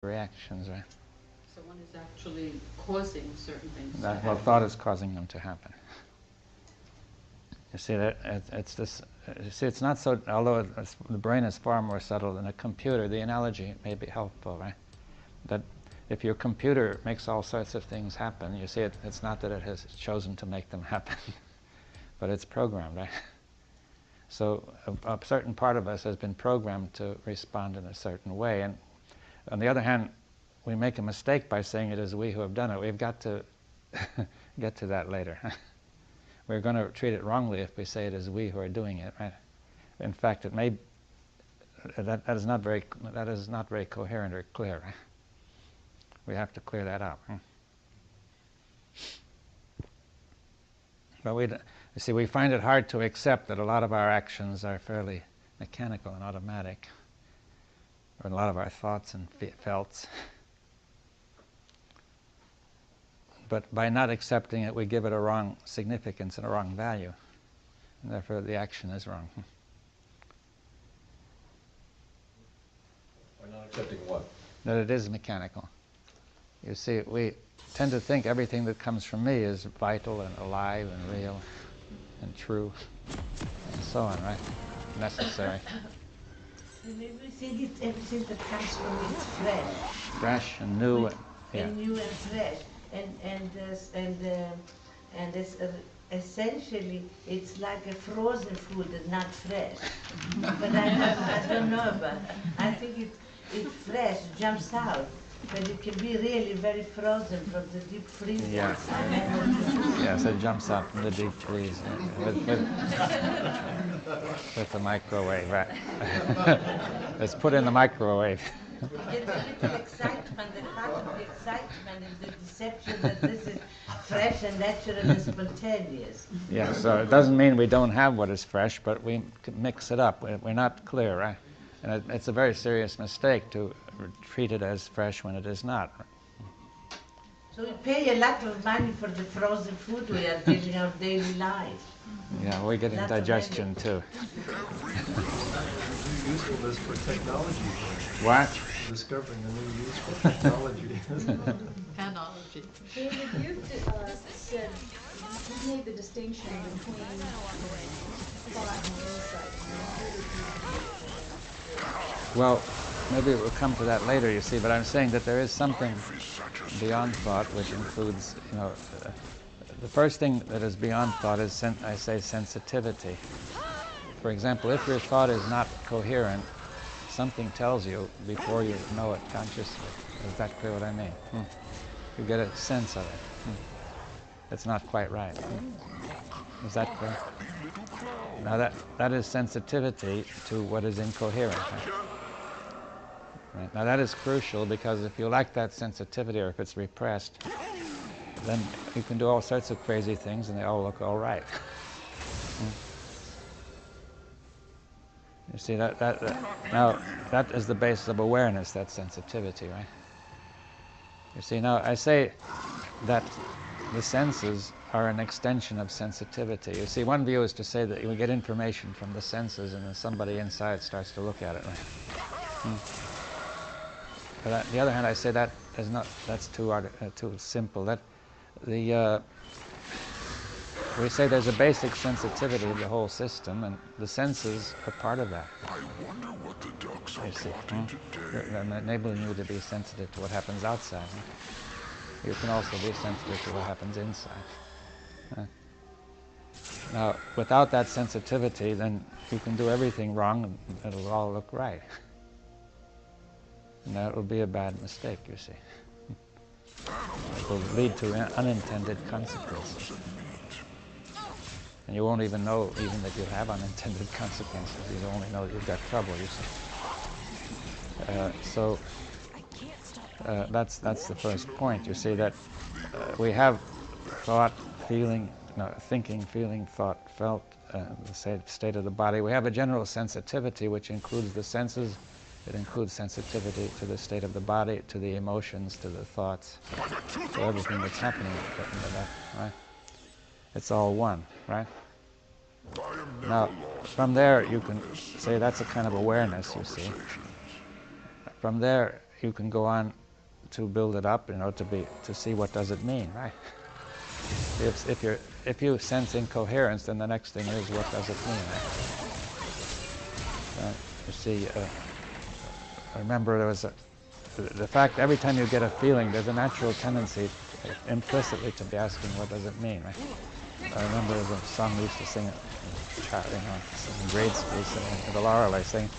reactions, right? So one is actually causing certain things. Well, thought is causing them to happen. You see that it's this. You see, it's not so. Although the brain is far more subtle than a computer, the analogy may be helpful, right? That if your computer makes all sorts of things happen, you see, it's not that it has chosen to make them happen, but it's programmed, right? So a certain part of us has been programmed to respond in a certain way, and on the other hand, we make a mistake by saying it is we who have done it. We've got to get to that later. We're going to treat it wrongly if we say it is we who are doing it, right? In fact, it may that is not very coherent or clear. Right? We have to clear that up. But you see, we find it hard to accept that a lot of our actions are fairly mechanical and automatic, or a lot of our thoughts and felts. But by not accepting it, we give it a wrong significance and a wrong value, and therefore the action is wrong. By not accepting what? That it is mechanical. You see, we tend to think everything that comes from me is vital and alive and real and true and so on, right? Necessary. Maybe we think everything that comes from me is fresh. Fresh and new. And new and fresh. And it's essentially it's like a frozen food and not fresh. But I don't know about it. I think it's fresh, jumps out. But it can be really very frozen from the deep freezer. Yeah. Yes, it jumps out from the deep freeze with the microwave, right? It's put in the microwave. It's a little excitement, the part of the excitement is the deception that this is fresh and natural and spontaneous. Yeah, so it doesn't mean we don't have what is fresh, but we mix it up. We're not clear, right? And it's a very serious mistake to treat it as fresh when it is not. So we pay a lot of money for the frozen food we are getting our daily life. Yeah, we're getting digestion too. Usefulness for technology. What? Discovering a new use for technology. Panology. David, you said you made the distinction between thought and insight. Well, maybe we'll come to that later, you see, but I'm saying that there is something beyond thought which includes, the first thing that is beyond thought is, I say, sensitivity. For example, if your thought is not coherent, something tells you before you know it consciously. Is that clear what I mean? You get a sense of it. It's not quite right. Is that clear? Now that is sensitivity to what is incoherent. Right? Now that is crucial, because if you lack that sensitivity, or if it's repressed, then you can do all sorts of crazy things and they all look all right. You see, now that is the basis of awareness, that sensitivity, right? You see, now I say that the senses are an extension of sensitivity. You see, one view is to say that you get information from the senses and then somebody inside starts to look at it, right? But on the other hand, I say that is not, that's too simple. We say there's a basic sensitivity of the whole system, and the senses are part of that. I wonder what the ducks are plotting today. I'm enabling you to be sensitive to what happens outside. You can also be sensitive to what happens inside. Now, without that sensitivity, then you can do everything wrong and it'll all look right. And that will be a bad mistake, you see. It will lead to unintended consequences. And you won't even know that you have unintended consequences. You only know you've got trouble, you see. That's the first point. You see that we have thought, feeling, thinking, feeling, thought, felt, the state of the body. We have a general sensitivity which includes the senses. It includes sensitivity to the state of the body, to the emotions, to the thoughts, to everything that's happening in that, right? It's all one, right? Now, from there you can say that's a kind of awareness, you see. From there you can go on to build it up, to see what does it mean, right? If you sense incoherence, then the next thing is what does it mean, right? You see, I remember there was the fact every time you get a feeling, there's a natural tendency implicitly to be asking what does it mean, right? I remember there was a song we used to sing in grade school, singing the Lorelei, saying,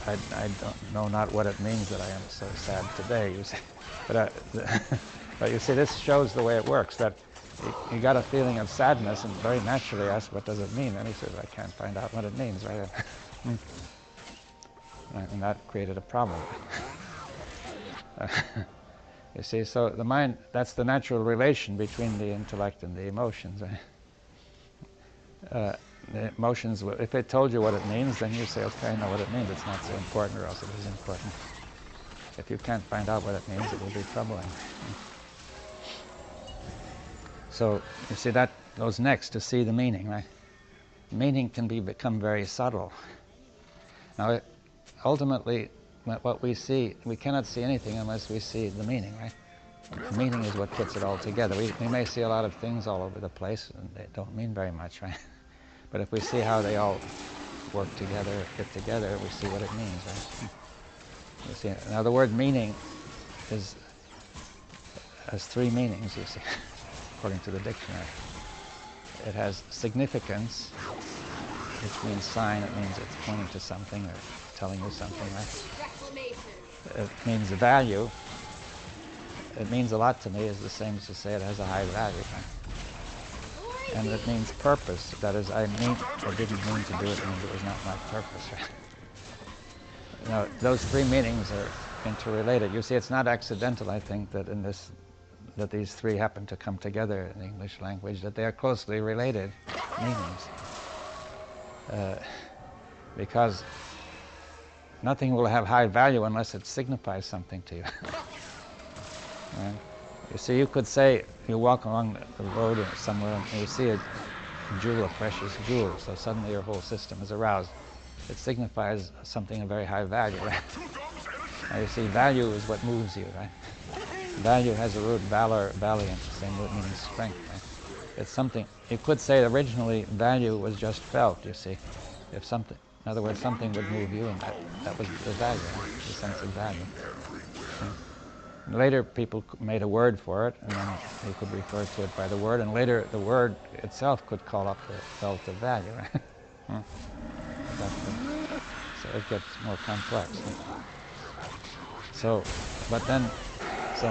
I don't know not what it means that I am so sad today, you see. But you see, this shows the way it works, that he got a feeling of sadness and very naturally asked, what does it mean? And he says, I can't find out what it means, right? And that created a problem. You see, so the mind, that's the natural relation between the intellect and the emotions, right? The emotions, if it told you what it means, then you say, okay, I know what it means. It's not so important, or else it is important. If you can't find out what it means, it will be troubling. So you see, that goes next, to see the meaning, right? Meaning can become very subtle. Now, ultimately, what we see, we cannot see anything unless we see the meaning, right? The meaning is what puts it all together. We may see a lot of things all over the place, and they don't mean very much, right? But if we see how they all work together, fit together, we see what it means, right? You see, now the word meaning has three meanings, you see, according to the dictionary. It has significance, which means sign. It means it's pointing to something or telling you something, right? It means value. It means a lot to me, is the same as to say it has a high value, right? And it means purpose. That is, I didn't mean to do it, and it was not my purpose, right? Now, those three meanings are interrelated. You see, it's not accidental, I think, that that these three happen to come together in the English language, that they are closely related meanings. Because nothing will have high value unless it signifies something to you. Right? You see, you could say, you walk along the road or somewhere and you see a jewel, a precious jewel, so suddenly your whole system is aroused. It signifies something of very high value, right? Now you see, value is what moves you, right? Value has a root, valor, valiant, the same root meaning strength, right? It's something, you could say originally value was just felt, you see. If something, in other words, something would move you, and that was the value, right? The sense of value. Later, people made a word for it, and then they could refer to it by the word, and later the word itself could call up the felt of value, right? So it gets more complex. So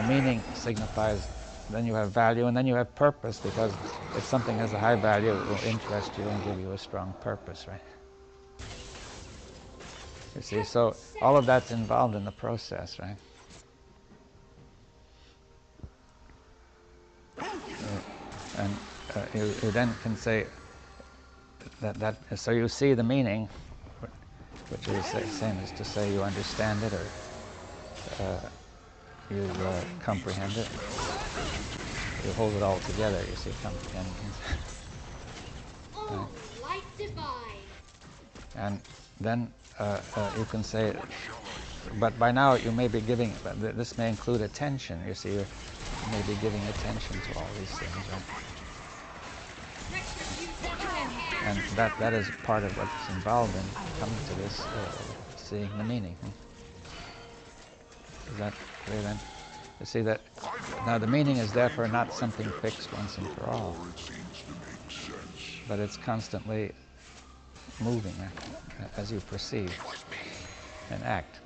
meaning signifies, then you have value, and then you have purpose, because if something has a high value, it will interest you and give you a strong purpose, right? You see, so all of that's involved in the process, right? And you then can say that so you see the meaning, which is the same as to say you understand it, or you comprehend it. You hold it all together, you see, comprehend. Oh, light divine. And then you can say, but by now you may be giving, this may include attention, you see, you may be giving attention to all these things, right? And that is part of what's involved in coming to this, seeing the meaning. Is that clear then? You see that, now the meaning is therefore not something fixed once and for all, but it's constantly moving as you perceive and act.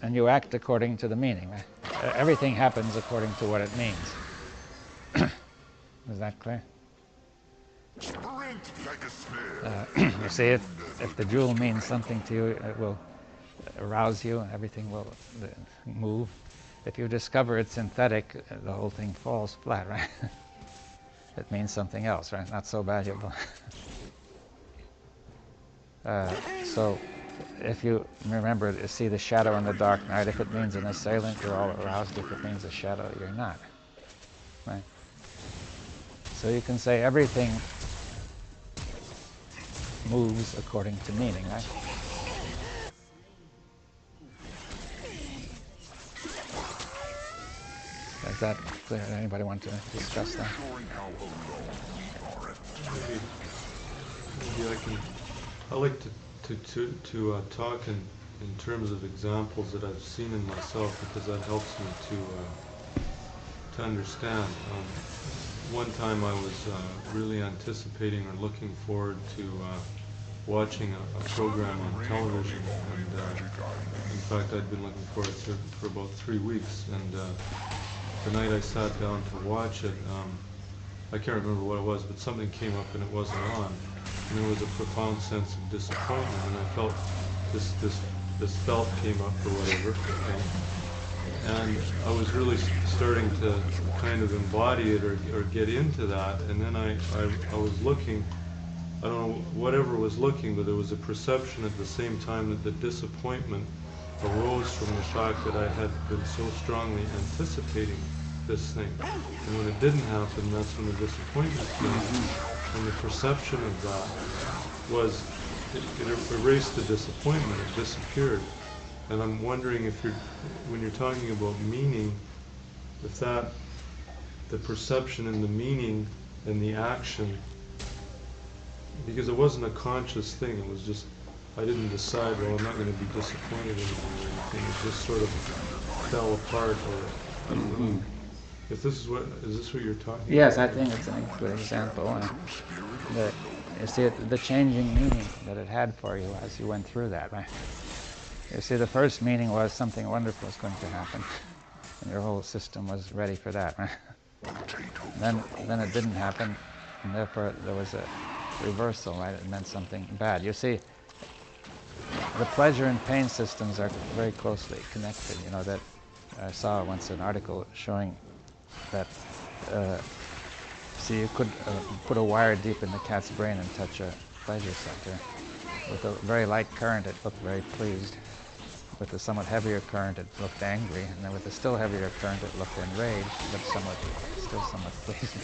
And you act according to the meaning, right? Everything happens according to what it means. Is that clear? You see, if the jewel means something to you, it will arouse you, and everything will move. If you discover it's synthetic, the whole thing falls flat, right? It means something else, right? Not so valuable. So if you remember, you see the shadow in the dark night, if it means an assailant, you're all aroused. If it means a shadow, you're not, right? So you can say everything moves according to meaning, right? that clear? Anybody want to discuss that? Maybe I like to talk in terms of examples that I've seen in myself, because that helps me to understand. One time I was really anticipating or looking forward to watching a program on television, and in fact I'd been looking forward to it for about 3 weeks, and the night I sat down to watch it, I can't remember what it was, but something came up and it wasn't on, and there was a profound sense of disappointment, and I felt this felt came up or whatever, okay? And I was really starting to kind of embody it or get into that, and then I was looking, I don't know, whatever was looking, but there was a perception at the same time that the disappointment arose from the fact that I had been so strongly anticipating this thing. And when it didn't happen, that's when the disappointment came. And the perception of that was, it erased the disappointment, it disappeared. And I'm wondering if when you're talking about meaning, if the perception and the meaning and the action, because it wasn't a conscious thing, it was just, I didn't decide, well, I'm not going to be disappointed in anything. It just sort of fell apart, or I don't know. If this is this what you're talking about? Yes, I think it's a good example. You see the changing meaning that it had for you as you went through that, right? You see, the first meaning was something wonderful was going to happen, and your whole system was ready for that, right? Then it didn't happen, and therefore there was a reversal, right? It meant something bad. You see, the pleasure and pain systems are very closely connected. You know, that I saw once an article showing that, see, you could put a wire deep in the cat's brain and touch a pleasure center. With a very light current, it looked very pleased. With a somewhat heavier current, it looked angry, and then with a still heavier current, it looked enraged, but still somewhat pleased.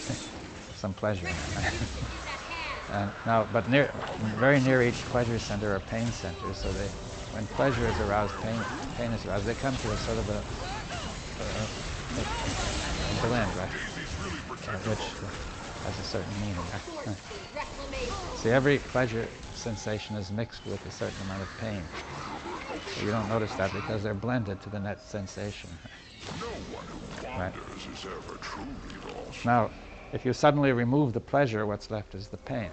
Some pleasure in it. And now, but very near each pleasure center are pain centers, so when pleasure is aroused, pain is aroused. They come to a sort of a blend, right? Which has a certain meaning. Right? See, every pleasure sensation is mixed with a certain amount of pain. So you don't notice that because they're blended to the net sensation. Right? Now, if you suddenly remove the pleasure, what's left is the pain.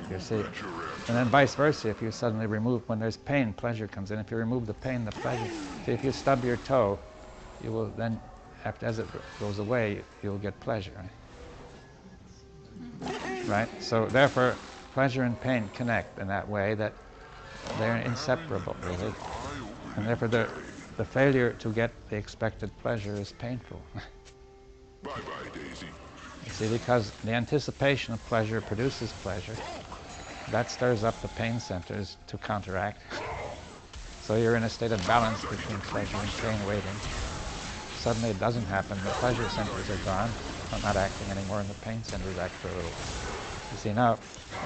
You see? And then vice versa, if you suddenly remove, when there's pain, pleasure comes in. If you remove the pain, the pleasure. See, if you stub your toe, you will then, as it goes away, you'll get pleasure. Right? So therefore, pleasure and pain connect in that way that they're inseparable, really. And therefore, the failure to get the expected pleasure is painful. Bye-bye, Daisy. You see, because the anticipation of pleasure produces pleasure. That stirs up the pain centers to counteract. So you're in a state of balance between pleasure and pain waiting. Suddenly it doesn't happen. The pleasure centers are gone, not acting anymore, and the pain centers act for a little. You see, now,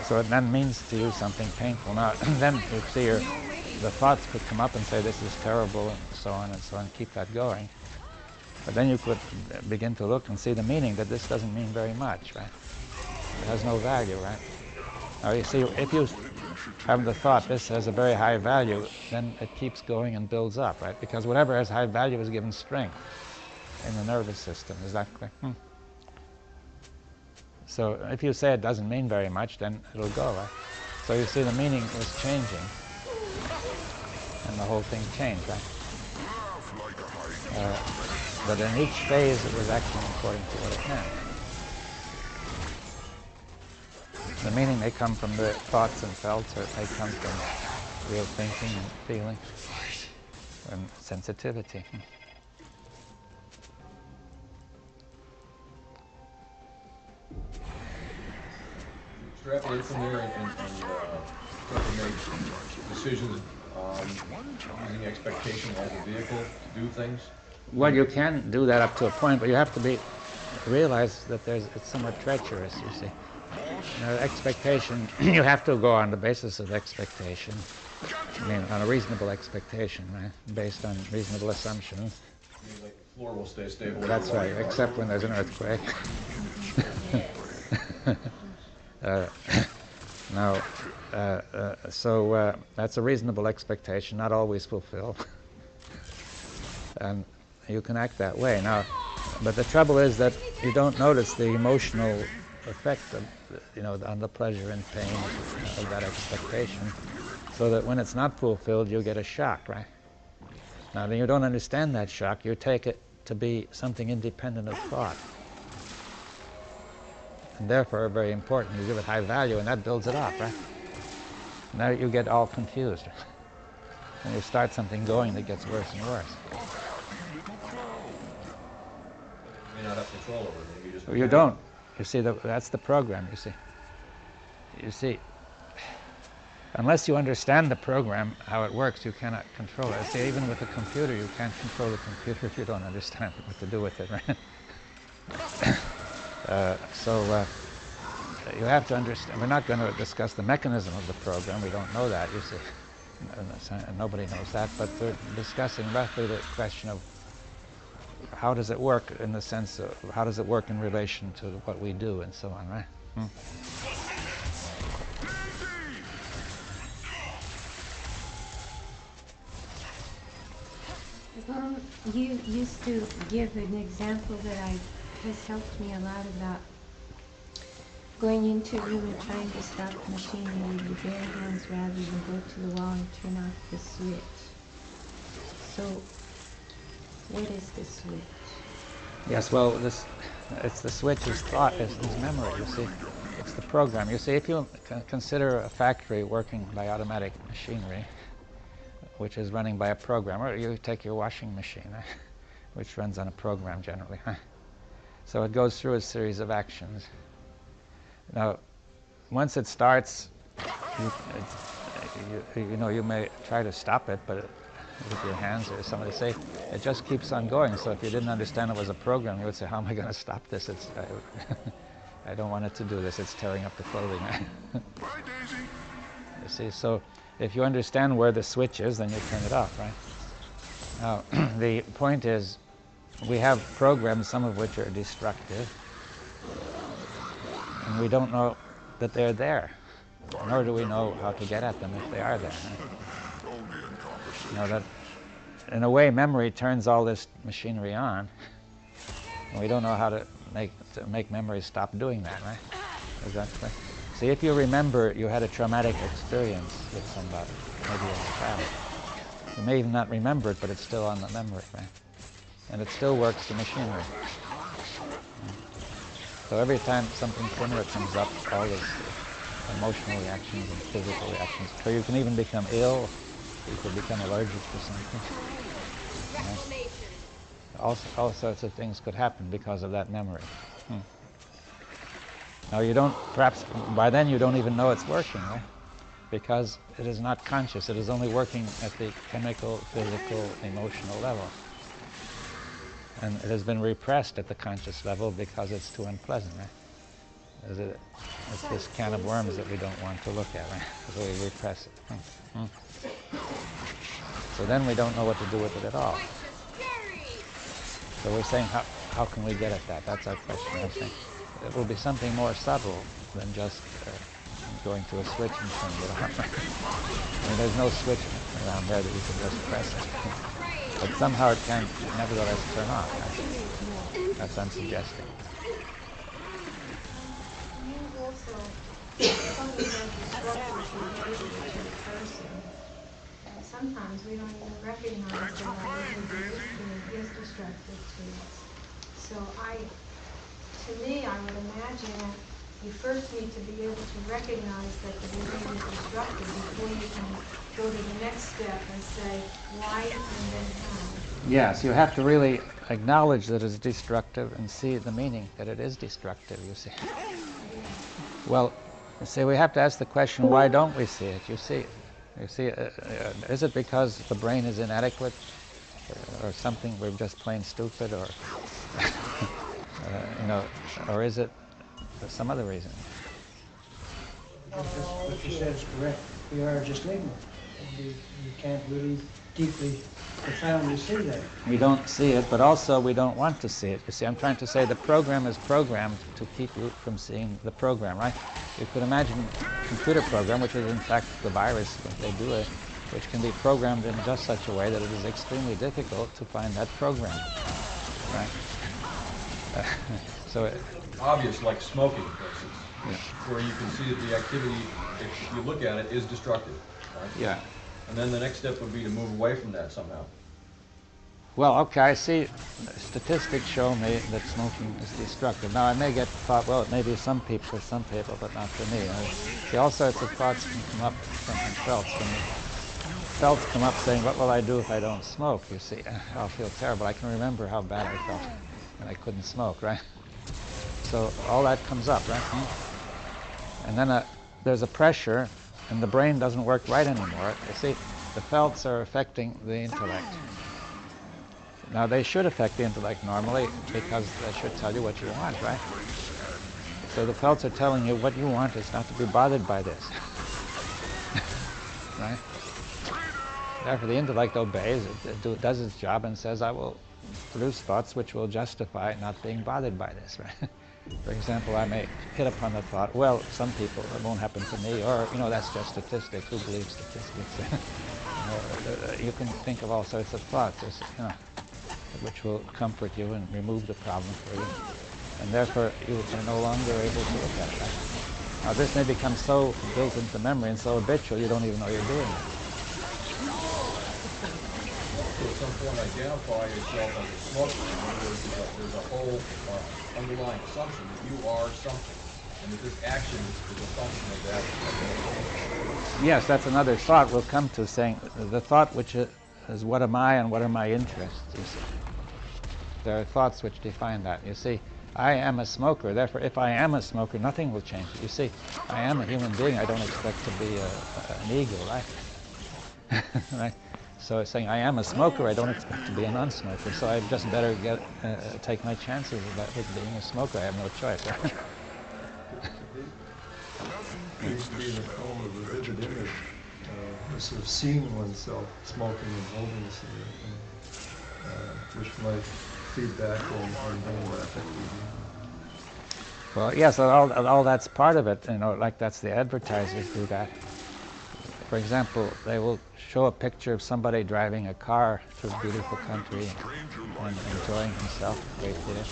so it then means to you something painful. Now, then you see the thoughts could come up and say, this is terrible, and so on, keep that going. But then you could begin to look and see the meaning that this doesn't mean very much, right? It has no value, right? Now you see, if you have the thought, this has a very high value, then it keeps going and builds up, right? Because whatever has high value is given strength in the nervous system. Is that clear? So if you say it doesn't mean very much, then it'll go, right? So you see the meaning was changing, and the whole thing changed, right? But in each phase it was acting according to what it meant. The meaning may come from the thoughts and felts, or it may come from real thinking and feeling and sensitivity. Extrapolate from there and start to make decisions using expectation as a vehicle to do things. Well, you can do that up to a point, but you have to realize that it's somewhat treacherous, you see. You know, expectation, you have to go on the basis of expectation. I mean, on a reasonable expectation, right? Based on reasonable assumptions. I mean, like floor will stay stable. That's right, except when there's an earthquake. uh, now, so that's a reasonable expectation, not always fulfilled. And you can act that way. Now, but the trouble is that you don't notice the emotional effect of, on the pleasure and pain of that expectation, so that when it's not fulfilled, you get a shock, right? Now, then you don't understand that shock. You take it to be something independent of thought, and therefore very important. You give it high value, and that builds it up, right? Now you get all confused, and you start something going that gets worse and worse. You may not have control over it. You just You don't. You see, that's the program, you see. You see, unless you understand the program, how it works, you cannot control it. See, even with a computer, you can't control the computer if you don't understand what to do with it, right? You have to understand. We're not going to discuss the mechanism of the program. We don't know that, you see. And nobody knows that. But we're discussing roughly the question of how does it work, in the sense of how does it work in relation to what we do and so on, right? You used to give an example that has helped me a lot about going into a room and trying to stop the machinery with your bare hands rather than go to the wall and turn off the switch. So, what is the switch? Yes, well, it's the switch is thought, is memory, you see. It's the program. You see, if you consider a factory working by automatic machinery, which is running by a program, or you take your washing machine, which runs on a program generally. So it goes through a series of actions. Now, once it starts, you may try to stop it, but with your hands or somebody say, it just keeps on going. So if you didn't understand it was a program, you would say, how am I going to stop this? I don't want it to do this. It's tearing up the clothing. You see, so if you understand where the switch is, then you turn it off, right? Now, the point is, we have programs, some of which are destructive, and we don't know that they're there, nor do we know how to get at them if they are there. That, in a way, memory turns all this machinery on, and we don't know how to make memory stop doing that, right? Is that clear? See, if you remember you had a traumatic experience with somebody, maybe as a child, you may even not remember it, but it's still on the memory, right? And it still works the machinery. So every time something similar comes up, all these emotional reactions and physical reactions, or you can even become ill, you could become allergic to something. All sorts of things could happen because of that memory. Now you don't, perhaps by then you don't even know it's working, right? Because it is not conscious. It is only working at the chemical, physical, emotional level. And it has been repressed at the conscious level because it's too unpleasant, right? It's this can of worms that we don't want to look at, right? So we repress it. So then we don't know what to do with it at all. So we're saying, how can we get at that? That's our question. I'm saying it will be something more subtle than just going to a switch and turning it on. I mean, there's no switch around there that you can just press it. But somehow it can nevertheless turn off. Right? That's what I'm suggesting. Sometimes we don't even recognize that our behavior is destructive to us. So to me, I would imagine that you first need to be able to recognize that the behavior is destructive before you can go to the next step and say why and then how. Yes, you have to really acknowledge that it's destructive and see the meaning that it is destructive, you see. Well, you see, we have to ask the question, why don't we see it? You see, is it because the brain is inadequate or something, we're just plain stupid, or, or is it some other reason? What you said is correct. We are just ignorant. We can't really deeply, profoundly see that. We don't see it, but also we don't want to see it. You see, I'm trying to say the program is programmed to keep you from seeing the program, right? You could imagine a computer program, which is in fact the virus, when they do it, which can be programmed in just such a way that it is extremely difficult to find that program, right? So Obvious, like smoking, for instance, where you can see that the activity, if you look at it, is destructive, right? yeah. And then the next step would be to move away from that somehow. Well, okay, I see statistics show me that smoking is destructive. Now, I may get thought, well, it may be for some people, but not for me. See, all sorts of thoughts can come up from Feltz. Feltz come up saying, what will I do if I don't smoke? You see, I'll feel terrible. I can remember how bad I felt when I couldn't smoke, right? So all that comes up, right? And then there's a pressure, and the brain doesn't work right anymore. You see, the Feltz are affecting the intellect. Now, they should affect the intellect normally because they should tell you what you want, right? So the Feltz are telling you what you want is not to be bothered by this, right? Therefore, the intellect obeys, it does its job and says, I will produce thoughts which will justify not being bothered by this, right? For example, I may hit upon the thought, well, some people, it won't happen to me, or, that's just statistics, who believes statistics? You can think of all sorts of thoughts, which will comfort you and remove the problem for you. And therefore, you are no longer able to look at it. Right? Now, this may become so built into memory and so habitual, you don't even know you're doing it. So at some point identify yourself as a smoker. There's a whole underlying assumption that you are something, and that this action is a function of that. Yes, that's another thought we'll come to, saying the thought which is what am I and what are my interests, you see. There are thoughts which define that. You see, I am a smoker, therefore if I am a smoker, nothing will change. You see, I am a human being, I don't expect to be an eagle, right? Right? So it's saying I am a smoker, I don't expect to be a non-smoker, so I just better take my chances with being a smoker. I have no choice. Right? Seems to be in the form of a vivid image, sort of seeing oneself smoking and holding a cigarette, which might feed back on doing that activity. Well, yes, all that's part of it. Like that's the advertisers do that. For example, they will show a picture of somebody driving a car through a beautiful country and enjoying himself greatly.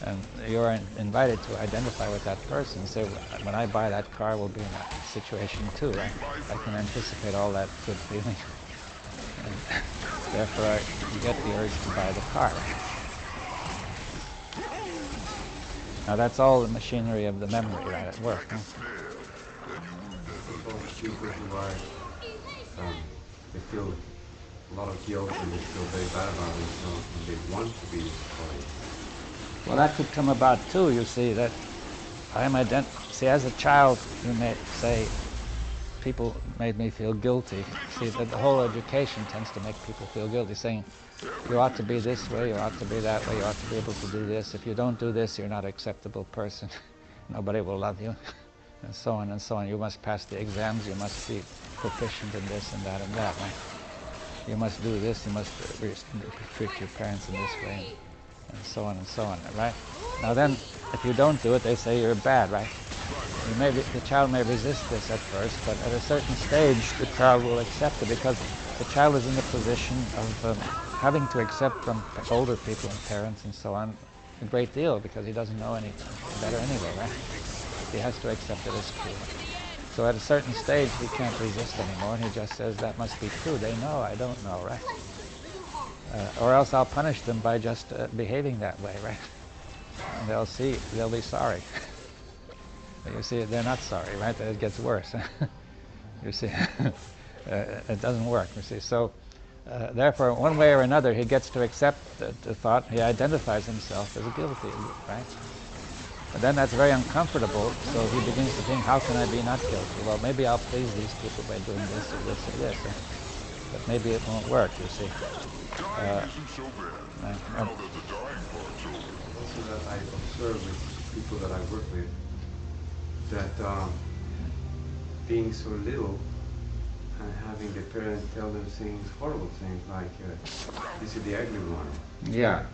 And you're invited to identify with that person. Say, when I buy that car, we'll be in that situation too. Right? I can anticipate all that good feeling. And therefore, you get the urge to buy the car. Now that's all the machinery of the memory right at work. Huh? People who are, they feel a lot of guilt and they feel very bad about themselves and they want to be sorry. Well, that could come about too. You see that see, as a child, you may say, people made me feel guilty. See, that the whole education tends to make people feel guilty, saying, you ought to be this way, you ought to be that way, you ought to be able to do this. If you don't do this, you're not an acceptable person. Nobody will love you. And so on and so on. You must pass the exams, you must be proficient in this and that and that, right? You must do this, you must treat your parents in this way, and so on and so on, right? Now then, if you don't do it, they say you're bad, right? The child may resist this at first, but at a certain stage, the child will accept it because the child is in the position of having to accept from older people and parents and so on a great deal because he doesn't know any better anyway, right? He has to accept it as true. So at a certain stage, he can't resist anymore, and he just says, that must be true. They know, I don't know, right? Or else I'll punish them by just behaving that way, right? And they'll be sorry. But you see, they're not sorry, right? It gets worse. You see, it doesn't work, you see. So, therefore, one way or another, he gets to accept the thought, he identifies himself as guilty, right? But then that's very uncomfortable, so he begins to think, how can I be not guilty? Well, maybe I'll please these people by doing this or this or this. But maybe it won't work, you see. Also that I observe with people that I work with, that being so little and having the parents tell them things, horrible things like, this is the ugly one. Yeah.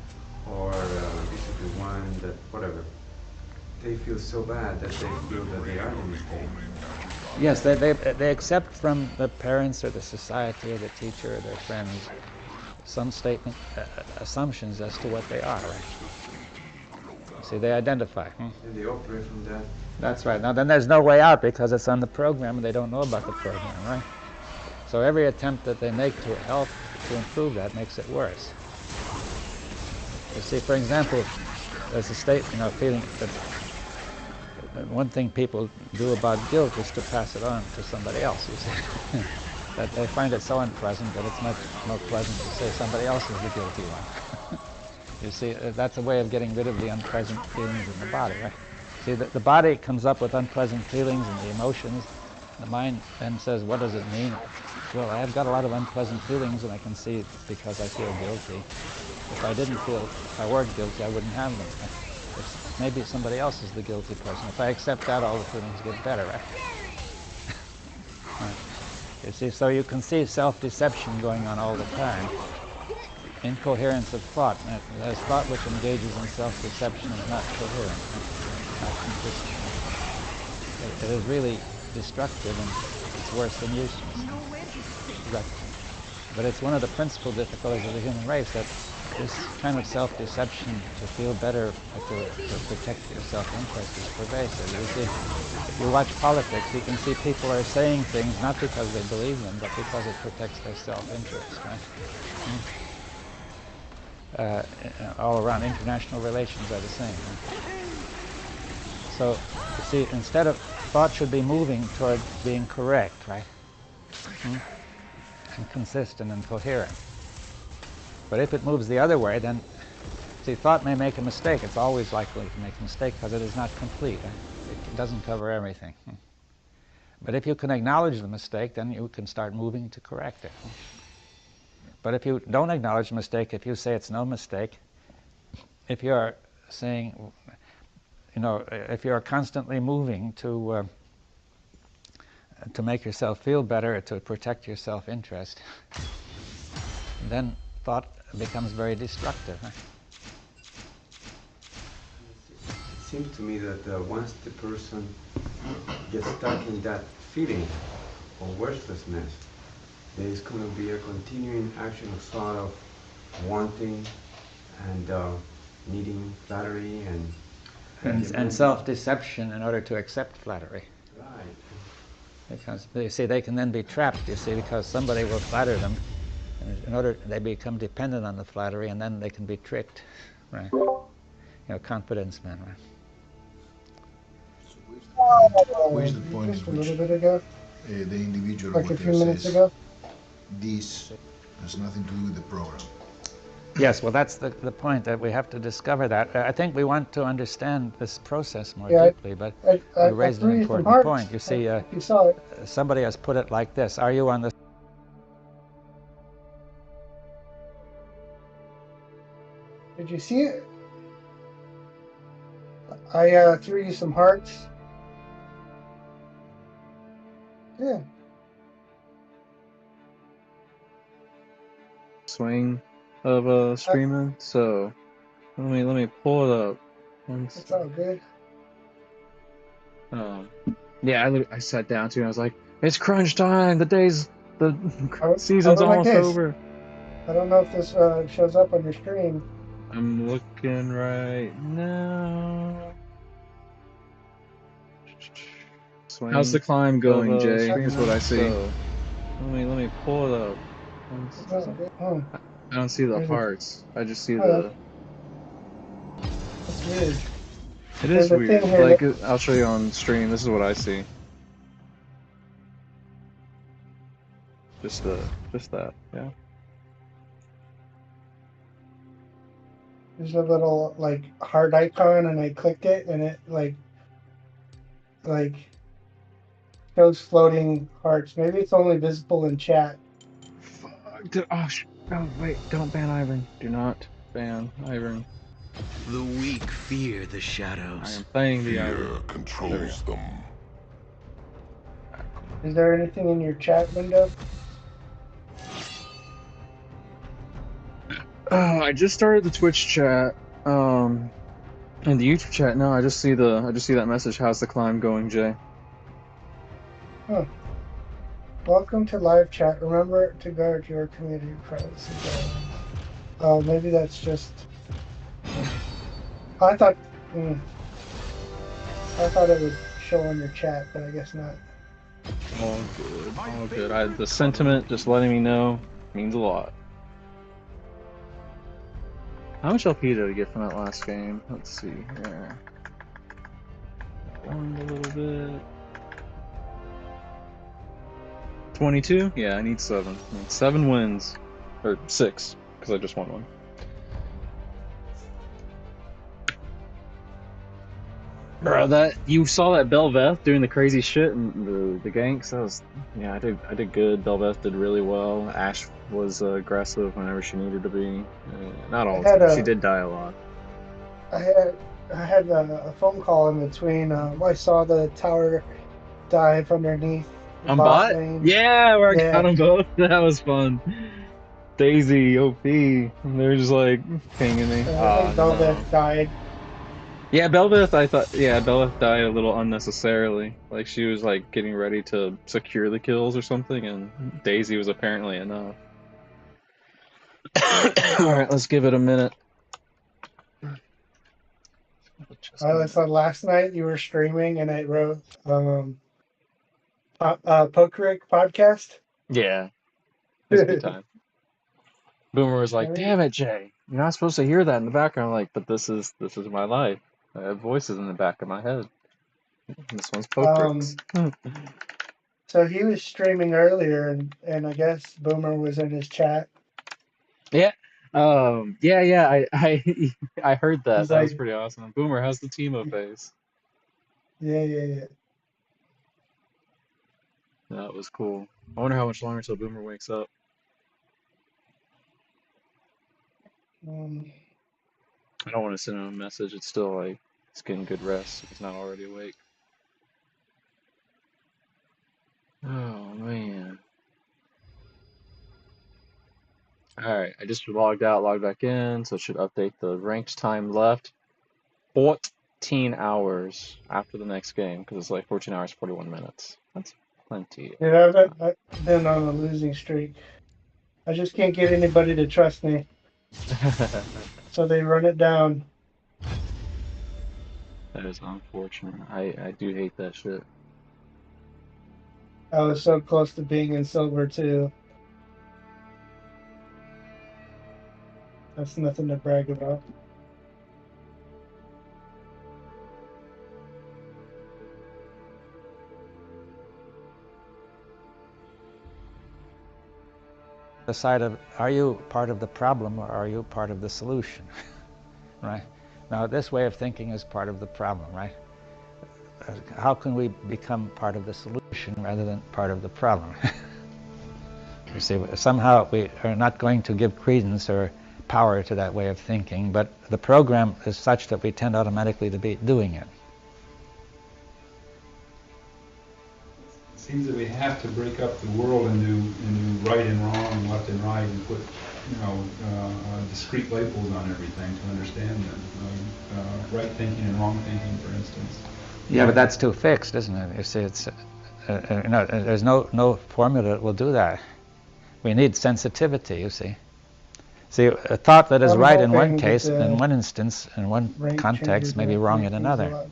Or this is the one that, whatever. They feel so bad that they feel that they are the mistake. Yes, they accept from the parents or the society or the teacher or their friends some statement, assumptions as to what they are. Right? See, they identify. And they operate from that. That's right. Now then there's no way out because it's on the program and they don't know about the program, right? So every attempt that they make to help, to improve that, makes it worse. You see, for example, there's a state, feeling that one thing people do about guilt is to pass it on to somebody else, you see. That they find it so unpleasant that it's much more pleasant to say somebody else is the guilty one. You see, that's a way of getting rid of the unpleasant feelings in the body, right? See, the body comes up with unpleasant feelings and the emotions. The mind then says, what does it mean? Well, I've got a lot of unpleasant feelings and I can see it's because I feel guilty. If I weren't guilty, I wouldn't have them. Maybe somebody else is the guilty person. If I accept that, all the feelings get better, right? Right. You see, so you can see self-deception going on all the time. Incoherence of thought. There's thought which engages in self-deception is not coherent, not consistent. It is really destructive and it's worse than useless. But it's one of the principal difficulties of the human race that this kind of self-deception to feel better, to protect your self-interest is pervasive. You see, if you watch politics, you can see people are saying things not because they believe them, but because it protects their self-interest, right? All around, international relations are the same. Right? So, you see, instead of thought should be moving toward being correct, right? And consistent and coherent. But if it moves the other way, then, see, thought may make a mistake. It's always likely to make a mistake because it is not complete. It doesn't cover everything. But if you can acknowledge the mistake, then you can start moving to correct it. But if you don't acknowledge the mistake, if you say it's no mistake, if you're saying, if you're constantly moving to make yourself feel better, to protect your self-interest, then thought becomes very destructive. Huh? It seems to me that once the person gets stuck in that feeling of worthlessness, there is going to be a continuing action of thought of wanting and needing flattery and self-deception in order to accept flattery. Right. Because you see, they can then be trapped. You see, because somebody will flatter them. In order, they become dependent on the flattery, and then they can be tricked, right? Confidence men, right? Where's the point Just at a which little bit ago, the individual like a few worker minutes says, ago. this has nothing to do with the program? Yes, well, that's the point, that we have to discover that. I think we want to understand this process more deeply, but you raised an important point. You see, you saw it. Somebody has put it like this: are you on the... Did you see it? I threw you some hearts. Yeah. Swing of streaming, so let me pull it up. It's all good. Yeah, I sat down too and I was like, it's crunch time, the season's like almost this. over. I don't know if this shows up on your screen. I'm looking right now. Swing. How's the climb going, Jay? Is what I see. So, let me pull it up. I don't see the hearts. I just see the... That's weird. It is weird. Like, I'll show you on stream. This is what I see. Just that, yeah. There's a little like heart icon, and I clicked it, and it like shows floating hearts. Maybe it's only visible in chat. Fuck. Oh wait! Don't ban Ivern. Do not ban Ivern. The weak fear the shadows. I am playing the Fear Ivern. controls them. Is there anything in your chat window? I just started the Twitch chat. And the YouTube chat. No, I just see that message. How's the climb going, Jay? Huh. Welcome to live chat. Remember to guard your community privacy. Oh, maybe that's just. I thought. I thought it would show on your chat, but I guess not. All good. All good. The sentiment just letting me know means a lot. How much LP did I get from that last game? Let's see here. Won a little bit. 22? Yeah, I need 7. I need 7 wins. Or 6, because I just won one. Bro, you saw that Belveth doing the crazy shit in the ganks. That was, yeah, I did good. Belveth did really well. Ash was aggressive whenever she needed to be. Not all the time. She did die a lot. I had a phone call in between. I saw the tower dive underneath the bot lane. Yeah, where I got them both. That was fun. Daisy, OP. And they were just like pinging me. I think Belveth died. Yeah, Belveth died a little unnecessarily. Like, she was, like, getting ready to secure the kills or something, and Daisy was apparently enough. Alright, let's give it a minute. I saw last night you were streaming, and I wrote Pokerick podcast. Yeah. It was a good time. Boomer was like, damn it, Jay. You're not supposed to hear that in the background. I'm like, but this is my life. I have voices in the back of my head. This one's Pokerix. So he was streaming earlier, and I guess Boomer was in his chat. Yeah. I heard that. That was pretty awesome. Boomer, how's the Teemo phase? Yeah. That was cool. I wonder how much longer till Boomer wakes up. I don't want to send him a message. It's still like, he's getting good rest. He's not already awake. Oh, man. Alright, I just logged out, logged back in, so it should update the ranked time left. 14 hours after the next game, because it's like 14 hours, 41 minutes. That's plenty. Yeah, I've been on a losing streak. I just can't get anybody to trust me. So they run it down. That is unfortunate. I do hate that shit. I was so close to being in silver, too. That's nothing to brag about. The side of, are you part of the problem or are you part of the solution? Right? Now, this way of thinking is part of the problem, right? How can we become part of the solution rather than part of the problem? You see, somehow we are not going to give credence or power to that way of thinking, but the program is such that we tend automatically to be doing it. It seems that we have to break up the world into right and wrong, left and right, and put, discrete labels on everything to understand them. Right thinking and wrong thinking, for instance. Yeah, but that's too fixed, isn't it? You see, it's there's no formula that will do that. We need sensitivity, you see. See, a thought that is right in one case, in one instance, in one context, may be wrong in another.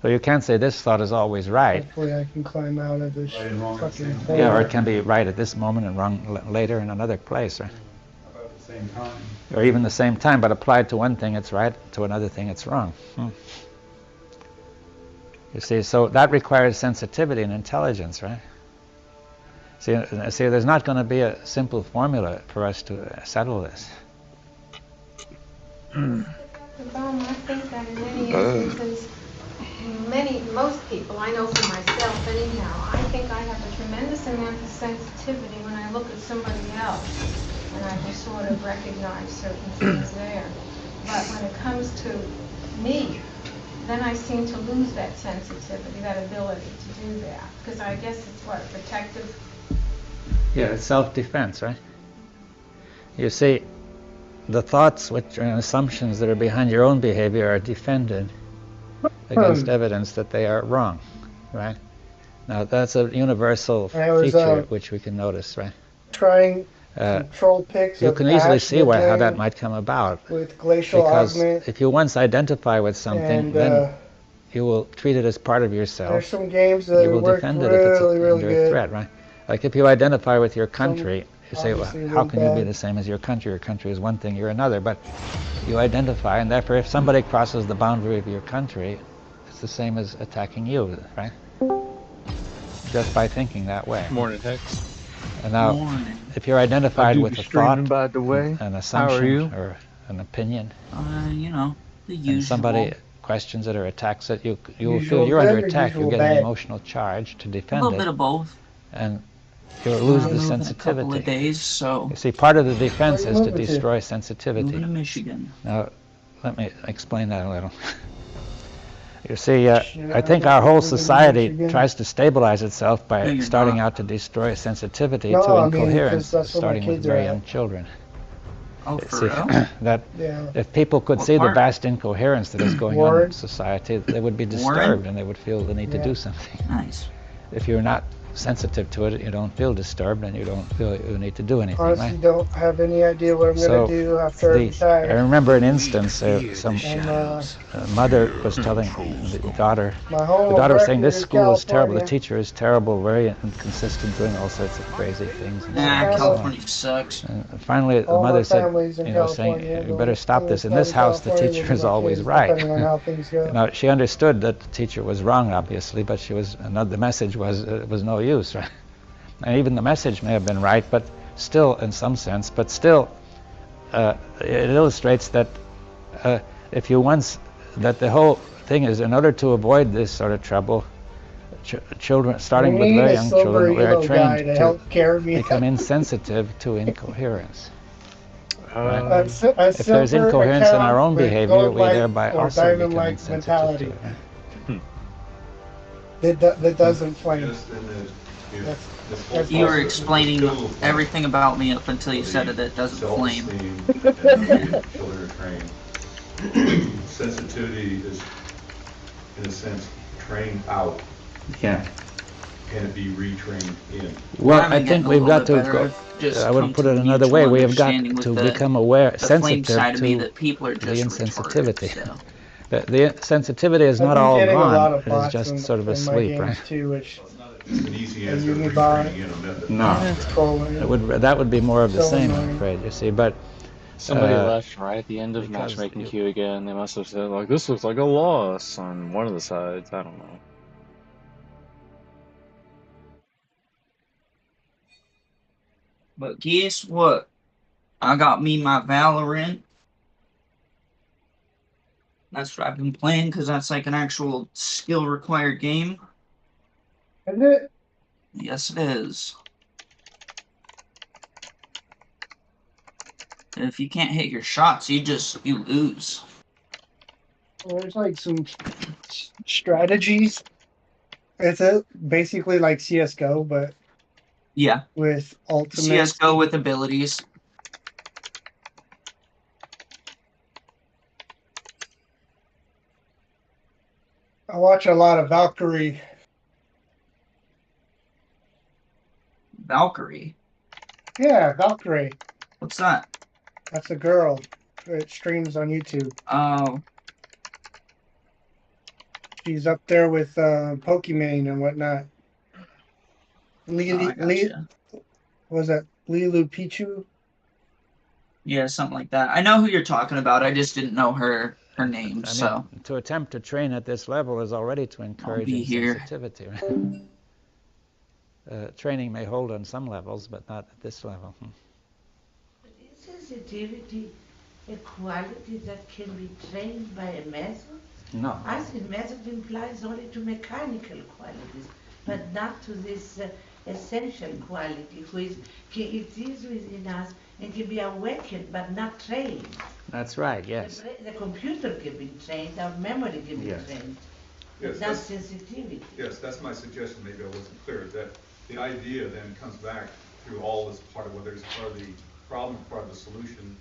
So you can't say this thought is always right. Hopefully I can climb out of this fucking hole. Yeah, or it can be right at this moment and wrong later in another place. Right? About the same time. Or even the same time, but applied to one thing it's right, to another thing it's wrong. You see, so that requires sensitivity and intelligence, right? See, there's not going to be a simple formula for us to settle this. I think that in many instances, most people, I know for myself anyhow, I think I have a tremendous amount of sensitivity when I look at somebody else, and I can sort of recognize certain things there. But when it comes to me, then I seem to lose that sensitivity, that ability to do that. Because I guess it's what, protective? Yeah, it's self-defense, right? You see, the thoughts which are assumptions that are behind your own behavior are defended against evidence that they are wrong, right? Now, that's a universal feature which we can notice, right? Trying control pics you of can easily ash see how that nibbling might come about. with glacial Because augment. if you once identify with something, And, then you will treat it as part of yourself. There's some games that you will work defend really, it if it's really under a good. threat, right? Like if you identify with your country, you say, well, obviously how really can you be bad. the same as your country? Your country is one thing, you're another. But you identify, and therefore if somebody crosses the boundary of your country, it's the same as attacking you, right? Just by thinking that way. Morning, Hex. And now, if you're identified with a thought, by the way. an How are assumption, you? or an opinion, You know, the and usual. somebody questions it or attacks it, you will Usual feel you're under good or attack. You'll usual get an bad? emotional charge to A defend little it. bit of both. And you'll lose I the move in a couple of sensitivity. days, so. You see, part of the defense Where is you to moving to? destroy sensitivity. Moving to Michigan. Now, let me explain that a little. You see, I think our whole society tries to stabilize itself by No, you're starting not. out to destroy sensitivity No, to I mean, 'cause incoherence, that's where my starting with kids are very at. young children. Oh, You for see, real? that Yeah. if people could What see the part? vast incoherence that is going on in Warren? society, they would be Warren? disturbed and they would feel the need to Yeah. do something. Nice. If you're not sensitive to it, you don't feel disturbed and you don't feel you need to do anything, Honestly, right? don't have any idea what I'm So, gonna do after I I retire. remember an instance, some And mother was telling the daughter, my home the of daughter was saying, record this is school is terrible, the California. teacher is terrible, very inconsistent, doing all sorts of crazy things. And so on Nah, and so on. California sucks. And finally, the All my mother said, family's in saying, California. you better stop this. In this house, the teacher is always right. Depending on how things go. Now, she understood that the teacher was wrong, obviously, but the message was it was no use, right? And even the message may have been right, but still, in some sense, but still, it illustrates that if you that the whole thing is, in order to avoid this sort of trouble, children, starting with very young children, we are trained to become insensitive to incoherence. Right? If there's incoherence in our own behavior, we thereby also become insensitive to it. That doesn't flame. You were explaining everything about me up until you said it doesn't flame. Children are trained. Sensitivity is, in a sense, trained out. Yeah. Can it be retrained in? Well, I think we've got to go. I would put it another way. We have got to become aware, sensitive to the insensitivity. The sensitivity is not all gone. It is just sort of asleep, right? It's an easy answer for training in a method. No, that would be more of the same, I'm afraid. You see, but somebody left right at the end of matchmaking queue again. They must have said like, "This looks like a loss" on one of the sides. I don't know. But guess what? I got me my Valorant. That's what I've been playing because that's like an actual skill required game. Is it? Yes, it is. If you can't hit your shots, you lose. There's like some strategies. It's basically like CS:GO, but yeah, with ultimate CS:GO with abilities. I watch a lot of Valkyrie. Valkyrie? Yeah, Valkyrie. What's that? That's a girl. It streams on YouTube. Oh. She's up there with Pokimane and whatnot. Was that Lilu Pichu? Yeah, something like that. I know who you're talking about. I just didn't know her name. So to attempt to train at this level is already to encourage insensitivity. Training may hold on some levels, but not at this level. But is sensitivity a quality that can be trained by a method? No. I think method implies only to mechanical qualities, but not to this essential quality, which it is within us and can be awakened but not trained. That's right, yes. The computer can be trained, our memory can be Yes. Yes, trained. But not that's- sensitivity. Yes, that's my suggestion, maybe I wasn't clear, that the idea then comes back through all this part of whether it's part of the problem, part of the solution,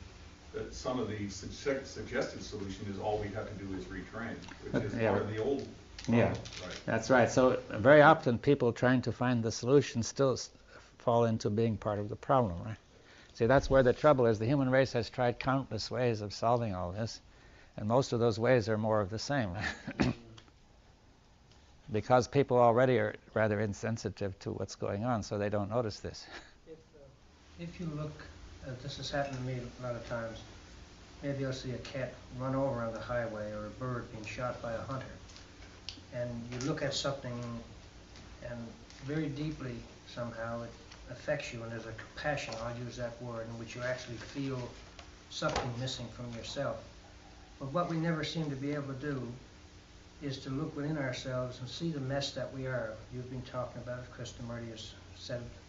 that some of the suggested solution is all we have to do is retrain, which is Yeah, part of the old Yeah, problem, right? that's right. So very often people trying to find the solution still fall into being part of the problem, right? See, that's where the trouble is. The human race has tried countless ways of solving all this, and most of those ways are more of the same. Because people already are rather insensitive to what's going on, so they don't notice this. If you look, this has happened to me a lot of times, maybe you'll see a cat run over on the highway or a bird being shot by a hunter. And you look at something and very deeply somehow it affects you and there's a compassion, I'll use that word, in which you actually feel something missing from yourself. But what we never seem to be able to do is to look within ourselves and see the mess that we are. You've been talking about it, Krishnamurti has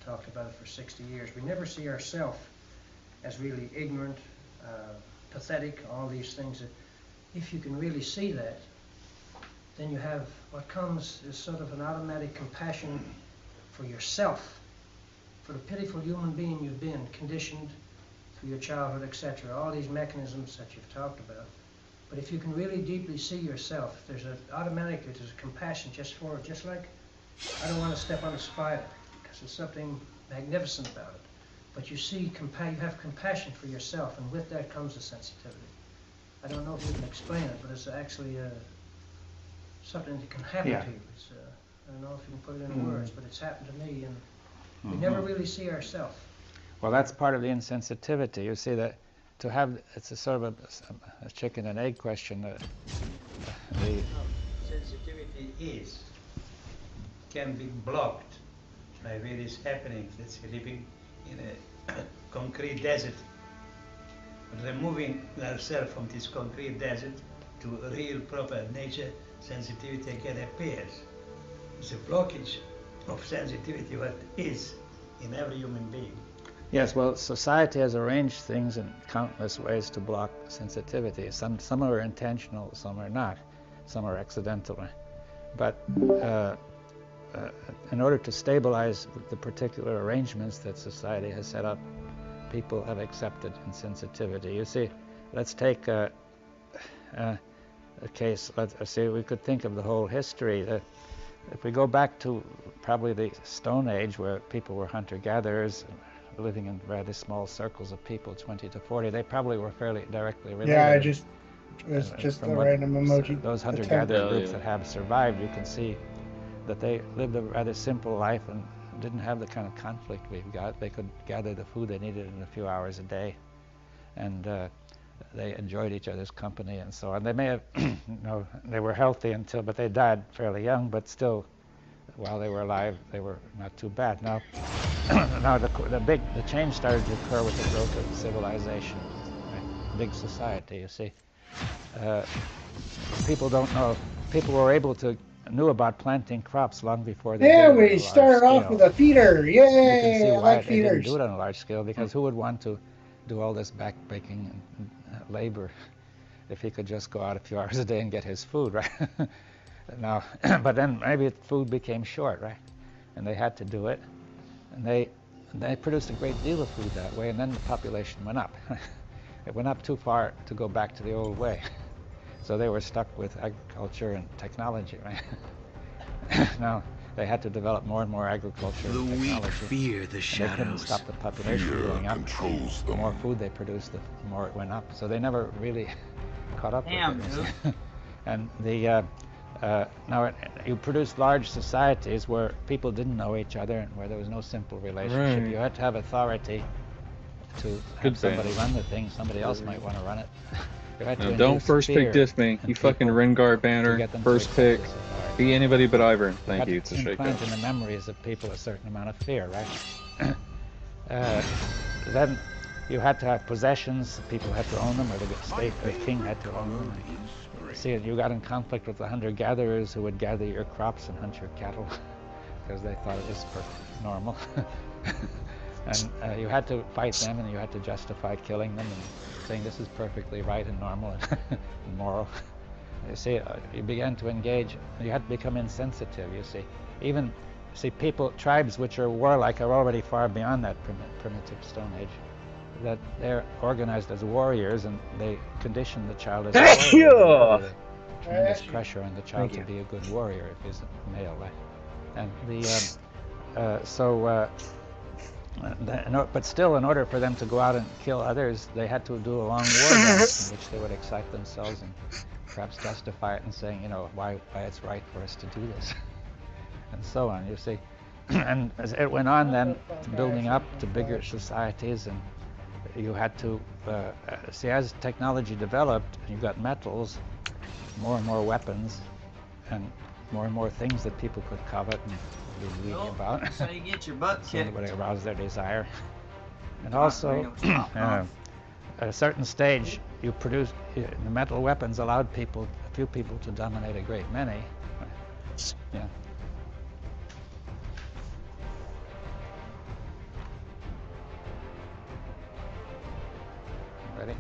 talked about it for 60 years. We never see ourselves as really ignorant, pathetic, all these things. That if you can really see that, then you have what comes is sort of an automatic compassion for yourself, for the pitiful human being you've been, conditioned through your childhood, etc. All these mechanisms that you've talked about. But if you can really deeply see yourself, there's automatically a compassion just like, I don't want to step on a spider, because there's something magnificent about it. But you see, you have compassion for yourself, and with that comes a sensitivity. I don't know if you can explain it, but it's actually something that can happen to you. It's, I don't know if you can put it in words, but it's happened to me, and we never really see ourselves. Well, that's part of the insensitivity. You see that to have, it's a sort of a chicken and egg question. Sensitivity can be blocked by various happenings. Let's say living in a concrete desert, removing ourselves from this concrete desert to real proper nature, sensitivity again appears. It's a blockage of sensitivity, what is in every human being. Yes, well, society has arranged things in countless ways to block sensitivity. Some are intentional, some are not, some are accidental. But in order to stabilize the particular arrangements that society has set up, people have accepted insensitivity. You see, let's take a case. Let's see, we could think of the whole history. If we go back to probably the Stone Age, where people were hunter-gatherers, living in rather small circles of people, 20 to 40, they probably were fairly directly related. Yeah, it was just a random emoji. Those hunter-gatherer groups that have survived, you can see that they lived a rather simple life and didn't have the kind of conflict we've got. They could gather the food they needed in a few hours a day, and they enjoyed each other's company and so on. They may have, they were healthy but they died fairly young, but still, while they were alive, they were not too bad. Now, the change started to occur with the growth of civilization, right? Big society, you see. People don't know. People were knew about planting crops long before they did it on a we large started off scale. with a feeder. You can Yay! see I why like they didn't feeders. do it on a large scale, because who would want to do all this back-breaking labor if he could just go out a few hours a day and get his food, right? Now, but then maybe food became short, right? And they had to do it, and they produced a great deal of food that way, and then the population went up. It went up too far to go back to the old way, so they were stuck with agriculture and technology, right? Now they had to develop more and more agriculture and technology. The weak fear the shadows. They couldn't stop the population going up. The more food they produced, the more it went up. So they never really caught up with it. And now you produced large societies where people didn't know each other and where there was no simple relationship. Right. You had to have authority to have somebody run the thing. Somebody else might want to run it. You had to Now, don't first pick Disney. You fucking Rengar banner. First pick. Be anybody but Ivern. Thank you. It's a shake implant in the memories of people a certain amount of fear, right? Then you had to have possessions. People had to own them, or the king had to own them. See, you got in conflict with the hunter-gatherers who would gather your crops and hunt your cattle because they thought it was normal. And you had to fight them, and you had to justify killing them and saying this is perfectly right and normal and moral. You see, you began to engage. You had to become insensitive. You see, even tribes which are warlike are already far beyond that primitive Stone Age. That they're organized as warriors, and they condition the child as a warrior. Tremendous pressure on the child to be a good warrior if he's a male, right? And but still, in order for them to go out and kill others, they had to do a long war dance in which they would excite themselves and perhaps justify it and saying, you know, why it's right for us to do this, and so on. You see, and as it went on, then building up to bigger societies, and you had to see, as technology developed, you got metals, more and more weapons, and more things that people could covet and be reading about. That's how you get your butt So kicked. everybody aroused their desire. And also, at a certain stage, the metal weapons allowed a few people to dominate a great many. Yeah. Ready?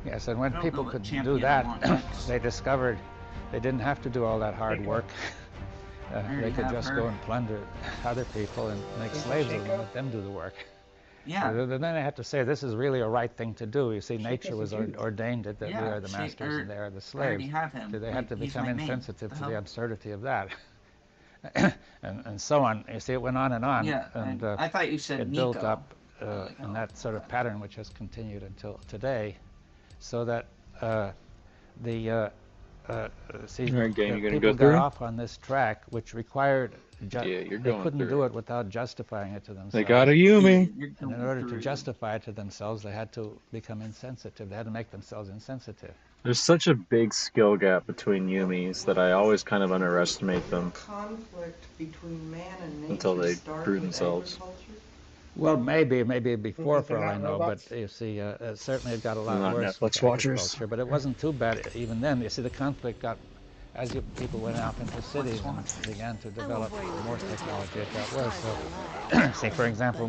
Yes, and when people could do that, they discovered they didn't have to do all that hard work. They could just go and plunder other people and make slaves of them and let them do the work. Yeah. Then they had to say, this is really a right thing to do. You see, nature was ordained that we are the masters and they are the slaves. So they had to become insensitive to the absurdity of that. and so on. You see, it went on and on. Yeah, and I thought you said it Nico. built up in that sort of pattern which has continued until today, so that people got off on this track, which required they couldn't do it without justifying it to themselves. They got a Yumi. And in order to justify it to themselves, they had to become insensitive. They had to make themselves insensitive. There's such a big skill gap between Yumis that I always kind of underestimate them. Conflict between man and nature until they prove themselves. Well, maybe before, for all I know, but you see, certainly it got a lot worse with agriculture, but it wasn't too bad even then. You see, the conflict got, as people went out into cities and began to develop more technology, it got worse. So, say, for example,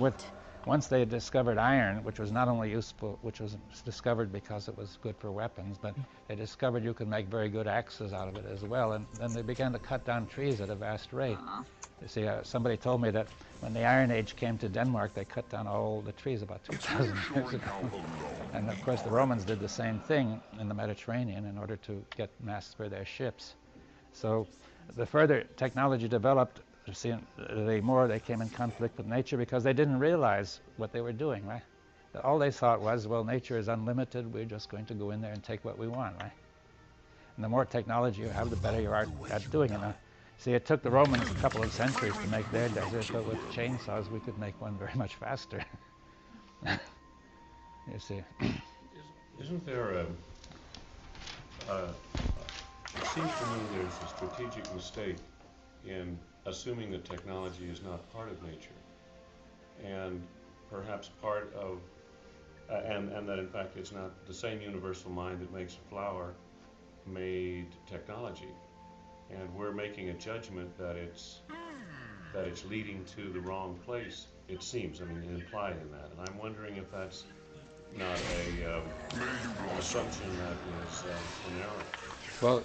once they discovered iron, which was not only useful, which was discovered because it was good for weapons, but they discovered you could make very good axes out of it as well, and then they began to cut down trees at a vast rate. You see, somebody told me that when the Iron Age came to Denmark, they cut down all the trees about 2,000 years ago. And of course, the Romans did the same thing in the Mediterranean in order to get masts for their ships. So the further technology developed, the more they came in conflict with nature because they didn't realize what they were doing, right? All they thought was, well, nature is unlimited, we're just going to go in there and take what we want, right? And the more technology you have, the better you are at doing it. See, it took the Romans a couple of centuries to make their desert, but with chainsaws we could make one very much faster. You see. Isn't there it seems to me there's a strategic mistake in assuming that technology is not part of nature, and perhaps part of, and that in fact it's not the same universal mind that makes a flower made technology. And we're making a judgment that it's leading to the wrong place, it seems. I mean, implied in that. And I'm wondering if that's not an assumption that is an error. Well,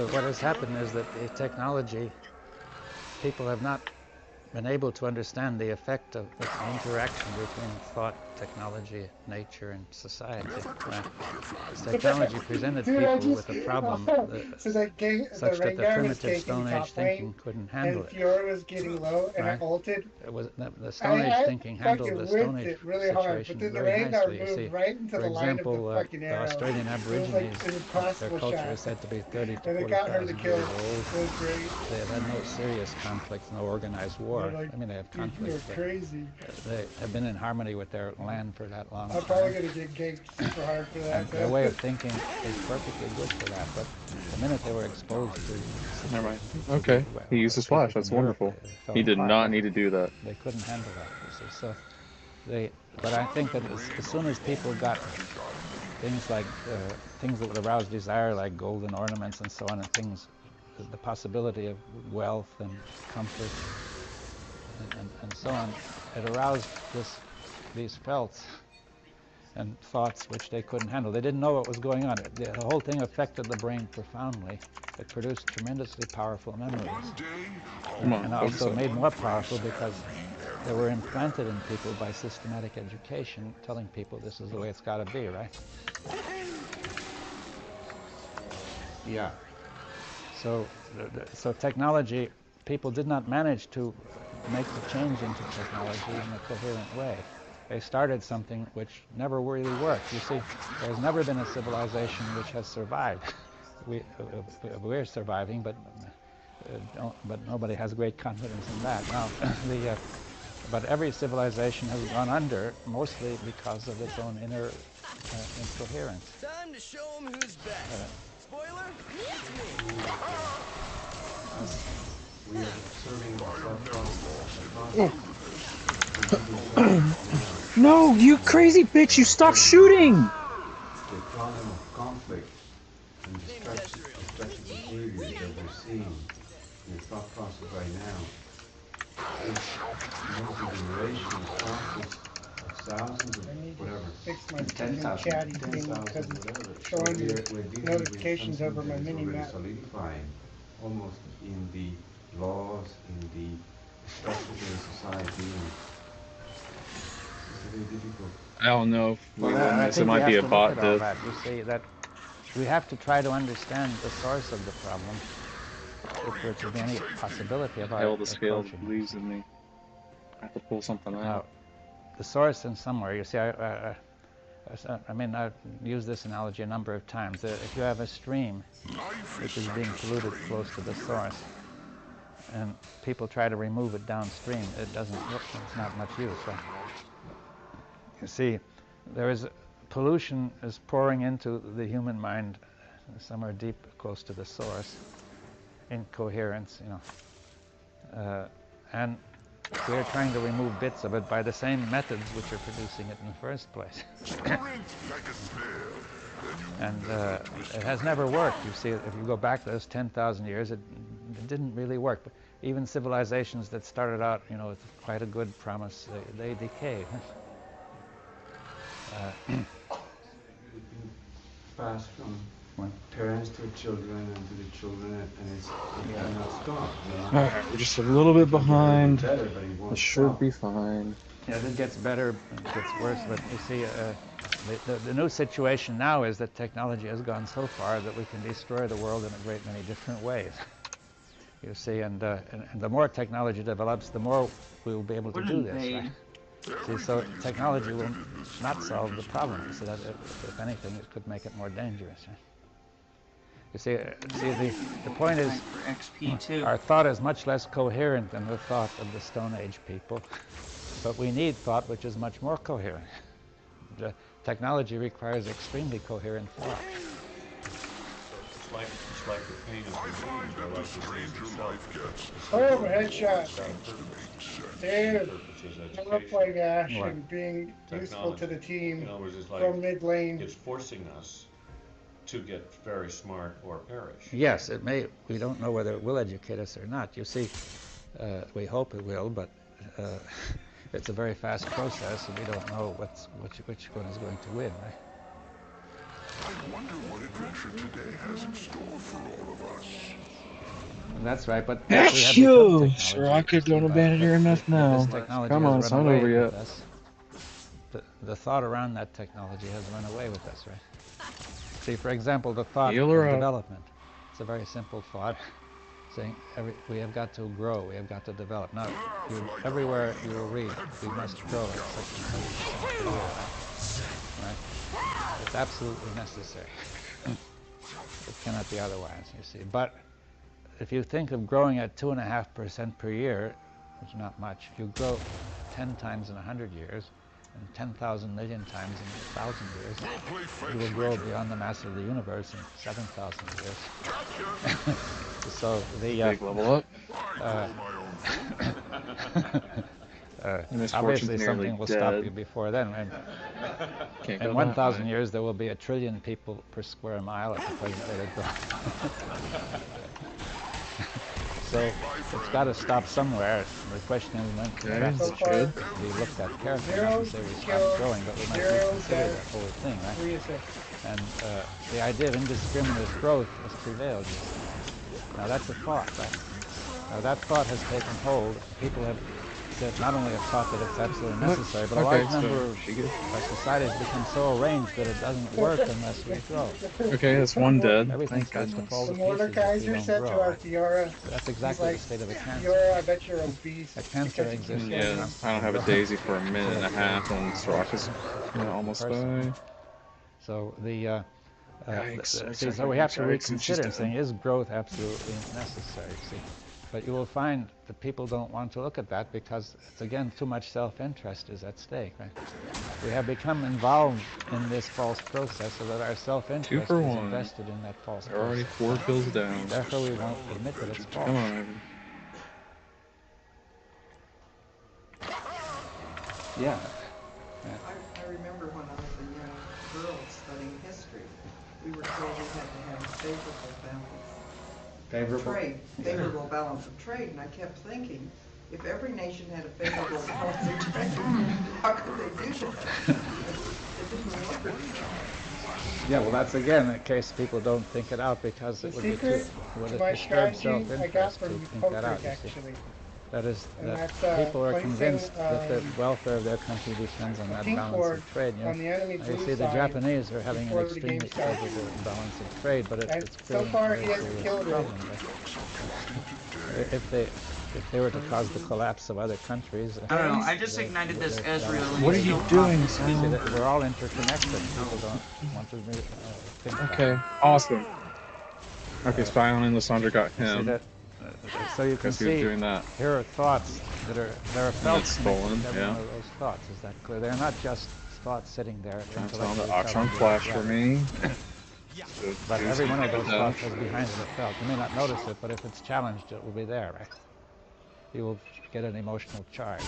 what has happened is that the technology, people have not been able to understand the effect of the interaction between thought, technology, nature, and society. Technology presented people with a problem such that the primitive Stone Age thinking couldn't handle it. And Fiora was getting low, and it ulted. The Stone Age thinking handled the Stone Age really hard, but situation then the very Rengar nicely. You see, right into for the line example, of the fucking arrow. the Australian Aborigines, their culture is said to be 30 to 40,000 years old. They have had no serious conflicts, no organized war. I mean, they have conflicts, but they have been in harmony with their land for that long time. I'm probably going to get ganked super hard for that. And their way of thinking is perfectly good for that, but the minute they were exposed to... Never mind. Okay, he used his flash, that's wonderful. He did not need to do that. They couldn't handle that, you see. So but I think that as soon as people got things like, things that would arouse desire, like golden ornaments and so on, and things, the possibility of wealth and comfort, and so on, it aroused these felts and thoughts which they couldn't handle. They didn't know what was going on. The whole thing affected the brain profoundly. It produced tremendously powerful memories. And also made more powerful because they were implanted in people by systematic education, telling people this is the way it's got to be, right? Yeah. So technology, people did not manage to make the change into technology in a coherent way. They started something which never really worked. You see, there's never been a civilization which has survived. We're surviving, but nobody has great confidence in that. Now, but every civilization has gone under, mostly because of its own inner incoherence. Time to show them who's best. Spoiler, it's me. We are observing No, you crazy bitch, you stop shooting! The problem of conflict and destructive behavior that we're seeing in the thought process right now is multi-generational process of thousands of whatever, Fix my 10,000, chatty thing because whatever. it's showing me We're dealing notifications with over something my that is mini already map. solidifying, almost in the laws, in the structures of the society. And it's very difficult. I don't know if we win I this. It think we might be have a to look bot at all diff. that. You see that we have to try to understand the source of the problem if there to be any possibility of our Hell, the scale approaching it. believes in me. I have to pull something out. Now, the source in somewhere, you see, I mean, I've used this analogy a number of times. If you have a stream which is being polluted close to the source, and people try to remove it downstream, it doesn't work. It's not much use, right? You see, pollution is pouring into the human mind somewhere deep close to the source, incoherence, and we're trying to remove bits of it by the same methods which are producing it in the first place. And it has never worked. You see, if you go back those 10,000 years, it didn't really work. But even civilizations that started out, with quite a good promise, they decay. Pass from parents to children and to the children, and it cannot stop. Alright, we're just a little bit behind. This should be fine. Yeah, it gets better, it gets worse, but you see, the new situation now is that technology has gone so far that we can destroy the world in a great many different ways. You see, and the more technology develops, the more we will be able to do this, right? See, so technology will not solve the problem, so that if anything, it could make it more dangerous. Right? You see, the point is, our thought is much less coherent than the thought of the Stone Age people, but we need thought which is much more coherent. Technology requires extremely coherent thought. It's like the pain of disease, or like disease itself. Oh, headshot. Dude, never playing Ash What? and being useful to the team In other words, it's from mid lane. It's forcing us to get very smart or perish. Yes, it may. We don't know whether it will educate us or not. You see, we hope it will, but it's a very fast process, and we don't know which one is going to win, right? I wonder what adventure today has in store for all of us. That's right, but Heck you! Rocket, don't abandon your enough now. Come on, it's not over yet. The thought around that technology has run away with us, right? See, for example, the thought Heal of her up. development. It's a very simple thought, saying we have got to grow, we have got to develop. Now, everywhere you will read, we must grow at such and such per year, right? It's absolutely necessary. It cannot be otherwise, you see. But if you think of growing at 2.5% per year, which is not much, if you grow 10 times in 100 years, and 10,000 million times in 1,000 years, you will grow beyond the mass of the universe in 7,000 years. So the big level up. Obviously something will stop you before then. And in 1,000 years, there will be 1 trillion people per square mile at the present rate of growth. So it's got to stop somewhere. The question is when Okay, perhaps So it far, should be looked at carefully, not to say we stop killed, growing, but we might 0 reconsider dead, that whole thing, right? 3 assists. And the idea of indiscriminate growth has prevailed. Now that's a thought, right? Now that thought has taken hold. People have said, not only have taught that it's absolutely necessary, but a large number of our society has become so arranged that it doesn't work unless we grow. Okay, that's one dead. Everything Thank starts to goodness. fall The to pieces if we Mordekaiser don't said grow. to our Right? Fiora, That's he's exactly like, the state of the cancer. Fiora, I bet you're obese A cancer because you keep exists killing Yeah, them. I don't have a daisy for a minute and a half, and Soraka's gonna almost die. So Yikes. so we have to reconsider saying, is growth absolutely necessary? See, but you will find that people don't want to look at that because it's again too much self-interest is at stake. Right? We have become involved in this false process so that our self-interest 2 for is 1. invested in that false They're already process. 4 kills down. Therefore, we won't admit that it's false. Come on, Ivern. Yeah. I remember when I was a young girl studying history, we were told we had to have a favorable balance of trade. Favorable balance of trade, and I kept thinking, if every nation had a favorable balance of trade, how could they do that? It didn't work. Yeah, well, that's again a case people don't think it out because The it would be secret would to my disturb strategy I got self-interest to from think that out. Poker, You see. actually. That is, And that that's people are placing convinced that the welfare of their country depends on a that pink balance board of trade. You know, on the enemy you blue see, the side Japanese are having an before the game extremely starts. favorable balance of trade, but And it's so creating far, a he very hasn't serious killed it. problem. If they were to cause the collapse of other countries, I don't know. I just ignited this Ezreal. What are you doing, See, that we're all interconnected. People don't want to think that. Okay, awesome. Okay, Spion and Lysandra got him. So you can Guess he was see doing that. here are thoughts that are felt that's stolen, every yeah. one of those thoughts. Is that clear? They're not just thoughts sitting there. Trying to tell him that intellectually Akshan telling you flashed it's for right. me. But every one of those thoughts has behind it a felt. You may not notice it, but if it's challenged, it will be there, right? You will get an emotional charge.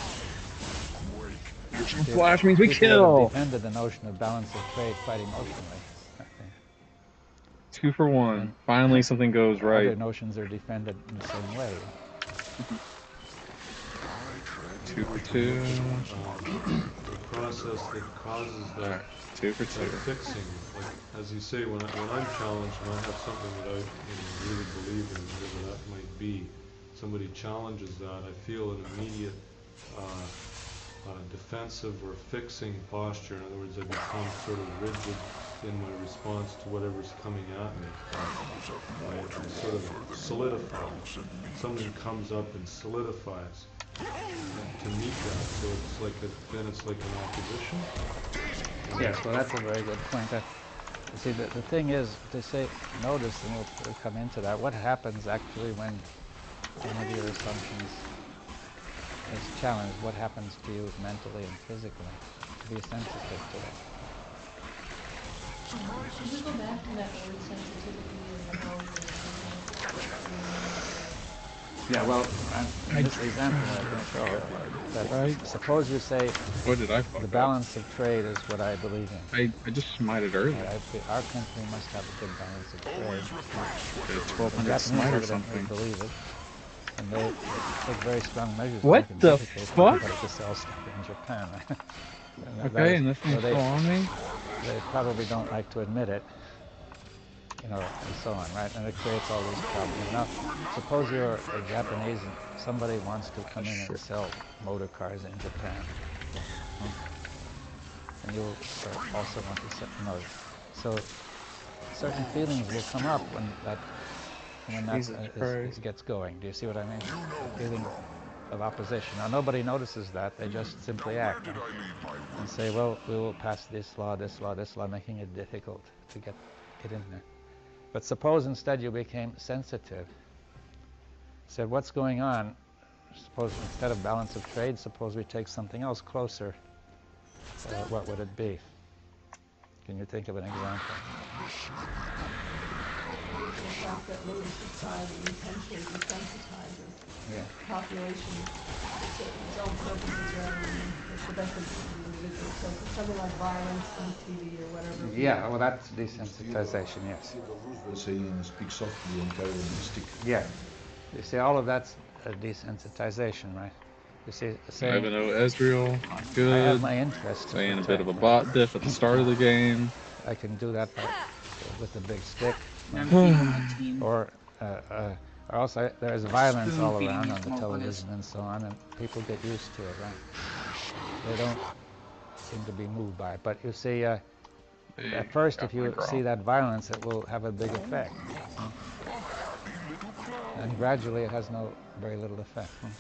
Flash means we People kill. that have defended the notion of balance of trade quite emotionally. 2 for 1. Finally, something goes right. Other notions are defended in the same way. 2 for 2. The process that causes that, 2 for 2. that fixing, like as you say, when I'm challenged and I have something that I really believe in, whatever that might be, somebody challenges that, I feel an immediate defensive or fixing posture. In other words, I become sort of rigid in my response to whatever's coming at me. I sort of solidify. Something comes up and solidifies to meet that. So it's like then it's like an opposition. Yes, well, that's a very good point. You see, the thing is to say, notice, and we'll come into that, what happens actually when one of your assumptions is challenged? What happens to you mentally and physically? Be sensitive to it. Could you go back to that word sensitivity and how Yeah, well, this example I'm going to show that suppose you say What did I fuck the up? balance of trade is what I believe in. I just smited earlier. Our country must have a good balance of trade. It's 1200 Japanese smite or evidently something. believe it, and they take very strong measures What to make it the difficult for fuck? anybody to sell stuff in Japan. Okay, and this thing's still on me? They probably don't like to admit it, you know, and so on, right? And it creates all these problems. Now, suppose you're a Japanese and somebody wants to come in and sell motor cars in Japan. And you also want to set, you know, so certain feelings will come up when that gets going. Do you see what I mean? A feeling of opposition. Now nobody notices that. They just simply act and say, well, we will pass this law, making it difficult to get in there. But suppose instead you became sensitive. Said, what's going on? Suppose instead of balance of trade, suppose we take something else closer. What would it be? Can you think of an example? The fact that living society intentionally desensitizes population for certain its own purposes rather than the best interest of the individual. So something like violence on TV or whatever. Yeah, well, that's desensitization, yes. Roosevelt saying speak softly and carry the stick. Yeah. You see, all of that's a desensitization, right? You see, saying, Ivan Ezreal, good. I have my interest to Playing protect, a bit of a right? bot diff at the start of the game. I can do that with a big stick. Or also, there's violence all around on the television and so on, and people get used to it, right? They don't seem to be moved by it. But you see, at first, if you see that violence, it will have a big effect. And gradually, it has very little effect. It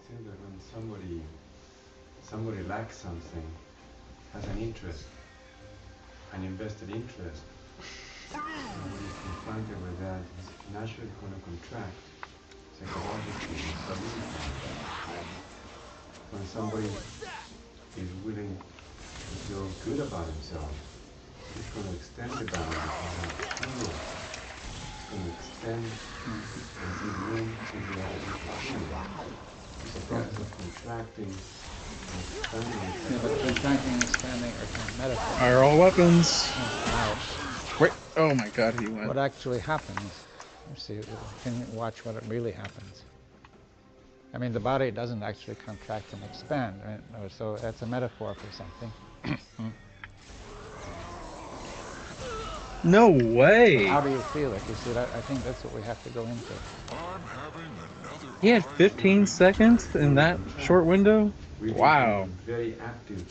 seems that when somebody lacks something, has an interest, an invested interest, and when he's confronted with that, he's naturally going to contract psychologically. When somebody is willing to feel good about himself, he's going to extend the boundaries of that feeling. He's going to extend and give room to the other people's feeling. It's a process of contracting and expanding. Yeah, but contracting and expanding are kind of metaphors. Fire all weapons. Now, wait, oh my god, he went. What actually happens? You see, can you watch what it really happens? I mean, the body doesn't actually contract and expand, right? So that's a metaphor for something. No way! How do you feel it? You see, I think that's what we have to go into. He had 15 seconds in that short window? Really wow. Very active.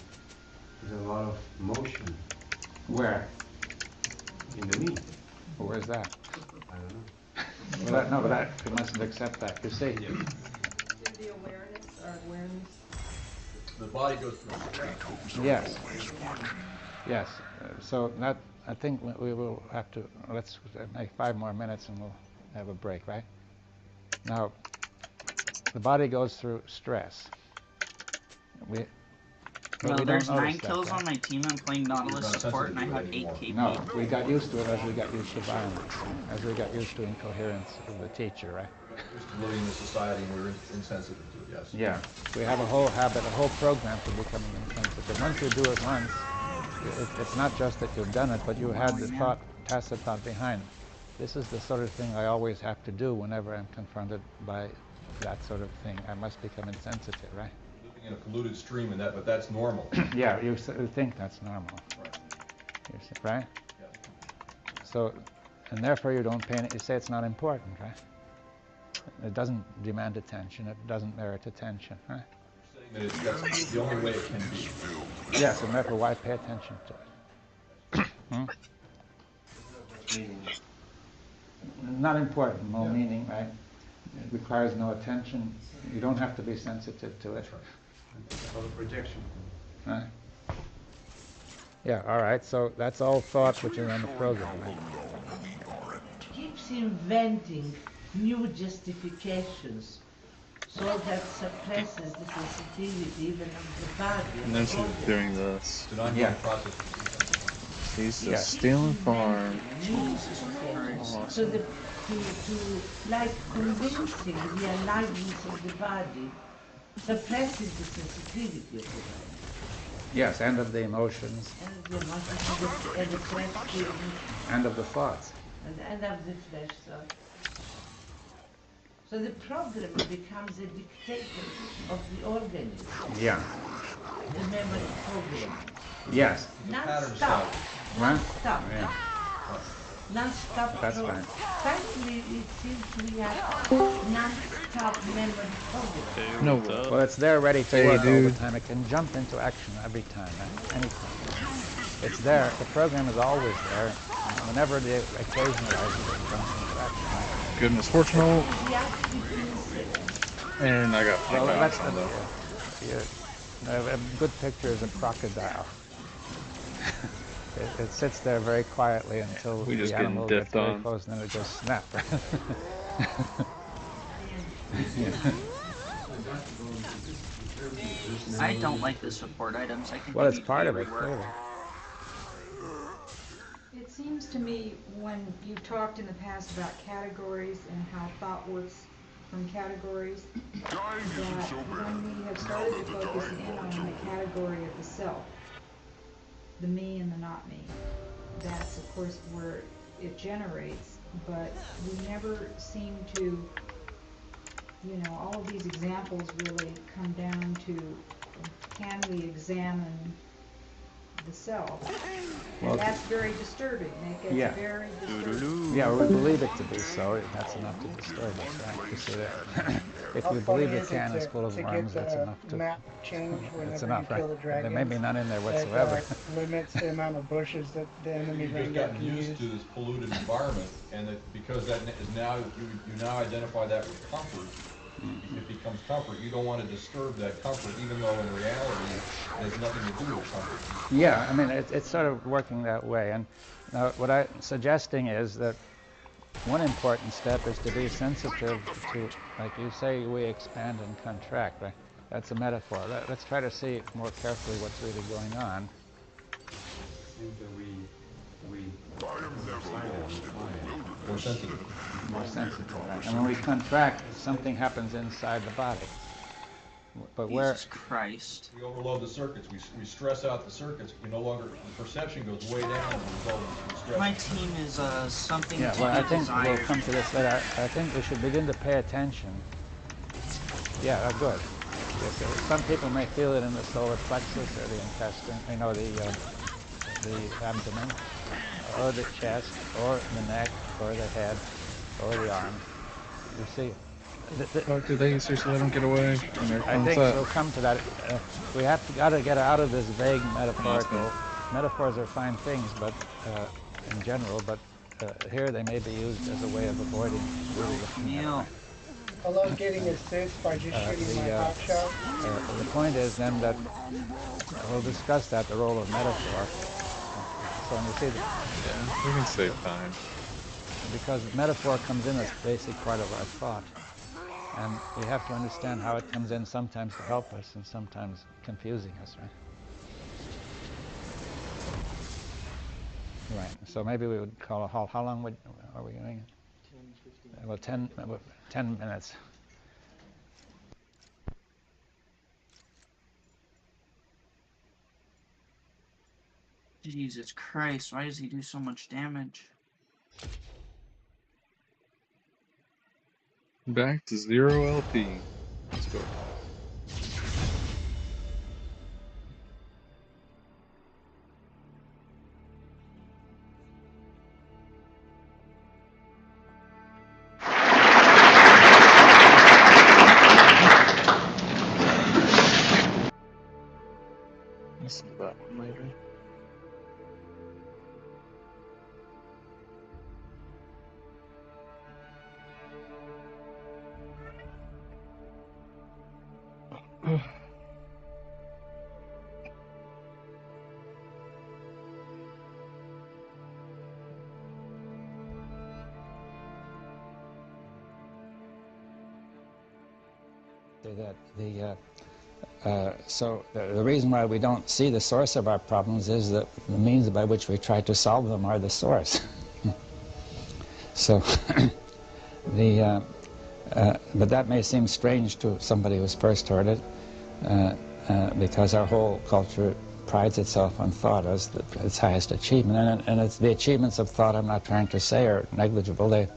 There's a lot of motion. Where? In the knee. Well, where's that? I don't know. Well, but you mustn't accept that. You see? The awareness, our awareness. The body goes through stress. Yes. Yes. So that, I think we will have to, let's make 5 more minutes and we'll have a break, right? Now, the body goes through stress. Well, there's 9 kills on my team. I'm playing Nautilus support, and I have 8 KP. No, we got used to it as we got used to violence, as we got used to incoherence of the teacher, right? We got used to living in a society and we're insensitive to it, yes. Yeah, we have a whole habit, a whole program for becoming insensitive. Once you do it once, it's not just that you've done it, but you had the thought, tacit thought behind. This is the sort of thing I always have to do whenever I'm confronted by that sort of thing. I must become insensitive, right? In a polluted stream, and but that's normal. Yeah, you think that's normal. Right. Right? Yes. So, and therefore you don't pay it. You say it's not important, right? It doesn't demand attention. It doesn't merit attention, right? You're saying that that's the only way it can be. Yes, and therefore why pay attention to it? Not important, no meaning, right? It requires no attention. You don't have to be sensitive to it. It's called a projection. Right? Yeah, all right, so that's all thought which is on the program, right? Keeps inventing new justifications so that suppresses the sensitivity even of the body. And then she's doing this. Yeah. He's just stealing farm. Jesus Christ. So to like convincing the aliveness of the body suppresses the sensitivity of the body. Yes, and of the emotions. And of the emotions and the fresh feelings. And of the thoughts. And of the fresh thoughts. So the program becomes a dictator of the organism. Yeah. The memory program. Yes. Non-stop. Right? Non-stop. Yeah. Non-stop. That's fine. Frankly, it seems we have non-stop memory program. No. Well, it's there ready to work all the time. It can jump into action every time, anytime. It's there. The program is always there. Whenever the occasion arises, it jumps into action. Good misfortunal. And I got well, that's a good picture is a crocodile. It sits there very quietly until the animal gets very close, and then it just snap. I don't like the support items. I think well, it's part of it, clearly. It seems to me when you talked in the past about categories and how thought works from categories, that when we have started to focus in on the category of the self, the me and the not me, that's of course where it generates but we never seem to, you know, all of these examples really come down to, can we examine the self? Well, And that's very disturbing. It gets yeah. very disturbing. Yeah, we believe it to be so. That's enough to disturb us, right? You see that? If How you funny believe the is it can is full of to worms, get that's the enough to. map changed It's whenever you enough, right? kill the There may dragons? be none in there That whatsoever. limits the amount of bushes that the enemy You've just ranger gotten can used use. to this polluted environment, and that because that is now, you now identify that with comfort. It becomes comfort. You don't want to disturb that comfort, even though in reality it has nothing to do with comfort. Yeah, I mean, it's sort of working that way. And what I'm suggesting is that one important step is to be sensitive to, like you say, we expand and contract, right? That's a metaphor. Let's try to see more carefully what's really going on. It seems that we More sensitive. More sensitive, right? And when we contract, something happens inside the body. But where? Jesus Christ. We overload the circuits. We stress out the circuits. We no longer, the perception goes way down as a result of stress. My team is something Yeah, to well, I be think desired. we'll come to this later. I think we should begin to pay attention. Yeah, good. Yes, some people may feel it in the solar plexus or the intestine, you know, the abdomen, or the chest, or the neck, or the head, or the arms. You see. Oh, do they seriously let them get away? I think we'll come to that. We got to get out of this vague metaphorical. Metaphors are fine things, but in general, but here they may be used as a way of avoiding really looking at it. I love getting assist by just shooting my hot shot. The point is then that we'll discuss that, the role of metaphor. So when you see yeah, we can save time. Because metaphor comes in as a basic part of our thought. And we have to understand how it comes in sometimes to help us and sometimes confusing us, right? Right. So maybe we would call a halt. How long are we doing? 10, 15. Well, 10 minutes. Jesus Christ, why does he do so much damage? Back to 0 LP. Let's go. Listen to that one later. So the reason why we don't see the source of our problems is that the means by which we try to solve them are the source. So but that may seem strange to somebody who's first heard it, because our whole culture prides itself on thought as its highest achievement, and it's the achievements of thought, I'm not trying to say, are negligible. They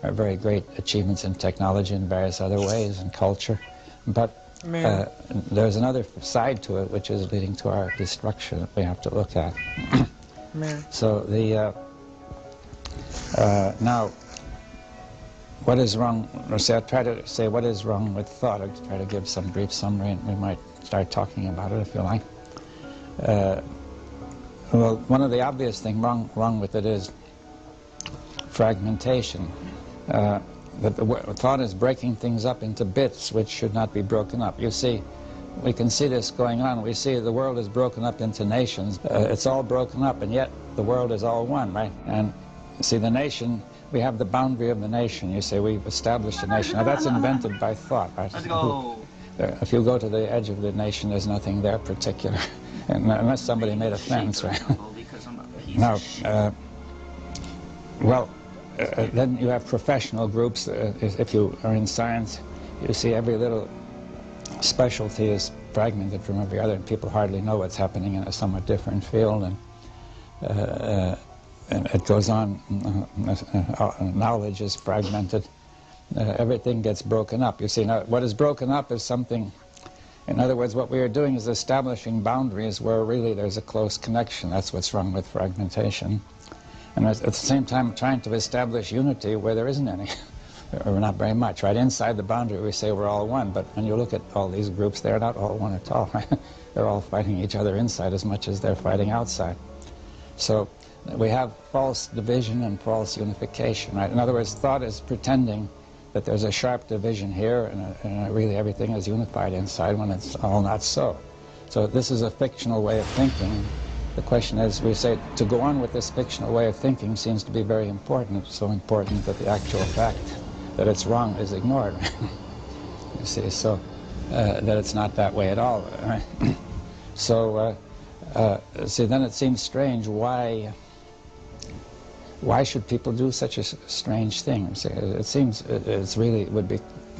are very great achievements in technology and various other ways, and culture, but there's another side to it which is leading to our destruction that we have to look at. So now, what is wrong? I'll try to say what is wrong with thought. I'll try to give some brief summary, and we might start talking about it if you like. Well, one of the obvious things wrong with it is fragmentation. That the thought is breaking things up into bits which should not be broken up. You see, we can see this going on. We see the world is broken up into nations. It's all broken up, and yet the world is all one, right? And see, the nation, we have the boundary of the nation. You say we've established a nation. Now that's invented by thought, right? Let's go. If you go to the edge of the nation, there's nothing there particular, unless somebody made a fence, right? Now, then you have professional groups. If you are in science, you see every little specialty is fragmented from every other, and people hardly know what's happening in a somewhat different field. And and it goes on, knowledge is fragmented, everything gets broken up. You see, now what is broken up is something, in other words, what we are doing is establishing boundaries where really there's a close connection. That's what's wrong with fragmentation. And at the same time trying to establish unity where there isn't any, or not very much, right? Inside the boundary we say we're all one, but when you look at all these groups, they're not all one at all, right? They're all fighting each other inside as much as they're fighting outside. So we have false division and false unification, right? In other words, thought is pretending that there's a sharp division here and really everything is unified inside when it's all not so. So this is a fictional way of thinking. The question is, we say, to go on with this fictional way of thinking seems to be very important. It's so important that the actual fact that it's wrong is ignored. You see, so that it's not that way at all. Right? So, see, then it seems strange why should people do such a strange thing? See, it seems it's really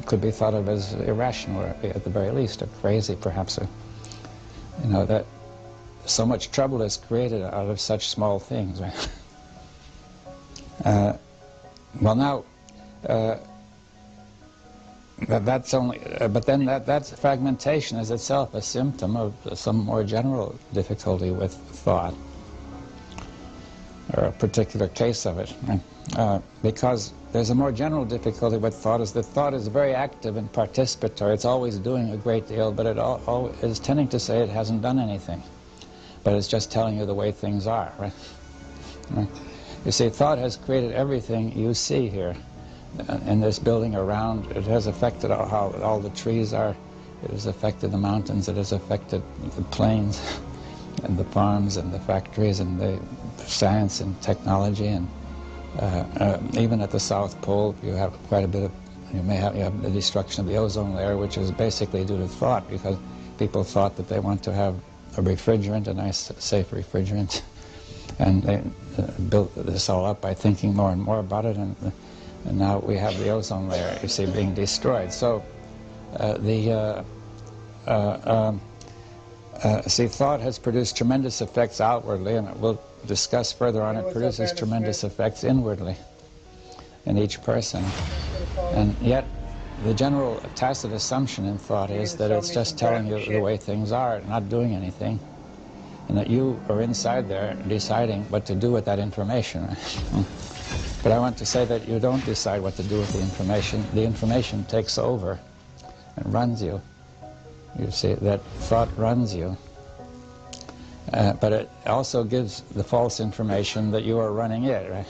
could be thought of as irrational, or at the very least, or crazy, perhaps. You know, that so much trouble is created out of such small things, right? Well, now, that's only, but then that's fragmentation is itself a symptom of some more general difficulty with thought, or a particular case of it. Because there's a more general difficulty with thought, is that thought is very active and participatory. It's always doing a great deal, but it all is tending to say it hasn't done anything. But it's just telling you the way things are, right? You see, thought has created everything you see here in this building around. It has affected how all the trees are. It has affected the mountains. It has affected the plains and the farms and the factories and the science and technology. And even at the South Pole, you have quite a bit of, you have the destruction of the ozone layer, which is basically due to thought, because people thought that they want to have a refrigerant, a nice, safe refrigerant, and they built this all up by thinking more and more about it, and now we have the ozone layer, you see, being destroyed. So see, thought has produced tremendous effects outwardly, and we'll discuss further on. It produces tremendous effects inwardly in each person, and yet the general tacit assumption in thought is that it's just telling you the way things are, not doing anything, and that you are inside there deciding what to do with that information. But I want to say that you don't decide what to do with the information. The information takes over and runs you. You see, that thought runs you. But it also gives the false information that you are running it, right?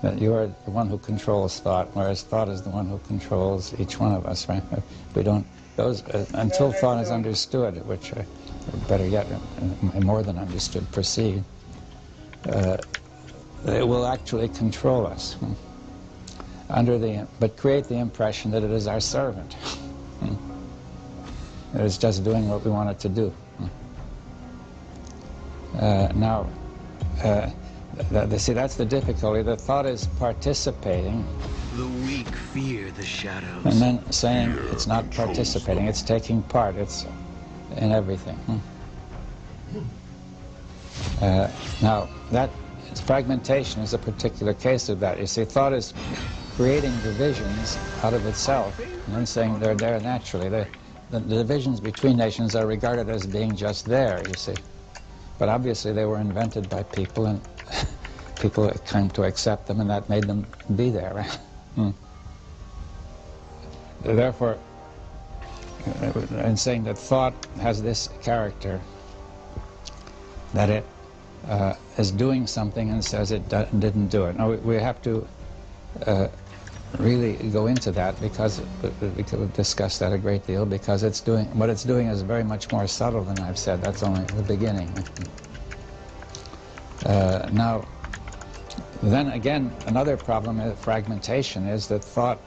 That you are the one who controls thought, whereas thought is the one who controls each one of us, right? We don't, until thought is understood, which, better yet, more than understood, perceived, it will actually control us, but create the impression that it is our servant. It is just doing what we want it to do. Now, see, that's the difficulty. The thought is participating. The weak fear the shadows. And then saying it's not participating, it's taking part, it's in everything. Now, fragmentation is a particular case of that. You see, thought is creating divisions out of itself and then saying they're there naturally. The divisions between nations are regarded as being just there, you see. But obviously they were invented by people, and people came to accept them, and that made them be there, right? Therefore, in saying that thought has this character, that it is doing something and says it didn't do it. Now, we have to really go into that, because we could discuss that a great deal, because what it's doing is very much more subtle than I've said. That's only the beginning. Now, then again, another problem with fragmentation is that thought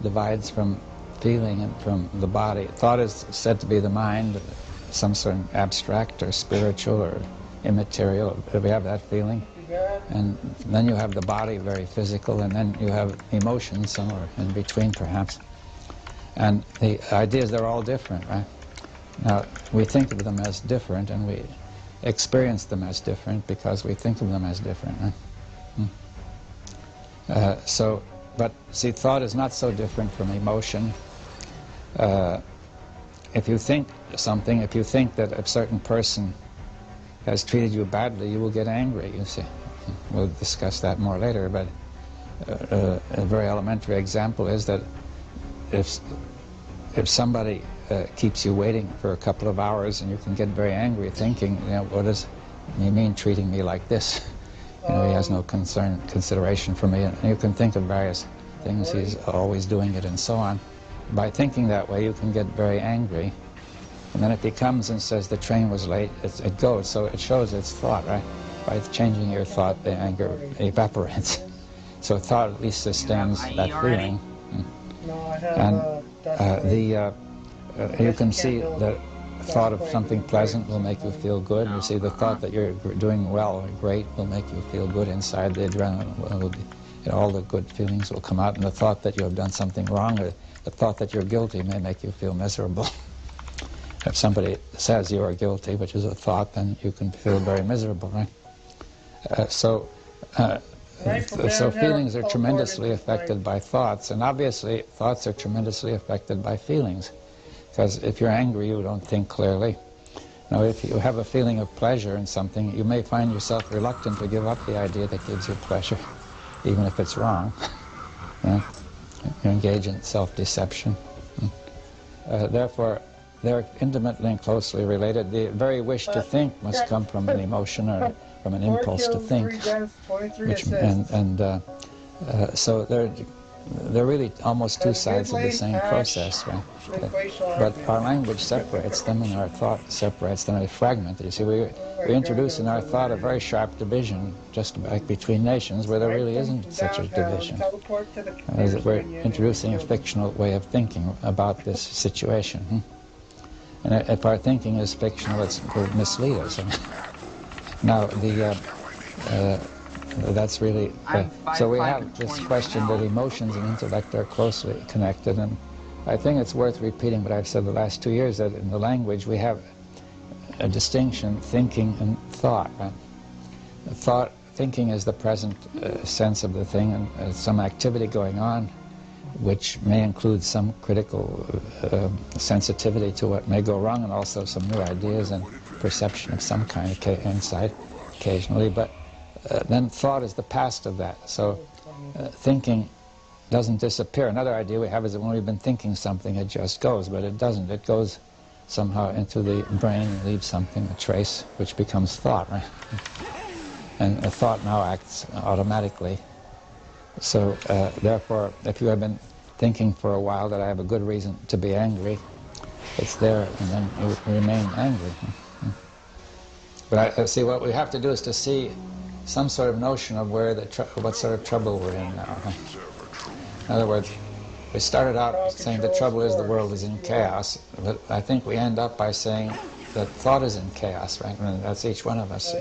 divides from feeling and from the body. Thought is said to be the mind, some sort of abstract or spiritual or immaterial. We have that feeling. And then you have the body, very physical, and then you have emotions somewhere in between, perhaps. And the idea is they're all different, right? Now, we think of them as different, and experience them as different because we think of them as different. But see, thought is not so different from emotion. If you think something, if you think that a certain person has treated you badly, you will get angry, you see. We'll discuss that more later, but a very elementary example is that if somebody keeps you waiting for a couple of hours, and you can get very angry thinking, you know, what does he mean treating me like this? You know, he has no consideration for me, and you can think of various things, he's always doing it and so on. By thinking that way, you can get very angry, and then if he comes and says the train was late, it goes. So it shows it's thought, right? By changing your thought, the anger evaporates. So thought at least sustains that feeling. And you can see the thought of something pleasant will make you feel good. You see the thought that you're doing well or great will make you feel good inside. The adrenaline will be, you know, all the good feelings will come out. And the thought that you have done something wrong, or the thought that you're guilty, may make you feel miserable. If somebody says you are guilty, which is a thought, then you can feel very miserable, right? So feelings are tremendously affected by thoughts, and obviously thoughts are tremendously affected by feelings. Because if you're angry, you don't think clearly. Now, if you have a feeling of pleasure in something, you may find yourself reluctant to give up the idea that gives you pleasure, even if it's wrong. You engage in self-deception. Therefore, they're intimately and closely related. The very wish to think must come from an emotion or from an impulse to think. So they're really almost two sides of the same process, right? But our language separates them, and our thought separates them. They're fragmented. You see, we introduce in our thought a very sharp division, just like between nations, where there really isn't such a division. We're introducing a fictional way of thinking about this situation. And if our thinking is fictional, it will mislead us. Now, that's really... so we have this question that emotions and intellect are closely connected, and I think it's worth repeating what I've said the last 2 years, that in the language we have a distinction, thinking and thought. Right? Thinking is the present sense of the thing, and some activity going on, which may include some critical sensitivity to what may go wrong, and also some new ideas and perception of some kind of insight occasionally. But then thought is the past of that. So thinking doesn't disappear. Another idea we have is that when we've been thinking something, it just goes, but it doesn't. It goes somehow into the brain and leaves something, a trace, which becomes thought, right? And a thought now acts automatically. So therefore, if you have been thinking for a while that I have a good reason to be angry, it's there, and then you remain angry. But I see what we have to do is to see some sort of notion of where what sort of trouble we're in now. In other words, we started out saying the trouble is the world is in chaos, but I think we end up by saying that thought is in chaos, right? And that's each one of us.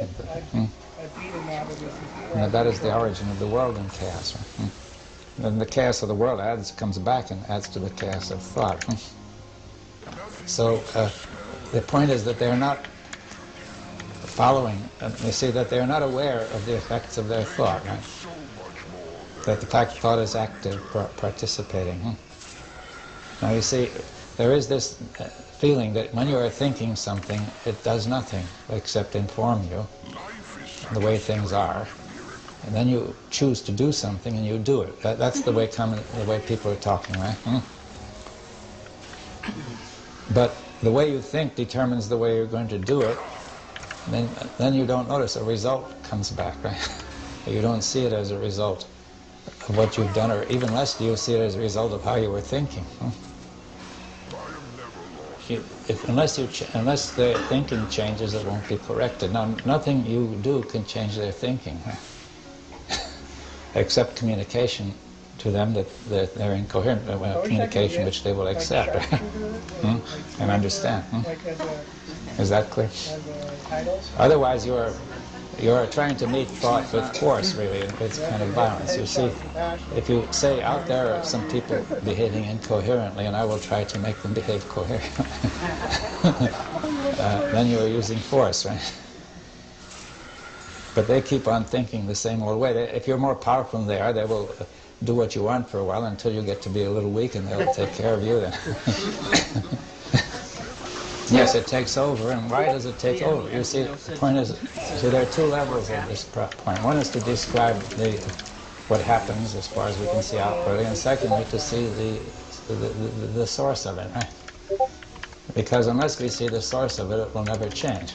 And that is the origin of the world in chaos. Right? And the chaos of the world comes back and adds to the chaos of thought. So the point is that they are not following, you see that they are not aware of the effects of their thought, right? That the fact thought is active, participating. Now you see, there is this feeling that when you are thinking something, it does nothing except inform you the way things are, and then you choose to do something and you do it. That's the way people are talking, right? But the way you think determines the way you're going to do it. Then you don't notice a result comes back, right? You don't see it as a result of what you've done, or even less do you see it as a result of how you were thinking. Unless the thinking changes, it won't be corrected. Now, nothing you do can change their thinking, except communication to them that they're incoherent, communication which they will accept and understand. Is that clear? Otherwise, you are trying to meet thought with force, really. It's kind of violence. You see, if you say out there are some people behaving incoherently, and I will try to make them behave coherently, then you are using force, right? But they keep on thinking the same old way. If you're more powerful than they are, they will do what you want for a while until you get to be a little weak, and they'll take care of you then. Yes, it takes over, and why does it take over? You see, the point is, so there are two levels of this point. One is to describe what happens as far as we can see outwardly, and secondly, to see the source of it, right? Because unless we see the source of it, it will never change.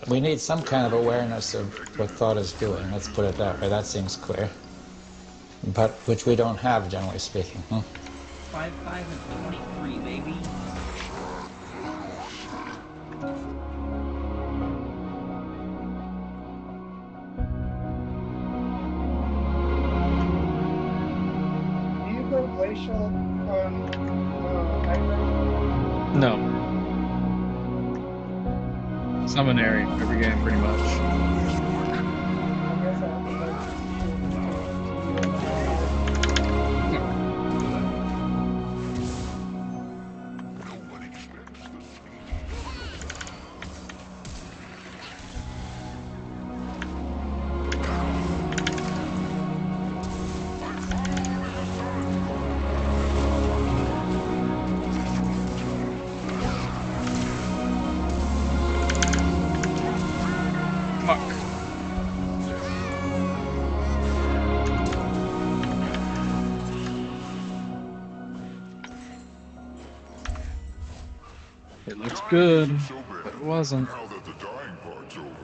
We need some kind of awareness of what thought is doing, let's put it that way, that seems clear. But which we don't have, generally speaking. 5, 5, and 23, baby. Do you go glacial on Ivern? No. Seminary every game, pretty much. I guess I have to It looks good, but it wasn't. Now that the dying part's over.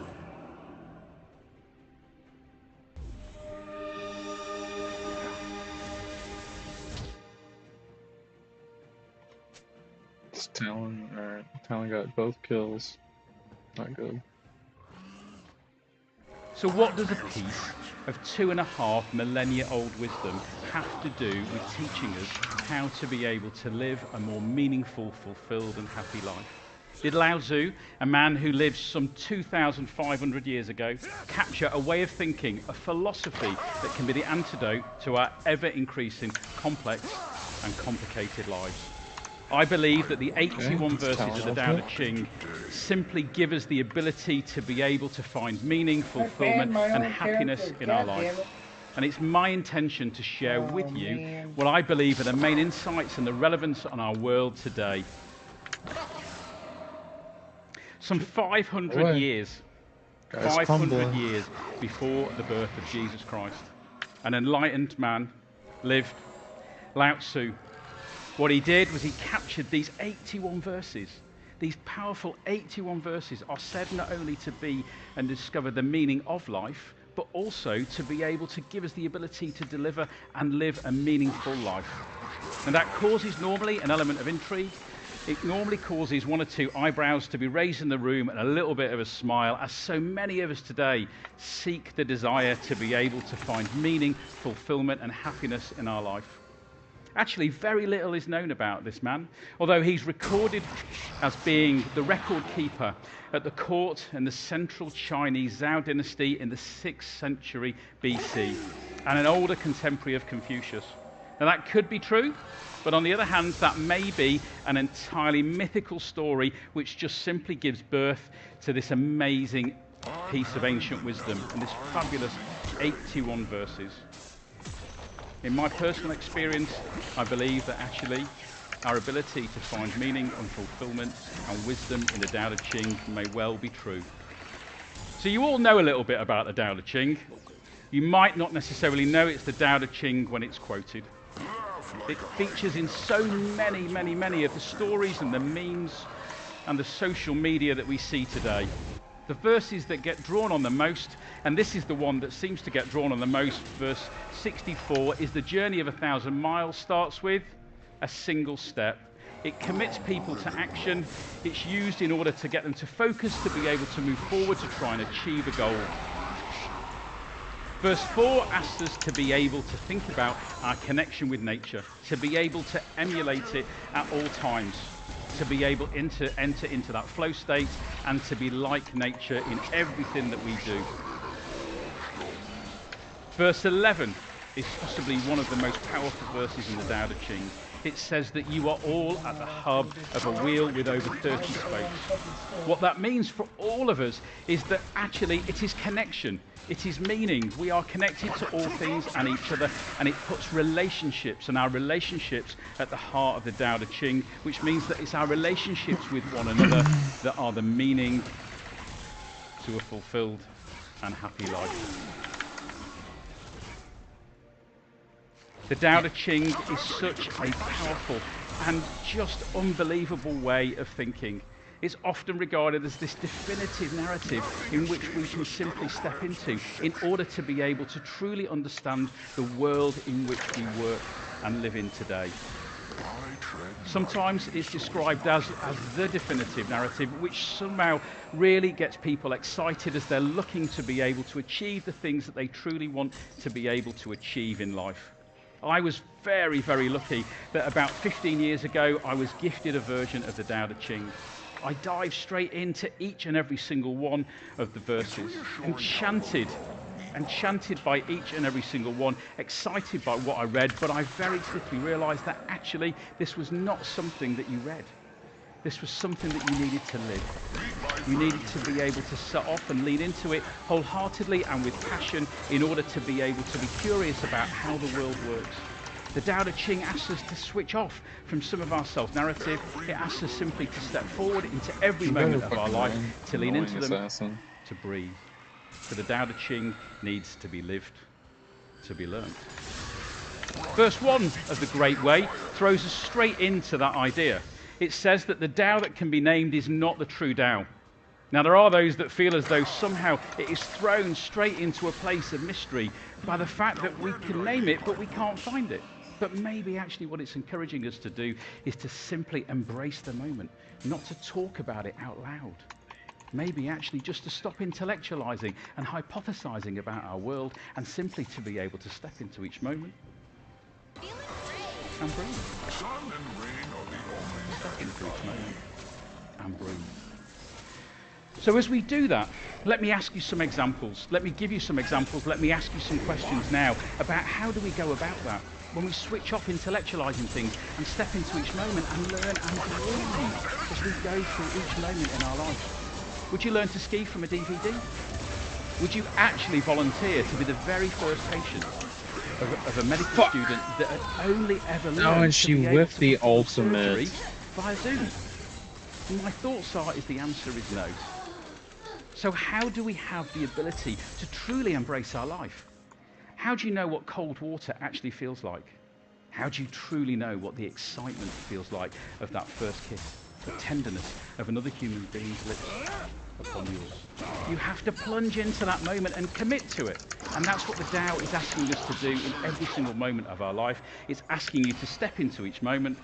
It's Talon. Alright, Talon got both kills. Not good. So what does a piece of 2.5 millennia old wisdom have to do with teaching us how to be able to live a more meaningful, fulfilled and happy life? Did Lao Tzu, a man who lived some 2,500 years ago, capture a way of thinking, a philosophy that can be the antidote to our ever-increasing complex and complicated lives? I believe that the 81 verses of the Tao Te Ching simply give us the ability to be able to find meaning, fulfillment and happiness in our life. And it's my intention to share with you what I believe are the main insights and the relevance on our world today. Some 500 years, 500 years before the birth of Jesus Christ, an enlightened man lived, Lao Tzu. What he did was he captured these 81 verses. These powerful 81 verses are said not only to be and discover the meaning of life, but also to be able to give us the ability to deliver and live a meaningful life. And that causes normally an element of intrigue. It normally causes one or two eyebrows to be raised in the room and a little bit of a smile, as so many of us today seek the desire to be able to find meaning, fulfillment and happiness in our life. Actually, very little is known about this man, although he's recorded as being the record keeper at the court in the central Chinese Zhou dynasty in the 6th century BC, and an older contemporary of Confucius. Now that could be true, but on the other hand, that may be an entirely mythical story which just simply gives birth to this amazing piece of ancient wisdom and this fabulous 81 verses. In my personal experience, I believe that actually our ability to find meaning and fulfillment and wisdom in the Tao Te Ching may well be true. So you all know a little bit about the Tao Te Ching. You might not necessarily know it's the Tao Te Ching when it's quoted. It features in so many of the stories and the memes and the social media that we see today. The verses that get drawn on the most, and this is the one that seems to get drawn on the most, verse 64, is the journey of 1,000 miles starts with a single step. It commits people to action. It's used in order to get them to focus, to be able to move forward, to try and achieve a goal. Verse 4 asks us to be able to think about our connection with nature, to be able to emulate it at all times, to be able to enter into that flow state and to be like nature in everything that we do. Verse 11 is possibly one of the most powerful verses in the Tao Te Ching. it says that you are all at the hub of a wheel with over 30 spokes. What that means for all of us is that actually it is connection, it is meaning. We are connected to all things and each other, and it puts relationships and our relationships at the heart of the Tao Te Ching, which means that it's our relationships with one another that are the meaning to a fulfilled and happy life. The Tao Te Ching is such a powerful and just unbelievable way of thinking. It's often regarded as this definitive narrative in which we can simply step into in order to be able to truly understand the world in which we work and live in today. Sometimes it's described as the definitive narrative, which somehow really gets people excited as they're looking to be able to achieve the things that they truly want to be able to achieve in life. I was very, very lucky that about 15 years ago I was gifted a version of the Tao Te Ching. I dived straight into each and every single one of the verses, enchanted by each and every single one, excited by what I read, but I very quickly realized that actually this was not something that you read. This was something that you needed to live. You needed to be able to set off and lean into it wholeheartedly and with passion in order to be able to be curious about how the world works. The Tao Te Ching asks us to switch off from some of our self-narrative. It asks us simply to step forward into every moment of our life, to lean into them, to breathe. For the Tao Te Ching needs to be lived, to be learned. Verse 1 of the Great Way throws us straight into that idea. It says that the Tao that can be named is not the true Tao. Now, there are those that feel as though somehow it is thrown straight into a place of mystery by the fact that we can name it, but we can't find it. But maybe actually what it's encouraging us to do is to simply embrace the moment, not to talk about it out loud. Maybe actually just to stop intellectualizing and hypothesizing about our world and simply to be able to step into each moment and breathe. Step into each moment and breathe. So as we do that, let me ask you some examples. Let me give you some examples. Let me ask you some questions now about how do we go about that when we switch off intellectualizing things and step into each moment and learn and breathe as we go through each moment in our life. Would you learn to ski from a DVD? Would you actually volunteer to be the very first patient of a medical student that had only ever learned and she to be able whiffed to the perform ultimate. surgery via Zoom? My thoughts are the answer is no. So how do we have the ability to truly embrace our life? How do you know what cold water actually feels like? How do you truly know what the excitement feels like of that first kiss, the tenderness of another human being's lips upon yours? You have to plunge into that moment and commit to it. And that's what the Tao is asking us to do in every single moment of our life. It's asking you to step into each moment,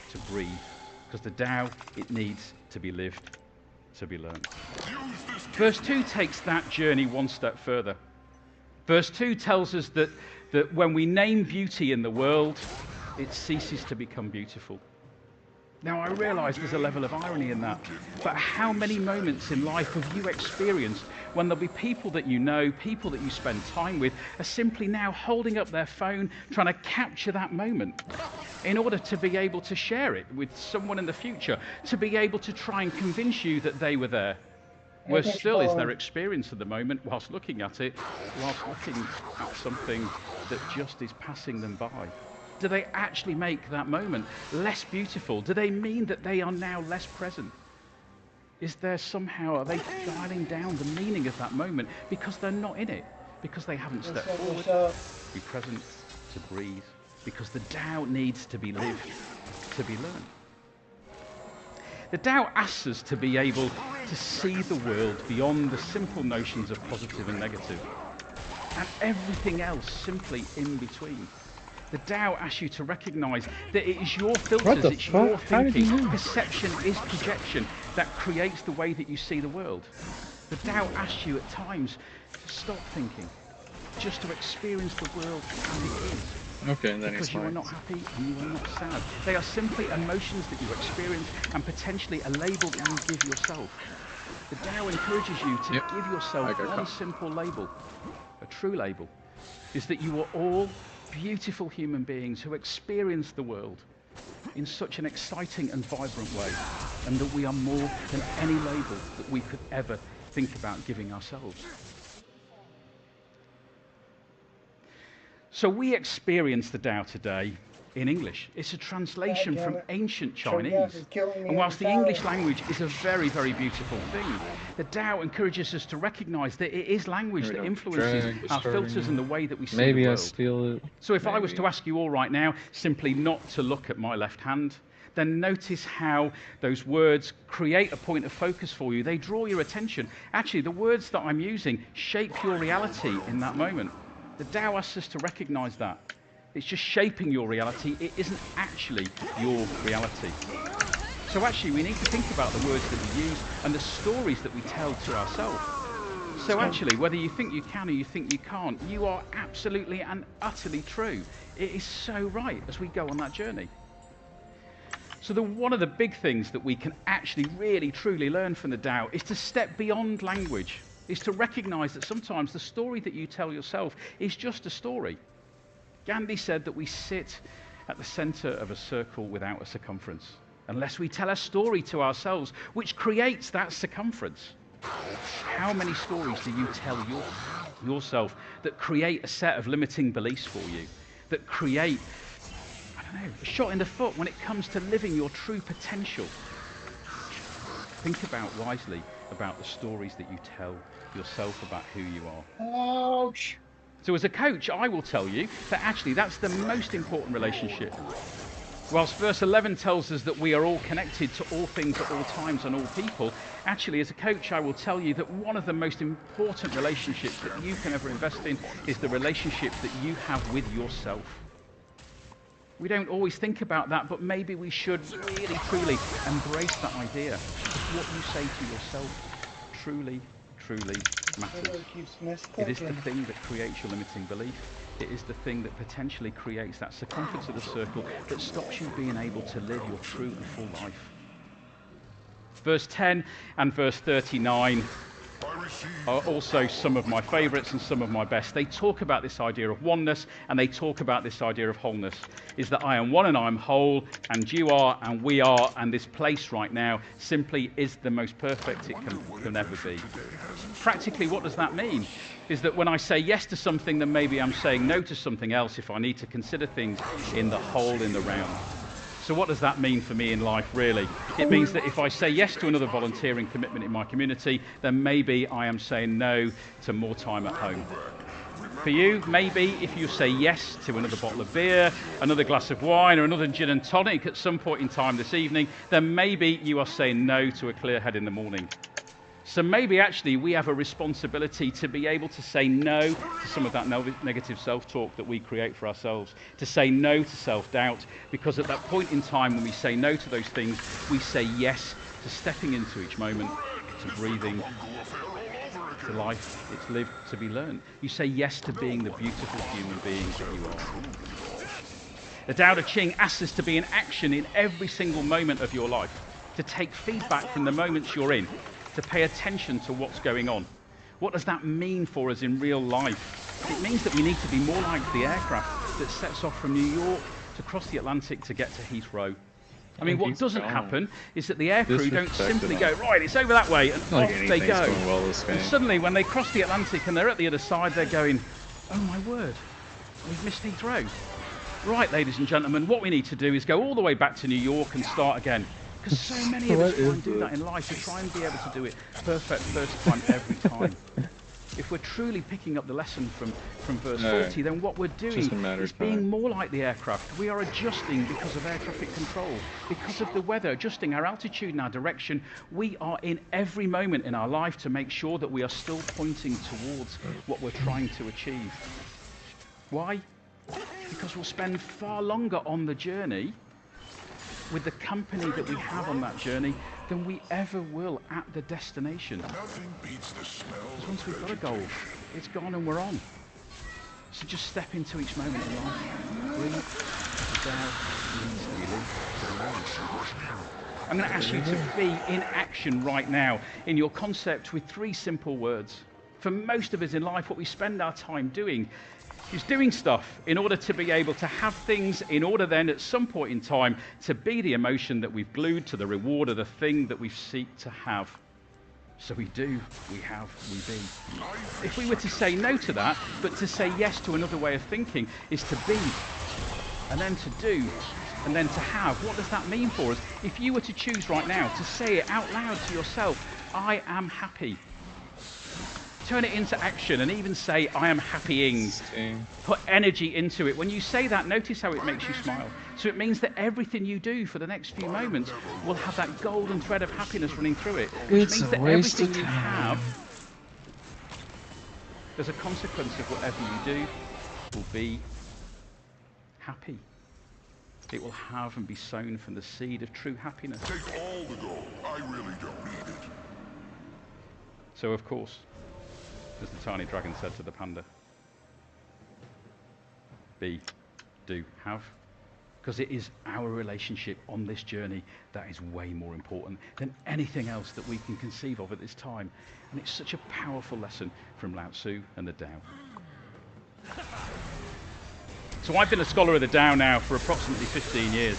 to breathe. Because the Tao, it needs to be lived, to be learned. Verse 2 takes that journey one step further. Verse 2 tells us that when we name beauty in the world, it ceases to become beautiful. Now, I realise there's a level of irony in that, but how many moments in life have you experienced when there'll be people that you know, people that you spend time with, are simply now holding up their phone, trying to capture that moment in order to be able to share it with someone in the future, to be able to try and convince you that they were there? Worse still is their experience of the moment whilst looking at it, whilst looking at something that just is passing them by. Do they actually make that moment less beautiful? Do they mean that they are now less present? Is there somehow, are they dialing down the meaning of that moment because they're not in it? Because they haven't stepped forward, to be present, to breathe? Because the Tao needs to be lived, to be learned. The Tao asks us to be able to see the world beyond the simple notions of positive and negative, and everything else simply in between. The Tao asks you to recognize that it is your filters, it's your thinking, perception is projection that creates the way that you see the world. The Tao asks you at times to stop thinking, just to experience the world as it is. Okay, and then because you are not happy and you are not sad. They are simply emotions that you experience and potentially a label that you give yourself. The Tao encourages you to give yourself one simple label, a true label, is that you are all beautiful human beings who experience the world in such an exciting and vibrant way, and that we are more than any label that we could ever think about giving ourselves. So we experience the Tao today in English. It's a translation from ancient Chinese. And whilst the English language is a very, very beautiful thing, the Tao encourages us to recognize that it is language that influences our filters and the way that we see the world. Maybe I steal it. So if I was to ask you all right now simply not to look at my left hand, then notice how those words create a point of focus for you. They draw your attention. Actually, the words that I'm using shape your reality in that moment. The Tao asks us to recognize that. It's just shaping your reality. It isn't actually your reality. So actually, we need to think about the words that we use and the stories that we tell to ourselves. So actually, whether you think you can or you think you can't, you are absolutely and utterly true. It is so right as we go on that journey. So one of the big things that we can actually really truly learn from the Tao is to step beyond language, is to recognize that sometimes the story that you tell yourself is just a story. Gandhi said that we sit at the center of a circle without a circumference, unless we tell a story to ourselves which creates that circumference. How many stories do you tell yourself that create a set of limiting beliefs for you, that create, I don't know, a shot in the foot when it comes to living your true potential? Think about wisely about the stories that you tell yourself about who you are. Ouch. So as a coach, I will tell you that actually that's the most important relationship. Whilst verse 11 tells us that we are all connected to all things at all times and all people, actually as a coach I will tell you that one of the most important relationships that you can ever invest in is the relationship that you have with yourself. We don't always think about that, but maybe we should really, truly embrace that idea. What you say to yourself truly, truly matters. It is the thing that creates your limiting belief. It is the thing that potentially creates that circumference of the circle that stops you being able to live your true and full life. Verse 10 and verse 39 are also some of my favorites and some of my best. They talk about this idea of oneness, and they talk about this idea of wholeness. Is that I am one and I am whole, and you are and we are, and this place right now simply is the most perfect it can ever be. Practically, what does that mean? Is that when I say yes to something, then maybe I'm saying no to something else if I need to consider things in the whole, in the round. So what does that mean for me in life, really? It means that if I say yes to another volunteering commitment in my community, then maybe I am saying no to more time at home. For you, maybe if you say yes to another bottle of beer, another glass of wine, or another gin and tonic at some point in time this evening, then maybe you are saying no to a clear head in the morning. So maybe actually we have a responsibility to be able to say no to some of that negative self-talk that we create for ourselves, to say no to self-doubt, because at that point in time when we say no to those things, we say yes to stepping into each moment, to breathing, to life. It's lived to be learned. You say yes to being the beautiful human beings that you are. The Tao Te Ching asks us to be in action in every single moment of your life, to take feedback from the moments you're in, to pay attention to what's going on. What does that mean for us in real life? It means that we need to be more like the aircraft that sets off from New York to cross the Atlantic to get to Heathrow. I mean, what doesn't happen is that the aircrew don't simply go, right, it's over that way, and off they go. And suddenly, when they cross the Atlantic and they're at the other side, they're going, oh my word, we've missed Heathrow. Right, ladies and gentlemen, what we need to do is go all the way back to New York and start again. Because so many of us try and do that in life. We try and be able to do it perfect first time every time. If we're truly picking up the lesson from verse 40, then what we're doing is being more like the aircraft. We are adjusting because of air traffic control, because of the weather, adjusting our altitude and our direction. We are in every moment in our life to make sure that we are still pointing towards what we're trying to achieve. Why? Because we'll spend far longer on the journey with the company that we have on that journey than we ever will at the destination. Because once we've got a goal, it's gone and we're on. So just step into each moment in life. Breathe, without, I'm going to ask you to be in action right now in your concept with 3 simple words. For most of us in life, what we spend our time doing He's doing stuff in order to be able to have things, in order then at some point in time to be the emotion that we've glued to the reward of the thing that we seek to have. So we do, we have, we be. If we were to say no to that, but to say yes to another way of thinking, is to be, and then to do, and then to have, what does that mean for us? If you were to choose right now to say it out loud to yourself, I am happy. Turn it into action and even say, I am happying. Put energy into it. When you say that, notice how it makes you smile. So it means that everything you do for the next few moments will have that golden thread of happiness running through it. Which means that everything you have, as a consequence of whatever you do, will be happy. It will have and be sown from the seed of true happiness. Take all the gold. I really don't need it. So of course, as the tiny dragon said to the panda, be, do, have. Because it is our relationship on this journey that is way more important than anything else that we can conceive of at this time. And it's such a powerful lesson from Lao Tzu and the Tao. So I've been a scholar of the Tao now for approximately 15 years.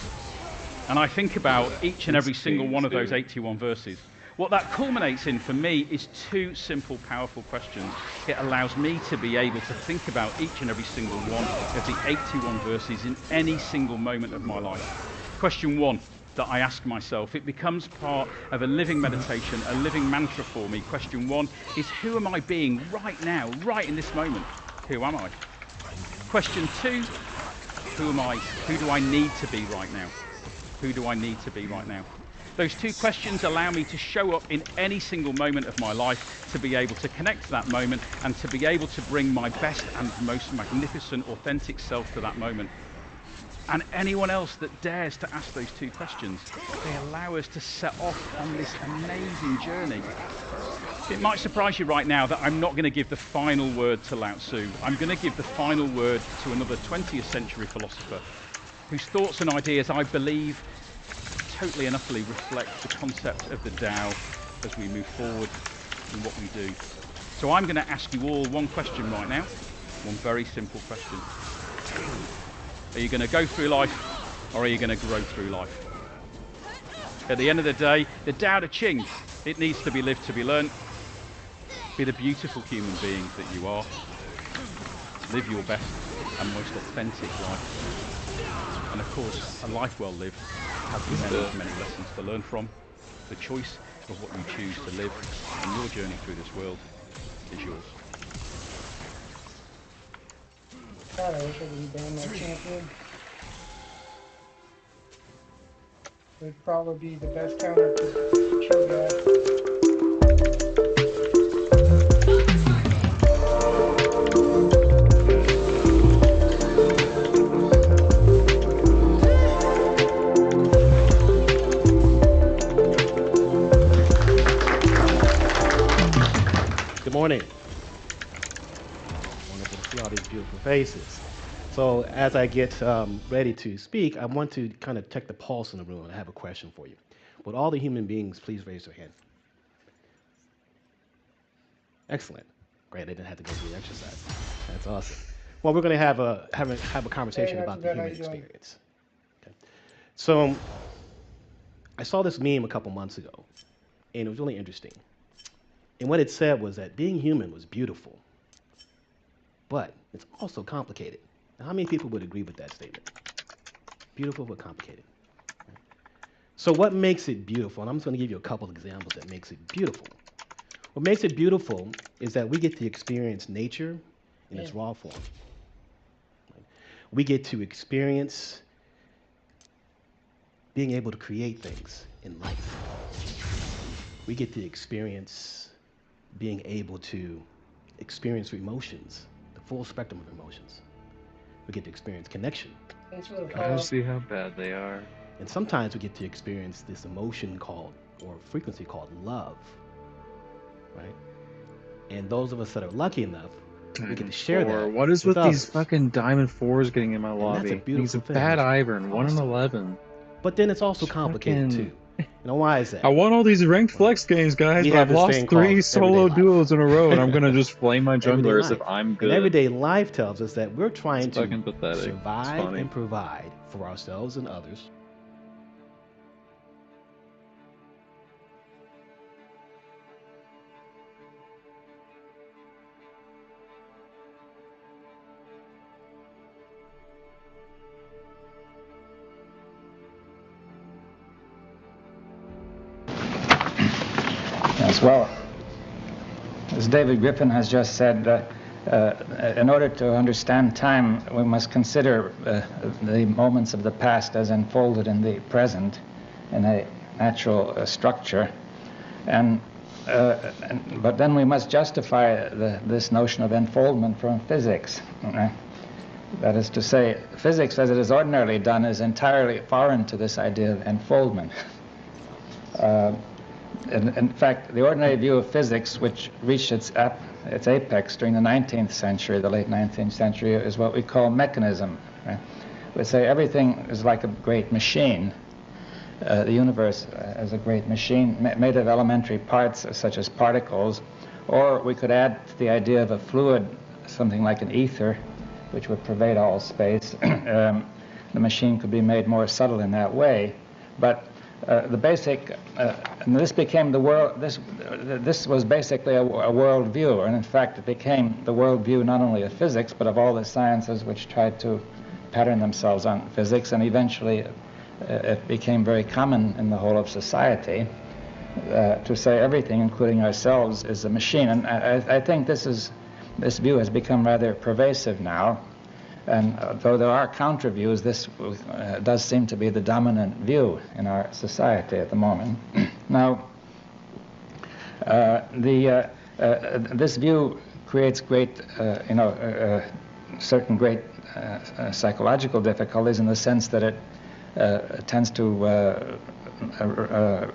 And I think about each and every single one of those 81 verses. What that culminates in for me is two simple, powerful questions. It allows me to be able to think about each and every single one of the 81 verses in any single moment of my life. Question one that I ask myself, it becomes part of a living meditation, a living mantra for me. Question one is, who am I being right now, right in this moment? Who am I? Question two, who am I? Who do I need to be right now? Who do I need to be right now? Those two questions allow me to show up in any single moment of my life, to be able to connect to that moment and to be able to bring my best and most magnificent, authentic self to that moment. And anyone else that dares to ask those two questions, they allow us to set off on this amazing journey. It might surprise you right now that I'm not going to give the final word to Lao Tzu. I'm going to give the final word to another 20th century philosopher whose thoughts and ideas I believe totally and utterly reflect the concept of the Tao as we move forward in what we do. So I'm going to ask you all one question right now, one very simple question. Are you going to go through life, or are you going to grow through life? At the end of the day, the Tao Te Ching, it needs to be lived to be learnt. Be the beautiful human beings that you are. Live your best and most authentic life. And of course, a life well lived has many lessons to learn from. The choice of what you choose to live and your journey through this world is yours. God, I wish I could be damn my champion. It would probably be the best counter to True God. Good morning. Wonderful to see all these beautiful faces. So as I get ready to speak, I want to kind of check the pulse in the room, and I have a question for you. Would all the human beings please raise their hand? Excellent. Great. They didn't have to go through the exercise. That's awesome. Well, we're going to have a conversation about the human experience. Okay. So I saw this meme a couple months ago, and it was really interesting. And what it said was that being human was beautiful, but it's also complicated. Now, how many people would agree with that statement? Beautiful but complicated. So what makes it beautiful? And I'm just going to give you a couple of examples that makes it beautiful. What makes it beautiful is that we get to experience nature in its raw form. We get to experience being able to create things in life. We get to experience being able to experience emotions, the full spectrum of emotions. We get to experience connection. I don't see how bad they are. And sometimes we get to experience this emotion called, or frequency called love, right? And those of us that are lucky enough, we get to share that. What is with others. these fucking diamond fours getting in my lobby? That's a beautiful He's a thing. bad Ivern, 1 in Awesome. 11. But then it's also complicated too. Now, why is that? I won all these ranked flex games, guys, We but have I've this lost thing called 3 solo everyday life. duos in a row, and I'm gonna just flame my Everyday junglers if life. I'm And good. everyday life tells us that we're trying It's to fucking pathetic. It's survive funny. and provide for ourselves and others. As well, as David Griffin has just said, in order to understand time, we must consider the moments of the past as enfolded in the present in a natural structure. But then we must justify this notion of enfoldment from physics. That is to say, physics as it is ordinarily done is entirely foreign to this idea of enfoldment. In fact, the ordinary view of physics, which reached its apex during the 19th century, the late 19th century, is what we call mechanism. Right? We say everything is like a great machine. The universe is a great machine made of elementary parts such as particles, or we could add to the idea of a fluid, something like an ether, which would pervade all space. The machine could be made more subtle in that way, but the basic, and this became the world. This was basically a world view, and in fact, it became the world view not only of physics but of all the sciences which tried to pattern themselves on physics, and eventually it became very common in the whole of society to say everything, including ourselves, is a machine. And I think this view has become rather pervasive now. And though there are counter views, this does seem to be the dominant view in our society at the moment. Now, this view creates great, certain great psychological difficulties in the sense that it tends to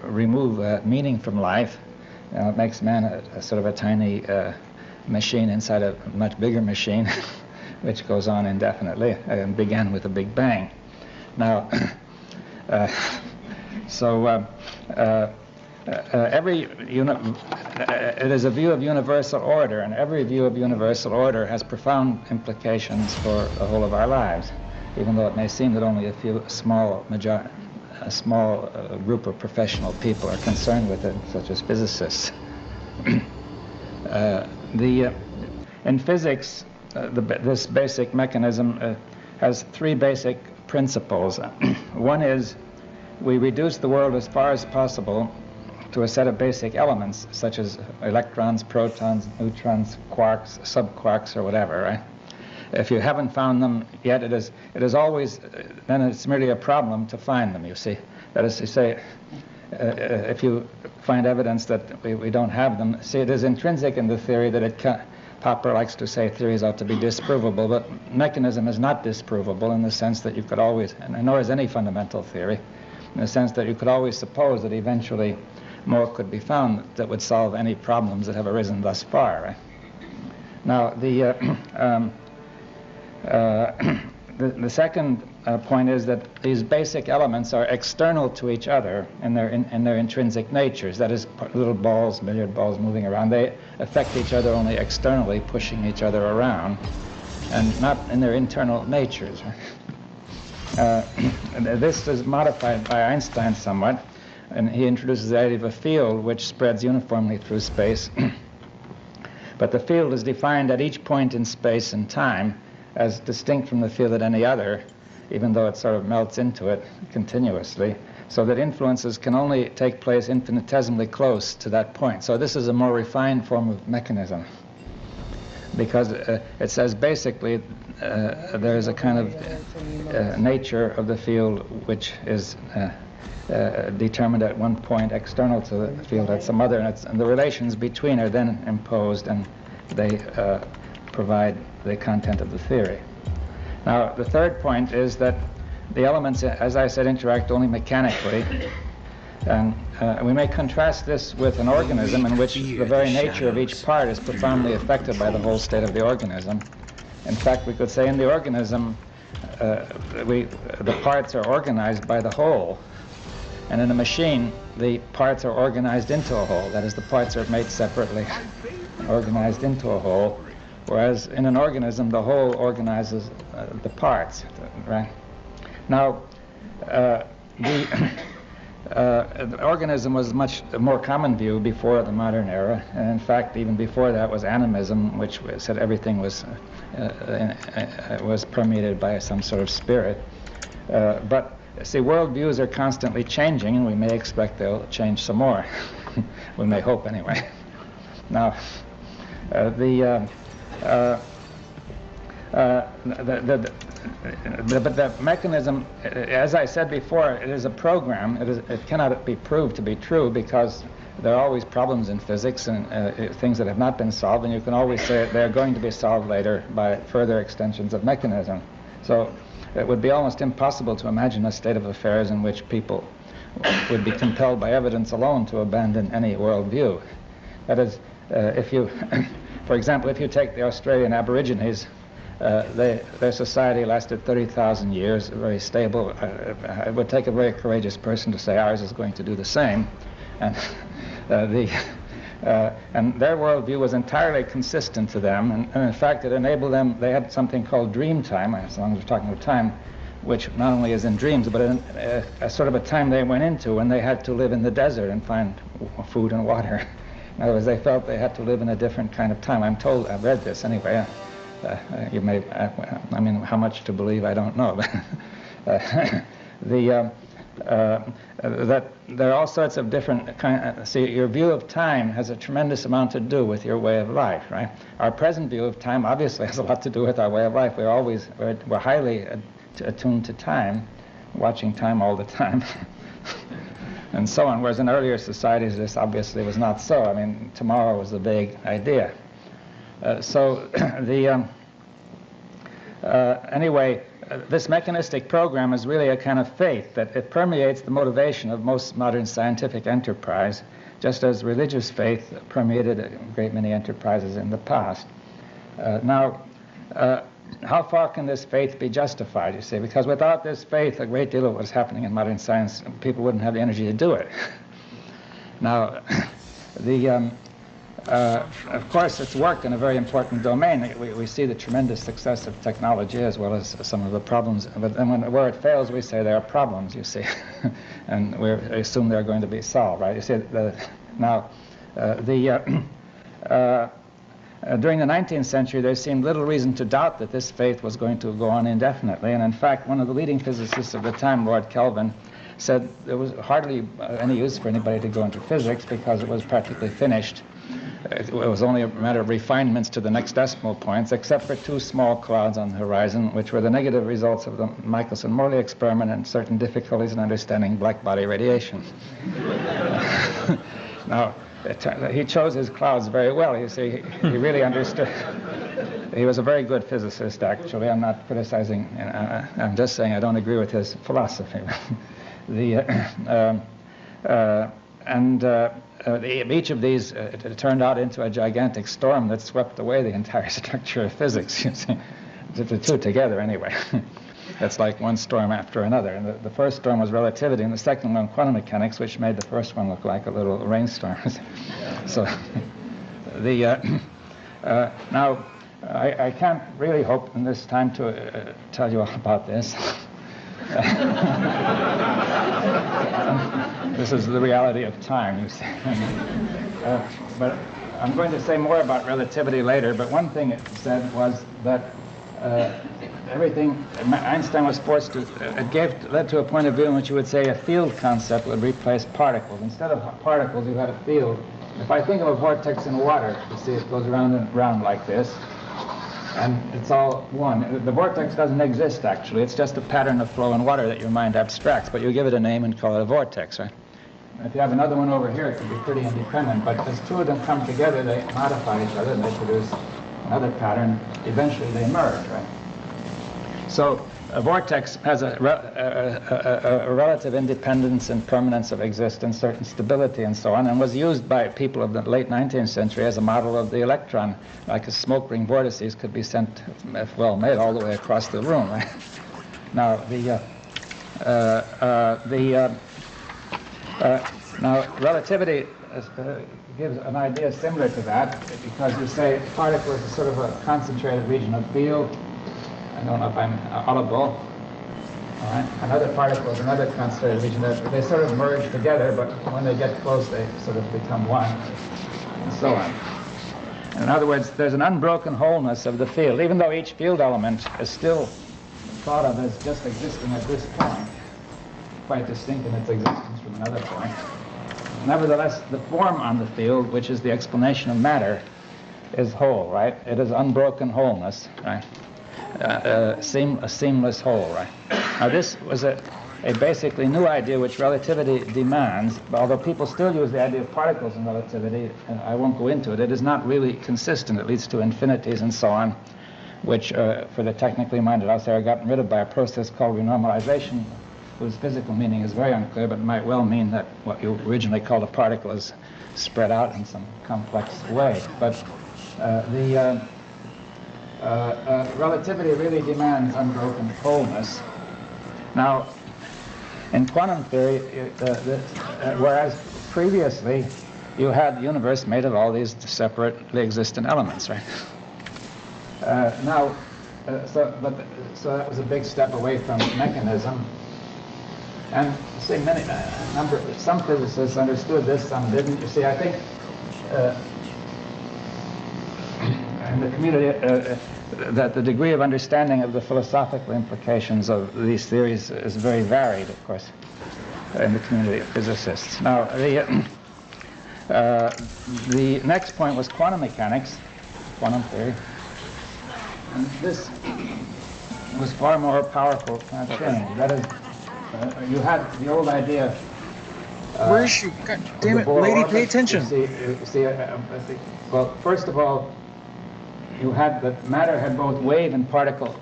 remove meaning from life. It makes man a sort of a tiny machine inside a much bigger machine. Which goes on indefinitely and began with a big bang. Now, it is a view of universal order, and every view of universal order has profound implications for the whole of our lives, even though it may seem that only a small group of professional people are concerned with it, such as physicists. In physics, this basic mechanism has 3 basic principles. One is we reduce the world as far as possible to a set of basic elements, such as electrons, protons, neutrons, quarks, subquarks, or whatever, right? If you haven't found them yet, it is always, then it's merely a problem to find them, you see. That is to say, if you find evidence that we don't have them, see, it is intrinsic in the theory that it can. Popper likes to say theories ought to be disprovable, but mechanism is not disprovable in the sense that you could always, and nor is any fundamental theory, in the sense that you could always suppose that eventually more could be found that would solve any problems that have arisen thus far. Right? Now, the second point is that these basic elements are external to each other in their intrinsic natures. That is, little balls, billiard balls moving around, they affect each other only externally, pushing each other around, and not in their internal natures. This is modified by Einstein somewhat, and he introduces the idea of a field which spreads uniformly through space. But the field is defined at each point in space and time as distinct from the field at any other, even though it sort of melts into it continuously, so that influences can only take place infinitesimally close to that point. So this is a more refined form of mechanism, because it says basically there is a kind of nature of the field which is determined at one point external to the field at some other, and the relations between are then imposed, and they provide the content of the theory. Now, the third point is that the elements, as I said, interact only mechanically. And we may contrast this with an organism in which the very nature of each part is profoundly affected by the whole state of the organism. In fact, we could say in the organism, the parts are organized by the whole. And in a machine, the parts are organized into a whole. That is, the parts are made separately, organized into a whole. Whereas in an organism, the whole organizes the parts, right? Now, the organism was a much more common view before the modern era, and in fact, even before that was animism, which said everything was permeated by some sort of spirit. But see, worldviews are constantly changing, and we may expect they'll change some more. We may hope, anyway. Now, but the mechanism, as I said before, it is a program. It cannot be proved to be true because there are always problems in physics and things that have not been solved, and you can always say they're going to be solved later by further extensions of mechanism. So it would be almost impossible to imagine a state of affairs in which people would be compelled by evidence alone to abandon any worldview. That is, if you, for example, if you take the Australian Aborigines, their society lasted 30,000 years, very stable. It would take a very courageous person to say ours is going to do the same. And, and their worldview was entirely consistent to them, and in fact it enabled them, they had something called dream time, as long as we're talking about time, which not only is in dreams, but a sort of a time they went into when they had to live in the desert and find food and water. In other words, they felt they had to live in a different kind of time. I'm told, I've read this anyway. You may, I mean, how much to believe, I don't know. That there are all sorts of different see, your view of time has a tremendous amount to do with your way of life, right? Our present view of time obviously has a lot to do with our way of life. We're highly attuned to time, watching time all the time. And so on, whereas in earlier societies this obviously was not so. I mean, tomorrow was the vague idea. Anyway, this mechanistic program is really a kind of faith that it permeates the motivation of most modern scientific enterprise, just as religious faith permeated a great many enterprises in the past. Now, how far can this faith be justified, you see? Because without this faith, a great deal of what's happening in modern science, people wouldn't have the energy to do it. Now, of course, it's worked in a very important domain. We see the tremendous success of technology as well as some of the problems. But then where it fails, we say there are problems, you see. And we assume they're going to be solved, right? You see, during the 19th century, there seemed little reason to doubt that this faith was going to go on indefinitely. And in fact, one of the leading physicists of the time, Lord Kelvin, said there was hardly any use for anybody to go into physics because it was practically finished. It was only a matter of refinements to the next decimal points, except for two small clouds on the horizon, which were the negative results of the Michelson-Morley experiment and certain difficulties in understanding black body radiation. Now, he chose his clouds very well. You see, he really understood. He was a very good physicist, actually. I'm not criticizing. I'm just saying I don't agree with his philosophy. Each of these it turned out into a gigantic storm that swept away the entire structure of physics. You see, the two together, anyway. It's like one storm after another. And the first storm was relativity, and the second one quantum mechanics, which made the first one look like a little rainstorm. So, now I can't really hope in this time to tell you all about this. This is the reality of time, you see. But I'm going to say more about relativity later, but one thing it said was that Einstein was forced to, led to a point of view in which you would say a field concept would replace particles. Instead of particles, you had a field. If I think of a vortex in water, you see it goes around and around like this, and it's all one. The vortex doesn't exist, actually. It's just a pattern of flow in water that your mind abstracts, but you give it a name and call it a vortex, right? If you have another one over here, it could be pretty independent, but as two of them come together, they modify each other, and they produce another pattern. Eventually, they merge, right? So a vortex has a relative independence and permanence of existence, certain stability, and so on, and was used by people of the late 19th century as a model of the electron. Like a smoke ring vortices could be sent, if well made, all the way across the room, right? Now, Now, relativity gives an idea similar to that, because you say particles is sort of a concentrated region of field. I don't know if I'm audible. All right. Another particle is another concentrated region. They sort of merge together, but when they get close, they sort of become one, and so on. In other words, there's an unbroken wholeness of the field, even though each field element is still thought of as just existing at this point, quite distinct in its existence from another point. Nevertheless, the form on the field, which is the explanation of matter, is whole, right? It is unbroken wholeness, right? A seamless whole, right? Now, this was a basically new idea which relativity demands, although people still use the idea of particles in relativity, and I won't go into it. It is not really consistent. It leads to infinities and so on, which, for the technically minded out there, are gotten rid of by a process called renormalization, whose physical meaning is very unclear, but might well mean that what you originally called a particle is spread out in some complex way. But relativity really demands unbroken wholeness. Now, in quantum theory, whereas previously you had the universe made of all these separately existent elements, right? So that was a big step away from mechanism. And see, some physicists understood this, some didn't. You see, I think in the community that the degree of understanding of the philosophical implications of these theories is very varied, of course, in the community of physicists. Now, the next point was quantum mechanics, quantum theory. And this was far more powerful change. That is, you had the old idea. Where's she? God damn it, lady, pay attention. Well, first of all, you had that matter had both wave and particle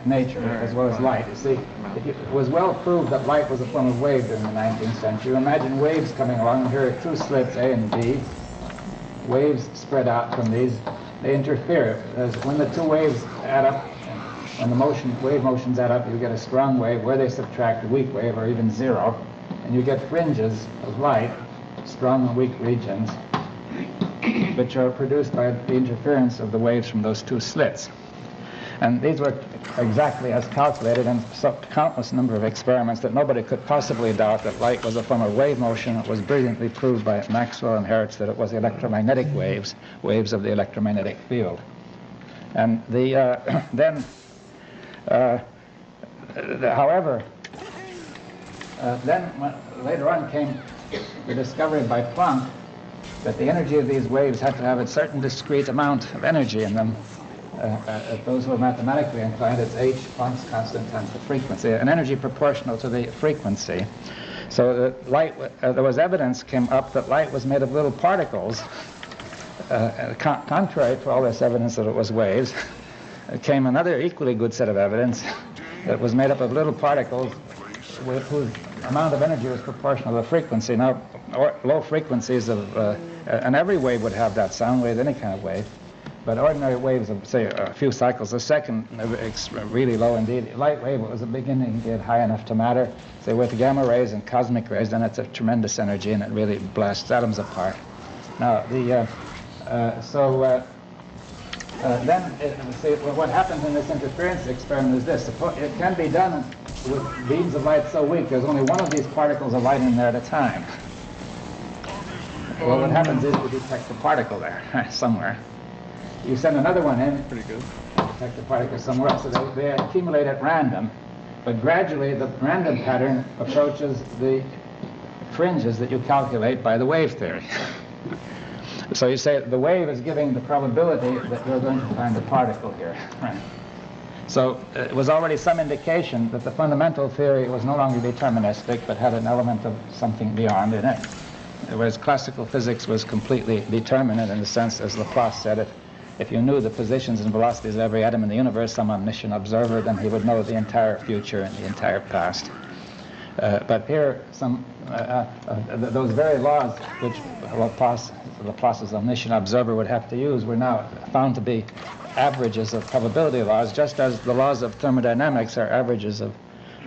nature as well as light. You see, it was well proved that light was a form of wave during the 19th century. Imagine waves coming along. Here are two slits, A and B. Waves spread out from these. They interfere. As when the two waves add up, when the wave motions add up, you get a strong wave. Where they subtract, a weak wave, or even zero, and you get fringes of light, strong and weak regions, which are produced by the interference of the waves from those two slits. And these were exactly as calculated in countless number of experiments that nobody could possibly doubt that light was a form of wave motion. It was brilliantly proved by Maxwell and Hertz that it was electromagnetic waves, waves of the electromagnetic field. And however, later on came the discovery by Planck that the energy of these waves had to have a certain discrete amount of energy in them. Those who are mathematically inclined, it's h, Planck's constant, times the frequency, an energy proportional to the frequency. So that light, there was evidence came up that light was made of little particles. Contrary to all this evidence that it was waves, came another equally good set of evidence that it was made up of little particles whose amount of energy was proportional to the frequency. Now, low frequencies of, and every wave would have that, sound wave, any kind of wave, but ordinary waves of, say, a few cycles a second, really low indeed. Light wave was a beginning to get high enough to matter. Say, with gamma rays and cosmic rays, then it's a tremendous energy, and it really blasts atoms apart. Now, what happens in this interference experiment is this. It can be done with beams of light so weak, there's only one of these particles of light in there at a time. Well, what happens is you detect the particle there, somewhere. You send another one in, pretty good, detect the particle somewhere else. So they accumulate at random, but gradually the random pattern approaches the fringes that you calculate by the wave theory. So you say the wave is giving the probability that you're going to find a particle here. Right. So it was already some indication that the fundamental theory was no longer deterministic, but had an element of something beyond in it. Whereas classical physics was completely determinate in the sense, as Laplace said, if you knew the positions and velocities of every atom in the universe, some omniscient observer, then he would know the entire future and the entire past. But here, those very laws which Laplace's omniscient observer would have to use were now found to be averages of probability laws, just as the laws of thermodynamics are averages of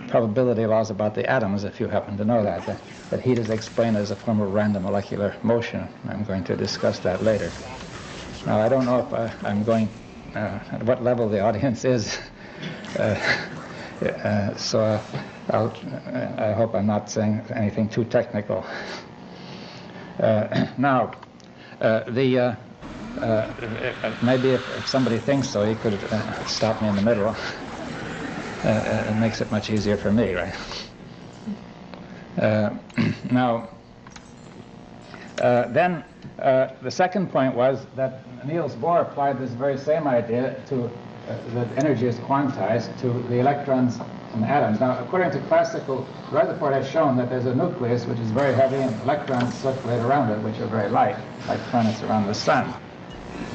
probability laws about the atoms, if you happen to know that heat is explained as a form of random molecular motion. I'm going to discuss that later. Now, I don't know if I'm going, at what level the audience is, so I hope I'm not saying anything too technical. Now, maybe if somebody thinks so, he could stop me in the middle. It makes it much easier for me, right? Now, then the second point was that Niels Bohr applied this very same idea to that energy is quantized to the electrons and atoms. Now, according to classical, Rutherford has shown that there's a nucleus which is very heavy and electrons circulate around it which are very light, like planets around the sun.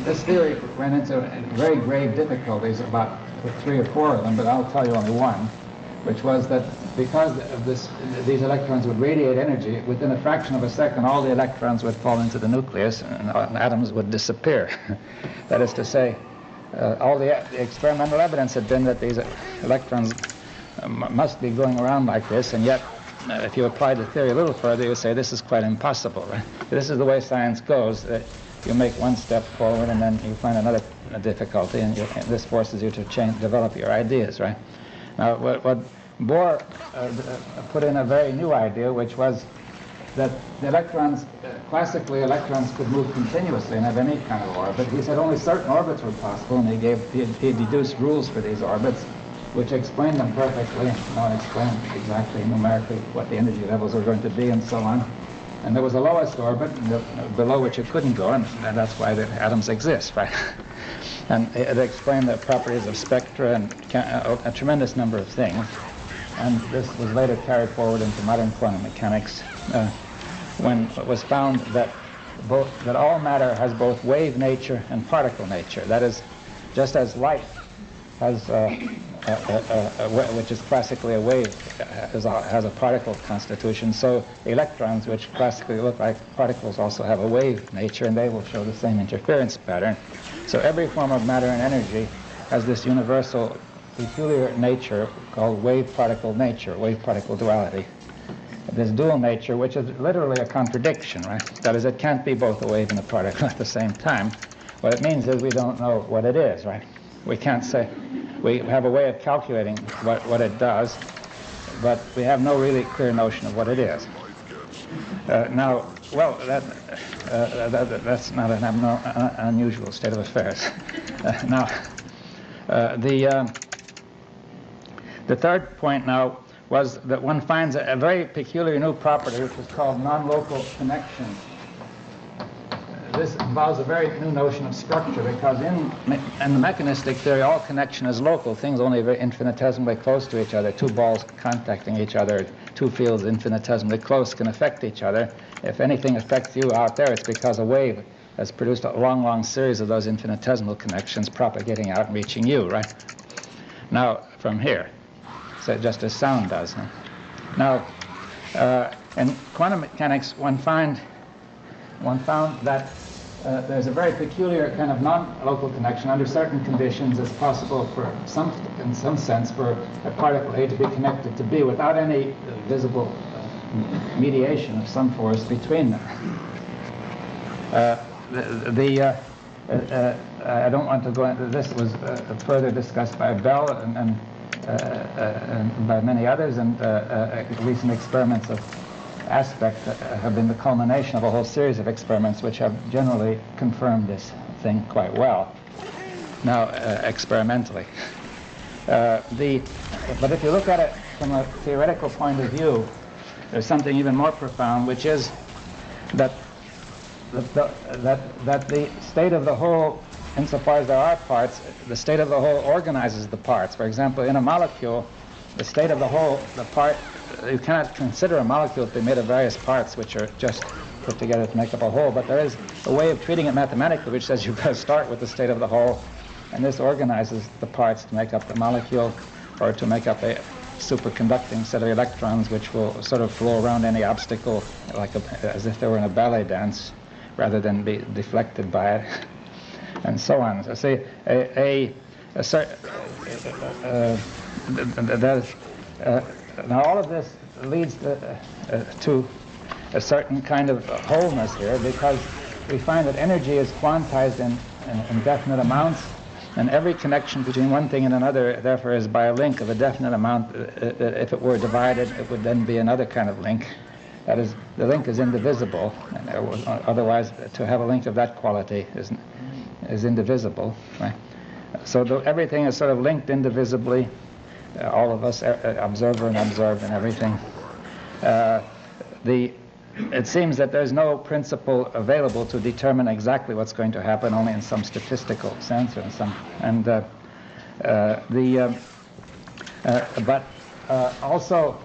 This theory ran into very grave difficulties about 3 or 4 of them, but I'll tell you only one, which was that because of these electrons would radiate energy, within a fraction of a second all the electrons would fall into the nucleus and atoms would disappear. That is to say, all the experimental evidence had been that these electrons must be going around like this, and yet if you apply the theory a little further, you would say this is quite impossible, right? This is the way science goes. You make one step forward and then you find another difficulty, and this forces you to develop your ideas, right? Now, what Bohr put in a very new idea, which was that the electrons, classically electrons could move continuously and have any kind of orbit. He said only certain orbits were possible, and he deduced rules for these orbits, which explained them perfectly, explained exactly numerically what the energy levels were going to be and so on. And there was a lowest orbit below which it couldn't go, and that's why the atoms exist, right? And it explained the properties of spectra and a tremendous number of things. And this was later carried forward into modern quantum mechanics when it was found that all matter has both wave nature and particle nature. That is, just as light has which is classically a wave, has a particle constitution, so electrons, which classically look like particles, also have a wave nature, and they will show the same interference pattern. So every form of matter and energy has this universal peculiar nature called wave-particle nature, wave-particle duality. This dual nature, which is literally a contradiction, right? That is, it can't be both a wave and a particle at the same time. What it means is we don't know what it is, right? We can't say, we have a way of calculating what it does, but we have no really clear notion of what it is. Now, well, that's not an unusual state of affairs. Now, the third point now was that one finds a very peculiar new property which is called non-local connection. This involves a very new notion of structure, because in the mechanistic theory, all connection is local. Things only very infinitesimally close to each other. Two balls contacting each other, two fields infinitesimally close can affect each other. If anything affects you out there, it's because a wave has produced a long, long series of those infinitesimal connections propagating out and reaching you, right? Now, from here, so just as sound does. Huh? Now, in quantum mechanics, one found that there's a very peculiar kind of non-local connection. Under certain conditions, it's possible in some sense, for a particle A to be connected to B without any visible mediation of some force between them. I don't want to go into this. Was further discussed by Bell and by many others, and recent experiments of aspect have been the culmination of a whole series of experiments which have generally confirmed this thing quite well. Now, experimentally. But if you look at it from a theoretical point of view, there's something even more profound, which is that the state of the whole, insofar as there are parts, the state of the whole organizes the parts. For example, in a molecule, the state of the whole, the part, you cannot consider a molecule to be made of various parts which are just put together to make up a whole, but there is a way of treating it mathematically which says you've got to start with the state of the whole, and this organizes the parts to make up the molecule, or to make up a superconducting set of electrons which will sort of flow around any obstacle like as if they were in a ballet dance, rather than be deflected by it, and so on. So see, now all of this leads to a certain kind of wholeness here, because we find that energy is quantized in definite amounts, and every connection between one thing and another, therefore, is by a link of a definite amount. If it were divided, it would then be another kind of link. That is, the link is indivisible, and otherwise, to have a link of that quality is indivisible, right? So everything is sort of linked indivisibly, all of us, observer and observed and everything. It seems that there's no principle available to determine exactly what's going to happen, only in some statistical sense or in some. And but also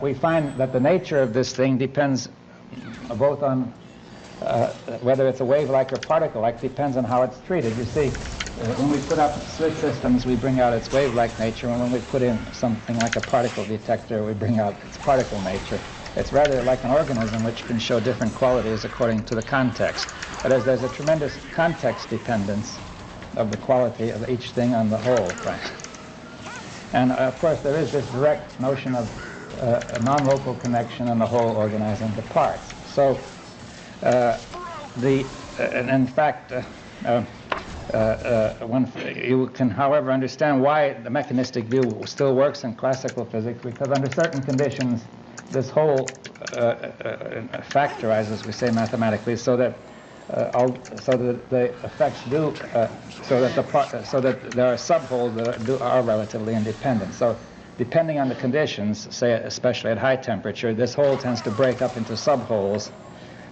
we find that the nature of this thing depends both on whether it's a wave-like or particle-like, depends on how it's treated. You see, when we put up slit systems, we bring out its wave-like nature, and when we put in something like a particle detector, we bring out its particle nature. It's rather like an organism which can show different qualities according to the context. But as there's a tremendous context dependence of the quality of each thing on the whole, right? And of course there is this direct notion of a non-local connection on the whole organizing the parts. So in fact, you can, however, understand why the mechanistic view still works in classical physics, because under certain conditions this whole factorizes, we say mathematically, so that the effects do, so that there are subholes that are relatively independent. So depending on the conditions, say especially at high temperature, this whole tends to break up into subholes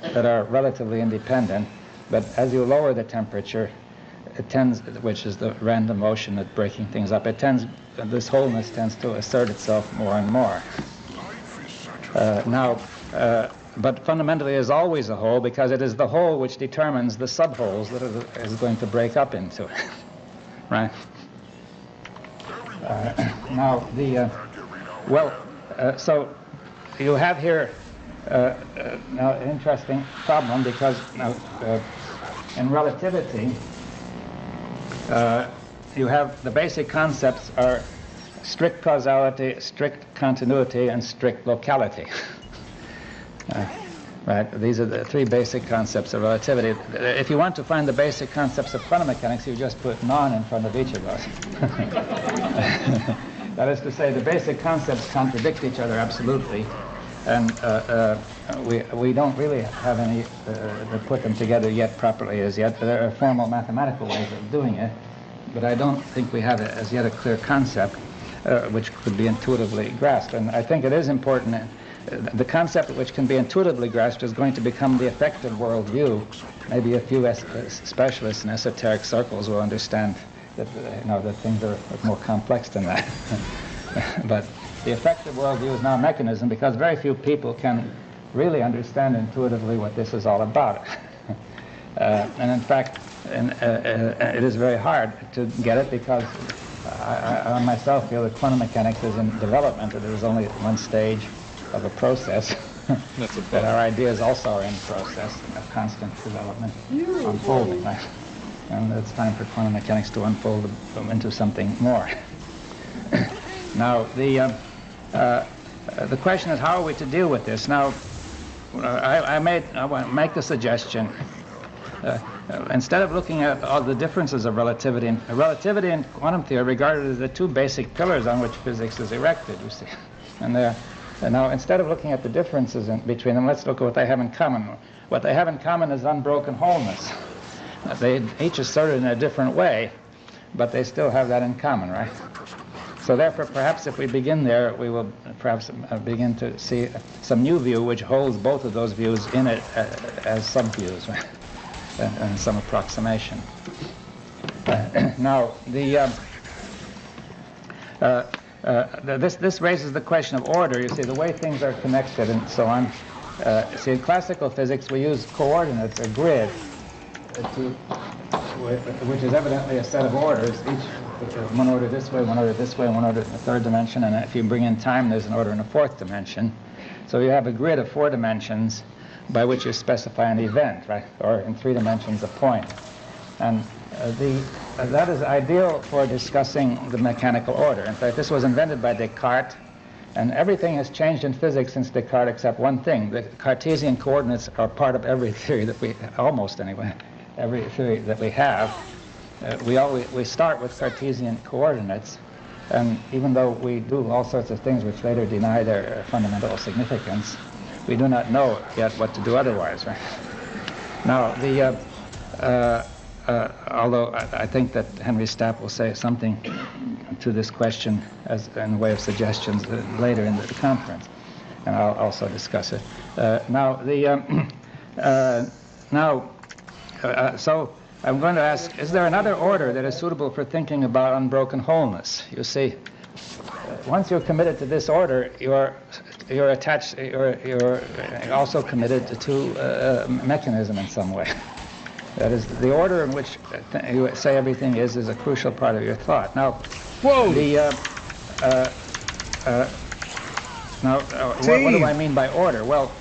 that are relatively independent. But as you lower the temperature, it tends, which is the random motion of breaking things up, this wholeness tends to assert itself more and more. But fundamentally it is always a whole, because it is the whole which determines the subholes that it is going to break up into, right? So you have here now an interesting problem, because in relativity you have the basic concepts are strict causality, strict continuity, and strict locality. Right? These are the three basic concepts of relativity. If you want to find the basic concepts of quantum mechanics, you just put non in front of each of those. That is to say, the basic concepts contradict each other absolutely, and we don't really have any to put them together yet properly as yet. There are formal mathematical ways of doing it, but I don't think we have as yet a clear concept which could be intuitively grasped. And I think it is important. The concept which can be intuitively grasped is going to become the effective worldview. Maybe a few specialists in esoteric circles will understand that that things are more complex than that. But the effective worldview is now a mechanism, because very few people can really understand intuitively what this is all about. And in fact, it is very hard to get it, because I myself feel that quantum mechanics is in development, that it is only at one stage of a process. That our ideas also are in process of constant development, unfolding. And it's time for quantum mechanics to unfold into something more. Now, the question is, how are we to deal with this? Now, I want to make the suggestion, instead of looking at all the differences of relativity and quantum theory regarded as the two basic pillars on which physics is erected, you see. And now, instead of looking at the differences between them, let's look at what they have in common. What they have in common is unbroken wholeness. They each assert it in a different way, but they still have that in common, right? So therefore, perhaps if we begin there, we will perhaps begin to see some new view which holds both of those views in it as sub-views, right? And some approximation. Now, this raises the question of order. You see, the way things are connected and so on. See, in classical physics, we use coordinates, a grid, which is evidently a set of orders, each one order this way, one order this way, one order in the third dimension, and if you bring in time, there's an order in the fourth dimension. So you have a grid of 4 dimensions by which you specify an event, right? Or in 3 dimensions, a point. And that is ideal for discussing the mechanical order. In fact, this was invented by Descartes And everything has changed in physics since Descartes except one thing. The Cartesian coordinates are part of every theory that we, almost anyway, every theory that we have. We start with Cartesian coordinates, and even though we do all sorts of things which later deny their fundamental significance, we do not know yet what to do otherwise, right? Now, although I think that Henry Stapp will say something to this question as in the way of suggestions later in the conference, and I'll also discuss it. So I'm going to ask, is there another order that is suitable for thinking about unbroken wholeness? You see, once you're committed to this order, you're attached. You're also committed to mechanism in some way. That is, the order in which you say everything is a crucial part of your thought. Now, what do I mean by order? Well,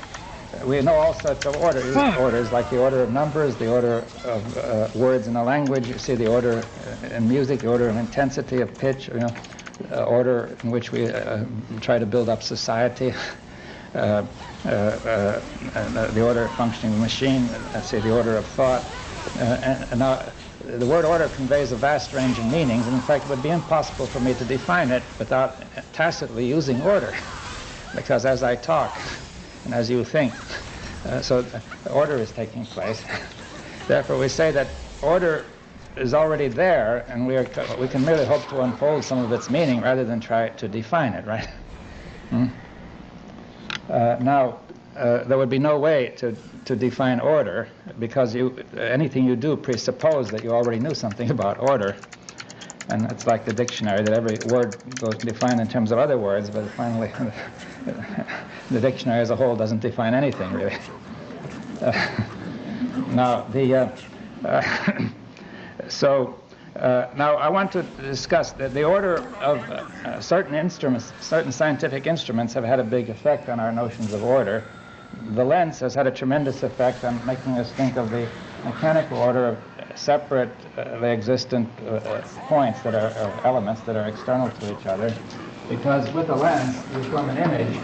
we know all sorts of orders, like the order of numbers, the order of words in a language. You see the order in music, the order of intensity, of pitch, order in which we try to build up society. The order of functioning of the machine, let's say the order of thought. And now, the word order conveys a vast range of meanings, and in fact it would be impossible for me to define it without tacitly using order, because as I talk and as you think, so order is taking place. Therefore we say that order is already there, and we can merely hope to unfold some of its meaning rather than try to define it, right? Now, there would be no way to define order, because anything you do presupposes that you already knew something about order. And it's like the dictionary, that every word goes defined in terms of other words, but finally the dictionary as a whole doesn't define anything, really. Now, now I want to discuss that the order of certain instruments, certain scientific instruments have had a big effect on our notions of order. The lens has had a tremendous effect on making us think of the mechanical order of separately existent points that are elements that are external to each other, because with a lens you form an image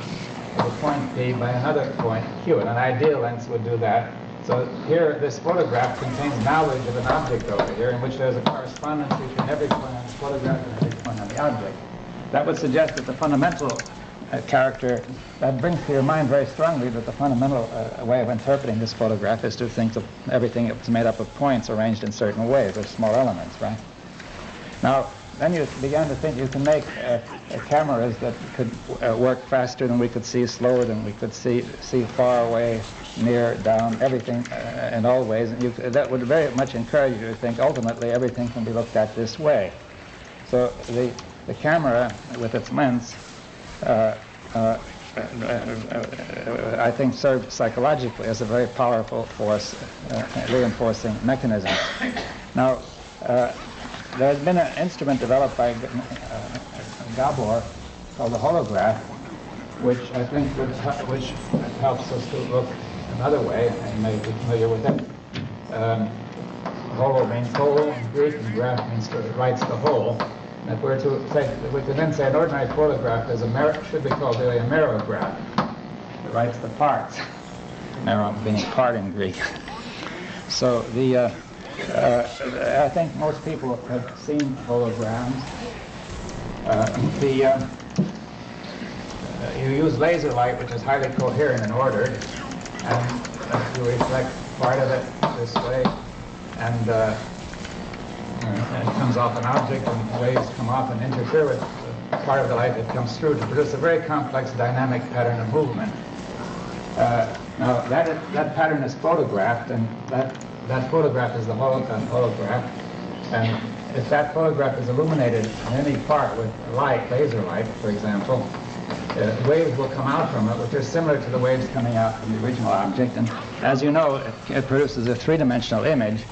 of a point P by another point Q, and an ideal lens would do that. So here, this photograph contains knowledge of an object over here, in which there's a correspondence between every point on the photograph and every point on the object. That would suggest that the fundamental character, that brings to your mind very strongly that the fundamental way of interpreting this photograph is to think of everything that's made up of points arranged in certain ways, or small elements, right? Now, then you began to think you can make cameras that could work faster than we could see, slower than we could see far away, near, down, everything in all ways. And that would very much encourage you to think ultimately everything can be looked at this way. So the camera with its lens I think served psychologically as a very powerful force, reinforcing mechanism. Now, there has been an instrument developed by Gabor called the holograph, which I think which helps us to look another way, and you may be familiar with it. Holo means whole in Greek, and graph means writes the whole. And if we're to say, we could then say an ordinary photograph should be called really a merograph. It writes the parts. Mero being part in Greek. So I think most people have seen holograms. You use laser light, which is highly coherent and ordered, and you reflect part of it this way, and it comes off an object, and waves come off and interfere with part of the light that comes through to produce a very complex dynamic pattern of movement. Now that pattern is photographed, and that photograph is the holograph, and if that photograph is illuminated in any part with light, laser light, for example, waves will come out from it, which are similar to the waves coming out from the original object, and as you know, it produces a three-dimensional image,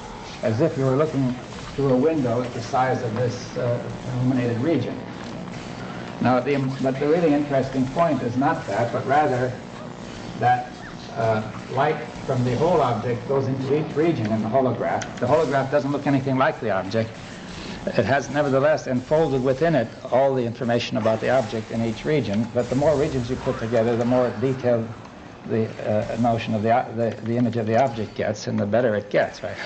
as if you were looking through a window at the size of this illuminated region. Now, but the really interesting point is not that, but rather that light from the whole object goes into each region in the holograph. The holograph doesn't look anything like the object. it has nevertheless enfolded within it all the information about the object in each region, but the more regions you put together, the more detailed the notion of the image of the object gets, and the better it gets, right?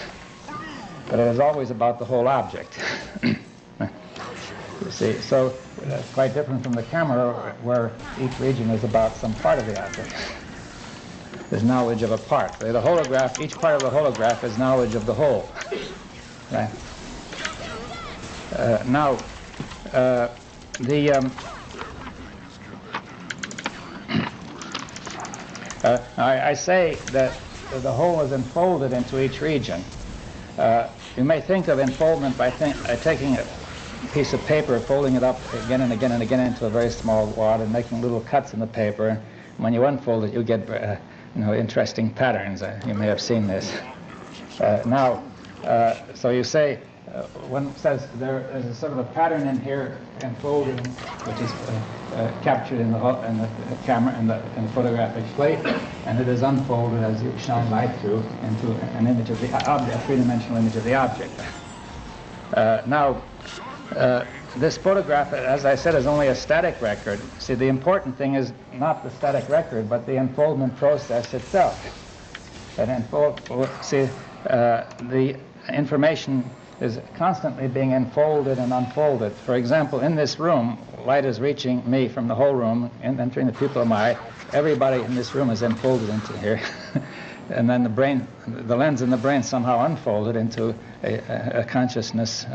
But it is always about the whole object. You see, so that's quite different from the camera, where each region is about some part of the object. There's knowledge of a part. The holograph, each part of the holograph is knowledge of the whole, right? Now, I say that the whole is enfolded into each region. You may think of enfoldment by taking a piece of paper, folding it up again and again and again into a very small wad, and making little cuts in the paper. When you unfold it, you get interesting patterns. You may have seen this. So you say, one says there is a sort of a pattern in here enfolding, which is captured in the camera, in the photographic plate, and it is unfolded as you shine light through into an image of the object, a three-dimensional image of the object. This photograph, as I said, is only a static record. See, the important thing is not the static record, but the enfoldment process itself. The information is constantly being enfolded and unfolded. For example, in this room, light is reaching me from the whole room and entering the pupil of my eye. Everybody in this room is enfolded into here. And then the lens in the brain somehow unfolded into a consciousness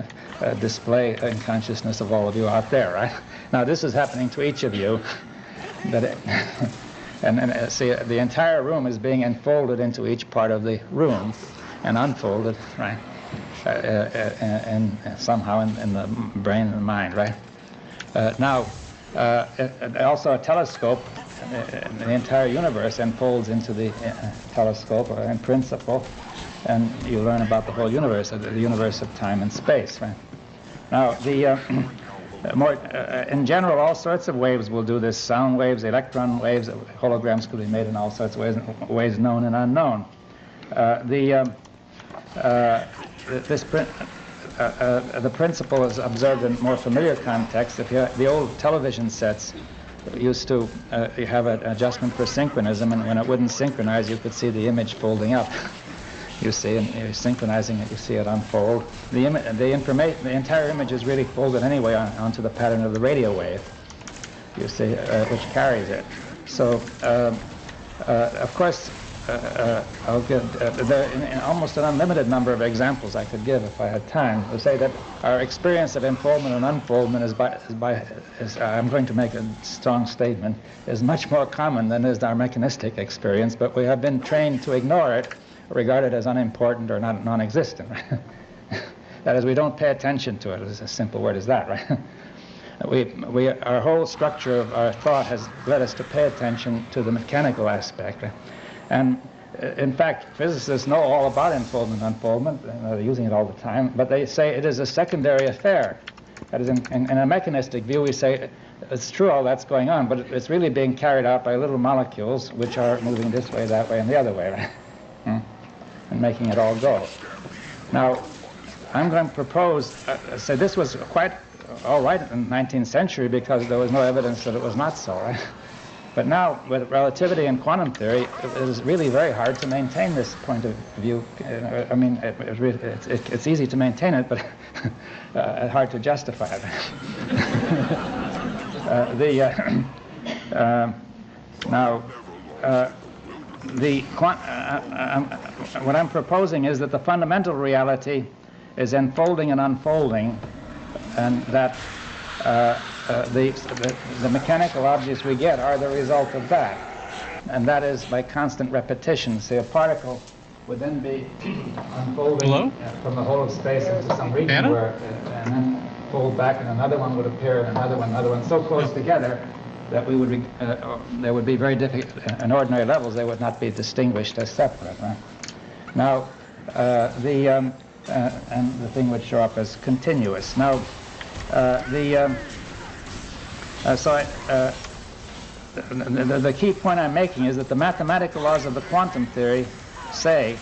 display in consciousness of all of you out there, right? Now this is happening to each of you, and see, the entire room is being enfolded into each part of the room and unfolded, right? And somehow in the brain and mind, right? Also a telescope. The entire universe unfolds into the telescope, or in principle, and you learn about the whole universe, the universe of time and space. Right? Now, in general, all sorts of waves will do this. Sound waves, electron waves, holograms could be made in all sorts of ways known and unknown. The principle is observed in more familiar contexts. If you the old television sets used to you have an adjustment for synchronism, and when it wouldn't synchronize, you could see the image folding up. You see, and you're synchronizing it, you see it unfold. The entire image is really folded anyway onto the pattern of the radio wave, you see, which carries it. So, of course, I'll give there in almost an unlimited number of examples I could give if I had time to say that our experience of enfoldment and unfoldment I'm going to make a strong statement, is much more common than is our mechanistic experience, but we have been trained to ignore it, regard it as unimportant or non-existent. That is, we don't pay attention to it. It's a simple word as that, right? Our whole structure of our thought has led us to pay attention to the mechanical aspect. Right? And in fact, physicists know all about enfoldment and unfoldment. They're using it all the time, but they say it is a secondary affair. That is, in a mechanistic view, we say it's true all that's going on, but it's really being carried out by little molecules which are moving this way, that way, and the other way, right? And making it all go. Now, I'm going to propose, say this was quite all right in the 19th century because there was no evidence that it was not so, right? But now, with relativity and quantum theory, it is really very hard to maintain this point of view. I mean, it's easy to maintain it, but hard to justify it. What I'm proposing is that the fundamental reality is enfolding and unfolding, and that the mechanical objects we get are the result of that. And that is by constant repetition. Say a particle would then be unfolding from the whole of space into some region where, and then fold back, and another one would appear, and another one, so close together that we would they would be very difficult. In ordinary levels, they would not be distinguished as separate. Right? Now, and the thing would show up as continuous. Now, the key point I'm making is that the mathematical laws of the quantum theory say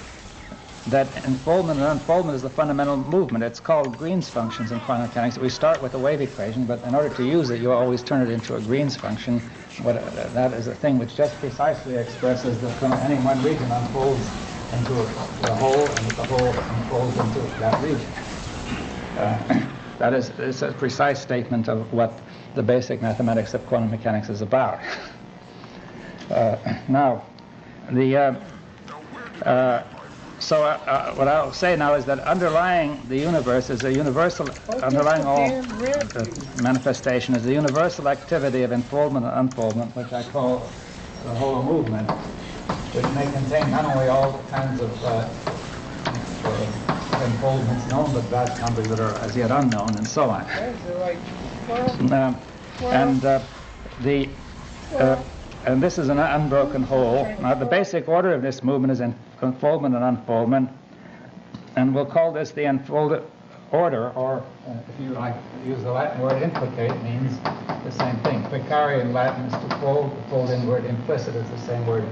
that enfoldment and unfoldment is the fundamental movement. It's called Green's functions in quantum mechanics. We start with a wave equation, but in order to use it, you always turn it into a Green's function. That is a thing which just precisely expresses that any one region unfolds into the whole, and the whole unfolds into that region. That is it's a precise statement of what the basic mathematics of quantum mechanics is about. Now, what I'll say now is that underlying the universe is a universal, underlying all manifestation is the universal activity of enfoldment and unfoldment, which I call the whole movement, which may contain not only all the kinds of enfoldments known, but vast numbers that are as yet unknown, and so on. And this is an unbroken whole. Now, the basic order of this movement is unfoldment and unfoldment, and we'll call this the unfolded order, or if you like use the Latin word implicate, means the same thing. Plicare in Latin is to fold. The fold-in word implicit is the same word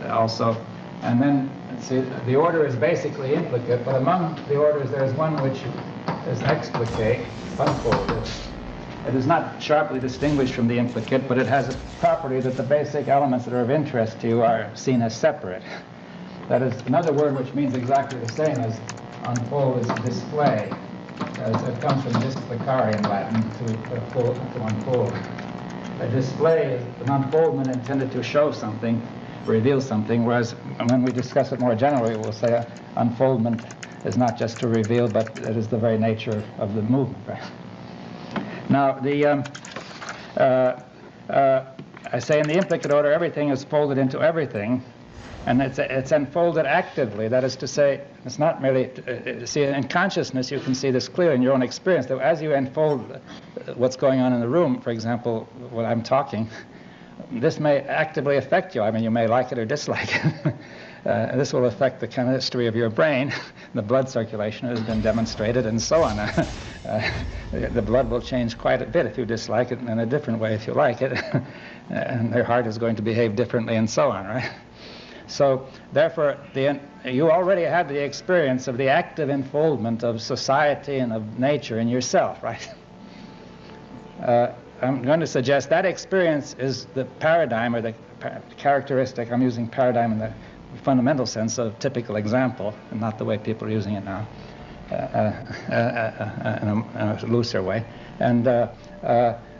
also. And then, see, the order is basically implicate, but among the orders there is one which is explicate, unfolded. It is not sharply distinguished from the implicate, but it has a property that the basic elements that are of interest to you are seen as separate. That is another word which means exactly the same as unfold is display. It comes from displicare in Latin, to unfold. A display is an unfoldment intended to show something, reveal something, whereas when we discuss it more generally, we'll say unfoldment is not just to reveal, but it is the very nature of the movement. Right? Now, I say in the implicate order, everything is folded into everything, and it's unfolded actively. That is to say, it's not merely, see, in consciousness you can see this clearly in your own experience, that as you unfold what's going on in the room, for example, when I'm talking, this may actively affect you. I mean, you may like it or dislike it. This will affect the chemistry of your brain. The blood circulation has been demonstrated, and so on. The blood will change quite a bit if you dislike it, and in a different way if you like it. And your heart is going to behave differently, and so on, right? So, therefore, you already have the experience of the active enfoldment of society and of nature in yourself, right? I'm going to suggest that experience is the paradigm, or the characteristic. I'm using paradigm in the fundamental sense of typical example, and not the way people are using it now, in a looser way. And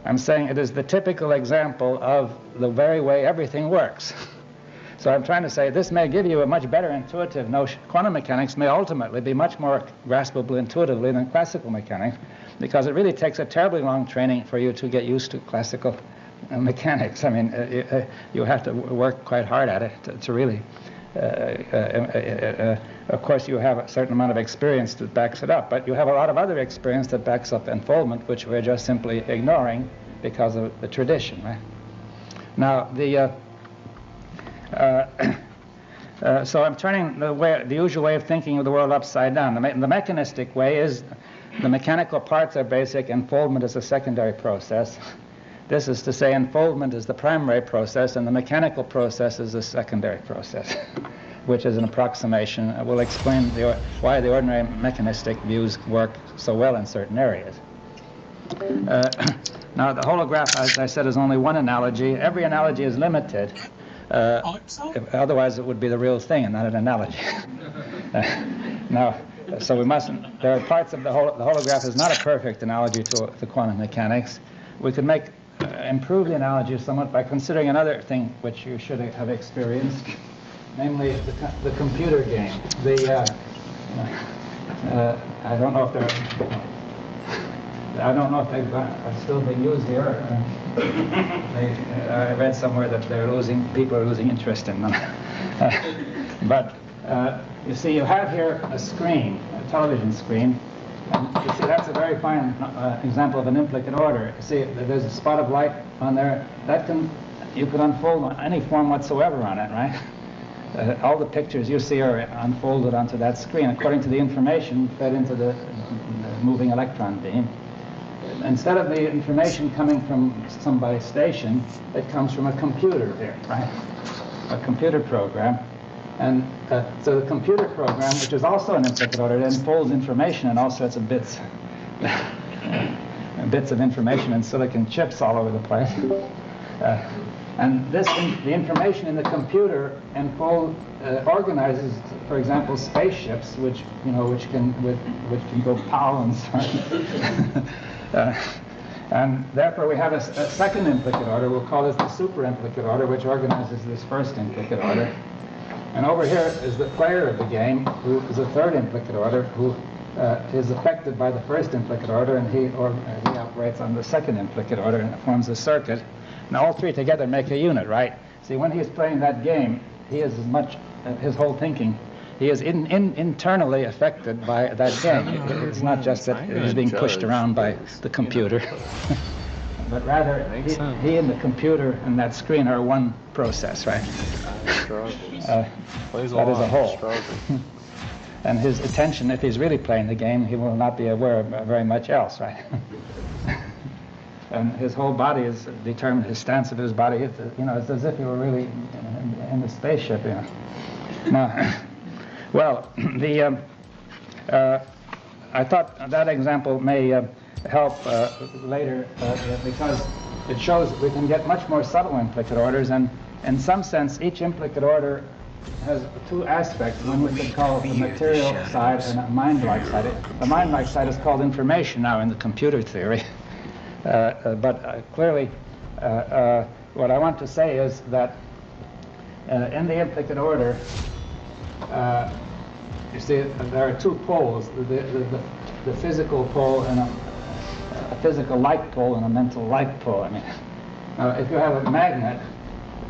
I'm saying it is the typical example of the very way everything works. So I'm trying to say this may give you a much better intuitive notion. Quantum mechanics may ultimately be much more graspable intuitively than classical mechanics, because it really takes a terribly long training for you to get used to classical mechanics. I mean, you have to work quite hard at it to really. Of course, you have a certain amount of experience that backs it up, but you have a lot of other experience that backs up enfoldment, which we're just simply ignoring because of the tradition, right? Now, so I'm turning the usual way of thinking of the world upside down. The mechanistic way is the mechanical parts are basic, enfoldment is a secondary process. This is to say, enfoldment is the primary process, and the mechanical process is the secondary process, which is an approximation. We'll explain why the ordinary mechanistic views work so well in certain areas. Now, the holograph, as I said, is only one analogy. Every analogy is limited. Otherwise, it would be the real thing and not an analogy. Now, so we mustn't. There are parts of the holograph is not a perfect analogy to quantum mechanics. We could improve the analogy somewhat by considering another thing which you should have experienced, namely the computer game. I don't know if they're still being used here. I read somewhere that people are losing interest in them. But you see, you have here a screen, a television screen. And you see, that's a very fine example of an implicate order. You see, there's a spot of light on there. You could unfold on any form whatsoever on it, right? All the pictures you see are unfolded onto that screen according to the information fed into the moving electron beam. Instead of the information coming from some base station, it comes from a computer here, right? A computer program. And so the computer program, which is also an implicate order, it enfolds information in all sorts of bits, bits of information in silicon chips all over the place. And the information in the computer organizes, for example, spaceships, which can go pow and and therefore we have a second implicate order. We'll call this the super implicate order, which organizes this first implicate order. And over here is the player of the game, who is a third implicate order, who is affected by the first implicate order, and he operates on the second implicate order, and it forms a circuit. And all three together make a unit, right? See, when he's playing that game, he is as much, his whole thinking, he is internally affected by that game. It's not just that he's being pushed around by the computer, but rather he and the computer and that screen are one process, right? That is a whole. And his attention, if he's really playing the game, he will not be aware of very much else, right? And his whole body is determined, his stance of his body, it's as if he were really in the spaceship, Now, well, I thought that example may help later because it shows we can get much more subtle implicate orders, and in some sense each implicate order has two aspects, one we could call the material side and a mind-like side. The mind-like side is called information now in the computer theory. But clearly, what I want to say is that in the implicate order, you see, there are two poles, the physical pole and a physical like pole and a mental like pole. I mean, if you have a magnet,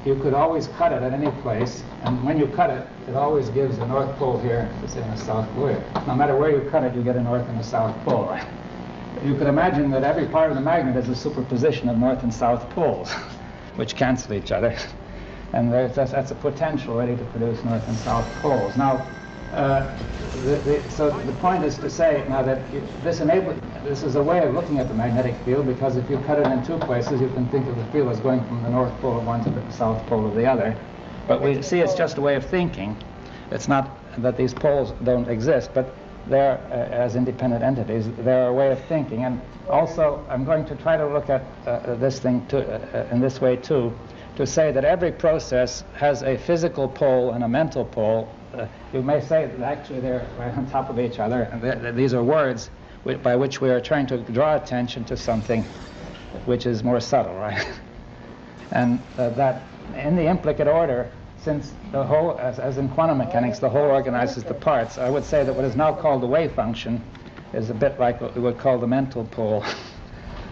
you could always cut it at any place, and when you cut it, it always gives a north pole here, say, and a south pole here. No matter where you cut it, you get a north and a south pole, right? You could imagine that every part of the magnet is a superposition of north and south poles, which cancel each other. And that's a potential ready to produce north and south poles. Now, so the point is to say now that this is a way of looking at the magnetic field, because if you cut it in two places, you can think of the field as going from the north pole of one to the south pole of the other. But we see it's just a way of thinking. It's not that these poles don't exist, but they're, as independent entities, they're a way of thinking. And also, I'm going to try to look at this thing in this way too, to say that every process has a physical pole and a mental pole. You may say that actually they're right on top of each other. And these are words by which we are trying to draw attention to something which is more subtle, right? And that in the implicate order, since the whole, as in quantum mechanics, the whole organizes the parts, I would say that what is now called the wave function is a bit like what we would call the mental pole.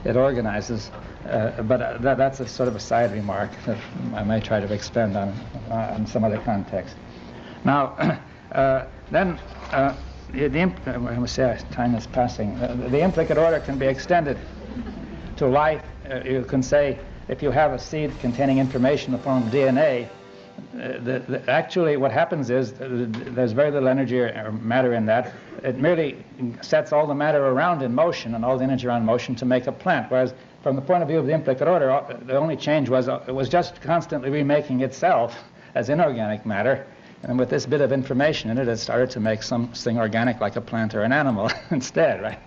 It organizes, but that's a sort of a side remark that I may try to expand on some other context. Now, then, I must say time is passing. The implicate order can be extended to life. You can say, if you have a seed containing information in the form of DNA, actually what happens is there's very little energy or matter in that. It merely sets all the matter around in motion and all the energy around motion to make a plant, whereas from the point of view of the implicate order, the only change was it was just constantly remaking itself as inorganic matter, and with this bit of information in it, it started to make something organic like a plant or an animal instead, right?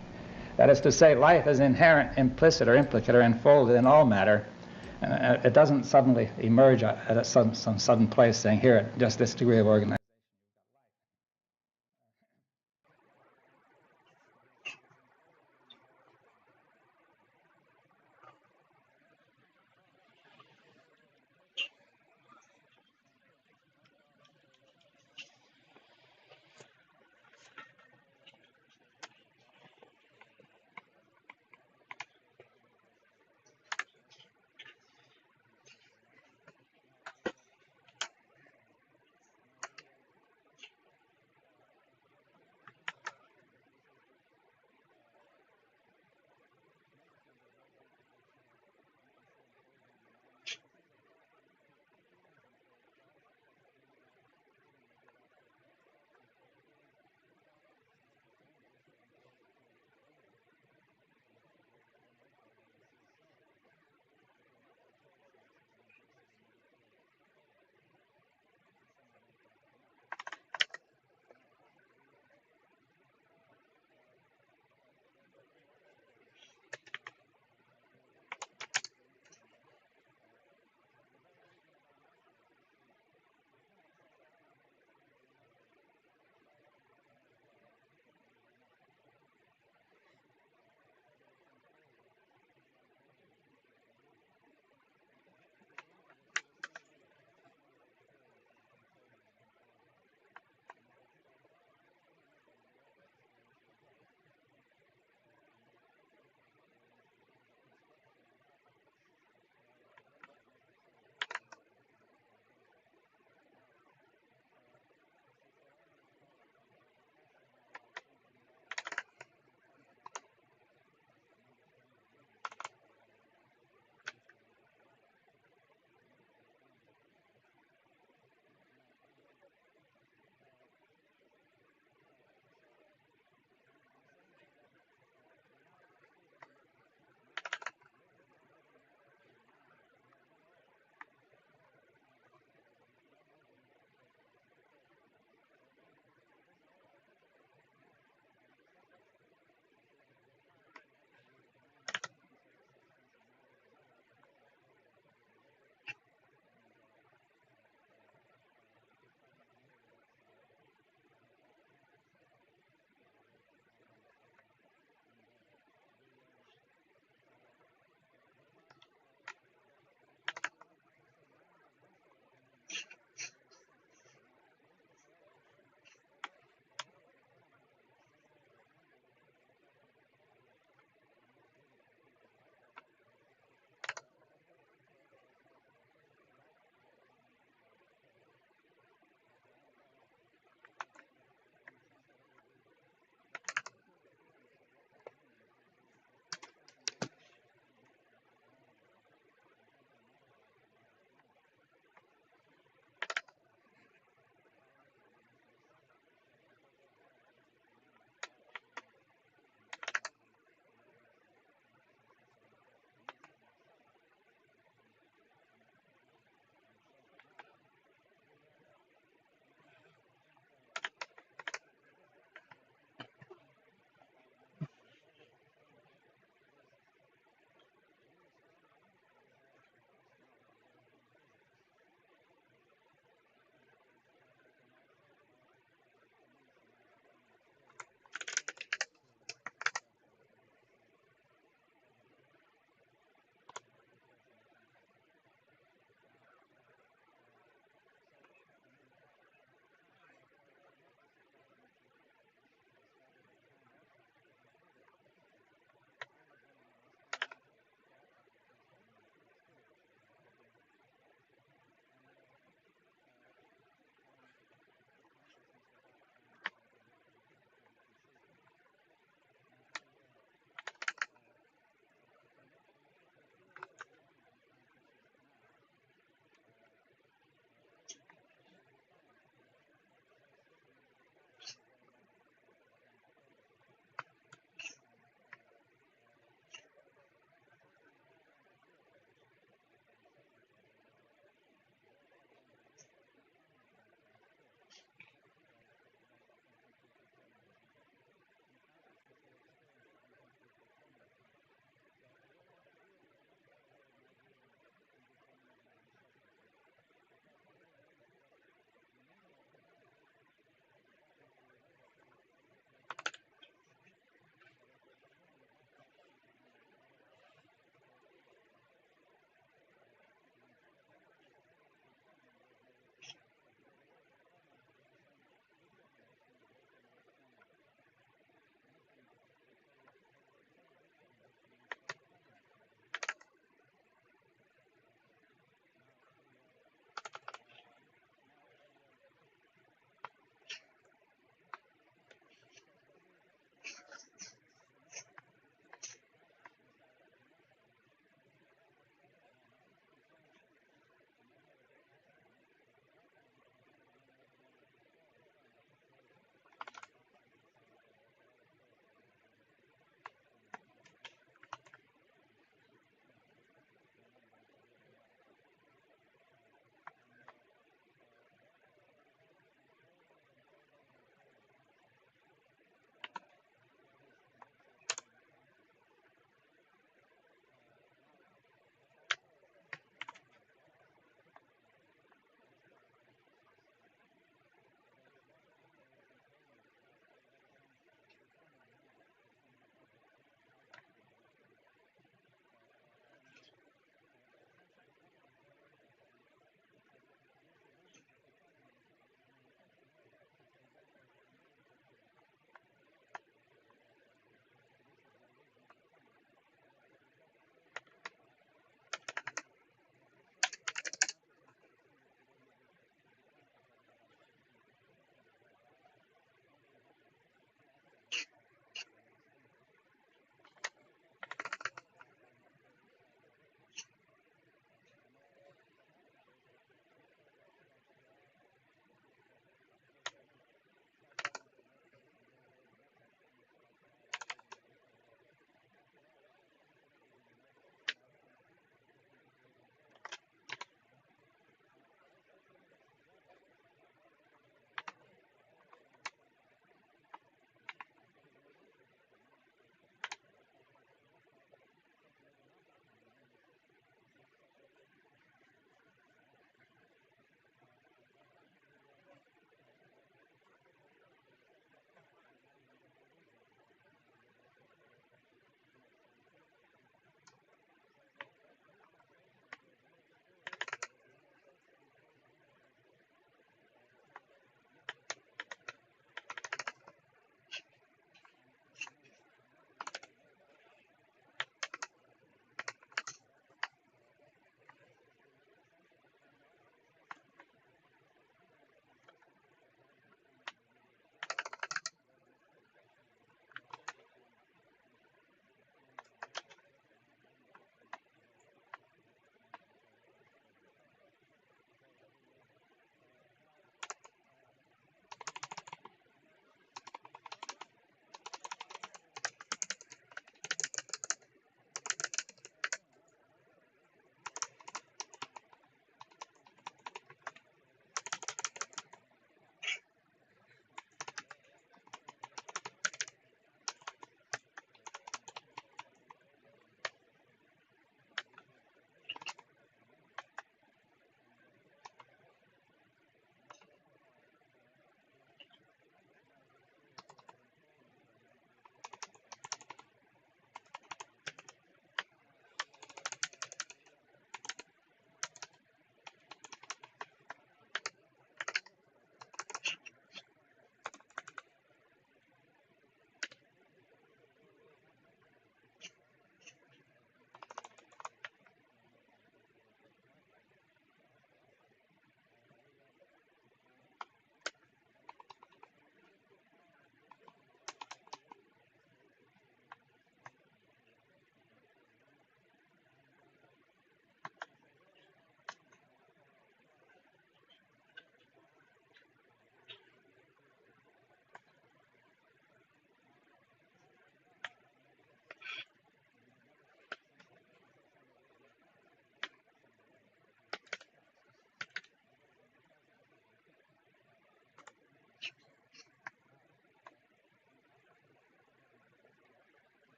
That is to say, life is inherent, implicit or implicate or enfolded in all matter. It doesn't suddenly emerge at some sudden place saying, here, just this degree of organization.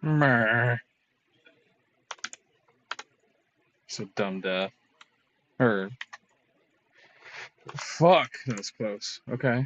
Meh. So dumb death. Or fuck, that was close. Okay.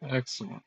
Excellent.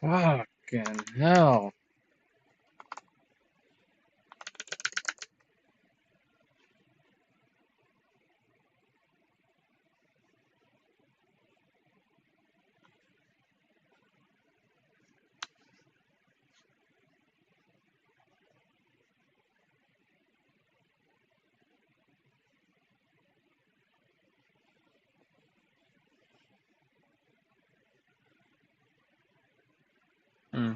Fucking hell. Hmm.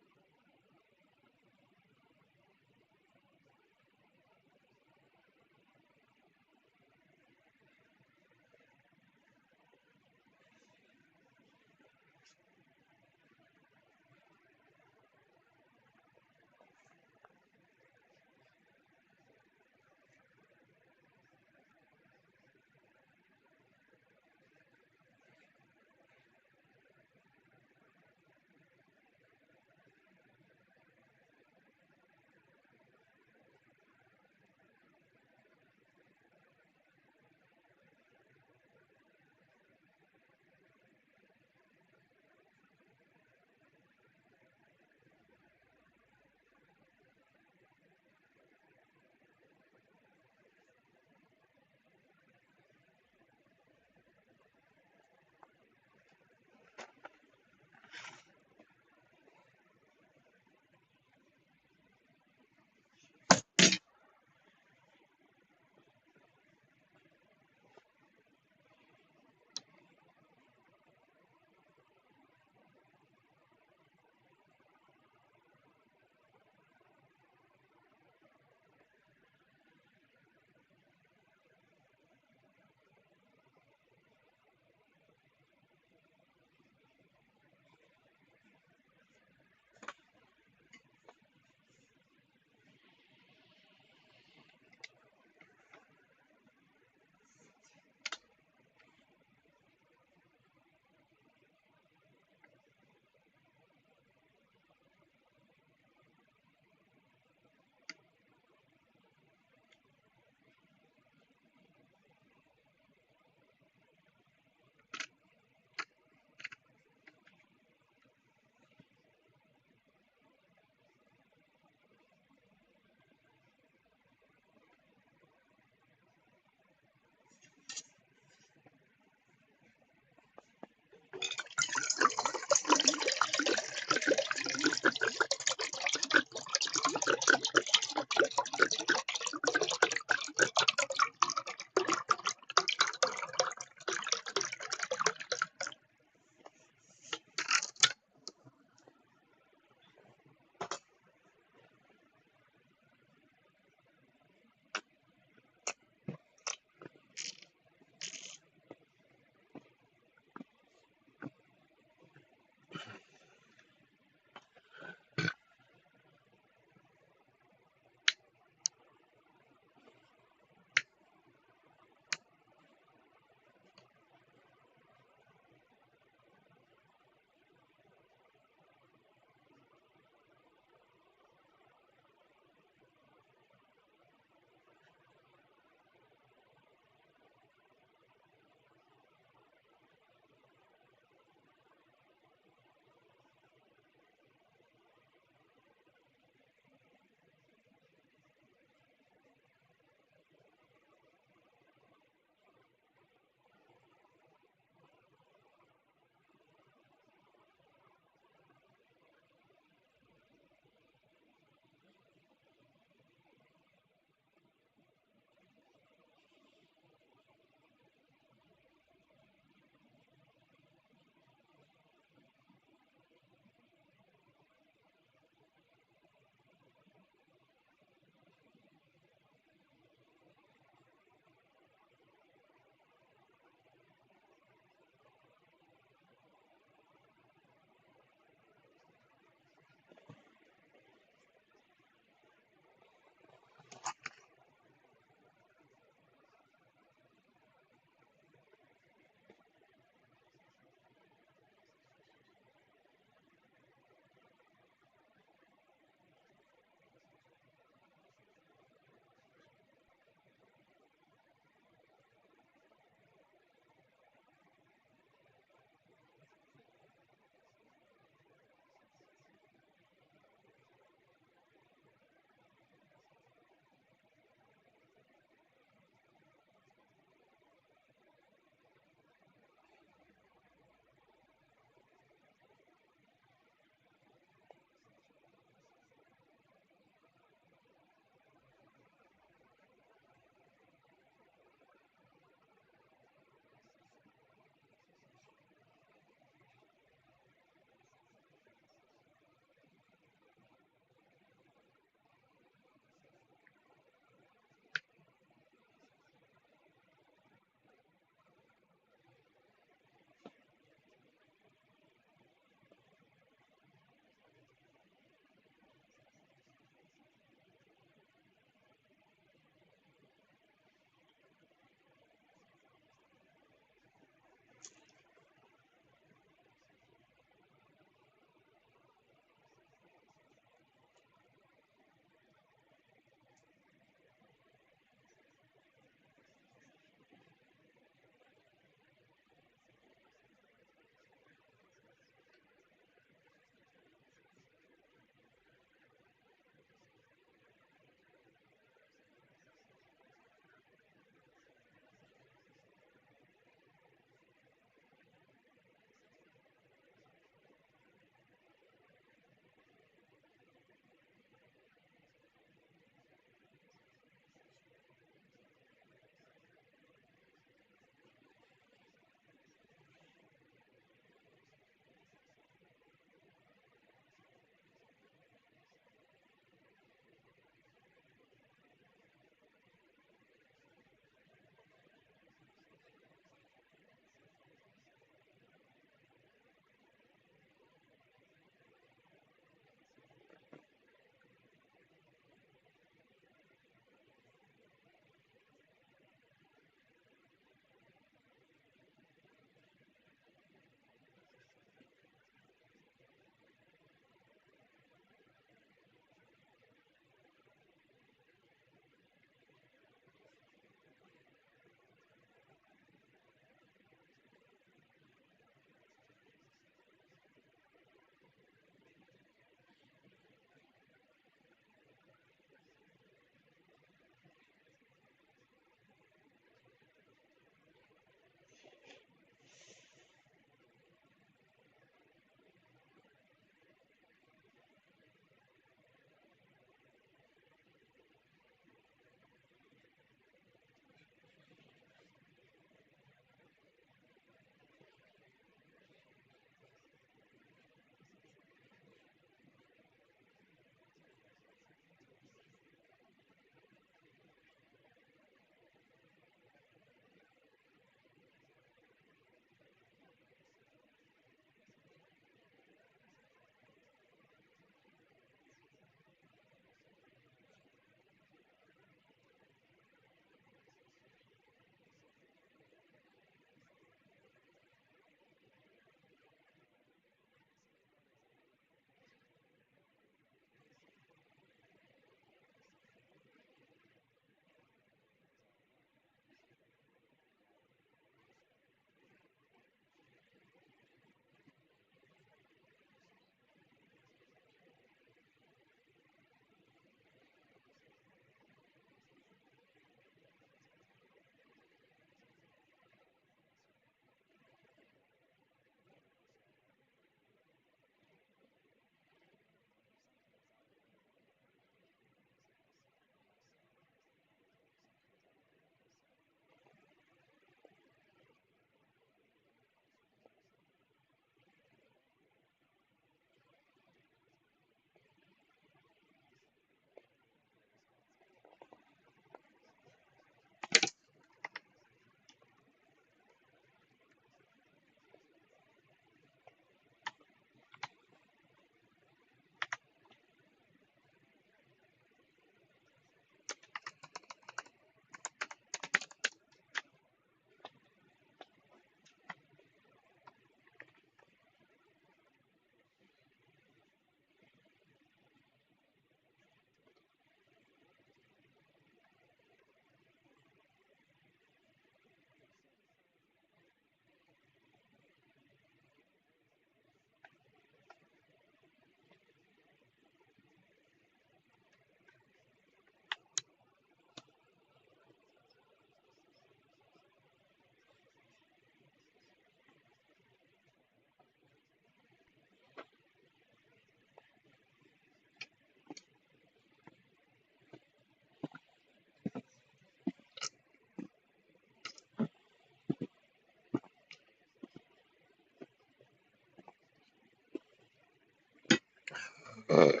For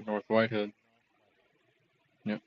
North Whitehead. Yep.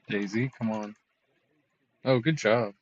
Daisy, come on. Oh, good job.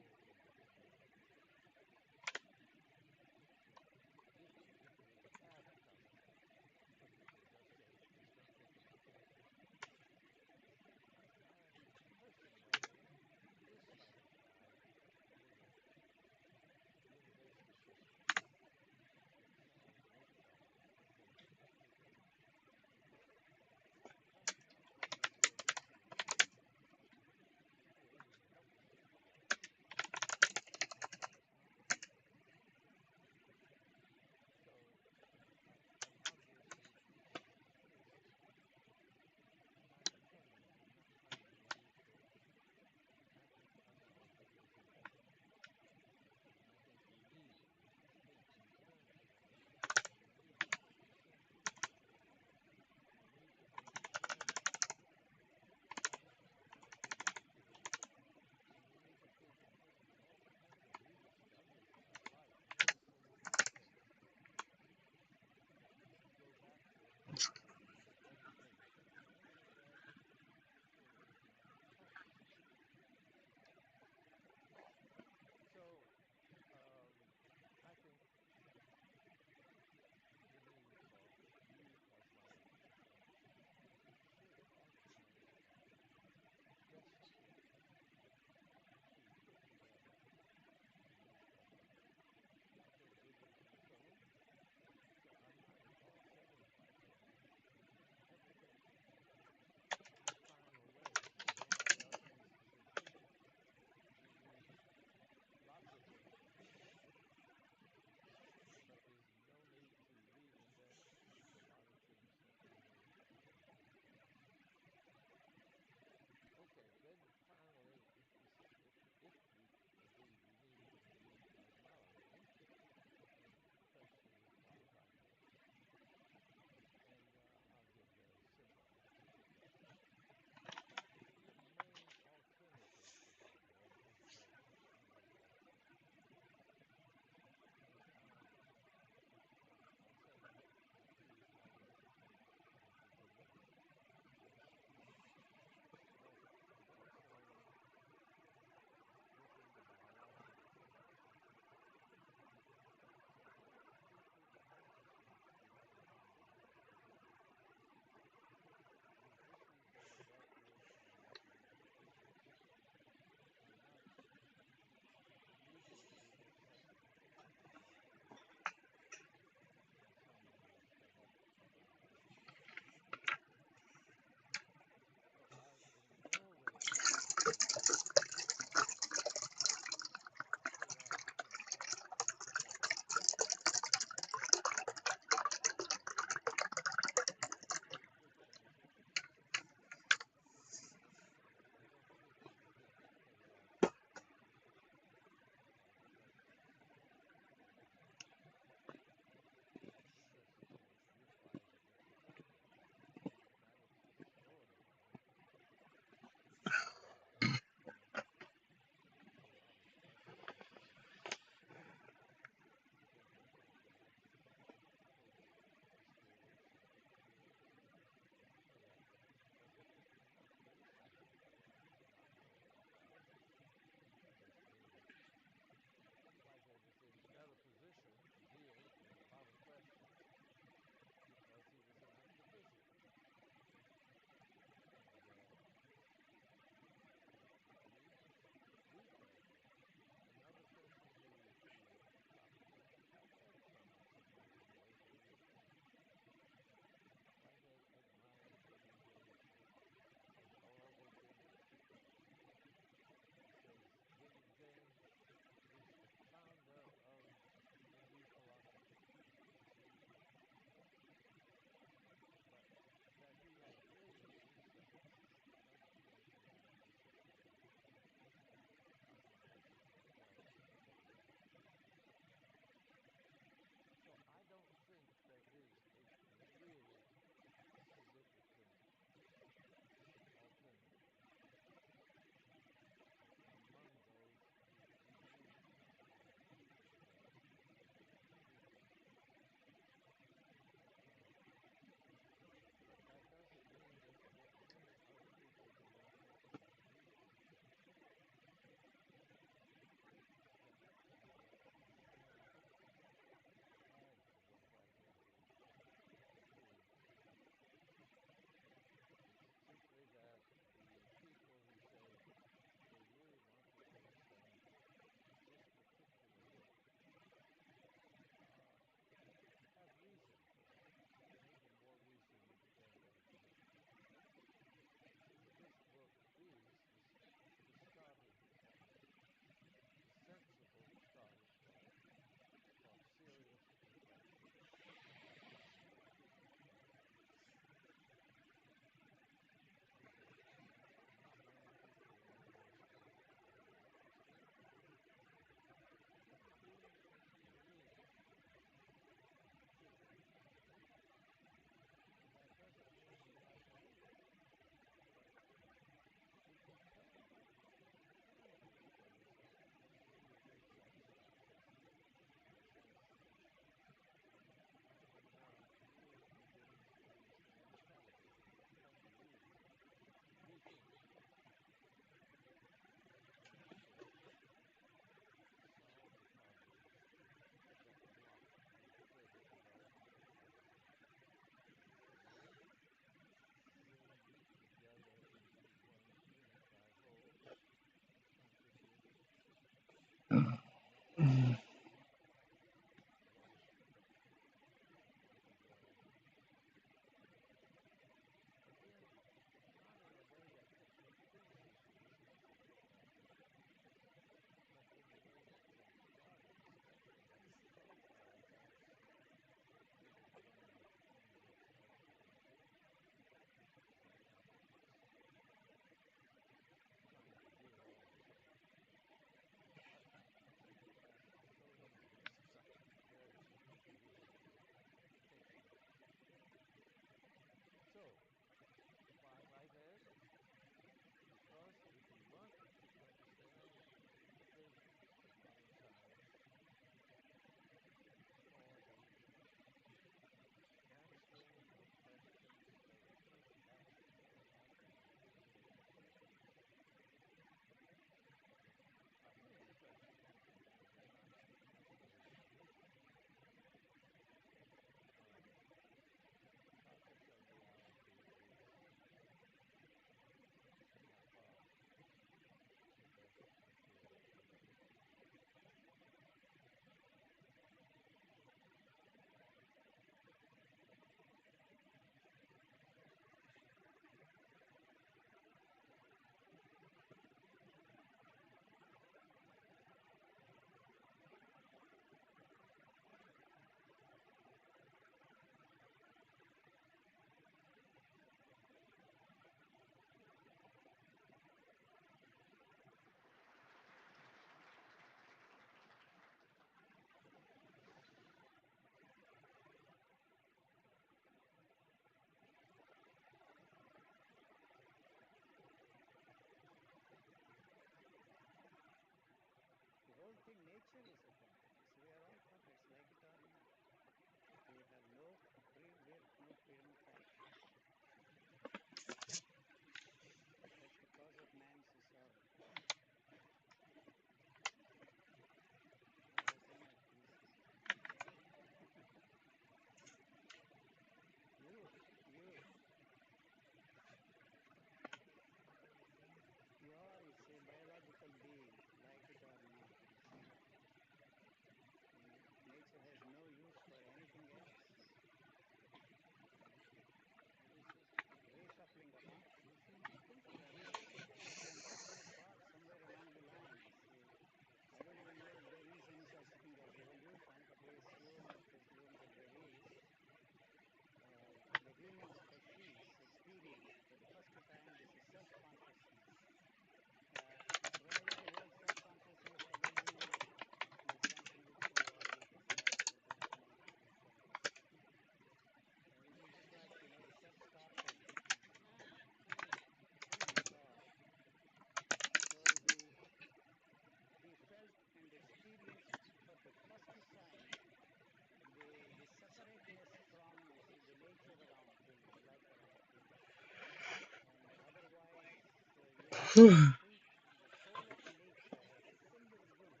treat the soul of nature as a single unit.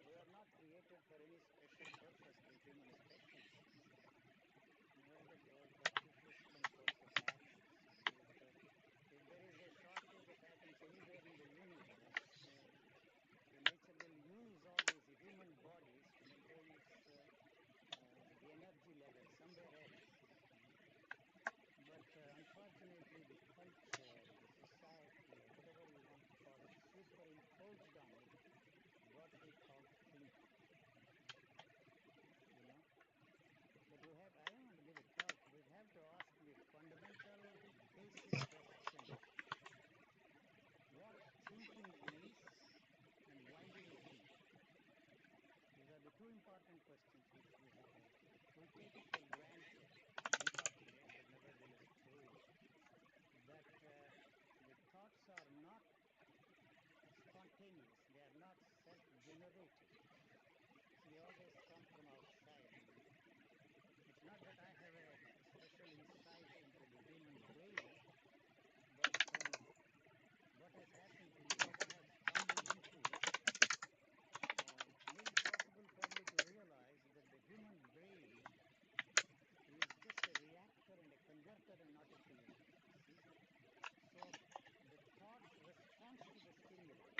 We are not created for any special purpose, the human species. What is that word called? Diffusion source of acts. If there is a shortage that happens anywhere in the universe, the nature will use all these human bodies to maintain its the energy level somewhere else. But unfortunately, the culture, the society, or whatever you want to call it, superimposed on it what we call thinking. You know, but I don't want to give a talk. We have to ask the fundamental, basic questions: what thinking is, and why do we think? These are the two important questions which we have. We take it for granted, unfortunately, but nevertheless true, that the thoughts are not spontaneous, they are not self-generated. See, they always come from outside. It's not that I have a special insight into the human brain, but from what has happened to me, what I have stumbled into, made it possible for me to realize that the human brain is just a reactor and a converter and not a creator. See? So the thought responds to the stimuli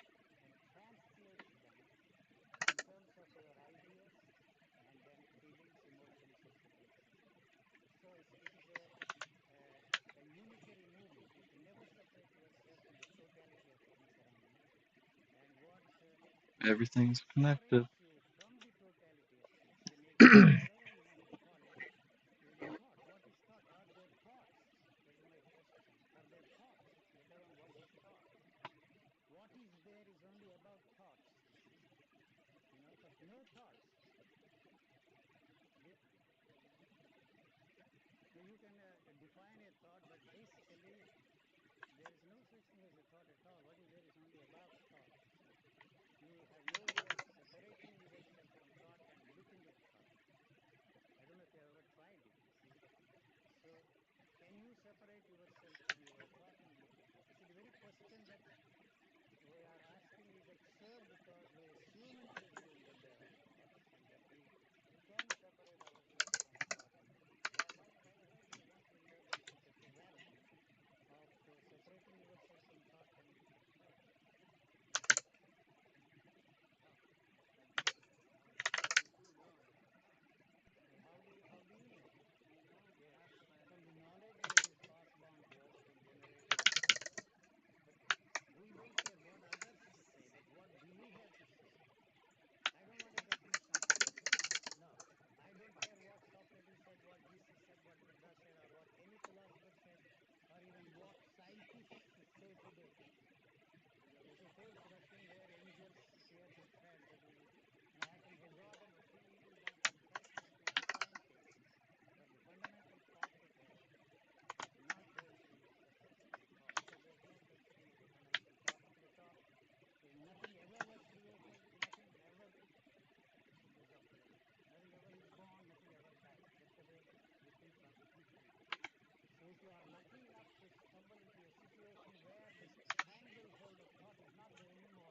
and translates them in terms of your ideas and then feelings, emotions, etc., etc. So it is a unitary movement. You can never separate yourself from the totality of things around you. And what Everything's connected. separates you from the totality of things, the nature, or whatever you want to call it, is the thought. What is thought? Are there thoughts? That is my question. Are there thoughts? Let alone what is thought? What is there is only about thoughts, you see. You know, but no thoughts. You can define a thought, but basically there is no such thing as a thought at all. What is there is only about thought. See? You have no way of separating yourself from thought and looking at thought. I don't know if you have ever tried it, you see. So, can you separate yourself from your thought and look at it? You see, the very question that we are asking is absurd because we assume and presume that there are thoughts and that we can separate ourselves from thought and look at it. Why do you want to indulge in such a frivolity of separating yourself from thought and look at thought? How? You don't understand. Well, how do you know? I know. Yes. From the knowledge that is passed on to us from generation to generation. But we don't care what others say, but what do we have to say? I don't want a definition of thought. No. I don't care what Socrates said, what Jesus said, what Buddha said, or what any philosopher said, or even what scientists say today. There's a famous Russian where angels appear to thread that will happen. God and he wants to correct him to scientists. But the fundamental thought we have is not going to be suppressed at all, because there's no such thing as a fundamental thought. If the thought is nothing ever was created, nothing never is observed, nothing ever is born, nothing ever dies. That's the way the things are infinite. So if you are lucky enough to stumble into a situation where the stranglehold of thought is not there anymore,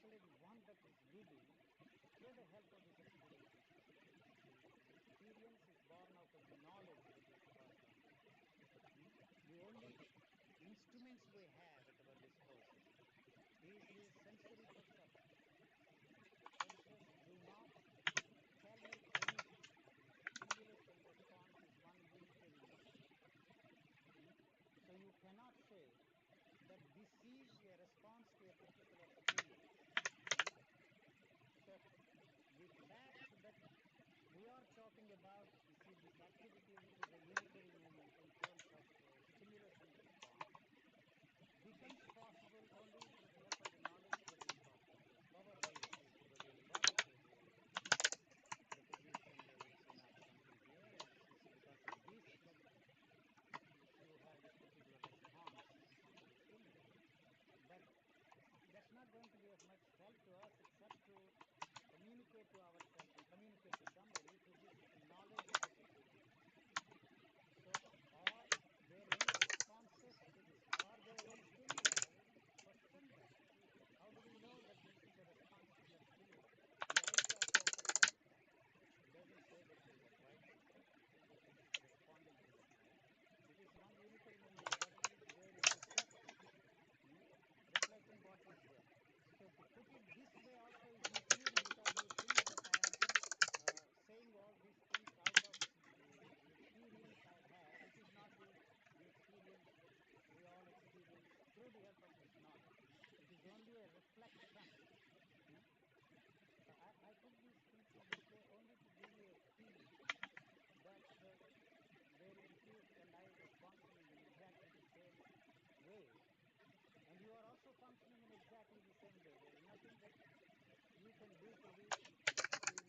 calculate one that is living through the help of this experiencing system. The experience is born out of the knowledge that is passed on to us. The only instruments we have at our disposal is the sensory perception. Senses do not tell me anything. Stimulus and response is one unitary moment. So you cannot say that this is a response to a particular stimulus. So the fact that we are talking about, you see, this activity which is a unitary movement in terms of stimulus and response becomes possible only through the help of the knowledge that is passed on to us. Power waves is really what the physician they will synapse something here. It's because of this that you have this particular response to the stimulus. But that's not going to be of much help to us except to communicate to ourselves and communicate to somebody who gives us the knowledge of that experience. So are there any responses to this? Are there any stimuli? I would question that. How do we know that this is a response to that stimulus? The eyes are focused on that. It doesn't say that it is a bright light. It says that this is responding to that light. It is one unitary moment. Whatever is there is reflected. Reflecting what is there. So to put it this way also is misleading, because you think that I am saying all these things out of the experience I have, which is not the experience that we all experience through the help of this knowledge. It is only a reflection. I put these things in this way only to give you a feel that if you and I were functioning in exactly the same way, and you are also functioning in exactly the same way, there is nothing that you can do to the way I am functioning.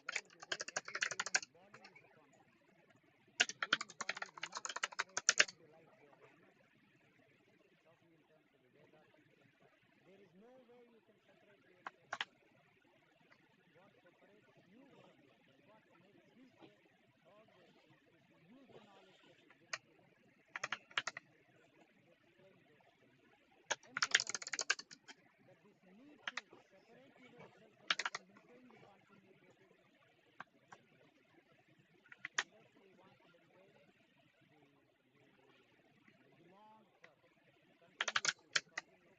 That is the way every human body is functioning. A human body is not separate from the light body. I'm not talking in terms of the Vedastic sense. There is no way you can separate yourself from that. What separates you from that and what makes me say all those things is to use the knowledge that is given to me and to explain those things, emphasizing that this need to separate yourself from that and maintain the continuity of it is meaningless. Unless we want to maintain the demand for continuity, the continuity of the knowledge,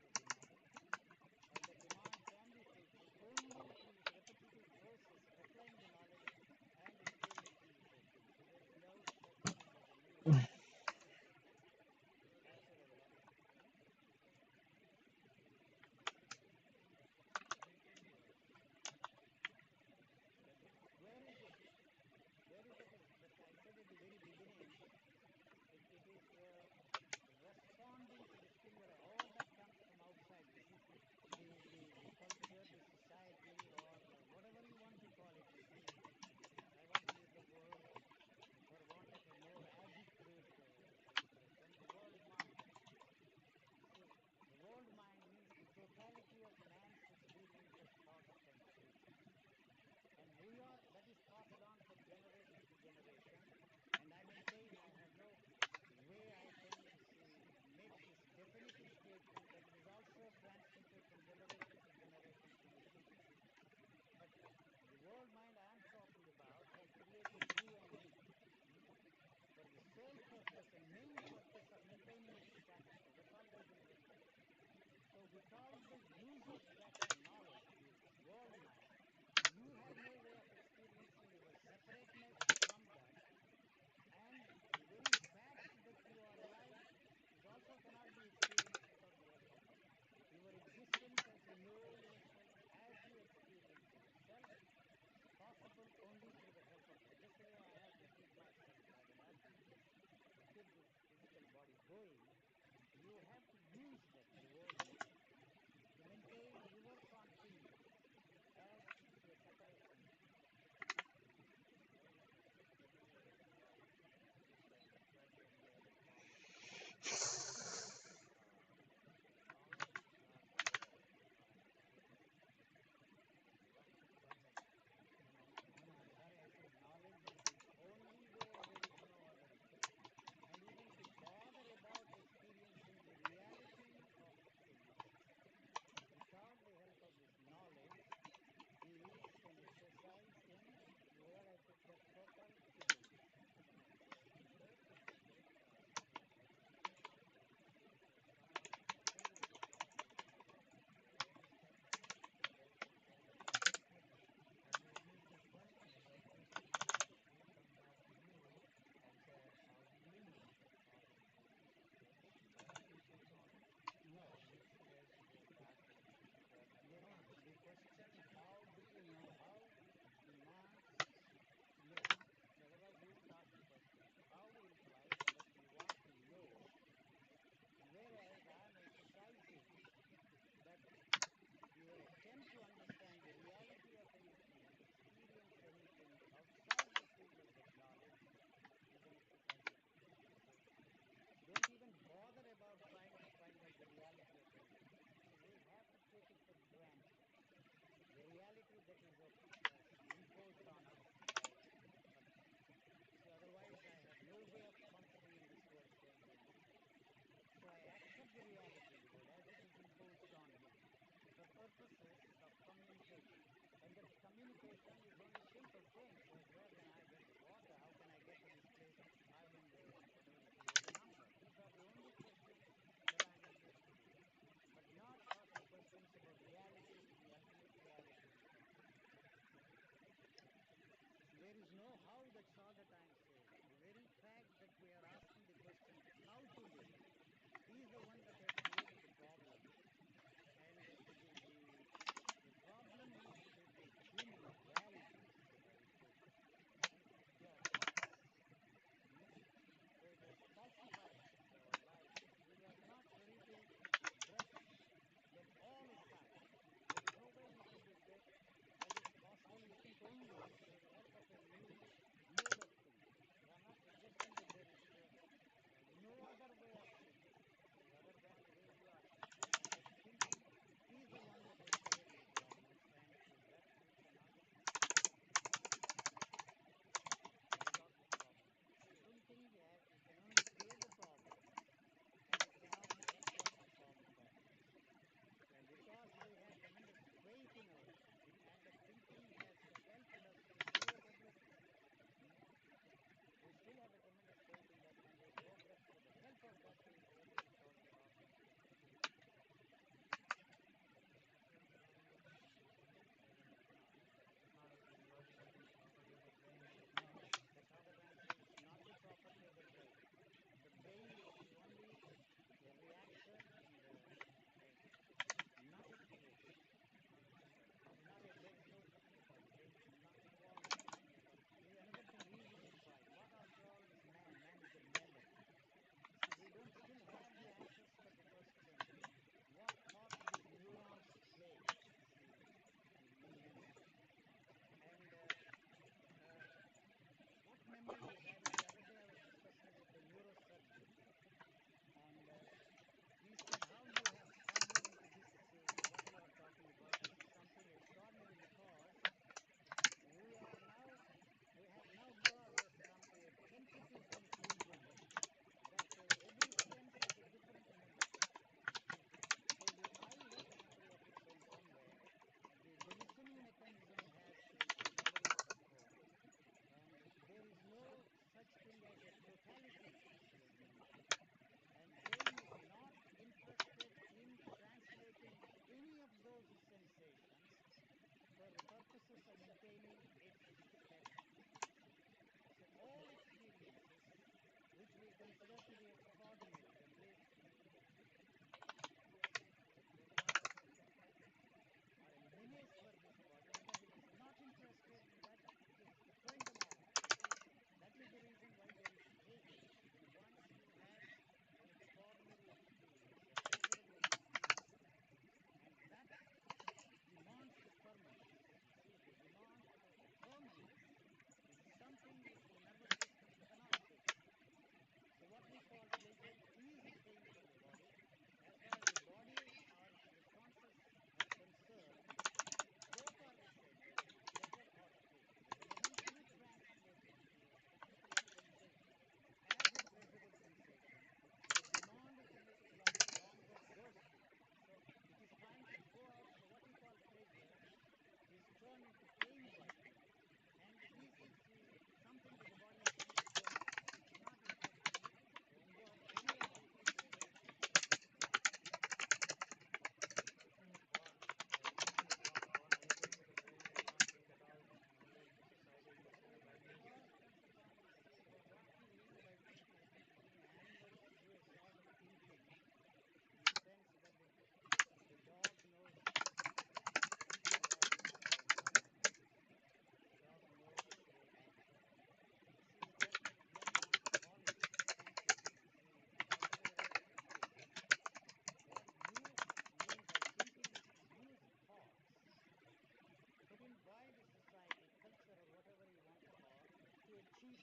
the demand can be fulfilled only through this repetitive process of applying the knowledge and experiencing the same thing. So there is no such thing as a new experience. Ask it, Avila. Yes. Where is it? Where is that? That I said at the very beginning, it is responding to the stimuli. All that comes from outside. You see, the culture, the society, or whatever you want to call it. You see, I want to use the word, for want of a more adequate expression, the world mind. You see, the world mind means the totality of man's experiences, thoughts, and feelings. And that is passed on from generation to generation. And I maintain I have no way I can make this definitive statement that it is also transmitted from generation to generation through the children. But the world mind I am talking about has created you and me for the sole purpose and main purpose of maintaining its status quo. That's all it is interested in. So without the use of that knowledge, the world mind, you have no way of experiencing your separateness from that, and the very fact that you are alive is also cannot be experienced without the help of that. Your existence as you know yourself, as you experience yourself, is possible only through the help of that. Just the way I have to keep myself alive and active to keep this physical body going, you have to use that, the world mind, to maintain your continuity as to a separate entity. Avila? Let me just correct an earlier comment that you made. Knowledge is not the way to find experience. Go ahead and No, I'm sorry. I said knowledge is the only way and there is no other way. And even to bother about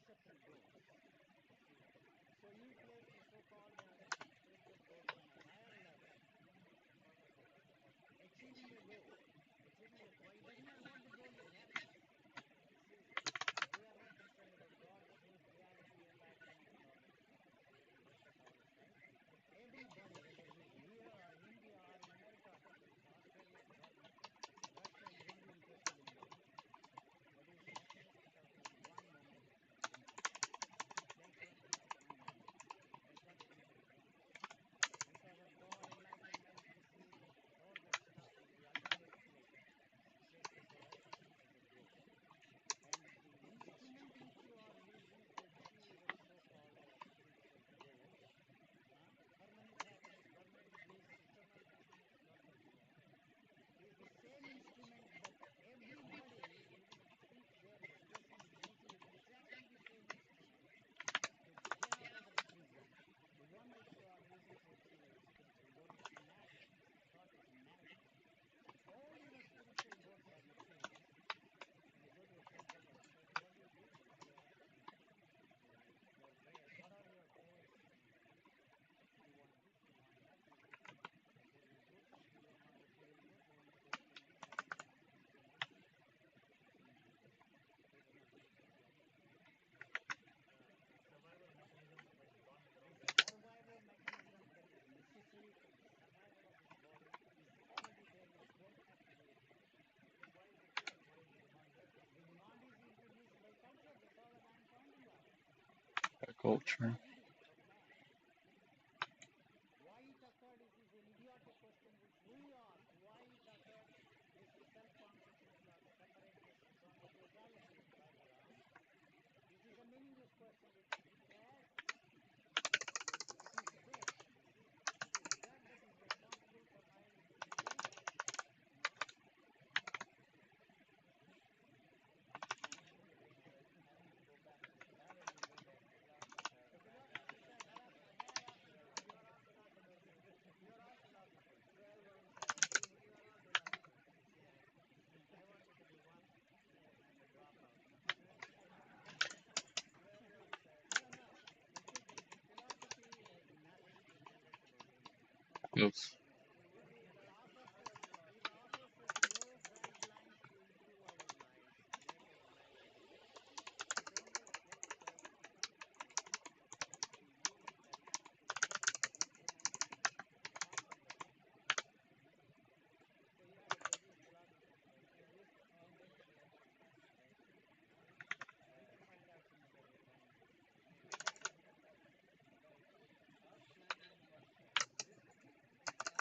exception goes. See, so you place the so-called spiritual goals on a higher level for achieving a goal, achieving a point. It doesn't matter what the goal is happy. You see, we are not concerned about God, truth, reality, enlightenment, and all that stuff. You see, we just set all aside. Everybody, whether he is here or in India or in America, Australia, for that matter, Russia is only interested in one thing. That is happiness without even one moment of incident. Pleasure without one moment. That's what everybody wants. Whatever God, enlightenment, you see, all that stuff is the ultimate place for us as a goal. And the instrument which you are using to achieve the so-called spiritual goals, permanent happiness, permanent bliss, eternal happiness, what that you want, is the same instrument that everybody, even if they are expressing busy with exactly the same instrument to get out of that prison. The one which you are using to achieve a spiritual goal is matter. The thought is matter. All your spiritual goals are materials. When you go to a temple or a church, what do? They ask you your prayers. What are your prayers in that? You want this, you want that, you want material goods. You don't want material goods, only spiritual goods. What do you want spiritually? It's easy way. Who is going to take this one? A survival mechanism that the government knows It's a better. survival mechanism that is necessary for the survival of this body. Is already there. You don't have to do anything. Then why is it there? Why is the demand there? The demand is introduced by culture. That's all that I'm pointing out. It's a Culture. tragedy of man. Why it occurred is an idiotic question which we ask. Why it occurred? This self-consciousness or separateness from the causality right or wrong. This is a meaningless question. It has, it is there. You see, it is God that is responsible for my intelligence. No. I need to go back to philosophy where the philosophers, The philosopher said, mathematics, may I ask you, you are all philosophers. You are all philosophers. 12 answers. You are all philosophers. Yes. I wanted to be one and a dropout. 12 answers. No, no. You see, the philosophy has nothing to tell us about anything. Oops. It offers us no guidelines to improve our minds, to make our minds better. It only helps us to use that instrument to conquer the mind. So you had a British philosopher said he used to always play with imagination, to find out things that were going to make him better. But outlining what exists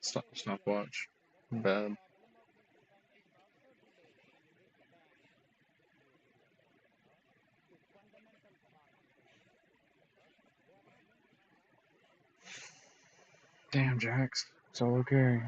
Stopwatch. Bad. Damn, Jax. It's all okay.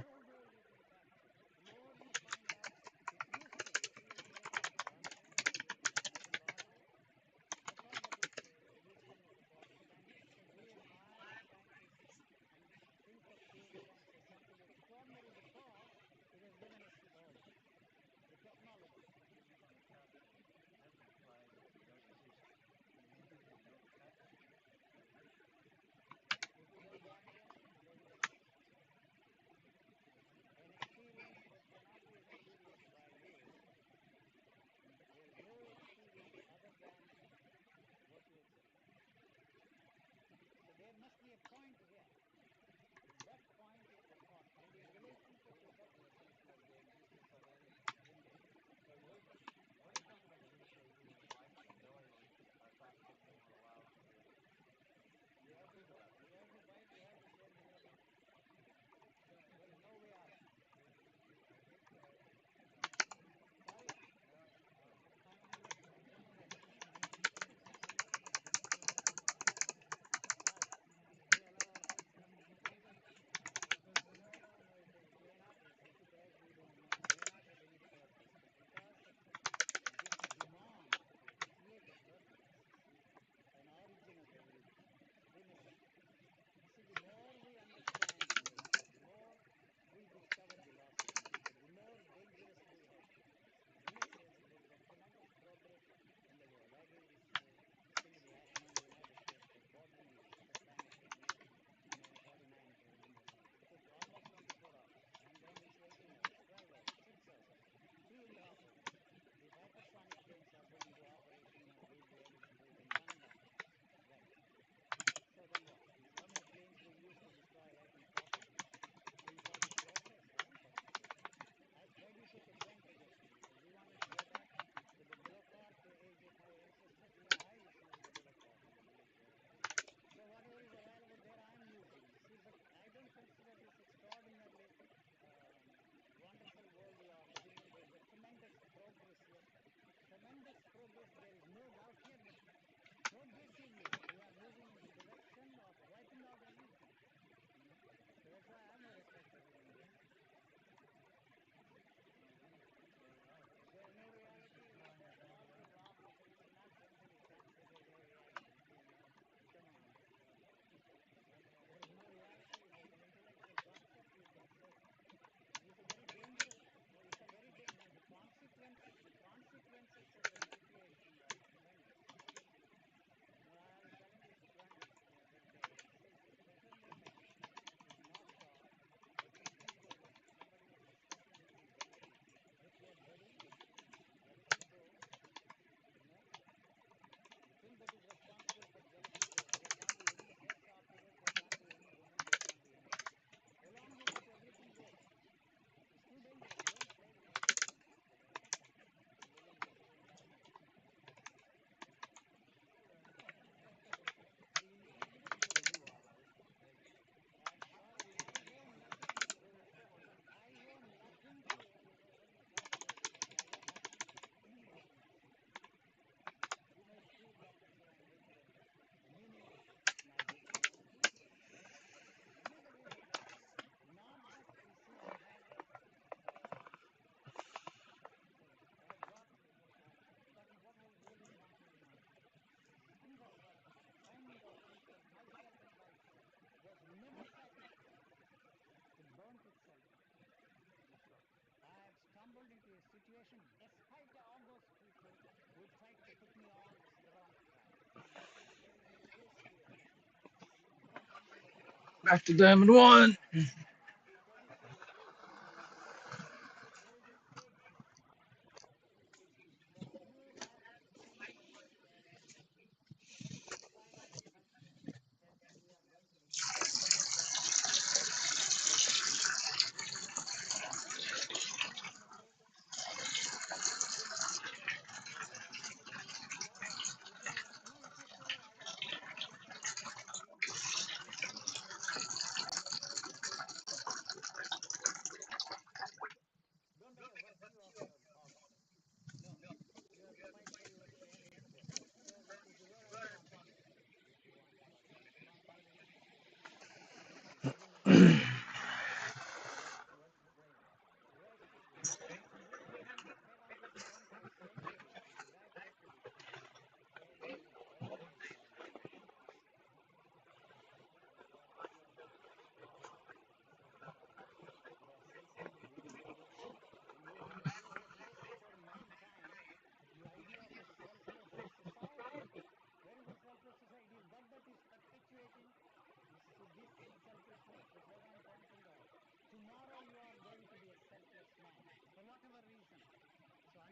Back to Diamond 1.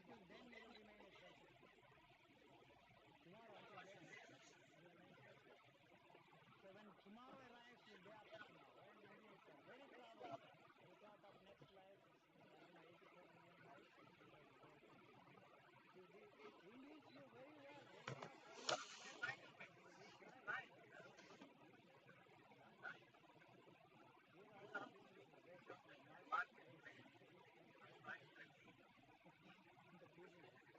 until then you will remain a specialist. Tomorrow until daylight, you remain specialist. So when tomorrow arrives, the day after tomorrow, and Indians are very clever. They thought of next life, 84 million lives, and they go to this. See, the Indians knew very well they will not promise enlightenment in this life. Right? Here also teachings is based upon the Marxist base, right? The teachings.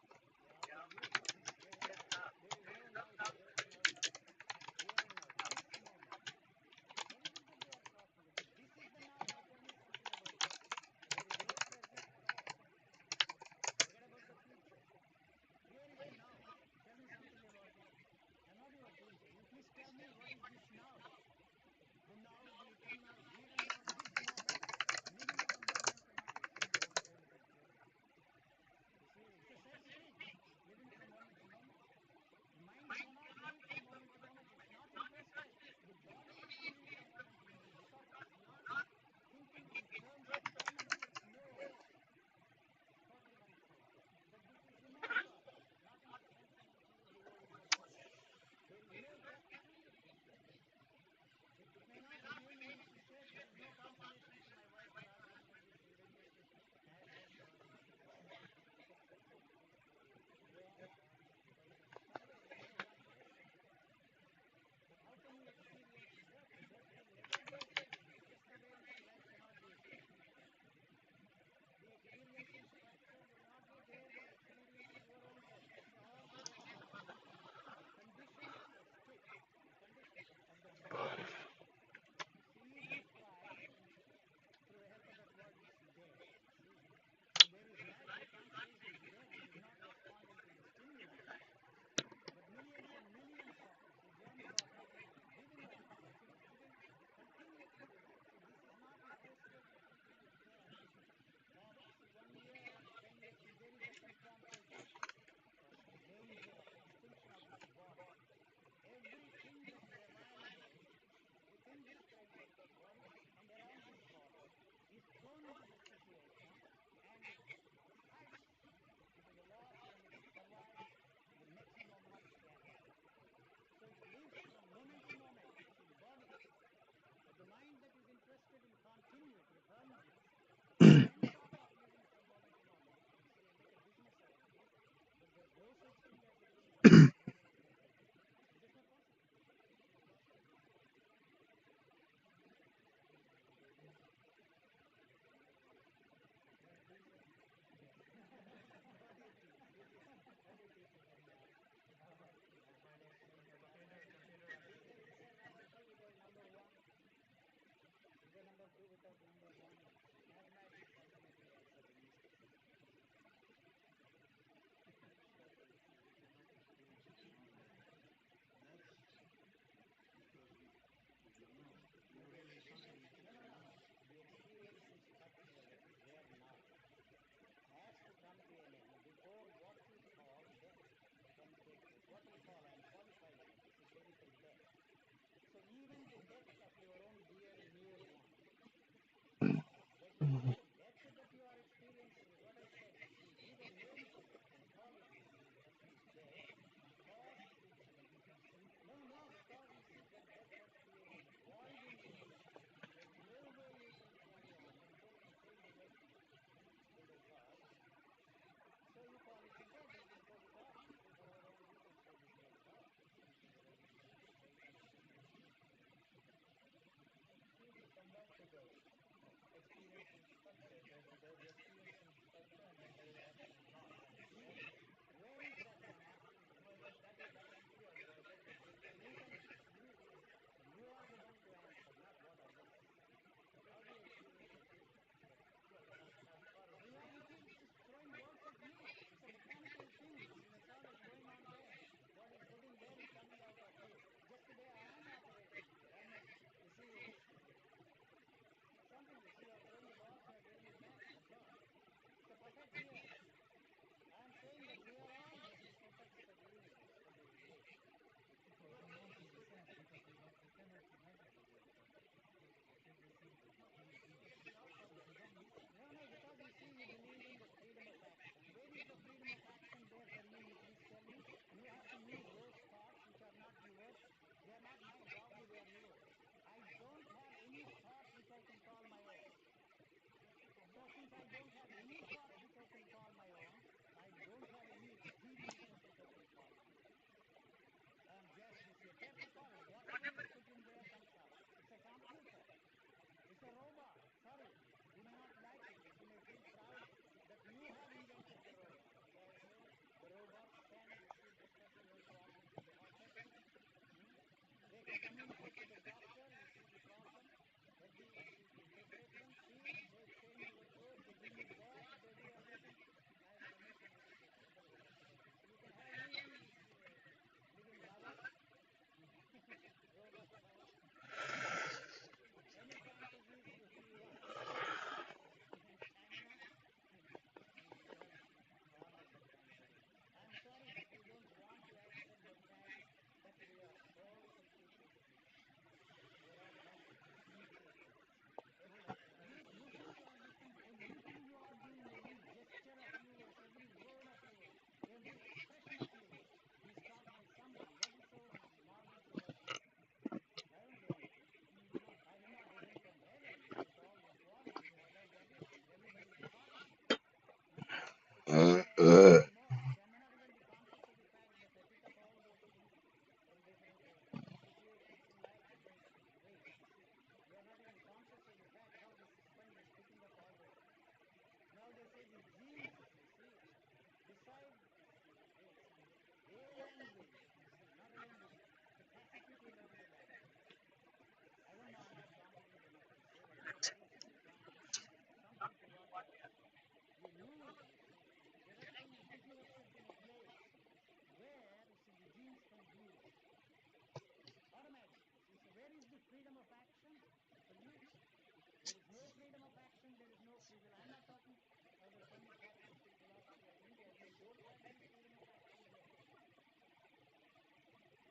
individual. I'm not talking about some fascistic philosophy of India. We don't have any freedom of action here.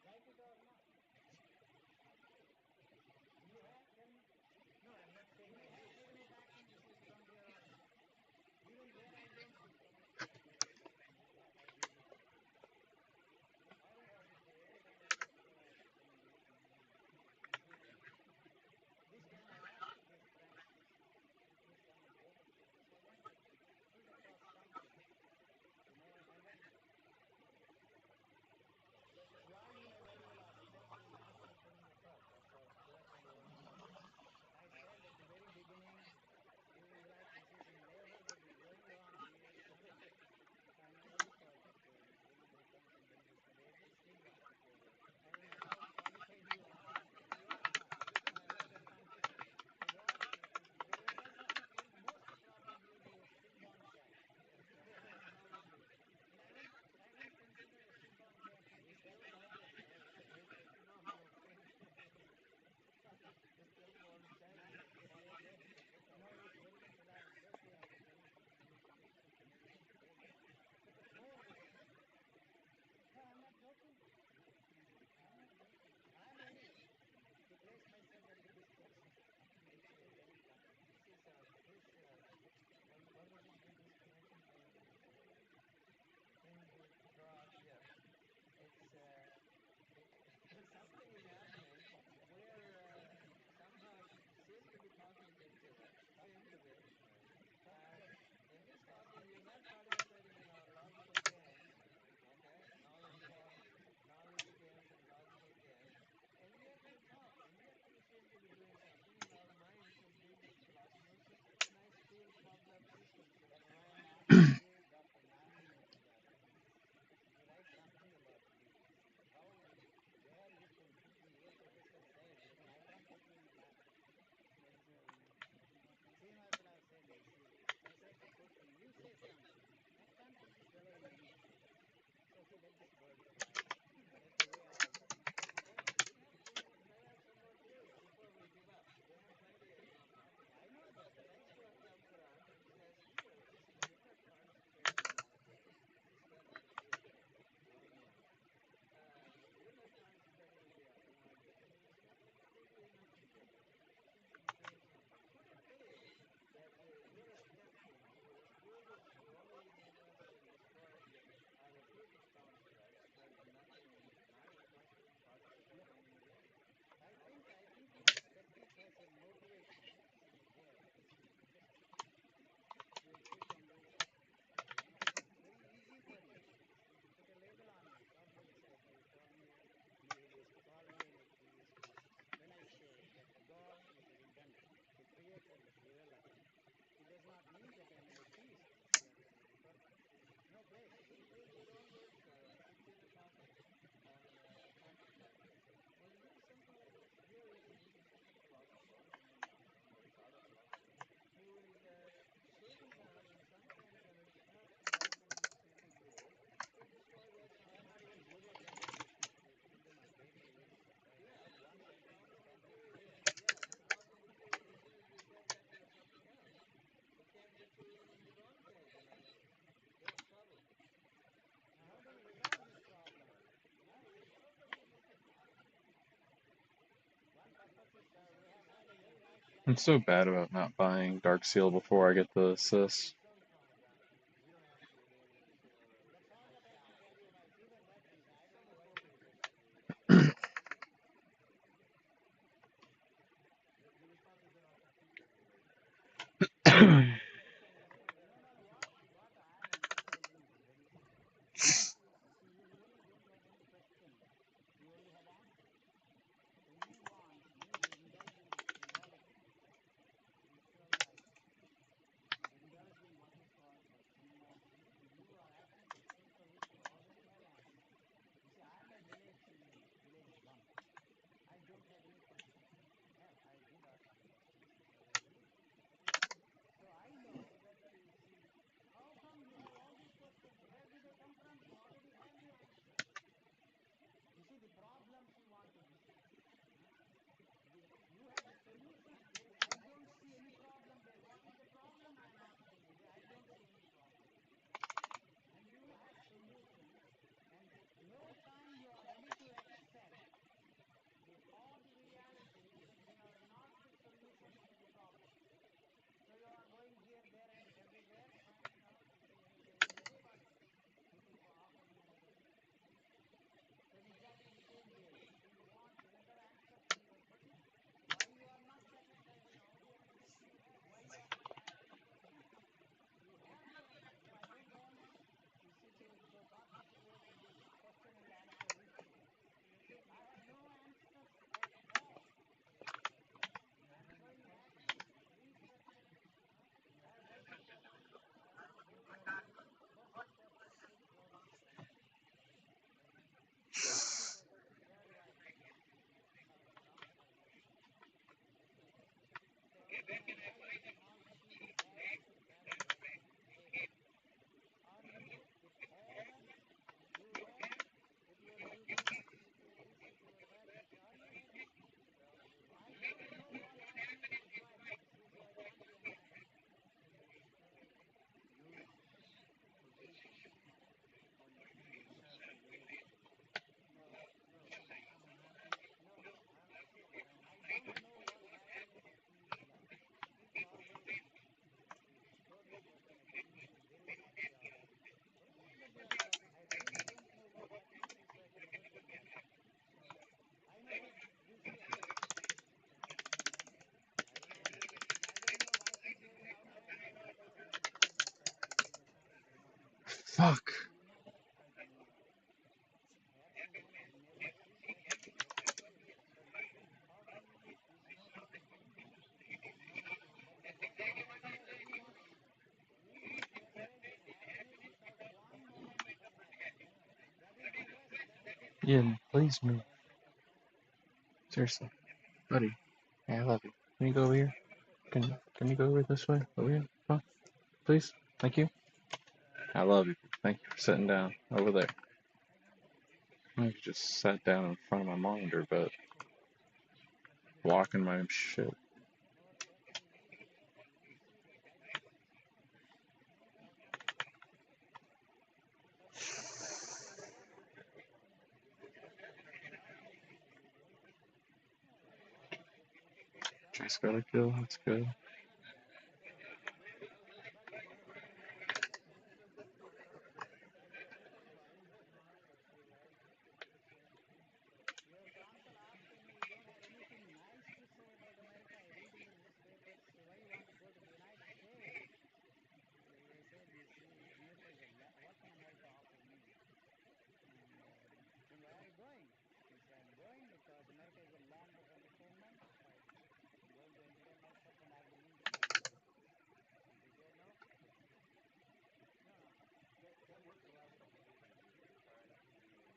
Like it or not. You have, tell me. No, I'm not saying we have freedom of action. This is from here on. Even there, I don't see so much freedom of action. I really don't see. All I have to say is I'm very much engaged in improving. This time I asked this friend to please come and go with me because I want to build across something, and then you all you know very well are essentially non-fulfilling efforts. That's the only problem. I said at the very beginning, you will like this is a labor that is going on here somewhere. And what do you call that? When you become somebody who's courageous, stillborn. I don't know how qualified you are. You are not. That's the conflict. You are the result of it will most probably be a stillborn child. And how it is. And I won't consider a stillborn child to be that helpless. It's a normal opinion. The stillborn child is okay. No, it's very much alive, especially after getting many conditions and everything told to me. No, no, I'm not joking. I'm not joking. I'm ready to place myself under this person. Anytime. This is what was it you just mentioned? This Hindu God. Yeah. It's something is happening where somehow you seem to be talking to each other. Seem to be. And in this talking, you're not participating in our logical games. Okay, knowledge games and logical games. And yet you talk, and yet you seem to be doing something in our minds and being as philosophers. Nice, cool, problem systems. I agree. Dr. Nandi mentioned that. He writes something about belief. See how where you can put me. He was Professor Lain. Let me. I can't put you in that. But Srinivas will have said this. If I say to put, you say something. I can't put this fellow in any place. So he let this bird fly. That's the way I like to think. Well, we have 200 some odd years before we give up. We have plenty of no problem. I know that. Shakespeare comes around and says, here, listen, you're not participating in my game. This is kind of a deal. No, no, no. You're not participating in my game. And it's got completely nothing to do. You seem to be doing something. What a pity that you're a skeptic who refuses to only invent and destroy the truth of constructs, but not interested in participating in the game. I think each skeptic has a motivation. See here, just to insist on this. It's very easy for you. See, to put a label on me. Probably you call me a nihilist, call me an atheist. When I say that the God is redundant, the creator is irrelevant, it does not mean that I'm an atheist. That's the absolutely perfect. No place. You use your own words, put you in a pocket, and contemplate this. And here's something like this. Here is an interesting philosopher, somebody sort of philosopher, who is sitting down and sometimes when it starts to bite and looks into you, he destroys that construct. I'm not even good at that English. You put them on daily basis. I have one sentence which can be clear. Yeah, the problem with you is as soon as you say that, you're something else. We can't get you even in your own cage, you have trouble. Now, how do we resolve this problem? It's nobody has to talk. One purpose is we have had a very nice life. I'm so bad about not buying Dark Seal before I get the assist. We don't ask you your name and everything on our. That's all that I can tell you, Mike. Even that reason, I don't know why you disagree. You don't like it. Your response has been on complete regulation. What I am emphasizing is very simple. You see, you really don't have any questions. You only have answers. So you want me to indulge in frivolity instead of life. And indulge in Fuck. Every man has never seen that experience. So how do you know that experience? That what I said, you must separate this happiness without one moment of unhappiness. That is the best. That is the Yeah, sweet. please, man. Seriously, buddy. Hey, I love you. Can you go over here? Can you go over this way? Over here? Come on. Please? Thank you. I love you. Thank you for sitting down over there. I just sat down in front of my monitor, but blocking my shit. No certain meaning, just you see the light. That's all it is. But you say, yes, God may be evil. No, God is good. God Just loves got a us. kill. That's good. He says, don't do evil. But your counsel asking me, you don't have anything nice to say about America. I read in the newspapers, why you want to go to the United States? I said, you see, America is what can America offer me? And then why are you going? He said, I'm going because America is a land of entertainment. I'm going to entertain myself and have the means to do so. If he said no, no. Ken, what philosophy do you try not to use in yours anymore?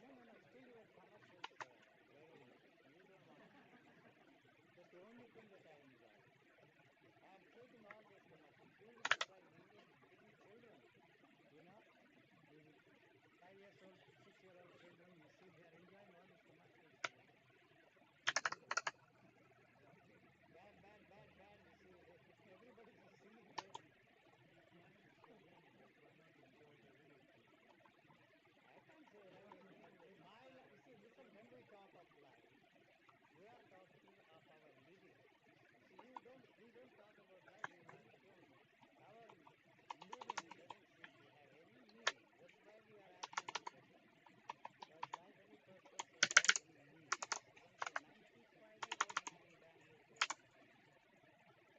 No. Still your commercials are very, you don't want to use them. That's the only thing that I enjoy. I am taking all those commercials. You will be surprised, even little children, you know, the 5 years old, 6-year-old children, you see they are enjoying all these commercials. Unbelievable. Bad. You see, everybody is singing those. Why not enjoy the real thing? I can't say right. I mean, you see, listen, when we talk of life, we are talking of our living. You see, we don't talk about life. We really don't. Our living doesn't seem to have any meaning. That's why we are asking this question. Does life any purpose or life any meaning? There's a 95-year-old man in Bangalore came to see me.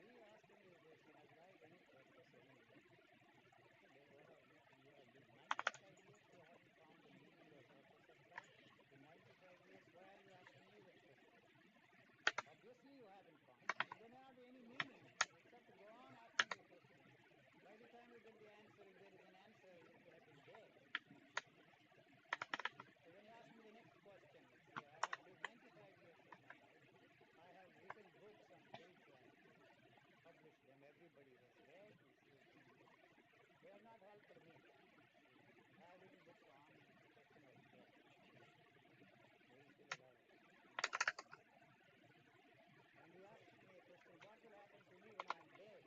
He asked me the question, has life any purpose, any meaning? I said, you have lived 95 years, you haven't found the meaning or purpose of life? In 95 years, why are you asking me that question? Obviously, you haven't found. So there may not be any meaning except to go on asking the question. By the time you get the answer, if there is an answer, you could have been dead. So when you ask me the next question, you see, I have lived 95 years of my life. I have written books on spirituality, published them. Everybody has read, you see. They have not helped me. See, I have written books on the question of death. Who is still alive? And he asked me a question, what will happen to me when I am dead?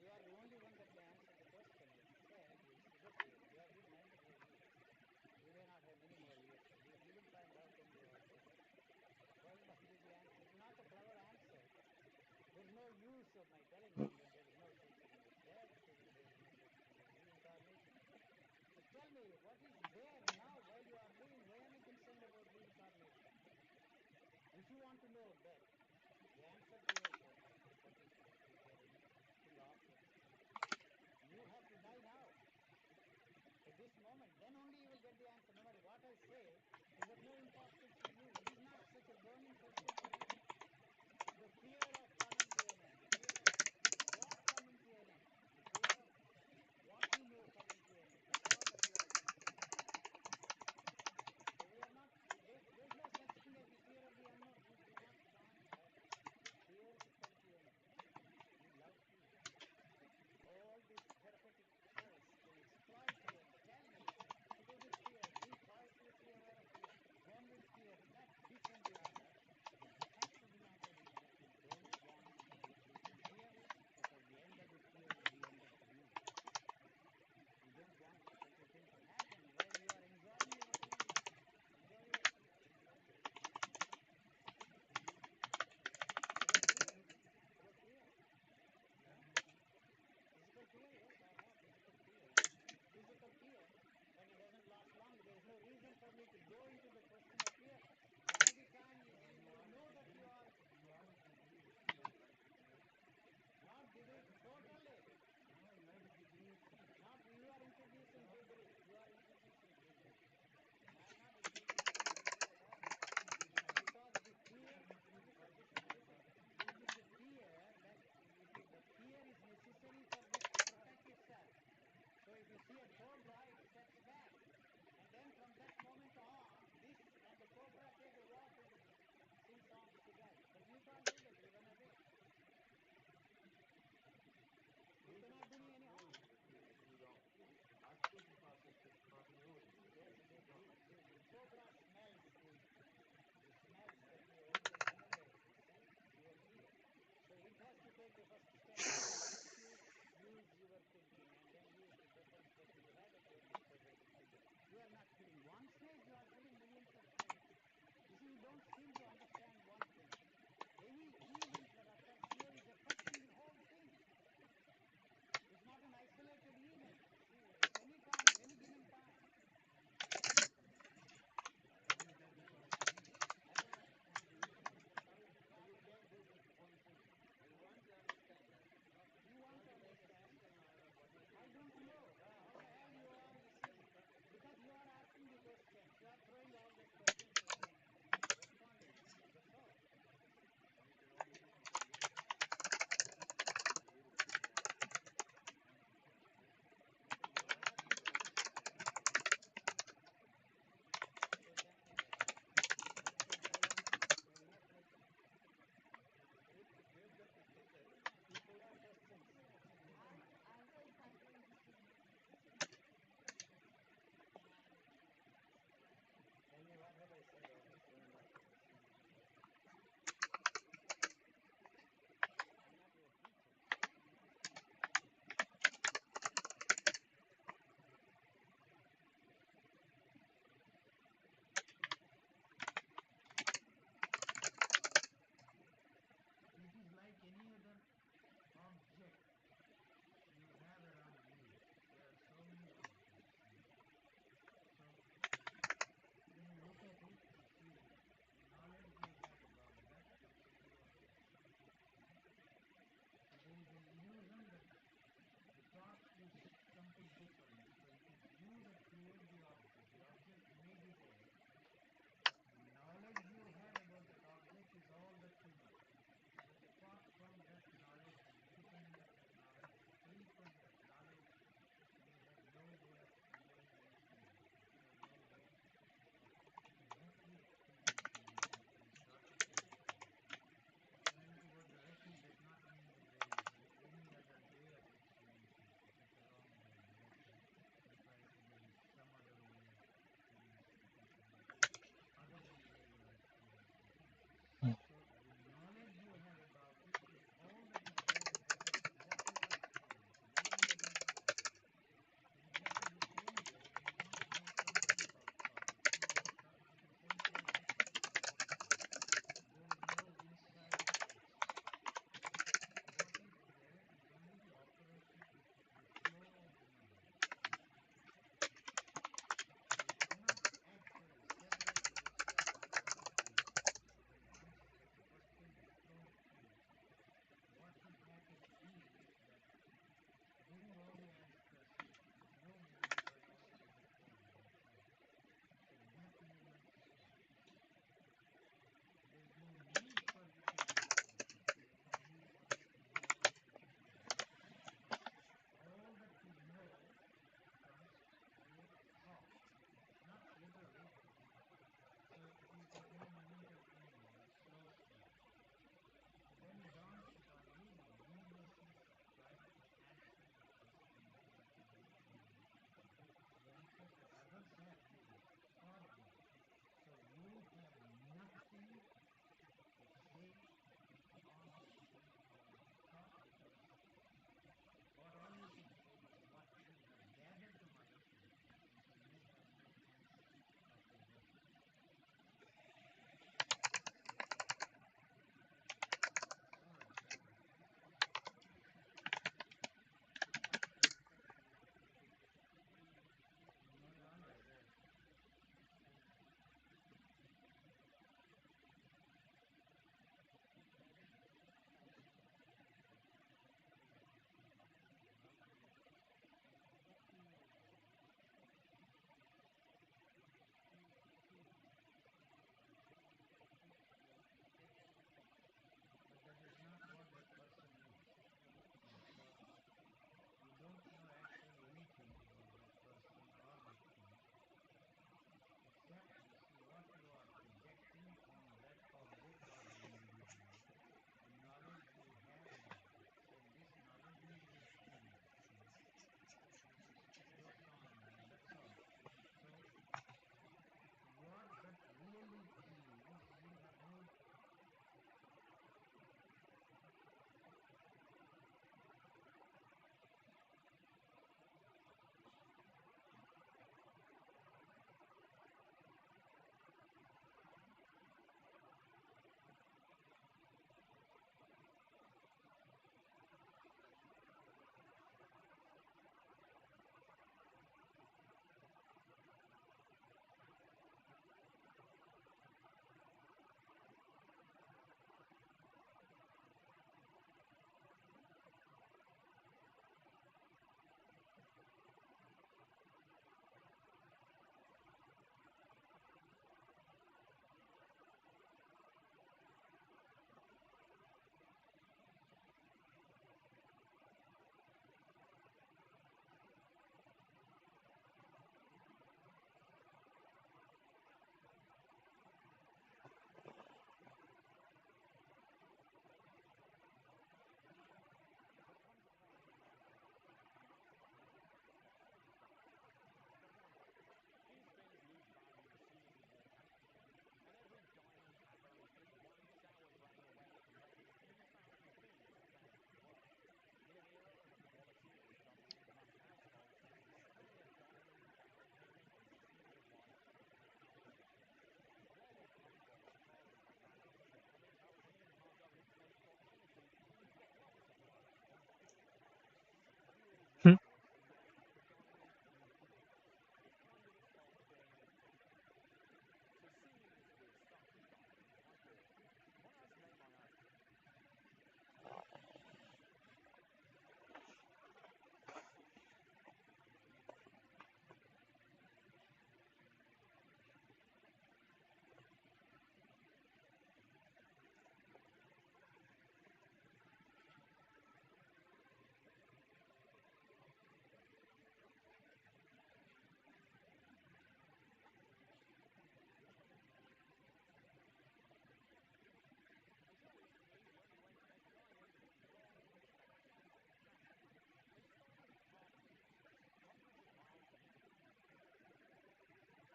You are the only one that can answer the question. I said, you see, look here, you have lived 95 years. You may not have many more years to live. You will find out when you are dead. Why should I give the answer? It's not a clever answer. There is no use of my telling him that there is no such thing as death, there is no such thing as reincarnation. But tell me, what is there now while you are living? Why am I concerned about reincarnation? If you want to know death, the answer to your question, what is death? Is there anything obvious? You have to die now. At this moment, then only you will get the answer. No matter what I say, is of no importance to you. It is not such a burning question for you. The fear of coming to an end, the fear of what coming to an end, the fear of what you know coming to an end. That's all that you are concerned with. So we are not, there's no such thing as the fear of the unknown. We do not want that fear to come to an end. We love fear. All these therapeutic pills, they exploit fear. Tell me, live with fear, be cautiously aware of fear, born with fear. That's this and the other. But the fact of the matter is that you don't want to live with fear because the end of the fear is the end of you. You don't want such a thing to happen while you are enjoying your fear. Enjoy your fear. Enjoy your fear. About fear. About fear. Huh? Physical fear? Yes, I have physical fear. Physical fear, but it doesn't last long. There is no reason for me to go into the question of fear. By the time you see, you know that you are. You are degree of fear, right? Not degree, totally. No, you have a degree of fear. Not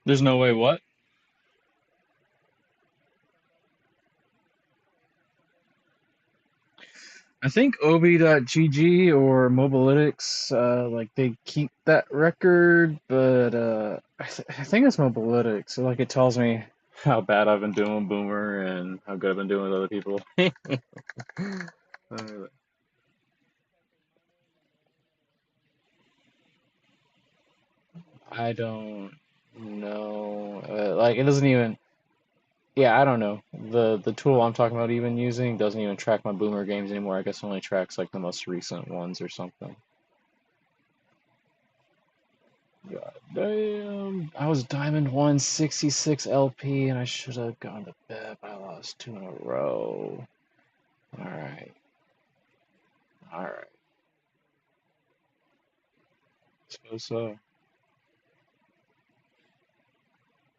There's no way what? I think Obi.gg or Mobalytics, like they keep that record, but I think it's Mobalytics. So, like it tells me how bad I've been doing Boomer and how good I've been doing with other people. Uh, I don't know. Like it doesn't even. Yeah, I don't know. The tool I'm talking about even using doesn't even track my Boomer games anymore. I guess it only tracks like the most recent ones or something. God damn. I was Diamond 166 LP and I should have gone to bed, but I lost two in a row. Alright. Alright. So.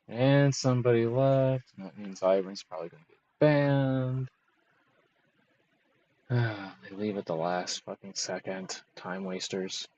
And somebody left. That means Ivern's probably gonna get banned. They leave at the last fucking second. Time wasters.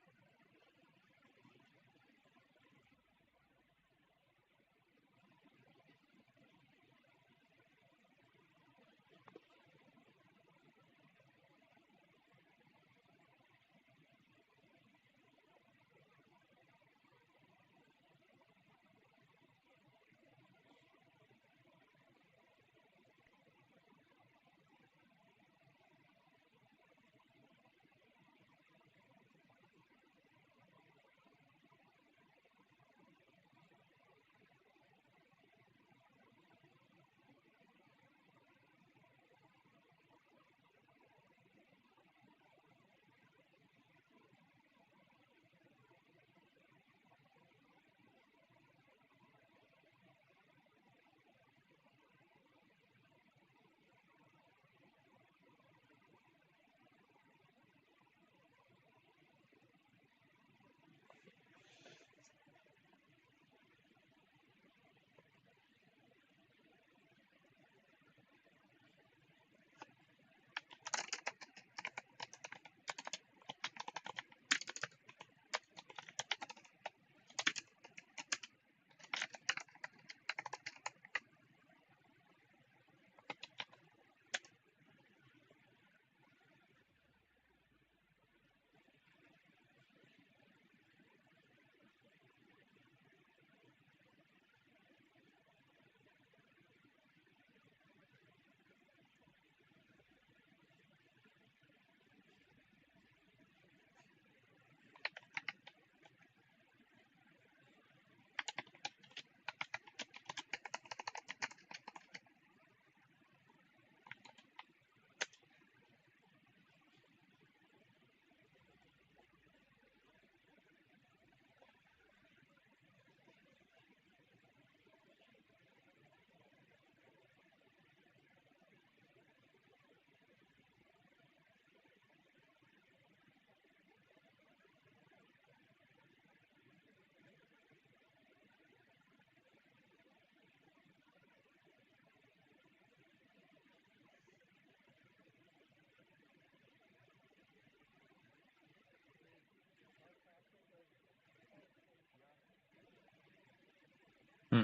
Hmm.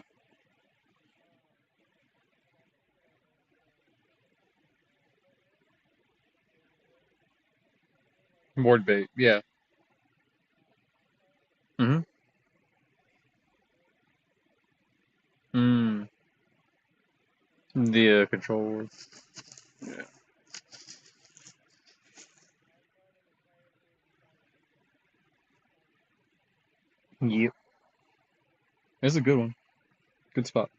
Board bait, yeah. Mm-hmm. Mm. The control word. Yeah. Yep. It's a good one. Good spot.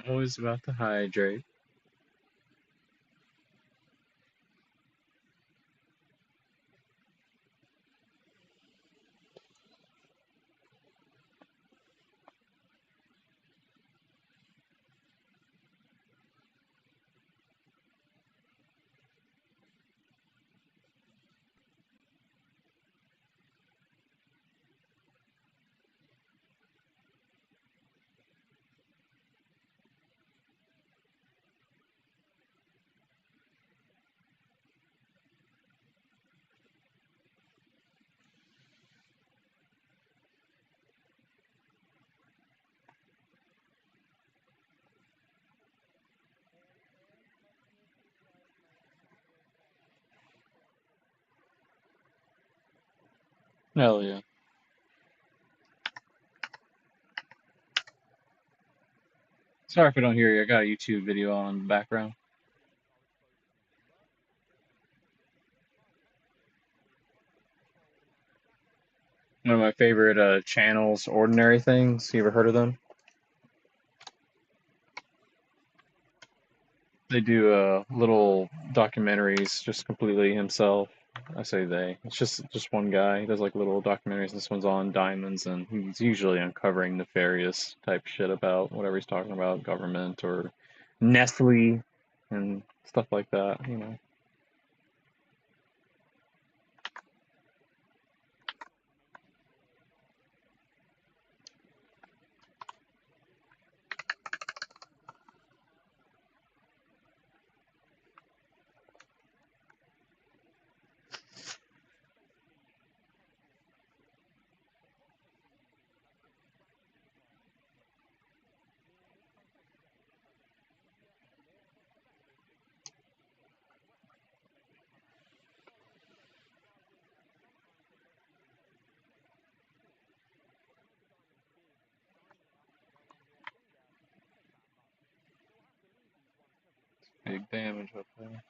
Always about to hydrate. Hell yeah. Sorry if I don't hear you. I got a YouTube video on in the background. One of my favorite channels, Ordinary Things. You ever heard of them? They do little documentaries, just completely himself. I say they. It's just one guy. He does like little documentaries. This one's on diamonds, and he's usually uncovering nefarious type shit about whatever he's talking about, government or Nestle and stuff like that. You know. Big damage up there.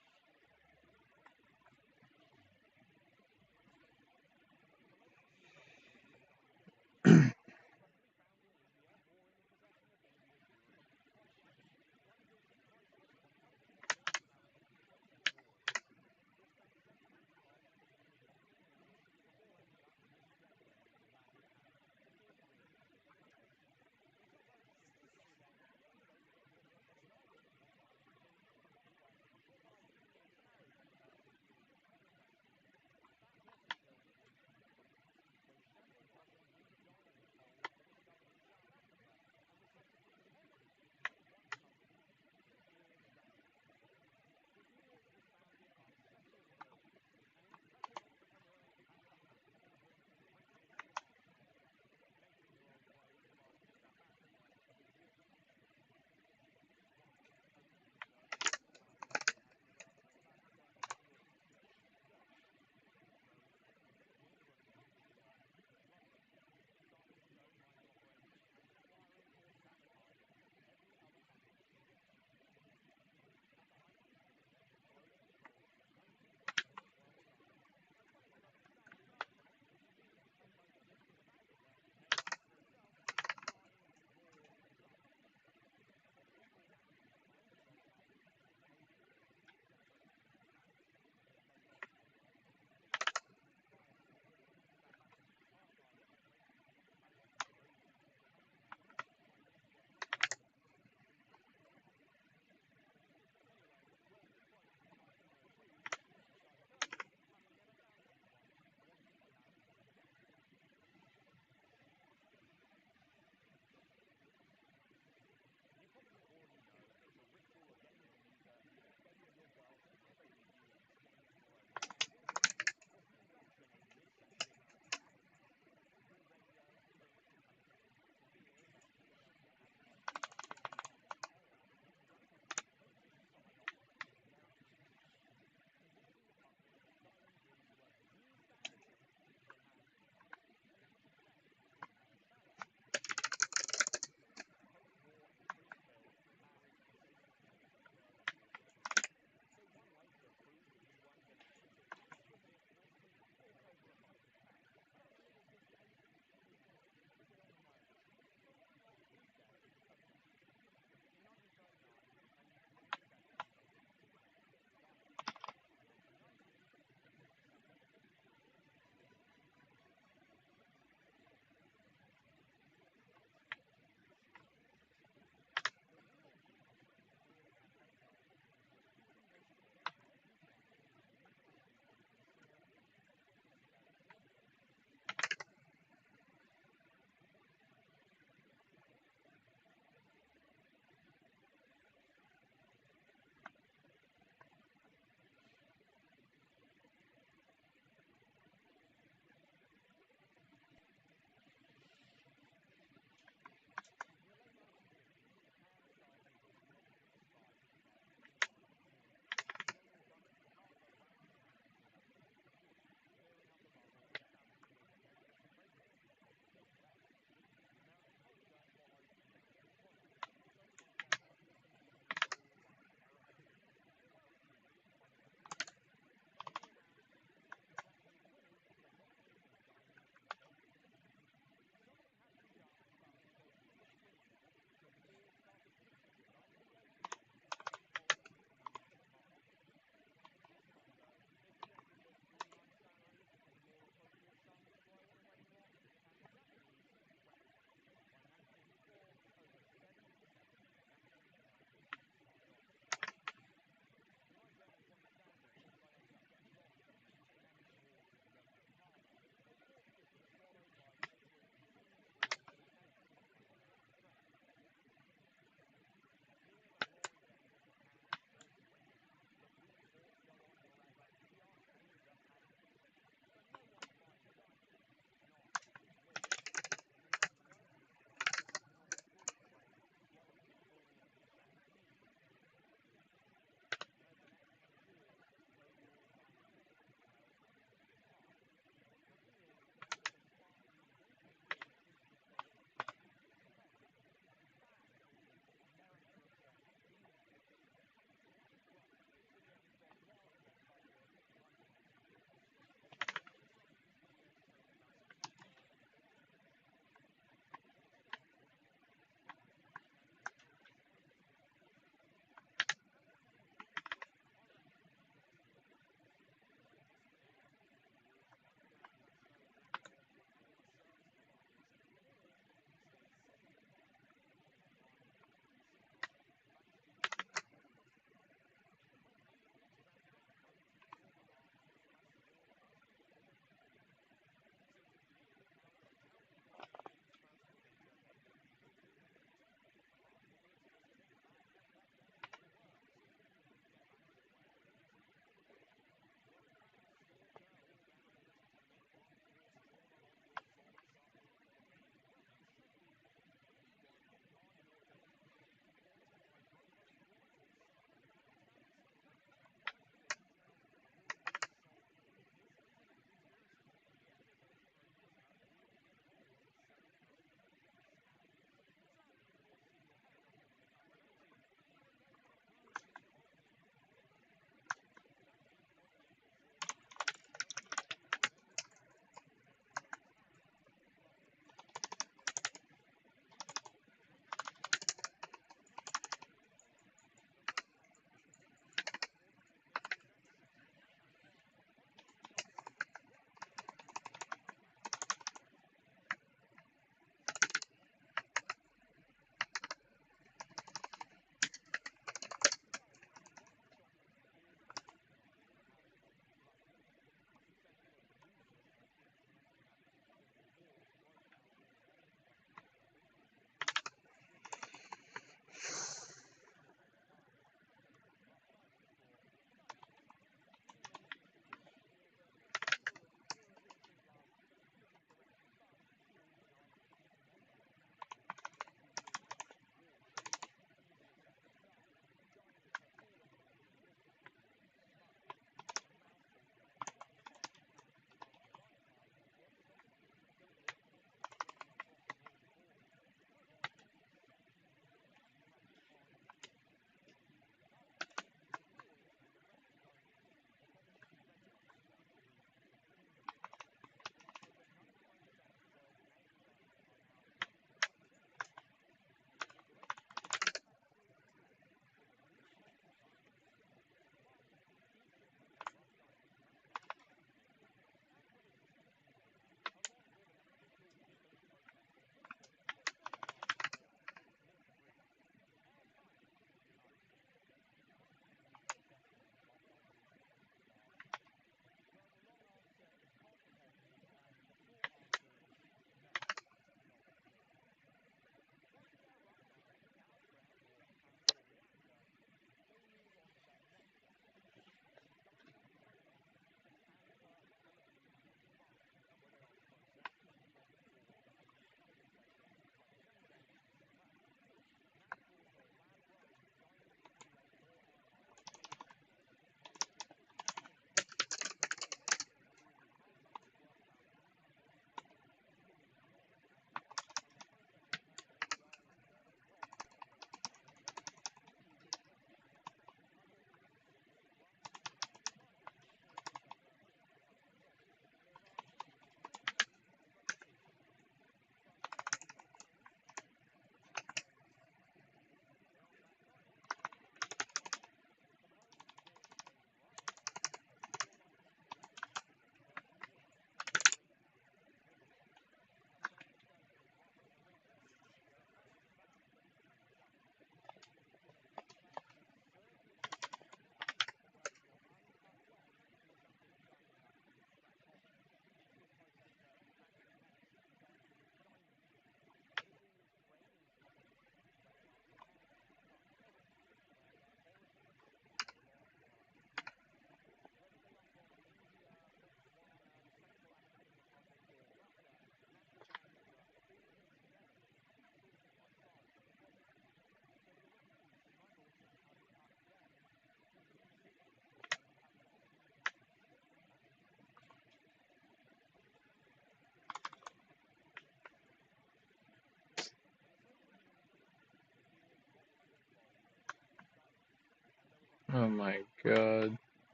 Oh my god.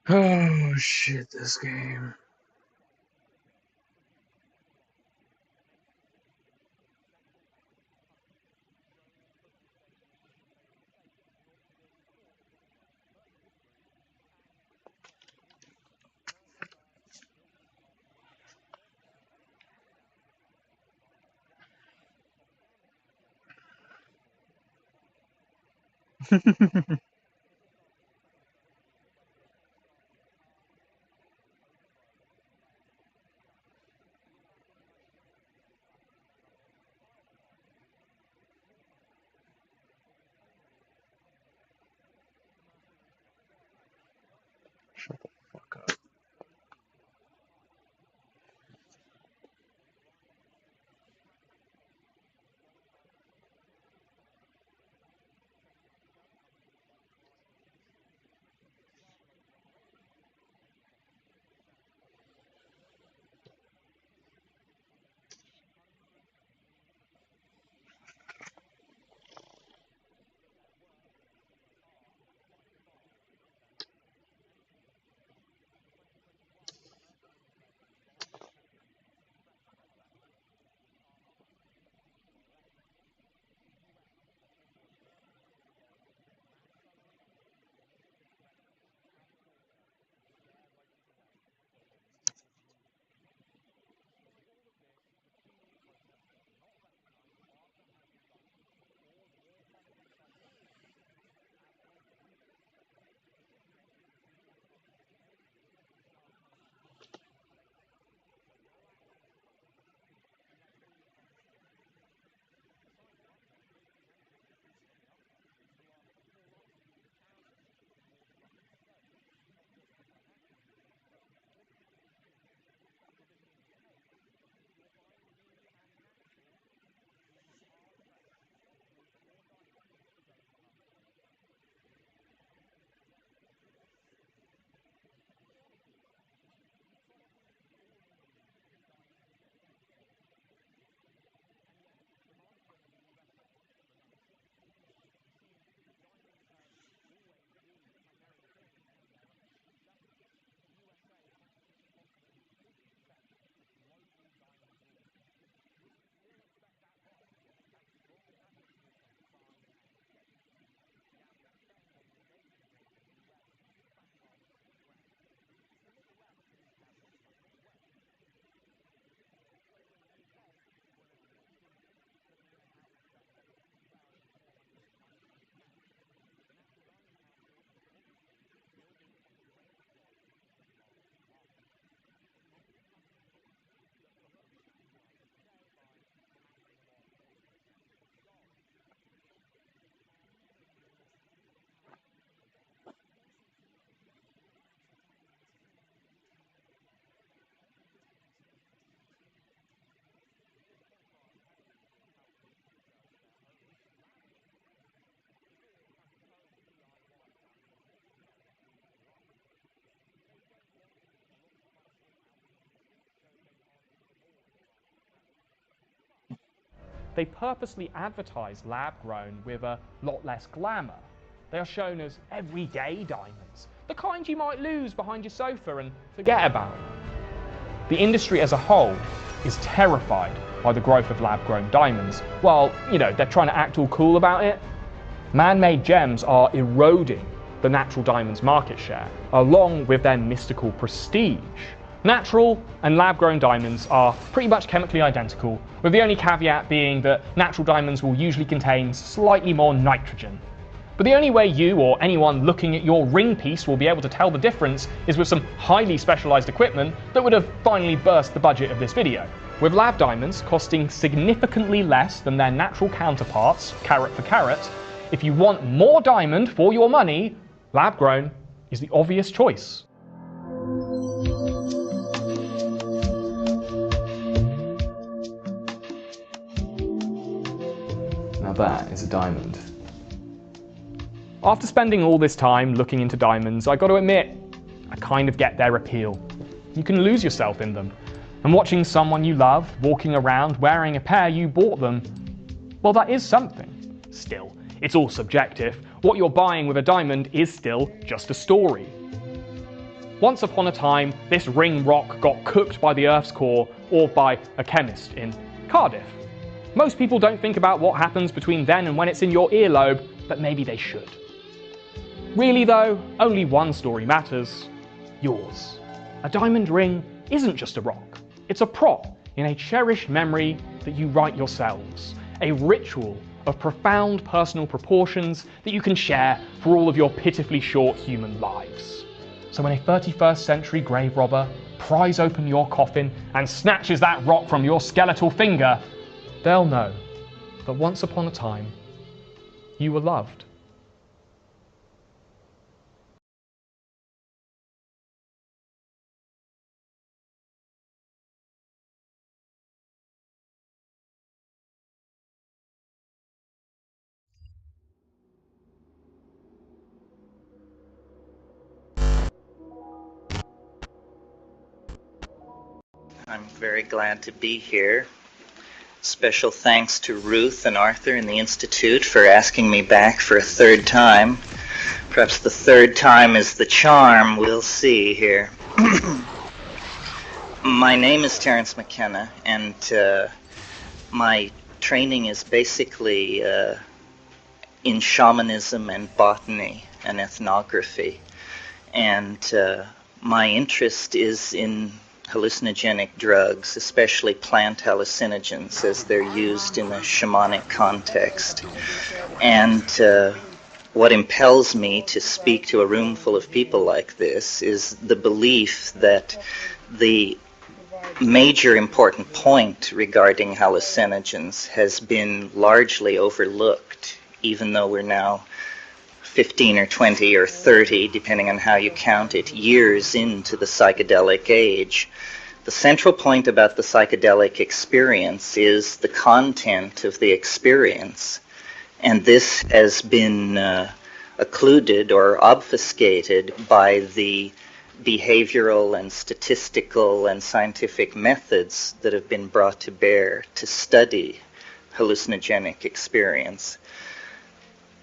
Oh shit, this game. Fuck up. they purposely advertise lab-grown with a lot less glamour. They are shown as everyday diamonds, the kind you might lose behind your sofa and forget about. The industry as a whole is terrified by the growth of lab-grown diamonds, while, they're trying to act all cool about it. Man-made gems are eroding the natural diamond's market share, along with their mystical prestige. Natural and lab-grown diamonds are pretty much chemically identical, with the only caveat being that natural diamonds will usually contain slightly more nitrogen. But the only way you or anyone looking at your ring piece will be able to tell the difference is with some highly specialized equipment that would have finally burst the budget of this video. With lab diamonds costing significantly less than their natural counterparts, carat for carat, if you want more diamond for your money, lab-grown is the obvious choice. Now that is a diamond. After spending all this time looking into diamonds, I got to admit, I kind of get their appeal. You can lose yourself in them. And watching someone you love walking around wearing a pair you bought them, well, that is something. Still, it's all subjective. What you're buying with a diamond is still just a story. Once upon a time, this ring rock got cooked by the Earth's core or by a chemist in Cardiff. Most people don't think about what happens between then and when it's in your earlobe, but maybe they should. Really though, only one story matters: yours. A diamond ring isn't just a rock. It's a prop in a cherished memory that you write yourselves. A ritual of profound personal proportions that you can share for all of your pitifully short human lives. So when a 31st century grave robber pries open your coffin and snatches that rock from your skeletal finger, they'll know that once upon a time, you were loved. I'm very glad to be here. Special thanks to Ruth and Arthur and the Institute for asking me back for a third time. Perhaps the third time is the charm. We'll see here. My name is Terence McKenna, and my training is basically in shamanism and botany and ethnography. And my interest is in hallucinogenic drugs, especially plant hallucinogens as they're used in a shamanic context. And what impels me to speak to a room full of people like this is the belief that the major important point regarding hallucinogens has been largely overlooked, even though we're now 15 or 20 or 30, depending on how you count it, years into the psychedelic age. The central point about the psychedelic experience is the content of the experience. And this has been occluded or obfuscated by the behavioral and statistical and scientific methods that have been brought to bear to study hallucinogenic experience.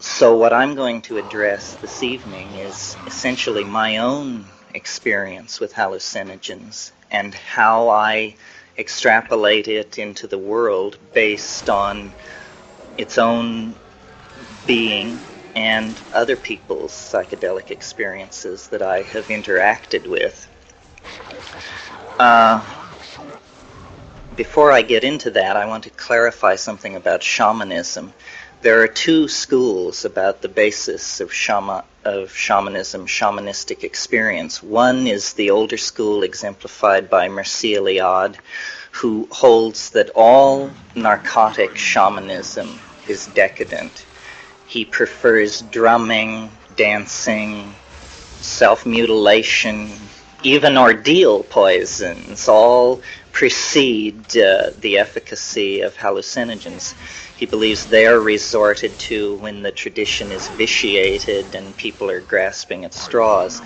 So what I'm going to address this evening is essentially my own experience with hallucinogens and how I extrapolate it into the world based on its own being and other people's psychedelic experiences that I have interacted with. Before I get into that, I want to clarify something about shamanism. There are two schools about the basis of shamanism, shamanistic experience. One is the older school exemplified by Mircea Eliade, who holds that all narcotic shamanism is decadent. He prefers drumming, dancing, self-mutilation, even ordeal poisons, all precede the efficacy of hallucinogens. He believes they are resorted to when the tradition is vitiated and people are grasping at straws.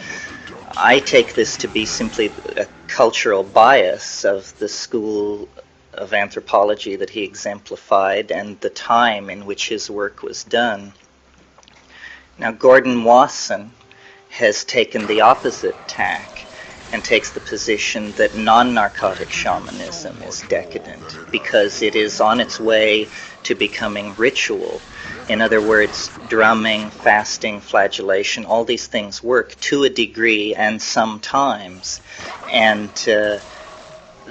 I take this to be simply a cultural bias of the school of anthropology that he exemplified and the time in which his work was done. Now, Gordon Wasson has taken the opposite tack and takes the position that non-narcotic shamanism is decadent because it is on its way to becoming ritual. In other words, drumming, fasting, flagellation, all these things work to a degree and sometimes, and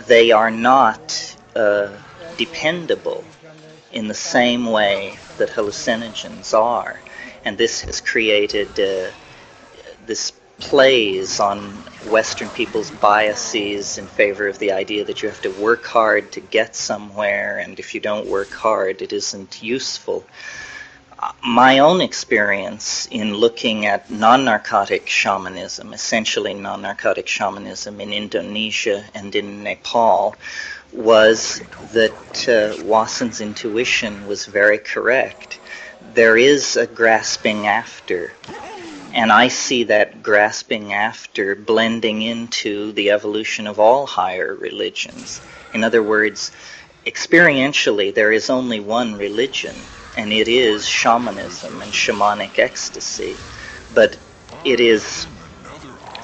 they are not dependable in the same way that hallucinogens are. And this has created this plays on Western people's biases in favor of the idea that you have to work hard to get somewhere, and if you don't work hard, it isn't useful. My own experience in looking at non-narcotic shamanism, essentially non-narcotic shamanism in Indonesia and in Nepal, was that Wasson's intuition was very correct. There is a grasping after, and I see that grasping after blending into the evolution of all higher religions. In other words, experientially, there is only one religion, and it is shamanism and shamanic ecstasy. But it is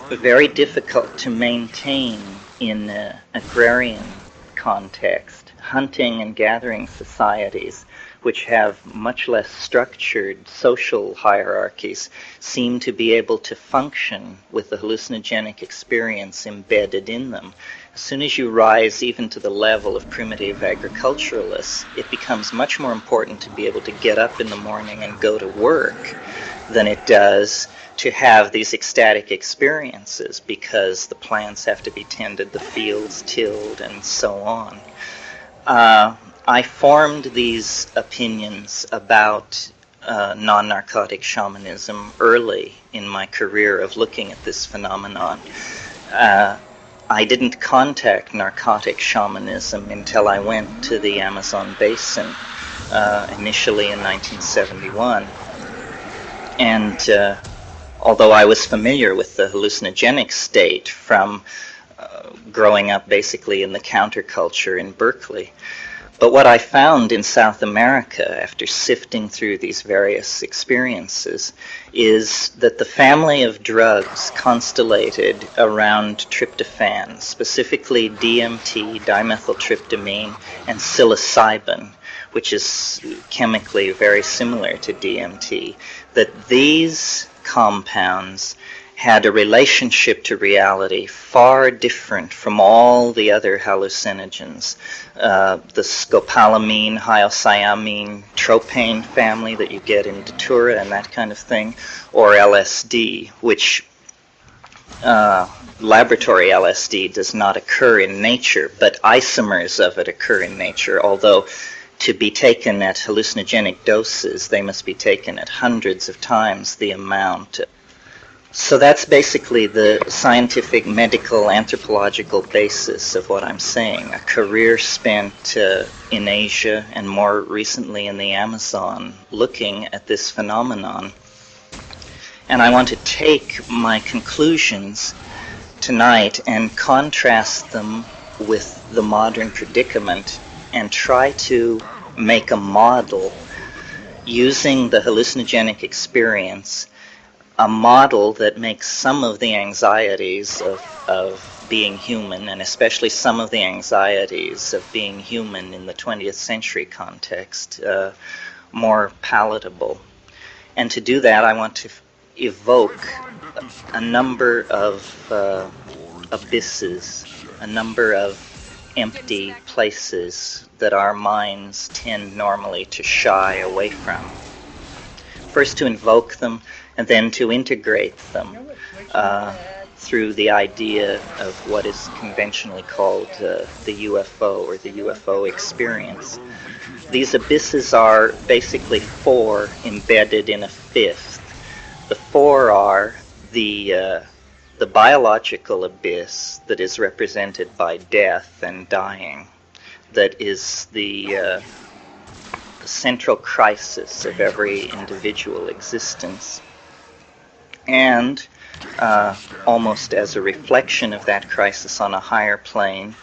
very difficult to maintain in an agrarian context. Hunting and gathering societies, which have much less structured social hierarchies, seem to be able to function with the hallucinogenic experience embedded in them. As soon as you rise even to the level of primitive agriculturalists, it becomes much more important to be able to get up in the morning and go to work than it does to have these ecstatic experiences, because the plants have to be tended, the fields tilled, and so on. I formed these opinions about non-narcotic shamanism early in my career of looking at this phenomenon. I didn't contact narcotic shamanism until I went to the Amazon basin, initially in 1971. And although I was familiar with the hallucinogenic state from growing up basically in the counterculture in Berkeley, but what I found in South America after sifting through these various experiences is that the family of drugs constellated around tryptophan, specifically DMT, dimethyltryptamine, and psilocybin, which is chemically very similar to DMT, that these compounds had a relationship to reality far different from all the other hallucinogens. The scopolamine, hyoscyamine, tropane family that you get in datura and that kind of thing, or LSD, which laboratory LSD does not occur in nature, but isomers of it occur in nature, although to be taken at hallucinogenic doses, they must be taken at hundreds of times the amount. So that's basically the scientific, medical, anthropological basis of what I'm saying. A career spent in Asia and more recently in the Amazon looking at this phenomenon. And I want to take my conclusions tonight and contrast them with the modern predicament and try to make a model using the hallucinogenic experience, a model that makes some of the anxieties of being human, and especially some of the anxieties of being human in the 20th century context, more palatable. And to do that, I want to evoke a number of abysses, a number of empty places that our minds tend normally to shy away from. First to invoke them, and then to integrate them through the idea of what is conventionally called the UFO or the UFO experience. These abysses are basically four embedded in a fifth. The four are the biological abyss that is represented by death and dying, that is the central crisis of every individual existence. And almost as a reflection of that crisis on a higher plane,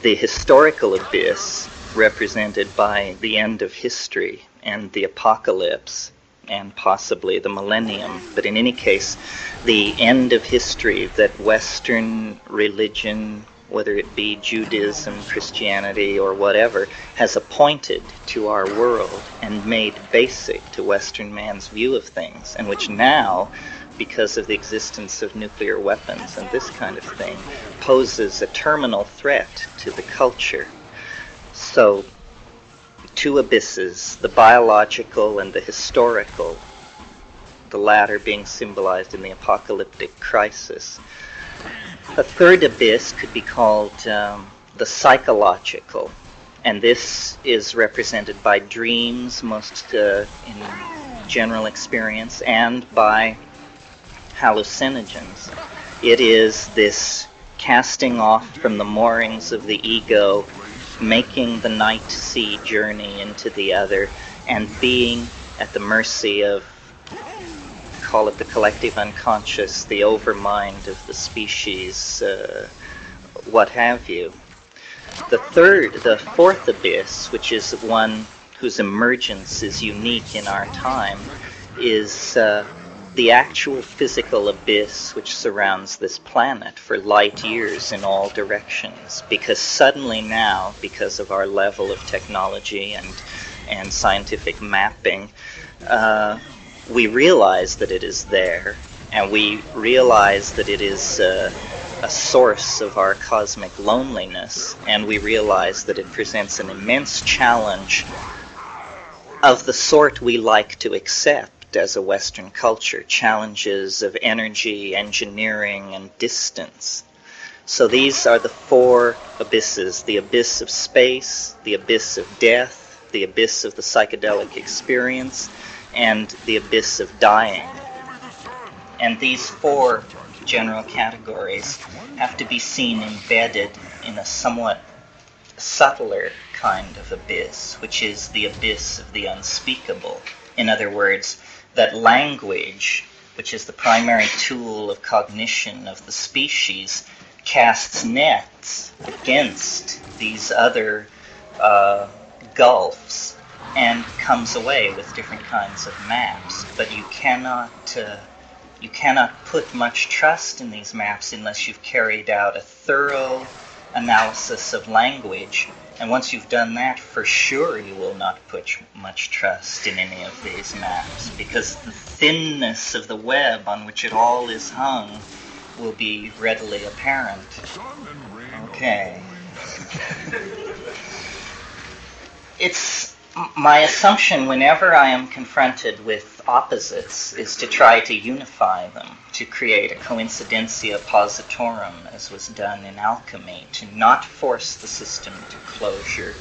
the historical abyss, represented by the end of history and the apocalypse and possibly the millennium, but in any case, the end of history that Western religion, whether it be Judaism, Christianity, or whatever, has appointed to our world and made basic to Western man's view of things, and which now, because of the existence of nuclear weapons and this kind of thing, poses a terminal threat to the culture. So, two abysses, the biological and the historical, the latter being symbolized in the apocalyptic crisis. A third abyss could be called the psychological, and this is represented by dreams, most in general experience, and by hallucinogens. It is this casting off from the moorings of the ego, making the night sea journey into the other, and being at the mercy of, call it the collective unconscious, the overmind of the species, what have you. The fourth abyss, which is one whose emergence is unique in our time, is the actual physical abyss which surrounds this planet for light years in all directions. Because suddenly now, because of our level of technology and scientific mapping, we realize that it is there, and we realize that it is a source of our cosmic loneliness, and we realize that it presents an immense challenge of the sort we like to accept as a Western culture, challenges of energy, engineering, and distance. So these are the four abysses: the abyss of space, the abyss of death, the abyss of the psychedelic experience, and the abyss of dying. And these four general categories have to be seen embedded in a somewhat subtler kind of abyss, which is the abyss of the unspeakable. In other words, that language, which is the primary tool of cognition of the species, casts nets against these other gulfs and comes away with different kinds of maps. But you cannot put much trust in these maps unless you've carried out a thorough analysis of language. And once you've done that, for sure you will not put much trust in any of these maps, because the thinness of the web on which it all is hung will be readily apparent. Okay. It's my assumption whenever I am confronted with opposites is to try to unify them, to create a coincidentia positorum, as was done in alchemy, to not force the system to closure,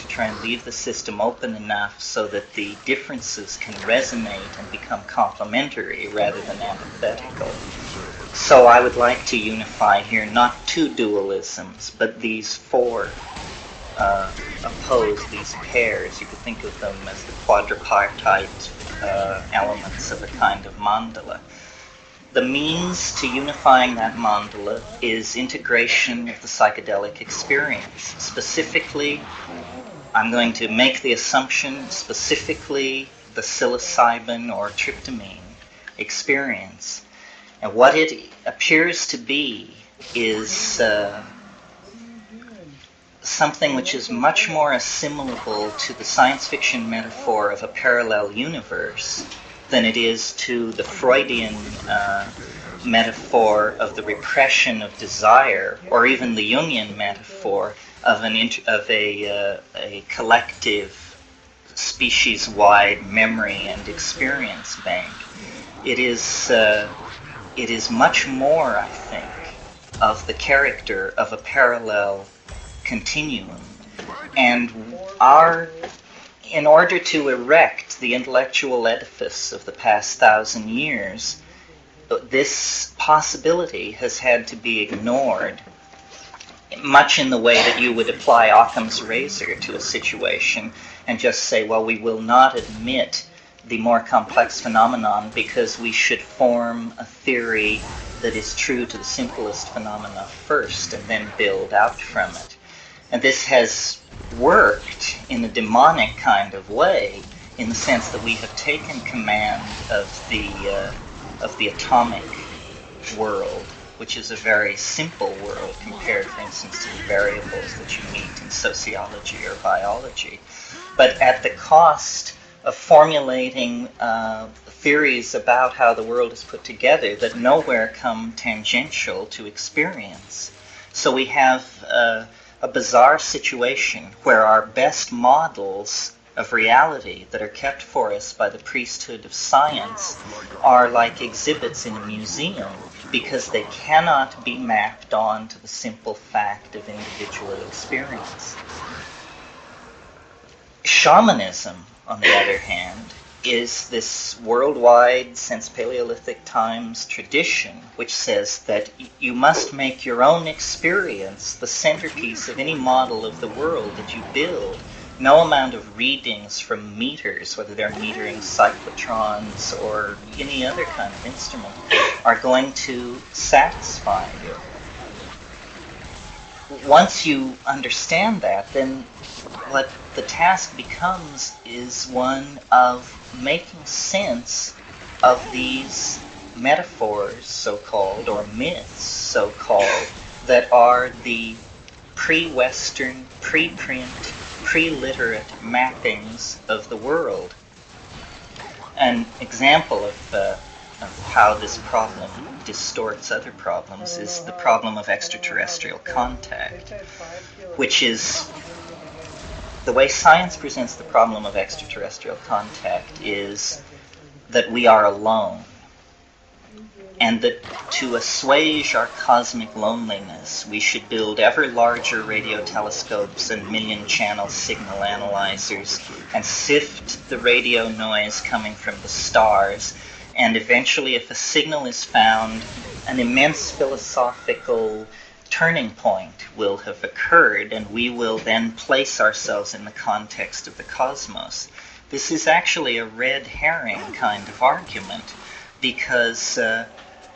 to try and leave the system open enough so that the differences can resonate and become complementary rather than antithetical. So I would like to unify here not two dualisms, but these four oppose, these pairs. You could think of them as the quadripartite elements of a kind of mandala. The means to unifying that mandala is integration of the psychedelic experience. Specifically, I'm going to make the assumption, specifically the psilocybin or tryptamine experience. And what it appears to be is something which is much more assimilable to the science fiction metaphor of a parallel universe than it is to the Freudian metaphor of the repression of desire, or even the Jungian metaphor of a collective species-wide memory and experience bank. It is much more, I think, of the character of a parallel continuum. And in order to erect the intellectual edifice of the past 1,000 years, this possibility has had to be ignored, much in the way that you would apply Occam's razor to a situation and just say, well, we will not admit the more complex phenomenon because we should form a theory that is true to the simplest phenomena first and then build out from it. And this has worked in a demonic kind of way, in the sense that we have taken command of the atomic world, which is a very simple world compared, for instance, to the variables that you meet in sociology or biology, but at the cost of formulating theories about how the world is put together that nowhere come tangential to experience. So we have a bizarre situation where our best models of reality that are kept for us by the priesthood of science are like exhibits in a museum, because they cannot be mapped on to the simple fact of individual experience. Shamanism, on the other hand, is this worldwide, since Paleolithic times, tradition which says that you must make your own experience the centerpiece of any model of the world that you build. No amount of readings from meters, whether they're metering cyclotrons or any other kind of instrument, are going to satisfy you. Once you understand that, then what the task becomes is one of making sense of these metaphors, so-called, or myths, so-called, that are the pre-Western, pre-print, pre-literate mappings of the world. An example of how this problem distorts other problems is the problem of extraterrestrial contact, which is the way science presents the problem of extraterrestrial contact is that we are alone, and that to assuage our cosmic loneliness, we should build ever larger radio telescopes and million-channel signal analyzers and sift the radio noise coming from the stars. And eventually, if a signal is found, an immense philosophical turning point will have occurred, and we will then place ourselves in the context of the cosmos. This is actually a red herring kind of argument, because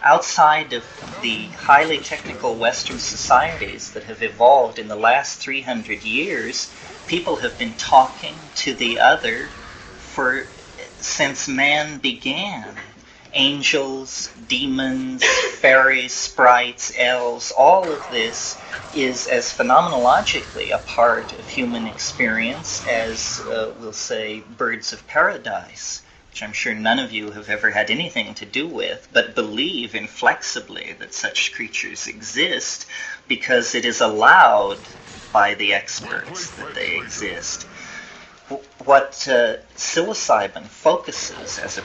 outside of the highly technical Western societies that have evolved in the last 300 years, people have been talking to the other since man began. Angels, demons, fairies, sprites, elves, all of this is as phenomenologically a part of human experience as, we'll say, birds of paradise, which I'm sure none of you have ever had anything to do with, but believe inflexibly that such creatures exist because it is allowed by the experts that they exist. What psilocybin focuses as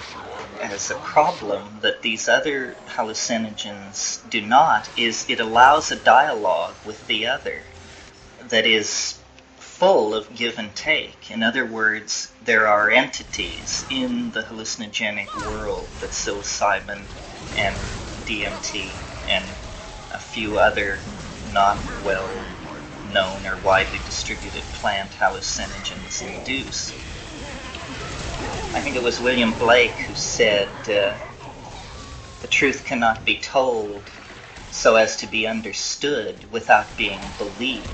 a problem that these other hallucinogens do not is it allows a dialogue with the other that is full of give and take. In other words, there are entities in the hallucinogenic world that psilocybin and DMT and a few other not well known or widely distributed plant hallucinogens induce. I think it was William Blake who said, the truth cannot be told so as to be understood without being believed.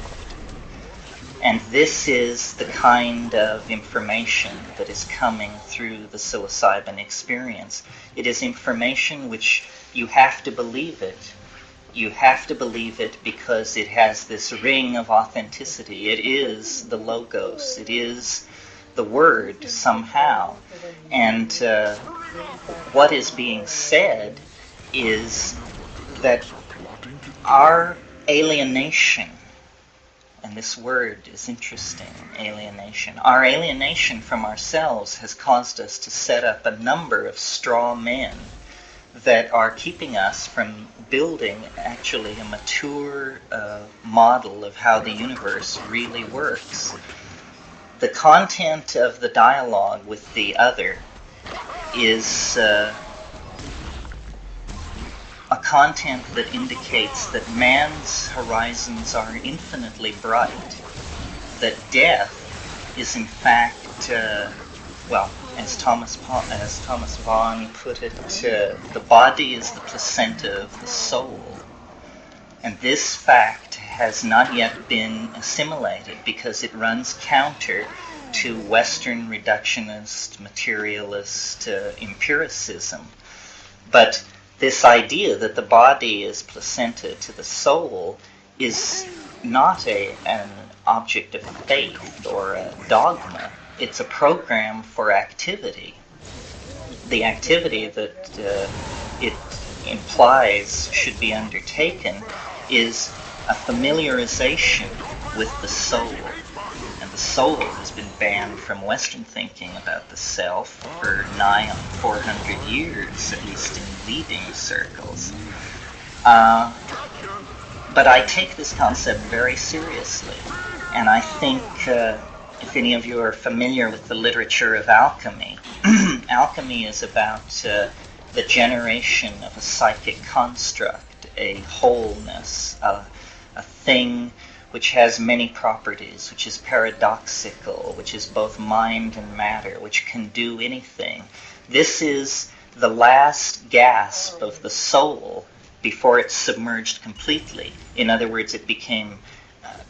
And this is the kind of information that is coming through the psilocybin experience. It is information which you have to believe it. You have to believe it because it has this ring of authenticity. It is the logos. It is the word somehow. And what is being said is that our alienation, and this word is interesting, alienation, our alienation from ourselves has caused us to set up a number of straw men that are keeping us from building actually a mature model of how the universe really works. The content of the dialogue with the other is a content that indicates that man's horizons are infinitely bright, that death is in fact, as Thomas Vaughan put it, the body is the placenta of the soul. And this fact has not yet been assimilated because it runs counter to Western reductionist, materialist empiricism. But this idea that the body is placenta to the soul is not an object of faith or a dogma. It's a program for activity. The activity that it implies should be undertaken is a familiarization with the soul. And the soul has been banned from Western thinking about the self for nigh on 400 years, at least in leading circles. But I take this concept very seriously, and I think if any of you are familiar with the literature of alchemy, alchemy is about the generation of a psychic construct, a wholeness, a thing which has many properties, which is paradoxical, which is both mind and matter, which can do anything. This is the last gasp of the soul before it's submerged completely. In other words, it became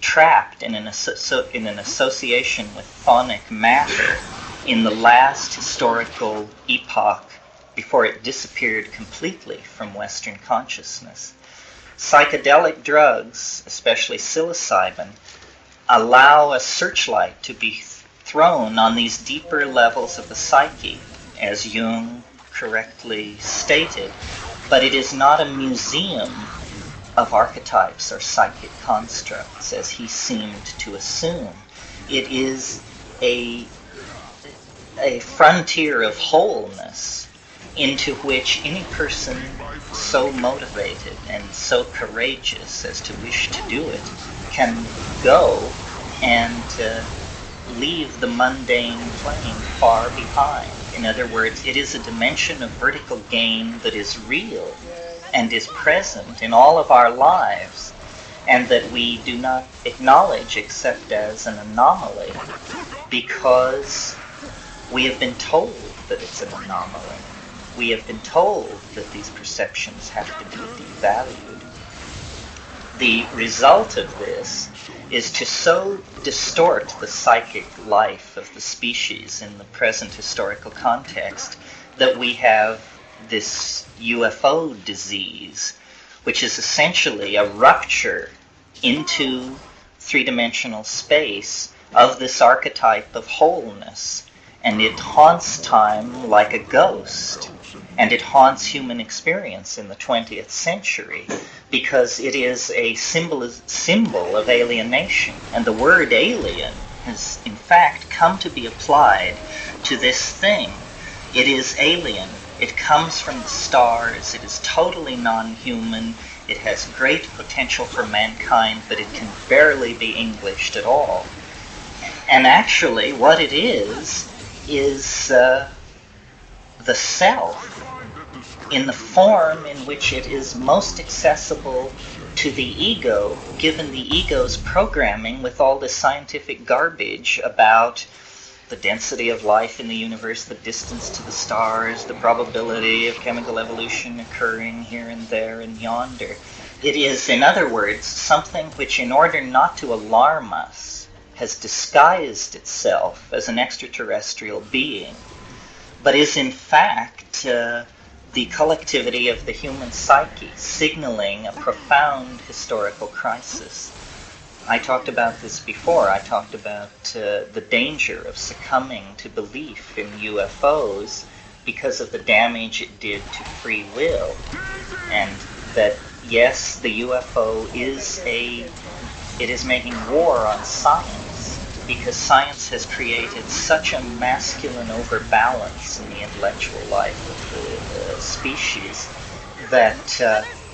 trapped in an association with phonic matter in the last historical epoch before it disappeared completely from Western consciousness. Psychedelic drugs, especially psilocybin, allow a searchlight to be thrown on these deeper levels of the psyche, as Jung correctly stated, but it is not a museum of archetypes or psychic constructs, as he seemed to assume. It is a frontier of wholeness into which any person so motivated and so courageous as to wish to do it can go and leave the mundane plane far behind. In other words, it is a dimension of vertical gain that is real and is present in all of our lives, and that we do not acknowledge except as an anomaly because we have been told that it's an anomaly. We have been told that these perceptions have to be devalued. The result of this is to so distort the psychic life of the species in the present historical context that we have this UFO disease, which is essentially a rupture into three-dimensional space of this archetype of wholeness. And it haunts time like a ghost, and it haunts human experience in the 20th century because it is a symbol of alienation. And the word alien has in fact come to be applied to this thing. It is alien. It comes from the stars. It is totally non-human. It has great potential for mankind, but it can barely be Englished at all. And actually what it is the self in the form in which it is most accessible to the ego, given the ego's programming with all this scientific garbage about the density of life in the universe, the distance to the stars, the probability of chemical evolution occurring here and there and yonder. It is, in other words, something which, in order not to alarm us, has disguised itself as an extraterrestrial being, but is in fact the collectivity of the human psyche, signaling a profound historical crisis. I talked about this before. I talked about the danger of succumbing to belief in UFOs because of the damage it did to free will, and that yes, the UFO is making war on science, because science has created such a masculine overbalance in the intellectual life of the species that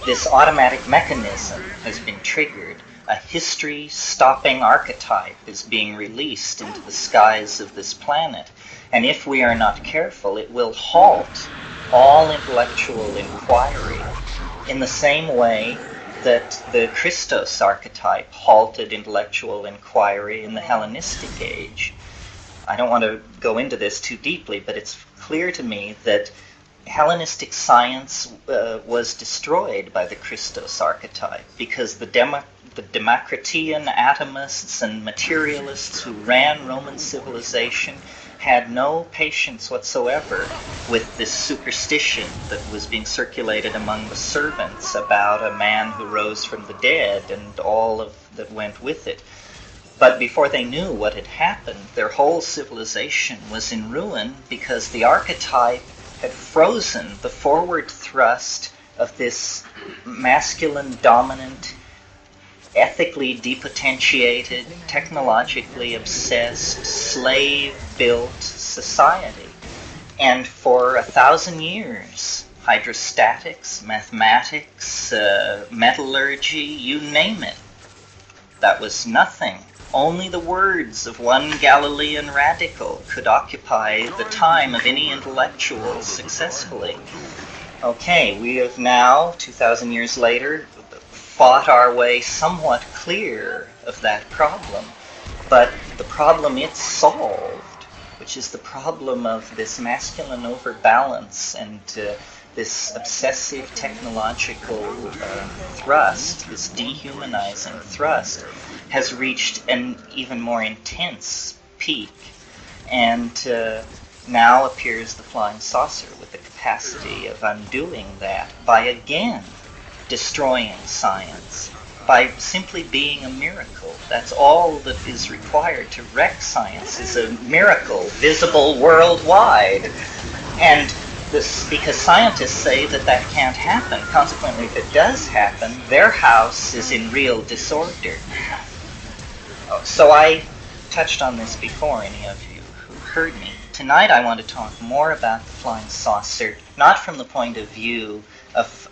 this automatic mechanism has been triggered. A history-stopping archetype is being released into the skies of this planet, and if we are not careful, it will halt all intellectual inquiry in the same way that the Christos archetype halted intellectual inquiry in the Hellenistic age. I don't want to go into this too deeply, but it's clear to me that Hellenistic science was destroyed by the Christos archetype because the the Democritean atomists and materialists who ran Roman civilization had no patience whatsoever with this superstition that was being circulated among the servants about a man who rose from the dead and all of that went with it. But before they knew what had happened, their whole civilization was in ruin because the archetype had frozen the forward thrust of this masculine dominant, ethically depotentiated, technologically obsessed, slave-built society. And for 1,000 years, hydrostatics, mathematics, metallurgy, you name it, that was nothing. Only the words of one Galilean radical could occupy the time of any intellectual successfully. Okay, we have now, 2,000 years later, fought our way somewhat clear of that problem. But the problem it solved, which is the problem of this masculine overbalance and this obsessive technological thrust, this dehumanizing thrust, has reached an even more intense peak. And now appears the flying saucer with the capacity of undoing that by again destroying science, by simply being a miracle. That's all that is required to wreck science, is a miracle visible worldwide. And this, because scientists say that that can't happen. Consequently, if it does happen, their house is in real disorder. So I touched on this before, any of you who heard me. Tonight I want to talk more about the flying saucer, not from the point of view of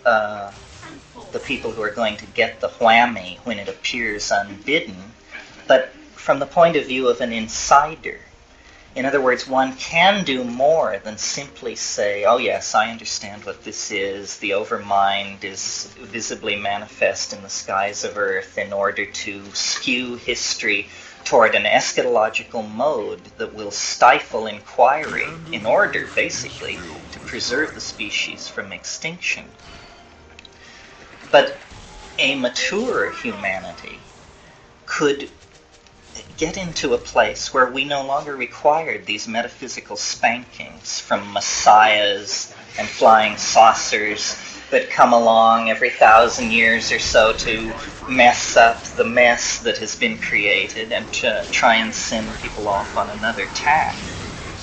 the people who are going to get the whammy when it appears unbidden, but from the point of view of an insider. In other words, one can do more than simply say, oh yes, I understand what this is. The overmind is visibly manifest in the skies of Earth in order to skew history toward an eschatological mode that will stifle inquiry in order, basically, to preserve the species from extinction. But a mature humanity could get into a place where we no longer required these metaphysical spankings from messiahs and flying saucers that come along every 1,000 years or so to mess up the mess that has been created and to try and send people off on another tack.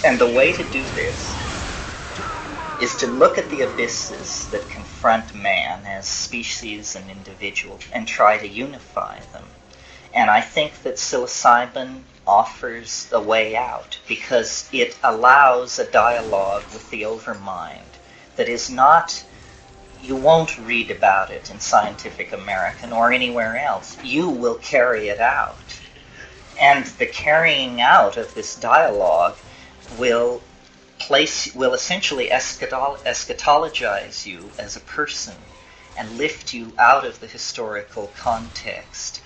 And the way to do this is to look at the abysses that confront man as species and individual and try to unify them. And I think that psilocybin offers a way out because it allows a dialogue with the overmind that is not, you won't read about it in Scientific American or anywhere else. You will carry it out. And the carrying out of this dialogue will essentially eschatologize you as a person and lift you out of the historical context.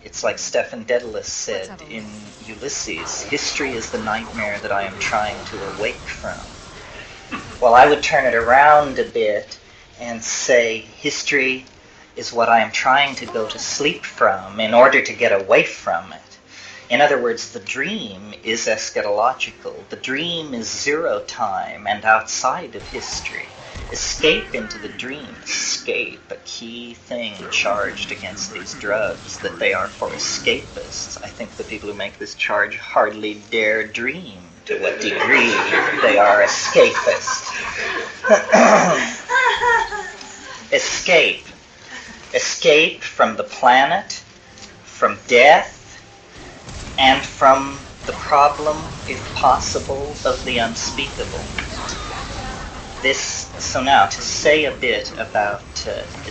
It's like Stephen Dedalus said in Ulysses, history is the nightmare that I am trying to awake from. Well, I would turn it around a bit and say history is what I am trying to go to sleep from in order to get away from it. In other words, the dream is eschatological. The dream is zero time and outside of history. Escape into the dream. Escape, a key thing charged against these drugs, that they are for escapists. I think the people who make this charge hardly dare dream to what degree they are escapists. Escape. Escape from the planet, from death, and from the problem, if possible, of the unspeakable. So now, to say a bit about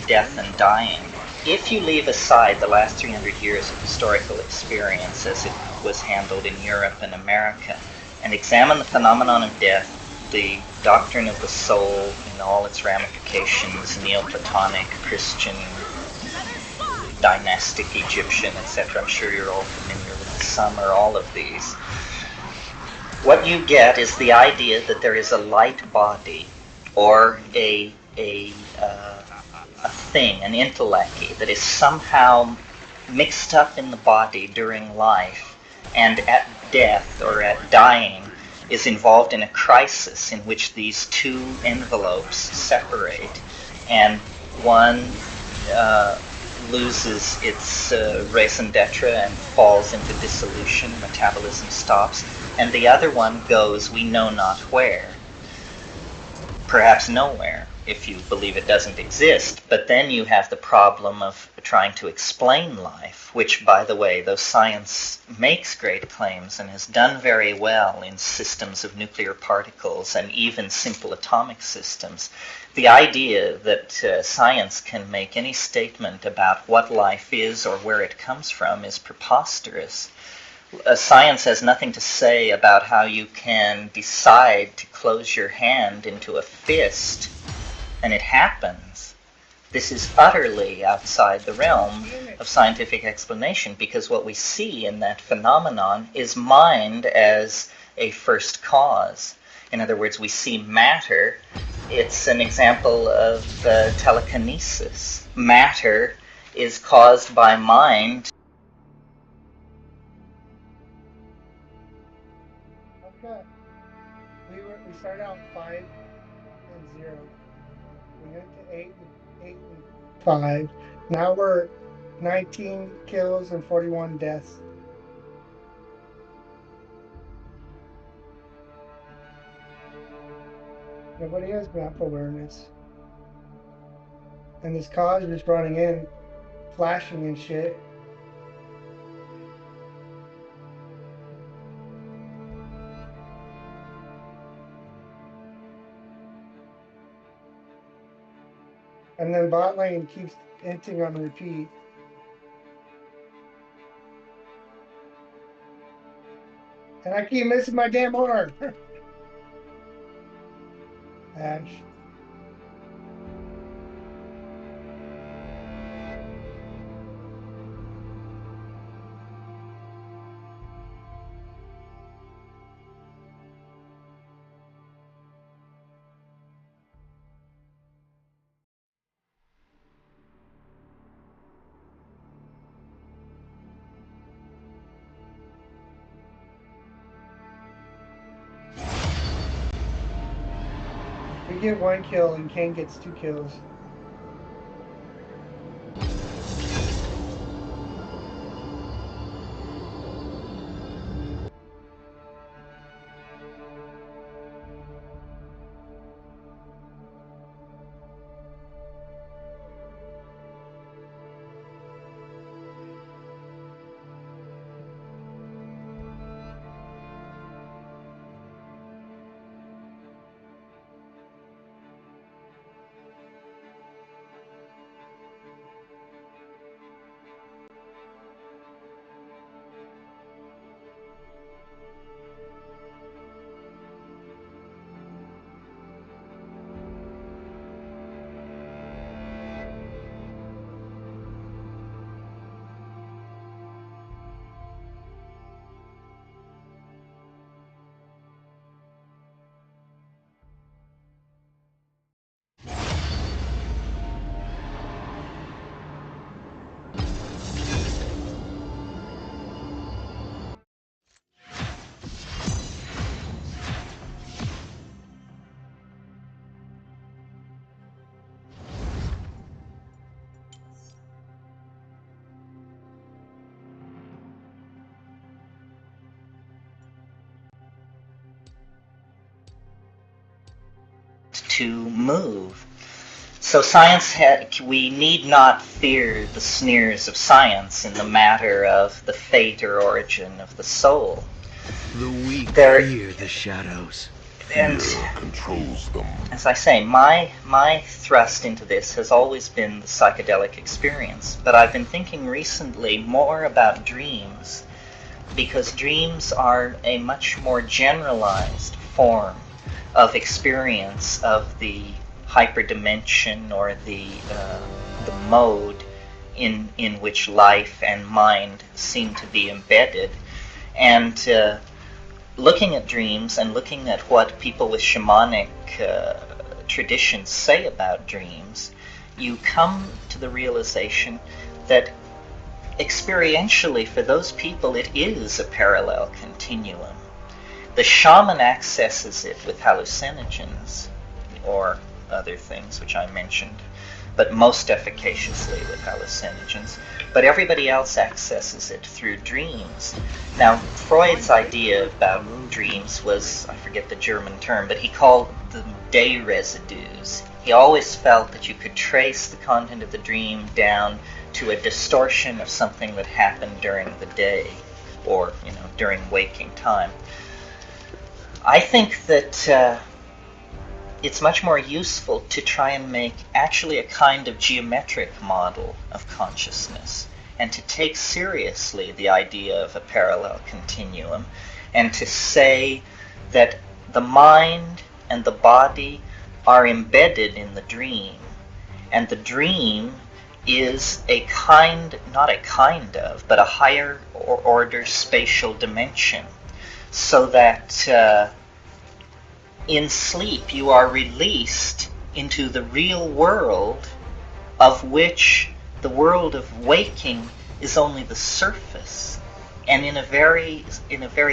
death and dying. If you leave aside the last 300 years of historical experience as it was handled in Europe and America, and examine the phenomenon of death, the doctrine of the soul in all its ramifications, Neoplatonic, Christian, dynastic, Egyptian, etc. I'm sure you're all familiar with some or all of these. What you get is the idea that there is a light body or a thing, an intellect that is somehow mixed up in the body during life and at death or at dying is involved in a crisis in which these two envelopes separate, and one loses its raison d'etre and falls into dissolution, metabolism stops, and the other one goes we know not where. Perhaps nowhere, if you believe it doesn't exist. But then you have the problem of trying to explain life, which, by the way, though science makes great claims and has done very well in systems of nuclear particles and even simple atomic systems, the idea that science can make any statement about what life is or where it comes from is preposterous. Science has nothing to say about how you can decide to close your hand into a fist, and it happens. This is utterly outside the realm of scientific explanation, because what we see in that phenomenon is mind as a first cause. In other words, we see matter. It's an example of telekinesis. Matter is caused by mind. Okay. We started out 5 and 0. We went to 8 and 5. Now we're 19 kills and 41 deaths. Nobody has map awareness. And this cause is running in, flashing and shit. And then bot lane keeps hinting on repeat. And I keep missing my damn arm. Ash. We get 1 kill and Kane gets 2 kills. To move. So we need not fear the sneers of science in the matter of the fate or origin of the soul. The weak fear the shadows. And fear controls them. As I say, my thrust into this has always been the psychedelic experience, but I've been thinking recently more about dreams, because dreams are a much more generalized form of experience of the hyperdimension or the mode in which life and mind seem to be embedded. And looking at dreams and looking at what people with shamanic traditions say about dreams, you come to the realization that experientially, for those people, it is a parallel continuum. The shaman accesses it with hallucinogens or other things which I mentioned, but most efficaciously with hallucinogens. But everybody else accesses it through dreams. Now, Freud's idea about dreams was, I forget the German term, but he called them day residues. He always felt that you could trace the content of the dream down to a distortion of something that happened during the day or, during waking time. I think that it's much more useful to try and make actually a kind of geometric model of consciousness and to take seriously the idea of a parallel continuum and to say that the mind and the body are embedded in the dream, and the dream is a kind, not a kind of, but a higher order spatial dimension, so that in sleep you are released into the real world, of which the world of waking is only the surface. And in a very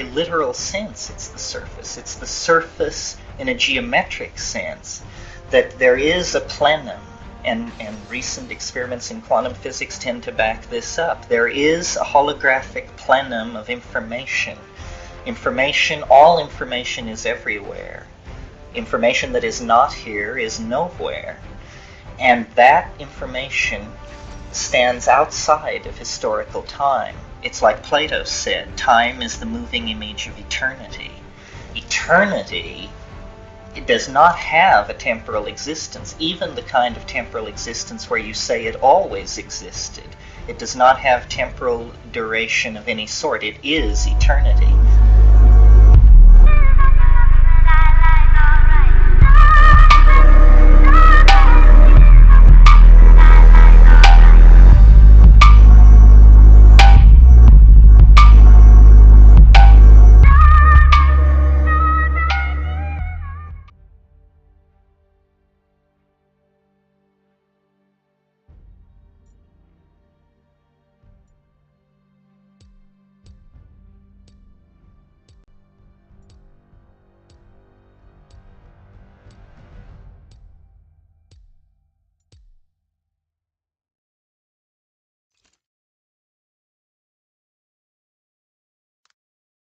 literal sense, it's the surface. It's the surface in a geometric sense, that there is a plenum, and recent experiments in quantum physics tend to back this up. There is a holographic plenum of information. All information is everywhere. Information that is not here is nowhere. And that information stands outside of historical time. It's like Plato said, time is the moving image of eternity. Eternity, it does not have a temporal existence, even the kind of temporal existence where you say it always existed. It does not have temporal duration of any sort. It is eternity.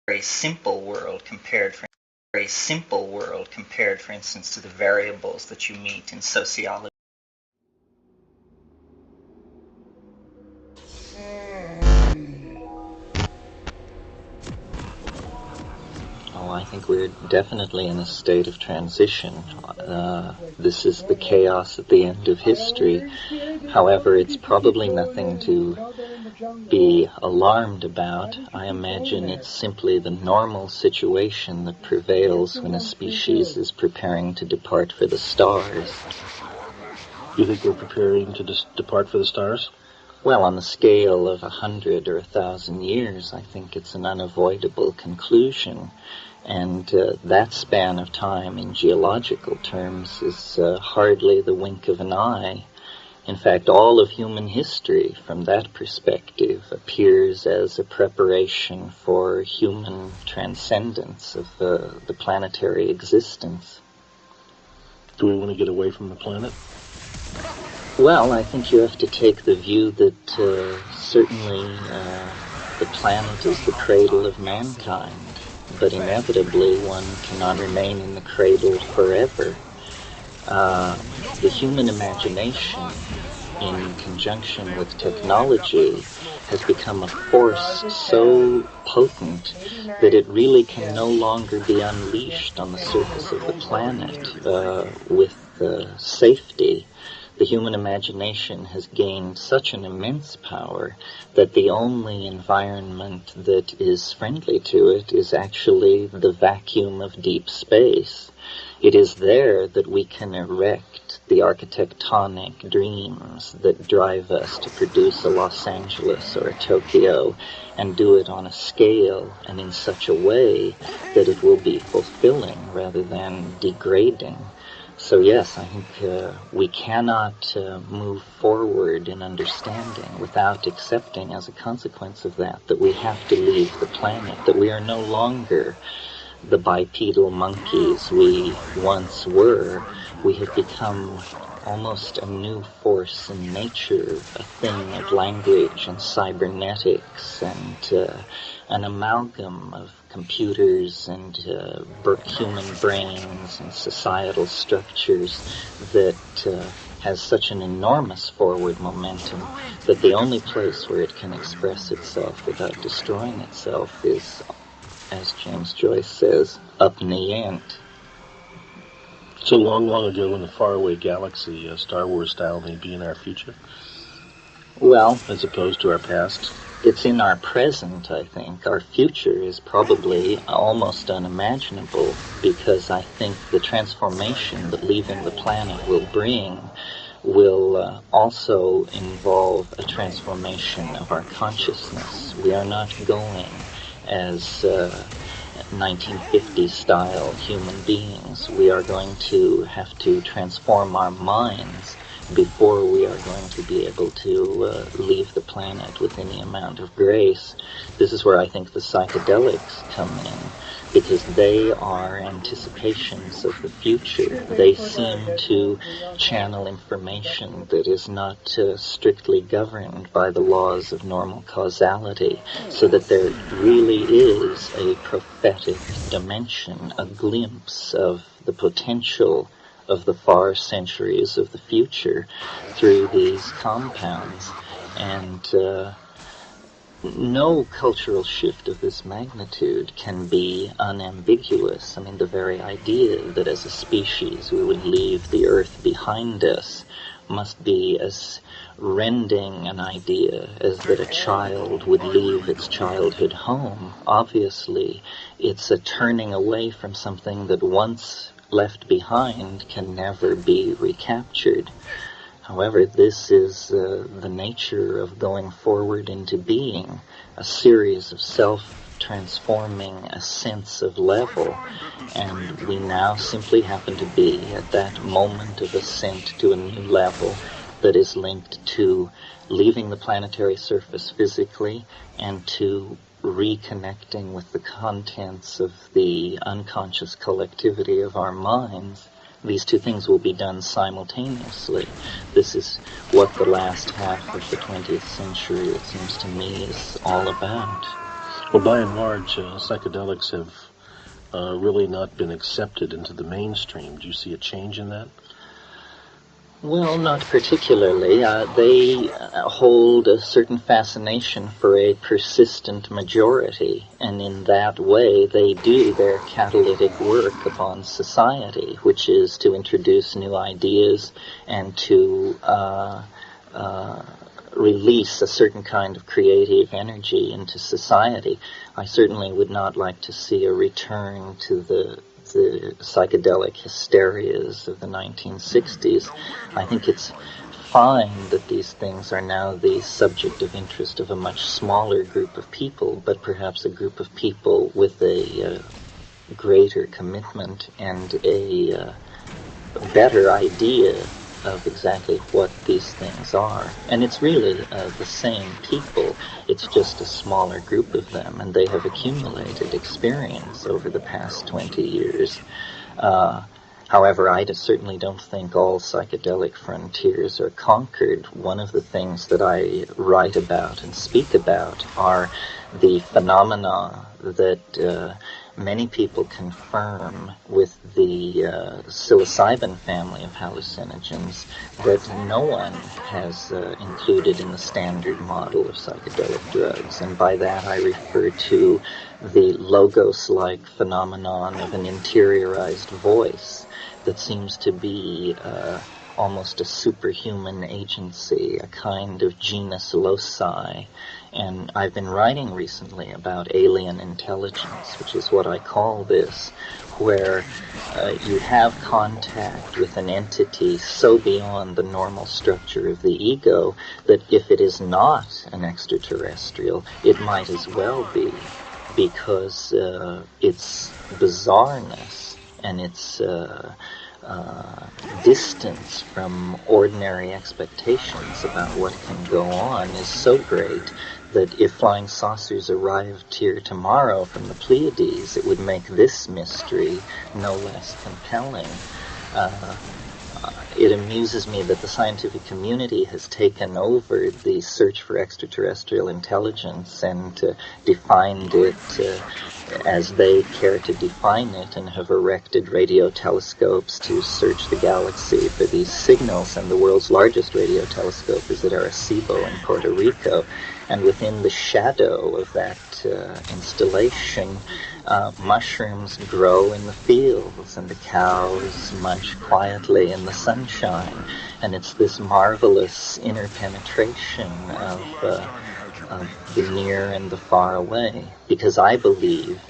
Very simple world compared, for instance, to the variables that you meet in sociology. Oh, I think we're definitely in a state of transition. This is the chaos at the end of history. However, it's probably nothing to be alarmed about. I imagine it's simply the normal situation that prevails when a species is preparing to depart for the stars. You think we're preparing to depart for the stars? Well, on the scale of 100 or 1,000 years, I think it's an unavoidable conclusion. And that span of time in geological terms is hardly the wink of an eye. In fact, all of human history, from that perspective, appears as a preparation for human transcendence of the planetary existence. Do we want to get away from the planet? Well, I think you have to take the view that certainly the planet is the cradle of mankind, but inevitably one cannot remain in the cradle forever. The human imagination, in conjunction with technology, has become a force so potent that it really can no longer be unleashed on the surface of the planet with safety. The human imagination has gained such an immense power that the only environment that is friendly to it is actually the vacuum of deep space. It is there that we can erect the architectonic dreams that drive us to produce a Los Angeles or a Tokyo, and do it on a scale and in such a way that it will be fulfilling rather than degrading. So yes, I think we cannot move forward in understanding without accepting as a consequence of that we have to leave the planet, that we are no longer the bipedal monkeys we once were. We have become almost a new force in nature, a thing of language and cybernetics and an amalgam of computers and human brains and societal structures that has such an enormous forward momentum that the only place where it can express itself without destroying itself is, as James Joyce says, up in the ant. So long ago in a faraway galaxy, Star Wars style may be in our future? Well, as opposed to our past? It's in our present, I think. Our future is probably almost unimaginable because I think the transformation that leaving the planet will bring will also involve a transformation of our consciousness. We are not going as 1950s style human beings. We are going to have to transform our minds before we are going to be able to leave the planet with any amount of grace. This is where I think the psychedelics come in, because they are anticipations of the future. They seem to channel information that is not strictly governed by the laws of normal causality, so that there really is a prophetic dimension, a glimpse of the potential of the far centuries of the future through these compounds. And no cultural shift of this magnitude can be unambiguous. I mean, the very idea that as a species we would leave the earth behind us must be as rending an idea as that a child would leave its childhood home. Obviously, it's a turning away from something that once left behind can never be recaptured. However, this is the nature of going forward into being, a series of self-transforming ascents of level, and we now simply happen to be at that moment of ascent to a new level that is linked to leaving the planetary surface physically and to reconnecting with the contents of the unconscious collectivity of our minds. These two things will be done simultaneously. This is what the last half of the 20th century, it seems to me, is all about. Well, by and large, psychedelics have really not been accepted into the mainstream. Do you see a change in that? Well, not particularly. They hold a certain fascination for a persistent majority, and in that way they do their catalytic work upon society, which is to introduce new ideas and to release a certain kind of creative energy into society. I certainly would not like to see a return to the psychedelic hysterias of the 1960s. I think it's fine that these things are now the subject of interest of a much smaller group of people, but perhaps a group of people with a greater commitment and a better idea of exactly what these things are. And it's really the same people. It's just a smaller group of them, and they have accumulated experience over the past 20 years. However, I certainly don't think all psychedelic frontiers are conquered. One of the things that I write about and speak about are the phenomena that many people confirm with the psilocybin family of hallucinogens that no one has included in the standard model of psychedelic drugs. And by that I refer to the logos-like phenomenon of an interiorized voice that seems to be almost a superhuman agency, a kind of genus loci. And I've been writing recently about alien intelligence, which is what I call this, where you have contact with an entity so beyond the normal structure of the ego that if it is not an extraterrestrial, it might as well be, because its bizarreness and its distance from ordinary expectations about what can go on is so great that if flying saucers arrived here tomorrow from the Pleiades, it would make this mystery no less compelling. It amuses me that the scientific community has taken over the search for extraterrestrial intelligence and defined it as they care to define it, and have erected radio telescopes to search the galaxy for these signals. And the world's largest radio telescope is at Arecibo in Puerto Rico. And within the shadow of that installation, mushrooms grow in the fields, and the cows munch quietly in the sunshine. And it's this marvelous interpenetration of the near and the far away, because I believe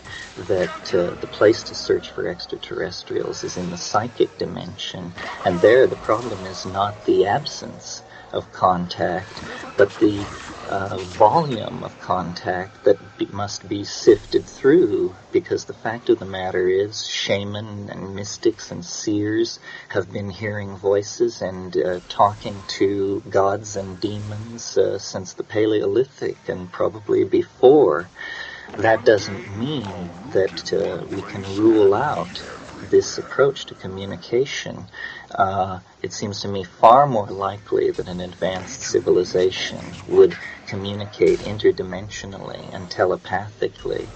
that the place to search for extraterrestrials is in the psychic dimension, and there the problem is not the absence of contact, but the volume of contact that must be sifted through, because the fact of the matter is shaman and mystics and seers have been hearing voices and talking to gods and demons since the Paleolithic and probably before. That doesn't mean that we can rule out this approach to communication. It seems to me far more likely that an advanced civilization would communicate interdimensionally and telepathically.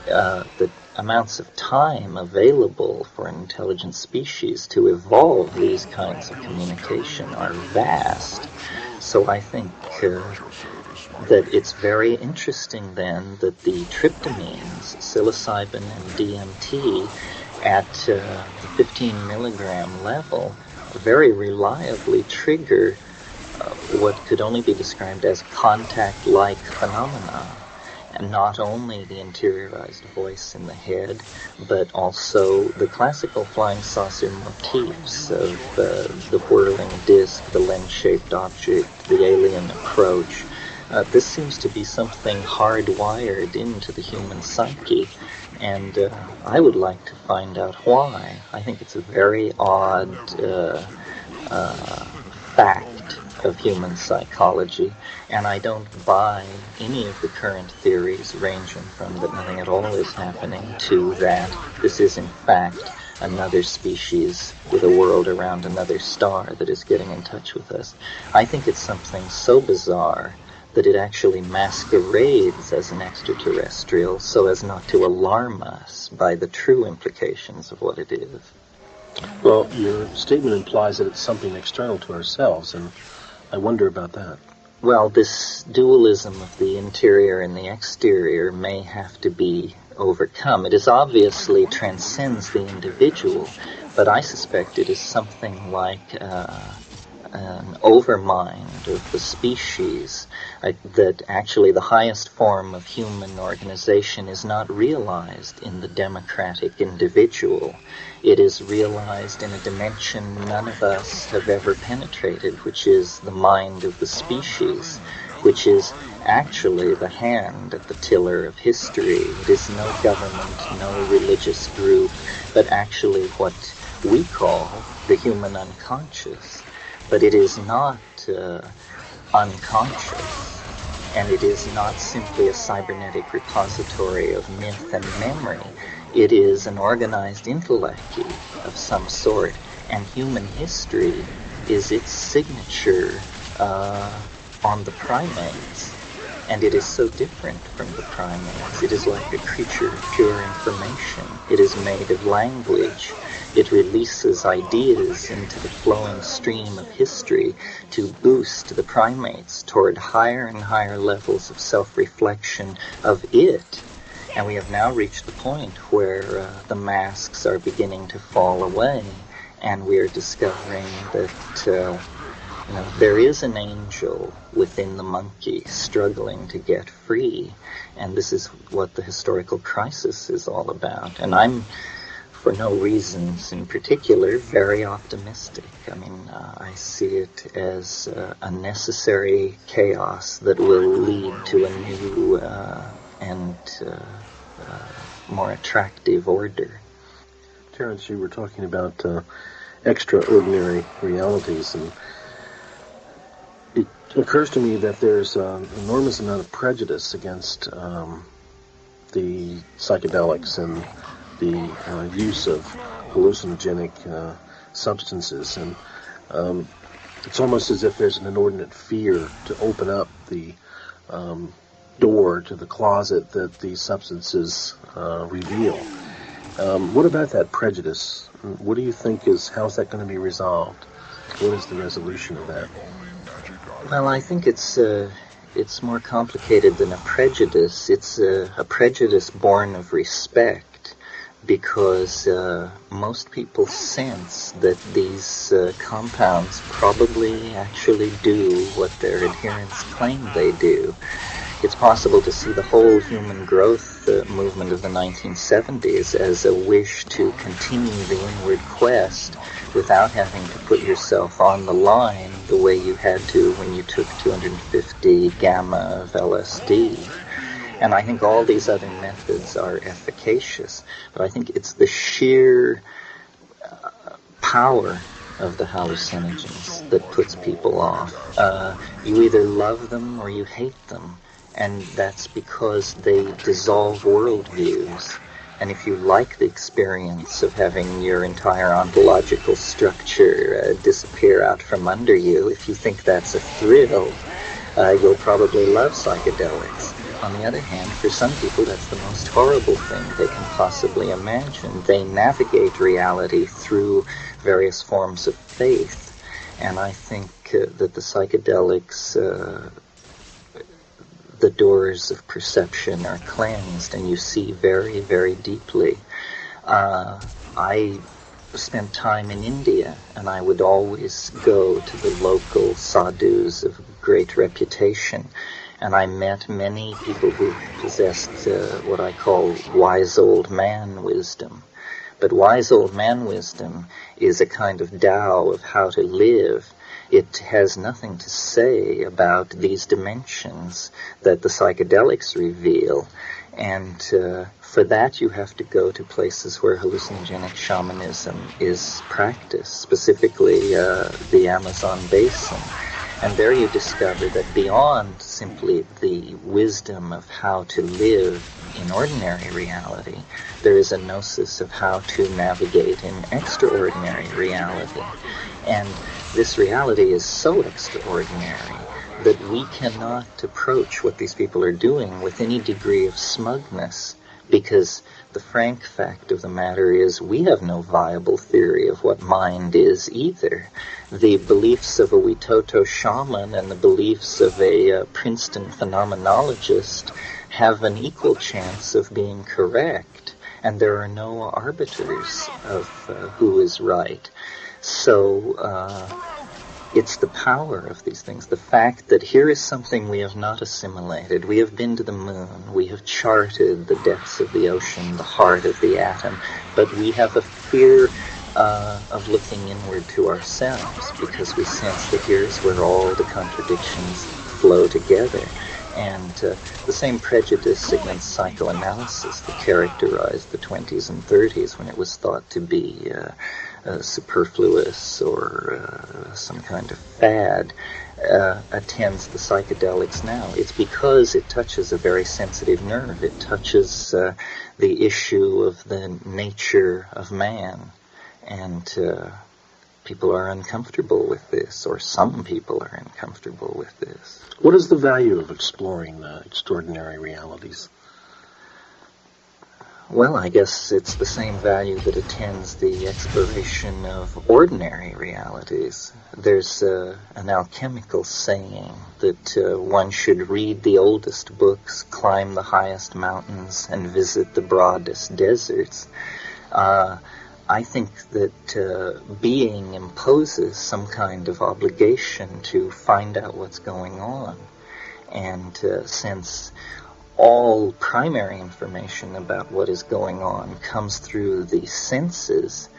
The amounts of time available for an intelligent species to evolve these kinds of communication are vast. So I think that it's very interesting then that the tryptamines, psilocybin and DMT, at the 15 milligram level very reliably trigger what could only be described as contact-like phenomena. And not only the interiorized voice in the head, but also the classical flying saucer motifs of the whirling disc, the lens-shaped object, the alien approach. This seems to be something hardwired into the human psyche, and I would like to find out why. I think it's a very odd fact of human psychology, and I don't buy any of the current theories, ranging from that nothing at all is happening to that this is in fact another species with a world around another star that is getting in touch with us. I think it's something so bizarre that it actually masquerades as an extraterrestrial so as not to alarm us by the true implications of what it is. Well, your statement implies that it's something external to ourselves, and I wonder about that. Well, this dualism of the interior and the exterior may have to be overcome. It is obviously transcends the individual, but I suspect it is something like an overmind of the species, that actually the highest form of human organization is not realized in the democratic individual. It is realized in a dimension none of us have ever penetrated, which is the mind of the species, which is actually the hand at the tiller of history. It is no government, no religious group, but actually what we call the human unconscious. But it is not unconscious, and it is not simply a cybernetic repository of myth and memory. It is an organized intellect of some sort, and human history is its signature on the primates. And it is so different from the primates. It is like a creature of pure information. It is made of language. It releases ideas into the flowing stream of history to boost the primates toward higher and higher levels of self-reflection of it. And we have now reached the point where the masks are beginning to fall away, and we are discovering that there is an angel within the monkey struggling to get free, and this is what the historical crisis is all about. And I'm, for no reasons in particular, very optimistic. I mean, I see it as a necessary chaos that will lead to a new and more attractive order. Terence, you were talking about extraordinary realities. And it occurs to me that there's an enormous amount of prejudice against the psychedelics and the use of hallucinogenic substances. And it's almost as if there's an inordinate fear to open up the door to the closet that these substances reveal. What about that prejudice? What do you think how's that going to be resolved? What is the resolution of that? Well, I think it's more complicated than a prejudice. It's a prejudice born of respect, because most people sense that these compounds probably actually do what their adherents claim they do. It's possible to see the whole human growth movement of the 1970s as a wish to continue the inward quest without having to put yourself on the line the way you had to when you took 250 gamma of LSD. And I think all these other methods are efficacious, but I think it's the sheer power of the hallucinogens that puts people off. You either love them or you hate them, and that's because they dissolve worldviews. And if you like the experience of having your entire ontological structure disappear out from under you, if you think that's a thrill, you'll probably love psychedelics. On the other hand, for some people, that's the most horrible thing they can possibly imagine. They navigate reality through various forms of faith, and I think that the psychedelics, the doors of perception are cleansed, and you see very, very deeply. I spent time in India, and I would always go to the local sadhus of great reputation, and I met many people who possessed what I call wise old man wisdom. But wise old man wisdom is a kind of Tao of how to live. It has nothing to say about these dimensions that the psychedelics reveal. And for that you have to go to places where hallucinogenic shamanism is practiced, specifically the Amazon basin. And there you discover that beyond simply the wisdom of how to live in ordinary reality, there is a gnosis of how to navigate in extraordinary reality. And this reality is so extraordinary that we cannot approach what these people are doing with any degree of smugness, because the frank fact of the matter is we have no viable theory of what mind is either. The beliefs of a Witoto shaman and the beliefs of a Princeton phenomenologist have an equal chance of being correct, and there are no arbiters of who is right. So it's the power of these things, the fact that here is something we have not assimilated. We have been to the moon, we have charted the depths of the ocean, the heart of the atom, but we have a fear of looking inward to ourselves, because we sense that here's where all the contradictions flow together. And the same prejudice against psychoanalysis that characterized the 20s and 30s, when it was thought to be superfluous or some kind of fad, attends the psychedelics now. It's because it touches a very sensitive nerve. It touches the issue of the nature of man. And people are uncomfortable with this, or some people are uncomfortable with this. What is the value of exploring the extraordinary realities? Well, I guess it's the same value that attends the exploration of ordinary realities. There's an alchemical saying that one should read the oldest books, climb the highest mountains, and visit the broadest deserts. I think that being imposes some kind of obligation to find out what's going on. And since all primary information about what is going on comes through the senses,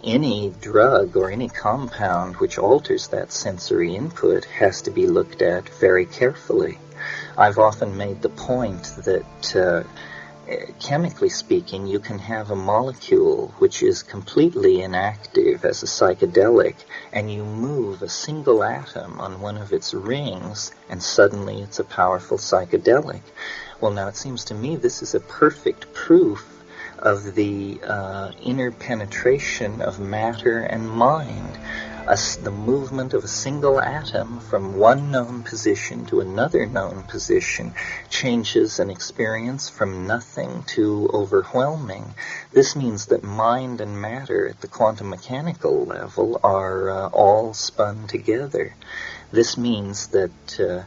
any drug or any compound which alters that sensory input has to be looked at very carefully. I've often made the point that chemically speaking, you can have a molecule which is completely inactive as a psychedelic, and you move a single atom on one of its rings, and suddenly it's a powerful psychedelic. Well, now it seems to me this is a perfect proof of the interpenetration of matter and mind. The movement of a single atom from one known position to another known position changes an experience from nothing to overwhelming. This means that mind and matter at the quantum mechanical level are all spun together. This means that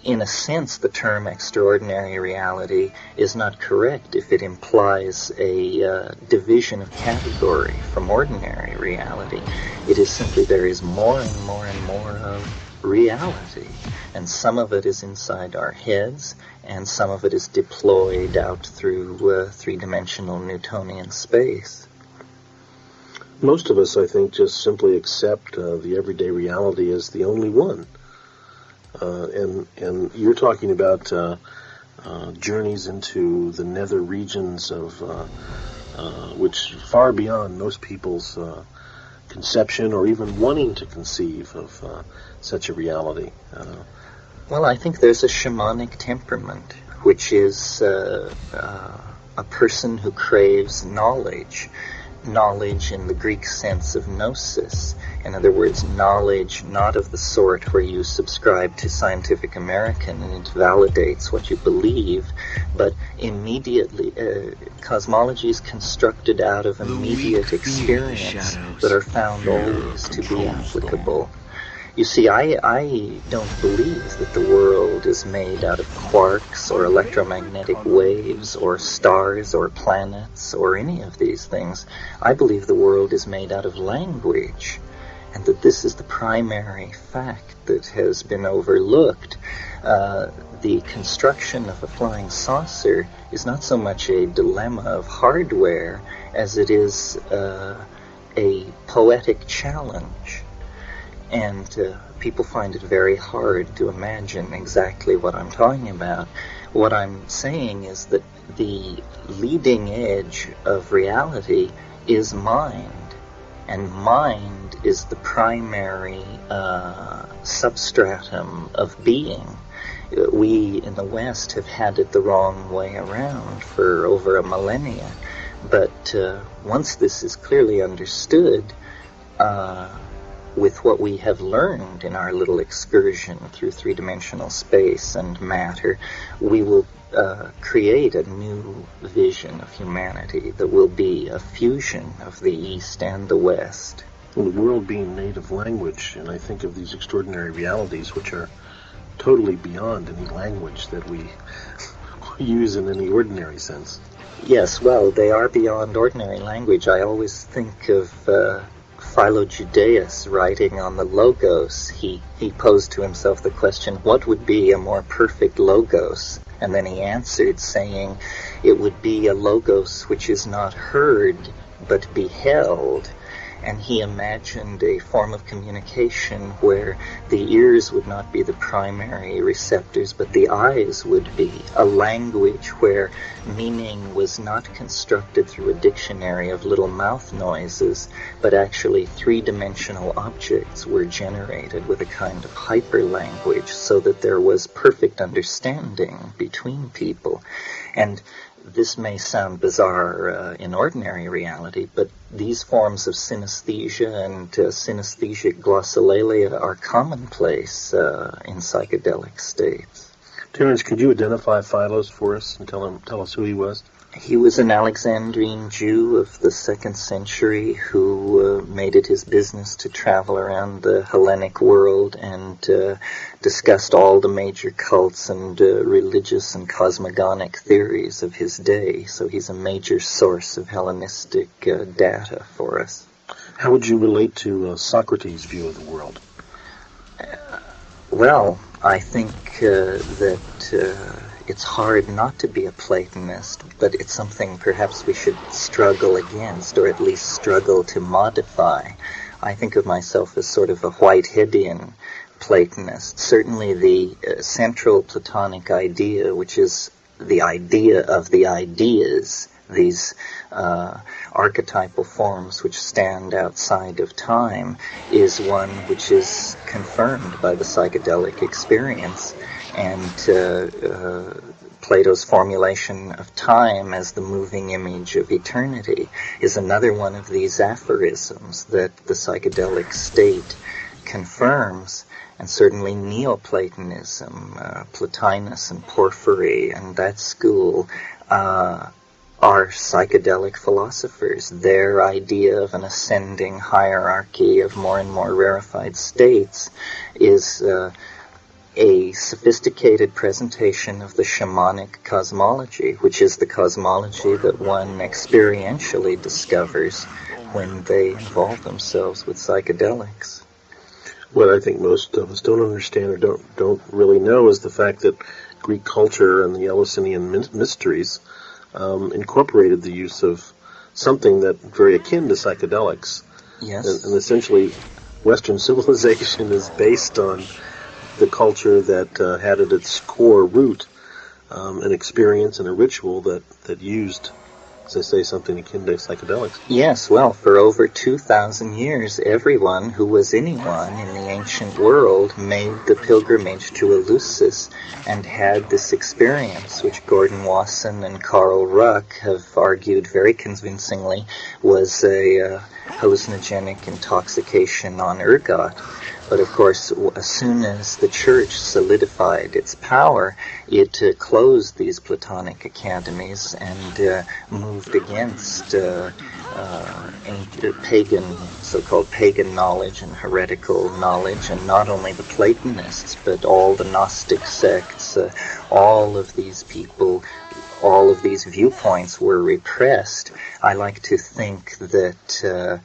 in a sense, the term extraordinary reality is not correct if it implies a division of category from ordinary reality. It is simply there is more and more and more of reality, and some of it is inside our heads, and some of it is deployed out through three-dimensional Newtonian space. Most of us, I think, just simply accept the everyday reality as the only one. And you're talking about journeys into the nether regions of which far beyond most people's conception or even wanting to conceive of such a reality. Well, I think there's a shamanic temperament, which is a person who craves knowledge. Knowledge in the Greek sense of gnosis. In other words, knowledge not of the sort where you subscribe to Scientific American and it validates what you believe, but immediately, cosmology is constructed out of immediate experience that are found always to be applicable. You see, I don't believe that the world is made out of quarks or electromagnetic waves or stars or planets or any of these things. I believe the world is made out of language, and that this is the primary fact that has been overlooked. The construction of a flying saucer is not so much a dilemma of hardware as it is a poetic challenge. And people find it very hard to imagine exactly what I'm talking about. What I'm saying is that the leading edge of reality is mind, and mind is the primary substratum of being. We in the West have had it the wrong way around for over a millennia, but once this is clearly understood, with what we have learned in our little excursion through three-dimensional space and matter, we will create a new vision of humanity that will be a fusion of the East and the West. Well, the world being native language, and I think of these extraordinary realities which are totally beyond any language that we use in any ordinary sense. Yes, well, they are beyond ordinary language. I always think of Philo-Judaeus writing on the Logos. He posed to himself the question, what would be a more perfect Logos? And then he answered saying, it would be a Logos which is not heard but beheld. And he imagined a form of communication where the ears would not be the primary receptors, but the eyes would be. A language where meaning was not constructed through a dictionary of little mouth noises, but actually three-dimensional objects were generated with a kind of hyperlanguage so that there was perfect understanding between people. And this may sound bizarre in ordinary reality, but these forms of synesthesia and synesthesic glossolalia are commonplace in psychedelic states. Terence, could you identify Philos for us and tell us who he was? He was an Alexandrine Jew of the 2nd century who made it his business to travel around the Hellenic world and discussed all the major cults and religious and cosmogonic theories of his day. So he's a major source of Hellenistic data for us. How would you relate to Socrates' view of the world? Well, I think that it's hard not to be a Platonist, but it's something perhaps we should struggle against, or at least struggle to modify. I think of myself as sort of a Whiteheadian Platonist. Certainly the central Platonic idea, which is the idea of the ideas, these archetypal forms which stand outside of time, is one which is confirmed by the psychedelic experience. And Plato's formulation of time as the moving image of eternity is another one of these aphorisms that the psychedelic state confirms. And certainly Neoplatonism, Plotinus and Porphyry and that school are psychedelic philosophers. Their idea of an ascending hierarchy of more and more rarefied states is a sophisticated presentation of the shamanic cosmology, which is the cosmology that one experientially discovers when they involve themselves with psychedelics. What I think most of us don't understand or don't really know is the fact that Greek culture and the Eleusinian mysteries incorporated the use of something that very akin to psychedelics. Yes. And essentially, Western civilization is based on the culture that had at its core root an experience and a ritual that used, as I say, something akin to psychedelics. Yes, well, for over 2,000 years, everyone who was anyone in the ancient world made the pilgrimage to Eleusis and had this experience, which Gordon Wasson and Carl Ruck have argued very convincingly was a hallucinogenic intoxication on ergot. But of course, as soon as the church solidified its power, it closed these Platonic academies and moved against pagan, so-called pagan knowledge and heretical knowledge, and not only the Platonists, but all the Gnostic sects, all of these people, all of these viewpoints were repressed. I like to think that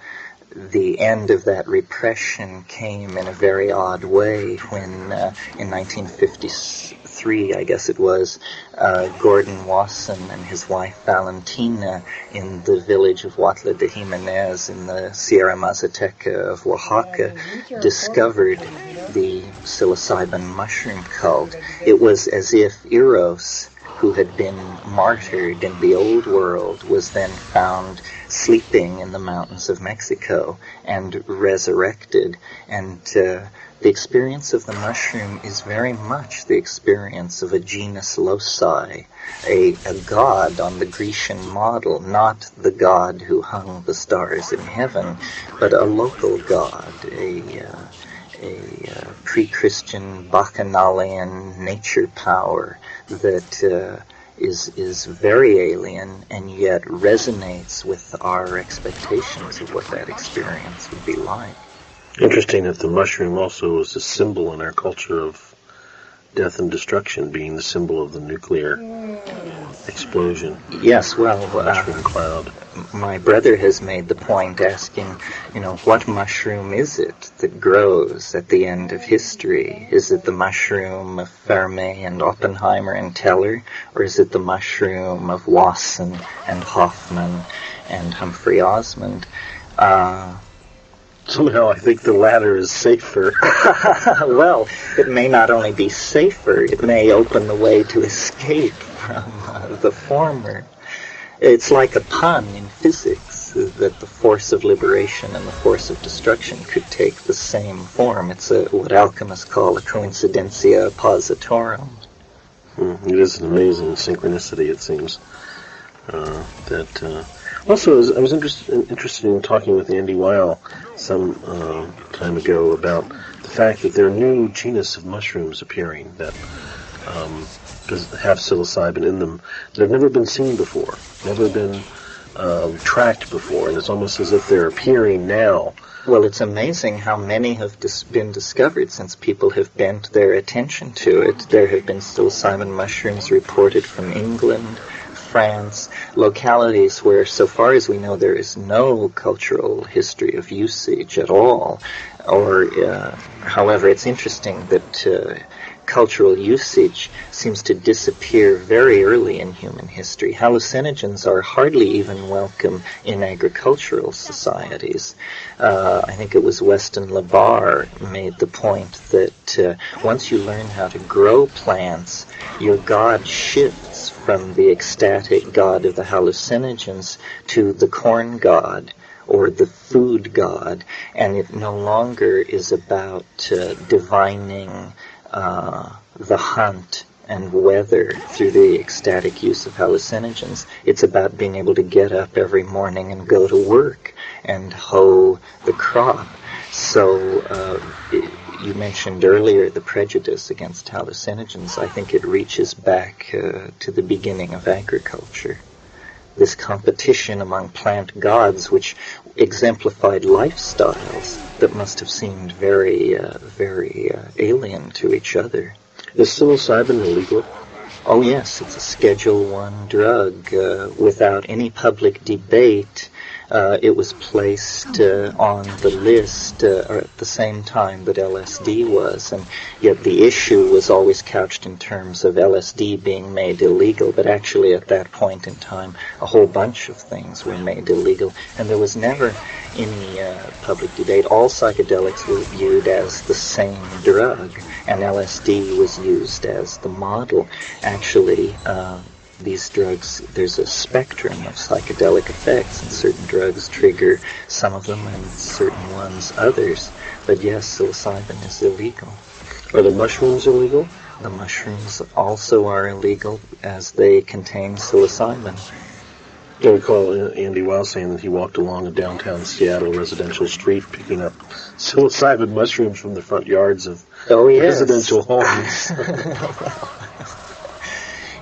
the end of that repression came in a very odd way when, in 1953, I guess it was, Gordon Wasson and his wife Valentina in the village of Huatla de Jimenez in the Sierra Mazateca of Oaxaca discovered the psilocybin mushroom cult. It was as if Eros, who had been martyred in the old world, was then found sleeping in the mountains of Mexico and resurrected. And the experience of the mushroom is very much the experience of a genus loci, a god on the Grecian model, not the god who hung the stars in heaven, but a local god, a pre-Christian bacchanalian nature power that is very alien and yet resonates with our expectations of what that experience would be like. Interesting that the mushroom also is a symbol in our culture of death and destruction, being the symbol of the nuclear explosion. Yes, well, mushroom cloud. My brother has made the point asking, what mushroom is it that grows at the end of history? Is it the mushroom of Fermi and Oppenheimer and Teller, or is it the mushroom of Wasson and Hoffman and Humphrey Osmond? Somehow I think the latter is safer. Well, it may not only be safer, it may open the way to escape from the former. It's like a pun in physics, that the force of liberation and the force of destruction could take the same form. It's what alchemists call a coincidentia positorum. It is an amazing synchronicity, it seems. Also, I was interested in talking with Andy Weil some time ago about the fact that there are new genus of mushrooms appearing that have psilocybin in them that have never been seen before, never been tracked before, and it's almost as if they're appearing now. Well, it's amazing how many have been discovered since people have bent their attention to it. There have been psilocybin mushrooms reported from England, France, localities where, so far as we know, there is no cultural history of usage at all. However, it's interesting that cultural usage seems to disappear very early in human history. Hallucinogens are hardly even welcome in agricultural societies. I think it was Weston LaBarre made the point that once you learn how to grow plants, your god shifts from the ecstatic god of the hallucinogens to the corn god, or the food god, and it no longer is about divining the hunt and weather through the ecstatic use of hallucinogens. It's about being able to get up every morning and go to work and hoe the crop. So you mentioned earlier the prejudice against hallucinogens. I think it reaches back to the beginning of agriculture. This competition among plant gods, which exemplified lifestyles that must have seemed very alien to each other. Is psilocybin illegal? Oh yes, it's a Schedule I drug. Without any public debate, it was placed on the list at the same time that LSD was, and yet the issue was always couched in terms of LSD being made illegal, but actually at that point in time a whole bunch of things were made illegal, and there was never any public debate. All psychedelics were viewed as the same drug, and LSD was used as the model. Actually, these drugs, there's a spectrum of psychedelic effects, and certain drugs trigger some of them and certain ones others. But yes, psilocybin is illegal. Are the mushrooms illegal? The mushrooms also are illegal as they contain psilocybin. I recall Andy Weil saying that he walked along a downtown Seattle residential street picking up psilocybin mushrooms from the front yards of residential homes.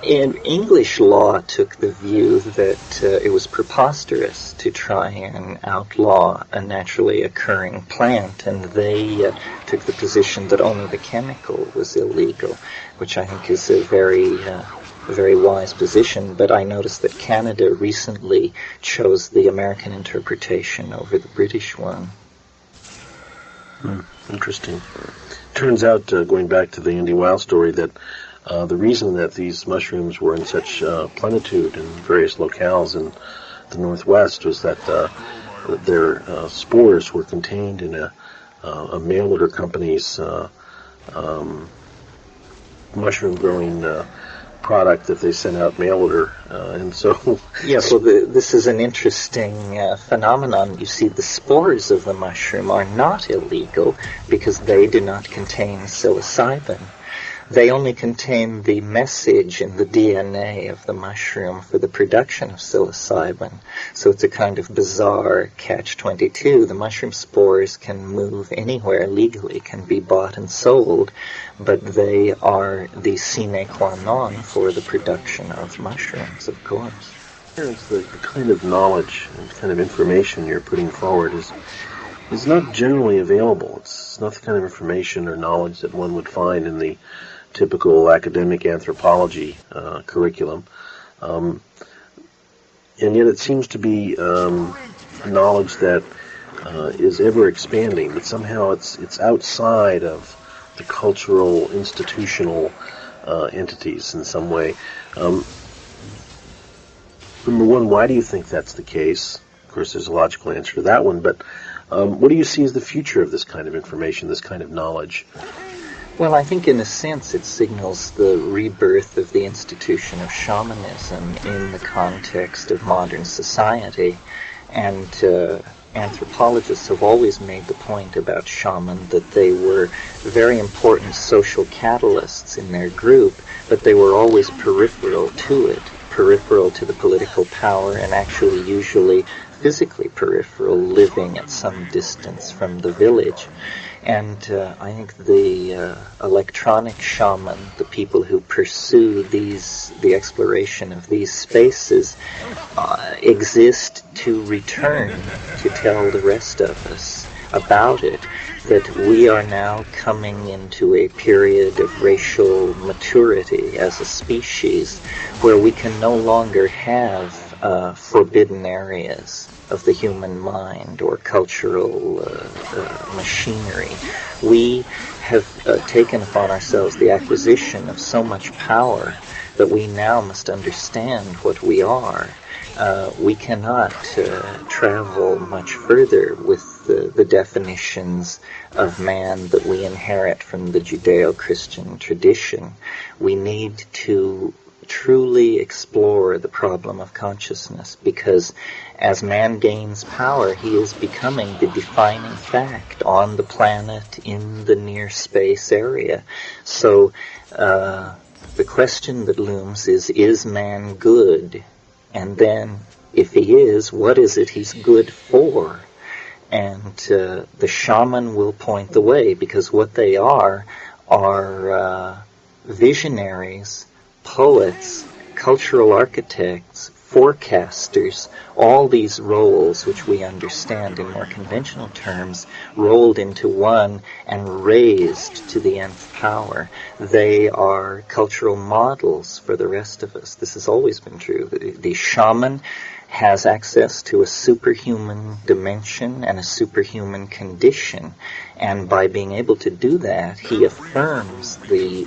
And English law took the view that it was preposterous to try and outlaw a naturally occurring plant, and they took the position that only the chemical was illegal, which I think is a very wise position. But I noticed that Canada recently chose the American interpretation over the British one. Interesting. Turns out, going back to the Andy Weil story, that the reason that these mushrooms were in such plenitude in various locales in the Northwest was that their spores were contained in a mail order company's mushroom growing product that they sent out mail order, and so yes. Well, this is an interesting phenomenon. You see, the spores of the mushroom are not illegal because they do not contain psilocybin. They only contain the message in the DNA of the mushroom for the production of psilocybin. So it's a kind of bizarre catch-22. The mushroom spores can move anywhere legally, can be bought and sold, but they are the sine qua non for the production of mushrooms, of course. The kind of knowledge and kind of information you're putting forward is not generally available. It's not the kind of information or knowledge that one would find in the typical academic anthropology curriculum. And yet it seems to be knowledge that is ever expanding, but somehow it's outside of the cultural, institutional entities in some way. Number one, why do you think that's the case? Of course, there's a logical answer to that one, but what do you see as the future of this kind of information, this kind of knowledge? Well, I think in a sense it signals the rebirth of the institution of shamanism in the context of modern society. And anthropologists have always made the point about shaman that they were very important social catalysts in their group, but they were always peripheral to it, peripheral to the political power, and actually usually physically peripheral, living at some distance from the village. And I think the electronic shaman, the people who pursue the exploration of these spaces, exist to return to tell the rest of us about it, that we are now coming into a period of racial maturity as a species where we can no longer have forbidden areas. of the human mind or cultural machinery. We have taken upon ourselves the acquisition of so much power that we now must understand what we are. We cannot travel much further with the definitions of man that we inherit from the Judeo-Christian tradition. We need to truly explore the problem of consciousness, because as man gains power, he is becoming the defining fact on the planet in the near space area. So the question that looms is man good? And then, if he is, what is it he's good for? And the shaman will point the way, because what they are visionaries, poets, cultural architects, forecasters, all these roles which we understand in more conventional terms, rolled into one and raised to the nth power. They are cultural models for the rest of us. This has always been true. The shaman has access to a superhuman dimension and a superhuman condition. And by being able to do that, he affirms the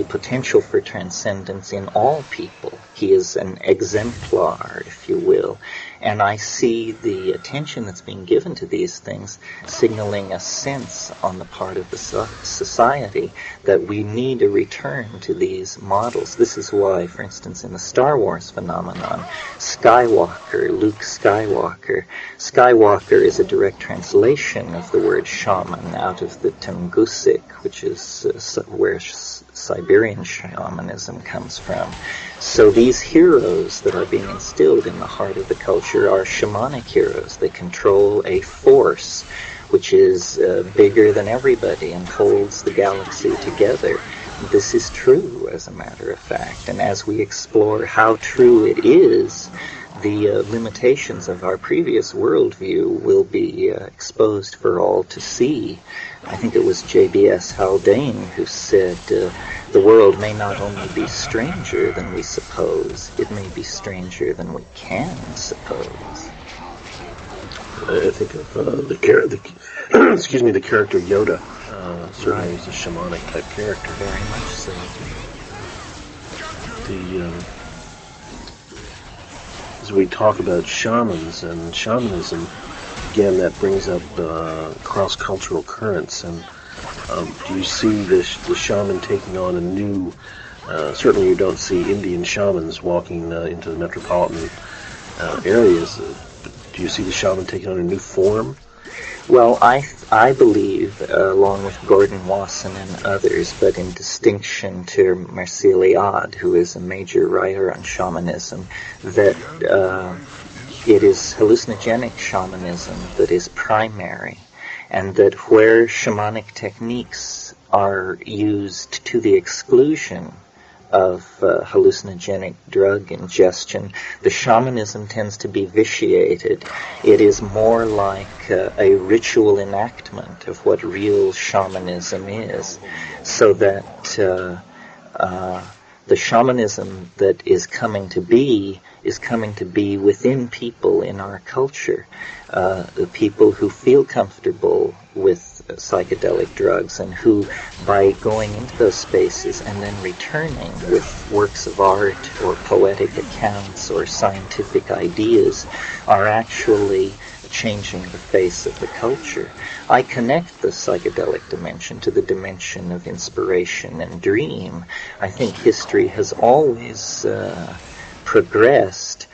potential for transcendence in all people. He is an exemplar, if you will. And I see the attention that's being given to these things signaling a sense on the part of the society that we need a return to these models. This is why, for instance, in the Star Wars phenomenon, Luke Skywalker is a direct translation of the word shaman out of the Tungusic, which is where Siberian shamanism comes from. So these heroes that are being instilled in the heart of the culture are shamanic heroes. They control a force which is bigger than everybody and holds the galaxy together. This is true, as a matter of fact. And as we explore how true it is, the limitations of our previous worldview will be exposed for all to see. I think it was J.B.S. Haldane who said, the world may not only be stranger than we suppose, it may be stranger than we can suppose. I think of the character Yoda. Certainly he's a shamanic type character. Very much so. As we talk about shamans and shamanism, again, that brings up cross-cultural currents. And do you see the shaman taking on a new... certainly you don't see Indian shamans walking into the metropolitan areas. But do you see the shaman taking on a new form? Well, I believe, along with Gordon Wasson and others, but in distinction to Mircea Eliade, who is a major writer on shamanism, that it is hallucinogenic shamanism that is primary, and that where shamanic techniques are used to the exclusion of hallucinogenic drug ingestion, the shamanism tends to be vitiated. It is more like a ritual enactment of what real shamanism is, so that the shamanism that is coming to be within people in our culture, the people who feel comfortable with psychedelic drugs and who, by going into those spaces and then returning with works of art or poetic accounts or scientific ideas, are actually changing the face of the culture. I connect the psychedelic dimension to the dimension of inspiration and dream. I think history has always progressed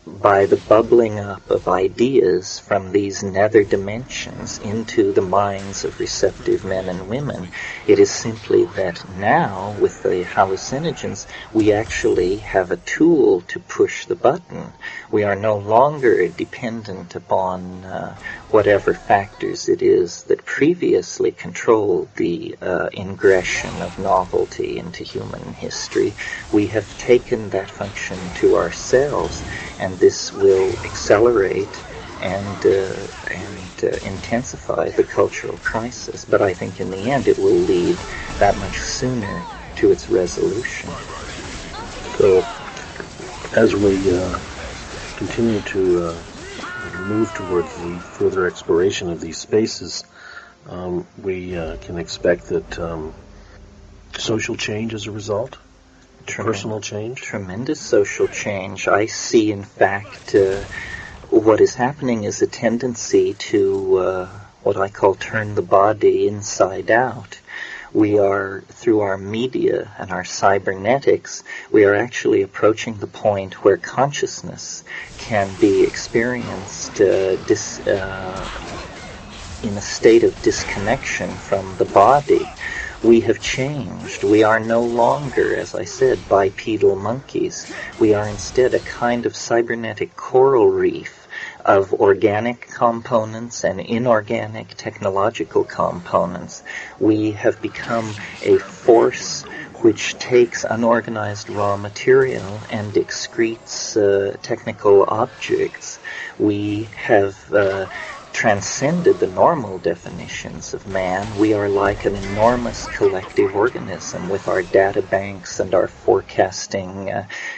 by the bubbling up of ideas from these nether dimensions into the minds of receptive men and women. It is simply that now, with the hallucinogens, we actually have a tool to push the button. We are no longer dependent upon whatever factors it is that previously controlled the ingression of novelty into human history. We have taken that function to ourselves, and this will accelerate and intensify the cultural crisis. But I think in the end it will lead that much sooner to its resolution. So, as we continue to move towards the further exploration of these spaces, we can expect that social change as a result, personal change. Tremendous social change. I see, in fact, what is happening is a tendency to what I call turn the body inside out. We are, through our media and our cybernetics, we are actually approaching the point where consciousness can be experienced in a state of disconnection from the body. We have changed. We are no longer, as I said, bipedal monkeys. We are instead a kind of cybernetic coral reef of organic components and inorganic technological components. We have become a force which takes unorganized raw material and excretes technical objects. We have transcended the normal definitions of man. We are like an enormous collective organism with our data banks and our forecasting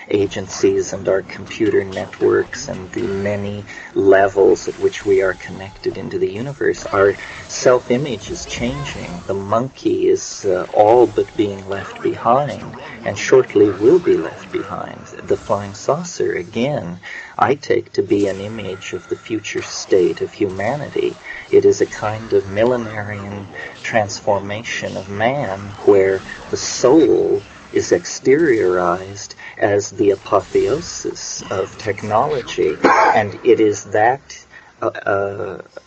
agencies and our computer networks and the many levels at which we are connected into the universe. Our self-image is changing. The monkey is all but being left behind, and shortly will be left behind. The flying saucer, again, I take to be an image of the future state of humanity. It is a kind of millenarian transformation of man where the soul is exteriorized as the apotheosis of technology, and it is that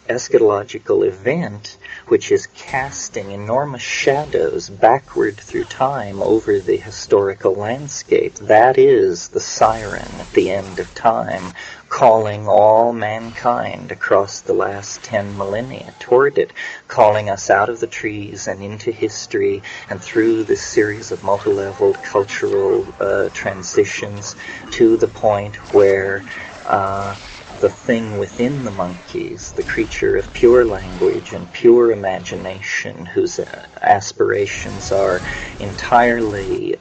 eschatological event which is casting enormous shadows backward through time over the historical landscape. That is the siren at the end of time, calling all mankind across the last 10 millennia toward it, calling us out of the trees and into history and through this series of multi-leveled cultural transitions to the point where the thing within the monkeys, the creature of pure language and pure imagination, whose aspirations are entirely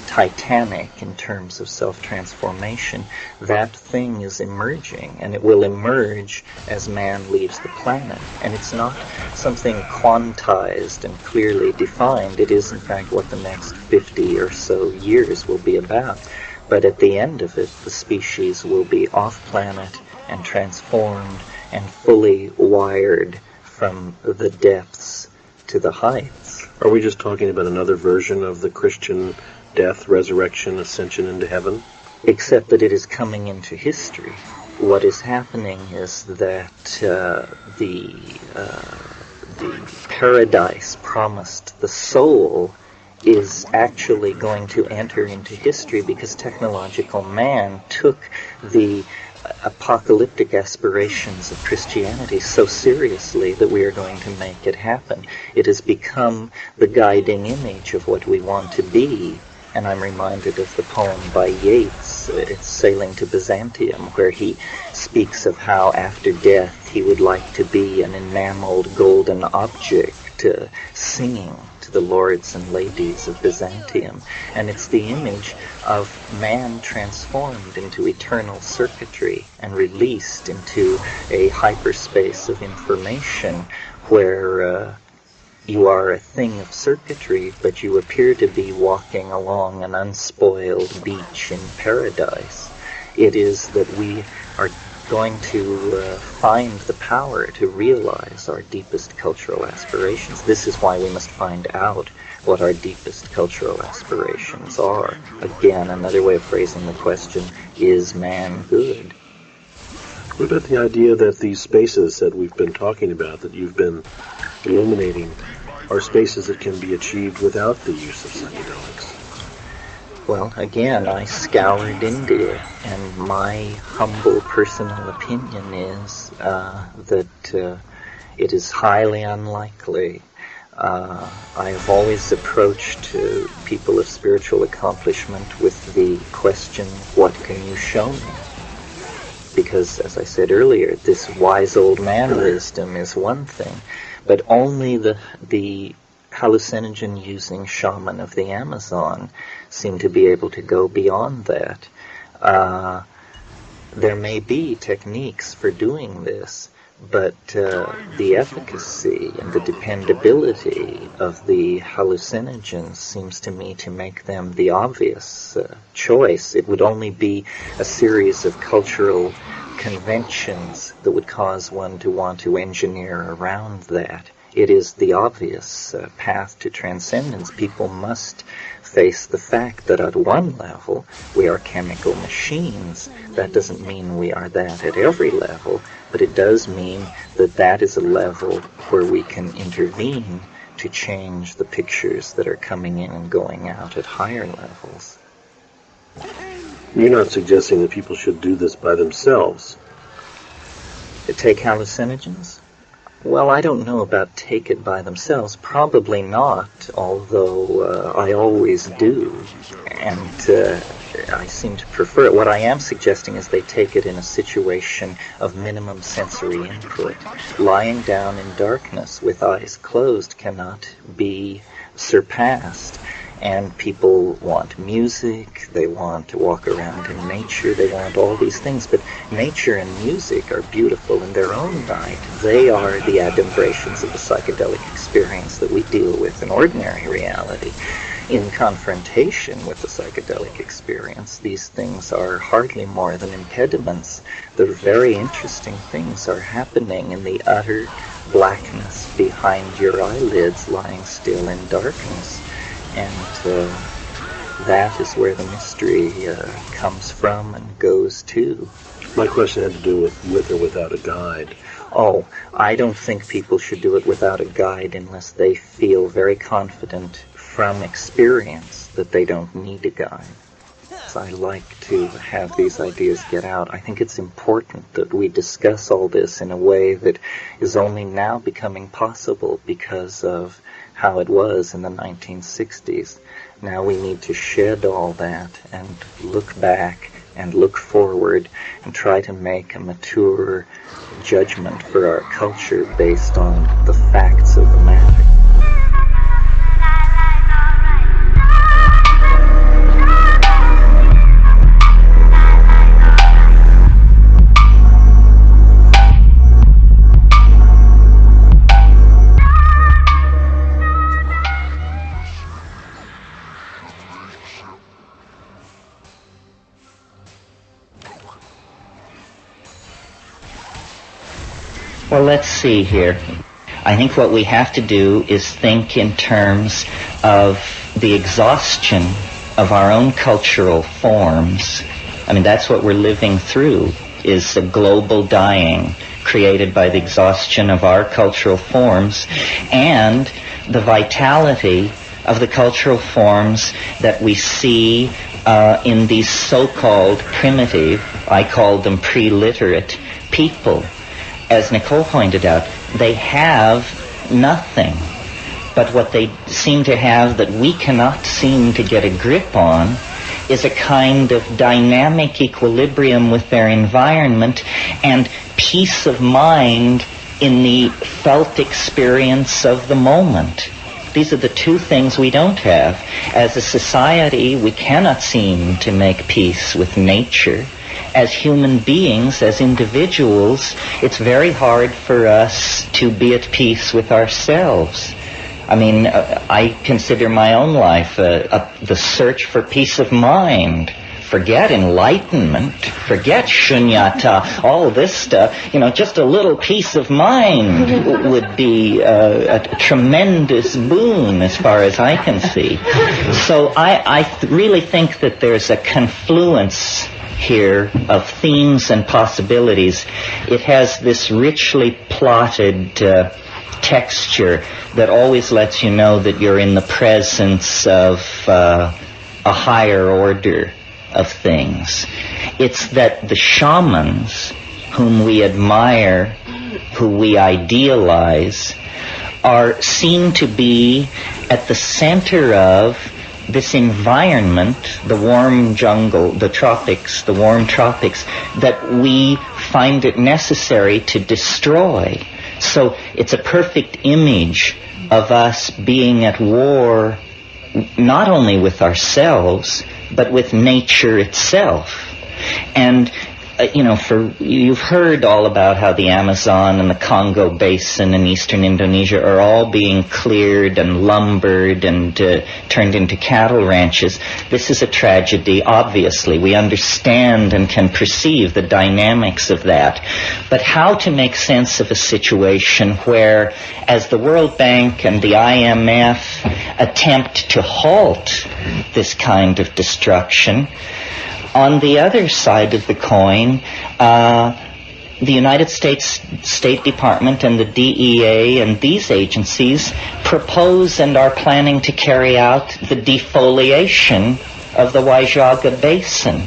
titanic in terms of self-transformation, that thing is emerging, and it will emerge as man leaves the planet. And it's not something quantized and clearly defined. It is, in fact, what the next 50 or so years will be about. But at the end of it, the species will be off-planet and transformed and fully wired from the depths to the heights. Are we just talking about another version of the Christian death, resurrection, ascension into heaven? Except that it is coming into history. What is happening is that the paradise promised the soul is actually going to enter into history because technological man took the apocalyptic aspirations of Christianity so seriously that we are going to make it happen. It has become the guiding image of what we want to be. And I'm reminded of the poem by Yeats, it's Sailing to Byzantium, where he speaks of how after death he would like to be an enameled golden object singing to the lords and ladies of Byzantium. And it's the image of man transformed into eternal circuitry and released into a hyperspace of information where you are a thing of circuitry, but you appear to be walking along an unspoiled beach in paradise. It is that we are going to find the power to realize our deepest cultural aspirations. This is why we must find out what our deepest cultural aspirations are. Again, another way of phrasing the question, is man good? What about the idea that these spaces that we've been talking about, that you've been illuminating, are spaces that can be achieved without the use of psychedelics? Well, again, I scoured India, and my humble personal opinion is that it is highly unlikely. I have always approached people of spiritual accomplishment with the question, what can you show me? Because, as I said earlier, this wise old man wisdom is one thing, but only the hallucinogen-using shaman of the Amazon seem to be able to go beyond that. there may be techniques for doing this, but the efficacy and the dependability of the hallucinogens seems to me to make them the obvious choice. It would only be a series of cultural conventions that would cause one to want to engineer around that. It is the obvious path to transcendence. People must face the fact that at one level we are chemical machines. That doesn't mean we are that at every level, but it does mean that that is a level where we can intervene to change the pictures that are coming in and going out at higher levels. You're not suggesting that people should do this by themselves? Take hallucinogens? Well, I don't know about take it by themselves. Probably not, although I always do. And I seem to prefer it. What I am suggesting is they take it in a situation of minimum sensory input. Lying down in darkness with eyes closed cannot be surpassed. And people want music, they want to walk around in nature, they want all these things. But nature and music are beautiful in their own right. They are the adumbrations of the psychedelic experience that we deal with in ordinary reality. In confrontation with the psychedelic experience, these things are hardly more than impediments. The very interesting things are happening in the utter blackness behind your eyelids, lying still in darkness. And that is where the mystery comes from and goes to. My question had to do with or without a guide. Oh, I don't think people should do it without a guide unless they feel very confident from experience that they don't need a guide. So I like to have these ideas get out. I think it's important that we discuss all this in a way that is only now becoming possible because of how it was in the 1960s. Now we need to shed all that and look back and look forward and try to make a mature judgment for our culture based on the facts of the matter. Well, let's see here. I think what we have to do is think in terms of the exhaustion of our own cultural forms. I mean, that's what we're living through, is a global dying created by the exhaustion of our cultural forms and the vitality of the cultural forms that we see in these so-called primitive, I call them pre-literate people. As Nicole pointed out, they have nothing. But what they seem to have that we cannot seem to get a grip on is a kind of dynamic equilibrium with their environment and peace of mind in the felt experience of the moment. These are the two things we don't have. As a society, we cannot seem to make peace with nature. As human beings, as individuals, it's very hard for us to be at peace with ourselves. I mean, I consider my own life the search for peace of mind. Forget enlightenment, forget shunyata, all this stuff. You know, just a little peace of mind would be a tremendous boon as far as I can see. So I really think that there's a confluence here of themes and possibilities. It has this richly plotted texture that always lets you know that you're in the presence of a higher order of things. It's that the shamans whom we admire, who we idealize, are seen to be at the center of this environment, the warm jungle, the tropics, the warm tropics, that we find it necessary to destroy. So it's a perfect image of us being at war not only with ourselves, but with nature itself. And you've heard all about how the Amazon and the Congo Basin in eastern Indonesia are all being cleared and lumbered and turned into cattle ranches. This is a tragedy, obviously. We understand and can perceive the dynamics of that. But how to make sense of a situation where, as the World Bank and the IMF attempt to halt this kind of destruction, on the other side of the coin, the United States State Department and the DEA and these agencies propose and are planning to carry out the defoliation of the Waijaga Basin.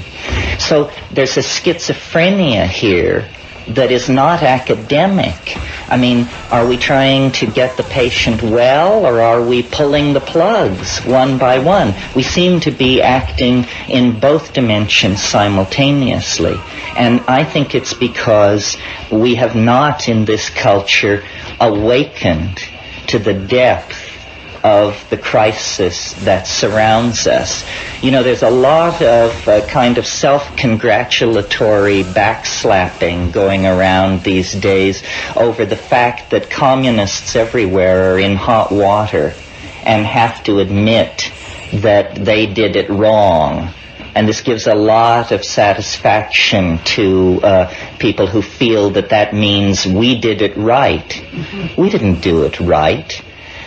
So there's a schizophrenia here that is not academic. I mean, are we trying to get the patient well, or are we pulling the plugs one by one? We seem to be acting in both dimensions simultaneously. And I think it's because we have not in this culture awakened to the depth of the crisis that surrounds us. You know, there's a lot of kind of self-congratulatory backslapping going around these days over the fact that communists everywhere are in hot water and have to admit that they did it wrong. And this gives a lot of satisfaction to people who feel that that means we did it right. We didn't do it right.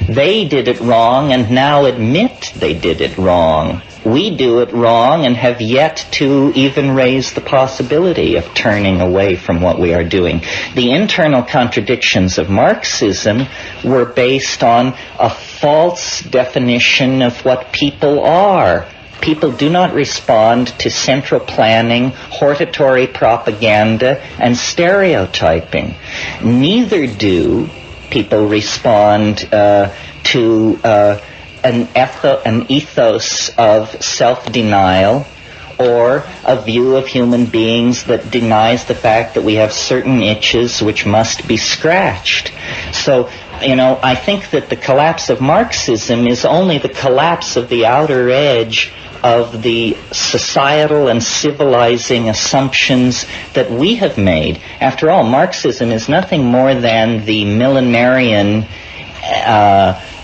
They did it wrong and now admit they did it wrong. We do it wrong and have yet to even raise the possibility of turning away from what we are doing. The internal contradictions of Marxism were based on a false definition of what people are. People do not respond to central planning, hortatory propaganda, and stereotyping. Neither do people respond to an ethos of self-denial or a view of human beings that denies the fact that we have certain itches which must be scratched. So, you know, I think that the collapse of Marxism is only the collapse of the outer edge of the societal and civilizing assumptions that we have made. After all, Marxism is nothing more than the millenarian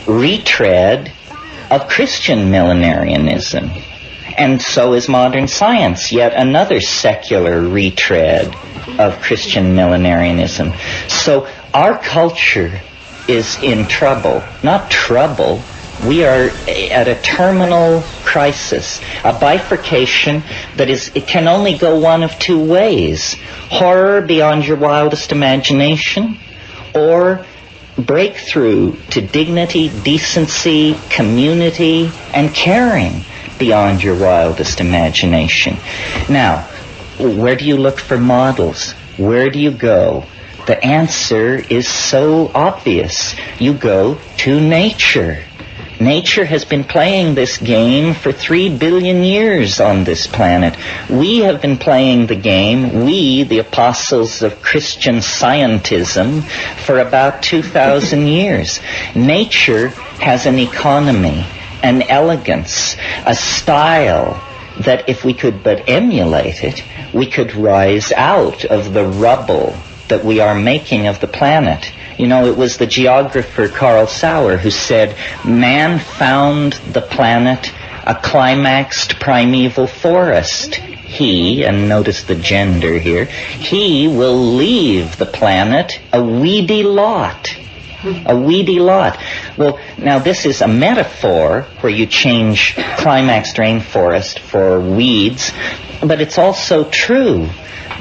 retread of Christian millenarianism. And so is modern science, yet another secular retread of Christian millenarianism. So our culture is in trouble. Not trouble. We are at a terminal crisis, a bifurcation that it can only go one of two ways: horror beyond your wildest imagination, or breakthrough to dignity, decency, community, and caring beyond your wildest imagination. Now, where do you look for models? Where do you go? The answer is so obvious. You go to nature. Nature has been playing this game for 3 billion years on this planet. We have been playing the game, we, the apostles of Christian scientism, for about 2,000 years. Nature has an economy, an elegance, a style that if we could but emulate it, we could rise out of the rubble that we are making of the planet. You know, it was the geographer Carl Sauer who said, man found the planet a climaxed primeval forest. He, and notice the gender here, he will leave the planet a weedy lot. A weedy lot. Well, now this is a metaphor where you change climaxed rainforest for weeds, but it's also true.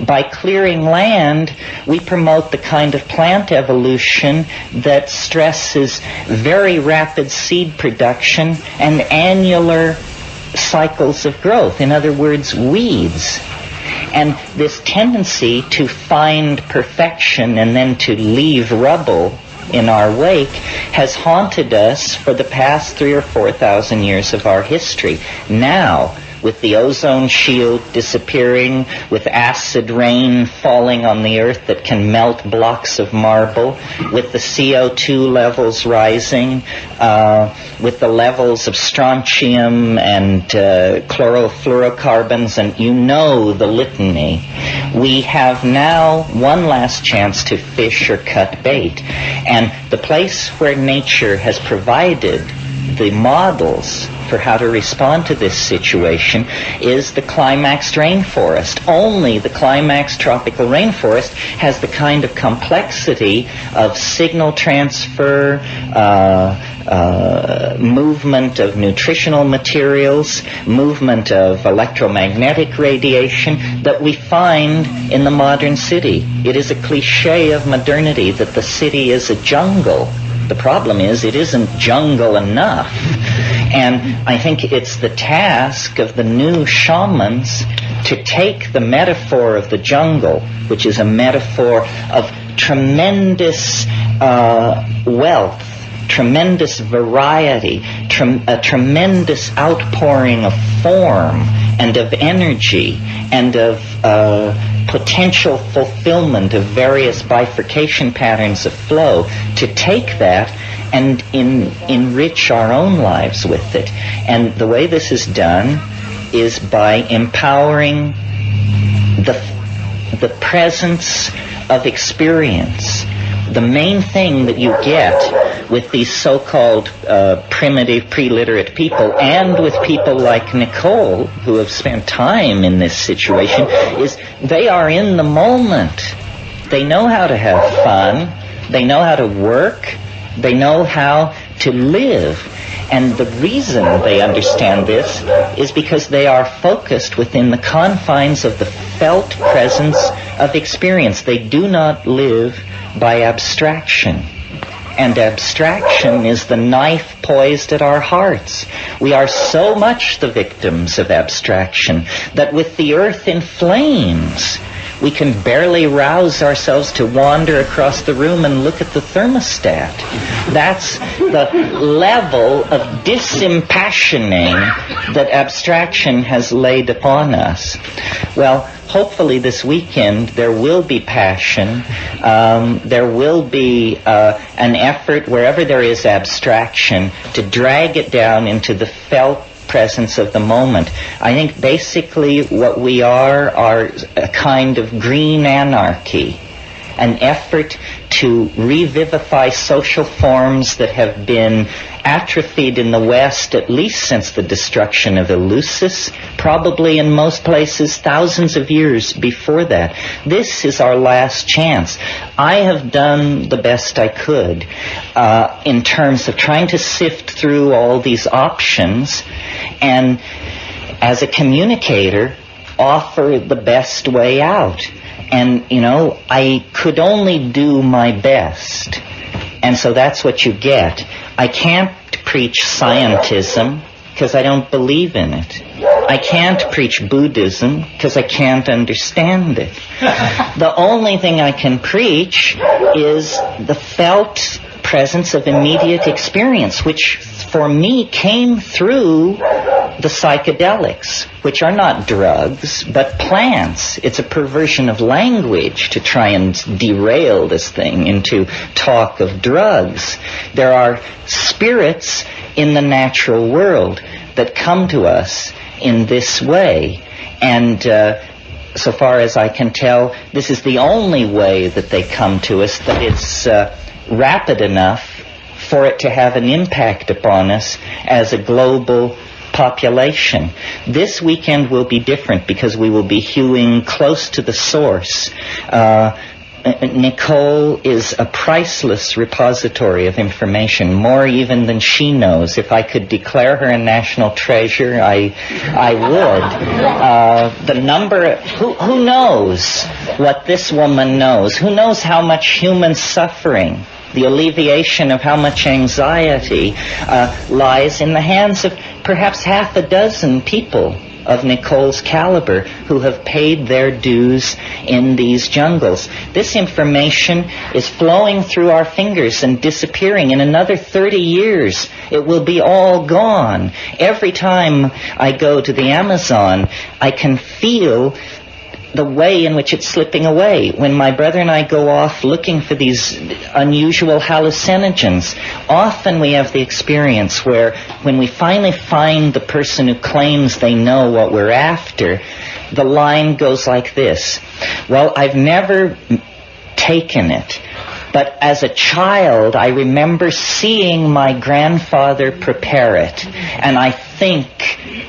By clearing land, we promote the kind of plant evolution that stresses very rapid seed production and annular cycles of growth. In other words, weeds. And this tendency to find perfection and then to leave rubble in our wake has haunted us for the past 3,000 or 4,000 years of our history. Now, with the ozone shield disappearing, with acid rain falling on the earth that can melt blocks of marble, with the CO2 levels rising, with the levels of strontium and chlorofluorocarbons, and you know the litany. We have now one last chance to fish or cut bait. And the place where nature has provided the models for how to respond to this situation is the climaxed rainforest. Only the climaxed tropical rainforest has the kind of complexity of signal transfer, movement of nutritional materials, movement of electromagnetic radiation that we find in the modern city. It is a cliche of modernity that the city is a jungle. The problem is it isn't jungle enough. And I think it's the task of the new shamans to take the metaphor of the jungle, which is a metaphor of tremendous wealth, tremendous variety, a tremendous outpouring of form and of energy and of potential fulfillment of various bifurcation patterns of flow, to take that and enrich our own lives with it. And the way this is done is by empowering the presence of experience. The main thing that you get with these so-called primitive, pre-literate people, and with people like Nicole, who have spent time in this situation, is they are in the moment. They know how to have fun. They know how to work. They know how to live. And the reason they understand this is because they are focused within the confines of the felt presence of experience. They do not live by abstraction. And abstraction is the knife poised at our hearts. We are so much the victims of abstraction that with the earth in flames, we can barely rouse ourselves to wander across the room and look at the thermostat. That's the level of disimpassioning that abstraction has laid upon us. Well, hopefully this weekend there will be passion. There will be an effort wherever there is abstraction to drag it down into the felt presence of the moment. I think basically what we are a kind of green anarchy, an effort to revivify social forms that have been atrophied in the West at least since the destruction of Eleusis, probably in most places thousands of years before that. This is our last chance. I have done the best I could in terms of trying to sift through all these options and, as a communicator, offer the best way out. And, you know, I could only do my best. And so that's what you get. I can't preach scientism because I don't believe in it. I can't preach Buddhism because I can't understand it. The only thing I can preach is the felt presence of immediate experience, which for me came through the psychedelics, which are not drugs, but plants. It's a perversion of language to try and derail this thing into talk of drugs. There are spirits in the natural world that come to us in this way. And so far as I can tell, this is the only way that they come to us, that it's rapid enough for it to have an impact upon us as a global population. This weekend will be different because we will be hewing close to the source. Nicole is a priceless repository of information, more even than she knows. If I could declare her a national treasure, I would. The number, who knows what this woman knows? Who knows how much human suffering, the alleviation of how much anxiety lies in the hands of perhaps half a dozen people of Nicole's caliber who have paid their dues in these jungles. This information is flowing through our fingers and disappearing. In another 30 years, it will be all gone. Every time I go to the Amazon, I can feel the way in which it's slipping away. When my brother and I go off looking for these unusual hallucinogens, often we have the experience where when we finally find the person who claims they know what we're after, the line goes like this: well, I've never taken it, but as a child I remember seeing my grandfather prepare it, and I think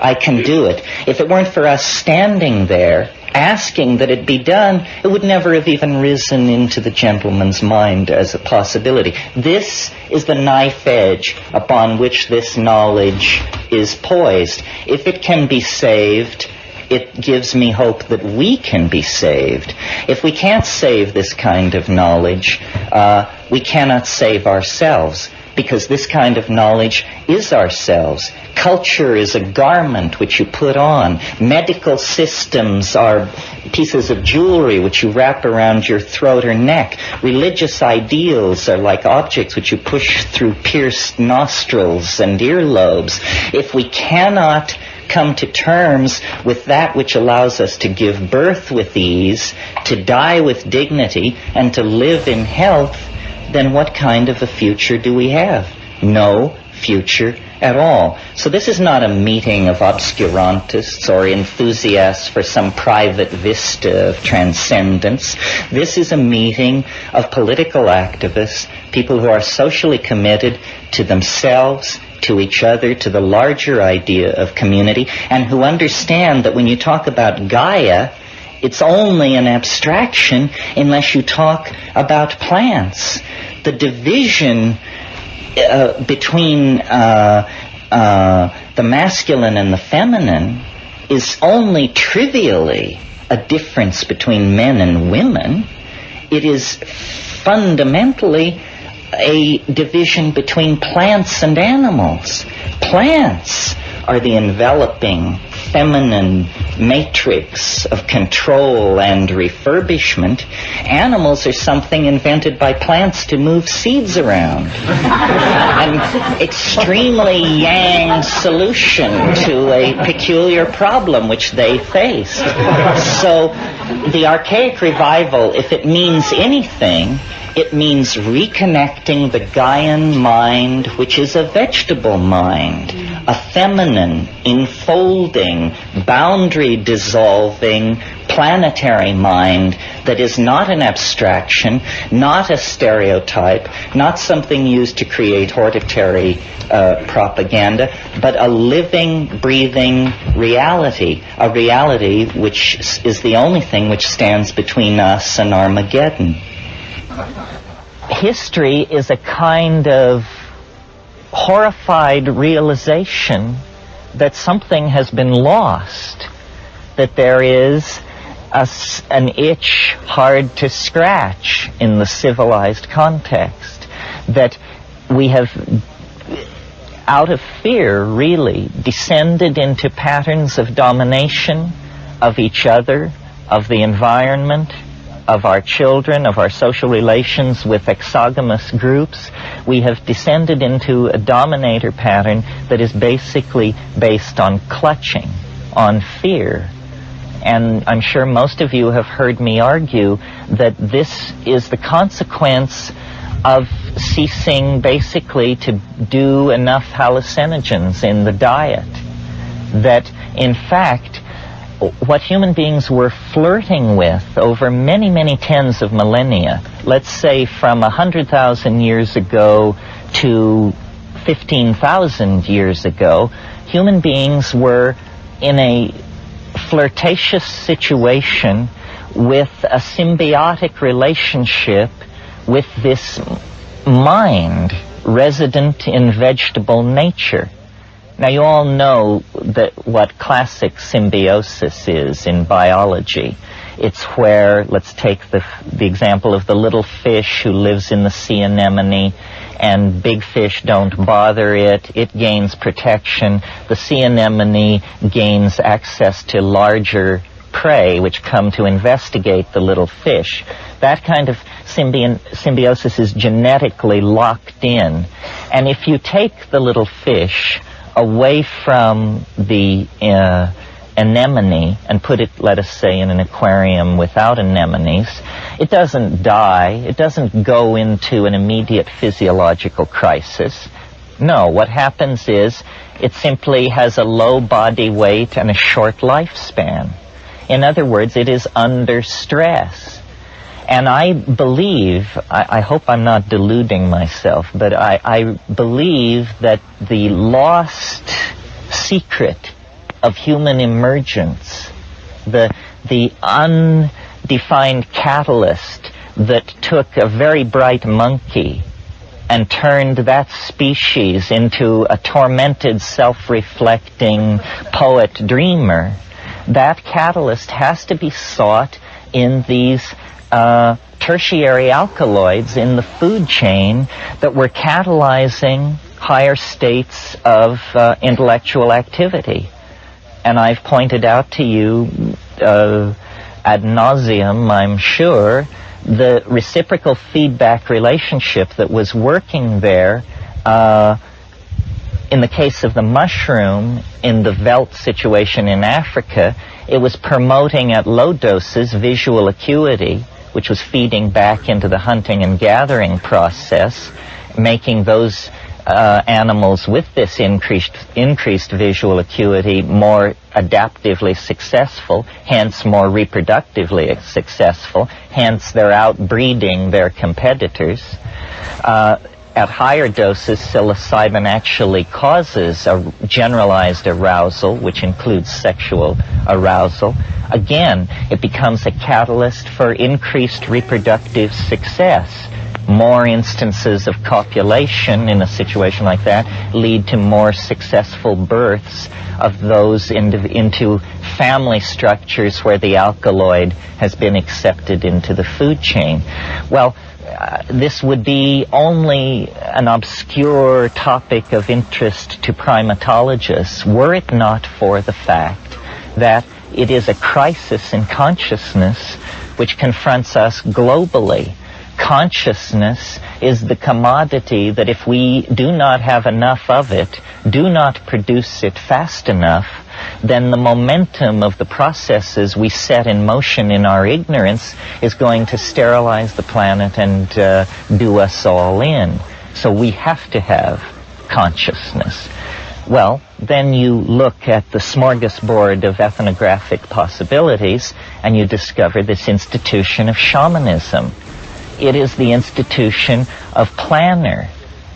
I can do it. If it weren't for us standing there asking that it be done, it would never have even risen into the gentleman's mind as a possibility. This is the knife edge upon which this knowledge is poised. If it can be saved, it gives me hope that we can be saved. If we can't save this kind of knowledge, we cannot save ourselves, because this kind of knowledge is ourselves. Culture is a garment which you put on. Medical systems are pieces of jewelry which you wrap around your throat or neck. Religious ideals are like objects which you push through pierced nostrils and earlobes. If we cannot come to terms with that which allows us to give birth with ease, to die with dignity, and to live in health, then what kind of a future do we have? No future at all. So this is not a meeting of obscurantists or enthusiasts for some private vista of transcendence. This is a meeting of political activists, people who are socially committed to themselves, to each other, to the larger idea of community, and who understand that when you talk about Gaia, it's only an abstraction unless you talk about plants. The division between the masculine and the feminine is only trivially a difference between men and women. It is fundamentally a division between plants and animals. Plants are the enveloping feminine matrix of control and refurbishment. Animals are something invented by plants to move seeds around. An extremely yang solution to a peculiar problem which they face. So the archaic revival, if it means anything, it means reconnecting the Gaian mind, which is a vegetable mind, a feminine, enfolding, boundary-dissolving, planetary mind that is not an abstraction, not a stereotype, not something used to create hortatory propaganda, but a living, breathing reality, a reality which is the only thing which stands between us and Armageddon. History is a kind of horrified realization that something has been lost, that there is an itch hard to scratch in the civilized context, that we have, out of fear, really, descended into patterns of domination of each other, of the environment, of our children, of our social relations with exogamous groups. We have descended into a dominator pattern that is basically based on clutching, on fear. And I'm sure most of you have heard me argue that this is the consequence of ceasing basically to do enough hallucinogens in the diet. That, in fact, what human beings were flirting with over many, many tens of millennia, let's say from 100,000 years ago to 15,000 years ago, human beings were in a flirtatious situation with a symbiotic relationship with this mind resident in vegetable nature. Now, you all know that what classic symbiosis is in biology. It's where, let's take the example of the little fish who lives in the sea anemone, and big fish don't bother it. It gains protection. The sea anemone gains access to larger prey, which come to investigate the little fish. That kind of symbiosis is genetically locked in. And if you take the little fish away from the anemone and put it, let us say, in an aquarium without anemones, it doesn't die. It doesn't go into an immediate physiological crisis. No, what happens is it simply has a low body weight and a short lifespan. In other words, it is under stress. And I believe, I hope I'm not deluding myself, but I believe that the lost secret of human emergence, the undefined catalyst that took a very bright monkey and turned that species into a tormented, self-reflecting poet-dreamer, that catalyst has to be sought in these tertiary alkaloids in the food chain that were catalyzing higher states of intellectual activity. And I've pointed out to you ad nauseum, I'm sure, the reciprocal feedback relationship that was working there in the case of the mushroom, in the veldt situation in Africa. It was promoting at low doses visual acuity, which was feeding back into the hunting and gathering process, making those animals with this increased visual acuity more adaptively successful, hence more reproductively successful, hence they're outbreeding their competitors. At higher doses, psilocybin actually causes a generalized arousal, which includes sexual arousal. Again, it becomes a catalyst for increased reproductive success. More instances of copulation in a situation like that lead to more successful births of those into family structures where the alkaloid has been accepted into the food chain. Well, this would be only an obscure topic of interest to primatologists were it not for the fact that it is a crisis in consciousness which confronts us globally. Consciousness is the commodity that if we do not have enough of it, do not produce it fast enough, then the momentum of the processes we set in motion in our ignorance is going to sterilize the planet and do us all in. So we have to have consciousness. Well, then you look at the smorgasbord of ethnographic possibilities and you discover this institution of shamanism. It is the institution of planner,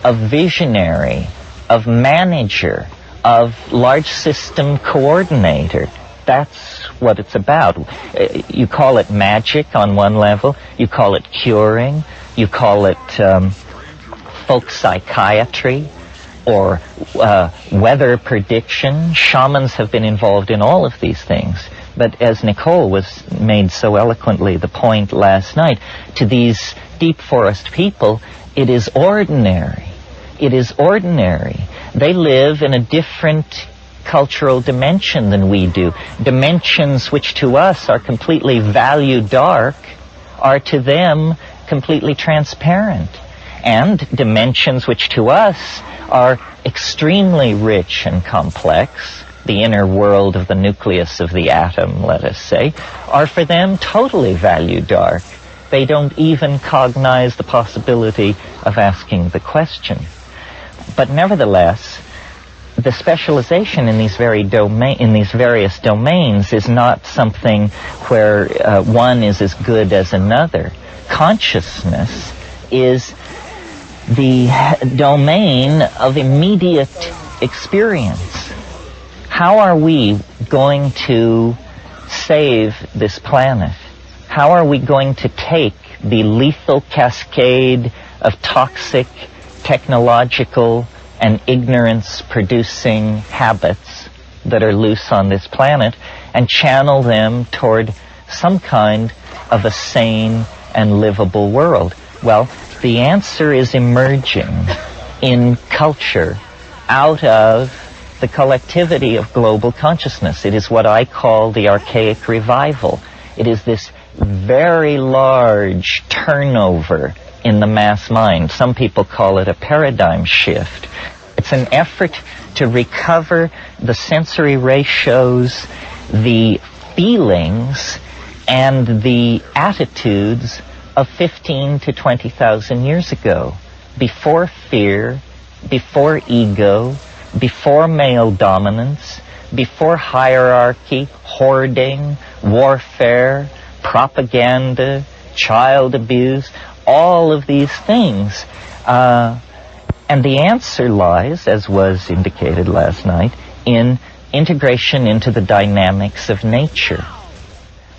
of visionary, of manager, of large system coordinator. That's what it's about. You call it magic on one level, you call it curing, you call it folk psychiatry, or weather prediction. Shamans have been involved in all of these things. But as Nicole was made so eloquently the point last night, to these deep forest people, it is ordinary. It is ordinary. They live in a different cultural dimension than we do. Dimensions which to us are completely value dark are to them completely transparent. And dimensions which to us are extremely rich and complex, the inner world of the nucleus of the atom, let us say, are for them totally value dark. They don't even cognize the possibility of asking the question. But nevertheless, the specialization in these various domains is not something where one is as good as another. Consciousness is the domain of immediate experience. How are we going to save this planet? How are we going to take the lethal cascade of toxic, technological, and ignorance-producing habits that are loose on this planet and channel them toward some kind of a sane and livable world? Well, the answer is emerging in culture out of the collectivity of global consciousness. It is what I call the archaic revival. It is this very large turnover in the mass mind. Some people call it a paradigm shift. It's an effort to recover the sensory ratios, the feelings, and the attitudes of 15 to 20,000 years ago, before fear, before ego, before male dominance, before hierarchy, hoarding, warfare, propaganda, child abuse, all of these things. And the answer lies, as was indicated last night, in integration into the dynamics of nature.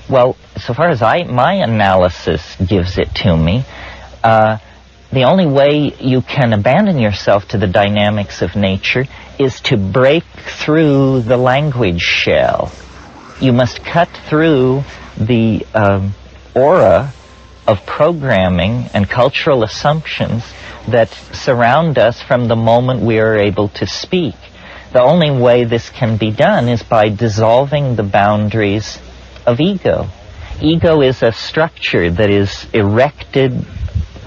Well, so far as my analysis gives it to me, the only way you can abandon yourself to the dynamics of nature is to break through the language shell. You must cut through the aura of programming and cultural assumptions that surround us from the moment we are able to speak. The only way this can be done is by dissolving the boundaries of ego. Ego is a structure that is erected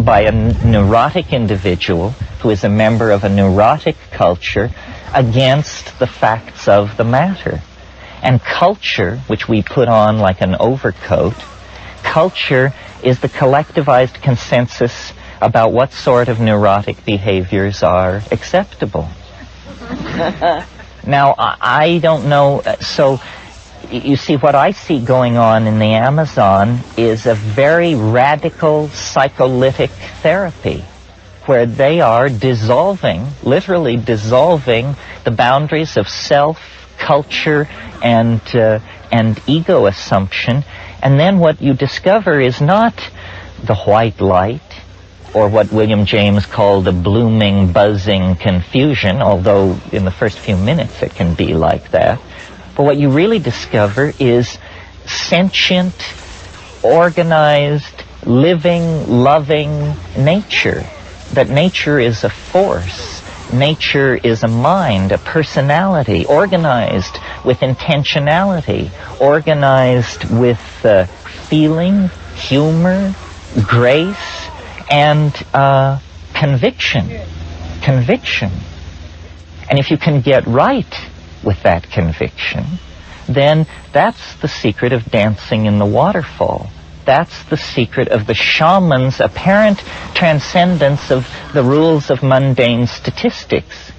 by a neurotic individual who is a member of a neurotic culture against the facts of the matter. And culture, which we put on like an overcoat, culture is the collectivized consensus about what sort of neurotic behaviors are acceptable. Now, I don't know, so you see, what I see going on in the Amazon is a very radical psycholytic therapy, where they are dissolving, literally dissolving, the boundaries of self, culture, and ego assumption. And then what you discover is not the white light, or what William James called a blooming, buzzing confusion, although in the first few minutes it can be like that. But what you really discover is sentient, organized, living, loving nature. That nature is a force. Nature is a mind, a personality, organized with intentionality, organized with feeling, humor, grace, and conviction. Conviction. And if you can get right with that conviction, then that's the secret of dancing in the waterfall. That's the secret of the shaman's apparent transcendence of the rules of mundane statistics.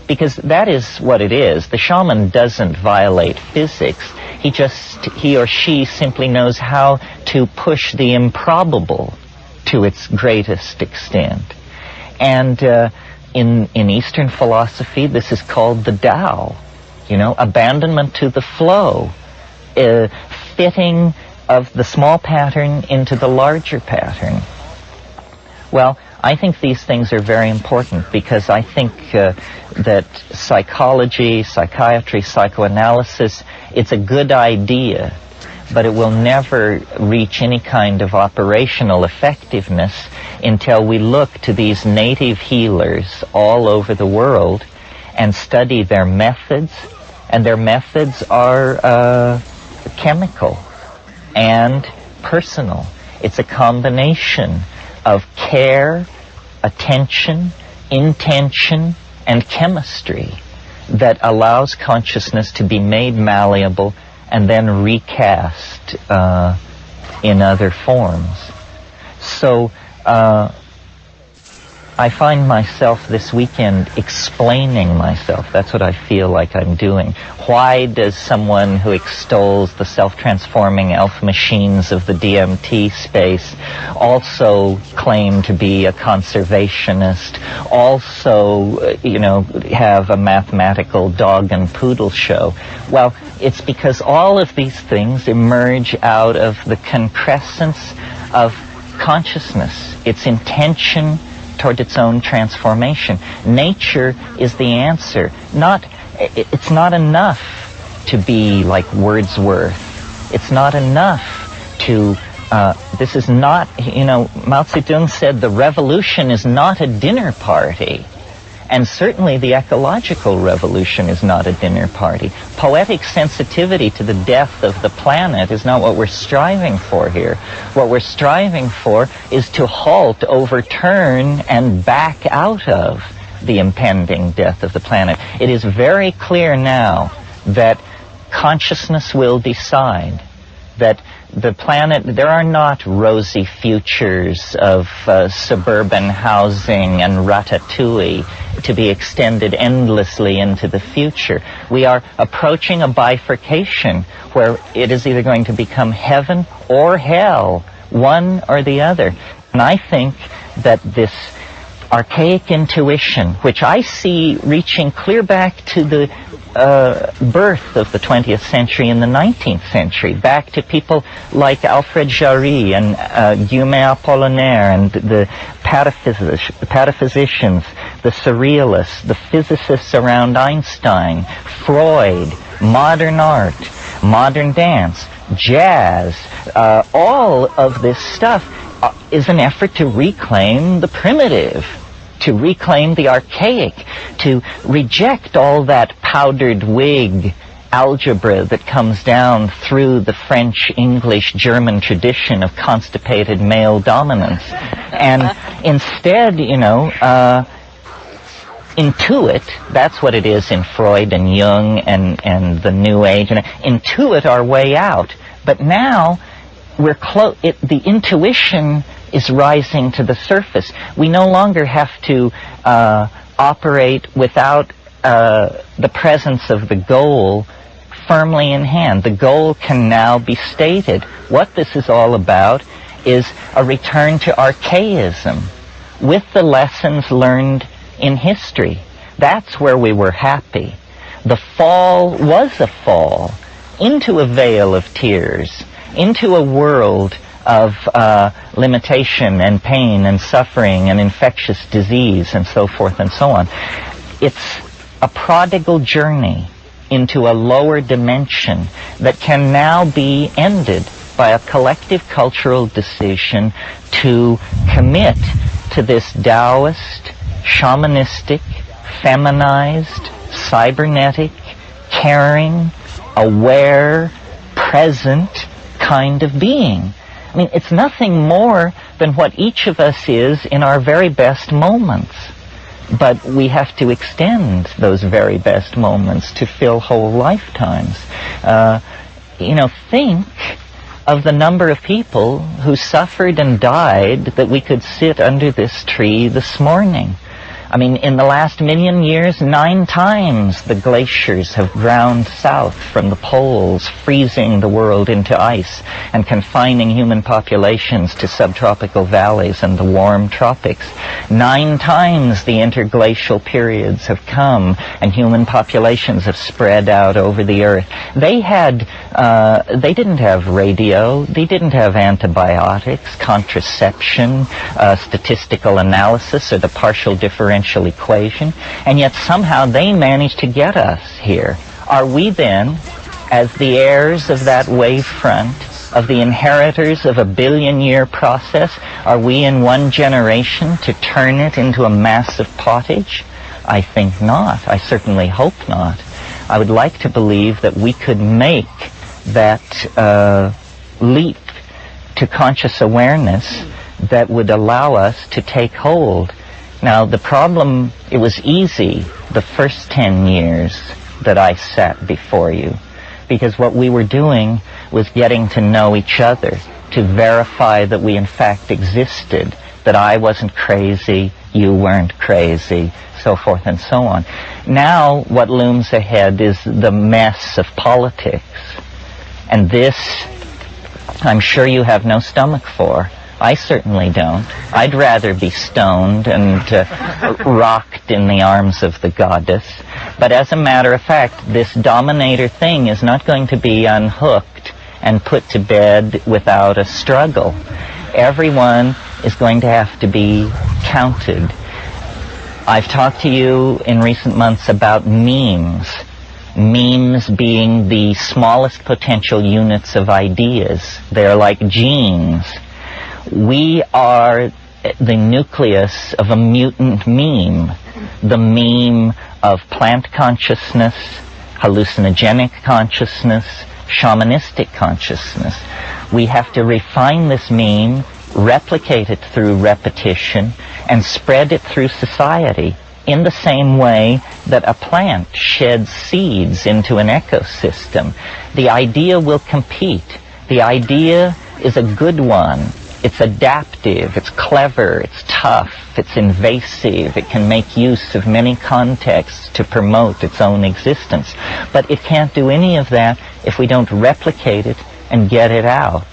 Because that is what it is. The shaman doesn't violate physics. He or she simply knows how to push the improbable to its greatest extent. And in Eastern philosophy, this is called the Tao. You know, abandonment to the flow, fitting of the small pattern into the larger pattern. Well, I think these things are very important, because I think that psychology, psychiatry, psychoanalysis, it's a good idea, but it will never reach any kind of operational effectiveness until we look to these native healers all over the world and study their methods. And their methods are chemical and personal. It's a combination of care, attention, intention, and chemistry that allows consciousness to be made malleable and then recast in other forms. So I find myself this weekend explaining myself. That's what I feel like I'm doing. Why does someone who extols the self-transforming elf machines of the DMT space also claim to be a conservationist, also, have a mathematical dog and poodle show? Well, it's because all of these things emerge out of the concrescence of consciousness, its intention toward its own transformation. Nature is the answer. It's not enough to be like Wordsworth. It's not enough this is not, Mao Zedong said the revolution is not a dinner party. And certainly the ecological revolution is not a dinner party. Poetic sensitivity to the death of the planet is not what we're striving for here. What we're striving for is to halt, overturn, and back out of the impending death of the planet. It is very clear now that consciousness will decide, that the planet, there are not rosy futures of suburban housing and ratatouille to be extended endlessly into the future. We are approaching a bifurcation where it is either going to become heaven or hell, one or the other. And I think that this archaic intuition, which I see reaching clear back to the birth of the 20th century and the 19th century, back to people like Alfred Jarry and Guillaume Apollinaire and the pataphysicians, the surrealists, the physicists around Einstein, Freud, modern art, modern dance, jazz, all of this stuff is an effort to reclaim the primitive, to reclaim the archaic, to reject all that powdered wig algebra that comes down through the French, English, German tradition of constipated male dominance. And instead, intuit, that's what it is in Freud and Jung and the New Age, and intuit our way out. But now, the intuition is rising to the surface. We no longer have to operate without the presence of the goal firmly in hand. The goal can now be stated. What this is all about is a return to archaism with the lessons learned in history. That's where we were happy. The fall was a fall into a veil of tears, into a world of limitation and pain and suffering and infectious disease and so forth and so on. It's a prodigal journey into a lower dimension that can now be ended by a collective cultural decision to commit to this Taoist, shamanistic, feminized, cybernetic, caring, aware, present kind of being. I mean, it's nothing more than what each of us is in our very best moments. But we have to extend those very best moments to fill whole lifetimes. Think of the number of people who suffered and died that we could sit under this tree this morning. I mean, in the last million years, 9 times the glaciers have ground south from the poles, freezing the world into ice and confining human populations to subtropical valleys and the warm tropics. 9 times the interglacial periods have come and human populations have spread out over the earth. They didn't have radio, they didn't have antibiotics, contraception, statistical analysis, or the partial differential equation, and yet somehow they managed to get us here. Are we then, as the heirs of that wave front, of the inheritors of a billion-year process, are we in one generation to turn it into a massive pottage? I think not. I certainly hope not. I would like to believe that we could make that leap to conscious awareness that would allow us to take hold. Now, the problem, it was easy the first 10 years that I sat before you, because what we were doing was getting to know each other, to verify that we in fact existed, that I wasn't crazy, you weren't crazy, so forth and so on. Now, what looms ahead is the mess of politics. And this, I'm sure you have no stomach for. I certainly don't. I'd rather be stoned and rocked in the arms of the goddess. But as a matter of fact, this dominator thing is not going to be unhooked and put to bed without a struggle. Everyone is going to have to be counted. I've talked to you in recent months about memes. memes being the smallest potential units of ideas. They're like genes. We are the nucleus of a mutant meme, the meme of plant consciousness, hallucinogenic consciousness, shamanistic consciousness. We have to refine this meme, replicate it through repetition, and spread it through society in the same way that a plant sheds seeds into an ecosystem. The idea will compete. The idea is a good one. It's adaptive, it's clever, it's tough, it's invasive, it can make use of many contexts to promote its own existence. But it can't do any of that if we don't replicate it and get it out.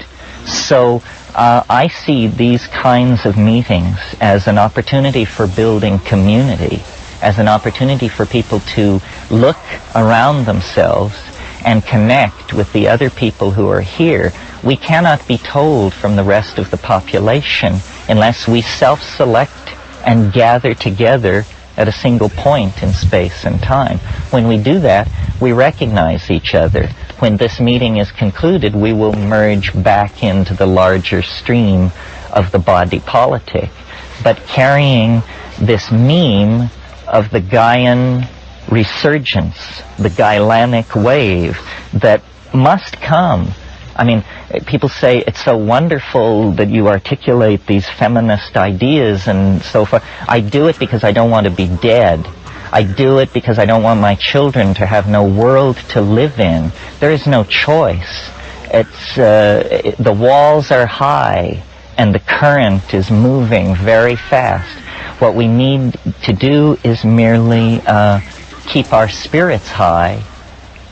So I see these kinds of meetings as an opportunity for building community, as an opportunity for people to look around themselves and connect with the other people who are here. We cannot be told from the rest of the population unless we self-select and gather together at a single point in space and time. When we do that, we recognize each other. When this meeting is concluded, we will merge back into the larger stream of the body politic. But carrying this meme of the Gaian resurgence, the Gailanic wave that must come. I mean, people say it's so wonderful that you articulate these feminist ideas and so forth. I do it because I don't want to be dead. I do it because I don't want my children to have no world to live in. There is no choice. The walls are high and the current is moving very fast. What we need to do is merely keep our spirits high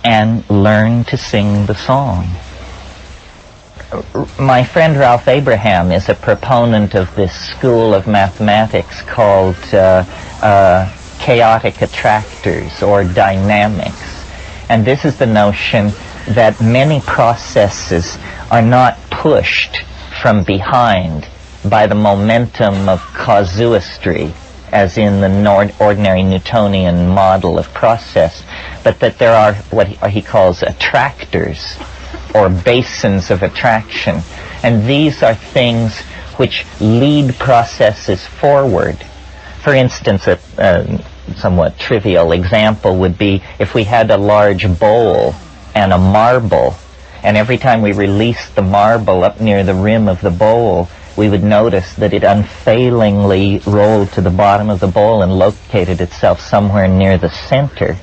and learn to sing the song. My friend Ralph Abraham is a proponent of this school of mathematics called chaotic attractors or dynamics. And this is the notion that many processes are not pushed from behind by the momentum of casuistry, as in the ordinary Newtonian model of process, but that there are what he calls attractors, or basins of attraction. And these are things which lead processes forward. For instance, a somewhat trivial example would be if we had a large bowl and a marble, and every time we released the marble up near the rim of the bowl, we would notice that it unfailingly rolled to the bottom of the bowl and located itself somewhere near the center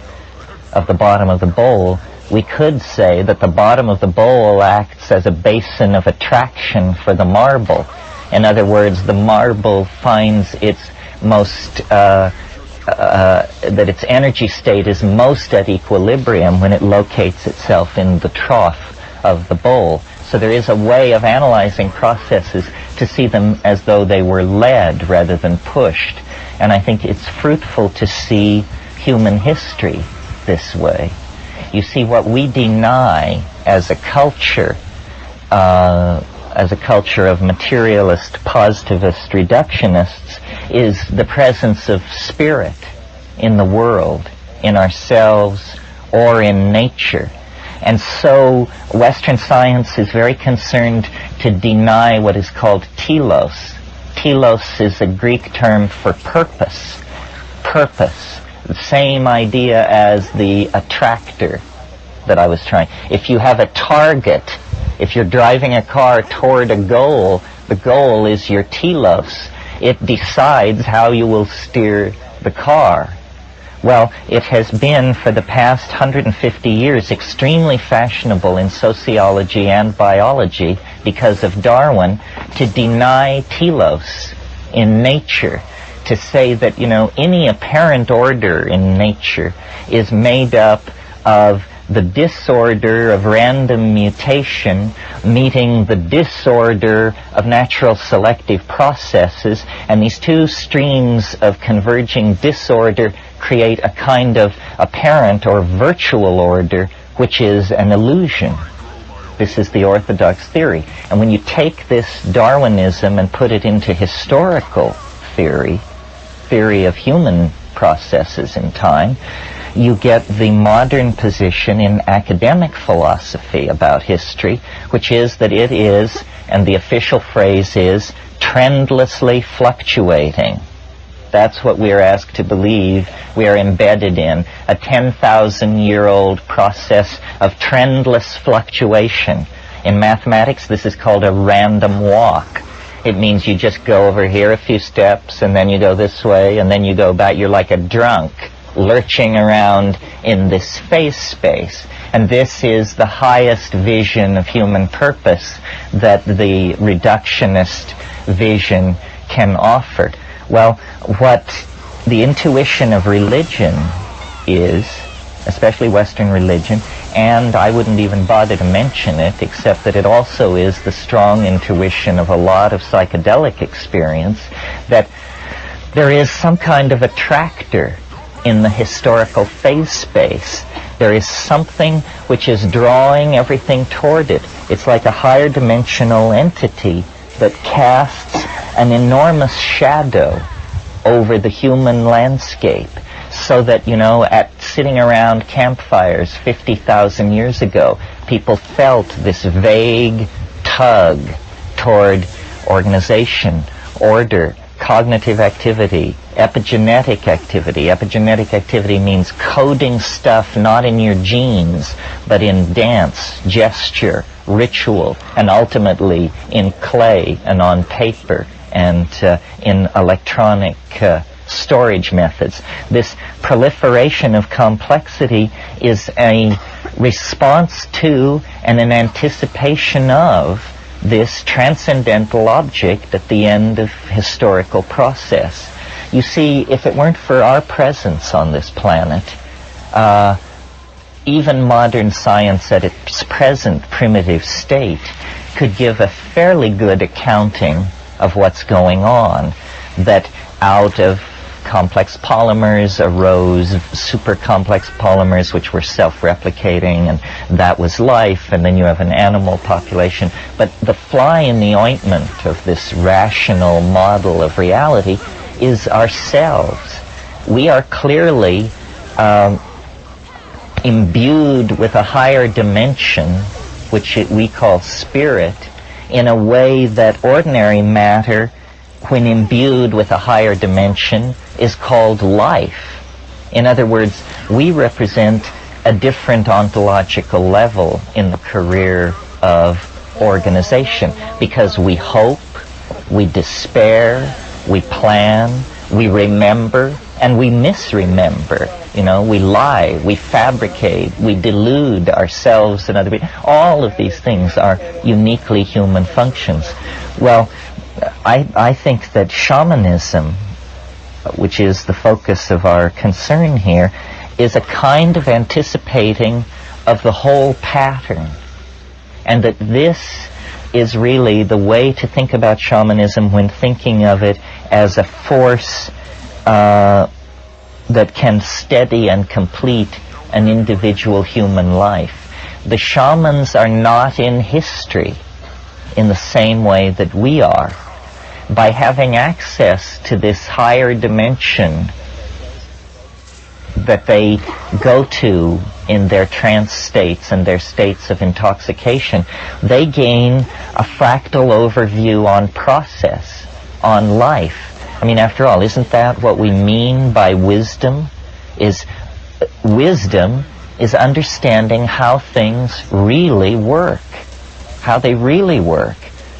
of the bottom of the bowl. We could say that the bottom of the bowl acts as a basin of attraction for the marble. In other words, the marble finds its most, that its energy state is most at equilibrium when it locates itself in the trough of the bowl. So there is a way of analyzing processes to see them as though they were led rather than pushed. And I think it's fruitful to see human history this way. You see, what we deny as a culture of materialist, positivist reductionists, is the presence of spirit in the world, in ourselves, or in nature. And so Western science is very concerned to deny what is called telos. Telos is a Greek term for purpose. Purpose. The same idea as the attractor that I was trying. If you have a target, if you're driving a car toward a goal, the goal is your telos. It decides how you will steer the car. Well, it has been for the past 150 years extremely fashionable in sociology and biology because of Darwin to deny telos in nature, to say that, any apparent order in nature is made up of the disorder of random mutation meeting the disorder of natural selective processes, and these two streams of converging disorder create a kind of apparent or virtual order, which is an illusion. This is the orthodox theory. And when you take this Darwinism and put it into historical theory of human processes in time, you get the modern position in academic philosophy about history, which is that it is, and the official phrase is, trendlessly fluctuating. That's what we are asked to believe we are embedded in, a 10,000-year-old process of trendless fluctuation. In mathematics, this is called a random walk. It means you just go over here a few steps, and then you go this way, and then you go back. You're like a drunk, lurching around in this phase space. And this is the highest vision of human purpose that the reductionist vision can offer. Well, what the intuition of religion is, especially Western religion, and I wouldn't even bother to mention it, except that it also is the strong intuition of a lot of psychedelic experience, that there is some kind of attractor in the historical phase space. There is something which is drawing everything toward it. It's like a higher dimensional entity that casts an enormous shadow over the human landscape, so that, you know, at sitting around campfires 50,000 years ago, people felt this vague tug toward organization, order, cognitive activity, epigenetic activity. Epigenetic activity means coding stuff not in your genes, but in dance, gesture, ritual, and ultimately in clay and on paper and in electronic storage methods. This proliferation of complexity is a response to and an anticipation of this transcendental object at the end of historical process. You see, if it weren't for our presence on this planet, even modern science at its present primitive state could give a fairly good accounting of what's going on, that out of complex polymers arose super complex polymers which were self-replicating, and that was life, and then you have an animal population. But the fly in the ointment of this rational model of reality is ourselves. We are clearly imbued with a higher dimension, which we call spirit, in a way that ordinary matter, when imbued with a higher dimension, is called life. In other words, we represent a different ontological level in the career of organization, because we hope, we despair, we plan, we remember, and we misremember. You know, we lie, we fabricate, we delude ourselves and other people. All of these things are uniquely human functions. Well, I think that shamanism, which is the focus of our concern here, is a kind of anticipating of the whole pattern. And that this is really the way to think about shamanism when thinking of it as a force that can steady and complete an individual human life. The shamans are not in history in the same way that we are. By having access to this higher dimension that they go to in their trance states and their states of intoxication, they gain a fractal overview on process, on life. I mean, after all, isn't that what we mean by wisdom? Wisdom is understanding how things really work, how they really work.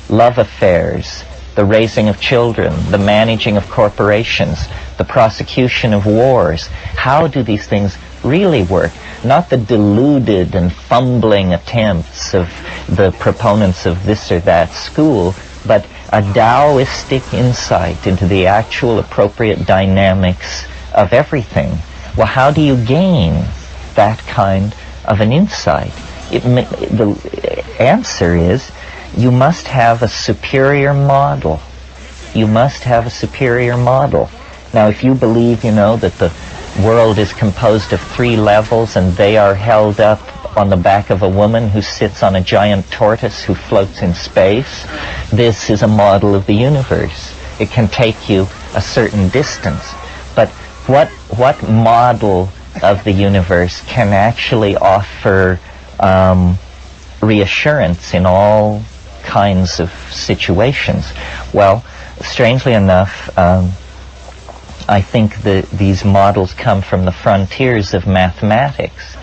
Love affairs, the raising of children, the managing of corporations, the prosecution of wars. How do these things really work? Not the deluded and fumbling attempts of the proponents of this or that school, but a Taoistic insight into the actual appropriate dynamics of everything. Well, how do you gain that kind of an insight? The answer is, you must have a superior model. You must have a superior model. Now, if you believe, you know, that the world is composed of 3 levels and they are held up on the back of a woman who sits on a giant tortoise who floats in space, this is a model of the universe. It can take you a certain distance. But what model of the universe can actually offer reassurance in all kinds of situations. Well, strangely enough, I think that these models come from the frontiers of mathematics,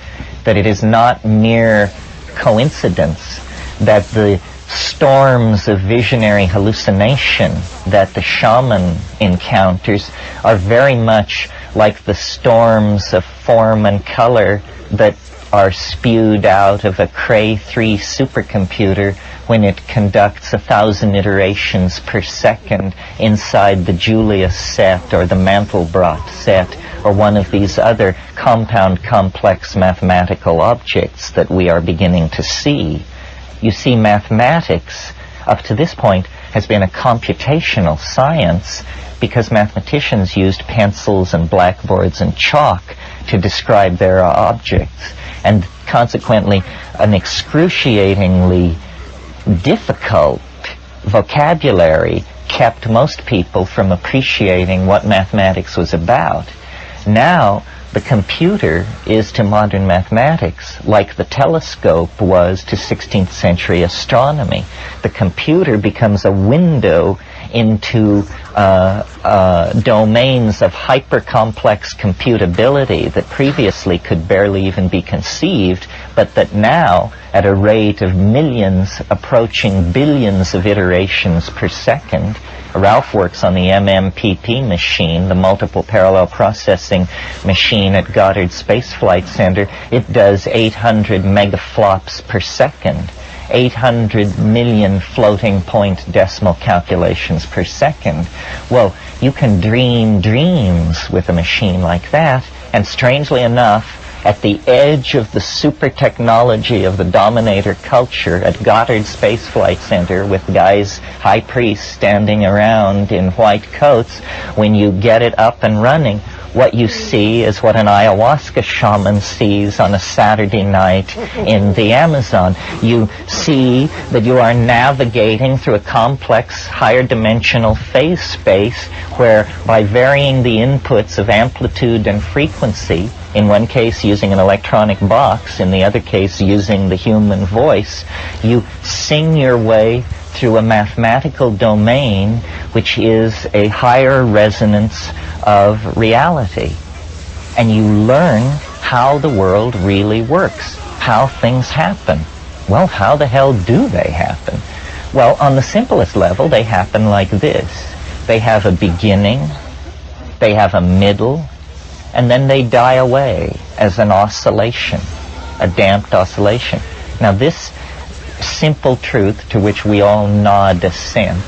that it is not mere coincidence that the storms of visionary hallucination that the shaman encounters are very much like the storms of form and color that are spewed out of a Cray 3 supercomputer when it conducts 1,000 iterations per second inside the Julius set or the Mandelbrot set or one of these other compound complex mathematical objects that we are beginning to see. You see, mathematics up to this point has been a computational science because mathematicians used pencils and blackboards and chalk to describe their objects, and consequently an excruciatingly difficult vocabulary kept most people from appreciating what mathematics was about. Now, the computer is to modern mathematics like the telescope was to 16th century astronomy. The computer becomes a window into domains of hyper-complex computability that previously could barely even be conceived, but that now, at a rate of millions approaching billions of iterations per second, Ralph works on the MMPP machine, the multiple parallel processing machine at Goddard Space Flight Center. It does 800 megaflops per second, 800 million floating point decimal calculations per second. Well, you can dream dreams with a machine like that, and strangely enough, at the edge of the super technology of the dominator culture at Goddard Space Flight Center with guys, high priests standing around in white coats, when you get it up and running, what you see is what an ayahuasca shaman sees on a Saturday night in the Amazon. You see that you are navigating through a complex, higher dimensional phase space where, by varying the inputs of amplitude and frequency, in one case using an electronic box, in the other case using the human voice, you sing your way through a mathematical domain which is a higher resonance of reality. And you learn how the world really works, how things happen. Well, how the hell do they happen? Well, on the simplest level, they happen like this. They have a beginning, they have a middle, and then they die away as an oscillation, a damped oscillation. Now, this simple truth to which we all nod assent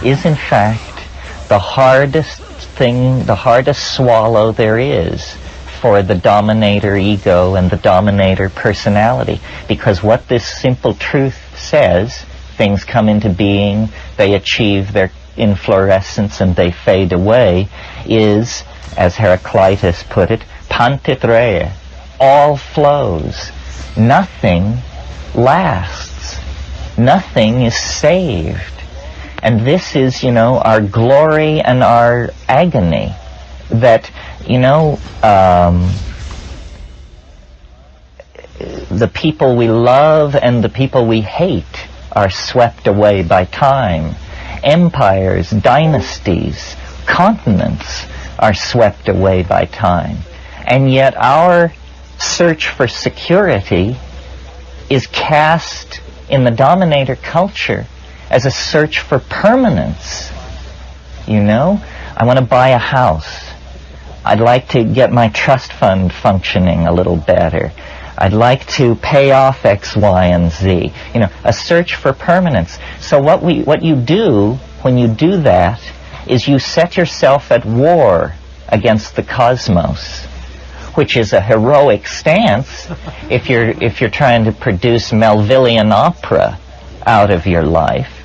is in fact the hardest thing, the hardest swallow there is for the dominator ego and the dominator personality, because what this simple truth says, things come into being, they achieve their inflorescence and they fade away, is, as Heraclitus put it, pantitreia, all flows, nothing lasts. Nothing is saved. And this is, our glory and our agony. That, the people we love and the people we hate are swept away by time. Empires, dynasties, continents are swept away by time. And yet our search for security is cast in the dominator culture as a search for permanence. I want to buy a house. I'd like to get my trust fund functioning a little better. I'd like to pay off X, Y, and Z. A search for permanence. So what you do when you do that is you set yourself at war against the cosmos, which is a heroic stance if you're trying to produce Melvillian opera out of your life.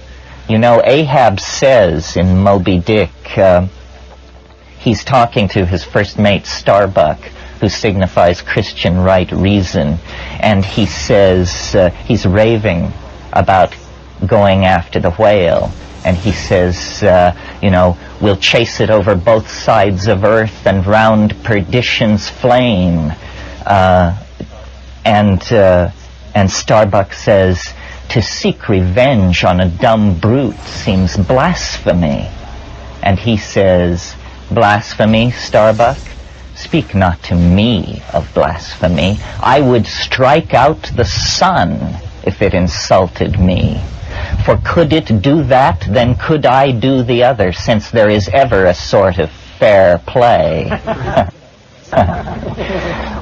Ahab says in Moby Dick, he's talking to his first mate Starbuck, who signifies Christian right reason, and he says he's raving about going after the whale, And he says, we'll chase it over both sides of earth and round perdition's flame. And Starbuck says, to seek revenge on a dumb brute seems blasphemy. And he says, blasphemy, Starbuck? Speak not to me of blasphemy. I would strike out the sun if it insulted me. For could it do that, then could I do the other, since there is ever a sort of fair play.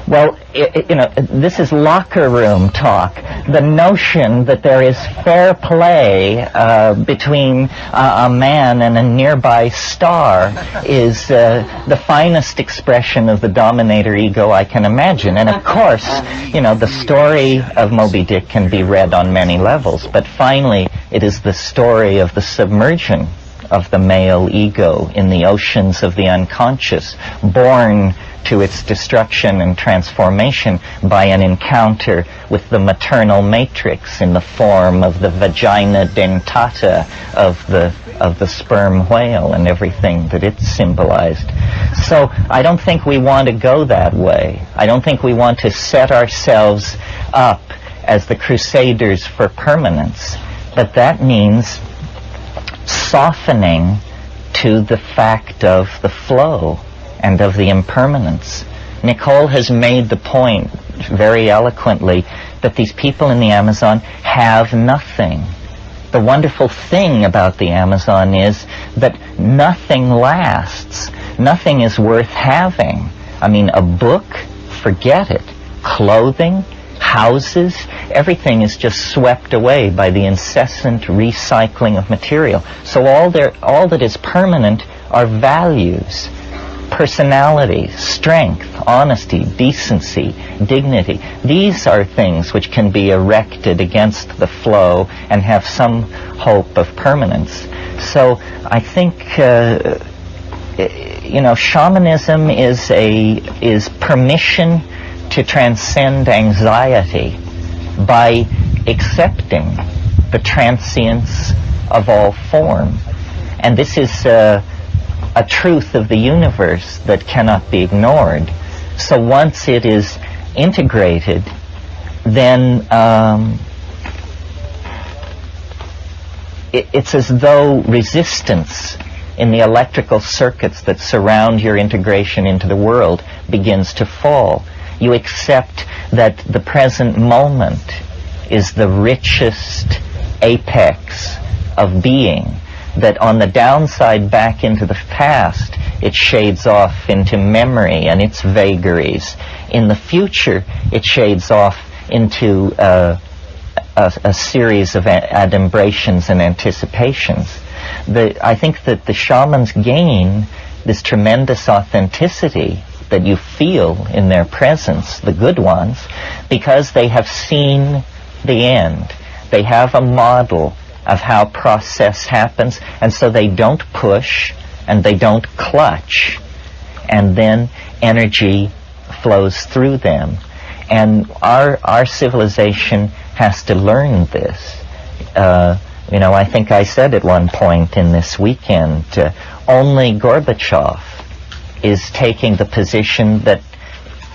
Well, this is locker room talk. The notion that there is fair play between a man and a nearby star is the finest expression of the dominator ego I can imagine. And of course, the story of Moby Dick can be read on many levels, but finally it is the story of the submersion of the male ego in the oceans of the unconscious, born to its destruction and transformation by an encounter with the maternal matrix in the form of the vagina dentata of the sperm whale and everything that it symbolized. So I don't think we want to go that way. I don't think we want to set ourselves up as the crusaders for permanence, but that means softening to the fact of the flow and of the impermanence. Nicole has made the point very eloquently that these people in the Amazon have nothing. The wonderful thing about the Amazon is that nothing lasts. Nothing is worth having. I mean, a book, forget it. Clothing, houses, everything is just swept away by the incessant recycling of material. So all that is permanent are values. Personality, strength, honesty, decency, dignity. These are things which can be erected against the flow and have some hope of permanence. So I think, shamanism is permission to transcend anxiety by accepting the transience of all form. And this is a truth of the universe that cannot be ignored. So once it is integrated, then it's as though resistance in the electrical circuits that surround your integration into the world begins to fall. You accept that the present moment is the richest apex of being, that on the downside back into the past, it shades off into memory and its vagaries. In the future, it shades off into a series of adumbrations and anticipations. I think that the shamans gain this tremendous authenticity that you feel in their presence, the good ones, because they have seen the end. They have a model of how process happens, and so they don't push and they don't clutch, and then energy flows through them. And our civilization has to learn this. I think I said at one point in this weekend, only Gorbachev is taking the position that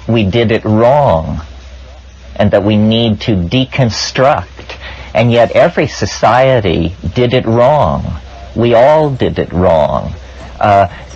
we did it wrong and that we need to deconstruct. And yet every society did it wrong. We all did it wrong.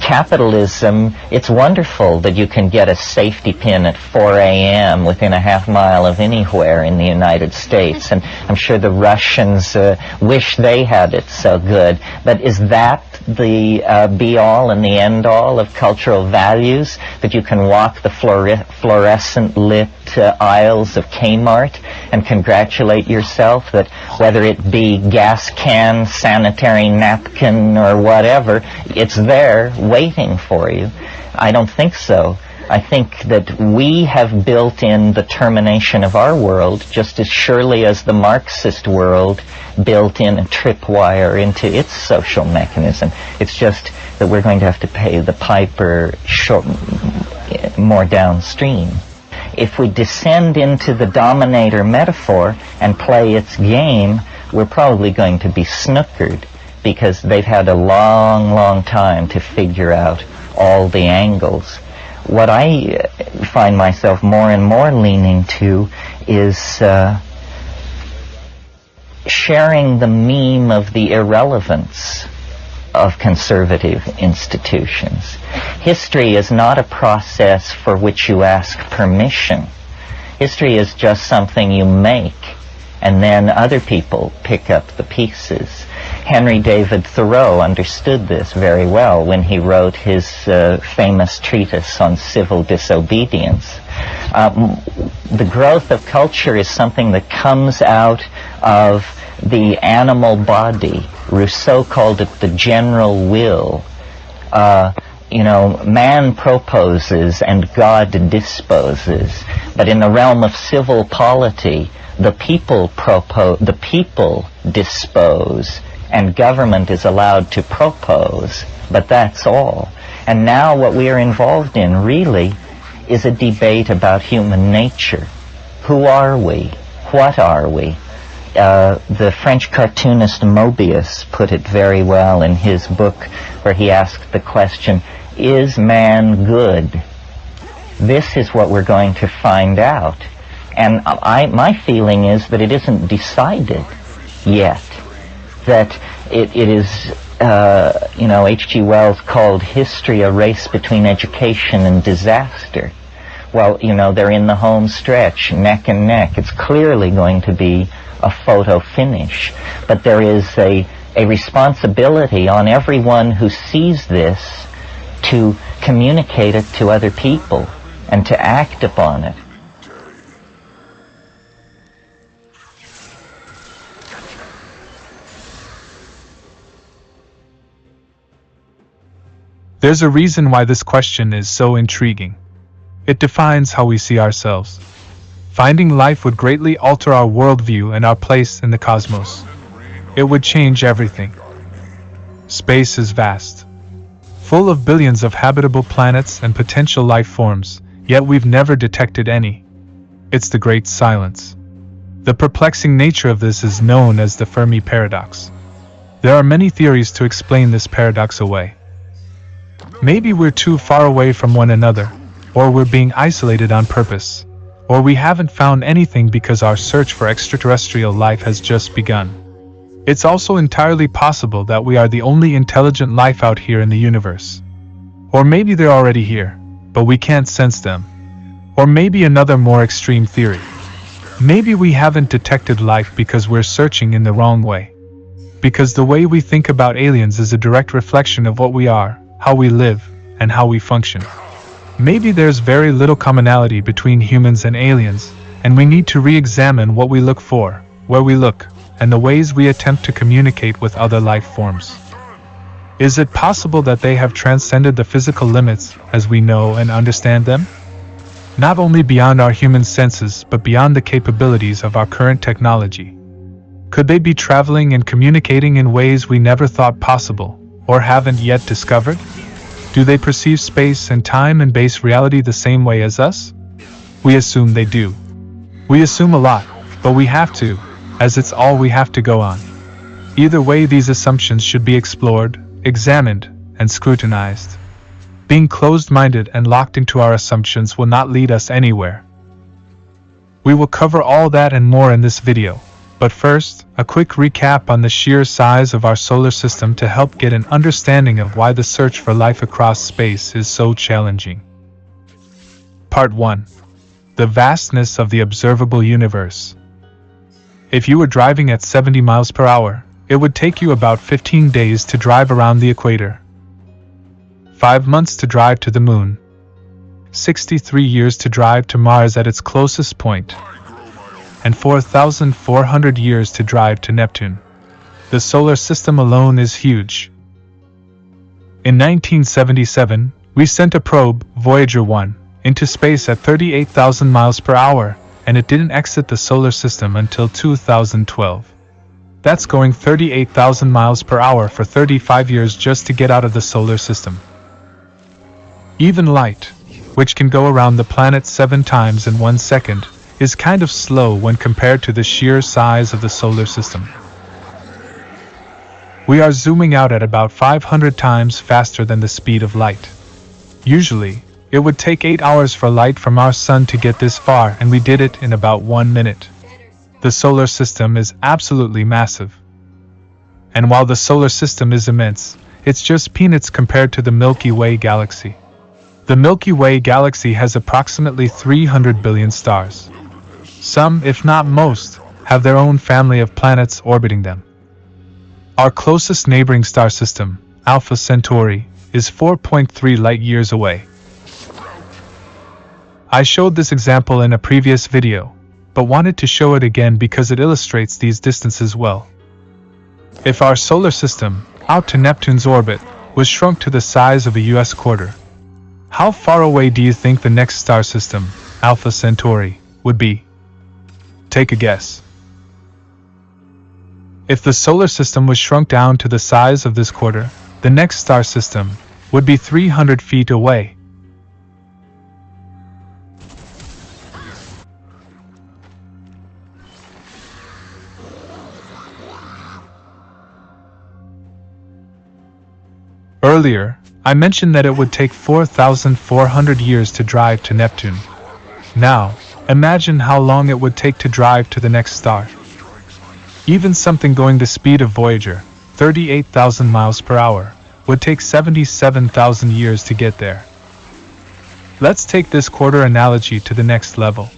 Capitalism, it's wonderful that you can get a safety pin at 4 a.m. within a half mile of anywhere in the United States. And I'm sure the Russians wish they had it so good. But is that the be-all and the end-all of cultural values, that you can walk the fluorescent lit aisles of Kmart and congratulate yourself that whether it be gas can, sanitary napkin, or whatever, it's there waiting for you? I don't think so. I think that we have built in the termination of our world just as surely as the Marxist world built in a tripwire into its social mechanism. It's just that we're going to have to pay the piper more downstream. If we descend into the dominator metaphor and play its game, we're probably going to be snookered, because they've had a long, long time to figure out all the angles. What I find myself more and more leaning to is sharing the meme of the irrelevance of conservative institutions. History is not a process for which you ask permission. History is just something you make, and then other people pick up the pieces. Henry David Thoreau understood this very well when he wrote his famous treatise on civil disobedience. The growth of culture is something that comes out of the animal body. Rousseau called it the general will. Man proposes and God disposes. But in the realm of civil polity, the people dispose, and government is allowed to propose, but that's all. And now what we are involved in really is a debate about human nature. Who are we? What are we? The French cartoonist Mobius put it very well in his book where he asked the question, is man good? This is what we're going to find out. And my feeling is that it isn't decided yet. That it is, H.G. Wells called history a race between education and disaster. Well, they're in the home stretch, neck and neck. It's clearly going to be a photo finish. But there is a responsibility on everyone who sees this to communicate it to other people and to act upon it. There's a reason why this question is so intriguing. It defines how we see ourselves. Finding life would greatly alter our worldview and our place in the cosmos. It would change everything. Space is vast, full of billions of habitable planets and potential life forms, yet we've never detected any. It's the great silence. The perplexing nature of this is known as the Fermi paradox. There are many theories to explain this paradox away. Maybe we're too far away from one another, or we're being isolated on purpose, or we haven't found anything because our search for extraterrestrial life has just begun. It's also entirely possible that we are the only intelligent life out here in the universe. Or maybe they're already here, but we can't sense them. Or maybe another more extreme theory. Maybe we haven't detected life because we're searching in the wrong way. Because the way we think about aliens is a direct reflection of what we are, how we live, and how we function. Maybe there's very little commonality between humans and aliens, and we need to re-examine what we look for, where we look, and the ways we attempt to communicate with other life forms. Is it possible that they have transcended the physical limits as we know and understand them? Not only beyond our human senses, but beyond the capabilities of our current technology. Could they be traveling and communicating in ways we never thought possible, or haven't yet discovered? Do they perceive space and time and base reality the same way as us? We assume they do. We assume a lot, but we have to, as it's all we have to go on. Either way, these assumptions should be explored, examined, and scrutinized. Being closed-minded and locked into our assumptions will not lead us anywhere. We will cover all that and more in this video. But first, a quick recap on the sheer size of our solar system to help get an understanding of why the search for life across space is so challenging. Part 1. The vastness of the observable universe. If you were driving at 70 miles per hour, it would take you about 15 days to drive around the equator, 5 months to drive to the moon, 63 years to drive to Mars at its closest point, and 4,400 years to drive to Neptune. The solar system alone is huge. In 1977, we sent a probe, Voyager 1, into space at 38,000 miles per hour, and it didn't exit the solar system until 2012. That's going 38,000 miles per hour for 35 years just to get out of the solar system. Even light, which can go around the planet 7 times in 1 second, is kind of slow when compared to the sheer size of the solar system. We are zooming out at about 500 times faster than the speed of light. Usually, it would take 8 hours for light from our sun to get this far, and we did it in about 1 minute. The solar system is absolutely massive. And while the solar system is immense, it's just peanuts compared to the Milky Way galaxy. The Milky Way galaxy has approximately 300 billion stars. Some, if not most, have their own family of planets orbiting them. Our closest neighboring star system, Alpha Centauri, is 4.3 light-years away. I showed this example in a previous video, but wanted to show it again because it illustrates these distances well. If our solar system, out to Neptune's orbit, was shrunk to the size of a US quarter, how far away do you think the next star system, Alpha Centauri, would be? Take a guess. If the solar system was shrunk down to the size of this quarter, the next star system would be 300 feet away. Earlier, I mentioned that it would take 4,400 years to drive to Neptune. Now, imagine how long it would take to drive to the next star. Even something going the speed of Voyager, 38,000 miles per hour, would take 77,000 years to get there. Let's take this quarter analogy to the next level.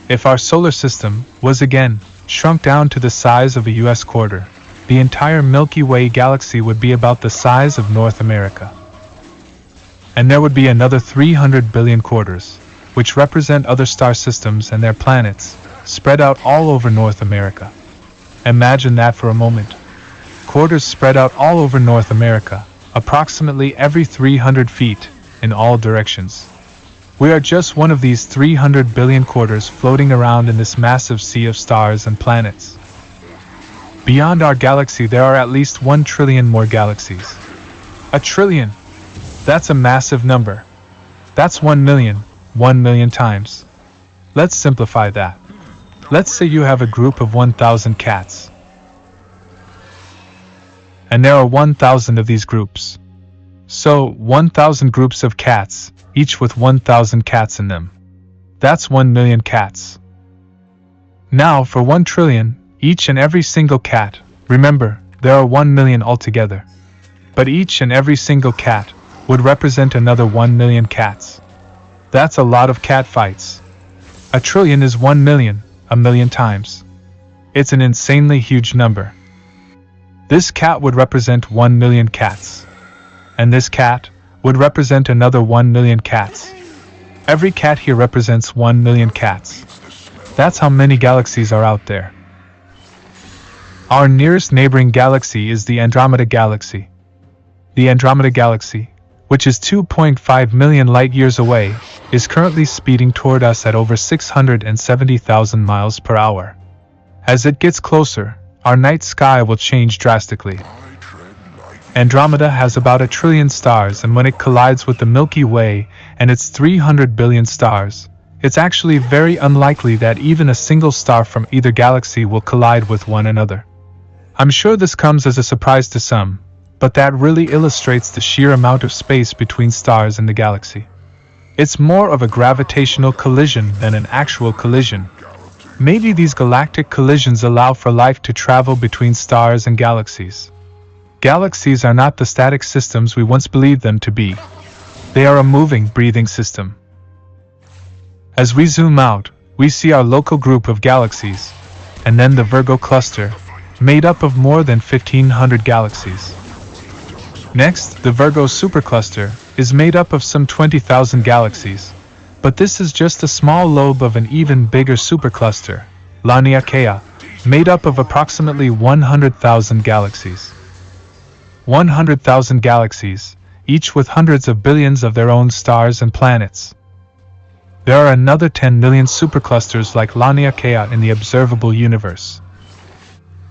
If our solar system was again shrunk down to the size of a US quarter, the entire Milky Way galaxy would be about the size of North America. And there would be another 300 billion quarters, which represent other star systems and their planets, spread out all over North America. Imagine that for a moment. Quarters spread out all over North America, approximately every 300 feet, in all directions. We are just one of these 300 billion quarters floating around in this massive sea of stars and planets. Beyond our galaxy there are at least 1 trillion more galaxies. A trillion! That's a massive number. That's 1 million times. Let's simplify that. Let's say you have a group of 1,000 cats. And there are 1,000 of these groups. So, 1,000 groups of cats, each with 1,000 cats in them. That's 1 million cats. Now, for 1 trillion, each and every single cat, remember, there are 1 million altogether. But each and every single cat would represent another 1 million cats. That's a lot of cat fights. A trillion is 1 million, a million times. It's an insanely huge number. This cat would represent 1 million cats. And this cat would represent another 1 million cats. Every cat here represents 1 million cats. That's how many galaxies are out there. Our nearest neighboring galaxy is the Andromeda Galaxy. The Andromeda Galaxy, which is 2.5 million light-years away, is currently speeding toward us at over 670,000 miles per hour. As it gets closer, our night sky will change drastically. Andromeda has about 1 trillion stars, and when it collides with the Milky Way and its 300 billion stars, it's actually very unlikely that even a single star from either galaxy will collide with one another. I'm sure this comes as a surprise to some, but that really illustrates the sheer amount of space between stars in the galaxy. It's more of a gravitational collision than an actual collision. Maybe these galactic collisions allow for life to travel between stars and galaxies. Galaxies are not the static systems we once believed them to be. They are a moving, breathing system. As we zoom out, we see our local group of galaxies, and then the Virgo cluster, made up of more than 1,500 galaxies. Next, the Virgo supercluster is made up of some 20,000 galaxies, but this is just a small lobe of an even bigger supercluster, Laniakea, made up of approximately 100,000 galaxies. 100,000 galaxies, each with hundreds of billions of their own stars and planets. There are another 10 million superclusters like Laniakea in the observable universe.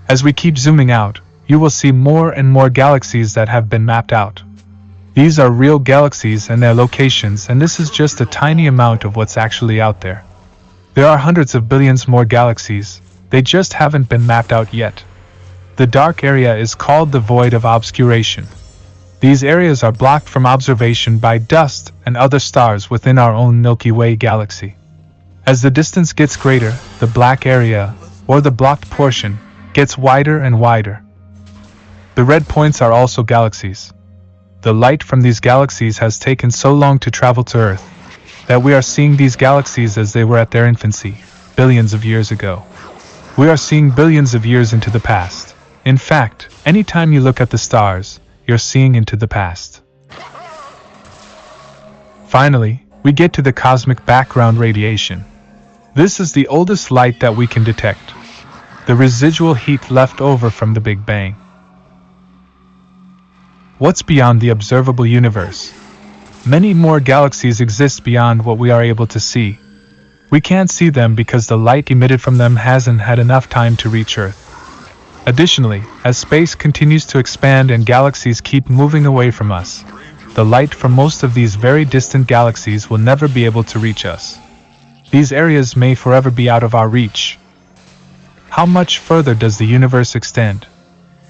As we keep zooming out, you will see more and more galaxies that have been mapped out. These are real galaxies and their locations, and this is just a tiny amount of what's actually out there. There are hundreds of billions more galaxies, they just haven't been mapped out yet. The dark area is called the void of obscuration. These areas are blocked from observation by dust and other stars within our own Milky Way galaxy. As the distance gets greater, the black area, or the blocked portion, gets wider and wider. The red points are also galaxies. The light from these galaxies has taken so long to travel to Earth that we are seeing these galaxies as they were at their infancy, billions of years ago. We are seeing billions of years into the past. In fact, anytime you look at the stars, you're seeing into the past. Finally, we get to the cosmic background radiation. This is the oldest light that we can detect, the residual heat left over from the Big Bang. What's beyond the observable universe? Many more galaxies exist beyond what we are able to see. We can't see them because the light emitted from them hasn't had enough time to reach Earth. Additionally, as space continues to expand and galaxies keep moving away from us, the light from most of these very distant galaxies will never be able to reach us. These areas may forever be out of our reach. How much further does the universe extend?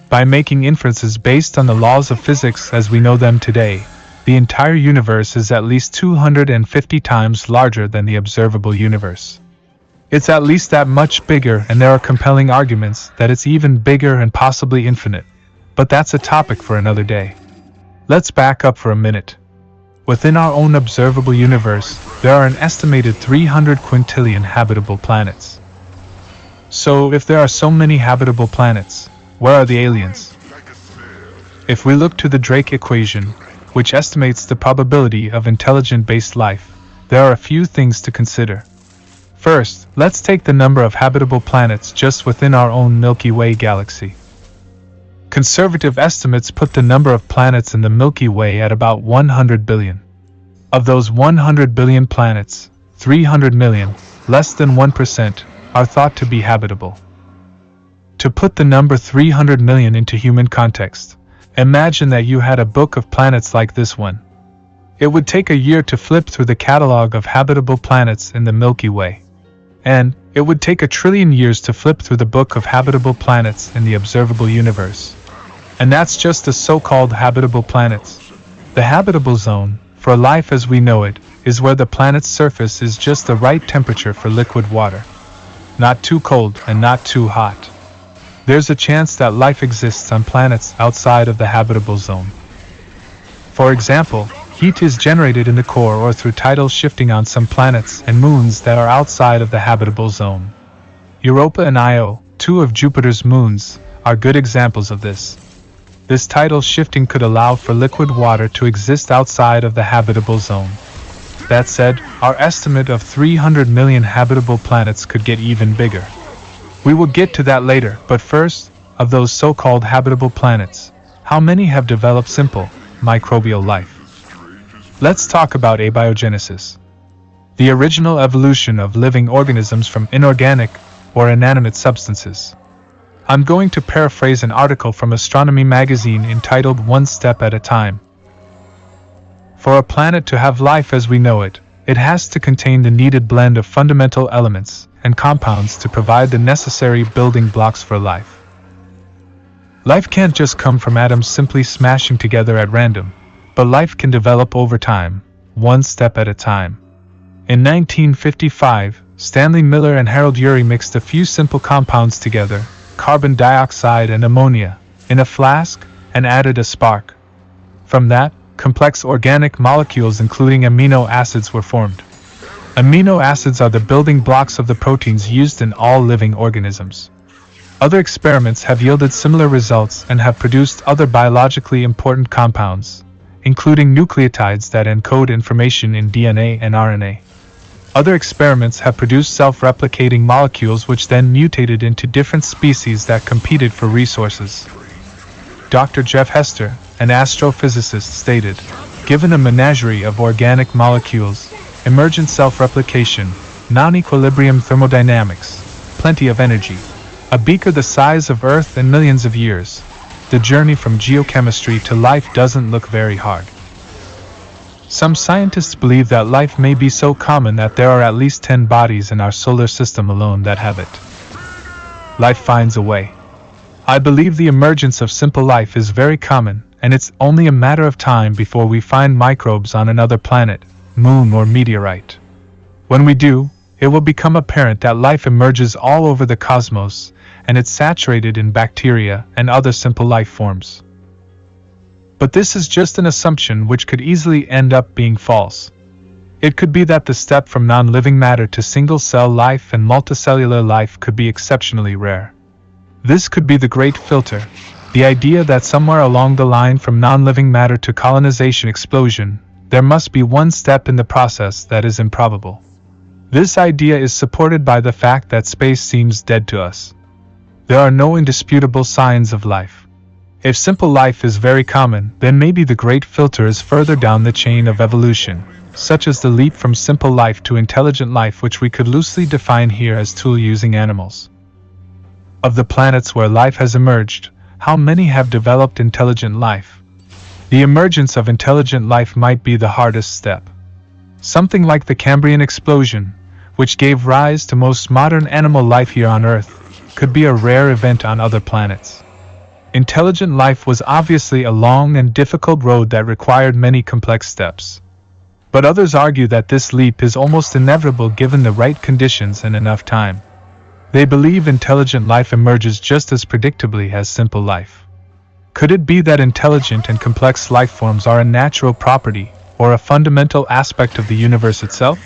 By making inferences based on the laws of physics as we know them today, the entire universe is at least 250 times larger than the observable universe. It's at least that much bigger, and there are compelling arguments that it's even bigger and possibly infinite. But that's a topic for another day. Let's back up for a minute. Within our own observable universe, there are an estimated 300 quintillion habitable planets. So, if there are so many habitable planets, where are the aliens? If we look to the Drake equation, which estimates the probability of intelligent-based life, there are a few things to consider. First, let's take the number of habitable planets just within our own Milky Way galaxy. Conservative estimates put the number of planets in the Milky Way at about 100 billion. Of those 100 billion planets, 300 million, less than 1%, are thought to be habitable. To put the number 300 million into human context, imagine that you had a book of planets like this one. It would take a year to flip through the catalog of habitable planets in the Milky Way. And it would take 1 trillion years to flip through the book of habitable planets in the observable universe. And that's just the so-called habitable planets. The habitable zone, for life as we know it, is where the planet's surface is just the right temperature for liquid water. Not too cold and not too hot. There's a chance that life exists on planets outside of the habitable zone. For example, heat is generated in the core or through tidal shifting on some planets and moons that are outside of the habitable zone. Europa and Io, two of Jupiter's moons, are good examples of this. This tidal shifting could allow for liquid water to exist outside of the habitable zone. That said, our estimate of 300 million habitable planets could get even bigger. We will get to that later, but first, of those so-called habitable planets, how many have developed simple, microbial life? Let's talk about abiogenesis. The original evolution of living organisms from inorganic or inanimate substances. I'm going to paraphrase an article from Astronomy magazine entitled One Step at a Time. For a planet to have life as we know it, it has to contain the needed blend of fundamental elements and compounds to provide the necessary building blocks for life. Life can't just come from atoms simply smashing together at random, but life can develop over time, one step at a time. In 1955, Stanley Miller and Harold Urey mixed a few simple compounds together, carbon dioxide and ammonia, in a flask, and added a spark. From that, complex organic molecules including amino acids were formed. Amino acids are the building blocks of the proteins used in all living organisms. Other experiments have yielded similar results and have produced other biologically important compounds, including nucleotides that encode information in DNA and RNA. Other experiments have produced self-replicating molecules which then mutated into different species that competed for resources. Dr. Jeff Hester, an astrophysicist, stated, "Given a menagerie of organic molecules, emergent self-replication, non-equilibrium thermodynamics, plenty of energy, a beaker the size of Earth and millions of years, the journey from geochemistry to life doesn't look very hard." Some scientists believe that life may be so common that there are at least 10 bodies in our solar system alone that have it. Life finds a way. I believe the emergence of simple life is very common, and it's only a matter of time before we find microbes on another planet, moon, or meteorite. When we do, it will become apparent that life emerges all over the cosmos, and it's saturated in bacteria and other simple life forms. But this is just an assumption which could easily end up being false. It could be that the step from non-living matter to single-cell life and multicellular life could be exceptionally rare. This could be the great filter, the idea that somewhere along the line from non-living matter to colonization explosion, there must be one step in the process that is improbable. This idea is supported by the fact that space seems dead to us. There are no indisputable signs of life. If simple life is very common, then maybe the great filter is further down the chain of evolution, such as the leap from simple life to intelligent life, which we could loosely define here as tool-using animals. Of the planets where life has emerged, how many have developed intelligent life? The emergence of intelligent life might be the hardest step. Something like the Cambrian explosion, which gave rise to most modern animal life here on Earth, could be a rare event on other planets. Intelligent life was obviously a long and difficult road that required many complex steps. But others argue that this leap is almost inevitable given the right conditions and enough time. They believe intelligent life emerges just as predictably as simple life. Could it be that intelligent and complex life forms are a natural property or a fundamental aspect of the universe itself?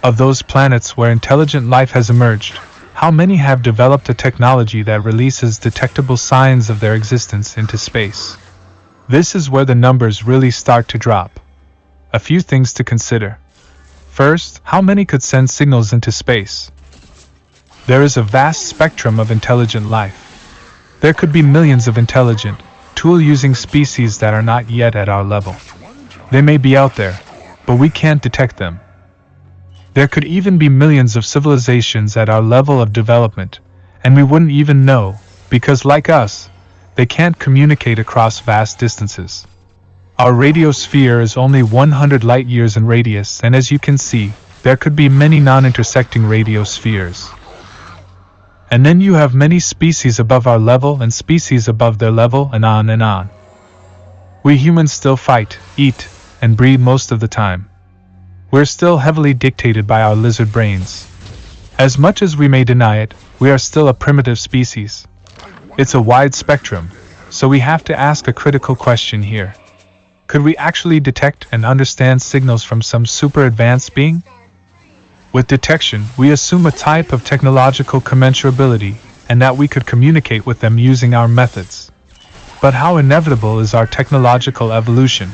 Of those planets where intelligent life has emerged, how many have developed a technology that releases detectable signs of their existence into space? This is where the numbers really start to drop. A few things to consider. First, how many could send signals into space? There is a vast spectrum of intelligent life. There could be millions of intelligent, tool-using species that are not yet at our level. They may be out there, but we can't detect them. There could even be millions of civilizations at our level of development, and we wouldn't even know, because like us, they can't communicate across vast distances. Our radiosphere is only 100 light-years in radius, and as you can see, there could be many non-intersecting radiospheres. And then you have many species above our level and species above their level, and on and on. We humans still fight, eat, and breed most of the time. We're still heavily dictated by our lizard brains. As much as we may deny it, we are still a primitive species. It's a wide spectrum, so we have to ask a critical question here. Could we actually detect and understand signals from some super advanced being? With detection, we assume a type of technological commensurability, and that we could communicate with them using our methods. But how inevitable is our technological evolution?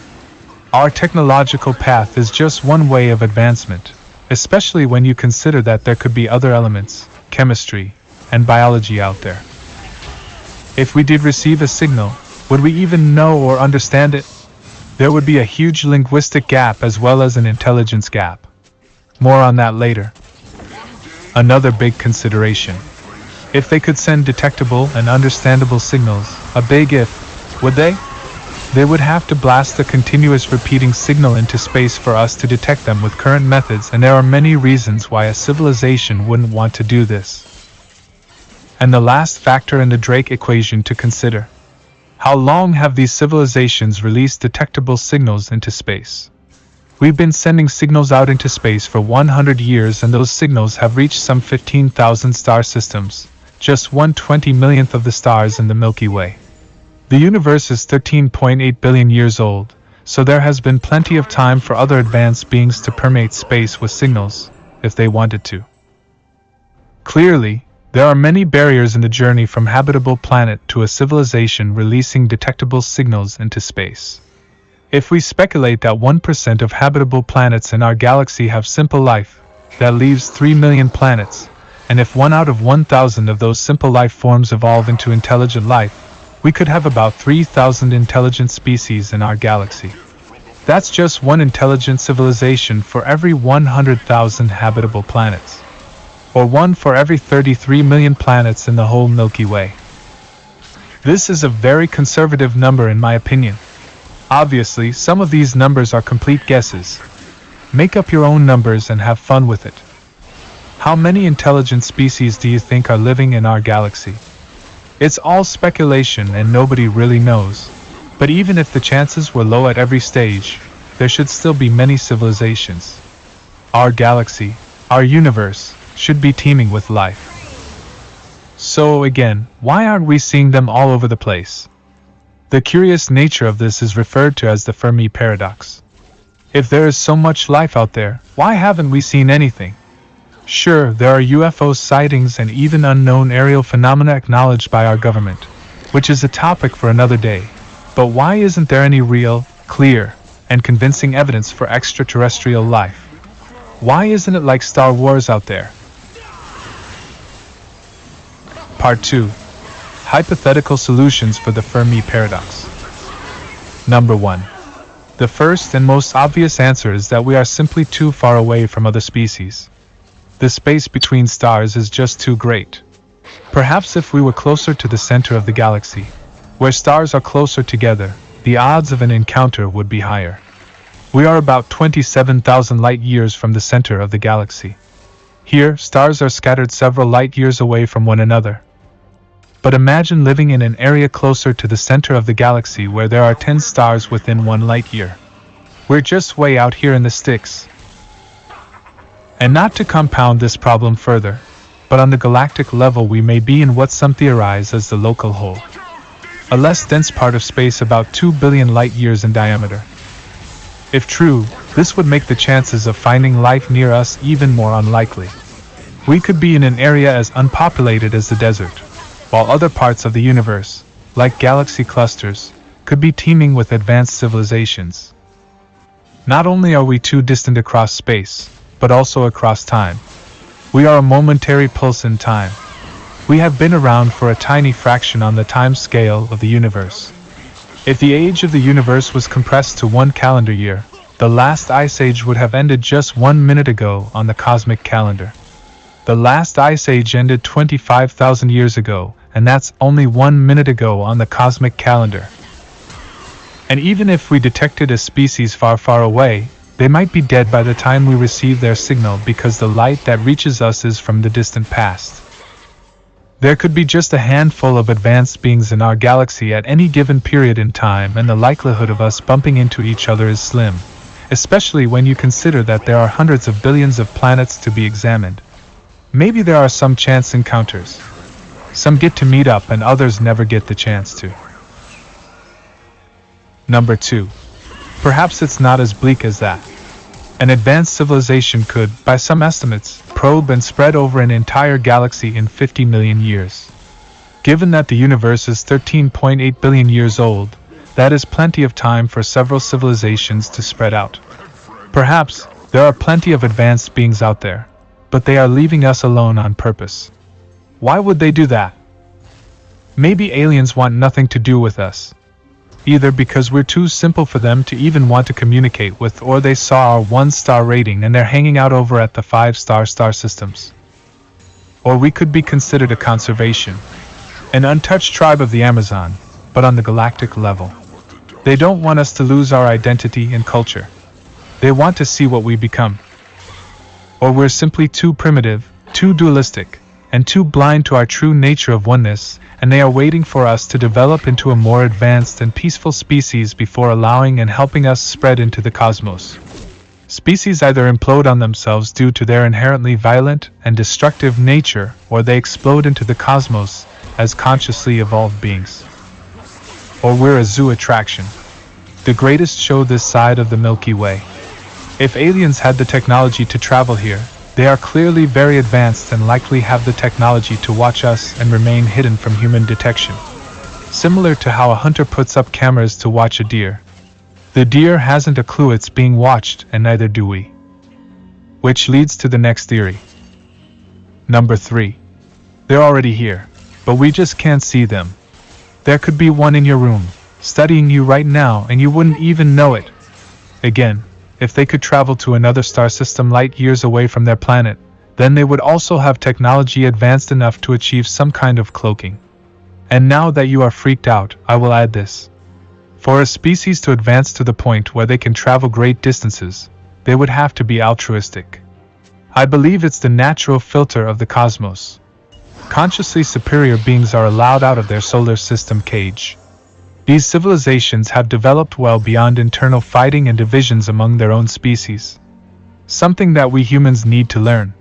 Our technological path is just one way of advancement, especially when you consider that there could be other elements, chemistry, and biology out there. If we did receive a signal, would we even know or understand it? There would be a huge linguistic gap as well as an intelligence gap. More on that later. Another big consideration. If they could send detectable and understandable signals, a big if, would they? They would have to blast a continuous repeating signal into space for us to detect them with current methods, and there are many reasons why a civilization wouldn't want to do this. And the last factor in the Drake equation to consider. How long have these civilizations released detectable signals into space? We've been sending signals out into space for 100 years, and those signals have reached some 15,000 star systems, just 1/20 millionth of the stars in the Milky Way. The universe is 13.8 billion years old, so there has been plenty of time for other advanced beings to permeate space with signals, if they wanted to. Clearly, there are many barriers in the journey from habitable planet to a civilization releasing detectable signals into space. If we speculate that 1% of habitable planets in our galaxy have simple life, that leaves 3 million planets, and if 1 out of 1,000 of those simple life forms evolve into intelligent life, we could have about 3,000 intelligent species in our galaxy. That's just one intelligent civilization for every 100,000 habitable planets, or one for every 33 million planets in the whole Milky Way. This is a very conservative number in my opinion. Obviously, some of these numbers are complete guesses. Make up your own numbers and have fun with it. How many intelligent species do you think are living in our galaxy? It's all speculation and nobody really knows. But even if the chances were low at every stage, there should still be many civilizations. Our galaxy, our universe, should be teeming with life. So again, why aren't we seeing them all over the place? The curious nature of this is referred to as the Fermi paradox. If there is so much life out there, why haven't we seen anything? Sure, there are UFO sightings and even unknown aerial phenomena acknowledged by our government, which is a topic for another day. But why isn't there any real, clear, and convincing evidence for extraterrestrial life? Why isn't it like Star Wars out there? Part 2. Hypothetical solutions for the Fermi paradox. Number 1. The first and most obvious answer is that we are simply too far away from other species. The space between stars is just too great. Perhaps if we were closer to the center of the galaxy, where stars are closer together, the odds of an encounter would be higher. We are about 27,000 light-years from the center of the galaxy. Here, stars are scattered several light-years away from one another. But imagine living in an area closer to the center of the galaxy where there are 10 stars within 1 light-year. We're just way out here in the sticks. And not to compound this problem further, but on the galactic level we may be in what some theorize as the local hole, a less dense part of space about 2 billion light-years in diameter. If true, this would make the chances of finding life near us even more unlikely. We could be in an area as unpopulated as the desert, while other parts of the universe, like galaxy clusters, could be teeming with advanced civilizations. Not only are we too distant across space, but also across time. We are a momentary pulse in time. We have been around for a tiny fraction on the time scale of the universe. If the age of the universe was compressed to 1 calendar year, the last ice age would have ended just 1 minute ago on the cosmic calendar. The last ice age ended 25,000 years ago, and that's only 1 minute ago on the cosmic calendar. And even if we detected a species far, far away, they might be dead by the time we receive their signal because the light that reaches us is from the distant past. There could be just a handful of advanced beings in our galaxy at any given period in time, and the likelihood of us bumping into each other is slim, especially when you consider that there are hundreds of billions of planets to be examined. Maybe there are some chance encounters. Some get to meet up and others never get the chance to. Number 2. Perhaps it's not as bleak as that. An advanced civilization could, by some estimates, probe and spread over an entire galaxy in 50 million years. Given that the universe is 13.8 billion years old, that is plenty of time for several civilizations to spread out. Perhaps there are plenty of advanced beings out there, but they are leaving us alone on purpose. Why would they do that? Maybe aliens want nothing to do with us. Either because we're too simple for them to even want to communicate with, or they saw our 1-star rating and they're hanging out over at the 5-star star systems. Or we could be considered a conservation, an untouched tribe of the Amazon, but on the galactic level. They don't want us to lose our identity and culture. They want to see what we become. Or we're simply too primitive, too dualistic, and too blind to our true nature of oneness, and they are waiting for us to develop into a more advanced and peaceful species before allowing and helping us spread into the cosmos. Species either implode on themselves due to their inherently violent and destructive nature, or they explode into the cosmos as consciously evolved beings. Or we're a zoo attraction, the greatest show this side of the Milky Way. If aliens had the technology to travel here, they are clearly very advanced and likely have the technology to watch us and remain hidden from human detection. Similar to how a hunter puts up cameras to watch a deer. The deer hasn't a clue it's being watched, and neither do we. Which leads to the next theory. Number 3. They're already here, but we just can't see them. There could be one in your room, studying you right now, and you wouldn't even know it. Again, if they could travel to another star system light years away from their planet, then they would also have technology advanced enough to achieve some kind of cloaking. And now that you are freaked out, I will add this. For a species to advance to the point where they can travel great distances, they would have to be altruistic. I believe it's the natural filter of the cosmos. consciously superior beings are allowed out of their solar system cage. These civilizations have developed well beyond internal fighting and divisions among their own species, something that we humans need to learn.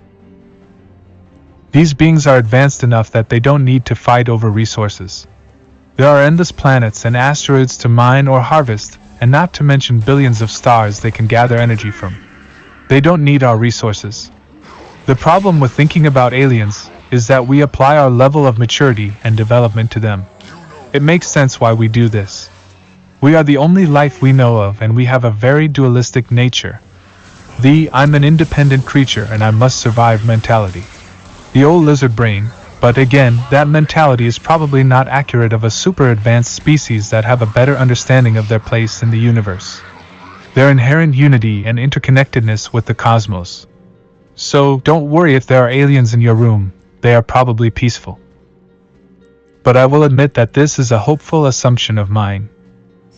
These beings are advanced enough that they don't need to fight over resources. There are endless planets and asteroids to mine or harvest, and not to mention billions of stars they can gather energy from. They don't need our resources. The problem with thinking about aliens is that we apply our level of maturity and development to them. It makes sense why we do this. We are the only life we know of, and we have a very dualistic nature. The "I'm an independent creature and I must survive" mentality. The old lizard brain, but again, that mentality is probably not accurate of a super advanced species that have a better understanding of their place in the universe. Their inherent unity and interconnectedness with the cosmos. So, don't worry if there are aliens in your room, they are probably peaceful. But I will admit that this is a hopeful assumption of mine.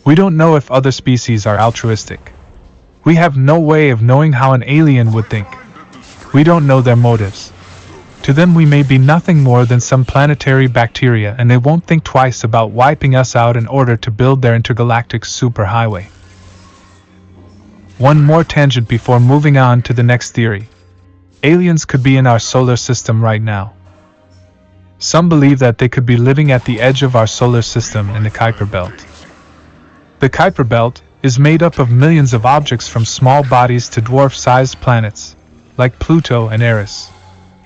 We don't know if other species are altruistic. We have no way of knowing how an alien would think. We don't know their motives. To them we may be nothing more than some planetary bacteria, and they won't think twice about wiping us out in order to build their intergalactic superhighway. One more tangent before moving on to the next theory. Aliens could be in our solar system right now. Some believe that they could be living at the edge of our solar system in the Kuiper Belt. The Kuiper Belt is made up of millions of objects from small bodies to dwarf-sized planets, like Pluto and Eris.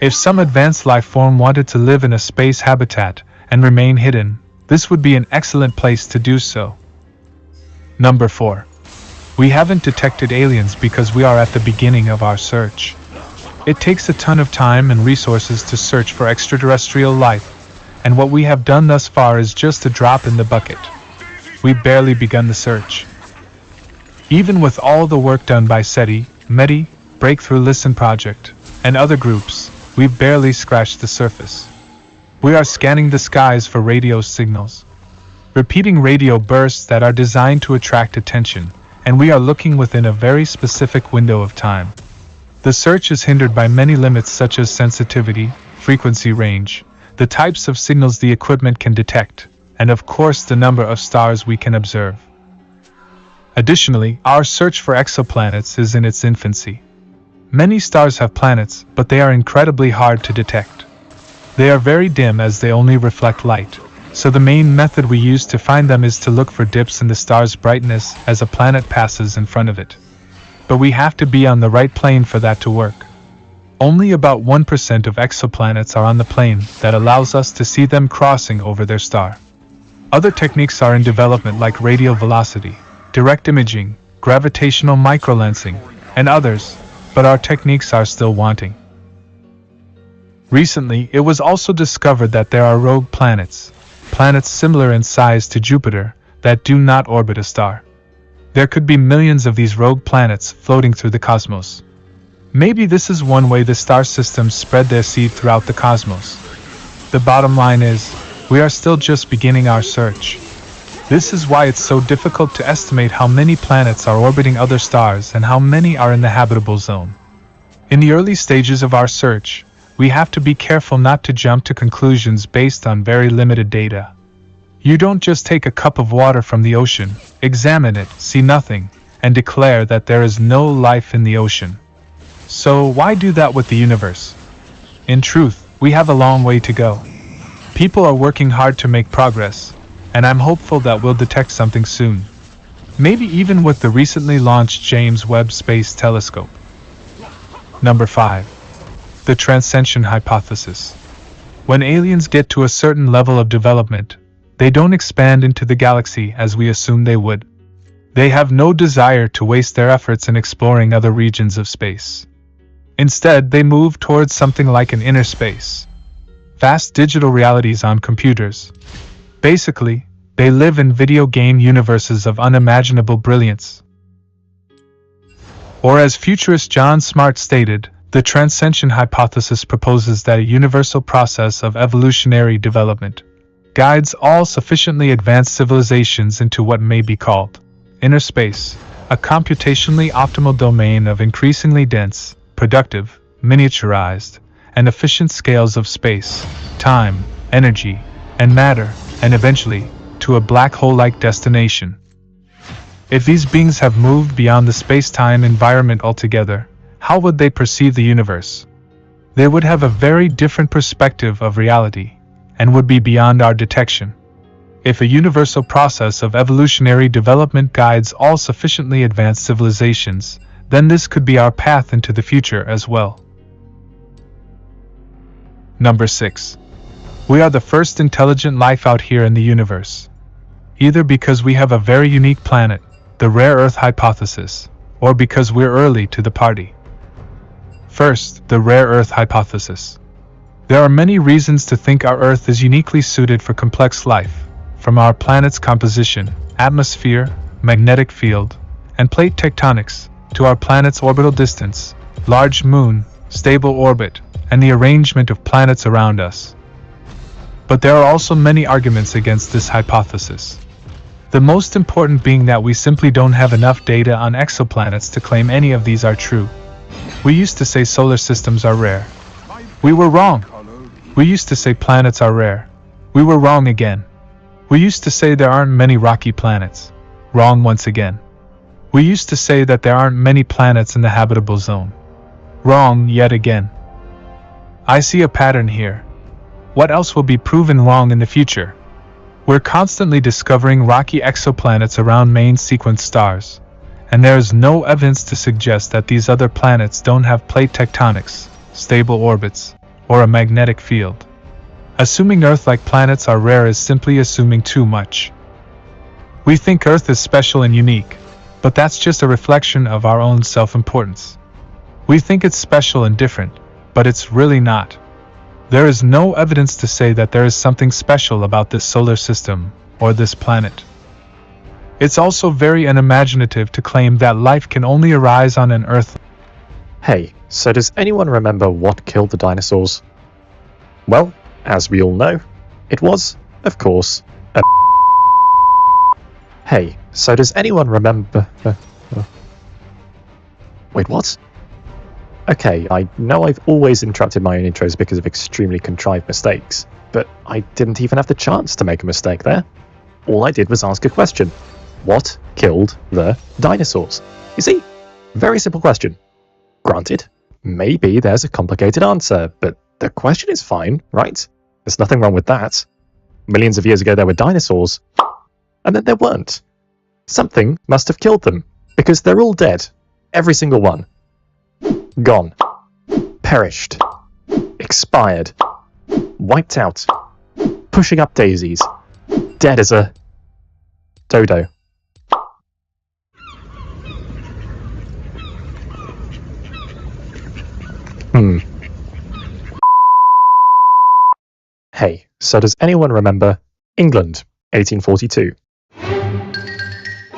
If some advanced life form wanted to live in a space habitat and remain hidden, this would be an excellent place to do so. Number 4. We haven't detected aliens because we are at the beginning of our search. It takes a ton of time and resources to search for extraterrestrial life, and what we have done thus far is just a drop in the bucket. We've barely begun the search. Even with all the work done by SETI, METI, Breakthrough Listen Project, and other groups, we've barely scratched the surface. We are scanning the skies for radio signals, repeating radio bursts that are designed to attract attention, and we are looking within a very specific window of time. The search is hindered by many limits such as sensitivity, frequency range, the types of signals the equipment can detect, and of course the number of stars we can observe. Additionally, our search for exoplanets is in its infancy. Many stars have planets, but they are incredibly hard to detect. They are very dim as they only reflect light, so the main method we use to find them is to look for dips in the star's brightness as a planet passes in front of it. But we have to be on the right plane for that to work. Only about 1% of exoplanets are on the plane that allows us to see them crossing over their star. Other techniques are in development like radial velocity, direct imaging, gravitational microlensing, and others, but our techniques are still wanting. Recently, it was also discovered that there are rogue planets, planets similar in size to Jupiter, that do not orbit a star. There could be millions of these rogue planets floating through the cosmos. Maybe this is one way the star systems spread their seed throughout the cosmos. The bottom line is, we are still just beginning our search. This is why it's so difficult to estimate how many planets are orbiting other stars and how many are in the habitable zone. In the early stages of our search, we have to be careful not to jump to conclusions based on very limited data. You don't just take a cup of water from the ocean, examine it, see nothing, and declare that there is no life in the ocean. So why do that with the universe? In truth, we have a long way to go. People are working hard to make progress, and I'm hopeful that we'll detect something soon. Maybe even with the recently launched James Webb Space Telescope. Number 5. The Transcension Hypothesis. When aliens get to a certain level of development, they don't expand into the galaxy as we assume they would. They have no desire to waste their efforts in exploring other regions of space. Instead, they move towards something like an inner space. Vast digital realities on computers. Basically, they live in video game universes of unimaginable brilliance. Or as futurist John Smart stated, the Transcension Hypothesis proposes that a universal process of evolutionary development guides all sufficiently advanced civilizations into what may be called inner space, a computationally optimal domain of increasingly dense, productive, miniaturized, and efficient scales of space, time, energy, and matter, and eventually, to a black hole-like destination. If these beings have moved beyond the space-time environment altogether, how would they perceive the universe? They would have a very different perspective of reality, and would be beyond our detection. If a universal process of evolutionary development guides all sufficiently advanced civilizations, then this could be our path into the future as well. Number 6. We are the first intelligent life out here in the universe. Either because we have a very unique planet, the rare Earth hypothesis, or because we're early to the party. First, the rare Earth hypothesis. There are many reasons to think our Earth is uniquely suited for complex life, from our planet's composition, atmosphere, magnetic field, and plate tectonics, to our planet's orbital distance, large moon, stable orbit, and the arrangement of planets around us. But there are also many arguments against this hypothesis. The most important being that we simply don't have enough data on exoplanets to claim any of these are true. We used to say solar systems are rare. We were wrong. We used to say planets are rare. We were wrong again. We used to say there aren't many rocky planets. Wrong once again. We used to say that there aren't many planets in the habitable zone. Wrong yet again. I see a pattern here. What else will be proven wrong in the future? We're constantly discovering rocky exoplanets around main sequence stars, and there is no evidence to suggest that these other planets don't have plate tectonics, stable orbits, or a magnetic field. Assuming Earth-like planets are rare is simply assuming too much. We think Earth is special and unique, but that's just a reflection of our own self-importance. We think it's special and different, but it's really not. There is no evidence to say that there is something special about this solar system or this planet. It's also very unimaginative to claim that life can only arise on an Earth. Hey, so does anyone remember what killed the dinosaurs? Well, as we all know, it was, of course, a... Hey, so does anyone remember... Wait, what? Okay, I know I've always interrupted my own intros because of extremely contrived mistakes, but I didn't even have the chance to make a mistake there. All I did was ask a question. What killed the dinosaurs? You see, very simple question. Granted, maybe there's a complicated answer, but the question is fine, right? There's nothing wrong with that. Millions of years ago there were dinosaurs, and then there weren't. Something must have killed them, because they're all dead. Every single one. Gone. Perished. Expired. Wiped out. Pushing up daisies. Dead as a... dodo. Hey, so does anyone remember England, 1842?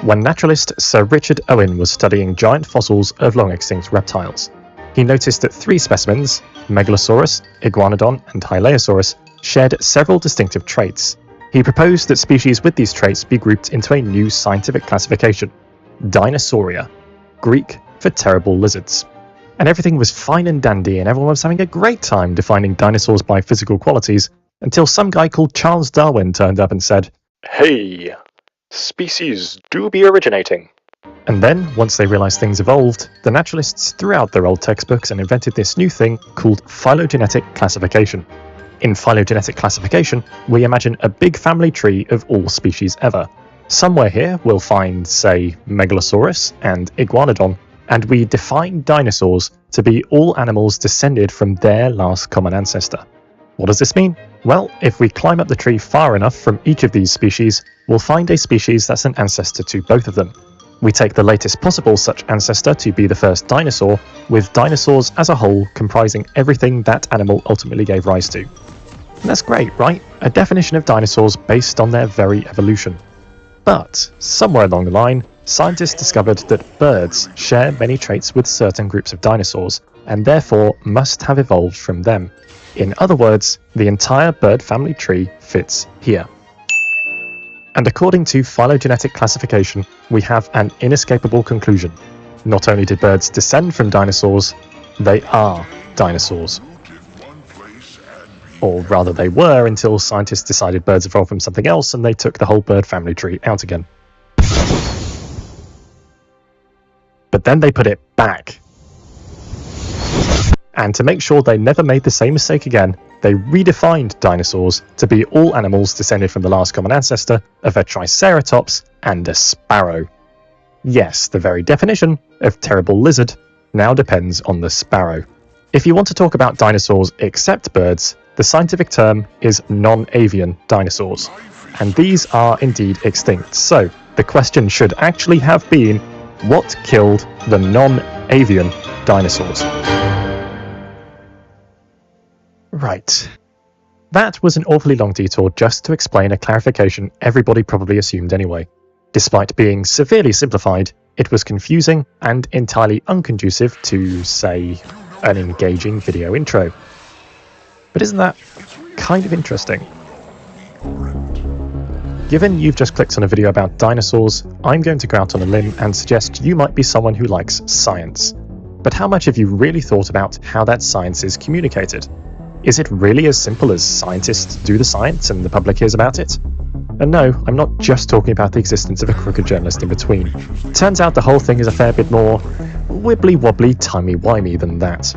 When naturalist Sir Richard Owen was studying giant fossils of long-extinct reptiles, he noticed that 3 specimens, Megalosaurus, Iguanodon, and Hylaeosaurus, shared several distinctive traits. He proposed that species with these traits be grouped into a new scientific classification, Dinosauria, Greek for terrible lizards. And everything was fine and dandy, and everyone was having a great time defining dinosaurs by physical qualities, until some guy called Charles Darwin turned up and said, "Hey, species do be originating." And then, once they realized things evolved, the naturalists threw out their old textbooks and invented this new thing called phylogenetic classification. In phylogenetic classification, we imagine a big family tree of all species ever. Somewhere here we'll find, say, Megalosaurus and Iguanodon, and we define dinosaurs to be all animals descended from their last common ancestor. What does this mean? Well, if we climb up the tree far enough from each of these species, we'll find a species that's an ancestor to both of them. We take the latest possible such ancestor to be the first dinosaur, with dinosaurs as a whole comprising everything that animal ultimately gave rise to. And that's great, right? A definition of dinosaurs based on their very evolution. But, somewhere along the line, scientists discovered that birds share many traits with certain groups of dinosaurs, and therefore must have evolved from them. In other words, the entire bird family tree fits here. And according to phylogenetic classification, we have an inescapable conclusion. Not only did birds descend from dinosaurs, they are dinosaurs. Or rather they were, until scientists decided birds evolved from something else and they took the whole bird family tree out again. But then they put it back. And to make sure they never made the same mistake again, they redefined dinosaurs to be all animals descended from the last common ancestor of a triceratops and a sparrow. Yes, the very definition of terrible lizard now depends on the sparrow. If you want to talk about dinosaurs except birds, the scientific term is non-avian dinosaurs, and these are indeed extinct. So the question should actually have been, what killed the non-avian dinosaurs? Right. That was an awfully long detour just to explain a clarification everybody probably assumed anyway. Despite being severely simplified, it was confusing and entirely unconducive to, say, an engaging video intro. But isn't that kind of interesting? Given you've just clicked on a video about dinosaurs, I'm going to go out on a limb and suggest you might be someone who likes science. But how much have you really thought about how that science is communicated? Is it really as simple as scientists do the science and the public hears about it? And no, I'm not just talking about the existence of a crooked journalist in between. Turns out the whole thing is a fair bit more wibbly-wobbly, timey-wimey than that.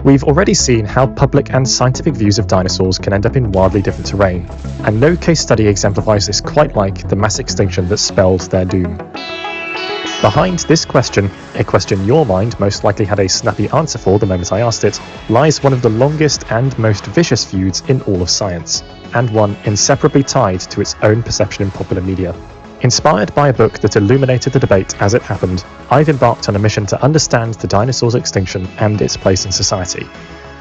We've already seen how public and scientific views of dinosaurs can end up in wildly different terrain, and no case study exemplifies this quite like the mass extinction that spelled their doom. Behind this question, a question your mind most likely had a snappy answer for the moment I asked it, lies one of the longest and most vicious feuds in all of science, and one inseparably tied to its own perception in popular media. Inspired by a book that illuminated the debate as it happened, I've embarked on a mission to understand the dinosaurs' extinction and its place in society.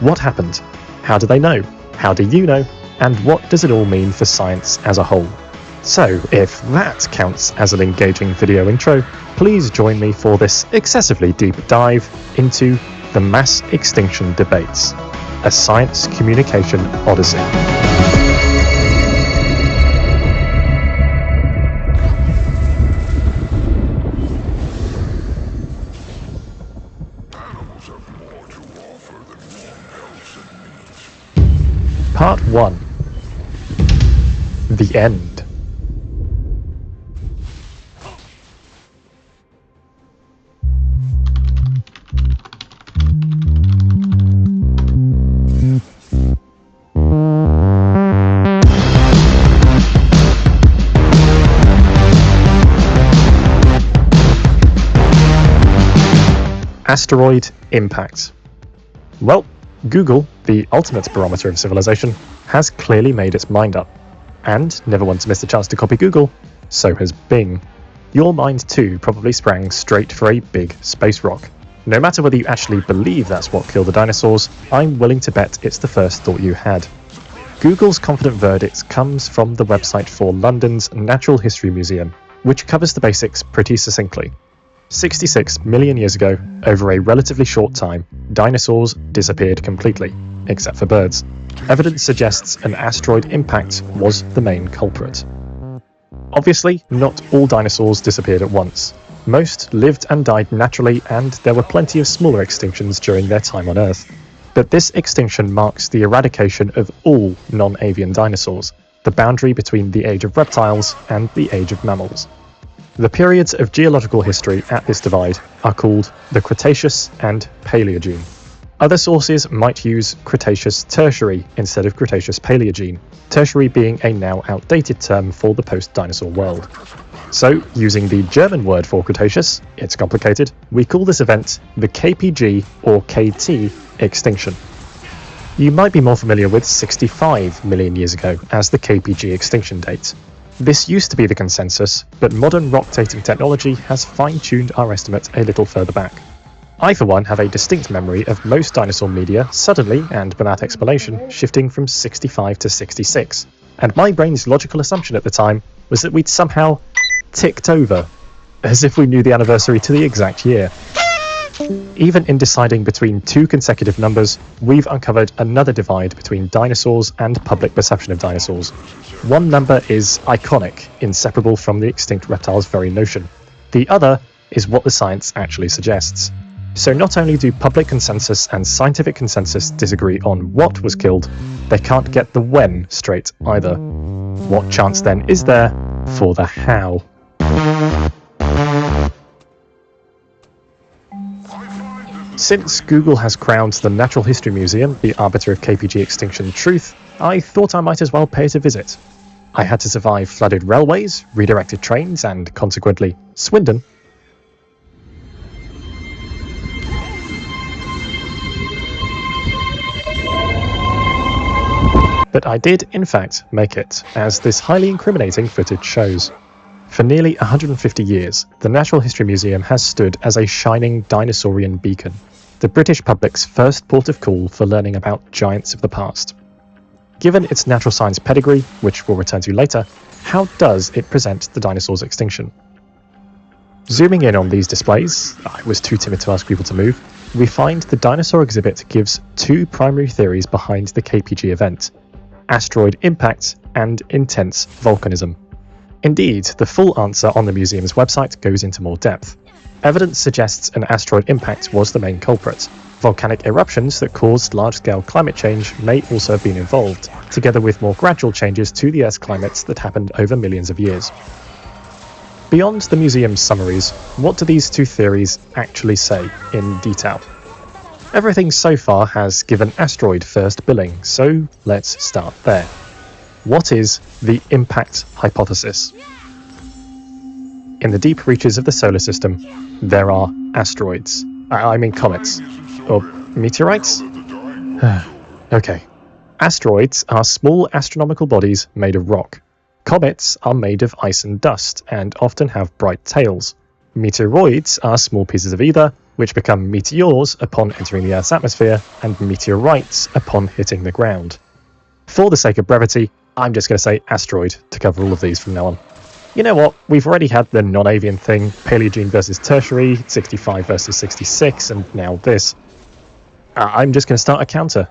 What happened? How do they know? How do you know? And what does it all mean for science as a whole? So, if that counts as an engaging video intro, please join me for this excessively deep dive into the mass extinction debates, a science communication odyssey. Part 1. The End. Asteroid impact. Well, Google, the ultimate barometer of civilization, has clearly made its mind up. And, never one to miss the chance to copy Google, so has Bing. Your mind too probably sprang straight for a big space rock. No matter whether you actually believe that's what killed the dinosaurs, I'm willing to bet it's the first thought you had. Google's confident verdict comes from the website for London's Natural History Museum, which covers the basics pretty succinctly. 66 million years ago, over a relatively short time, dinosaurs disappeared completely, except for birds. Evidence suggests an asteroid impact was the main culprit. Obviously, not all dinosaurs disappeared at once. Most lived and died naturally, and there were plenty of smaller extinctions during their time on Earth. But this extinction marks the eradication of all non-avian dinosaurs, the boundary between the age of reptiles and the age of mammals. The periods of geological history at this divide are called the Cretaceous and Paleogene. Other sources might use Cretaceous Tertiary instead of Cretaceous Paleogene, tertiary being a now outdated term for the post-dinosaur world. So, using the German word for Cretaceous, it's complicated, we call this event the KPG or KT extinction. You might be more familiar with 65 million years ago as the KPG extinction date. This used to be the consensus, but modern rock dating technology has fine-tuned our estimate a little further back. I, for one, have a distinct memory of most dinosaur media suddenly, and without explanation, shifting from 65 to 66, and my brain's logical assumption at the time was that we'd somehow ticked over, as if we knew the anniversary to the exact year. Even in deciding between two consecutive numbers, we've uncovered another divide between dinosaurs and public perception of dinosaurs. One number is iconic, inseparable from the extinct reptile's very notion. The other is what the science actually suggests. So not only do public consensus and scientific consensus disagree on what was killed, they can't get the when straight either. What chance then is there for the how? Since Google has crowned the Natural History Museum the arbiter of KPG extinction truth, I thought I might as well pay it a visit. I had to survive flooded railways, redirected trains, and consequently, Swindon. But I did, in fact, make it, as this highly incriminating footage shows. For nearly 150 years, the Natural History Museum has stood as a shining dinosaurian beacon, the British public's first port of call for learning about giants of the past. Given its natural science pedigree, which we'll return to later, how does it present the dinosaurs' extinction? Zooming in on these displays, I was too timid to ask people to move, we find the dinosaur exhibit gives two primary theories behind the KPG event: asteroid impact and intense volcanism. Indeed, the full answer on the museum's website goes into more depth. Evidence suggests an asteroid impact was the main culprit. Volcanic eruptions that caused large-scale climate change may also have been involved, together with more gradual changes to the Earth's climate that happened over millions of years. Beyond the museum's summaries, what do these two theories actually say in detail? Everything so far has given asteroid first billing, so let's start there. What is the impact hypothesis? In the deep reaches of the solar system, there are asteroids. I mean comets. Or meteorites? Okay. Asteroids are small astronomical bodies made of rock. Comets are made of ice and dust, and often have bright tails. Meteoroids are small pieces of either, which become meteors upon entering the Earth's atmosphere, and meteorites upon hitting the ground. For the sake of brevity, I'm just going to say asteroid to cover all of these from now on. You know what, we've already had the non-avian thing, Paleogene versus Tertiary, 65 versus 66, and now this. I'm just going to start a counter.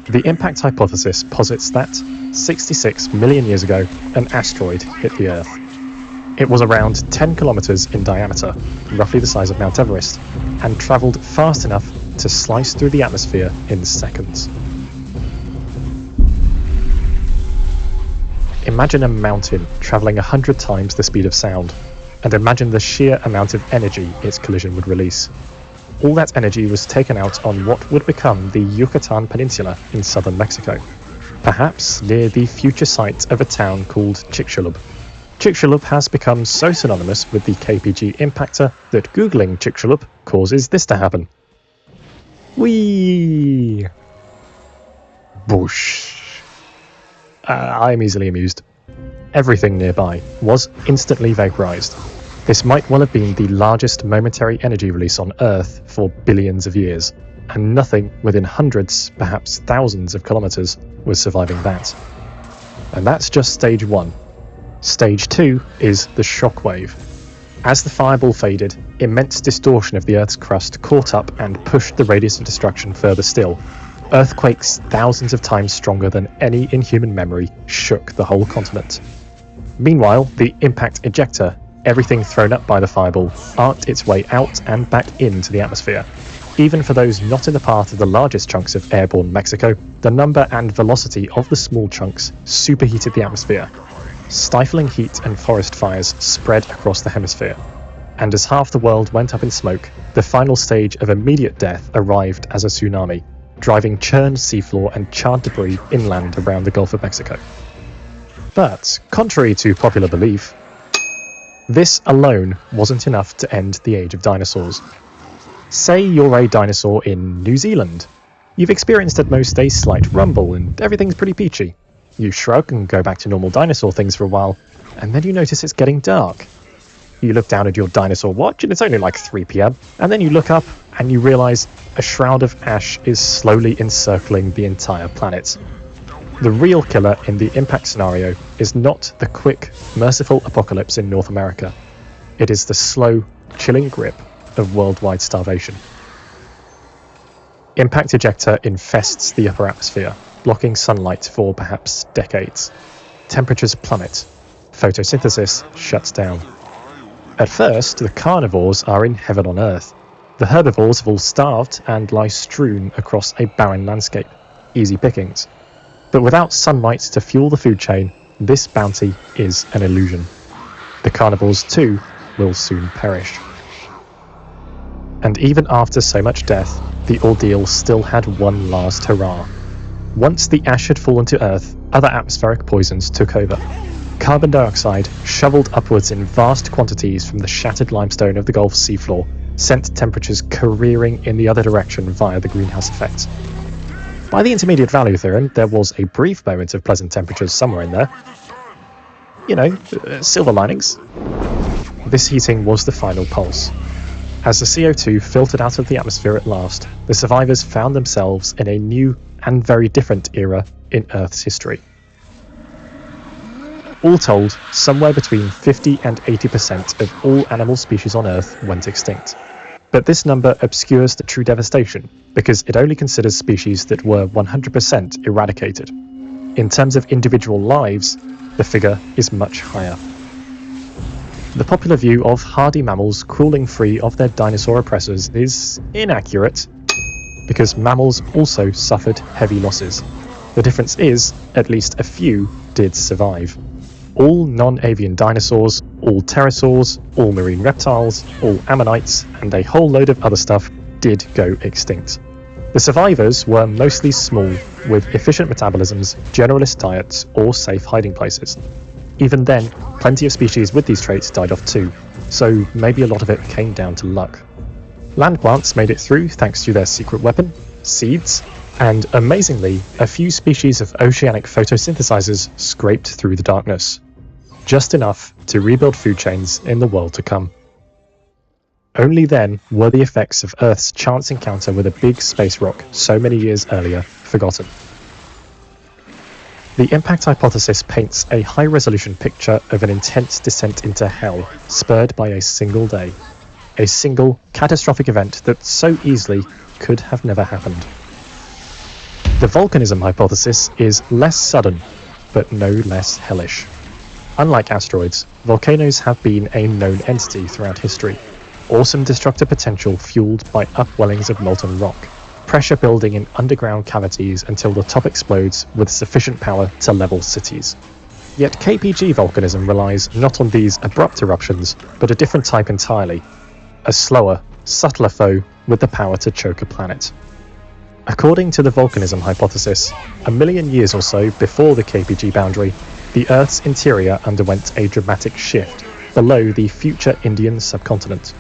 The impact hypothesis posits that, 66 million years ago, an asteroid hit the Earth. It was around 10 kilometers in diameter, roughly the size of Mount Everest, and travelled fast enough to slice through the atmosphere in seconds. Imagine a mountain travelling 100 times the speed of sound, and imagine the sheer amount of energy its collision would release. All that energy was taken out on what would become the Yucatan Peninsula in southern Mexico, perhaps near the future site of a town called Chicxulub. Chicxulub has become so synonymous with the KPG impactor that googling Chicxulub causes this to happen. Whee! Boosh. I'm easily amused. Everything nearby was instantly vaporized. This might well have been the largest momentary energy release on Earth for billions of years, and nothing within hundreds, perhaps thousands of kilometers was surviving that. And that's just stage 1. Stage 2 is the shockwave. As the fireball faded, immense distortion of the Earth's crust caught up and pushed the radius of destruction further still. Earthquakes thousands of times stronger than any in human memory shook the whole continent. Meanwhile, the impact ejector, everything thrown up by the fireball, arced its way out and back into the atmosphere. Even for those not in the path of the largest chunks of airborne Mexico, the number and velocity of the small chunks superheated the atmosphere. Stifling heat and forest fires spread across the hemisphere. And as half the world went up in smoke, the final stage of immediate death arrived as a tsunami, driving churned seafloor and charred debris inland around the Gulf of Mexico. But, contrary to popular belief, this alone wasn't enough to end the age of dinosaurs. Say you're a dinosaur in New Zealand. You've experienced at most a slight rumble and everything's pretty peachy. You shrug and go back to normal dinosaur things for a while, and then you notice it's getting dark. You look down at your dinosaur watch and it's only like 3 PM, and then you look up and you realise a shroud of ash is slowly encircling the entire planet. The real killer in the impact scenario is not the quick, merciful apocalypse in North America. It is the slow, chilling grip of worldwide starvation. Impact ejector infests the upper atmosphere, blocking sunlight for perhaps decades. Temperatures plummet. Photosynthesis shuts down. At first, the carnivores are in heaven on earth. The herbivores have all starved and lie strewn across a barren landscape. Easy pickings. But without sunlight to fuel the food chain, this bounty is an illusion. The carnivores, too, will soon perish. And even after so much death, the ordeal still had one last hurrah. Once the ash had fallen to Earth, other atmospheric poisons took over. Carbon dioxide, shoveled upwards in vast quantities from the shattered limestone of the Gulf seafloor, sent temperatures careering in the other direction via the greenhouse effect. By the intermediate value theorem, there was a brief moment of pleasant temperatures somewhere in there. You know, silver linings. This heating was the final pulse. As the CO2 filtered out of the atmosphere at last, the survivors found themselves in a new and very different era in Earth's history. All told, somewhere between 50 and 80% of all animal species on Earth went extinct. But this number obscures the true devastation, because it only considers species that were 100% eradicated. In terms of individual lives, the figure is much higher. The popular view of hardy mammals crawling free of their dinosaur oppressors is inaccurate, because mammals also suffered heavy losses. The difference is, at least a few did survive. All non-avian dinosaurs, all pterosaurs, all marine reptiles, all ammonites, and a whole load of other stuff did go extinct. The survivors were mostly small, with efficient metabolisms, generalist diets, or safe hiding places. Even then, plenty of species with these traits died off too, so maybe a lot of it came down to luck. Land plants made it through thanks to their secret weapon, seeds, and amazingly, a few species of oceanic photosynthesizers scraped through the darkness. Just enough to rebuild food chains in the world to come. Only then were the effects of Earth's chance encounter with a big space rock so many years earlier forgotten. The impact hypothesis paints a high-resolution picture of an intense descent into hell, spurred by a single day. A single, catastrophic event that so easily could have never happened. The volcanism hypothesis is less sudden, but no less hellish. Unlike asteroids, volcanoes have been a known entity throughout history. Awesome destructive potential fueled by upwellings of molten rock. Pressure building in underground cavities until the top explodes with sufficient power to level cities. Yet KPG volcanism relies not on these abrupt eruptions, but a different type entirely. A slower, subtler foe with the power to choke a planet. According to the volcanism hypothesis, a million years or so before the KPG boundary, the Earth's interior underwent a dramatic shift below the future Indian subcontinent.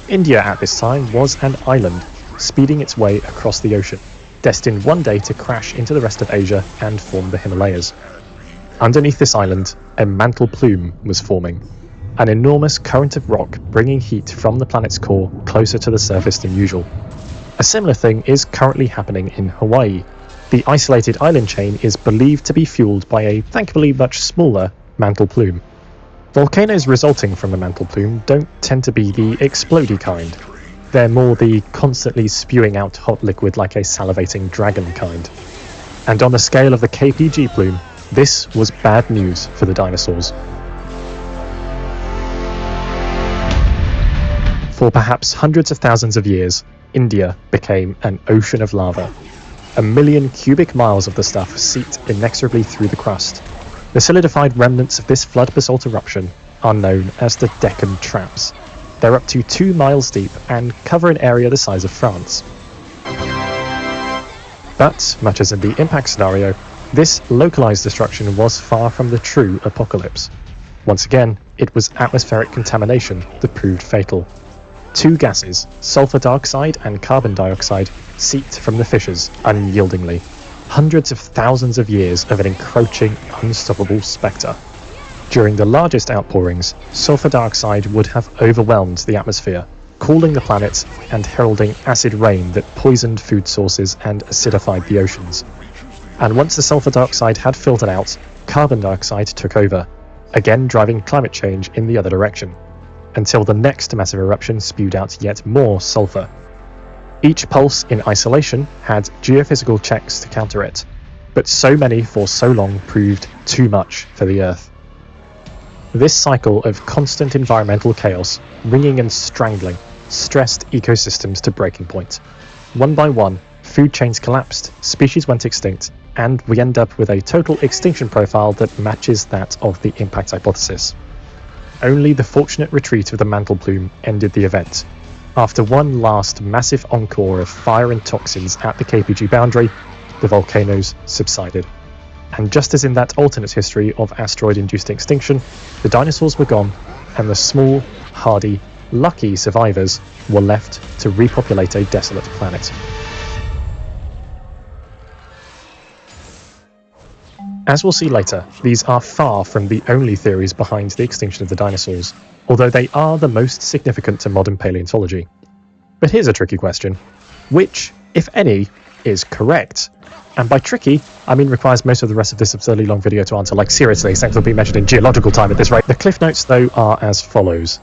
India at this time was an island, speeding its way across the ocean, destined one day to crash into the rest of Asia and form the Himalayas. Underneath this island, a mantle plume was forming, an enormous current of rock bringing heat from the planet's core closer to the surface than usual. A similar thing is currently happening in Hawaii. The isolated island chain is believed to be fueled by a thankfully much smaller mantle plume. Volcanoes resulting from a mantle plume don't tend to be the explodey kind. They're more the constantly spewing out hot liquid like a salivating dragon kind. And on the scale of the KPG plume, this was bad news for the dinosaurs. For perhaps hundreds of thousands of years, India became an ocean of lava. 1 million cubic miles of the stuff seeped inexorably through the crust. The solidified remnants of this flood basalt eruption are known as the Deccan Traps. They're up to 2 miles deep and cover an area the size of France. But, much as in the impact scenario, this localized destruction was far from the true apocalypse. Once again, it was atmospheric contamination that proved fatal. 2 gases, sulfur dioxide and carbon dioxide, seeped from the fissures unyieldingly. Hundreds of thousands of years of an encroaching, unstoppable spectre. During the largest outpourings, sulfur dioxide would have overwhelmed the atmosphere, cooling the planet and heralding acid rain that poisoned food sources and acidified the oceans. And once the sulfur dioxide had filtered out, carbon dioxide took over, again driving climate change in the other direction, until the next massive eruption spewed out yet more sulfur. Each pulse in isolation had geophysical checks to counter it, but so many for so long proved too much for the Earth. This cycle of constant environmental chaos, wringing and strangling, stressed ecosystems to breaking point. One by one, food chains collapsed, species went extinct, and we end up with a total extinction profile that matches that of the impact hypothesis. Only the fortunate retreat of the mantle plume ended the event. After one last massive encore of fire and toxins at the KPG boundary, the volcanoes subsided. And just as in that alternate history of asteroid-induced extinction, the dinosaurs were gone, and the small, hardy, lucky survivors were left to repopulate a desolate planet. As we'll see later, these are far from the only theories behind the extinction of the dinosaurs, although they are the most significant to modern paleontology. But here's a tricky question. Which, if any, is correct? And by tricky, I mean requires most of the rest of this absurdly long video to answer, like seriously, things will be measured in geological time at this rate. The cliff notes, though, are as follows.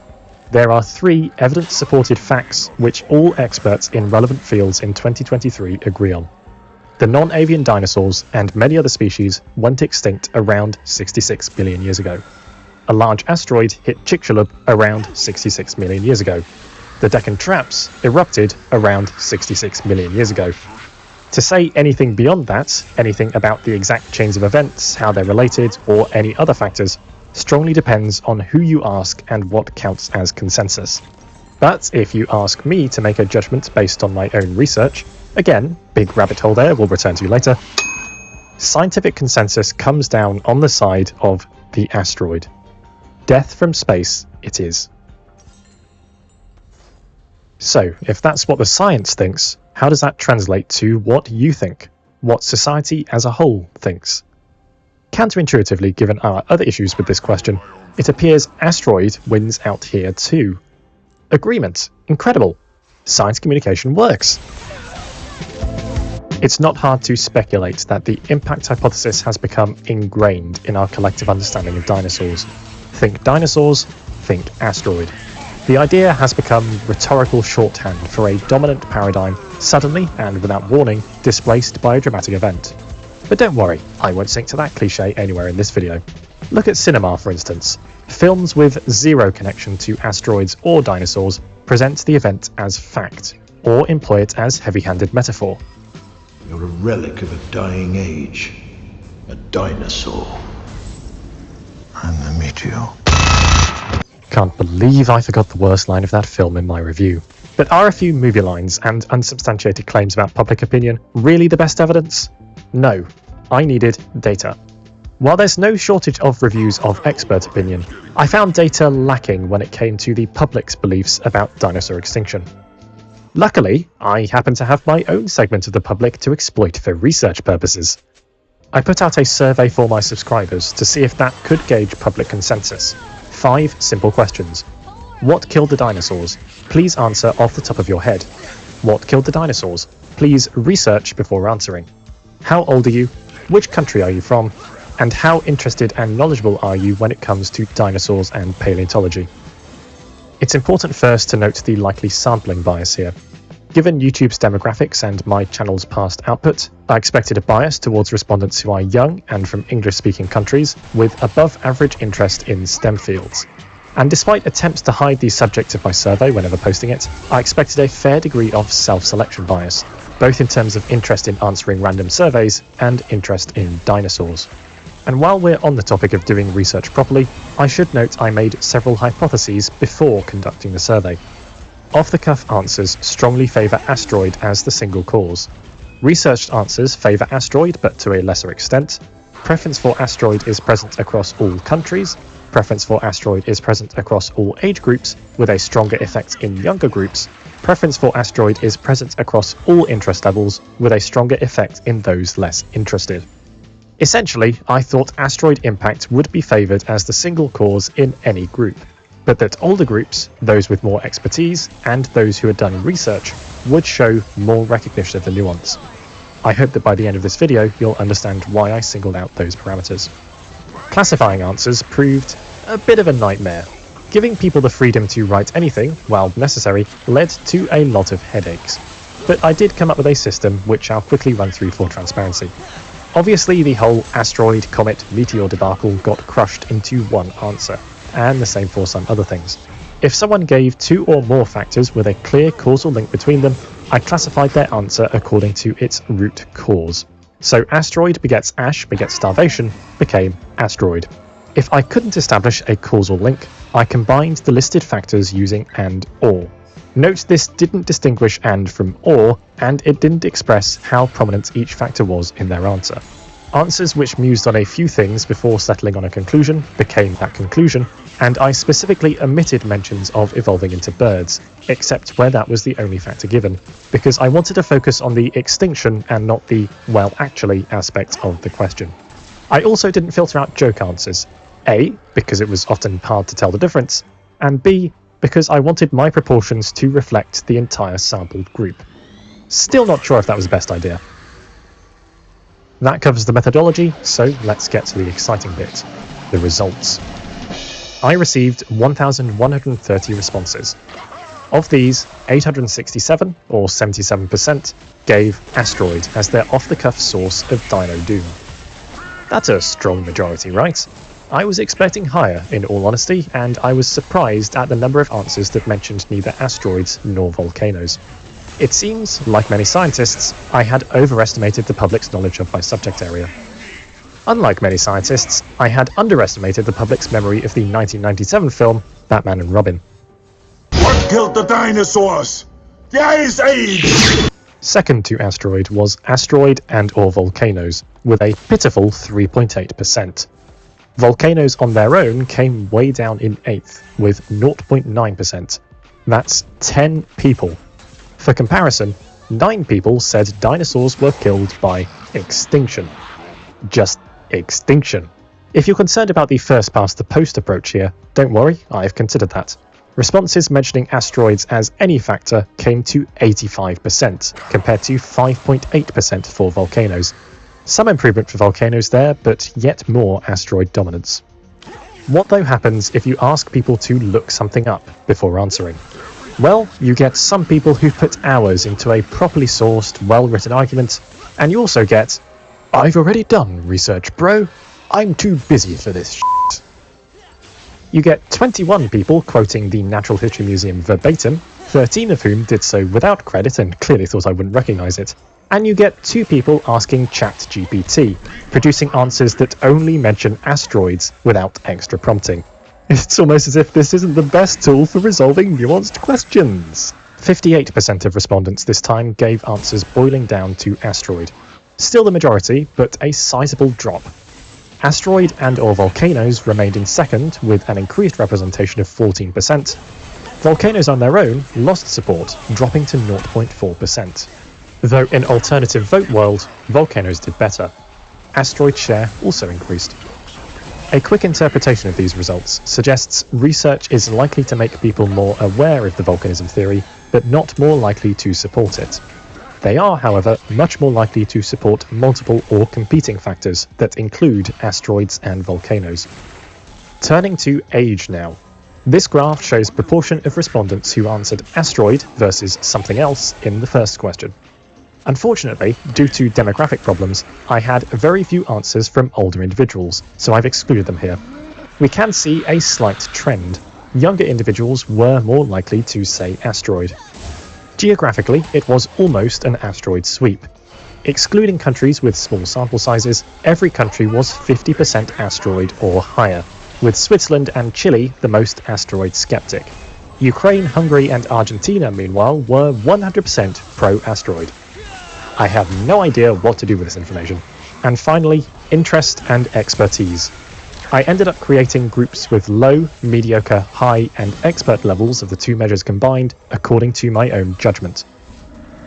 There are 3 evidence-supported facts which all experts in relevant fields in 2023 agree on. The non-avian dinosaurs and many other species went extinct around 66 billion years ago. A large asteroid hit Chicxulub around 66 million years ago. The Deccan Traps erupted around 66 million years ago. To say anything beyond that, anything about the exact chains of events, how they're related, or any other factors, strongly depends on who you ask and what counts as consensus. But if you ask me to make a judgment based on my own research, again, big rabbit hole there, we'll return to later, scientific consensus comes down on the side of the asteroid. Death from space it is. So, if that's what the science thinks, how does that translate to what you think? What society as a whole thinks? Counterintuitively, given our other issues with this question, it appears asteroid wins out here too. Agreement. Incredible. Science communication works. It's not hard to speculate that the impact hypothesis has become ingrained in our collective understanding of dinosaurs. Think dinosaurs, think asteroid. The idea has become rhetorical shorthand for a dominant paradigm suddenly and without warning displaced by a dramatic event. But don't worry, I won't sink to that cliche anywhere in this video. Look at cinema, for instance. Films with zero connection to asteroids or dinosaurs present the event as fact, or employ it as heavy-handed metaphor. You're a relic of a dying age. A dinosaur. I'm the meteor. Can't believe I forgot the worst line of that film in my review. But are a few movie lines and unsubstantiated claims about public opinion really the best evidence? No. I needed data. While there's no shortage of reviews of expert opinion, I found data lacking when it came to the public's beliefs about dinosaur extinction. Luckily, I happen to have my own segment of the public to exploit for research purposes. I put out a survey for my subscribers to see if that could gauge public consensus. 5 simple questions. What killed the dinosaurs? Please answer off the top of your head. What killed the dinosaurs? Please research before answering. How old are you? Which country are you from? And how interested and knowledgeable are you when it comes to dinosaurs and paleontology? It's important first to note the likely sampling bias here. Given YouTube's demographics and my channel's past output, I expected a bias towards respondents who are young and from English-speaking countries with above-average interest in STEM fields. And despite attempts to hide the subject of my survey whenever posting it, I expected a fair degree of self-selection bias, both in terms of interest in answering random surveys and interest in dinosaurs. And while we're on the topic of doing research properly, I should note I made several hypotheses before conducting the survey. Off-the-cuff answers strongly favour asteroid as the single cause. Researched answers favour asteroid, but to a lesser extent. Preference for asteroid is present across all countries. Preference for asteroid is present across all age groups, with a stronger effect in younger groups. Preference for asteroid is present across all interest levels, with a stronger effect in those less interested. Essentially, I thought asteroid impact would be favoured as the single cause in any group, but that older groups, those with more expertise, and those who had done research, would show more recognition of the nuance. I hope that by the end of this video you'll understand why I singled out those parameters. Classifying answers proved a bit of a nightmare. Giving people the freedom to write anything, while necessary, led to a lot of headaches. But I did come up with a system which I'll quickly run through for transparency. Obviously the whole asteroid, comet, meteor debacle got crushed into one answer, and the same for some other things. If someone gave 2 or more factors with a clear causal link between them, I classified their answer according to its root cause. So asteroid begets ash begets starvation became asteroid. If I couldn't establish a causal link, I combined the listed factors using and or. Note this didn't distinguish and from or, and it didn't express how prominent each factor was in their answer. Answers which mused on a few things before settling on a conclusion became that conclusion, and I specifically omitted mentions of evolving into birds, except where that was the only factor given, because I wanted to focus on the extinction and not the well actually aspect of the question. I also didn't filter out joke answers, A, because it was often hard to tell the difference, and B, because I wanted my proportions to reflect the entire sampled group. Still not sure if that was the best idea. That covers the methodology, so let's get to the exciting bit, the results. I received 1,130 responses. Of these, 867, or 77%, gave asteroid as their off-the-cuff source of Dino Doom. That's a strong majority, right? I was expecting higher, in all honesty, and I was surprised at the number of answers that mentioned neither asteroids nor volcanoes. It seems, like many scientists, I had overestimated the public's knowledge of my subject area. Unlike many scientists, I had underestimated the public's memory of the 1997 film Batman and Robin. What killed the dinosaurs? The Ice Age! Second to asteroid was asteroid and or volcanoes, with a pitiful 3.8%. Volcanoes on their own came way down in 8th, with 0.9%. That's 10 people. For comparison, 9 people said dinosaurs were killed by extinction. Just extinction. If you're concerned about the first past the post approach here, don't worry, I've considered that. Responses mentioning asteroids as any factor came to 85%, compared to 5.8% for volcanoes. Some improvement for volcanoes there, but yet more asteroid dominance. What though happens if you ask people to look something up before answering? Well, you get some people who put hours into a properly sourced, well-written argument, and you also get, "I've already done research, bro. I'm too busy for this shit." You get 21 people quoting the Natural History Museum verbatim, 13 of whom did so without credit and clearly thought I wouldn't recognise it. And you get 2 people asking ChatGPT, producing answers that only mention asteroids without extra prompting. It's almost as if this isn't the best tool for resolving nuanced questions. 58% of respondents this time gave answers boiling down to asteroid. Still the majority, but a sizable drop. Asteroid and or volcanoes remained in second with an increased representation of 14%. Volcanoes on their own lost support, dropping to 0.4%. Though in alternative vote world, volcanoes did better. Asteroid share also increased. A quick interpretation of these results suggests research is likely to make people more aware of the volcanism theory, but not more likely to support it. They are, however, much more likely to support multiple or competing factors that include asteroids and volcanoes. Turning to age now. This graph shows proportion of respondents who answered asteroid versus something else in the first question. Unfortunately, due to demographic problems, I had very few answers from older individuals, so I've excluded them here. We can see a slight trend. Younger individuals were more likely to say asteroid. Geographically, it was almost an asteroid sweep. Excluding countries with small sample sizes, every country was 50% asteroid or higher, with Switzerland and Chile the most asteroid skeptic. Ukraine, Hungary and Argentina, meanwhile, were 100% pro-asteroid. I have no idea what to do with this information. And finally, interest and expertise. I ended up creating groups with low, mediocre, high and expert levels of the 2 measures combined according to my own judgment.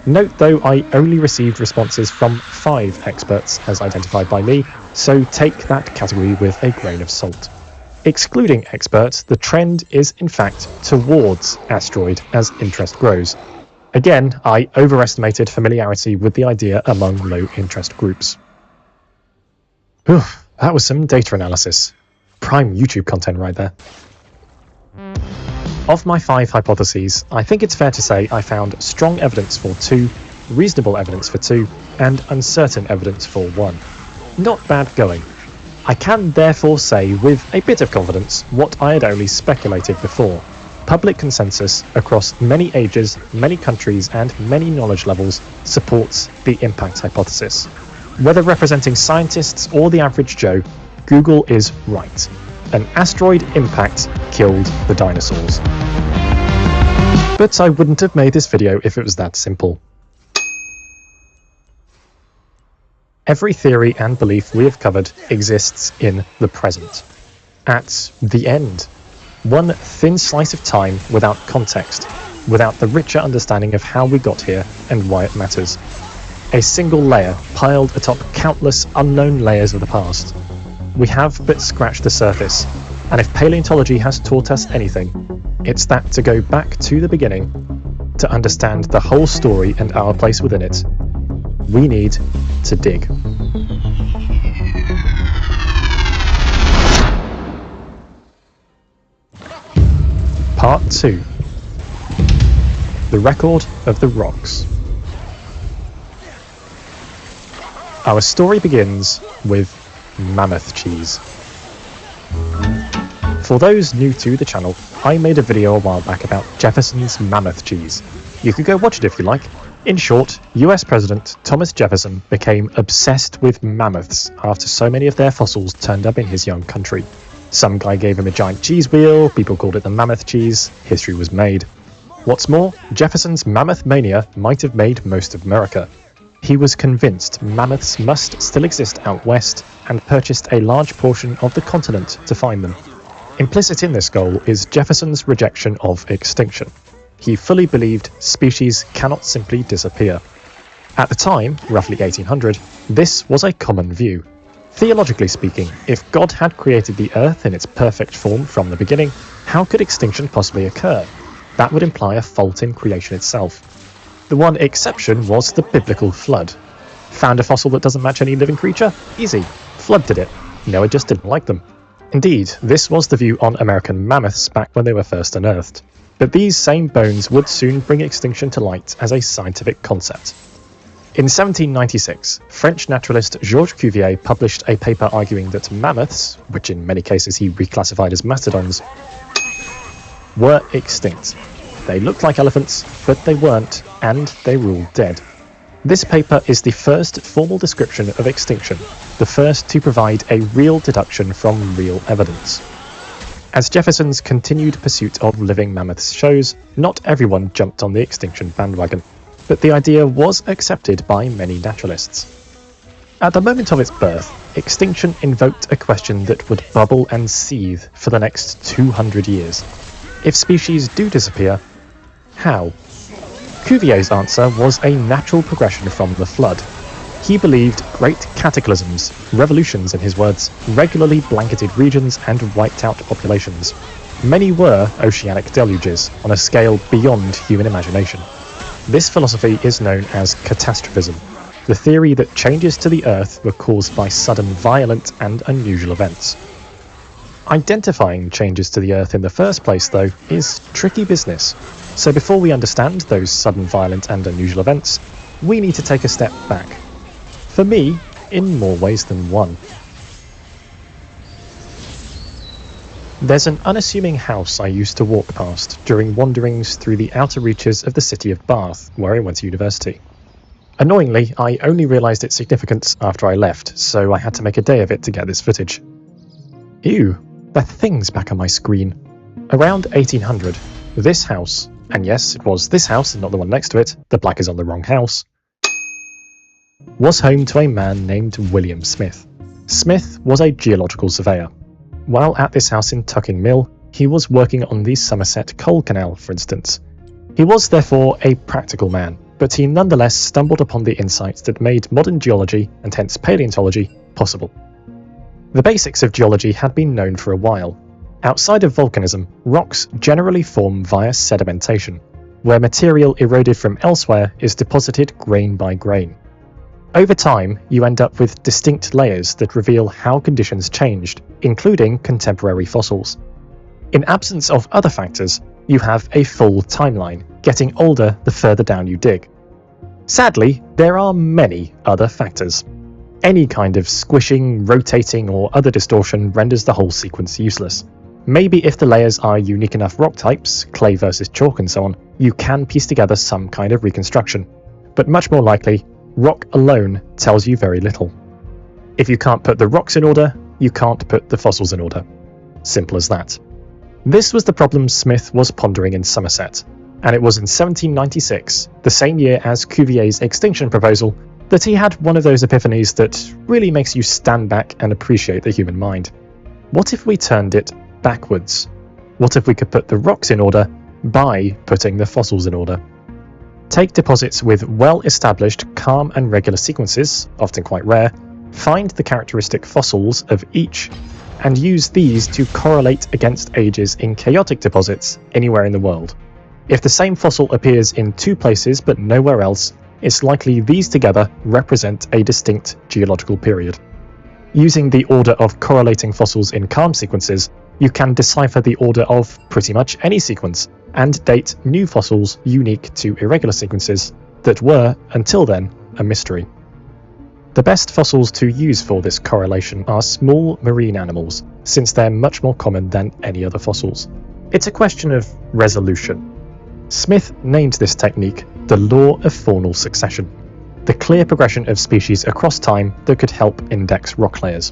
Note though I only received responses from 5 experts as identified by me, so take that category with a grain of salt. Excluding experts, the trend is in fact towards asteroid as interest grows. Again, I overestimated familiarity with the idea among low interest groups. Whew, that was some data analysis. Prime YouTube content right there. Of my 5 hypotheses, I think it's fair to say I found strong evidence for 2, reasonable evidence for 2, and uncertain evidence for 1. Not bad going. I can therefore say with a bit of confidence what I had only speculated before. public consensus across many ages, many countries, and many knowledge levels supports the impact hypothesis. Whether representing scientists or the average Joe, Google is right. An asteroid impact killed the dinosaurs. But I wouldn't have made this video if it was that simple. Every theory and belief we have covered exists in the present. At the end. One thin slice of time without context, without the richer understanding of how we got here and why it matters. A single layer piled atop countless unknown layers of the past. We have but scratched the surface, and if paleontology has taught us anything, it's that to go back to the beginning, to understand the whole story and our place within it, we need to dig. Part 2. The Record of the Rocks. Our story begins with mammoth cheese. For those new to the channel, I made a video a while back about Jefferson's mammoth cheese. You could go watch it if you like. In short, US President Thomas Jefferson became obsessed with mammoths after so many of their fossils turned up in his young country. Some guy gave him a giant cheese wheel, people called it the mammoth cheese, history was made. What's more, Jefferson's mammoth mania might have made most of America. He was convinced mammoths must still exist out west and purchased a large portion of the continent to find them. Implicit in this goal is Jefferson's rejection of extinction. He fully believed species cannot simply disappear. At the time, roughly 1800, this was a common view. Theologically speaking, if God had created the Earth in its perfect form from the beginning, how could extinction possibly occur? That would imply a fault in creation itself. The one exception was the biblical flood. Found a fossil that doesn't match any living creature? Easy. Flood did it. Noah just didn't like them. Indeed, this was the view on American mammoths back when they were first unearthed. But these same bones would soon bring extinction to light as a scientific concept. In 1796, French naturalist Georges Cuvier published a paper arguing that mammoths, which in many cases he reclassified as mastodons, were extinct. They looked like elephants, but they weren't, and they were all dead. This paper is the first formal description of extinction, the first to provide a real deduction from real evidence. As Jefferson's continued pursuit of living mammoths shows, not everyone jumped on the extinction bandwagon, but the idea was accepted by many naturalists. At the moment of its birth, extinction invoked a question that would bubble and seethe for the next 200 years. If species do disappear, how? Cuvier's answer was a natural progression from the flood. He believed great cataclysms, revolutions in his words, regularly blanketed regions and wiped out populations. Many were oceanic deluges on a scale beyond human imagination. This philosophy is known as catastrophism, the theory that changes to the Earth were caused by sudden violent and unusual events. Identifying changes to the Earth in the first place, though, is tricky business, so before we understand those sudden violent and unusual events, we need to take a step back. For me, in more ways than one. There's an unassuming house I used to walk past during wanderings through the outer reaches of the city of Bath, where I went to university. Annoyingly, I only realised its significance after I left, so I had to make a day of it to get this footage. Ew, that thing's back on my screen. Around 1800, this house, and yes, it was this house and not the one next to it, the black is on the wrong house, was home to a man named William Smith. Smith was a geological surveyor. While at this house in Tucking Mill, he was working on the Somerset Coal Canal, for instance. He was therefore a practical man, but he nonetheless stumbled upon the insights that made modern geology, and hence paleontology, possible. The basics of geology had been known for a while. Outside of volcanism, rocks generally form via sedimentation, where material eroded from elsewhere is deposited grain by grain. Over time, you end up with distinct layers that reveal how conditions changed, including contemporary fossils. In absence of other factors, you have a full timeline, getting older the further down you dig. Sadly, there are many other factors. Any kind of squishing, rotating, or other distortion renders the whole sequence useless. Maybe if the layers are unique enough rock types, clay versus chalk and so on, you can piece together some kind of reconstruction. But much more likely, rock alone tells you very little. If you can't put the rocks in order, you can't put the fossils in order. Simple as that. This was the problem Smith was pondering in Somerset, and it was in 1796, the same year as Cuvier's extinction proposal, that he had one of those epiphanies that really makes you stand back and appreciate the human mind. What if we turned it backwards? What if we could put the rocks in order by putting the fossils in order? Take deposits with well-established calm and regular sequences, often quite rare, find the characteristic fossils of each, and use these to correlate against ages in chaotic deposits anywhere in the world. If the same fossil appears in two places but nowhere else, it's likely these together represent a distinct geological period. Using the order of correlating fossils in calm sequences, you can decipher the order of pretty much any sequence, and date new fossils unique to irregular sequences that were, until then, a mystery. The best fossils to use for this correlation are small marine animals, since they're much more common than any other fossils. It's a question of resolution. Smith named this technique the law of faunal succession, the clear progression of species across time that could help index rock layers.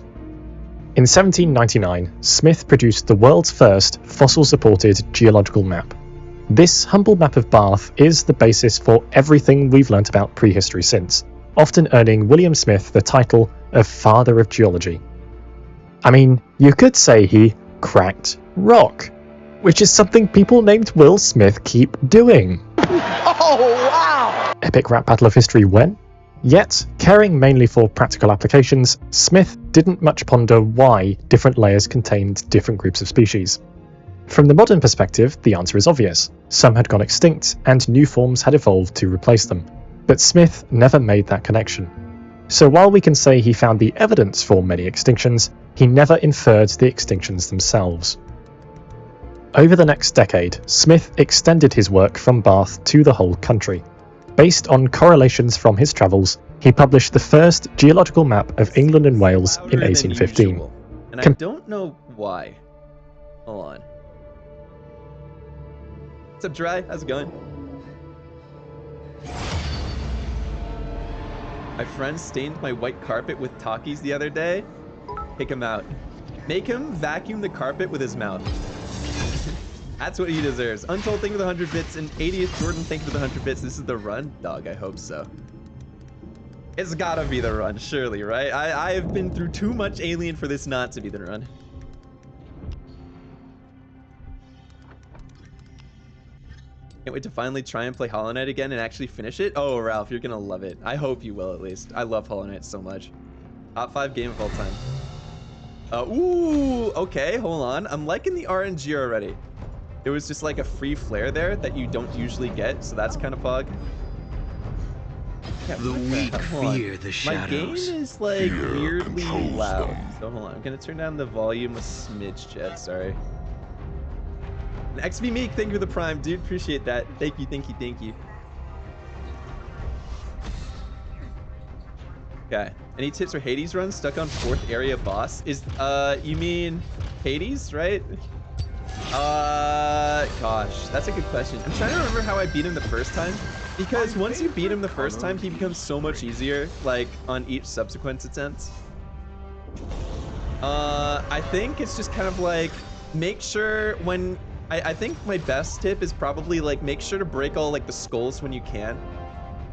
In 1799, Smith produced the world's first fossil-supported geological map. This humble map of Bath is the basis for everything we've learnt about prehistory since, often earning William Smith the title of Father of Geology. I mean, you could say he cracked rock, which is something people named Will Smith keep doing. Oh, wow! Epic rap battle of history when? Yet, caring mainly for practical applications, Smith didn't much ponder why different layers contained different groups of species. From the modern perspective, the answer is obvious. Some had gone extinct, and new forms had evolved to replace them. But Smith never made that connection. So while we can say he found the evidence for many extinctions, he never inferred the extinctions themselves. Over the next decade, Smith extended his work from Bath to the whole country. Based on correlations from his travels, he published the first geological map of England and Wales in 1815. And I don't know why. Hold on. What's up, Dry? How's it going? My friend stained my white carpet with Takis the other day. Kick him out. Make him vacuum the carpet with his mouth. That's what he deserves. Untold Thing with 100 bits and 80th Jordan Thank you for the 100 bits. This is the run? Dog, I hope so. It's gotta be the run, surely, right? I have been through too much Alien for this not to be the run. Can't wait to finally try and play Hollow Knight again and actually finish it. Oh, Ralph, you're gonna love it. I hope you will, at least. I love Hollow Knight so much. Top 5 game of all time. Ooh, okay, hold on. I'm liking the RNG already. There was just like a free flare there that you don't usually get, so that's kind of bug. Yeah, the weak fear the shadows. My game is like weirdly loud. So hold on, I'm gonna turn down the volume a smidge, chat. Sorry. And XB Meek, thank you for the prime, dude. Appreciate that. Thank you, thank you, thank you. Okay. Any tips for Hades run? Stuck on 4th area boss? Is you mean Hades, right? Gosh, that's a good question. I'm trying to remember how I beat him the first time, because once you beat him the first time, he becomes so much easier, like, on each subsequent attempt. I think it's just kind of like, make sure when, I think my best tip is probably, like, make sure to break all, like, the skulls when you can.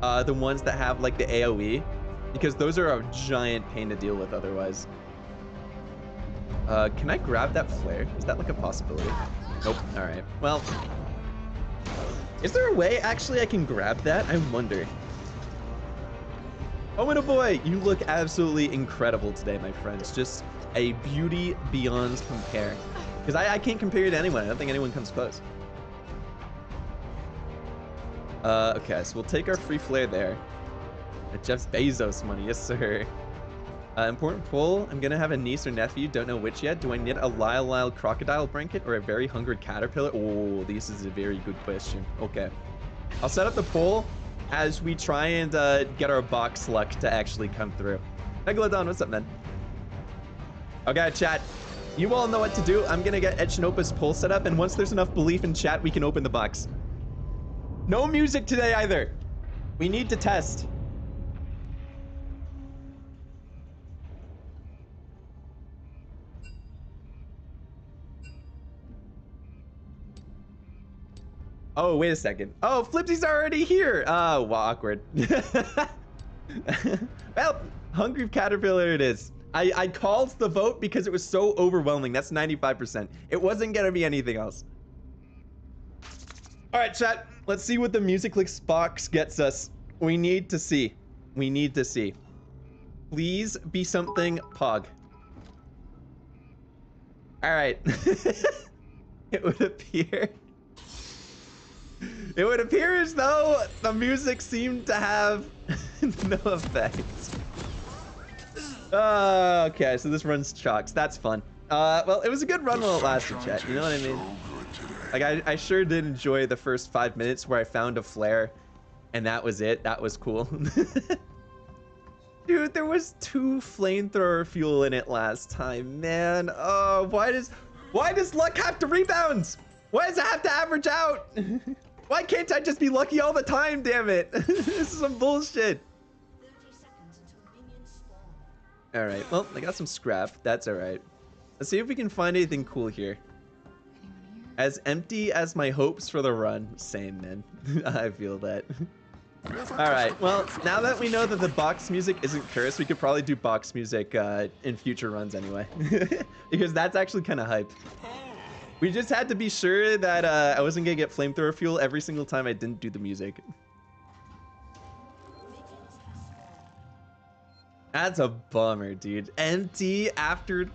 The ones that have, like, the AoE, because those are a giant pain to deal with otherwise. Can I grab that flare? Is that like a possibility? Nope. All right. Well, is there a way actually I can grab that? I wonder. Oh, and a boy, you look absolutely incredible today, my friends. Just a beauty beyond compare. Because I can't compare you to anyone. I don't think anyone comes close. Okay, so we'll take our free flare there. Jeff Bezos money, yes sir. Important poll, I'm gonna have a niece or nephew, don't know which yet. Do I need a Lyle crocodile blanket or a very hungry caterpillar? Oh, this is a very good question. Okay. I'll set up the poll as we try and get our box luck to actually come through. Megalodon, what's up, man? Okay, chat. You all know what to do. I'm gonna get Echinopa's poll set up, and once there's enough belief in chat, we can open the box. No music today either. We need to test. Oh, wait a second. Oh, Flipsy's already here. Oh, well, awkward. Well, Hungry Caterpillar it is. I called the vote because it was so overwhelming. That's 95%. It wasn't gonna be anything else. All right, chat. Let's see what the Musiclix box gets us. We need to see. We need to see. Please be something Pog. All right. It would appear... It would appear as though the music seemed to have no effect. Okay, so this runs chalks. That's fun. Well, it was a good run while it lasted, chat. You know what I mean? Like, I sure did enjoy the first 5 minutes where I found a flare, and that was it. That was cool. Dude, there was 2 flamethrower fuel in it last time, man. Oh, why does luck have to rebound? Why does it have to average out? Why can't I just be lucky all the time, damn it? This is some bullshit. Alright, well, I got some scrap. That's alright. Let's see if we can find anything cool here. As empty as my hopes for the run. Same, man. I feel that. Alright, well, now that we know that the box music isn't cursed, we could probably do box music in future runs anyway. Because that's actually kind of hype. We just had to be sure that I wasn't gonna get flamethrower fuel every single time I didn't do the music. That's a bummer, dude. Empty after...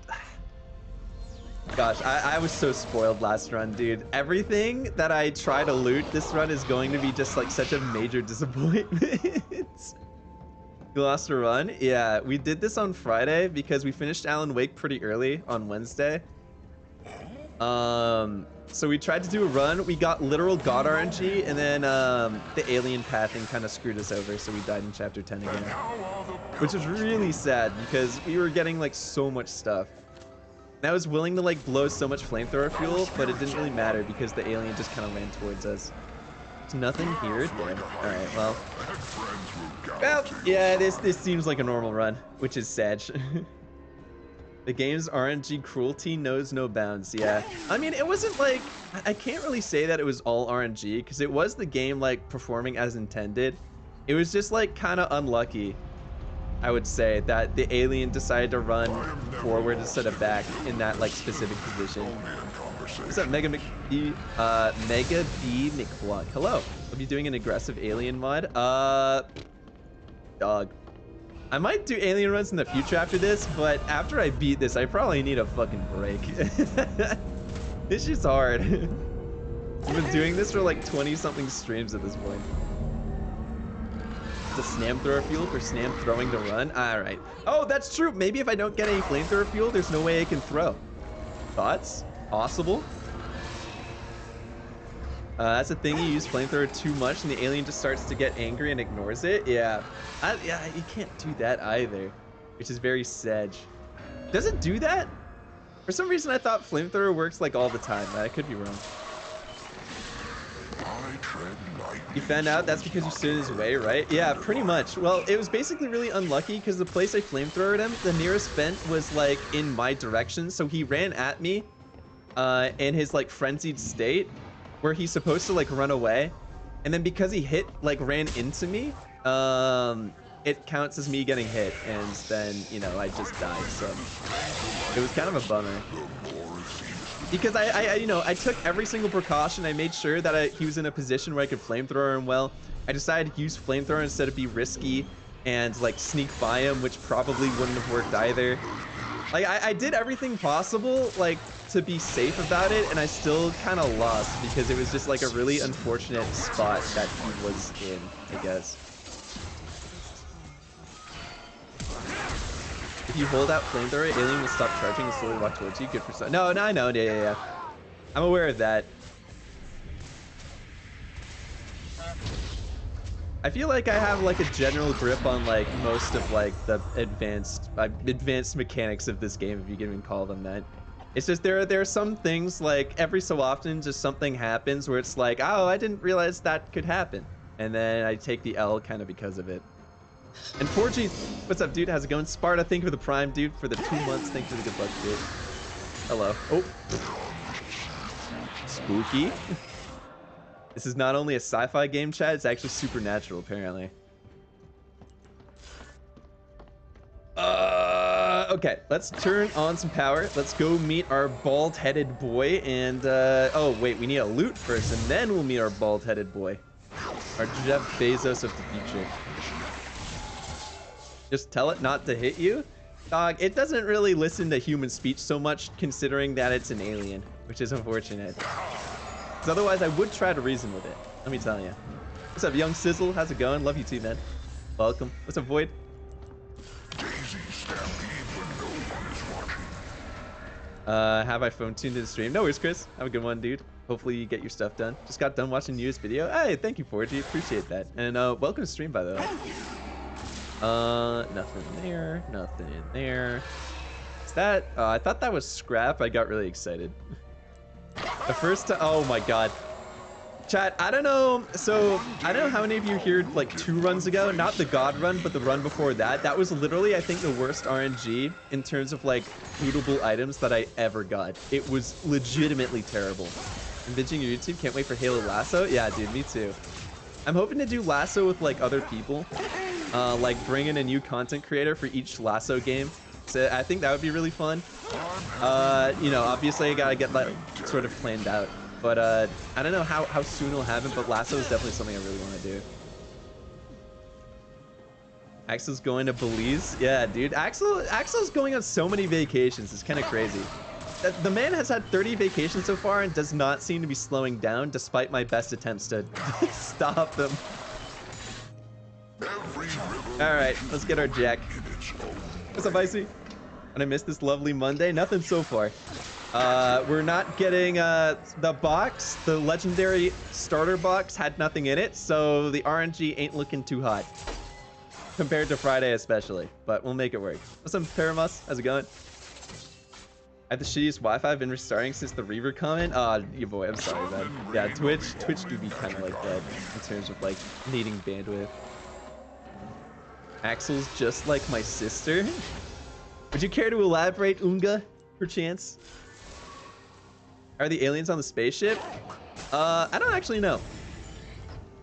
Gosh, I was so spoiled last run, dude. Everything that I try to loot this run is going to be just like such a major disappointment. You lost a run? Yeah, we did this on Friday because we finished Alan Wake pretty early on Wednesday. So we tried to do a run. We got literal God RNG, and then the alien pathing kind of screwed us over, so we died in Chapter 10 again. Which was really sad because we were getting like so much stuff. And I was willing to like blow so much flamethrower fuel, but it didn't really matter because the alien just kind of ran towards us. There's nothing here. Damn. All right, well. Well, yeah, this seems like a normal run, which is sad. The game's RNG cruelty knows no bounds. Yeah, I mean, it wasn't like, I can't really say that it was all RNG because it was the game like performing as intended. It was just like kind of unlucky, I would say, that the alien decided to run forward instead of back in that like specific position. What's up, Mega B McBlock? Hello. I'll be doing an aggressive alien mod. Dog. I might do alien runs in the future after this, but after I beat this, I probably need a fucking break. This shit's hard. I've been doing this for like 20-something streams at this point. The flamethrower fuel for Snam throwing to run? Alright. Oh, that's true. Maybe if I don't get any flamethrower fuel, there's no way I can throw. Thoughts? Possible? That's the thing, you use flamethrower too much and the alien just starts to get angry and ignores it. Yeah. Yeah, you can't do that either, which is very sedge. Does it do that? For some reason I thought flamethrower works like all the time. I could be wrong. You found out that's because you stood in his way, right? Yeah, pretty much. Well, it was basically really unlucky because the place I flamethrowed him, the nearest vent was like in my direction, so he ran at me in his like frenzied state where he's supposed to like run away, and then because he ran into me, it counts as me getting hit, and then, you know, I just died. So it was kind of a bummer because I took every single precaution. I made sure that he was in a position where I could flamethrower him well. I decided to use flamethrower instead of be risky and like sneak by him, which probably wouldn't have worked either. Like I did everything possible like to be safe about it, and I still kind of lost because it was just like a really unfortunate spot that he was in, I guess. If you hold out flamethrower, alien will stop charging and slowly walk towards you. Good for some. No, I know. Yeah. I'm aware of that. I feel like I have like a general grip on like most of like the advanced mechanics of this game, if you can even call them that. It's just there are some things, like, every so often just something happens where it's like, oh, I didn't realize that could happen. And then I take the L kind of because of it. And 4G, what's up, dude? How's it going? Sparta, thank you for the Prime, dude, for the 2 months. Thank you for the good luck, dude. Hello. Oh. Spooky. This is not only a sci-fi game, chat, it's actually supernatural, apparently. Okay, let's turn on some power. Let's go meet our bald-headed boy, and, oh, wait, we need a loot first, and then we'll meet our bald-headed boy. Our Jeff Bezos of the future. Just tell it not to hit you? Dog, it doesn't really listen to human speech so much, considering that it's an alien, which is unfortunate. Because otherwise, I would try to reason with it. Let me tell you. What's up, Young Sizzle? How's it going? Love you too, man. Welcome. What's up, Void? Have I phone tuned to the stream? No worries, Chris. Have a good one, dude. Hopefully you get your stuff done. Just got done watching Yu's video. Hey, thank you, 4G. Appreciate that. And welcome to stream, by the way. Nothing there. Nothing in there. Is that? I thought that was scrap. I got really excited. The first time. Oh my god. Chat, I don't know. So, I don't know how many of you here, like, 2 runs ago, not the God run, but the run before that. That was literally, I think, the worst RNG in terms of, like, lootable items that I ever got. It was legitimately terrible. I'm binging your YouTube. Can't wait for Halo Lasso. Yeah, dude, me too. I'm hoping to do Lasso with, like, other people. Like, bring in a new content creator for each Lasso game. So, I think that would be really fun. You know, obviously, I gotta get that sort of planned out. But, I don't know how soon it'll happen, but Lasso is definitely something I really want to do. Axel's going to Belize? Yeah, dude. Axel's going on so many vacations. It's kind of crazy. The man has had 30 vacations so far and does not seem to be slowing down, despite my best attempts to stop them. Alright, let's get our Jack. What's up, Icy? And I missed this lovely Monday? Nothing so far. We're not getting, the box, the legendary starter box had nothing in it, so the RNG ain't looking too hot. Compared to Friday especially, but we'll make it work. What's up, Paramus? How's it going? I have the shittiest Wi-Fi. I've been restarting since the Reaver comment. Your boy, I'm sorry, man. Yeah, Twitch do be kind of like that in terms of, like, needing bandwidth. Axel's just like my sister. Would you care to elaborate, Unga, perchance? Are the aliens on the spaceship? I don't actually know.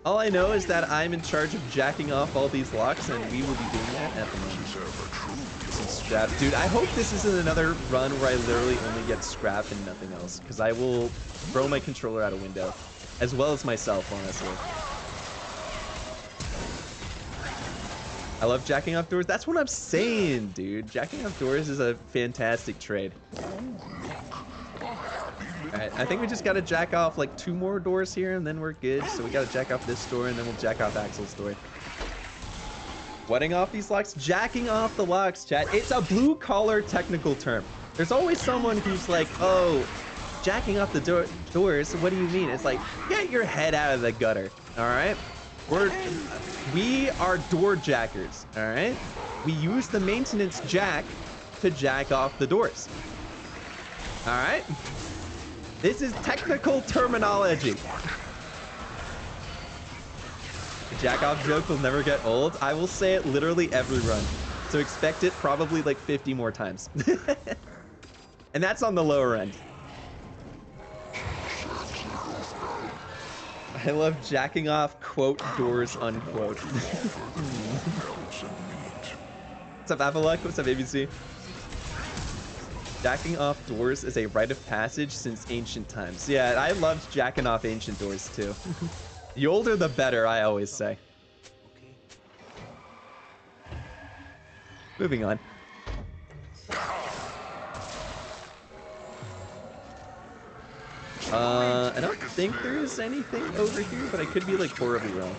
All I know is that I'm in charge of jacking off all these locks, and we will be doing that at the moment. Some scrap. Dude, I hope this isn't another run where I literally only get scrap and nothing else, because I will throw my controller out a window, as well as myself, honestly. I love jacking off doors. That's what I'm saying, dude. Jacking off doors is a fantastic trade. Alright, I think we just gotta jack off like 2 more doors here and then we're good. So we gotta jack off this door and then we'll jack off Axel's door. Wetting off these locks? Jacking off the locks, chat. It's a blue collar technical term. There's always someone who's like, oh, jacking off the doors, what do you mean? It's like, get your head out of the gutter, alright? We are door jackers, alright? We use the maintenance jack to jack off the doors. Alright? This is technical terminology. The jack off joke will never get old. I will say it literally every run. So expect it probably like 50 more times. And that's on the lower end. I love jacking off, quote, doors, unquote. What's up, Avalok? What's up, ABC? Jacking off doors is a rite of passage since ancient times. Yeah, I loved jacking off ancient doors, too. The older, the better, I always say. Moving on. I don't think there's anything over here, but I could be, like, horribly wrong.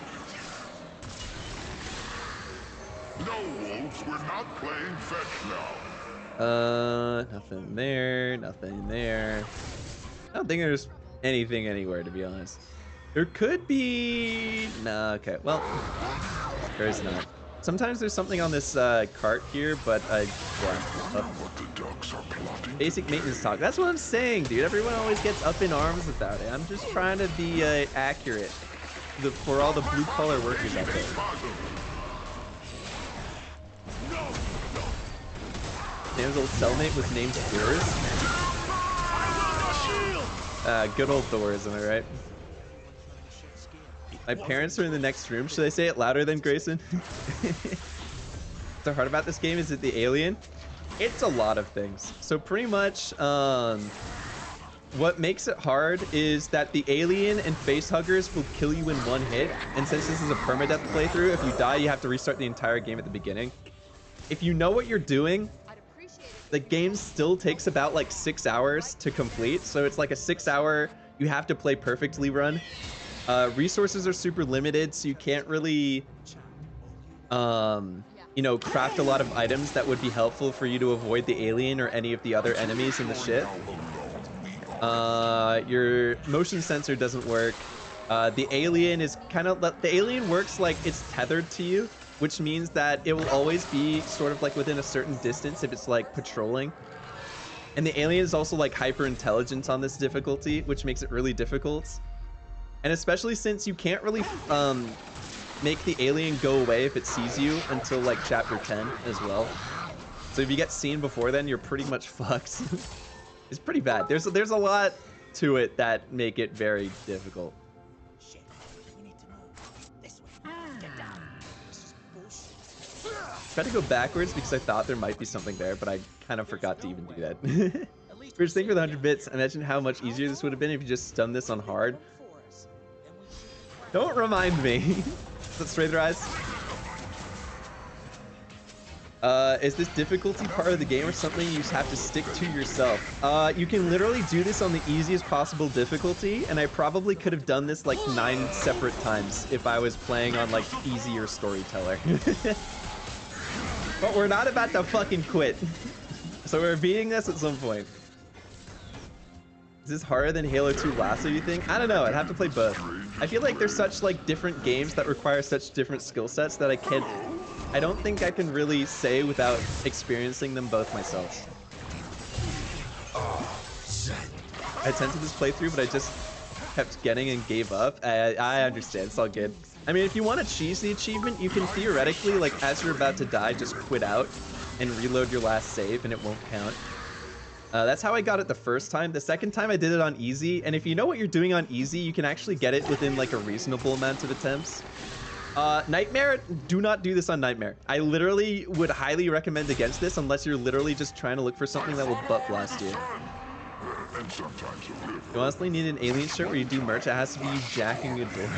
No, Wolves, we're not playing fetch now. Nothing there, nothing there. I don't think there's anything anywhere, to be honest. There could be... No, okay, well, there is not. Sometimes there's something on this cart here, but basic maintenance talk. That's what I'm saying, dude. Everyone always gets up in arms about it. I'm just trying to be accurate for all the blue-collar workers out there. Sam's old cellmate was named Doors. Good old Doors, am I right? My parents are in the next room. Should I say it louder than Grayson? The hard about this game is that the alien, it's a lot of things. So pretty much what makes it hard is that the alien and facehuggers will kill you in one hit. And since this is a permadeath playthrough, if you die, you have to restart the entire game at the beginning. If you know what you're doing, the game still takes about like 6 hours to complete. So it's like a 6-hour, you have to play perfectly run. Resources are super limited, so you can't really, you know, craft a lot of items that would be helpful for you to avoid the alien or any of the other enemies in the ship. Your motion sensor doesn't work. The alien is kind of, the alien works like it's tethered to you, which means that it will always be sort of like within a certain distance if it's like patrolling. And the alien is also like hyper intelligent on this difficulty, which makes it really difficult. And especially since you can't really make the alien go away if it sees you until like chapter 10 as well. So if you get seen before then, you're pretty much fucked. It's pretty bad. There's a lot to it that make it very difficult. Tried to go backwards because I thought there might be something there, but I kind of forgot to even do that. First thing for the 100 bits, imagine how much easier this would have been if you just stunned this on hard. Don't remind me. Let's straight their eyes. Is this difficulty part of the game or something you just have to stick to yourself? You can literally do this on the easiest possible difficulty, and I probably could have done this like 9 separate times if I was playing on like easier storyteller. But we're not about to fucking quit. So we're beating this at some point. Is this harder than Halo 2 Lasso, you think? I don't know, I'd have to play both. I feel like there's such like different games that require such different skill sets that I don't think I can really say without experiencing them both myself. I attempted this playthrough, but I just kept getting and gave up. I understand, it's all good. I mean, if you want to cheese the achievement, you can theoretically, like, as you're about to die, just quit out and reload your last save, and it won't count. That's how I got it the first time. The second time I did it on easy, and if you know what you're doing on easy, you can actually get it within, like, a reasonable amount of attempts. Nightmare, do not do this on Nightmare. I literally would highly recommend against this unless you're literally just trying to look for something that will butt blast you. You honestly need an alien shirt where you do merch. It has to be you jacking a door.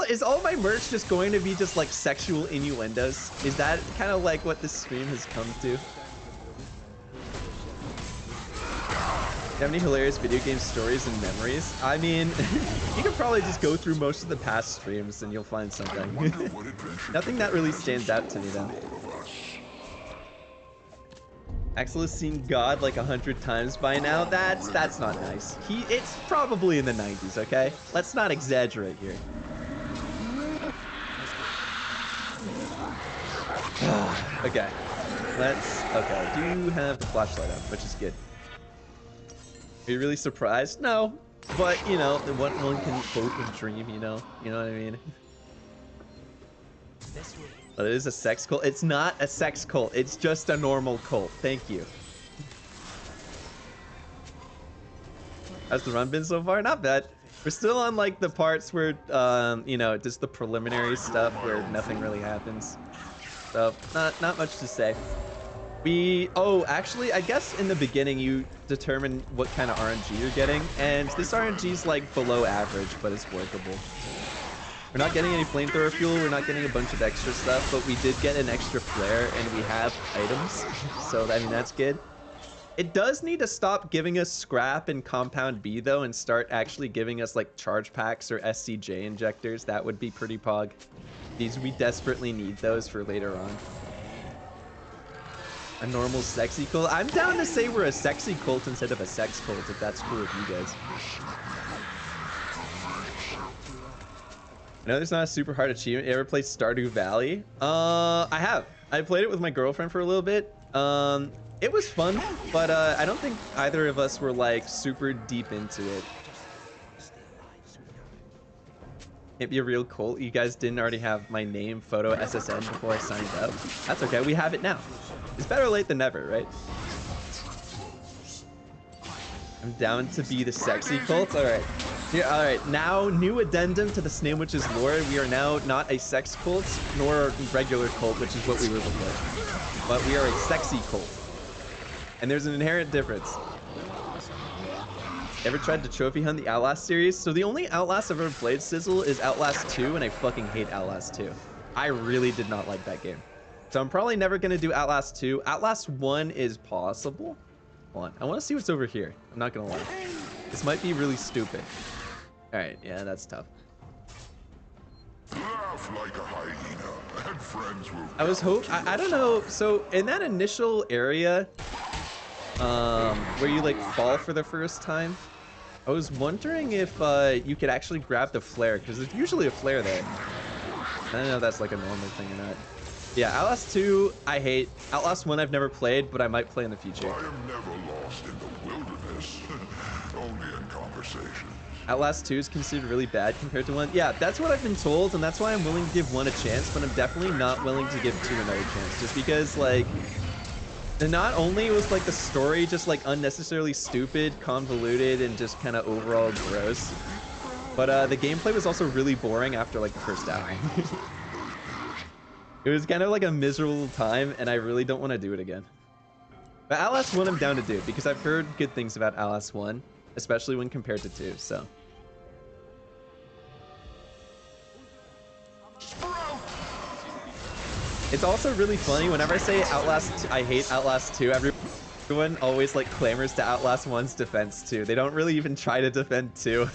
Is all my merch just going to be just like sexual innuendos? Is that kind of like what this stream has come to? Do you have any hilarious video game stories and memories? I mean, you could probably just go through most of the past streams and you'll find something. Nothing that really stands out to me though. Axel has seen God like 100 times by now. That's not nice. It's probably in the 90s, okay? Let's not exaggerate here. Okay. Okay, I do have the flashlight on, which is good. Are you really surprised? No. But, you know, one can quote and dream, you know? You know what I mean? But it is a sex cult. It's not a sex cult. It's just a normal cult. Thank you. How's the run been so far? Not bad. We're still on like the parts where, you know, just the preliminary stuff where nothing really happens. So not much to say. Oh, actually, I guess in the beginning you determine what kind of RNG you're getting, and this RNG is like below average, but it's workable. We're not getting any flamethrower fuel, we're not getting a bunch of extra stuff, but we did get an extra flare and we have items, so I mean that's good. It does need to stop giving us scrap and compound B though and start actually giving us like charge packs or SCJ injectors. That would be pretty pog. We desperately need those for later on. A normal sexy cult? I'm down to say we're a sexy cult instead of a sex cult if that's cool with you guys. know there's not a super hard achievement. You ever played Stardew Valley? I have. I played it with my girlfriend for a little bit. It was fun, but I don't think either of us were like super deep into it. Can't be a real cult. You guys didn't already have my name, photo, SSN before I signed up. That's okay. We have it now. It's better late than never, right? I'm down to be the sexy cult. All right. Yeah, all right. Now, new addendum to the Snail Witch's lore. We are now not a sex cult nor a regular cult, which is what we were before. But we are a sexy cult. And there's an inherent difference. Ever tried to trophy hunt the Outlast series? So the only Outlast I've ever played, Sizzle, is Outlast 2, and I fucking hate Outlast 2. I really did not like that game. So I'm probably never going to do Outlast 2. Outlast 1 is possible. Hold on. I want to see what's over here. I'm not going to lie. This might be really stupid. All right. Yeah, that's tough. Laugh like a hyena, and friends will. I was I don't know. So in that initial area, where you like fall for the first time, I was wondering if you could actually grab the flare, because there's usually a flare there. I don't know if that's like a normal thing or not. Yeah, Outlast 2 I hate. Outlast 1 I've never played, but I might play in the future. I am never lost in the wilderness, only in conversation. Outlast 2 is considered really bad compared to 1. Yeah, that's what I've been told, and that's why I'm willing to give 1 a chance, but I'm definitely not willing to give 2 another chance, just because, like, not only was, like, the story just, like, unnecessarily stupid, convoluted, and just kind of overall gross, but the gameplay was also really boring after, like, the first hour. It was kind of like a miserable time, and I really don't want to do it again. But Outlast 1 I'm down to do, because I've heard good things about Outlast 1, especially when compared to 2, so. It's also really funny, whenever I say I hate Outlast 2, everyone always like clamors to Outlast 1's defense too. They don't really even try to defend 2.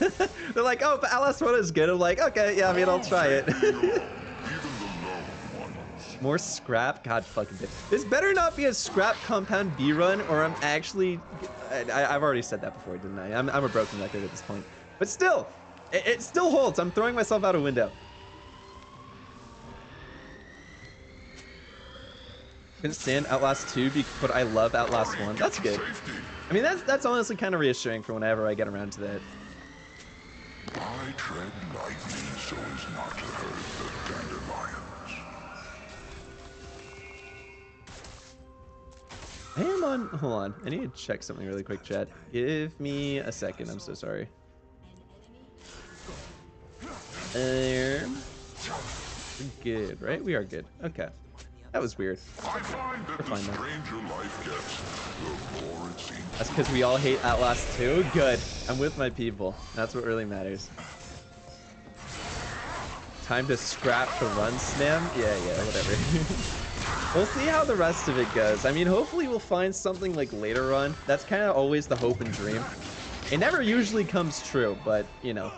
They're like, oh, but Outlast 1 is good. I'm like, okay, yeah, I mean, I'll try it. More scrap? God fucking damn. This better not be a scrap compound B run, or I'm actually... I've already said that before, didn't I? I'm a broken record at this point. But still, it still holds. I'm throwing myself out a window. Couldn't stand Outlast 2, but I love Outlast 1. That's good. I mean, that's honestly kind of reassuring for whenever I get around to that. I tread lightly so as not to hurt the dandelions. I am on... Hold on. I need to check something really quick, chat. Give me a second. I'm so sorry. We're good, right? We are good. Okay. That was weird. I find that the stranger life gets, the more it seems. That's because we all hate Outlast 2? Good. I'm with my people. That's what really matters. Time to scrap the run, Snam? Yeah, whatever. We'll see how the rest of it goes. I mean, hopefully we'll find something like later on. That's kind of always the hope and dream. It never usually comes true, but, you know.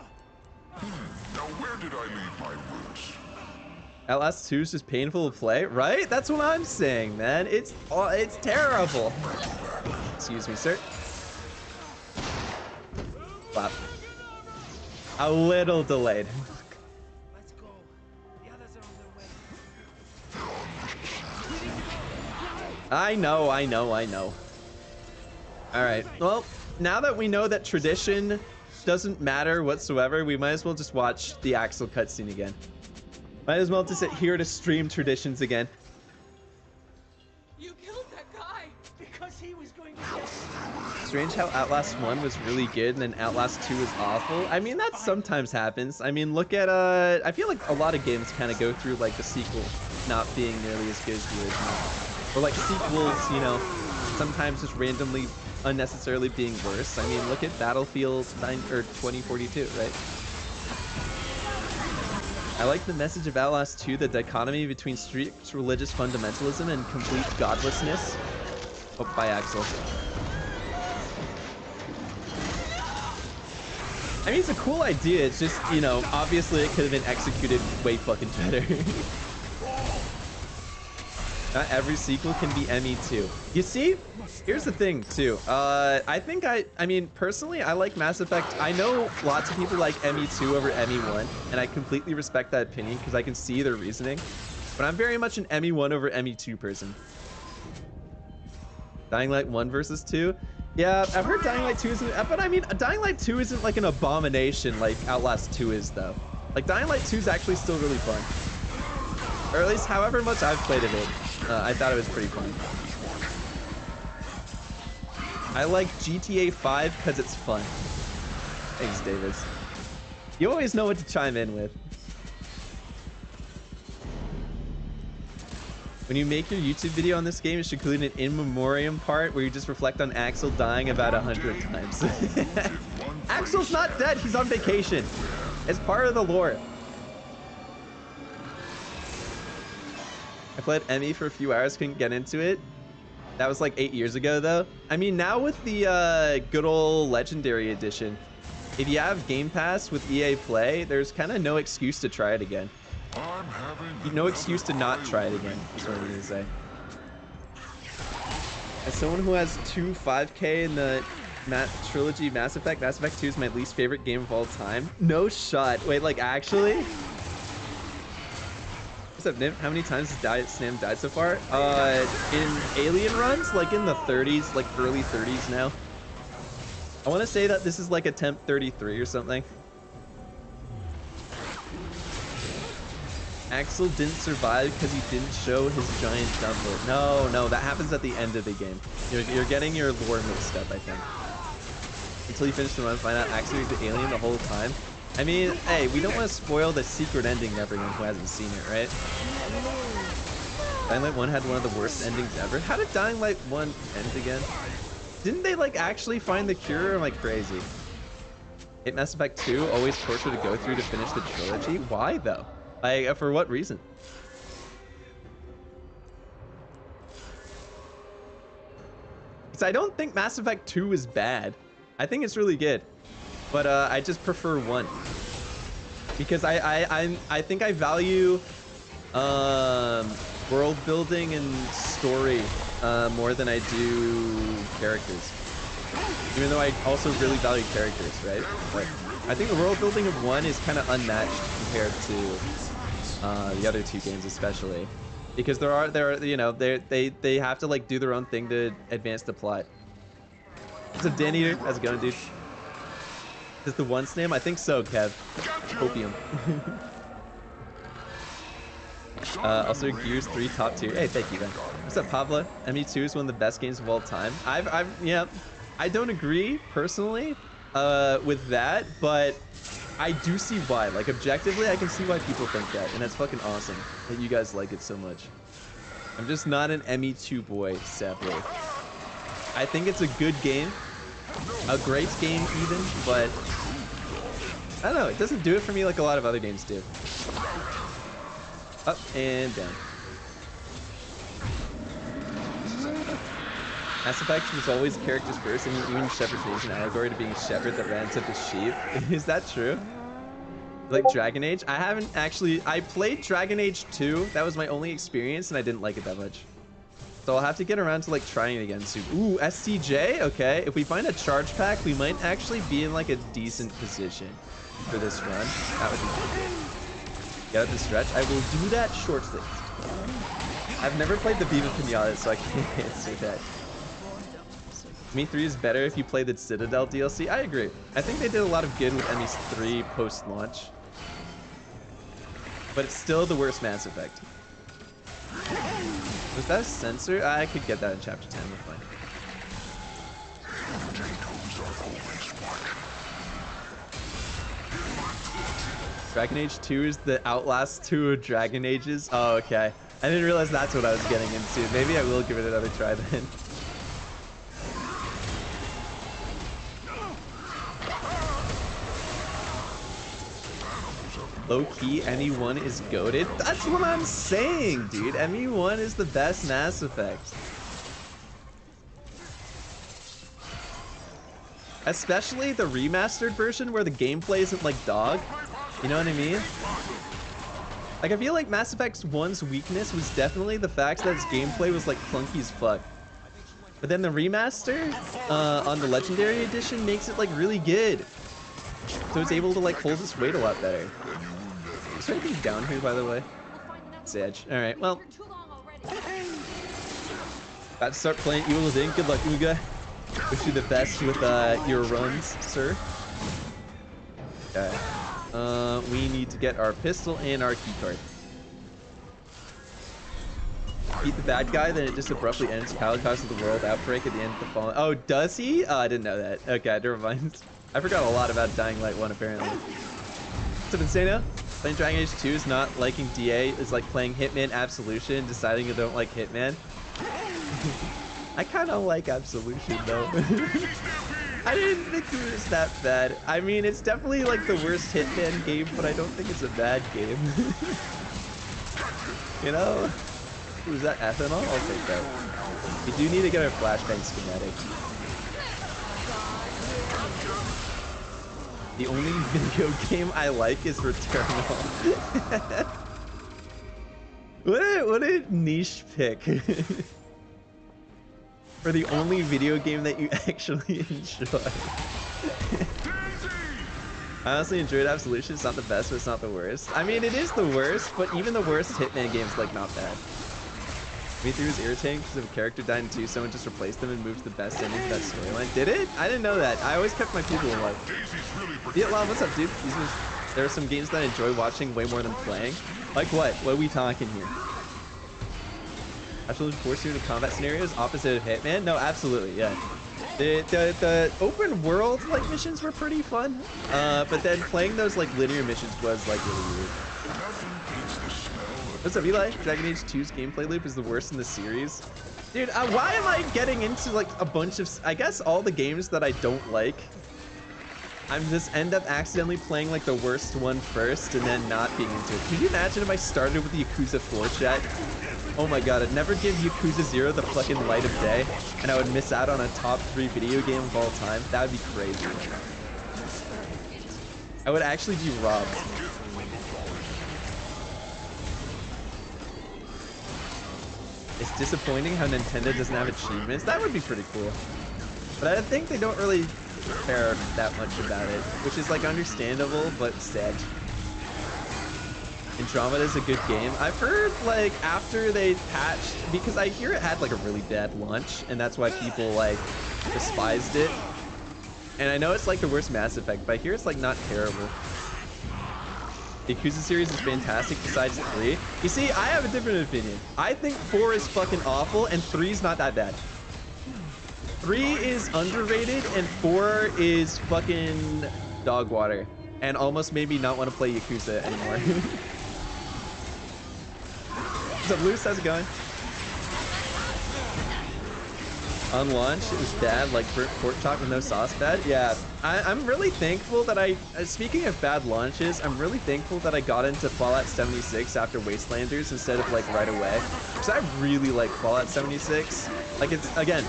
Now where did I leave my roots? Outlast 2 is just painful to play, right? That's what I'm saying, man. It's terrible. Excuse me, sir. Flap. A little delayed. Let's go. The others are on their way. I know. Alright, well, now that we know that tradition doesn't matter whatsoever, we might as well just watch the Axel cutscene again. Might as well just sit here to stream traditions again. You killed that guy because he was going to get... Strange how Outlast 1 was really good and then Outlast 2 was awful. I mean, that sometimes happens. I mean, look at, I feel like a lot of games kind of go through, like, the sequel not being nearly as good as the original. Or, like, sequels, you know, sometimes just randomly, unnecessarily being worse. I mean, look at Battlefield 2042, right? I like the message of Outlast 2, the dichotomy between strict religious fundamentalism and complete godlessness. Oh, bye, Axel. I mean, it's a cool idea. It's just, you know, obviously it could have been executed way fucking better. Not every sequel can be ME2. You see, here's the thing too. I mean, personally, I like Mass Effect. I know lots of people like ME2 over ME1, and I completely respect that opinion because I can see their reasoning. But I'm very much an ME1 over ME2 person. Dying Light 1 versus 2? Yeah, I've heard Dying Light 2 isn't, but I mean, Dying Light 2 isn't like an abomination like Outlast 2 is though. Like Dying Light 2 is actually still really fun. Or at least however much I've played of it, I thought it was pretty fun. I like GTA 5 because it's fun. Thanks, Davis. You always know what to chime in with. When you make your YouTube video on this game, it should include an in memoriam part where you just reflect on Axel dying about 100 times. Axel's not dead, he's on vacation. It's part of the lore. I played ME for a few hours, couldn't get into it. That was like 8 years ago though. I mean, now with the good old Legendary Edition, if you have Game Pass with EA Play, there's kind of no excuse to try it again. No excuse to not try it again, is what I'm going to say. As someone who has 2 5K in the trilogy Mass Effect 2 is my least favorite game of all time. No shot. Wait, like actually? What's up, Nim? How many times has Sam died so far? In Alien runs, like in the 30s, like early 30s now. I want to say that this is like attempt 33 or something. Axel didn't survive because he didn't show his giant dumper. No, that happens at the end of the game. You're getting your lore mixed up, I think. Until you finish the run, find out Axel is the alien the whole time. I mean, hey, we don't want to spoil the secret ending to everyone who hasn't seen it, right? Dying Light 1 had one of the worst endings ever. How did Dying Light 1 end again? Didn't they, like, actually find the cure, or am I crazy? Hit Mass Effect 2, always torture to go through to finish the trilogy? Why, though? Like, for what reason? Because I don't think Mass Effect 2 is bad. I think it's really good. But I just prefer 1. Because I think I value world building and story more than I do characters. Even though I also really value characters, right? But I think the world building of 1 is kind of unmatched compared to the other 2 games, especially because you know, they have to like do their own thing to advance the plot. What's up, Dan Eater? How's it going, dude? Is the 1's name? I think so, Kev. Opium. Also, Gears 3 top tier. Hey, thank you, man. What's up, Pavla? ME2 is one of the best games of all time. Yeah, I don't agree personally with that, but I do see why. Like, objectively, I can see why people think that, and that's fucking awesome that you guys like it so much. I'm just not an ME2 boy, sadly. I think it's a good game. A great game, even, but I don't know. It doesn't do it for me like a lot of other games do. Up and down. Mass Effect was always characters first, and even Shepard's name is an allegory to being a shepherd that ran to the sheep. Is that true? Like Dragon Age? I haven't actually... I played Dragon Age 2. That was my only experience, and I didn't like it that much. So I'll have to get around to like trying it again soon. Ooh, SCJ? Okay. If we find a charge pack, we might actually be in like a decent position for this run. That would be good. Get up the stretch. I will do that shortly. I've never played the Viva Pinata, so I can't answer that. ME3 is better if you play the Citadel DLC. I agree. I think they did a lot of good with ME3 post-launch. But it's still the worst Mass Effect. Was that a sensor? I could get that in Chapter 10. We're fine. Dragon Age 2 is the Outlast 2 of Dragon Ages? Oh, okay. I didn't realize that's what I was getting into. Maybe I will give it another try then. Low-key, ME1 is goated. That's what I'm saying, dude. ME1 is the best Mass Effect. Especially the remastered version where the gameplay isn't like dog. You know what I mean? Like, I feel like Mass Effect 1's weakness was definitely the fact that its gameplay was, like, clunky as fuck. But then the remaster on the Legendary Edition makes it, like, really good. So it's able to, like, hold its weight a lot better. Is there anything down here, by the way? It's Edge. Alright, well. About to start playing Evil Within. Good luck, Uga. Wish you the best with your runs, sir. Okay. We need to get our pistol and our keycard. Beat the bad guy, then it just abruptly ends. Pilot causes the world outbreak at the end of the fall. Oh, does he? Oh, I didn't know that. Okay, never mind. I forgot a lot about Dying Light 1, apparently. What's up, Insano? Playing Dragon Age 2 is not liking DA. It's like playing Hitman Absolution, deciding you don't like Hitman. I kind of like Absolution, though. I didn't think it was that bad. I mean, it's definitely like the worst Hitman game, but I don't think it's a bad game. You know? Was that ethanol? I'll take that. We do need to get our flashbang schematic. The only video game I like is Returnal. What a niche pick. For the only video game that you actually enjoy. I honestly enjoyed Absolution. It's not the best, but it's not the worst. I mean, it is the worst, but even the worst Hitman game's like not bad. Me through was irritating because if a character died in 2, someone just replaced them and moved to the best ending for that storyline. Did it? I didn't know that. I always kept my people alive. Yeah, Lon, what's up, dude? There are some games that I enjoy watching way more than playing. Like what? What are we talking here? Actually force you into combat scenarios opposite of Hitman? No, absolutely, yeah. The open world like missions were pretty fun, but then playing those like linear missions was like really weird. What's up, Eli? Dragon Age 2's gameplay loop is the worst in the series. Dude, why am I getting into like a bunch of, I guess all the games that I don't like, I'm just end up accidentally playing like the worst one first and then not being into it. Could you imagine if I started with the Yakuza 4 chat? Oh my god, I'd never give Yakuza 0 the fucking light of day, and I would miss out on a top 3 video game of all time. That would be crazy. I would actually be robbed. It's disappointing how Nintendo doesn't have achievements. That would be pretty cool. But I think they don't really care that much about it, which is like understandable, but sad. Andromeda is a good game. I've heard like after they patched, because I hear it had like a really bad launch, and that's why people like despised it. And I know it's like the worst Mass Effect, but I hear it's like not terrible. The Yakuza series is fantastic besides 3. You see, I have a different opinion. I think 4 is fucking awful and 3 is not that bad. 3 is underrated and 4 is fucking dog water. And almost made me not want to play Yakuza anymore. What's up, Luce? How's it going? On launch, it was bad, like burnt pork chop with no sauce bad. Yeah, I'm really thankful that speaking of bad launches, I'm really thankful that I got into Fallout 76 after Wastelanders instead of like right away. Because I really like Fallout 76. Like it's, again,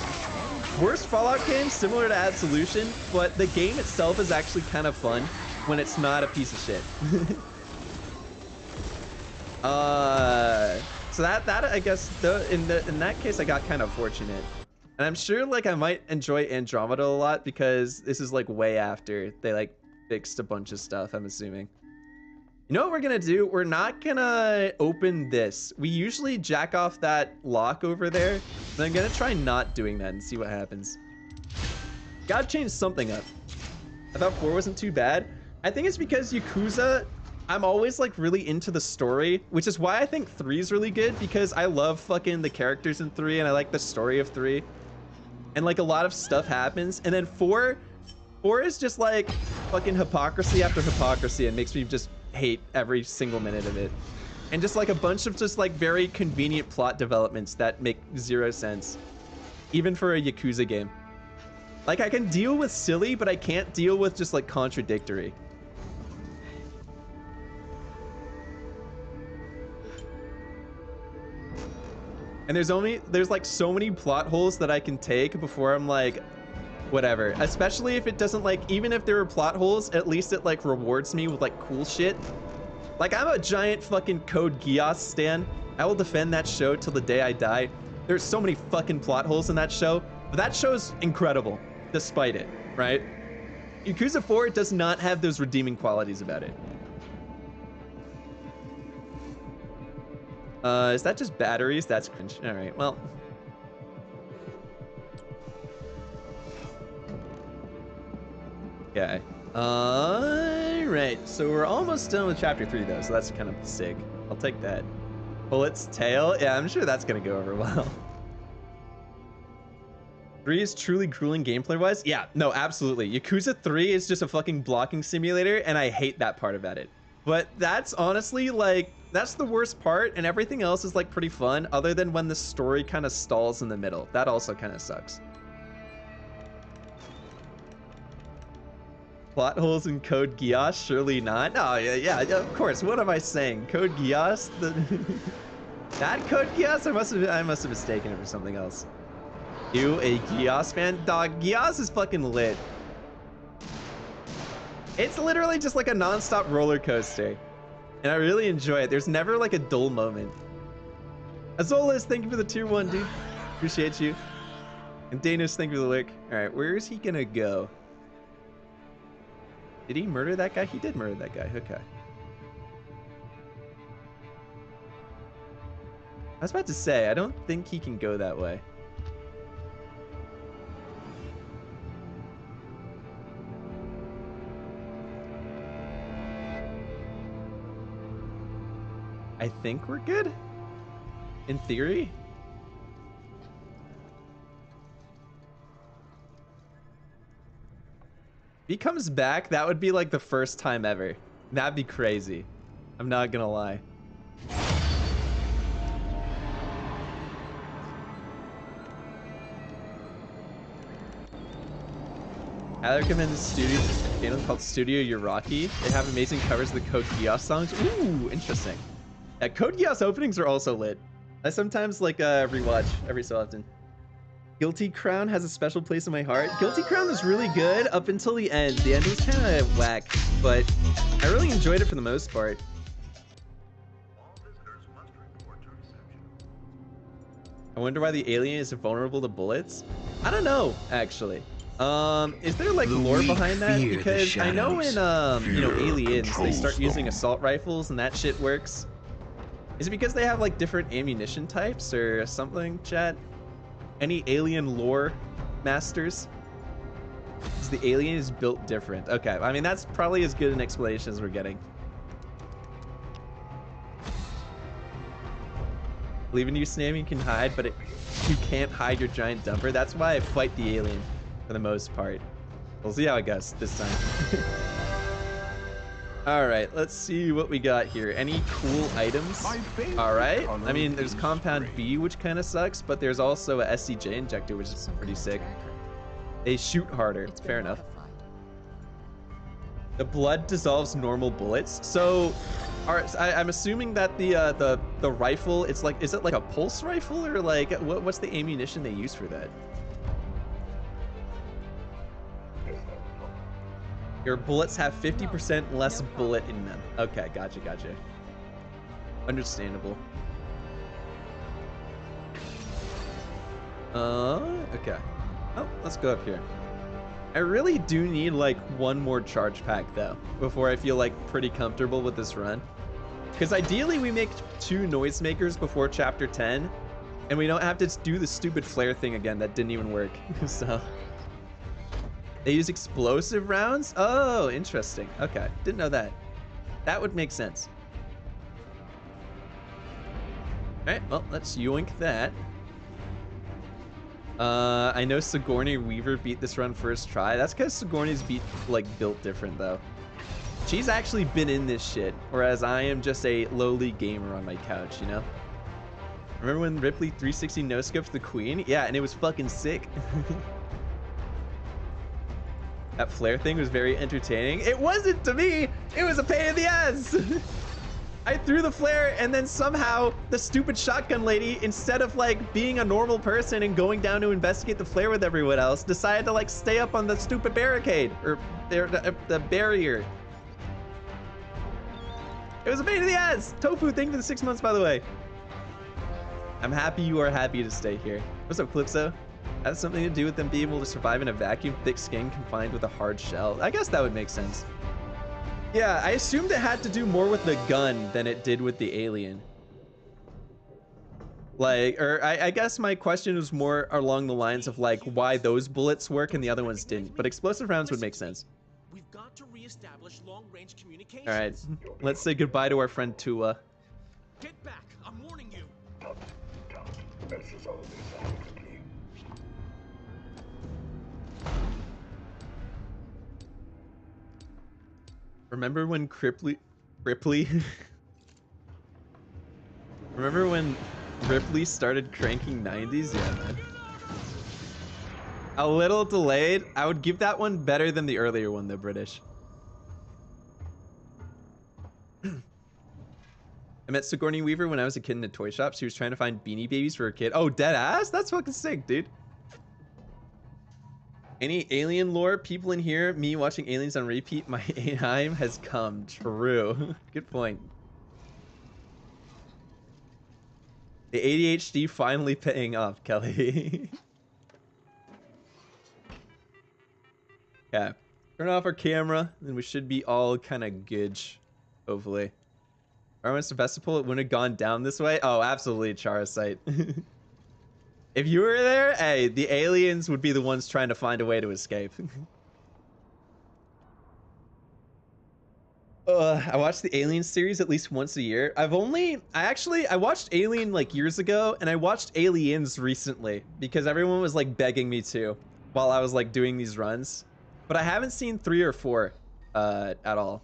worst Fallout game, similar to Absolution, but the game itself is actually kind of fun when it's not a piece of shit. So that I guess in that case I got kind of fortunate. And I'm sure like I might enjoy Andromeda a lot because this is like way after they like fixed a bunch of stuff, I'm assuming. You know what we're gonna do? We're not gonna open this. We usually jack off that lock over there, but I'm gonna try not doing that and see what happens. Gotta change something up. I thought 4 wasn't too bad. I think it's because Yakuza, I'm always like really into the story, which is why I think 3 is really good, because I love fucking the characters in 3 and I like the story of 3. And like a lot of stuff happens. And then 4 is just like fucking hypocrisy after hypocrisy and makes me just hate every single minute of it. And just like a bunch of just like very convenient plot developments that make 0 sense. Even for a Yakuza game. Like I can deal with silly, but I can't deal with just like contradictory. And there's like so many plot holes that I can take before I'm like, whatever. Especially if it doesn't like, even if there are plot holes, at least it like rewards me with like cool shit. Like, I'm a giant fucking Code Geass stan. I will defend that show till the day I die. There's so many fucking plot holes in that show, but that show's incredible, despite it, right? Yakuza 4 does not have those redeeming qualities about it. Is that just batteries? That's cringe. All right, well. Okay. Right. So we're almost done with chapter 3, though, so that's kind of sick. I'll take that. Bullet's tail? Yeah, I'm sure that's gonna go over well. 3 is truly grueling gameplay-wise? Yeah, no, absolutely. Yakuza 3 is just a fucking blocking simulator, and I hate that part about it. But that's honestly, like, that's the worst part, and everything else is, like, pretty fun, other than when the story kind of stalls in the middle. That also kind of sucks. Plot holes in Code Geass? Surely not. Oh, yeah, of course. What am I saying? Code Geass? That Code Geass? I must have mistaken it for something else. You a Geass fan? Dog, Geass is fucking lit. It's literally just like a non-stop roller coaster. And I really enjoy it. There's never like a dull moment. Azolas, thank you for the tier 1, dude. Appreciate you. And Danos, thank you for the lick. Alright, where is he gonna go? Did he murder that guy? He did murder that guy. Okay. I was about to say, I don't think he can go that way. I think we're good. In theory. If he comes back, that would be like the first time ever. That'd be crazy. I'm not gonna lie. I recommend this channel called Studio Uraki. They have amazing covers of the Code Geass songs. Ooh, interesting. Yeah, Code Geass openings are also lit. I sometimes like rewatch every so often. Guilty Crown has a special place in my heart. Guilty Crown was really good up until the end. The end was kind of whack, but I really enjoyed it for the most part. I wonder why the alien is vulnerable to bullets. I don't know, actually. Is there like lore behind that? Because I know in Aliens they start using assault rifles and that shit works. Is it because they have like different ammunition types or something, chat? Any alien lore masters? Because the alien is built different. Okay, I mean that's probably as good an explanation as we're getting. Believe in you, Snam, you can hide, but you can't hide your giant dumper. That's why I fight the alien for the most part. We'll see how it goes this time. Alright, let's see what we got here. Any cool items? Alright, I mean, there's Compound B, which kind of sucks, but there's also a SCJ injector, which is pretty sick. They shoot harder, fair enough. The blood dissolves normal bullets. So, I'm assuming that the rifle, it's like, is it like a pulse rifle, or like, what's the ammunition they use for that? Your bullets have 50% less bullet in them. Okay, gotcha. Understandable. Okay. Oh, let's go up here. I really do need like one more charge pack though, before I feel like pretty comfortable with this run. Because ideally we make 2 noisemakers before chapter 10, and we don't have to do the stupid flare thing again that didn't even work, so... They use explosive rounds? Oh, interesting. Okay, didn't know that. That would make sense. Alright, well, let's yoink that. I know Sigourney Weaver beat this run first try. That's because Sigourney's built different, though. She's actually been in this shit, whereas I am just a lowly gamer on my couch, you know? Remember when Ripley 360 no-scoped the Queen? Yeah, and it was fucking sick. That flare thing was very entertaining. It wasn't to me! It was a pain in the ass! I threw the flare, and then somehow the stupid shotgun lady, instead of like being a normal person and going down to investigate the flare with everyone else, decided to like stay up on the stupid barricade, or the barrier. It was a pain in the ass. Tofu, thank you for the 6 months, by the way. I'm happy you are happy to stay here. What's up, Calypso? Has something to do with them being able to survive in a vacuum, thick skin confined with a hard shell. I guess that would make sense. Yeah, I assumed it had to do more with the gun than it did with the alien. Like, or I guess my question was more along the lines of like why those bullets work and the other ones didn't. But explosive rounds would make sense. We've got to reestablish long-range communication. All right, let's say goodbye to our friend Tua. Get back! I'm warning you. Remember when Ripley Remember when Ripley started cranking 90s? Yeah, man. A little delayed. I would give that one better than the earlier one, though, British. I met Sigourney Weaver when I was a kid in a toy shop. She was trying to find Beanie Babies for her kid. Oh, dead ass? That's fucking sick, dude. Any alien lore people in here? Me watching aliens on repeat. My time has come. True. Good point. The ADHD finally paying off, Kelly. Yeah. Turn off our camera, and we should be all kind of good, hopefully. Arwen Sevastopol, it wouldn't have gone down this way. Oh, absolutely, Charisite. If you were there, hey, the aliens would be the ones trying to find a way to escape. I watch the Alien series at least once a year. I watched Alien like years ago, and I watched Aliens recently because everyone was like begging me to while I was like doing these runs. But I haven't seen 3 or 4 at all.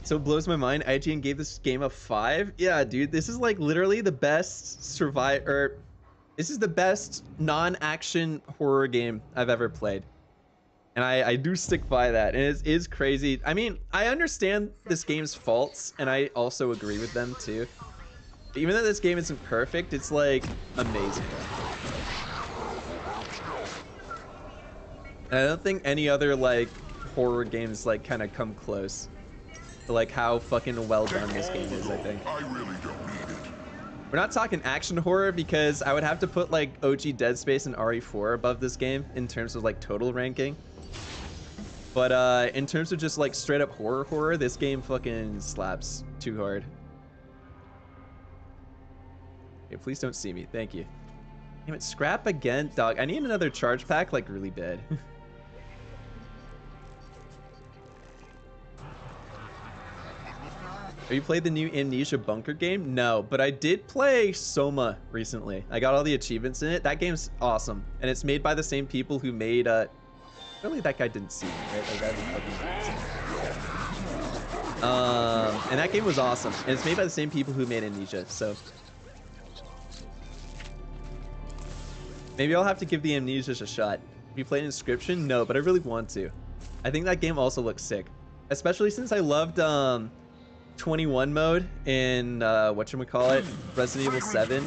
So it blows my mind. IGN gave this game a 5. Yeah, dude, this is like literally the best this is the best non-action horror game I've ever played. And I do stick by that. And it is crazy. I mean, I understand this game's faults, and I also agree with them too. Even though this game isn't perfect, it's like amazing. And I don't think any other like horror games like kind of come close to like how fucking well done this game is, I think. I really don't need it. We're not talking action horror because I would have to put like OG Dead Space and RE4 above this game in terms of like total ranking. But in terms of just like straight up horror, this game fucking slaps too hard. Okay, please don't see me. Thank you. Damn it, scrap again, dog. I need another charge pack like really bad. Have you played the new Amnesia Bunker game? No, but I did play Soma recently. I got all the achievements in it. That game's awesome. And it's made by the same people who made, really that guy didn't see me, right? Like, that was fucking and that game was awesome. And it's made by the same people who made Amnesia, so. Maybe I'll have to give the Amnesia a shot. Have you played Inscription? No, but I really want to. I think that game also looks sick. Especially since I loved, 21 mode in whatchamacallit, Resident Evil 7,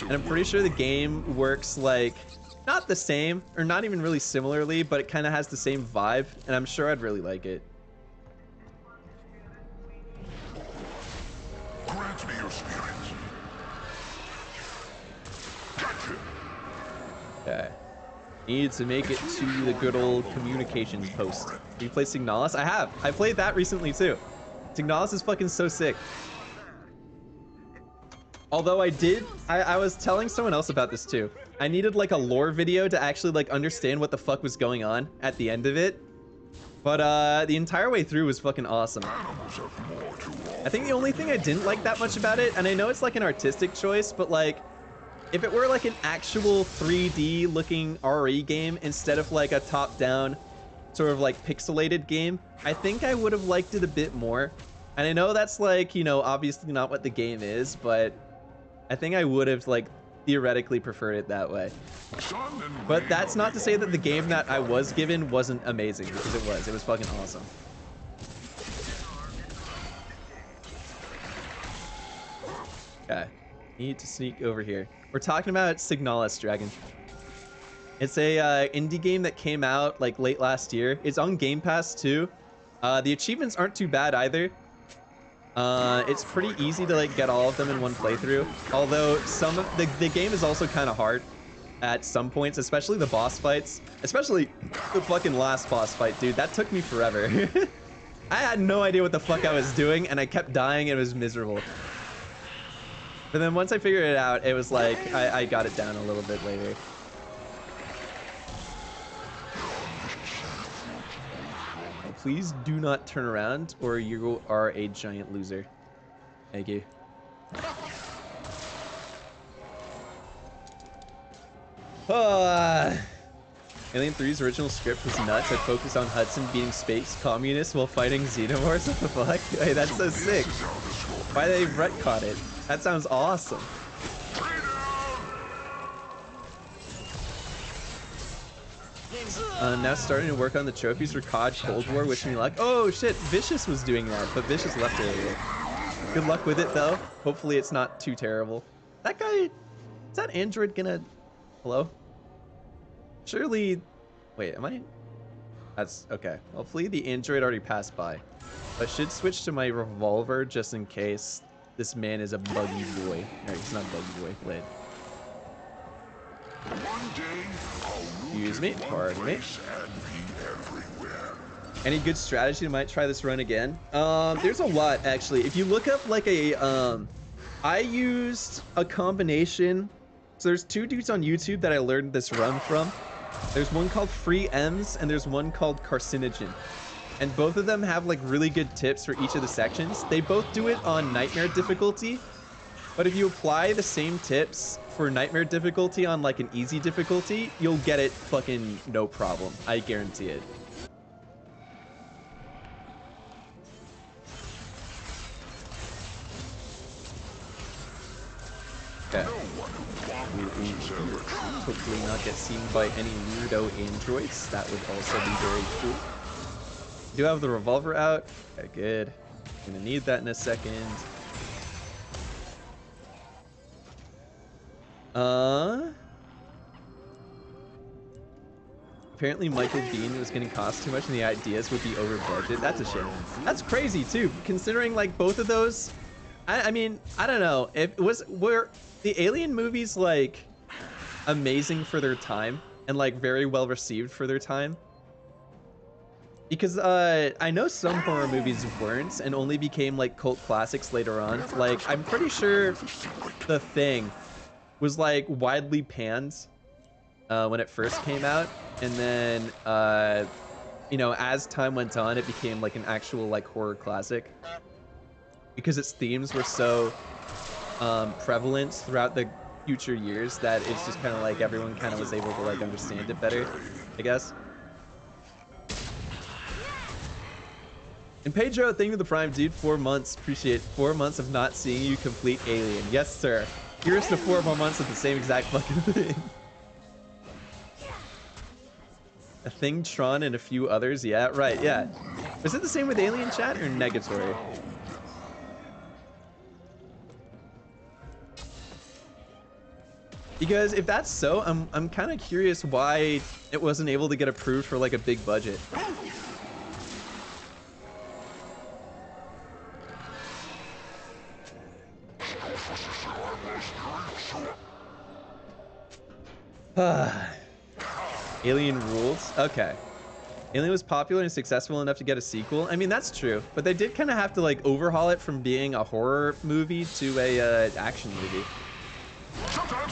and I'm pretty sure the game works like not the same or not even really similarly, but it kind of has the same vibe, and I'm sure I'd really like it. Grant me your spirit. Gotcha. Okay. Need to make it to the good old communications post. Have you played Signalis? I have. I played that recently too. Signalis is fucking so sick. Although I was telling someone else about this too. I needed like a lore video to actually like understand what the fuck was going on at the end of it. But the entire way through was fucking awesome. I think the only thing I didn't like that much about it, and I know it's like an artistic choice, but like if it were like an actual 3D looking RE game instead of like a top-down sort of like pixelated game, I think I would have liked it a bit more. And I know that's like, you know, obviously not what the game is, but I think I would have like theoretically preferred it that way. But that's not to say that the game that I was given wasn't amazing, because it was. It was fucking awesome. Okay, need to sneak over here. We're talking about Signalis, Dragon. It's a indie game that came out like late last year. It's on Game Pass too. The achievements aren't too bad either. It's pretty easy to like get all of them in one playthrough. Although some of the game is also kind of hard at some points, especially the boss fights. Especially the fucking last boss fight, dude. That took me forever. I had no idea what the fuck I was doing, and I kept dying, and it was miserable. But then once I figured it out, it was like I got it down a little bit later. Please do not turn around, or you are a giant loser. Thank you. Alien 3's original script was nuts. It focused on Hudson beating space communists while fighting xenomorphs. What the fuck? Hey, that's so sick. Why they retcon it? That sounds awesome. Now starting to work on the trophies for COD Cold War. Wish me luck. Oh shit, Vicious was doing that, but Vicious left earlier. Good luck with it though. Hopefully it's not too terrible. That guy, is that android gonna... Hello? Surely... Wait, am I... That's... Okay. Hopefully the android already passed by. I should switch to my revolver just in case this man is a buggy boy. No, he's not a buggy boy. Wait. Excuse me. Pardon me. Any good strategy? I might try this run again. There's a lot actually. If you look up like a... I used a combination... So there's two dudes on YouTube that I learned this run from. There's one called Free M's and there's one called Carcinogen. And both of them have like really good tips for each of the sections. They both do it on Nightmare difficulty. But if you apply the same tips for Nightmare difficulty on like an easy difficulty, you'll get it fucking no problem. I guarantee it. Okay. Hopefully not get seen by any weirdo androids. That would also be very cool. Do have the revolver out. Okay, good. Gonna need that in a second. Apparently Michael Bean was getting cost too much and the ideas would be over budget. That's a shame. That's crazy too, considering like both of those. I mean, I don't know. Were the Alien movies like amazing for their time and like very well received for their time? Because I know some horror movies weren't and only became like cult classics later on. Like I'm pretty sure The Thing was like widely panned when it first came out, and then you know, as time went on, it became like an actual like horror classic because its themes were so prevalent throughout the future years that it's just kind of like everyone kind of was able to like understand it better, I guess. And Pedro, thank you for the Prime, dude. 4 months. Appreciate 4 months of not seeing you complete Alien. Yes, sir. Here's to 4 more months of the same exact fucking thing. A Thing, Tron, and a few others. Yeah, right, yeah. Was it the same with Alien chat or Negatory? Because if that's so, I'm kind of curious why it wasn't able to get approved for like a big budget. Alien rules. Okay. Alien was popular and successful enough to get a sequel. I mean, that's true, but they did kind of have to like overhaul it from being a horror movie to a action movie.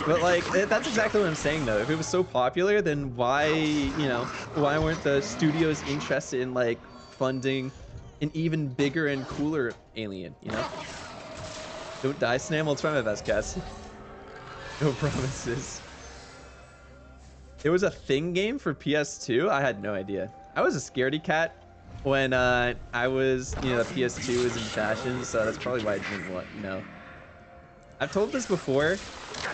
But like, that's exactly what I'm saying though. If it was so popular, then why, you know, why weren't the studios interested in like funding an even bigger and cooler Alien, you know? Don't die, Snam. I'll try my best, Cass. No promises. There was a Thing game for PS2? I had no idea. I was a scaredy cat when I was, you know, the PS2 was in fashion, so that's probably why I didn't know. I've told this before,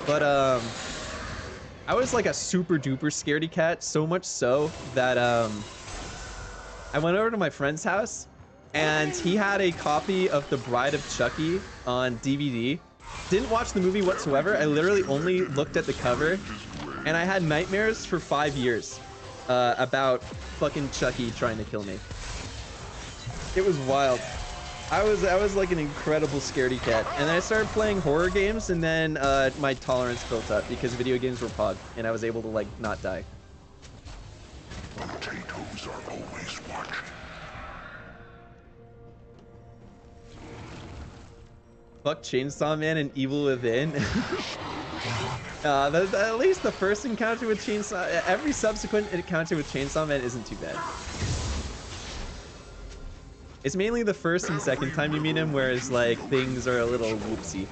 but I was like a super duper scaredy cat, so much so that I went over to my friend's house and he had a copy of The Bride of Chucky on DVD. Didn't watch the movie whatsoever. I literally only looked at the cover, and I had nightmares for 5 years about fucking Chucky trying to kill me. It was wild. I was like an incredible scaredy cat. And then I started playing horror games, and then my tolerance built up because video games were pog, and I was able to like not die. Potatoes are always watching. Fuck Chainsaw Man and Evil Within. At least the first encounter with Chainsaw, every subsequent encounter with Chainsaw Man isn't too bad. It's mainly the first and second time you meet him, whereas like things are a little whoopsie.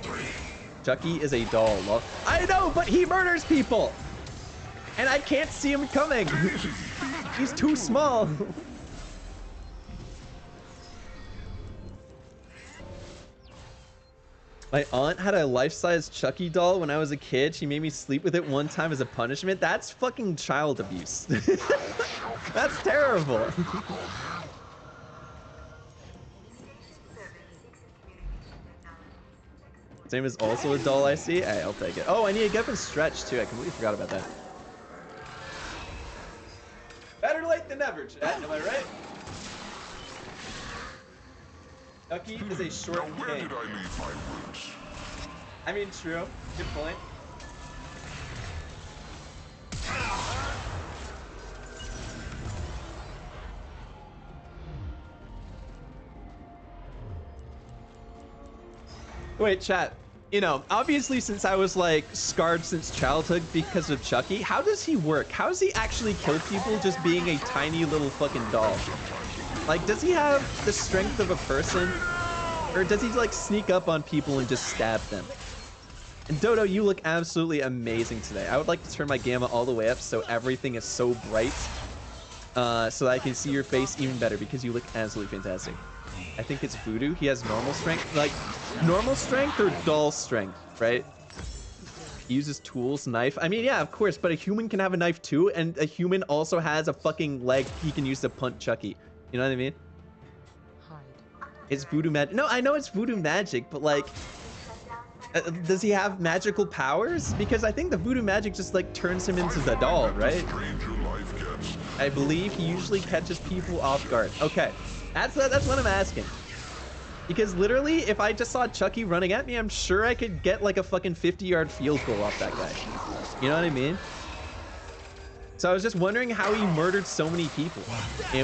Chucky is a doll. Well, I know, but he murders people, and I can't see him coming. He's too small. My aunt had a life-size Chucky doll when I was a kid. She made me sleep with it one time as a punishment. That's fucking child abuse. That's terrible. Same is also a doll I see. Hey, I'll take it. Oh, I need to get them stretched too. I completely forgot about that. Better late than never, chat. Am I right? Chucky is a short king. Where did I leave my roots? I mean, true. Good point. Wait, chat. You know, obviously since I was like scarred since childhood because of Chucky, how does he work? How does he actually kill people just being a tiny little fucking doll? Like, does he have the strength of a person? Or does he like sneak up on people and just stab them? And Dodo, you look absolutely amazing today. I would like to turn my gamma all the way up so everything is so bright. So that I can see your face even better because you look absolutely fantastic. I think it's Voodoo. He has normal strength. Like, normal strength or doll strength, right? He uses tools, knife. I mean, yeah, of course, but a human can have a knife too, and a human also has a fucking leg he can use to punch Chucky. You know what I mean? It's voodoo magic. No, I know it's voodoo magic, but like, does he have magical powers? Because I think the voodoo magic just like turns him into the doll, right? I believe he usually catches people off guard. Okay, that's what I'm asking. Because literally, if I just saw Chucky running at me, I'm sure I could get like a fucking 50-yard field goal off that guy. You know what I mean? So I was just wondering how he murdered so many people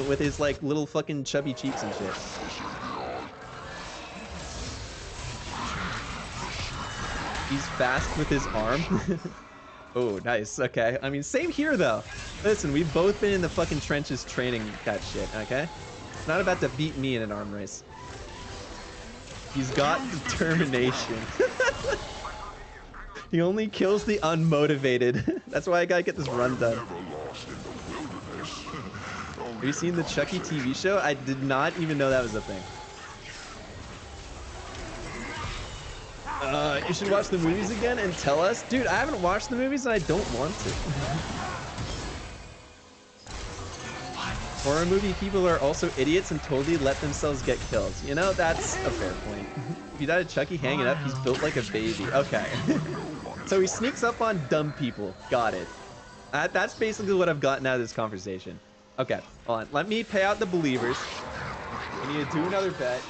with his like little fucking chubby cheeks and shit. He's fast with his arm. Oh, nice. Okay. I mean, same here, though. Listen, we've both been in the fucking trenches training that shit, okay? It's not about to beat me in an arm race. He's got determination. He only kills the unmotivated. That's why I gotta get this run done. Have you seen the Chucky TV show? I did not even know that was a thing. You should watch the movies again and tell us. Dude, I haven't watched the movies and I don't want to. Horror movie people are also idiots and totally let themselves get killed. You know, that's a fair point. If you died of Chucky hanging up, he's built like a baby. Okay. So he sneaks up on dumb people. Got it. That's basically what I've gotten out of this conversation. Okay, hold on. Let me pay out the believers. We need to do another bet.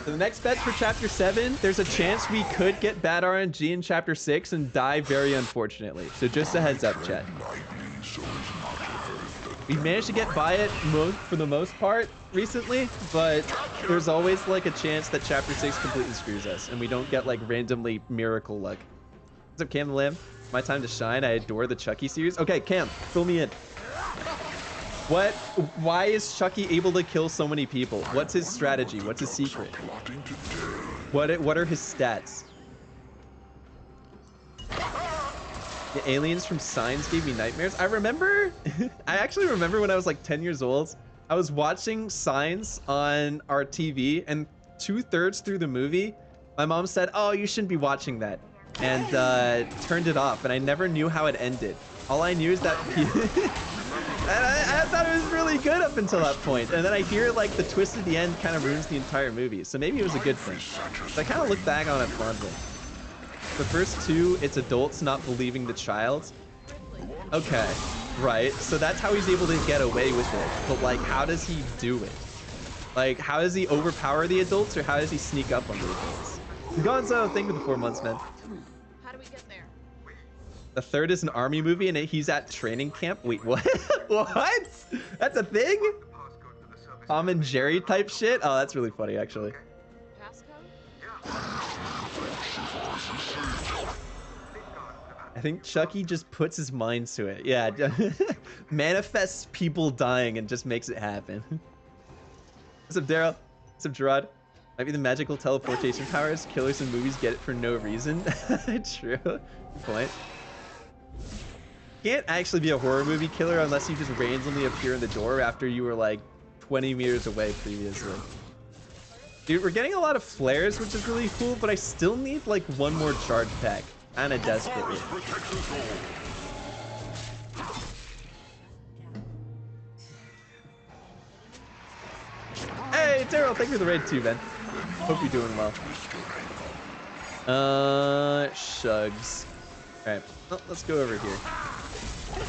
So the next bet for Chapter 7, there's a chance we could get bad RNG in Chapter 6 and die very unfortunately. So just a heads up, chat. We managed to get by it for the most part recently, but there's always like a chance that Chapter 6 completely screws us and we don't get like randomly miracle luck. What's up, Cam the Lamb? My time to shine. I adore the Chucky series. Okay, Cam, fill me in. Why is Chucky able to kill so many people? What's his strategy? What's his secret? What are his stats? The aliens from Signs gave me nightmares. I remember, I actually remember when I was like 10 years old, I was watching Signs on our TV and 2/3 through the movie, my mom said, oh, you shouldn't be watching that. And turned it off and I never knew how it ended. All I knew is that I thought it was really good up until that point. And then I hear like the twist at the end kind of ruins the entire movie. So maybe it was a good thing. So I kind of look back on it fondly. The first two, it's adults not believing the child. Okay. right? So that's how he's able to get away with it. But like, how does he do it? Like, how does he overpower the adults, or how does he sneak up on the adults? Gonzo, thank you for the 4 months, man. How do we get there? The third is an army movie, and he's at training camp. Wait, what? What? That's a thing? Tom and Jerry type shit? Oh, that's really funny, actually. I think Chucky just puts his mind to it. Yeah, manifests people dying and just makes it happen. What's up, Daryl? What's up, Gerard? Might be the magical teleportation powers. Killers in movies get it for no reason. True. Good point. Can't actually be a horror movie killer unless you just randomly appear in the door after you were like 20 meters away previously. Dude, we're getting a lot of flares, which is really cool, but I still need like one more charge pack. Kinda desperately. Hey, Daryl, thank you for the raid too, man. Hope you're doing well. Shugs. Alright, well, let's go over here.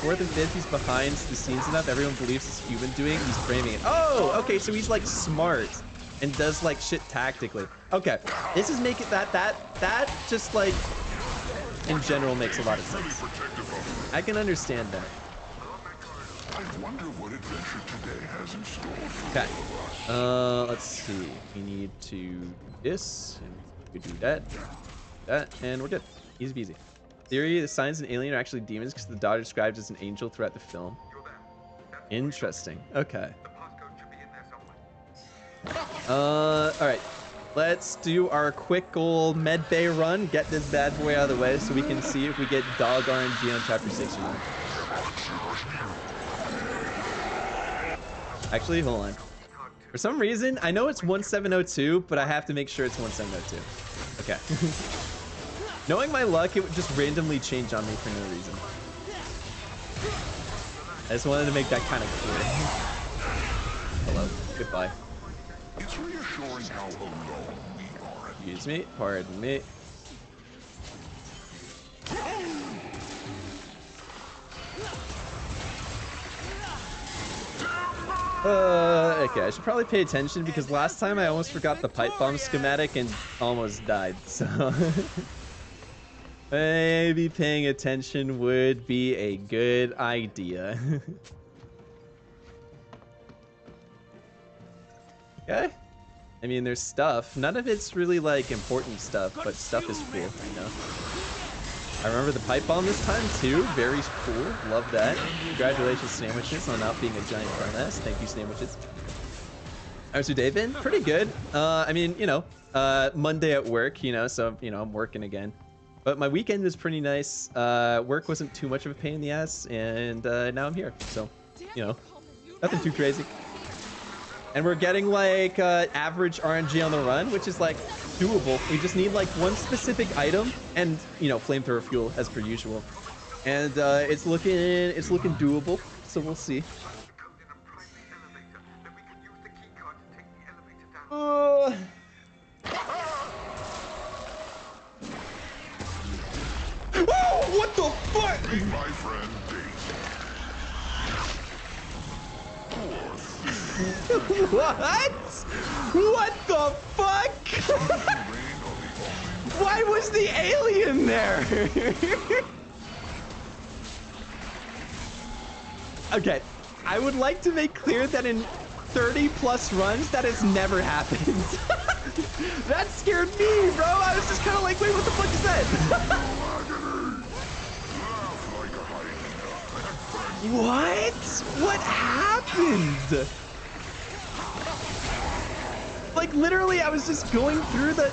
4th and 5th, he's behind the scenes enough. Everyone believes it's human doing. He's framing it. Oh, okay, so he's like smart and does like shit tactically. Okay, this is making that just like in general makes a lot of sense. I can understand that. I wonder what adventure today has in store for Okay. Let's see. We need to do this, and we do that, and we're good. Easy peasy. Theory: the signs and alien are actually demons because the daughter described as an angel throughout the film. Interesting. Okay. All right. Let's do our quick old med bay run. Get this bad boy out of the way so we can see if we get dog RNG on chapter 6 or not. Actually, hold on. For some reason, I know it's 1702, but I have to make sure it's 1702. Okay. Knowing my luck, it would just randomly change on me for no reason. I just wanted to make that kind of clear. Hello. Goodbye. It's reassuring how alone we are. Excuse me. Pardon me. Okay, I should probably pay attention because last time I almost forgot the pipe bomb schematic and almost died, so... Maybe paying attention would be a good idea. Okay. I mean, there's stuff. None of it's really, like, important stuff, but stuff is cool, you know? I remember the pipe bomb this time, too. Very cool. Love that. Congratulations, Sandwiches, on not being a giant dumbass. Thank you, Sandwiches. How's your day been? Pretty good. I mean, you know, Monday at work, you know, so, you know, I'm working again. But my weekend was pretty nice. Work wasn't too much of a pain in the ass, and now I'm here. So, you know, nothing too crazy. And we're getting like average RNG on the run, which is like doable. We just need like one specific item and, you know, flamethrower fuel as per usual. And it's looking doable. So we'll see. Whoa, what the fuck? My friend What? What the fuck? Why was the alien there? Okay, I would like to make clear that in 30 plus runs, that has never happened. That scared me, bro. I was just kind of like, wait, what the fuck is that? What? What happened? Like literally, I was just going through the.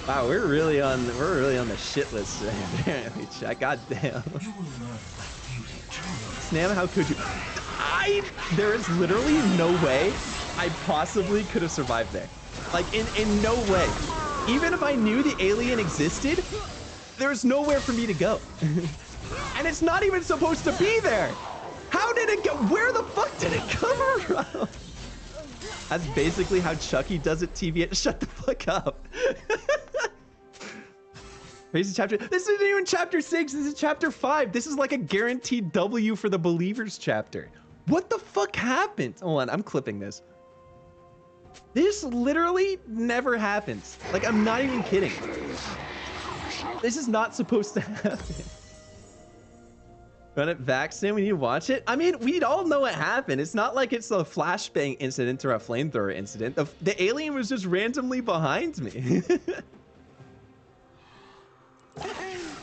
Wow, we're really on the shit list today, apparently. Chat, goddamn. Snam, how could you? There is literally no way I possibly could have survived there. Like in no way. Even if I knew the alien existed, there's nowhere for me to go. And it's not even supposed to be there. How did it go? Where the fuck did it come from? That's basically how Chucky does it, TV. Shut the fuck up. Crazy chapter. This isn't even chapter 6. This is chapter 5. This is like a guaranteed W for the believers chapter. What the fuck happened? Hold on, I'm clipping this. This literally never happens. Like, I'm not even kidding. This is not supposed to happen. Run it back soon. We need to watch it. I mean, we'd all know what happened. It's not like it's a flashbang incident or a flamethrower incident. The alien was just randomly behind me.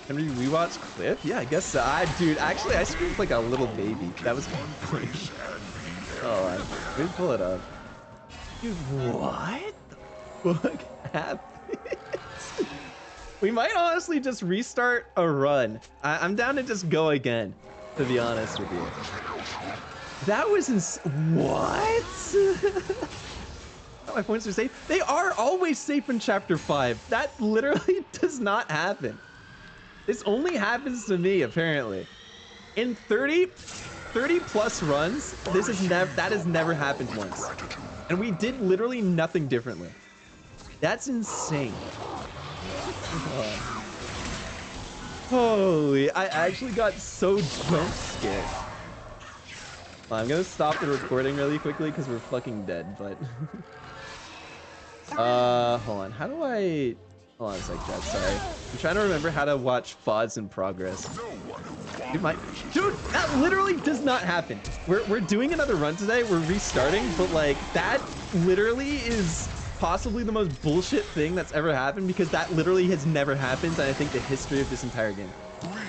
Can we rewatch clip? Yeah, I guess so. Dude, actually, I screamed like a little baby. That was kind of funny. Oh, let me pull it up. Dude, what the fuck happened? We might honestly just restart a run. I'm down to just go again, to be honest with you. That was what? My points are safe. They are always safe in chapter 5. That literally does not happen. This only happens to me, apparently. In 30 plus runs, that has never happened once. And we did literally nothing differently. That's insane. Holy, I actually got so jump scared. Well, I'm gonna stop the recording really quickly because we're fucking dead, but... hold on, how do I... Hold on a sec, chat, sorry. I'm trying to remember how to watch VODs in progress. Dude, that literally does not happen. We're doing another run today, we're restarting, but like, that literally is possibly the most bullshit thing that's ever happened because that literally has never happened in I think the history of this entire game.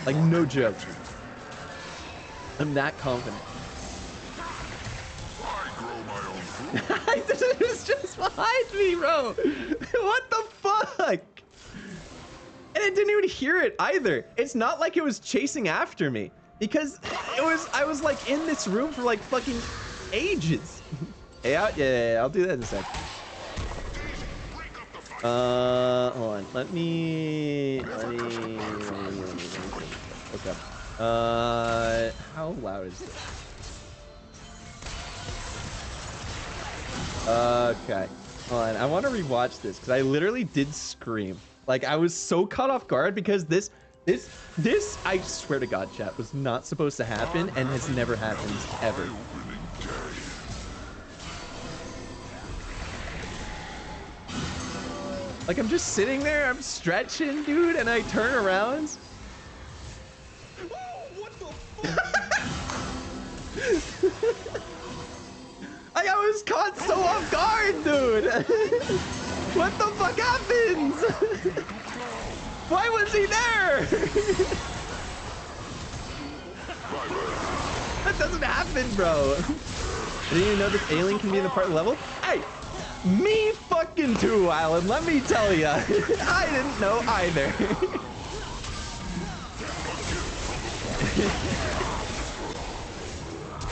Like, no joke. I'm that confident. It was just behind me, bro. What the fuck? And I didn't even hear it either. It's not like it was chasing after me because I was like in this room for like fucking ages. Hey, yeah, I'll do that in a sec. Hold on. Let me. Okay. How loud is this? Okay. Hold on. I want to rewatch this because I literally did scream. Like, I was so caught off guard because this, I swear to God, chat, was not supposed to happen and has never happened ever. Like, I'm just sitting there, I'm stretching, dude, and I turn around. Oh, what the fuck? Like, I was caught so off guard, dude. What the fuck happens? Why was he there? That doesn't happen, bro. I didn't even know this alien can be in the part level. Hey, me fucking too, Alan. Let me tell ya. I didn't know either.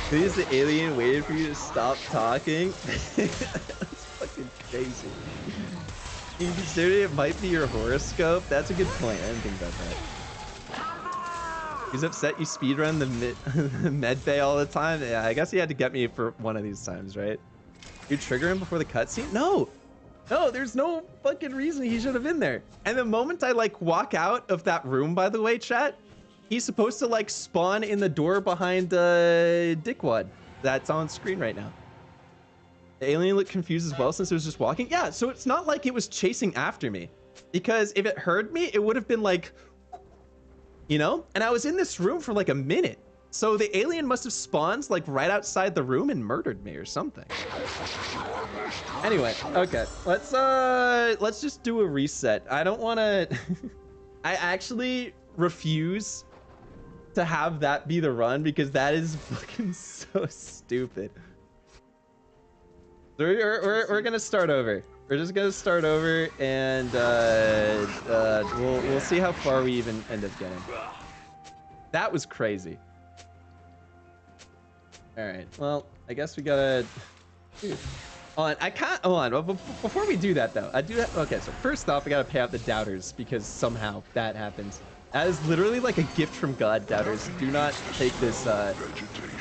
Please, the alien waited for you to stop talking. That's fucking crazy. You consider it might be your horoscope? That's a good point. I didn't think about that. He's upset you speedrun the med bay all the time. Yeah, I guess he had to get me for one of these times, right? You trigger him before the cutscene? No! No, there's no fucking reason he should have been there. And the moment I like walk out of that room, by the way, chat, he's supposed to like spawn in the door behind Dickwad that's on screen right now. The alien looked confused as well since it was just walking. Yeah, so it's not like it was chasing after me. Because if it heard me, it would have been like, you know? And I was in this room for like a minute. So the alien must have spawned like right outside the room and murdered me or something. Anyway, okay. Let's just do a reset. I don't want to... I actually refuse to have that be the run because that is fucking so stupid. So we're gonna start over. We're just gonna start over and we'll see how far we even end up getting. That was crazy. All right. Well, I guess we gotta. Dude. Hold on. I can't. Hold on. Before we do that though, I do. Okay. So first off, I gotta pay out the doubters because somehow that happens. That is literally like a gift from God, doubters. Do not take this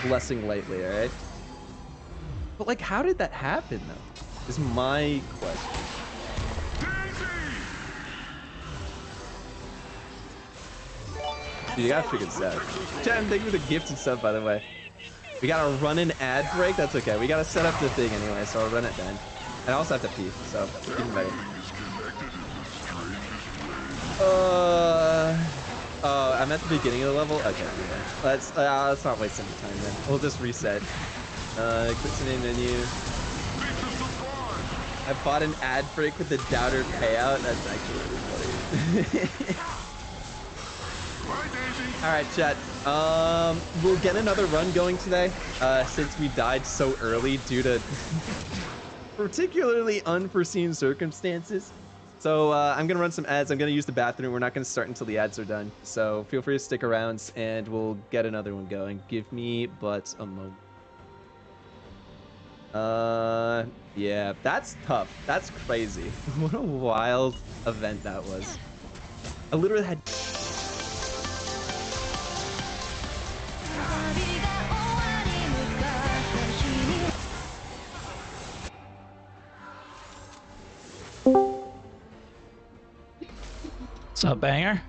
blessing lightly. All right. But like, how did that happen though? Is my question. You got freaking sad. Jen, thank you for the gifted sub, by the way. We gotta run an ad break? That's okay. We gotta set up the thing anyway, so I'll run it then. And I also have to pee, so even better. Oh, I'm at the beginning of the level? Okay, yeah. Let's not waste any time then. We'll just reset. Click the main menu. I bought an ad break with the doubter payout. That's actually really funny. Alright, chat. We'll get another run going today, since we died so early due to particularly unforeseen circumstances. So I'm gonna run some ads. I'm gonna use the bathroom. We're not gonna start until the ads are done. So feel free to stick around and we'll get another one going. Give me but a moment. Yeah, that's tough. That's crazy. What a wild event that was. I literally had... What's up, Banger?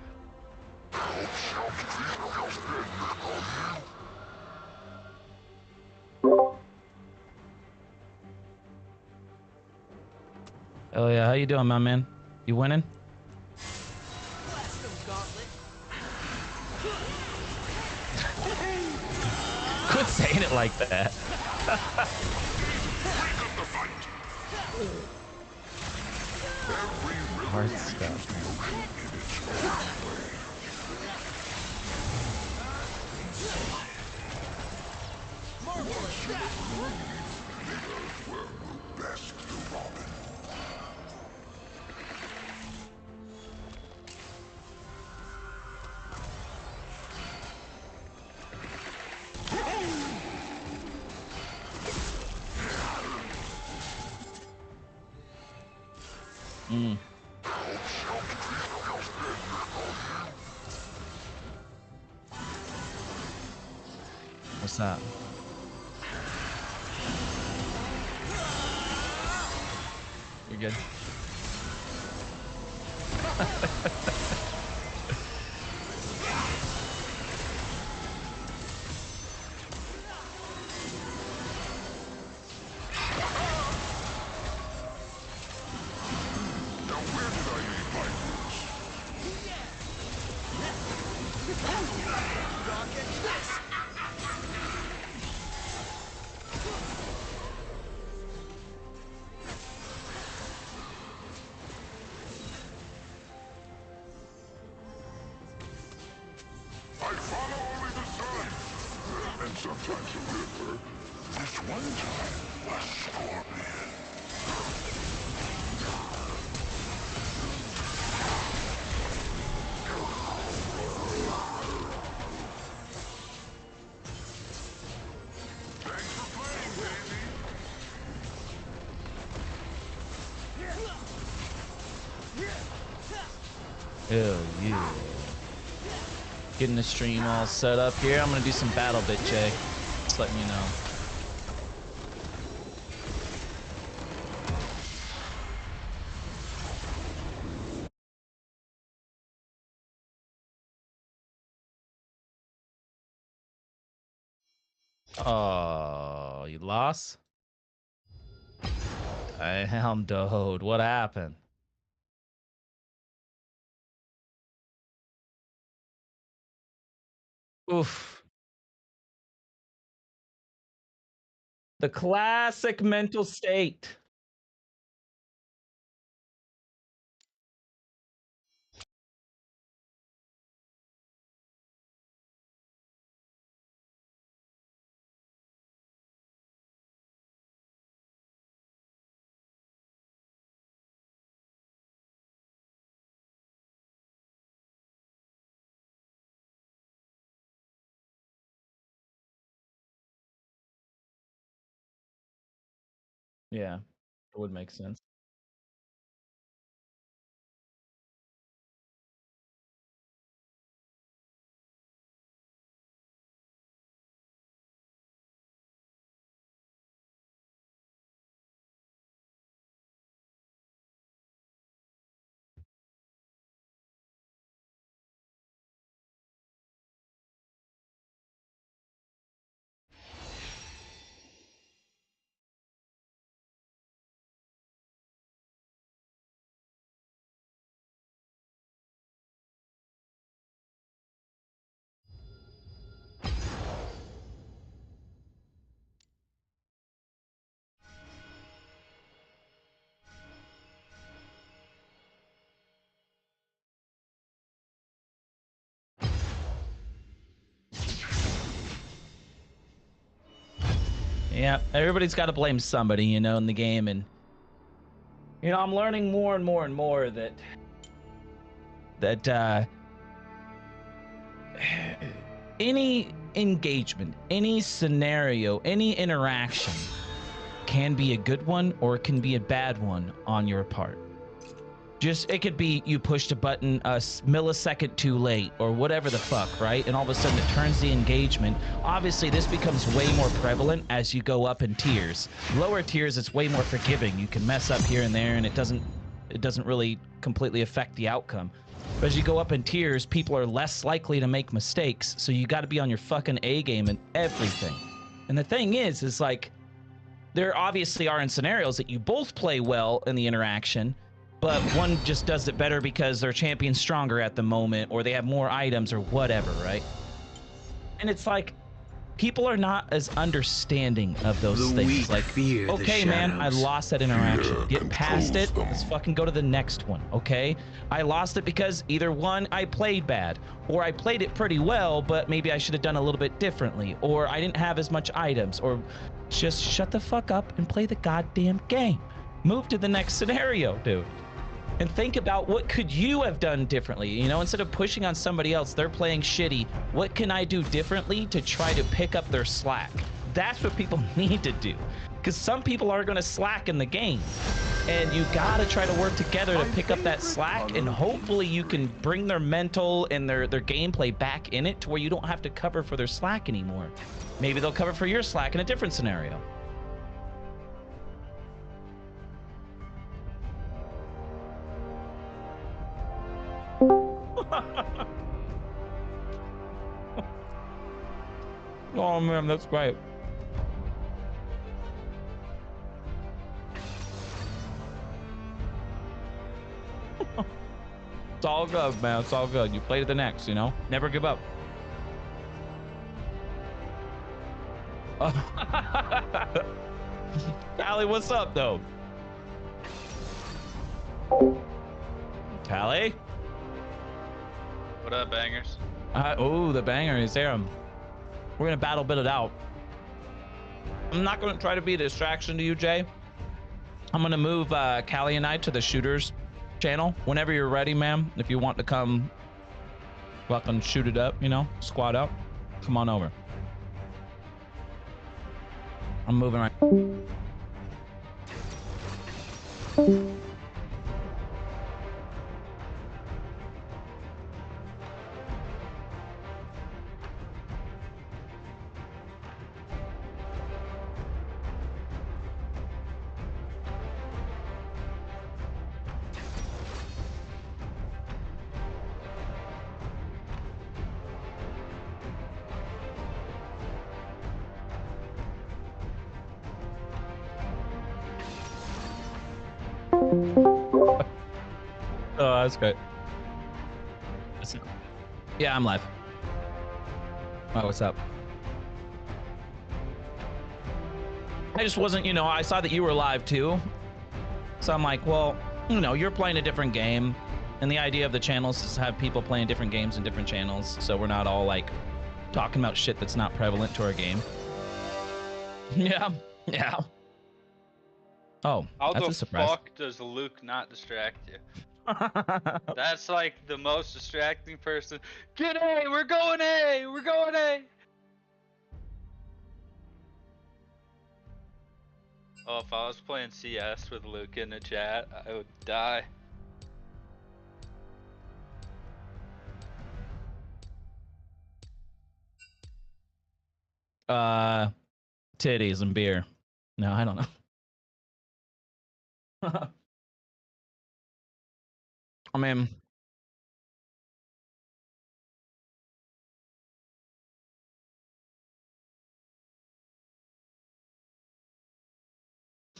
Oh yeah, how you doing, my man? You winning? Quit saying it like that. Hard stuff. Mm. What's up? You're good. I follow only the sun, and sometimes a river. This one time, a scorpion. Thanks for playing, baby. Hell yeah. Getting the stream all set up here. I'm gonna do some battle bit, Jay. Just letting you know. Oh, you lost? Damn, dude. What happened? Oof. The classic mental state. Yeah, it would make sense. Yeah, everybody's got to blame somebody, you know, in the game, and you know, I'm learning more and more and more that any engagement, any scenario, any interaction can be a good one or it can be a bad one on your part. Just, it could be you pushed a button a millisecond too late or whatever the fuck, right? And all of a sudden it turns the engagement. Obviously, this becomes way more prevalent as you go up in tiers. Lower tiers, it's way more forgiving. You can mess up here and there and it doesn't really completely affect the outcome. But as you go up in tiers, people are less likely to make mistakes, so you got to be on your fucking A game and everything. And the thing is like, there obviously are in scenarios that you both play well in the interaction, but one just does it better because their champion's stronger at the moment, or they have more items or whatever, right? And it's like, people are not as understanding of those things. Like, okay, man, I lost that interaction. Get past it. Let's fucking go to the next one, okay? I lost it because either one, I played bad, or I played it pretty well, but maybe I should have done a little bit differently, or I didn't have as much items, or just shut the fuck up and play the goddamn game. Move to the next scenario, dude. And think about what could you have done differently. You know, instead of pushing on somebody else, they're playing shitty. What can I do differently to try to pick up their slack? That's what people need to do. Because some people are going to slack in the game. And you got to try to work together to pick up that slack. And hopefully you can bring their mental and their gameplay back in it to where you don't have to cover for their slack anymore. Maybe they'll cover for your slack in a different scenario. Oh man, that's great. It's all good, man. It's all good. You play to the next, you know? Never give up. Callie, what's up, though? Callie? What up, bangers? Oh, the banger is there. We're gonna battle bit it out. I'm not gonna try to be a distraction to you, Jay. I'm gonna move Callie and I to the shooters channel whenever you're ready, ma'am. If you want to come fucking shoot it up, you know, squad up, come on over. I'm moving right. Oh, that's great. Yeah, I'm live. Oh, what's up? I just wasn't, you know, I saw that you were live too. So I'm like, well, you know, you're playing a different game. And the idea of the channels is to have people playing different games in different channels. So we're not all like talking about shit that's not prevalent to our game. Yeah, yeah. Oh, How that's the a surprise. fuck does Luke not distract you? That's like the most distracting person. Get A! We're going A! We're going A! Oh, if I was playing CS with Luke in the chat, I would die. Titties and beer. No, I don't know. I mean,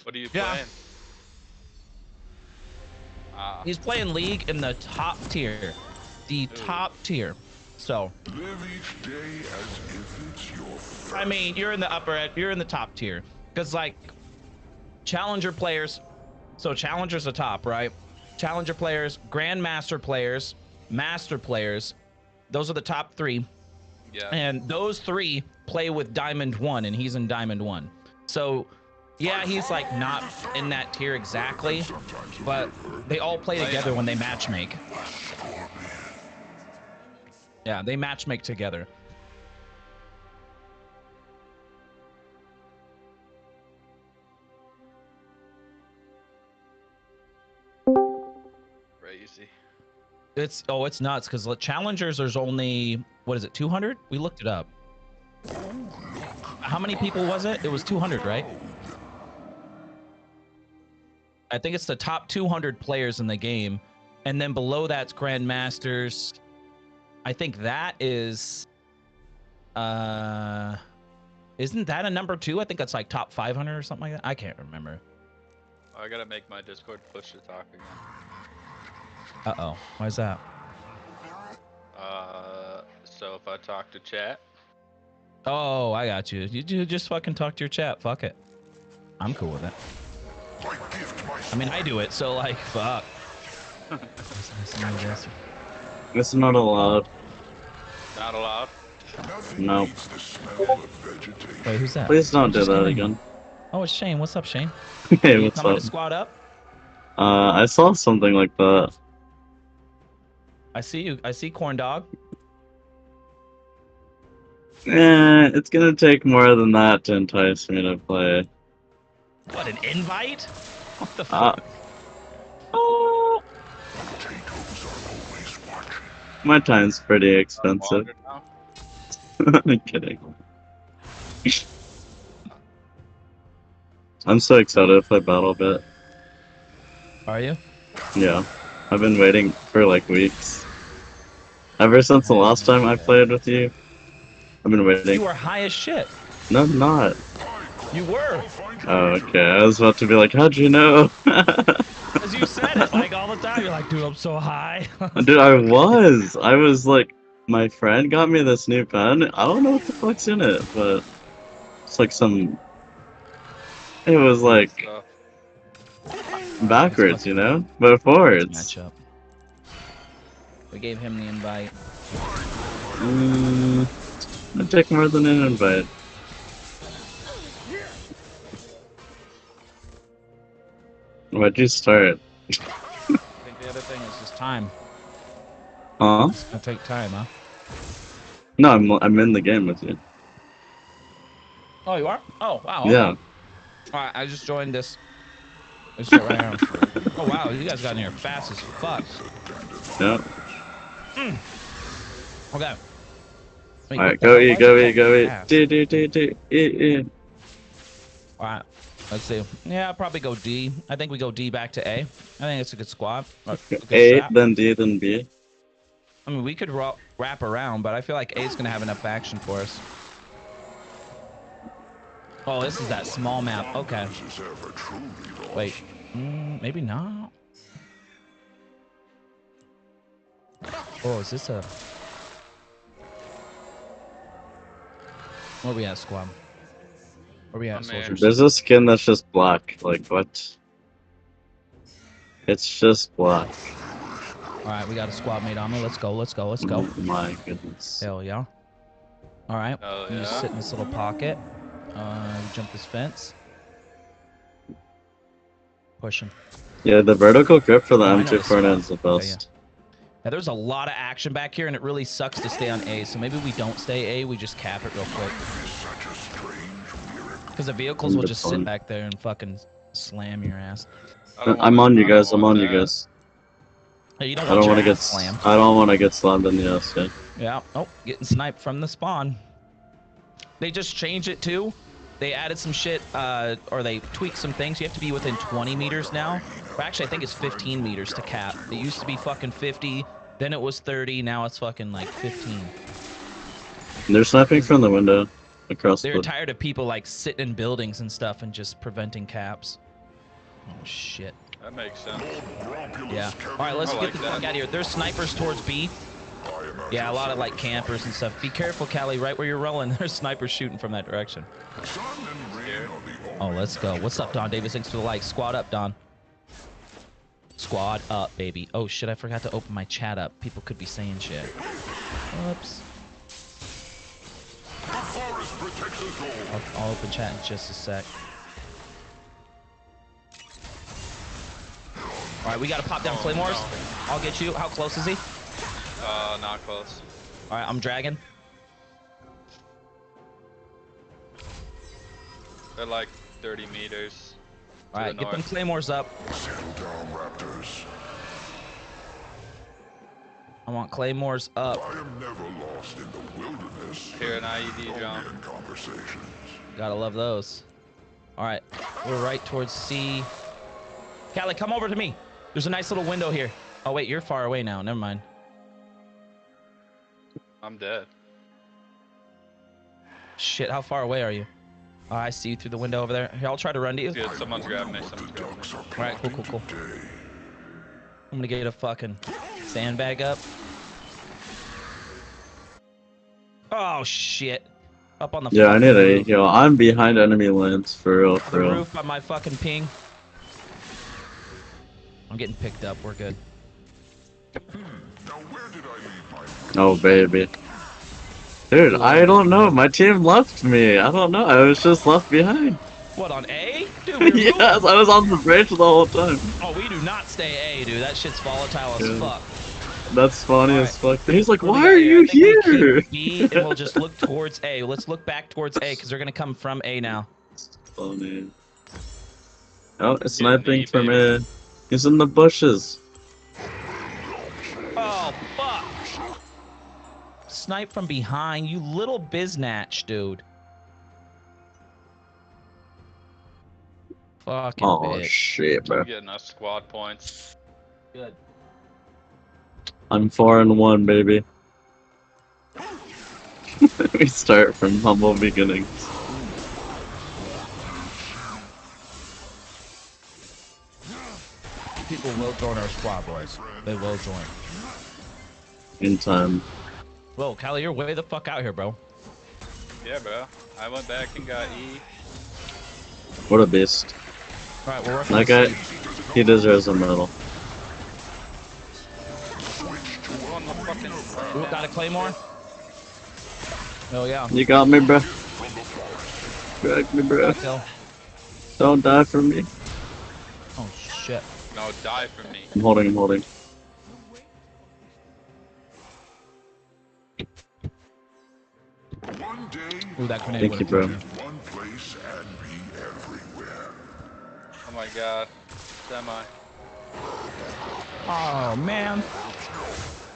What are you playing? He's playing League in the top tier. The top tier. So. Live each day as if it's your first. I mean, you're in the upper end, you're in the top tier. Because, like, challenger players, so challenger's the top, right? Challenger players, grandmaster players, master players, those are the top three. Yeah. And those three play with Diamond 1, and he's in Diamond 1. So, yeah, he's like not in that tier exactly, but they all play together when they matchmake. Yeah, they matchmake together. Crazy. It's nuts because challengers there's only, what is it, 200? We looked it up. How many people was it? It was 200, right? I think it's the top 200 players in the game, and then below that's Grandmasters. I think that is, isn't that a number 2? I think that's like top 500 or something like that. I can't remember. Oh, I gotta make my Discord push to talk again. Uh-oh, why is that? So if I talk to chat. Oh, I got you. You just fucking talk to your chat. Fuck it. I'm cool with it. I mean, I do it, so like, fuck. It's not allowed. Not allowed? No. Wait, who's that? Please don't do Just that came in again. here. Oh, it's Shane. What's up, Shane? Hey, Are you what's coming up? to squad up? I saw something like that. I see you. I see Corn Dog. It's gonna take more than that to entice me to play. What, an invite? What the fuck? My time's pretty expensive. I'm kidding. I'm so excited to play BattleBit. Are you? Yeah. I've been waiting for like weeks. Ever since the last time I played with you, I've been waiting. You were high as shit. No, I'm not. You were. Oh, okay. I was about to be like, how'd you know? Because you said it like all the time. You're like, dude, I'm so high. Dude, I was like, my friend got me this new pen. I don't know what the fuck's in it, but it's like some. It was like backwards, you know, but forwards. Matchup. We gave him the invite. I'd take more than an invite. Why'd you start? I think the other thing is just time. Huh? It's gonna take time, huh? No, I'm in the game with you. Oh, you are? Oh, wow. Yeah. Okay. All right, I just joined this shit right now. Oh, wow, you guys got in here fast as fuck. Yeah. Okay. Wait, Alright, what the go hell? eat, Why go is it eat, go called eat. Eat. Alright, let's see. Yeah, I'll probably go D. I think we go D back to A. I think it's a good squad. A good A, strat. then D, then B. I mean, we could wrap around, but I feel like A's gonna have enough action for us. Oh, this is that small map. Okay. Wait, maybe not. Oh, is this a... Where we at, squad? Where we at, soldiers? There's a skin that's just black. Like, what? It's just black. Alright, we got a squad mate on me. Let's go, let's go, let's go. Oh my goodness. Hell yeah. Alright, Oh, you just yeah? sit in this little pocket. Jump this fence. Push him. Yeah, the vertical grip for the Oh, I know this M249 is the spot. best. Yeah, there's a lot of action back here, and it really sucks to stay on A, so maybe we don't stay A, we just cap it real quick. Because the vehicles will just sit back there and fucking slam your ass. I'm on you guys. I'm on you guys. Hey, you don't I don't want want to your get ass slammed. I don't want to get slammed in the ass. Yeah. Yeah. Oh, getting sniped from the spawn. They just changed it too. They added some shit, or they tweaked some things. You have to be within 20 meters now. Or actually, I think it's 15 meters to cap. It used to be fucking 50, then it was 30, now it's fucking like 15. They're sniping from the window across They're the. tired of people like sitting in buildings and stuff and just preventing caps. Oh shit. That makes sense. Yeah. All right, let's I get like the that. fuck out of here. There's snipers towards B. Yeah, a lot of like campers and stuff. Be careful, Callie. Right where you're rolling, there's snipers shooting from that direction. Oh, let's go. What's up, Don Davis? Thanks for the like. Squad up, Don. Squad up, baby. Oh shit, I forgot to open my chat up. People could be saying shit. Whoops. I'll open chat in just a sec. All right, we gotta pop down claymores. I'll get you. How close is he? Not close. All right, I'm dragging. They're like 30 meters. All right, get them claymores up. Settle down, raptors. I want claymores up. I am never lost in the wilderness. Here, an IED drone. Only in conversations. Gotta love those. All right, we're right towards C. Callie, come over to me. There's a nice little window here. Oh wait, you're far away now. Never mind. I'm dead. Shit, how far away are you? Oh, I see you through the window over there. Here, I'll try to run to you. Good, someone's grabbing me. Someone's grabbing me. All right, cool. I'm gonna get a fucking sandbag up. Oh shit! Up on the Yeah, I need a roof. heal. I'm behind enemy lines for real, The for real. roof on my fucking ping. I'm getting picked up. We're good. Oh baby. Dude, I don't know. My team left me. I don't know. I was just left behind. What, on A? Dude, we Yes, I was on the bridge the whole time. Oh, we do not stay A, dude. That shit's volatile as Yeah. fuck. That's funny as fuck. He's like, What do we why got are here? you I think we here? keep B and we'll just look towards A. Let's look back towards A because they're gonna come from A now. Funny. Oh, it's sniping from it. He's in the bushes. Oh fuck! Snipe from behind, you little biznatch, dude. Fucking Oh bitch. shit, bro. I'm getting us squad points. Good. I'm 4-1, baby. We start from humble beginnings. People will join our squad, boys. They will join. In time. Whoa, Callie, you're way the fuck out here, bro. Yeah, bro. I went back and got E. What a beast. Alright, we're working That on guy, C. he deserves a medal. Ooh, got a claymore? Oh yeah. You got me, bro. Drag me, bro. Kill. Don't die for me. Oh shit. No, die for me. I'm holding, I'm holding. Ooh, that grenade Thank you, would've bro. killed me. One place and be everywhere. Oh my god. Semi. Oh man.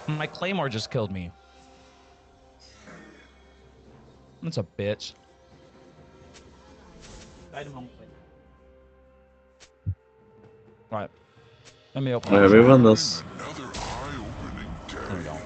My claymore just killed me. That's a bitch. Alright. Let me open Alright, we won this. There we go.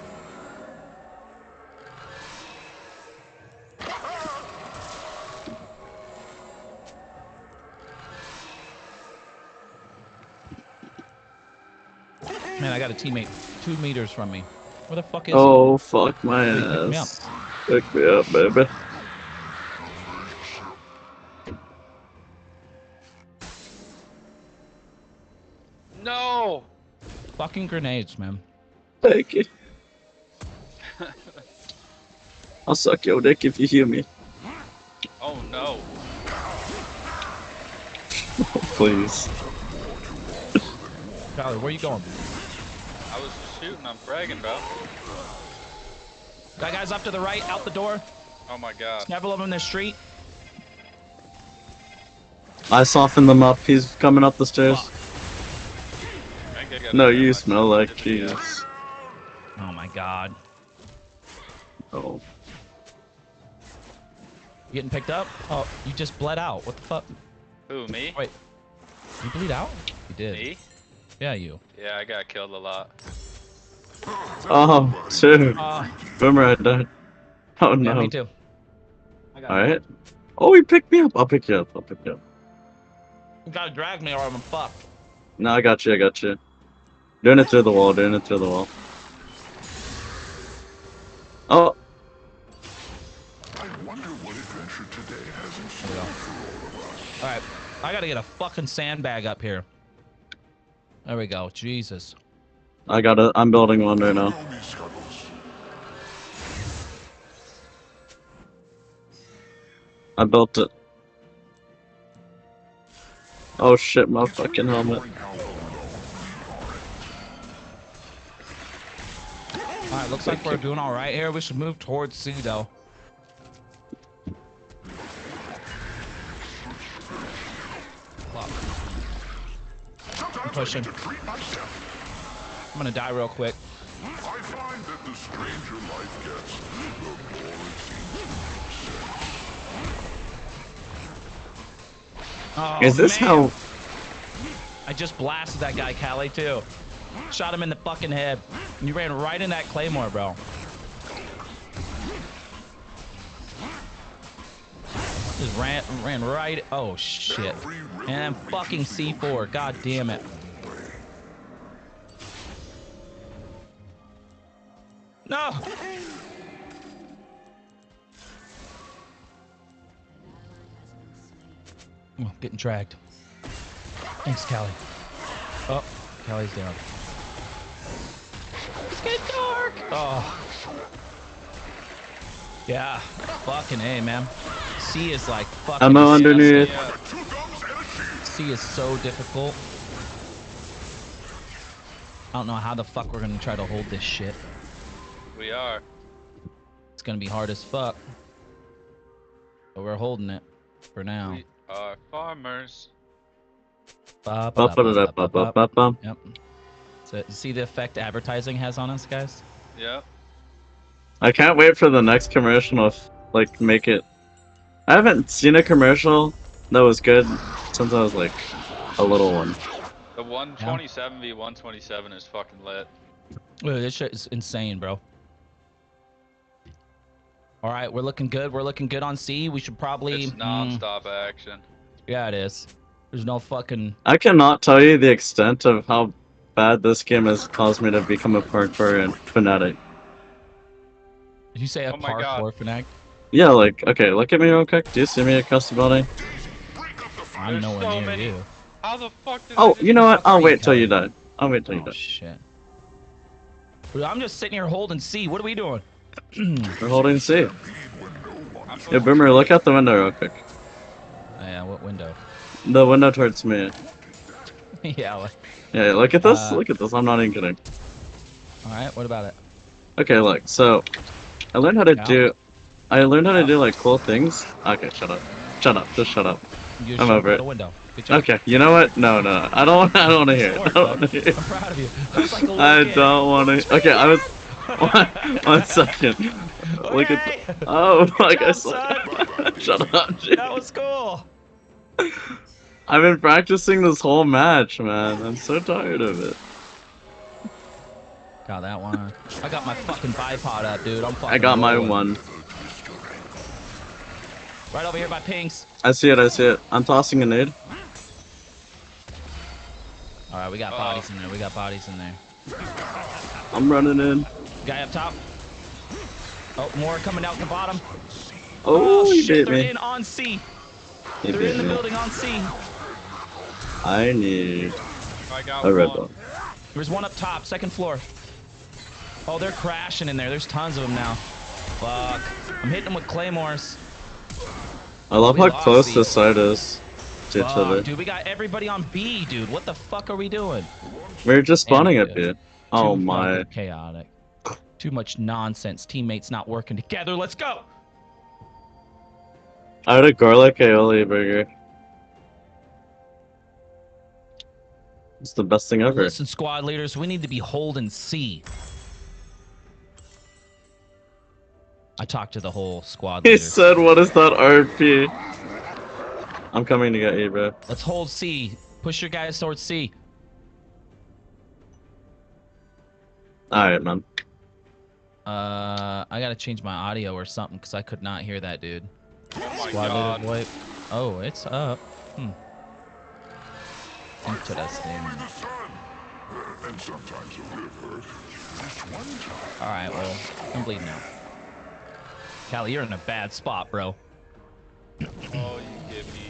Man, I got a teammate 2 meters from me. Where the fuck is Oh, fuck my he? Pick me up. ass. Pick me up, baby. No! Fucking grenades, man. Thank you. I'll suck your dick if you hear me. Oh no. Please. Tyler, where you going? I was just shooting. I'm fragging, bro. That guy's up to the right, out the door. Oh my god. Several of them in the street. I softened them up. He's coming up the stairs. I think I got No, it. you smell like cheese. Oh my god. Oh. You getting picked up? Oh, you just bled out. What the fuck? Who, me? Wait. You bleed out? You did. Me? Yeah, you. Yeah, I got killed a lot. Oh, dude. Boomer, I died. Oh Yeah, no. me too. I got Alright. Oh, he picked me up. I'll pick you up. I'll pick you up. You gotta drag me or I'm fucked. No, I got you. I got you. Doing it through the wall. Doing it through the wall. Oh. I wonder what adventure today has in store for all of us. Alright. I gotta get a fucking sandbag up here. There we go. Jesus. I got it. I'm building one right now. I built it. Oh shit, my fucking helmet. Alright, looks like we're doing alright here. We should move towards C though. I'm pushing. I'm gonna die real quick. I find that the stranger life gets, the more it seems Oh, Is this man. how? I just blasted that guy, Callie, too. Shot him in the fucking head. And you ran right in that claymore, bro. Just ran right. Oh, shit. And I'm fucking C4. God damn it. No! Oh, getting dragged. Thanks, Callie. Oh, Callie's down. It's getting dark! Oh. Yeah, fucking A, man. C is like fucking Ammo underneath. C is so difficult. I don't know how the fuck we're gonna try to hold this shit. We are. It's gonna be hard as fuck. But we're holding it for now. We are farmers. Yep. So see the effect advertising has on us, guys? Yep. I can't wait for the next commercial to like make it. I haven't seen a commercial that was good since I was like a little one. The 127 v 127 is fucking lit. Dude, this shit is insane, bro. All right, we're looking good. We're looking good on C. We should probably. It's non-stop action. Yeah, it is. There's no fucking. I cannot tell you the extent of how bad this game has caused me to become a parkour fanatic. Did you say a parkour fanatic? Yeah, like, okay, look at me real quick. Do you see me across the building? I'm nowhere near you. How the fuck did Oh, you know what? I'll wait till you die. I'll wait till you die. Shit. I'm just sitting here holding C. What are we doing? We're holding C. Yeah, Boomer, look out the window real quick. Oh, yeah, what window? The window towards me. Yeah. Like, Yeah, look at this. Look at this. I'm not even kidding. all right, what about it? Okay, look. So, I learned how to do. I learned how to do like cool things. Okay, shut up. Shut up. Just shut up. You I'm over it. The window. Good job. Okay, you know what? No. I don't want to hear it. I don't want to hear it. I'm proud of you. That was like a little I kid. don't want to. Okay, I was. One second. Look at. Oh, like I said. Shut up, G. That was cool. I've been practicing this whole match, man. I'm so tired of it. Got that one. I got my fucking bipod up, dude. I'm fucking. I got my rolling. one. Right over here by Pinks. I see it. I see it. I'm tossing a nade. All right, we got bodies in there. We got bodies in there. I'm running in. Guy up top. Oh, more coming out the bottom. Oh, you shit, beat they're me. in on C. You They're beat in the me. building on C. I need I got a red one. ball. There's one up top, second floor. Oh, they're crashing in there. There's tons of them now. Fuck. I'm hitting them with claymores. I love We how lost close these. this side is to each Fuck, other. dude, we got everybody on B, dude. What the fuck are we doing? We're just spawning And, up here. Oh Too my. fucking chaotic. Too much nonsense. Teammates not working together. Let's go. I had a garlic aioli burger. It's the best thing ever. Listen, squad leaders, we need to be holding C. I talked to the whole squad He leader. said, "What is that RP?" I'm coming to get you, bro. Let's hold C. Push your guys towards C. Alright, man. I gotta change my audio or something because I could not hear that dude. Oh my Squad god. leader wipe. Oh, it's up. Interesting. And sometimes a river. Just one time. All right, well, I'm bleeding out. Callie, you're in a bad spot, bro. Oh, you give me.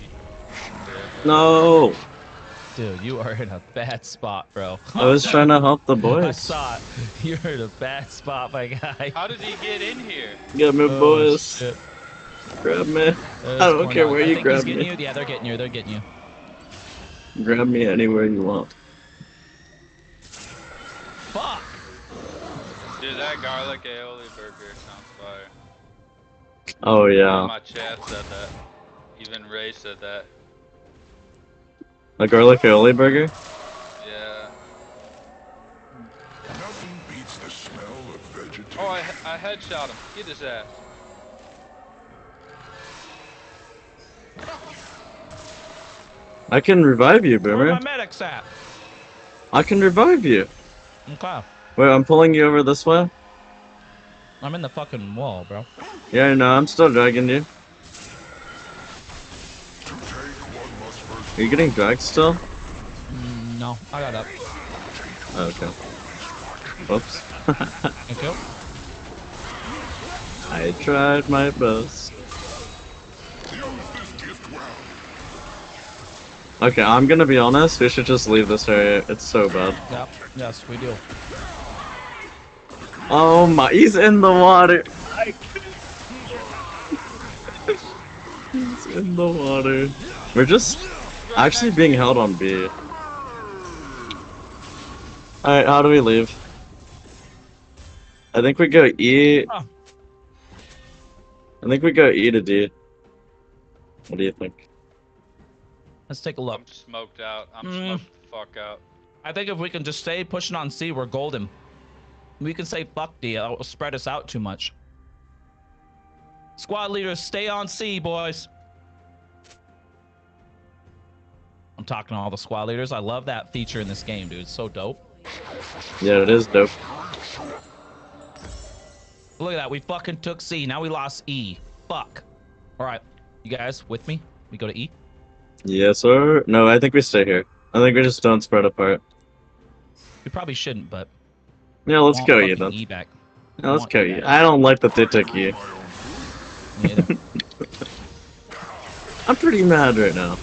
No! Dude, you are in a bad spot, bro. I was trying to help the I boys. saw it. You're in a bad spot, my guy. How did he get in here? Get me, Oh, boys. shit. Grab me. I don't care where I you think he's grab getting me. you. Yeah, they're getting you. They're getting you. Grab me anywhere you want. Fuck. Dude, that garlic aioli burger sounds fire. Oh yeah. My chat said that. Even Ray said that. A garlic aioli burger? Yeah. Nothing beats the smell of vegetation. Oh, I headshot him. Get his ass. I can revive you, Where Boomer. my medics at? I can revive you. Okay. Wait, I'm pulling you over this way? I'm in the fucking wall, bro. Yeah, no, I'm still dragging you. Are you getting dragged still? No, I got up. Oh, okay. Whoops. Thank you. I tried my best. Okay, I'm gonna be honest, we should just leave this area. It's so bad. Yep. Yes, we do. Oh my, he's in the water. He's in the water. We're just actually being held on B. Alright, how do we leave? I think we go E. I think we go E to D. What do you think? Let's take a look. I'm smoked out. I'm smoked the fuck out. I think if we can just stay pushing on C, we're golden. We can say fuck D. It'll spread us out too much. Squad leaders, stay on C, boys. I'm talking to all the squad leaders. I love that feature in this game, dude. It's so dope. Yeah, it is dope. Look at that. We fucking took C. Now we lost E. Fuck. All right. You guys with me? We go to E? Yes, sir. No, I think we stay here. I think we just don't spread apart. We probably shouldn't, but... Yeah, let's want go E fucking then. E back. Yeah, let's go E. I don't like that they took E. Neither. I'm pretty mad right now.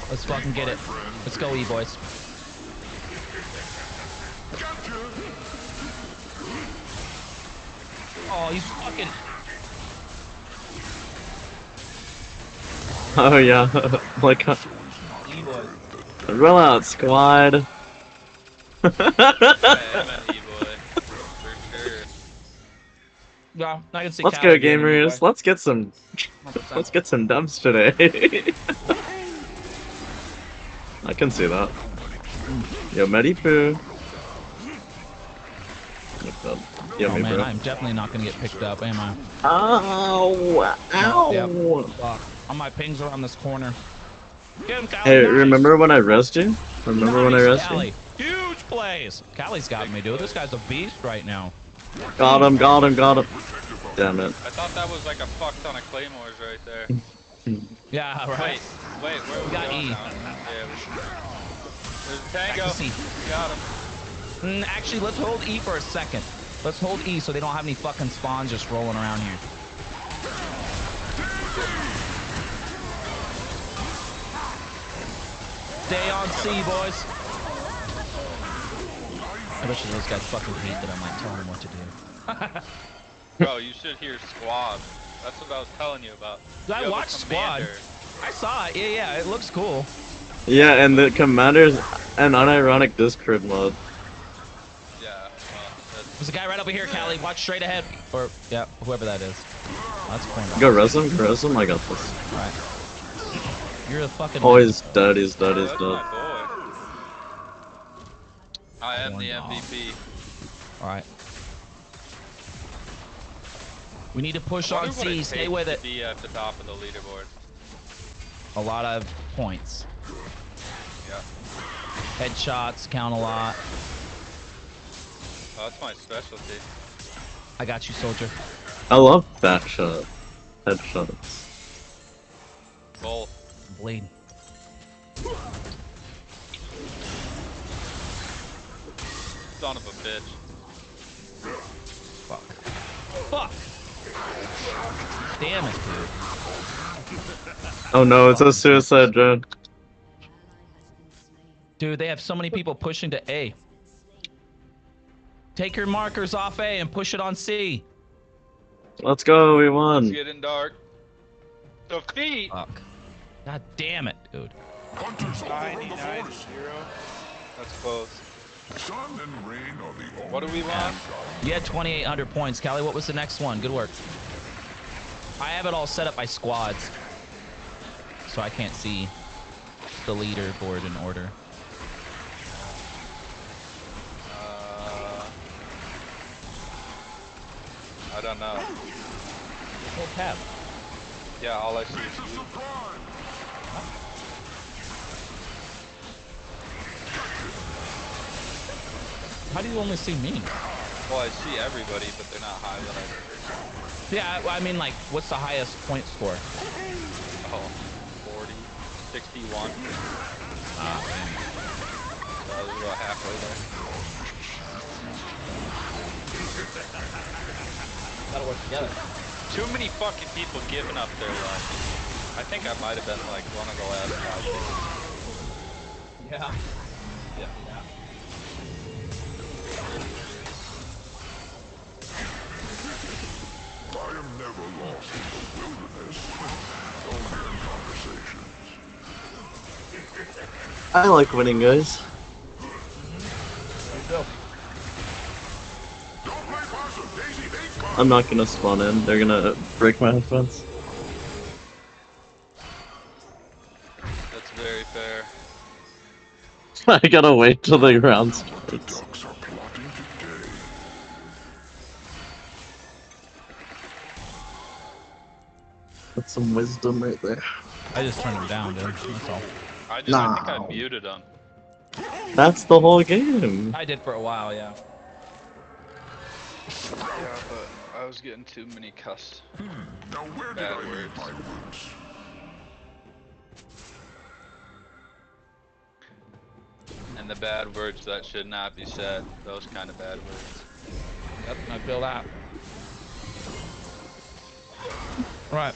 Let's fucking get it. Let's go E, boys. Oh, he's fucking... Oh yeah, like... E-boy. Roll out, squad. Yeah, I can see. Let's go, gamers. Let's get some. Let's get some dubs today. I can see that. Yo, Medipoo. Oh man, I'm definitely not gonna get picked up, am I? Ow! Ow! Yep. Fuck. On my pings around this corner. Get him, Callie. Hey, nice. remember when I rezzed you? Remember when I rezzed Callie. you? Huge plays. Callie's got me, dude. This guy's a beast right now. Got him, got him, got him. Damn it. I thought that was like a fuck ton of claymores right there. Yeah, right. Wait, where We got going E. now? Yeah, there's a tango. Back to C. Got him. Actually, let's hold E for a second. Let's hold E so they don't have any fucking spawns just rolling around here. Stay on C, boys. I bet you those guys fucking hate that I'm like telling them what to do. Bro, you should hear Squad. That's what I was telling you about. I You have a watched Squad. commander. I saw it. Yeah, it looks cool. Yeah, and the commander's an unironic Discord mod. Yeah, There's a guy right over here, Callie. Watch straight ahead. Or, yeah, whoever that is. Oh, that's corn. Go res him, go res him, I got this. Alright. You're the fucking... Oh, he's dead, he's dead, he's That's dead. my boy. I am the MVP. Alright. We need to push I on wonder what C. Stay takes with to it. be at the top of the leaderboard. A lot of points. Yeah. Headshots count a lot. Oh, that's my specialty. I got you, soldier. I love back shot. Headshots. Both. Bleed. Son of a bitch. Fuck. Fuck! Damn it, dude. Oh no, it's a suicide drone. Dude, they have so many people pushing to A. Take your markers off A and push it on C. Let's go, we won. It's getting dark. Defeat. Fuck. God damn it, dude. Hunters overrun the 99 forest. 0. That's close. Sun and rain are the What do we want? You had 2,800 points. Callie, what was the next one? Good work. I have it all set up by squads, so I can't see the leaderboard in order. I don't know. Hold tab. Yeah, all I see is you. How do you only see me? Well, I see everybody, but they're not highlighted. Yeah, I mean, like, what's the highest point score? Oh, 40, 61. Ah, So I was about halfway there. Gotta work together. Too many fucking people giving up their life. I think I might have been like one of the last 5 days. Yeah. Yeah. I am never lost in the wilderness, only in conversations. I like winning, guys. I'm not gonna spawn in. They're gonna break my headphones. That's very fair. I gotta wait till the round starts. That's some wisdom right there. I just turned him down, dude. That's all. I think I muted them. That's the whole game. I did for a while, yeah. Yeah, but I was getting too many cussed. Now where did I leave my roots? And the bad words that should not be said. Those kind of bad words. Yep, I feel that. Right.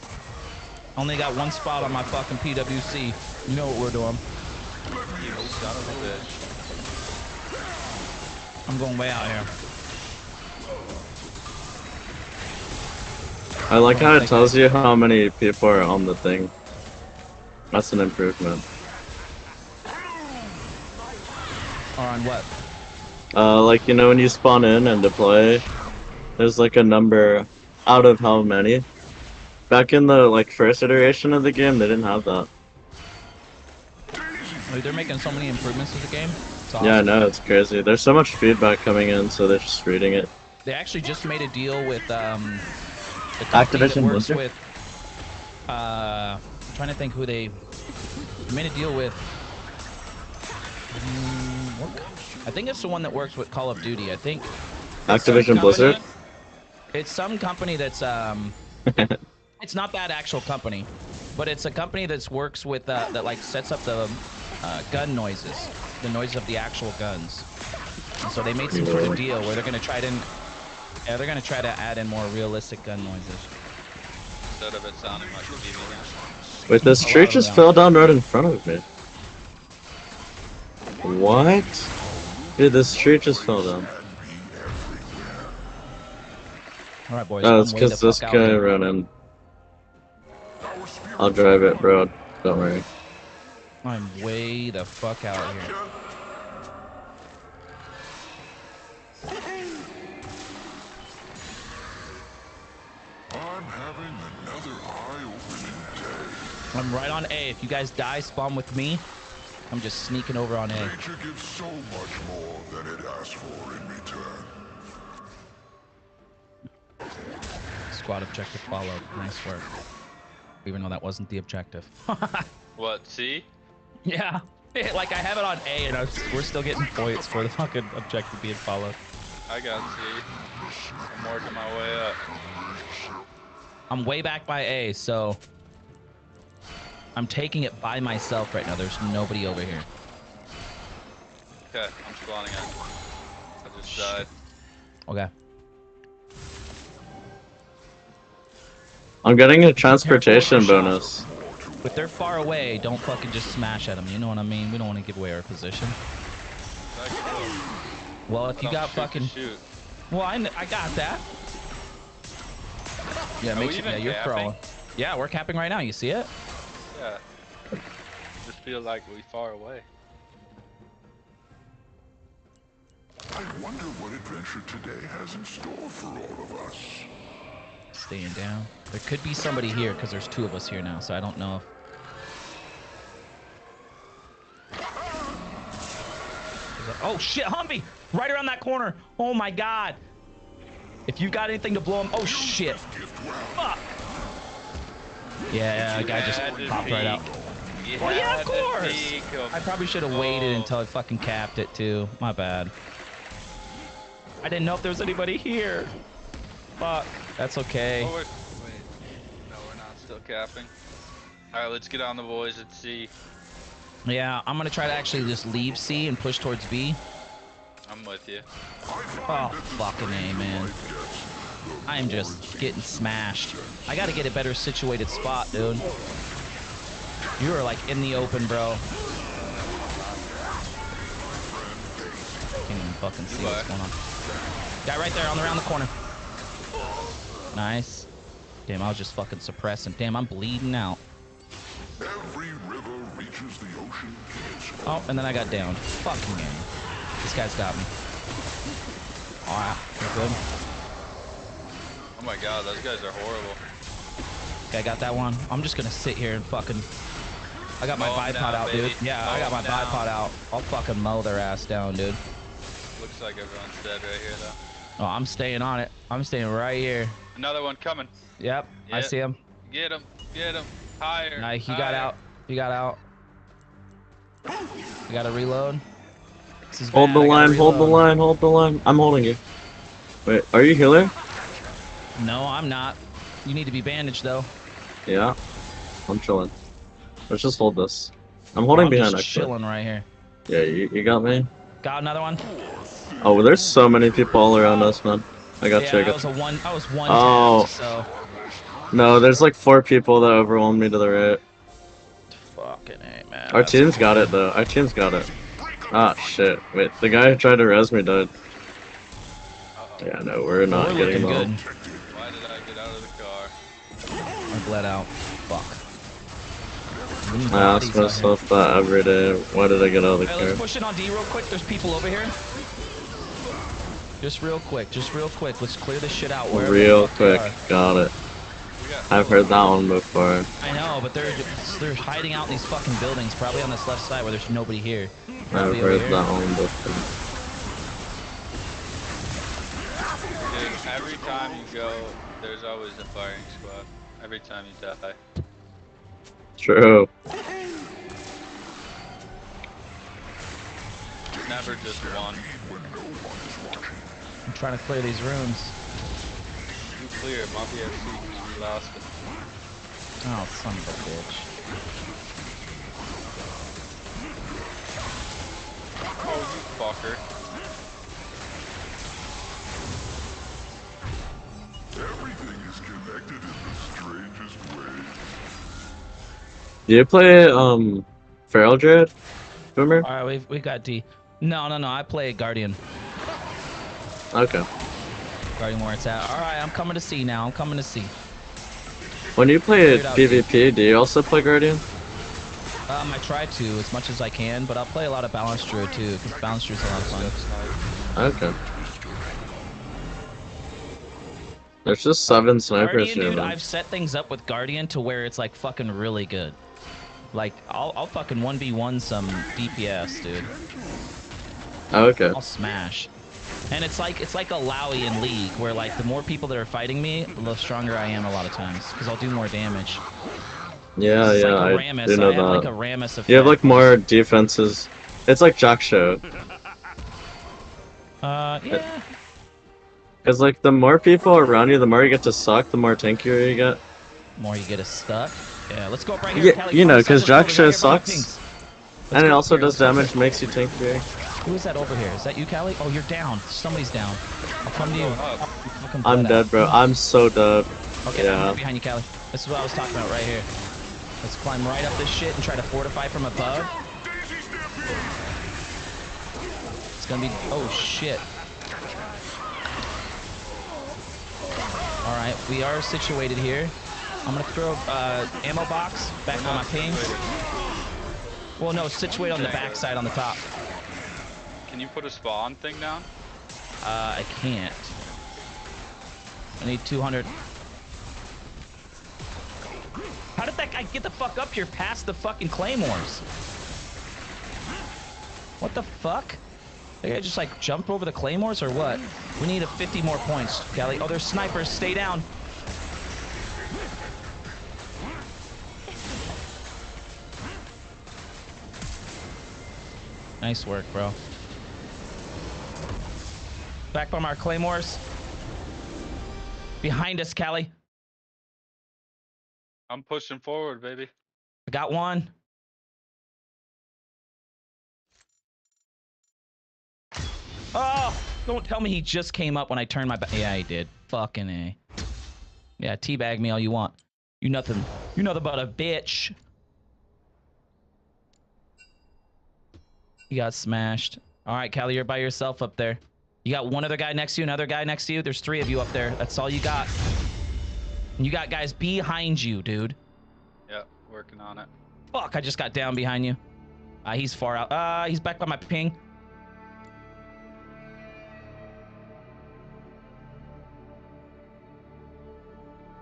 Only got one spot on my fucking PWC. You know what we're doing. You son of a bitch. I'm going way out here. I like how it tells you how many people are on the thing. That's an improvement. Or on what? Like, you know, when you spawn in and deploy, there's like a number out of how many. Back in the like first iteration of the game, they didn't have that. Like, they're making so many improvements to the game. It's awesome. Yeah, I know, it's crazy. There's so much feedback coming in, so they're just reading it. They actually just made a deal with the company that Activision works Blizzard? with. I'm trying to think who they made a deal with. I think it's the one that works with Call of Duty. I think. Activision Blizzard? It's some company that's it's not that actual company, but it's a company that works with that like sets up the gun noises, the noise of the actual guns. And so they made some sort of deal where they're gonna try to add in more realistic gun noises. Instead of it sounding like a BB gun. Wait, this tree just fell down right in front of me. What? Dude, this tree just fell down. All right, boys. Oh, it's I'm way because the this fuck out guy here. ran in. I'll drive it, bro. Don't worry. I'm way the fuck out here. I'm having another eye-opening day. I'm right on A. If you guys die, spawn with me. I'm just sneaking over on A. Nature gives so much more than it asks for in return. Squad objective followed. Nice work. Even though that wasn't the objective. What, C? Yeah. Like, I have it on A, and we're still getting points for the fucking objective being followed. I got C. I'm working my way up. I'm way back by A, so I'm taking it by myself right now. There's nobody over here. Okay, I'm spawning in. I just died. Okay. I'm getting a transportation bonus. If they're far away, don't fucking just smash at them. You know what I mean? We don't want to give away our position. Well, if you got fucking... Well, I got that. Yeah, Are make we sure, even yeah, you're capping? throwing. Yeah, we're camping right now. You see it? Yeah. Just feel like we far away. I wonder what adventure today has in store for all of us. Staying down. There could be somebody here because there's 2 of us here now, so I don't know if... Oh shit, Humvee! Right around that corner. Oh my god. If you got anything to blow him... Oh shit. Fuck. Yeah, that guy just popped right out. Well, yeah, of course. I probably should have waited until I fucking capped it too. My bad. I didn't know if there was anybody here. Fuck. That's okay. Oh, wait. No, we're not still capping. Alright, let's get on the boys and see. Yeah, I'm gonna try to actually just leave C and push towards B. I'm with you. Oh, fucking A, man. I am just getting smashed. I gotta get a better situated spot, dude. You are like in the open, bro. Can't even fucking see what's going on. Guy right there on around the corner. Nice. Damn, I was just fucking suppressing. Damn, I'm bleeding out. Every river reaches the ocean. Oh, and then I got downed. Fucking game. This guy's got me. Alright, we're good. Oh my god, those guys are horrible. Okay, I got that one. I'm just gonna sit here and fucking... I got my bipod out, dude. Yeah, I got my bipod out. I'll fucking mow their ass down, dude. Looks like everyone's dead right here, though. Oh, I'm staying on it. I'm staying right here. Another one coming. Yep, I see him. Get him. Get him. Higher. Nah, he got out. He got out. I gotta reload. This is Hold bad. the I gotta line, hold the reload. line, hold the line. I'm holding you. Wait, are you healer? No, I'm not. You need to be bandaged, though. Yeah. I'm chilling. Let's just hold this. I'm holding I'm behind just actually. chilling right here. Yeah, you got me? Got another one? Oh, there's so many people all around us, man. I got you, I got you. I was one Oh. tapped, so... No, there's like 4 people that overwhelmed me to the right. Fucking A, man. Our team's got it, though. Our team's got it. Ah, shit. Wait, the guy who tried to res me died. Yeah, no, we're not We're getting looking well. good. Why did I get out of the car? I bled out. Fuck. I ask myself that every day. Why did I get out of the Hey, let's car? push it on D real quick. There's people over here. Just real quick. Just real quick. Let's clear this shit out. Wherever Real the fuck they quick. are. Got it. I've heard that one before. I know, but they're hiding out in these fucking buildings, probably on this left side where there's nobody here. I've Probably heard over here. that one before. Dude, every time you go, there's always a firing squad. Every time you die. True. Never just one. I'm trying to clear these rooms. You clear it, my BFC, because we lost it. Oh, son of a bitch. Oh, you fucker. Everything is connected in the strangest way. Do you play Feral Druid? Boomer? Alright, we got D. No, I play Guardian. Okay. Guardian where it's at. Alright, I'm coming to C now. I'm coming to C. When you play Figured out PvP, do you also play Guardian? I try to as much as I can, but I'll play a lot of Balance Druid too, because Balance Druid's a lot of fun. Okay. There's just 7 snipers Guardian, here, dude, man. I've set things up with Guardian to where it's like fucking really good. Like, I'll fucking 1v1 some DPS, dude. Okay. I'll smash. And it's like a Lowy in League, where like the more people that are fighting me, the stronger I am a lot of times, because I'll do more damage. Yeah, It's yeah, like a I Rammus. do know I have that. like a Rammus effect. You have like more defenses. It's like Jack Show. Yeah. Because like the more people around you, the more you get to suck, the more tankier you get. More you get us stuck. Yeah, let's go up right here. Yeah, Kelly, you know, let's go, because let's go, Jack let's Show go, let's go, let's sucks. go. And it go also here, does let's go. damage, makes you tankier. Who is that over here? Is that you, Callie? Oh, you're down. Somebody's down. I'll come to you. Fucking I'm blood dead, out. bro. I'm so dead. Okay, I'm Yeah. right behind you, Callie. This is what I was talking about right here. Let's climb right up this shit and try to fortify from above. It's gonna be... Oh, shit. Alright, we are situated here. I'm gonna throw ammo box back on my ping. Well, no, situate on the backside on the top. Can you put a spawn thing down? I can't. I need 200. How did that guy get the fuck up here past the fucking claymores? What the fuck? The guy just like jumped over the claymores or what? We need 50 more points, Kelly. Oh, there's snipers. Stay down. Nice work, bro. Back from our claymores. Behind us, Callie. I'm pushing forward, baby. I got one. Oh, don't tell me he just came up when I turned my back. Yeah, he did. Fucking A. Yeah, teabag me all you want. You nothing but a bitch. You got smashed. All right, Callie, you're by yourself up there. You got one other guy next to you, another guy next to you. There's 3 of you up there. That's all you got. And you got guys behind you, dude. Yeah, working on it. Fuck, I just got down behind you. He's far out. He's back by my ping.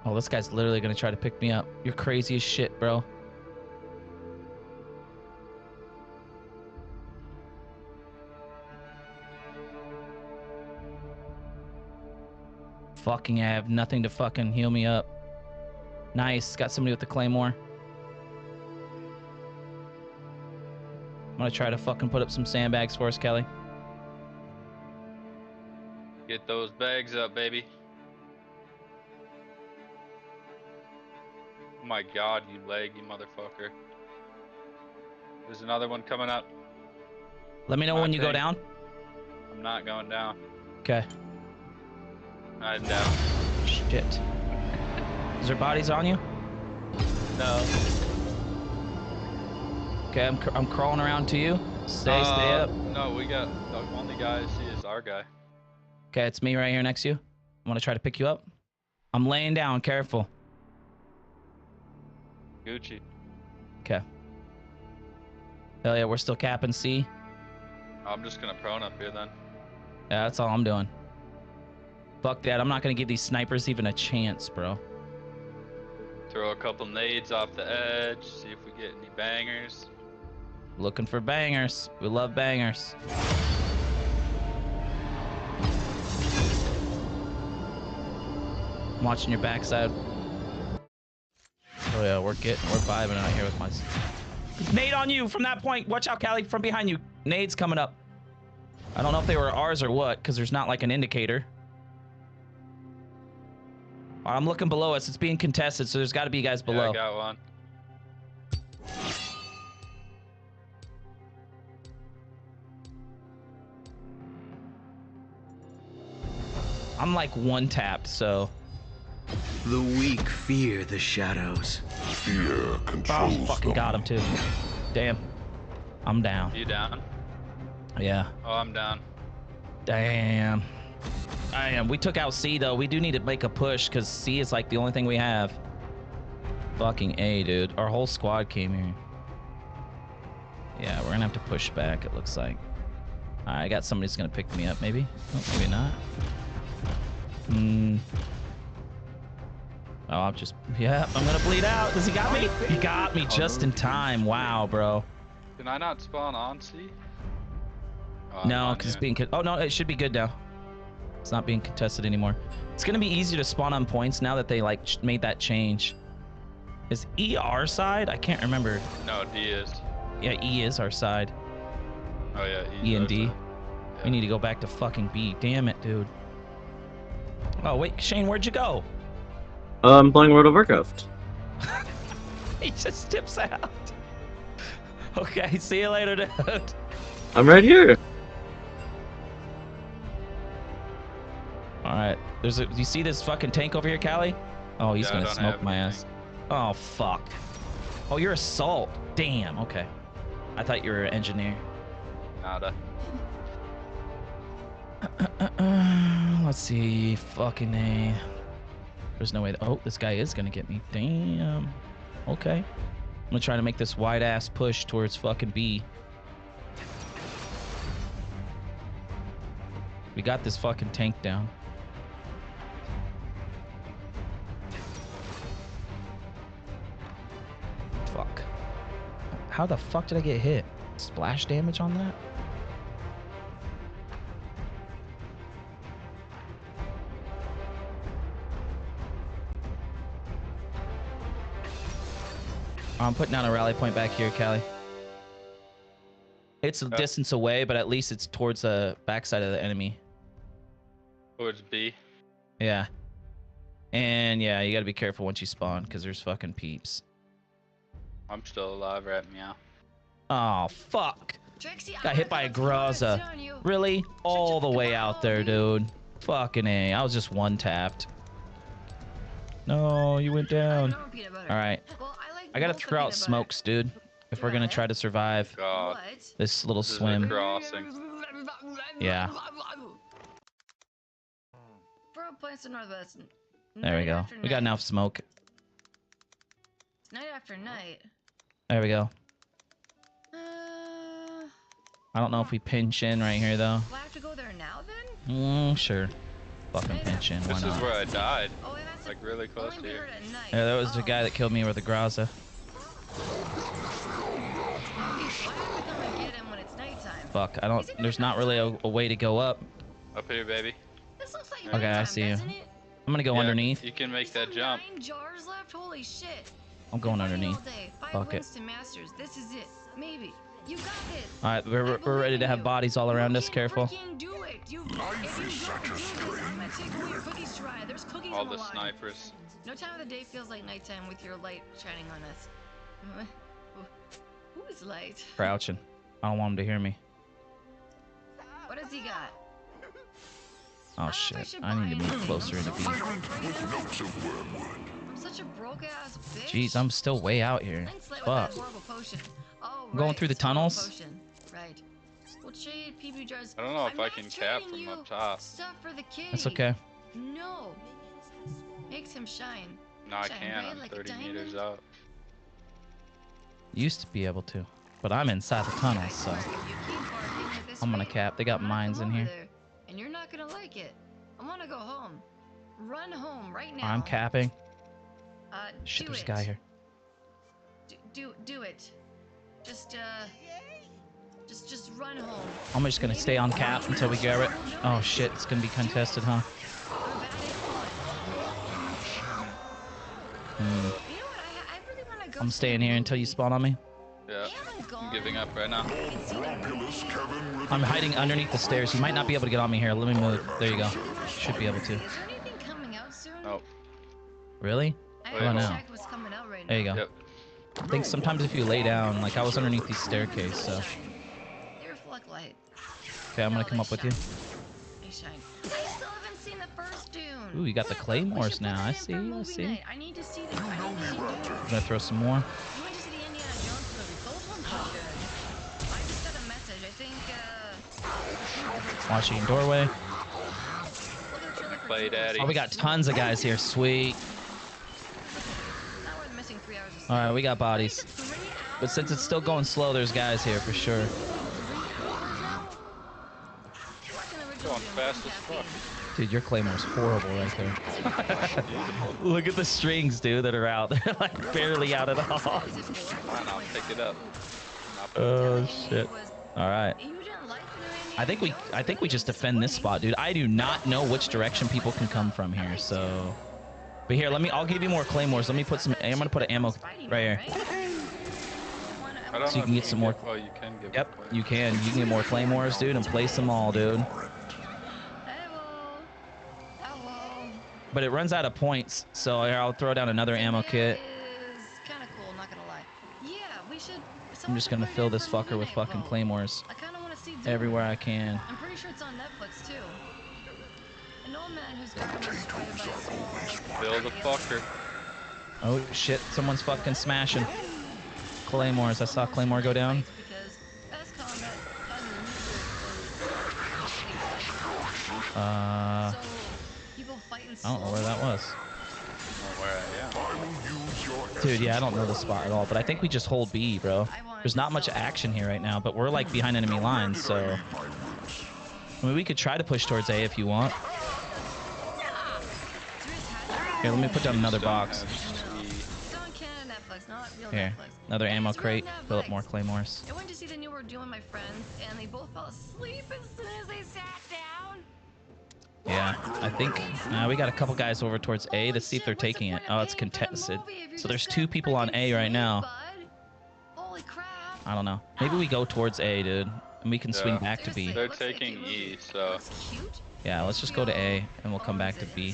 Oh, this guy's literally gonna try to pick me up. You're crazy as shit, bro. Fucking, I have nothing to fucking heal me up. Nice, got somebody with the claymore. I'm gonna try to fucking put up some sandbags for us, Kelly. Get those bags up, baby. Oh my god, you leggy motherfucker. There's another one coming up. Let me know when you go down. I'm not going down. Okay. I'm down. Shit. Is there bodies on you? No. Okay, I'm crawling around to you. Stay up. No, we got the only guy I see is our guy. Okay, it's me right here next to you. I'm gonna try to pick you up. I'm laying down, careful. Gucci. Okay. Hell yeah, we're still capping C. I'm just gonna prone up here then. Yeah, that's all I'm doing. Fuck that, I'm not gonna give these snipers even a chance, bro. Throw a couple nades off the edge, see if we get any bangers. Looking for bangers. We love bangers. I'm watching your backside. Oh yeah, we're vibing out here with my... Nade on you from that point. Watch out, Callie, from behind you. Nade's coming up. I don't know if they were ours or what, because there's not like an indicator. I'm looking below us. It's being contested, so there's got to be guys below. Yeah, I got one. I'm like one tapped, so... The weak fear the shadows. Fear controls Oh, fucking got him too. Damn. I'm down. You down? Yeah. Oh, I'm down. Damn. I am. We took out C though. We do need to make a push because C is like the only thing we have. Fucking A, dude. Our whole squad came here. Yeah, we're gonna have to push back, it looks like. Alright, I got somebody who's gonna pick me up, maybe? Oh, maybe not. Oh, I'm just... Yeah, I'm gonna bleed out. Does he got me? He got me just in time. Wow, bro. Can I not spawn on C? Oh, No, because it's being... Oh, no, it should be good now. It's not being contested anymore. It's gonna be easier to spawn on points now that they, like, made that change. Is E our side? I can't remember. No, D is. Yeah, E is our side. Oh, yeah, E and D. Yeah. We need to go back to fucking B. Damn it, dude. Oh, wait, Shane, where'd you go? I'm playing World of Warcraft. He just tips out. Okay, see you later, dude. I'm right here. Alright, do you see this fucking tank over here, Callie? Oh, he's gonna smoke my ass. Oh, fuck. Oh, you're assault. Damn, okay. I thought you were an engineer. Nada. Let's see, fucking A. There's no way. Oh, this guy is gonna get me. Damn. Okay. I'm gonna try to make this wide ass push towards fucking B. We got this fucking tank down. Fuck. How the fuck did I get hit? Splash damage on that? I'm putting down a rally point back here, Callie. It's a distance away, but at least it's towards the backside of the enemy. Towards B. Yeah. And yeah, you gotta be careful once you spawn, because there's fucking peeps. I'm still alive, right? Meow. Oh, fuck. Got hit by a Graza. Really? All the way out there, dude. Fucking A. I was just one tapped. No, you went down. Alright. I gotta throw out smokes, dude. If we're gonna try to survive this little swim. Yeah. There we go. We got enough smoke. Night after night. There we go. I don't know if we pinch in right here, though. Do I have to go there now, then? Sure. Fucking pinch in. Why This is not? where I died. Like really close to here. Yeah, that was the guy that killed me with the Graza. Fuck, I don't. There's not really a way to go up. Up here, baby. Okay, I see you. I'm gonna go underneath. You can make that jump. 9 jars left. Holy shit. I'm going underneath. Fuck it. To Masters. This is it. Maybe. You got this. All right, we're ready to have bodies all around us. Careful. Do it. Life is such a strain. I'm gonna take away your cookies try. There's cookies All on the the line. snipers. No time of the day feels like nighttime with your light shining on us. Who is light? Crouching. I don't want him to hear me. What has he got? Oh shit! I need to move closer into B. I'm such a broke ass bitch. Jeez, I'm still way out here. Fuck. Oh, I'm going through the tunnels. Potion. Right. Well, trade PB jars. I don't know if I can cap from up top. Stuff for the kitty. That's okay. No. Makes him shine. No, I Shine can. bright I'm like a 30 diamond. meters out. Used to be able to, but I'm inside the tunnel, so I'm gonna cap. They got mines in here. And you're not gonna like it. I wanna go home. Run home right now. I'm capping. do Shit, there's a it. guy here. Do it. Just run home. I'm just gonna stay on cap until we get it. Oh shit, it's gonna be contested, huh? I'm staying here until you spawn on me. Yeah, I'm giving up right now. I'm hiding underneath the stairs. You might not be able to get on me here. Let me move. There you go. Should be able to. Oh. Really? I Oh, no. check what's coming out right There you go. Yep. I think sometimes if you lay down, like I was underneath these staircase, so. They reflect light. Okay, I'm gonna come up with you. They shine. I still haven't seen the first Dune. Ooh, you got the claymores now. I see. I see. I need to see the. I need to see Dune. I'm gonna throw some more. You went to see the Indiana Jones movie. Those ones look good. I just got a message. I think. Watching doorway. Play daddy. Oh, we got tons of guys here. Sweet. Now we're missing 3 hours. All right, we got bodies. But since it's still going slow, there's guys here for sure. Going fast as fuck. Dude, your claymore's horrible right there. Look at the strings, dude, that are out. They're like barely out at all. Fine, I'll pick it up. Oh shit. All right. I think we just defend this spot, dude. I do not know which direction people can come from here, so. But here, I'll give you more claymores. Let me put some. I'm gonna put an ammo right here. So you can get some more. Oh, you can give. Yep, you can. You can get more claymores, dude, and place them all, dude. But it runs out of points, so here, I'll throw down another ammo kit. Kind of cool, not gonna lie. Yeah, we should. I'm just gonna fill this fucker with fucking claymores I kind of want to see Dune. everywhere I can. I'm pretty sure it's on Netflix too. An old man whose garden was destroyed by a small. Fill the fucker. Oh shit, someone's fucking smashing. Claymores, I saw Claymore go down. I don't know where that was. where I am. Dude, yeah, I don't know the spot at all, but I think we just hold B, bro. There's not much action here right now, but we're like behind enemy lines, so... I mean, we could try to push towards A if you want. Here, let me put down another box. Here, another ammo crate. Fill up more claymores. I went to see the new We're Doing my friends, and they both fell asleep as soon as they sat down. Yeah, I think we got a couple guys over towards A. Let's see if they're taking it. Oh, it's contested. So there's 2 people on A right now. I don't know. Maybe we go towards A, dude, and we can swing back to B. They're taking E, so... Yeah, let's just go to A, and we'll come back to B.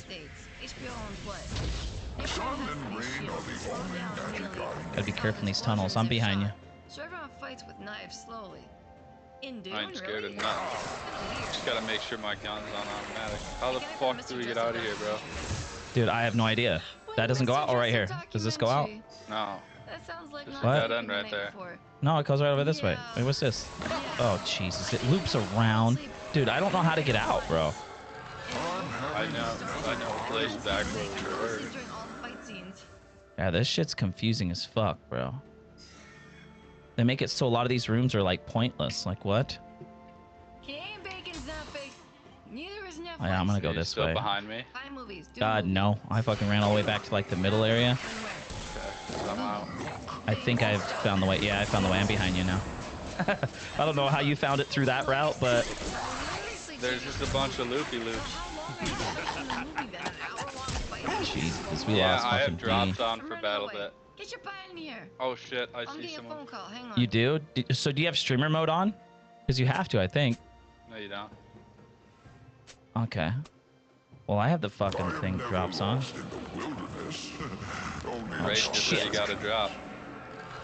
Gotta be careful in these tunnels. I'm behind you. So everyone fights with knives slowly. I ain't scared of nothing. Just gotta make sure my gun's on automatic. How the fuck do we get out of here, bro? Dude, I have no idea. That doesn't go out? Oh, right here. Does this go out? No. That sounds like Just What? a dead end right there. No, it goes right over this way. Wait, what's this? Oh, Jesus. It loops around. Dude, I don't know how to get out, bro. I know. Blaze backwards. Yeah, this shit's confusing as fuck, bro. They make it so a lot of these rooms are like pointless. Like what? Canadian bacon's not fake. Neither is Netflix. Oh, yeah, I'm gonna go Are you this still way. behind me? Buy movies. Do God, no. I fucking ran all the way back to like the middle area. Okay, I'm out. I think I've found the way. Yeah, I found the way. I'm behind you now. I don't know how you found it through that route, but... There's just a bunch of loopy loops. Jesus, we Yeah, lost I fucking have drops B. on for BattleBit. Get your butt in here. Oh shit, I I'm see getting a someone. phone call. Hang on. You do? So do you have streamer mode on? Because you have to, I think. No, you don't. Okay. Well, I have the fucking thing drops on. Oh, Rage just said you got a drop.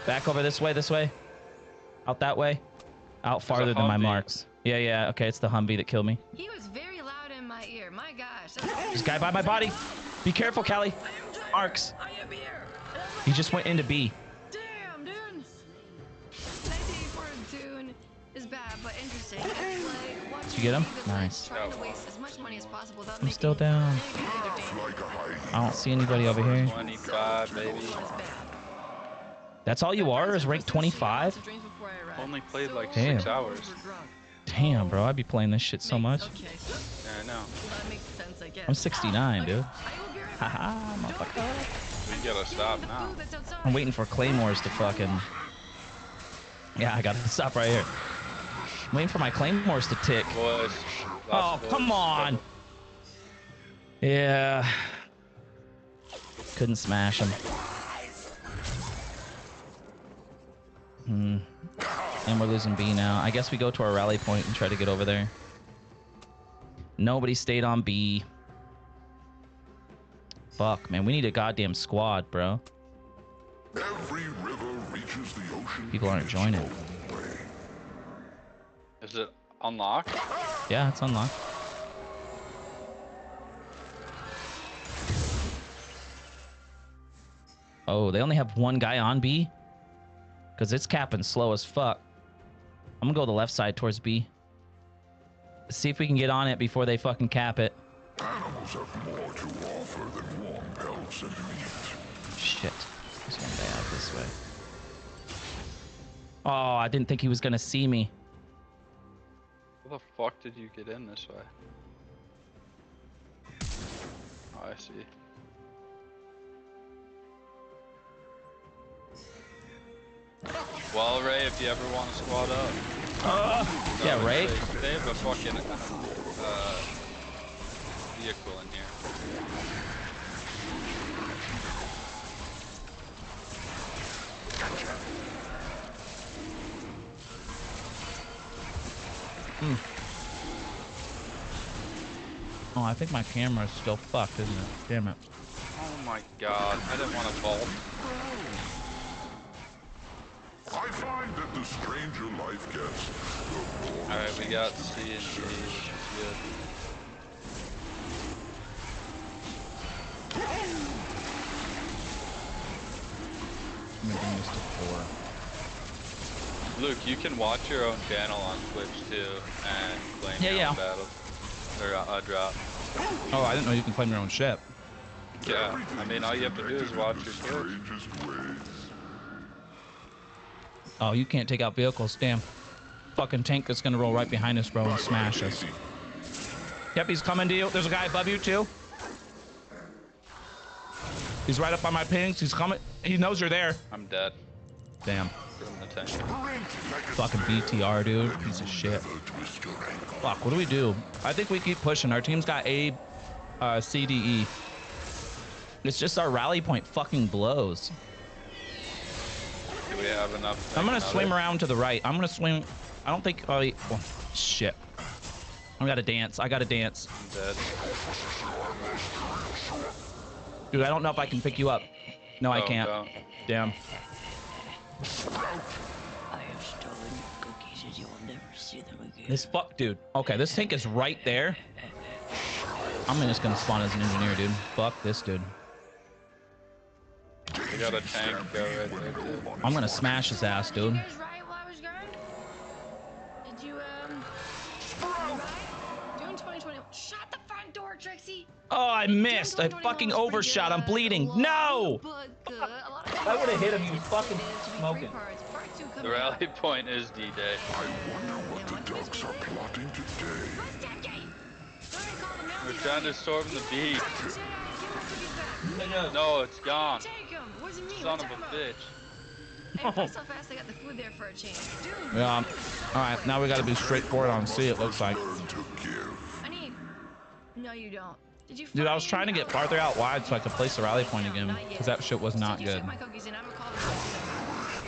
Back over this way. Out that way. Out farther than my Humvee. marks. Yeah, yeah. Okay, it's the Humvee that killed me. He was very loud in my ear. My gosh. This guy by my body. Be careful, Callie. Marks. I am here. He just went into B. Damn, dude. 1984 tune is bad, but interesting. It's like watching Did you get him? movies that's Nice. trying to waste as much money as possible without I'm still down. I don't see anybody over here. 25, baby. That's all you are? Is rank 25? Only played like Damn. 6 hours. Damn, bro. I'd be playing this shit so much. Yeah, I know. That makes sense, I guess. I'm 69, dude. Haha, motherfucker. We gotta stop now. I'm waiting for claymores to fucking... Yeah, I gotta stop right here. I'm waiting for my claymores to tick. Boys. Oh, come on! Yeah. Couldn't smash him. And we're losing B now. I guess we go to our rally point and try to get over there. Nobody stayed on B. Fuck, man. We need a goddamn squad, bro. Every river reaches the ocean. People aren't joining. Is it unlocked? Yeah, it's unlocked. Oh, they only have one guy on B? Because it's capping slow as fuck. I'm gonna go the left side towards B. See if we can get on it before they fucking cap it. Animals have more to offer than warm pelts and meat. Shit. There's one guy out this way. Oh, I didn't think he was gonna see me. How the fuck did you get in this way? Oh, I see. Well, Ray, if you ever want to squad up. Yeah, Ray. They have a fucking vehicle in here. Oh, I think my camera's still fucked, isn't it? Damn it. Oh my god, I didn't want to bolt. I find that the stranger life gets, the more... Alright, we got C and D, which is good. I'm gonna bring this to 4. Luke, you can watch your own channel on Twitch too, and claim Yeah, your yeah. own battles. Or drop. Oh, I didn't know you can claim your own ship. Yeah, I mean, all you have to do is watch your Twitch. Oh, you can't take out vehicles. Damn. Fucking tank is gonna roll right behind us, bro, and smash us. Yep, he's coming to you. There's a guy above you, too. He's right up on my pings. He's coming. He knows you're there. I'm dead. Damn. From the tank. Fucking BTR, dude. Piece of shit. Fuck, what do we do? I think we keep pushing. Our team's got A, C, D, E. It's just our rally point fucking blows. Do we have enough? I'm gonna swim around to the right. I'm gonna swim. I don't think. Oh, shit. I gotta dance. I gotta dance. I'm dead. Dude, I don't know if I can pick you up. No, I can't. Don't. Damn. I have stolen your cookies and you will never see them again. This fuck, dude. Okay, this tank is right there. I'm just gonna spawn as an engineer, dude. Fuck this, dude. We got a tank right there, dude. I'm gonna smash his ass, dude. You guys ride while I was gone? Did you, ride? Doing 2020. Shut the front door, Trixie! Oh, I missed. I fucking overshot. I'm bleeding. No! I would have hit him. He was fucking smoking. The rally point is D-Day. What the ducks are plotting today. We're trying to storm the beach. No, it's gone. Son of a bitch. I play so fast I got the food there for a change. Dude! Yeah. Alright, now we gotta be straightforward on C, it looks like. I need... No, you don't. Did you Dude, I was trying to get farther out wide so I could place the rally point again, because that shit was not good. my cookies in? I'm gonna call the police.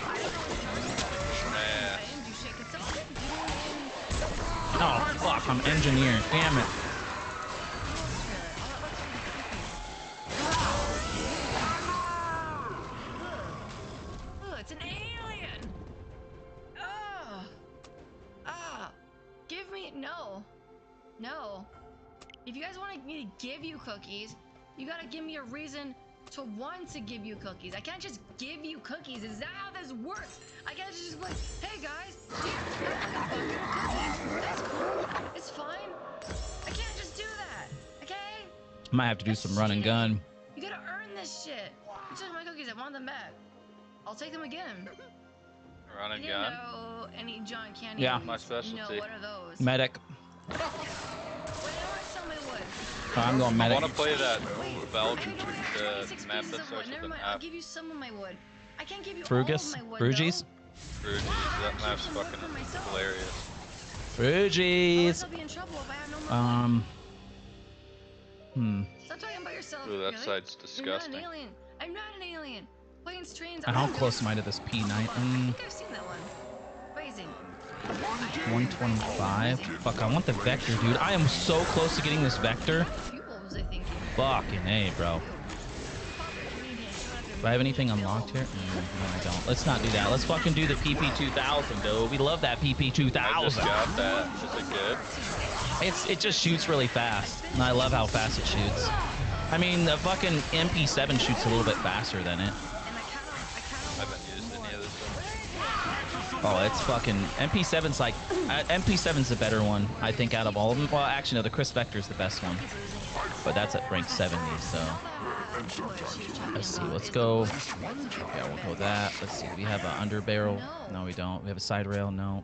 I didn't do shit. Could someone get in? Oh, fuck, I'm engineer. Damn it. Ugh, it's an alien! Ugh! Ah! Give me... No. No. If you guys want me to give you cookies, you gotta give me a reason to want to give you cookies. I can't just give you cookies. Is that how this works? I can't just be like, hey guys, here, have a cookie. That's cool. It's fine. I can't just do that, okay? Might have to do some run and gun. You gotta earn this shit. You took my cookies, I want them back. I'll take them again. Run and You gun? know any John Candy? Yeah. My specialty. No, what are those? Medic. Wait, I want to sell my wood. Oh, I'm going medic. I want to play that Belgian map that starts with Never an mind, I'll F. give you some of my wood. I can't give you Frugus? all of my wood, Frugies? Frugies, that map's fucking hilarious. Frugies. I'll be in trouble if I have no more wood. Stop talking about yourself. Ooh, that really? site's disgusting. You're not an alien. I'm not an alien. Planes, trains. How close am I to this P9? I think I've seen that one. Phrasing. 125? Fuck, I want the vector, dude. I am so close to getting this vector. Pupils, I think. Fucking A, bro. Do I have anything unlocked here? No, I don't. Let's not do that. Let's fucking do the PP2000, dude. We love that PP2000. I just got that. Is it good? It just shoots really fast, and I love how fast it shoots. I mean, the fucking MP7 shoots a little bit faster than it. I haven't used any of this stuff. Oh, it's fucking MP7's like MP7's the better one, I think, out of all of them. Well, actually, no, the Chris Vector's the best one, but that's at rank 70. So let's see. Let's go. Yeah, we'll go that. Let's see. Do we have an under barrel? No, we don't. We have a side rail? No.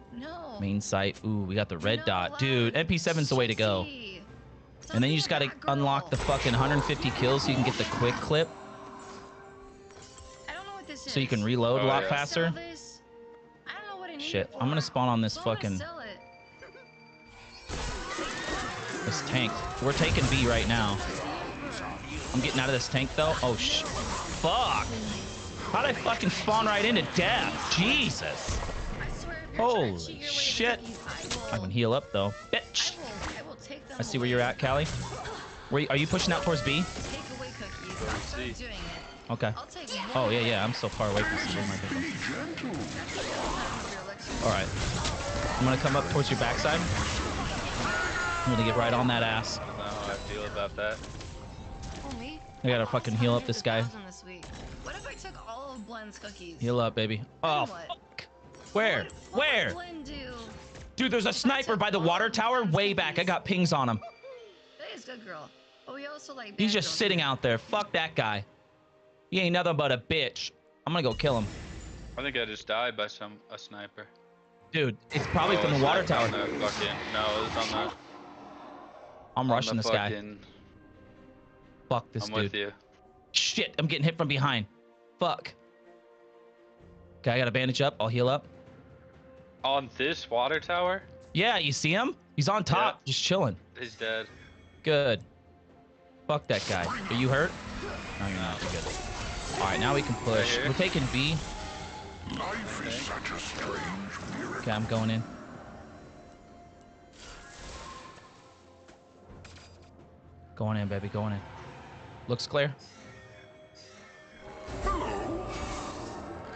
Main sight. Ooh, we got the red dot, dude. MP7's the way to go. And then you just gotta unlock the fucking 150 kills so you can get the quick clip. So you can reload a lot faster. Shit, I'm gonna spawn on this fucking... This tank. We're taking B right now. I'm getting out of this tank though. Oh fuck! How'd I fucking spawn right into death? Jesus! Holy shit! I can heal up though. Bitch! I see where you're at, Callie. Are you pushing out towards B? Okay. Oh yeah, I'm so far away from C. Alright. I'm gonna come up towards your backside. I'm gonna get right on that ass. I don't know how I feel about that. I gotta fucking heal up this guy. What if I took all of Blend's cookies? Heal up, baby. Oh, fuck. Where? Where? Blend do? Dude, there's a sniper by the water tower way back. I got pings on him. That is good, girl. But we also like. He's just sitting out there. Fuck that guy. He ain't nothing but a bitch. I'm gonna go kill him. I think I just died by a sniper. Dude, it's probably from it's the water not tower. on the fucking, no, it's on the. I'm rushing this guy. Fuck this I'm dude. with you. Shit, I'm getting hit from behind. Fuck. Okay, I got a bandage up. I'll heal up. On this water tower? Yeah, you see him? He's on top, just chilling. He's dead. Good. Fuck that guy. Are you hurt? No, you're not. You're good. All right, now we can push. We're taking B. Life is such a strange miracle. Okay, I'm going in. Going in, baby. Going in. Looks clear.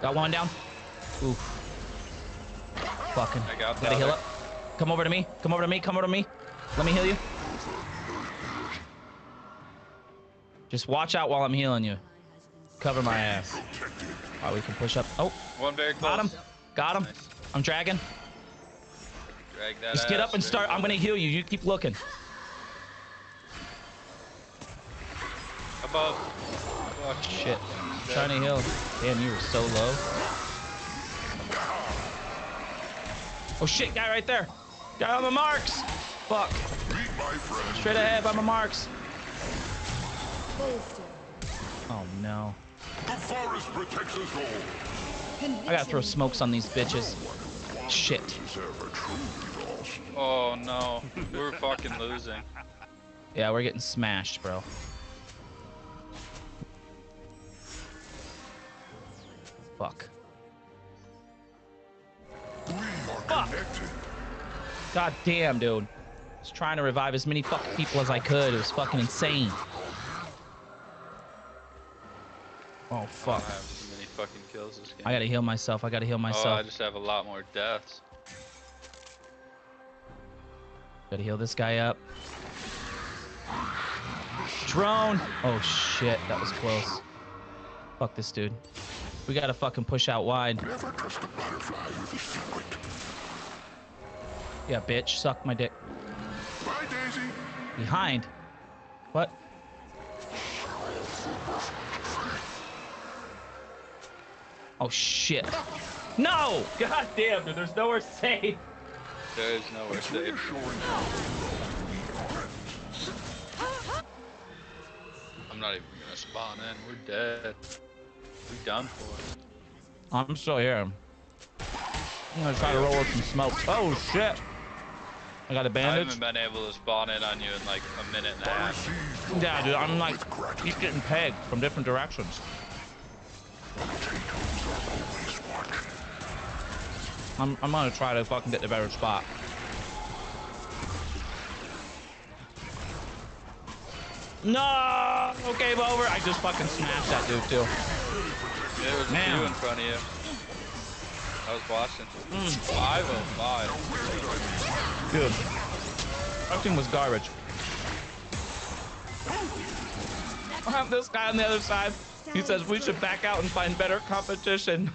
Got one down. Oof. Fucking. I got Gotta heal up. Come over to me. Come over to me. Come over to me. Let me heal you. Just watch out while I'm healing you. Cover my ass. All right, we can push up. Oh. One very close. Got him. Got him. Nice. I'm dragging. Drag that Just get up and ass, start. I'm gonna heal you. You keep looking. Above. Fuck. Shit. I'm trying to heal. Damn, you were so low. Oh shit, guy right there. Guy on the marks. Fuck. Straight ahead by my marks. Oh no. The forest protects us all. I gotta throw smokes on these bitches. Shit. Oh no. We're fucking losing. Yeah, we're getting smashed, bro. Fuck. Fuck. God damn, dude. I was trying to revive as many fucking people as I could. It was fucking insane. Oh, fuck. I don't have as many fucking kills this game. I gotta heal myself. I gotta heal Oh, I myself. just have a lot more deaths. Gotta heal this guy up. Drone! Oh, shit. That was close. Fuck this dude. We gotta fucking push out wide. Never trust a butterfly with a secret. Yeah, bitch. Suck my dick. Bye, Daisy. Behind? What? Oh, shit. No! God damn, dude. There's nowhere safe. There is nowhere safe. I'm not even gonna spawn in. We're dead. We're done for. I'm still here. I'm gonna try to roll with some smokes. Oh, shit. I got a I bandage. haven't been able to spawn in on you in like a minute and a half. Yeah, dude. I'm like, he's getting pegged from different directions. I'm gonna try to fucking get the better spot. No! Game over. I just fucking smashed that dude too. There was a few in front of you. I was watching. 505. Good. That thing was garbage. I have this guy on the other side. He says we should back out and find better competition.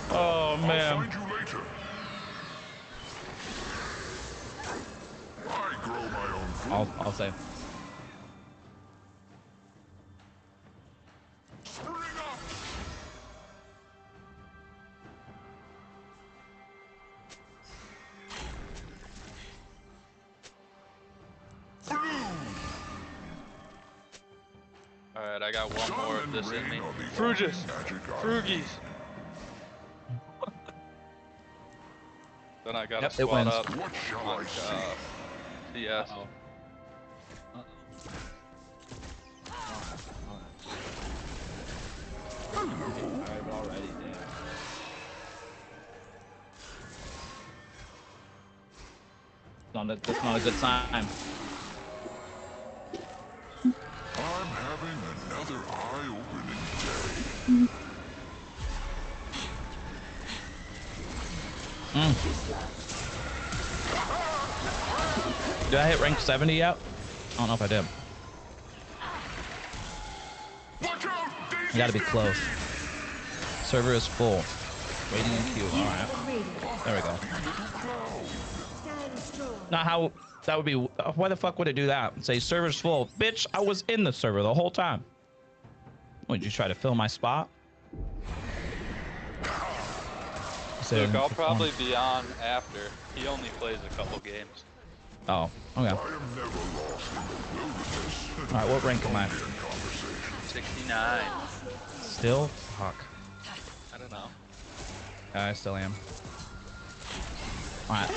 Oh man. I'll find you later. I grow my own food. I'll say. Spring up. Alright, I got one more of this in me. Fruges! Frugies! Then I gotta Yep, it squat wins. up on CS. I've already damn. That's not a good sign. I'm having another eye-opening day. Did I hit rank 70 yet? I don't know if I did. I gotta be close. Server is full. Waiting in queue. Alright. There we go. Not how that would be. Why the fuck would it do that? Say server's full. Bitch, I was in the server the whole time. What, did you try to fill my spot? Look, I'll probably be on after. He only plays a couple games. Oh, okay. Alright, what rank am I? 69. Still? Fuck. I don't know. I still am. Alright.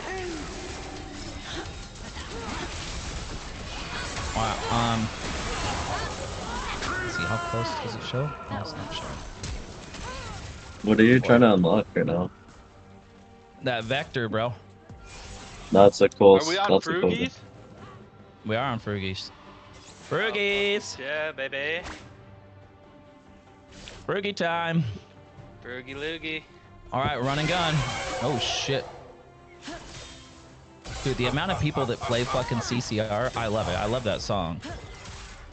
Alright, let's see, how close does it show? No, it's not showing. What are you trying to unlock right now? That vector, bro. That's a cool. Are we on That's a cool. Frugies? We are on Frugies. Frugies! Yeah, baby. Frugie time. Frugie loogie. Alright, run and gun. Oh shit. Dude, the amount of people that play fucking CCR, I love it. I love that song.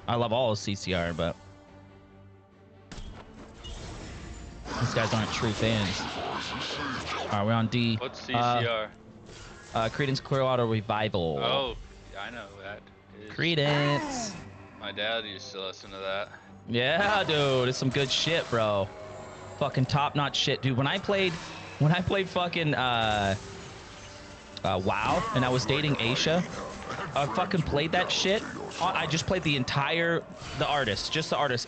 I love all of CCR, but these guys aren't true fans. Alright, we're on D. What's CCR? Credence Clearwater Revival. Oh, I know that. Credence. My dad used to listen to that. Yeah, dude, it's some good shit, bro. Fucking top-notch shit, dude. When I played fucking WoW, and I was dating Aisha, I fucking played that shit. I just played the artist,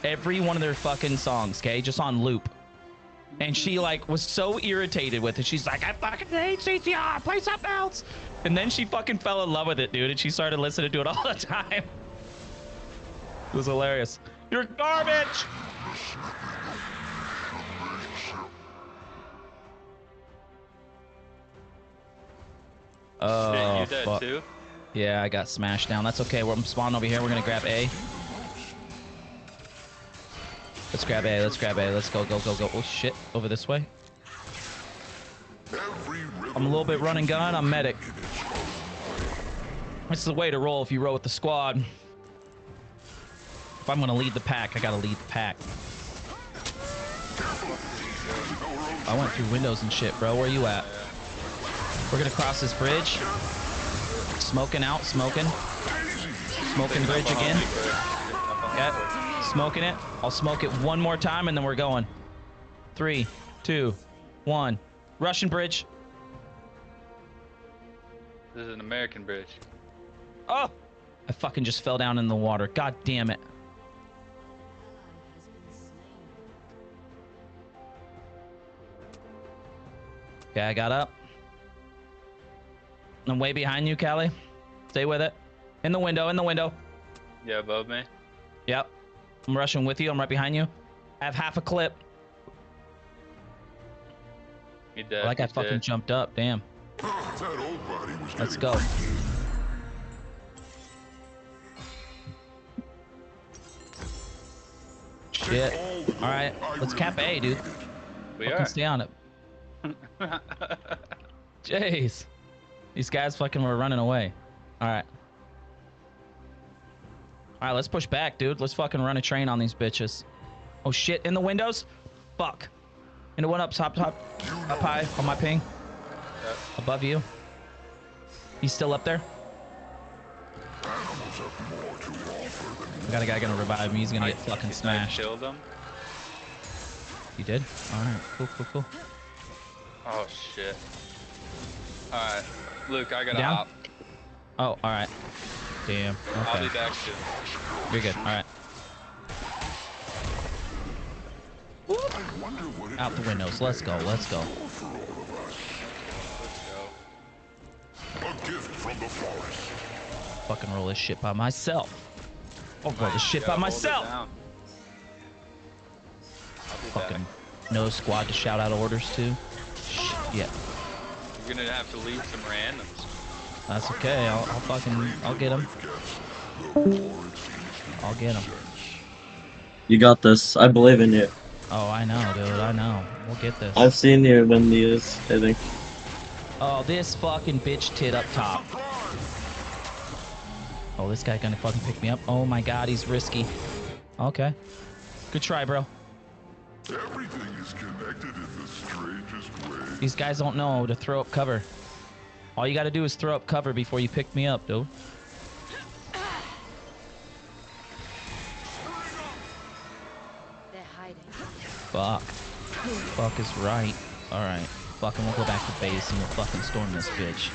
every one of their fucking songs, okay, just on loop. And she like was so irritated with it. She's like, I fucking hate CCR, play something else. And then she fucking fell in love with it, dude, and she started listening to it all the time. It was hilarious. You're garbage! Oh, Shit, you dead fuck. too? Yeah, I got smashed down. That's okay. We're spawning over here. We're gonna grab A. Let's grab A. Let's grab A. Let's go, go, go, go. Oh shit! Over this way. I'm a little bit run and gun. I'm medic. This is the way to roll if you roll with the squad. If I'm gonna lead the pack, I gotta lead the pack. I went through windows and shit, bro. Where you at? We're gonna cross this bridge. Smoking out, smoking. Smoking bridge again. Okay, smoking it. I'll smoke it one more time and then we're going. 3, 2, 1. Russian bridge. This is an American bridge. Oh! I fucking just fell down in the water. God damn it. Okay, I got up. I'm way behind you, Callie. Stay with it. In the window, in the window. Yeah, above me. Yep. I'm rushing with you. I'm right behind you. I have half a clip. He dead. Well, that guy He's fucking dead. jumped up. Damn. Let's go. Shit. All right. Let's cap A, dude. We fucking are. stay on it. Jeez. These guys fucking were running away. All right. All right, let's push back, dude. Let's fucking run a train on these bitches. Oh shit, in the windows? Fuck. In the one up top, up high on my ping. Yep. Above you. He's still up there? I got a guy gonna revive me. He's gonna get fucking smashed. I killed him. You did? Alright, cool, cool, cool. Oh shit. Alright. Luke, I gotta Down? hop. Oh, alright. Damn. I'll Okay. be back soon. You're good. Alright. Out the windows. Let's go. Let's go. A gift from the forest. Fucking roll this shit by myself. I'll roll this shit by Gotta hold it myself. down. I'll be Fucking back. no squad to shout out orders to. Shit. Yeah. You're gonna have to lead some randoms. That's okay. I'll get him. I'll get him. You got this. I believe in you. Oh, I know, dude. I know. We'll get this. I've seen you win these, I think. Oh, this fucking bitch tit up top. Oh, this guy gonna fucking pick me up. Oh my god, he's risky. Okay. Good try, bro. Everything is connected in the strangest way. These guys don't know to throw up cover. All you gotta do is throw up cover before you pick me up, dude. They're hiding. Fuck. Fuck is right. Alright. Fucking we'll go back to base and we'll fucking storm this bitch.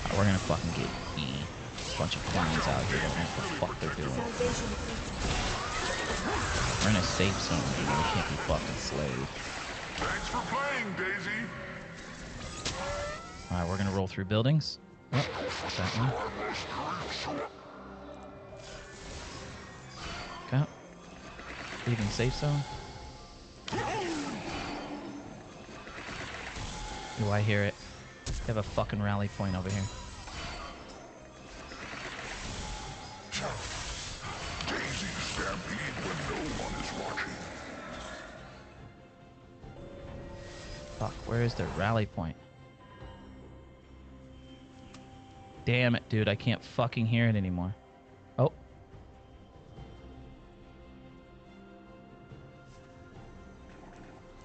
Alright, we're gonna fucking get E. Bunch of clowns out here don't know what the fuck they're doing. We're in a safe zone, dude. We can't be fucking slayed. Thanks for playing, Daisy. Alright, we're gonna roll through buildings. Oh, that one. Okay. Leaving safe zone. Do I hear it? They have a fucking rally point over here. Daisy stampede when no one is watching. Fuck, where is their rally point? Damn it, dude. I can't fucking hear it anymore. Oh.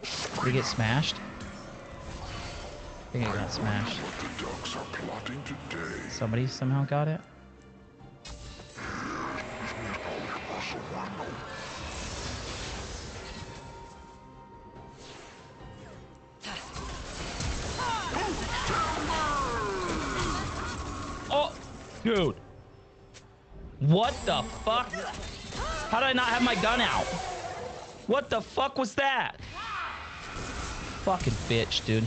Did he get smashed? I think he got smashed. What the ducks are plotting today. Somebody somehow got it? Oh, dude. What the fuck? How did I not have my gun out? What the fuck was that? Fucking bitch, dude.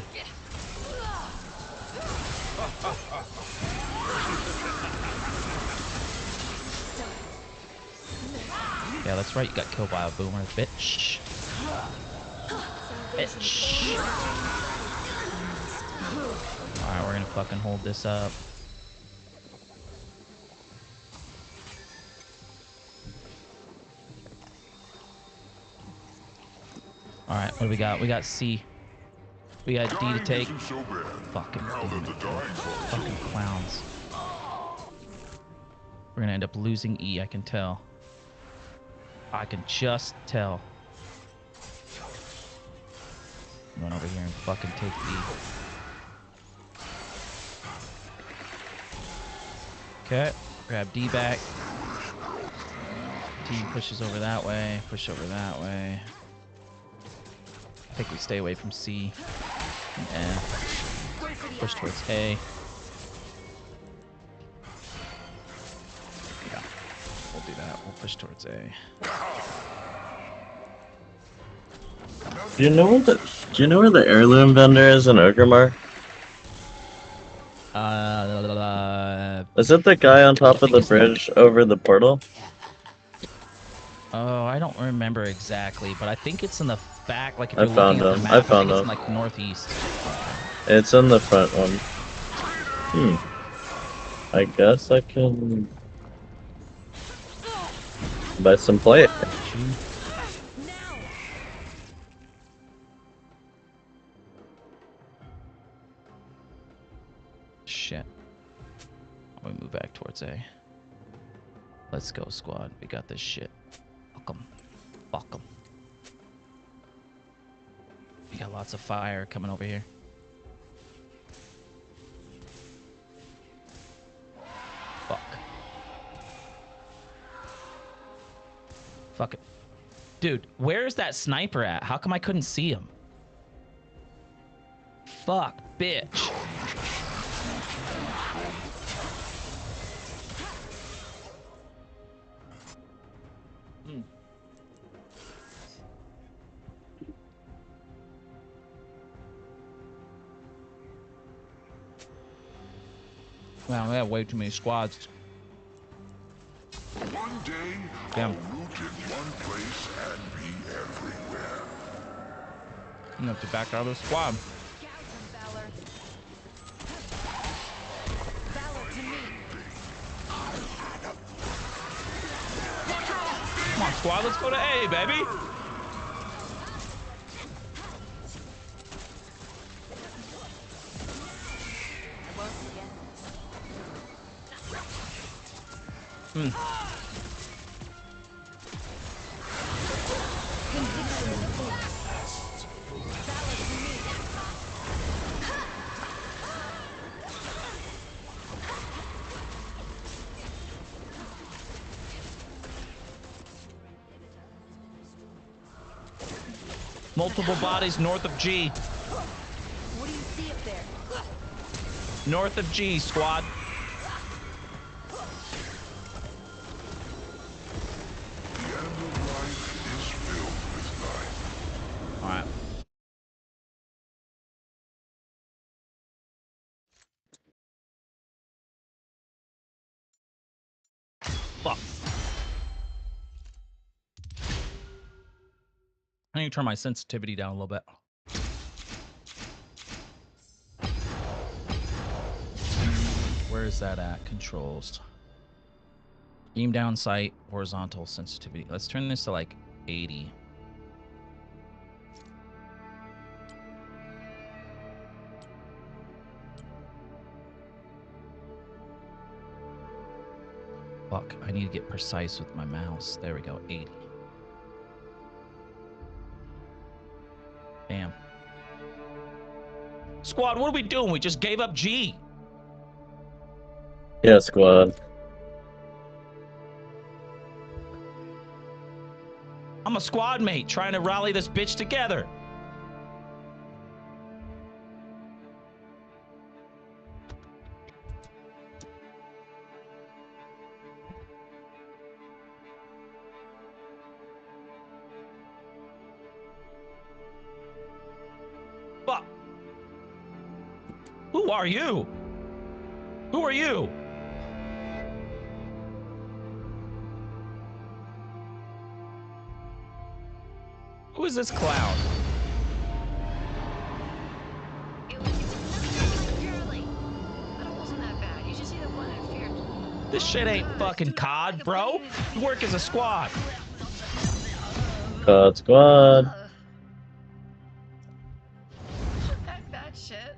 Yeah, that's right. You got killed by a boomer, bitch. Bitch. Alright, we're gonna fucking hold this up. Alright, what do we got? We got C. We got D to take. Fucking damn it. Fucking clowns. We're gonna end up losing E, I can tell. I can just tell. Run over here and fucking take B. Okay, grab D back. D pushes over that way, push over that way. I think we stay away from C and F. Push towards A. Yeah, we'll do that. We'll push towards A. Do you know where the heirloom vendor is in Ogrimmar? Is it the guy on top of the bridge over the portal? Oh, I don't remember exactly, but I think it's in the back. Like if I you're found looking at the him. map, I I found think it's in him. like northeast. It's in the front one. I guess I can buy some plate. Shit. We move back towards A. Let's go, squad. We got this shit. Fuck 'em. Fuck 'em. We got lots of fire coming over here. Fuck. Fuck it. Dude, where's that sniper at? How come I couldn't see him? Fuck, bitch. Wow, we have way too many squads. One day, Damn. I'll root in one place and be everywhere. You have to back out of the squad. Come on, squad, let's go to A, baby. Multiple bodies north of G. What do you see up there? North of G, squad. The end of life is filled with life. All right. Fuck. I need to turn my sensitivity down a little bit. Where is that at? Controls. Beam down sight, horizontal sensitivity. Let's turn this to like 80. Fuck, I need to get precise with my mouse. There we go, 80. Bam. Squad, what are we doing? We just gave up G. Yeah, squad. I'm a squad mate trying to rally this bitch together. Fuck. Who are you? Who are you? Who is this clown? This shit ain't fucking COD, bro. You work as a squad. COD squad. That shit.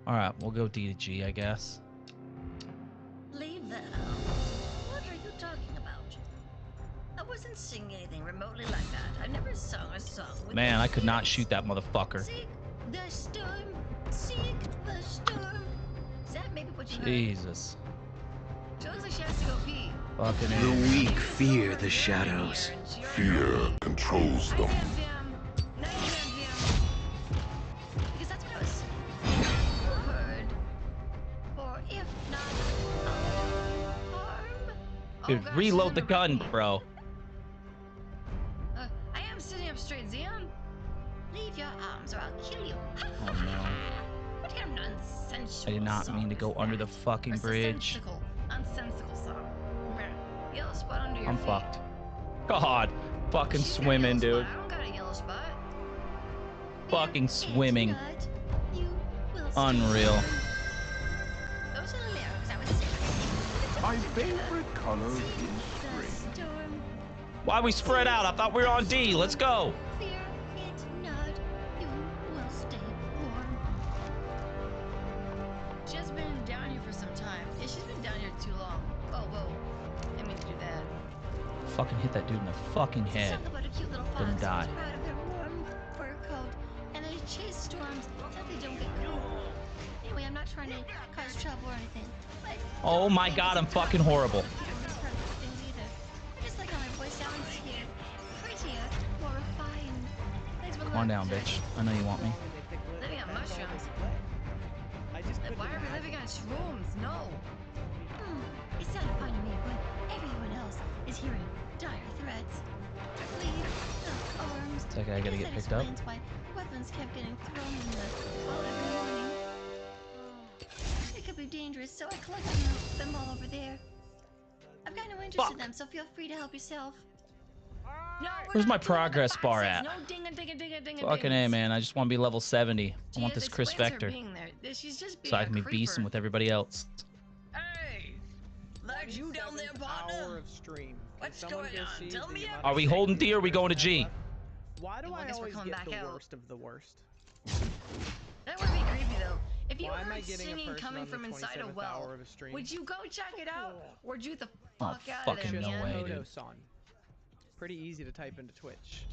All right, we'll go D to G, I guess. Leave that. What are you talking about? I wasn't singing anything remotely like that. I never sung a song with Man, I could not shoot that motherfucker. Seek the storm. Seek the storm. Is that maybe what you heard? Jesus. She looks like she has to go pee. Fucking The weak fear the shadows. Fear controls them. Because that's what I was heard. Or if not harm. Dude, reload the gun, bro. I am sitting up straight, Zion. Leave your arms or I'll kill you. Oh no. What kind of nonsense? I did not mean to go under the fucking bridge. Unsensical song. Yellow spot under your I'm feet. fucked. God. Fucking swimming, dude. I don't got a yellow spot. Fucking swimming. Unreal. Those are the lyrics I was singing. My favorite color is spring. Why we spread out? I thought we were on D. Let's go. Fear it not. You will stay warm. She has been down here for some time. Yeah, she's been down here too long. Oh, whoa. I didn't mean to do that. Fucking hit that dude in the fucking head. Song about a cute little fox Didn't who's die. proud of her warm fur coat, and they chase storms so they don't get cold. Anyway, I'm not trying to cause trouble or anything, but Oh my god, I'm fucking horrible. things either. I just like how my voice sounds here. Prettier, more refined. Thanks for the Come on love. down, bitch. I know you want me. Living on mushrooms. Like, why are we living on shrooms? No. It sounded fine to me, but everyone else is hearing dire threats. Leave the arms. It's okay, I gotta guess get that picked up. explains why weapons kept getting thrown in the boat every morning. It could be dangerous, so I collected them all over there. I've got no interest in them, so feel free to help yourself. No, Where's my progress bar at? no dinga dinga dinga dinga Fucking A, man. I just want to be level 70. I want this Chris explains her Vector. being there. She's just being So I a can be creeper. beasting with everybody else. Hey, that you down there, partner? Of stream. What's going on? Tell me everything. Are we holding D or are we going to G? Why do Well, I I guess we're always coming get back the out. worst of the worst? That would be creepy though. If you Why am I heard getting a singing person coming on the from inside a 27th well, hour of a stream? would you go check it out, or would you the Oh, fuck out of there, fucking no man? way, dude. Hodo-san. Pretty easy to type into Twitch.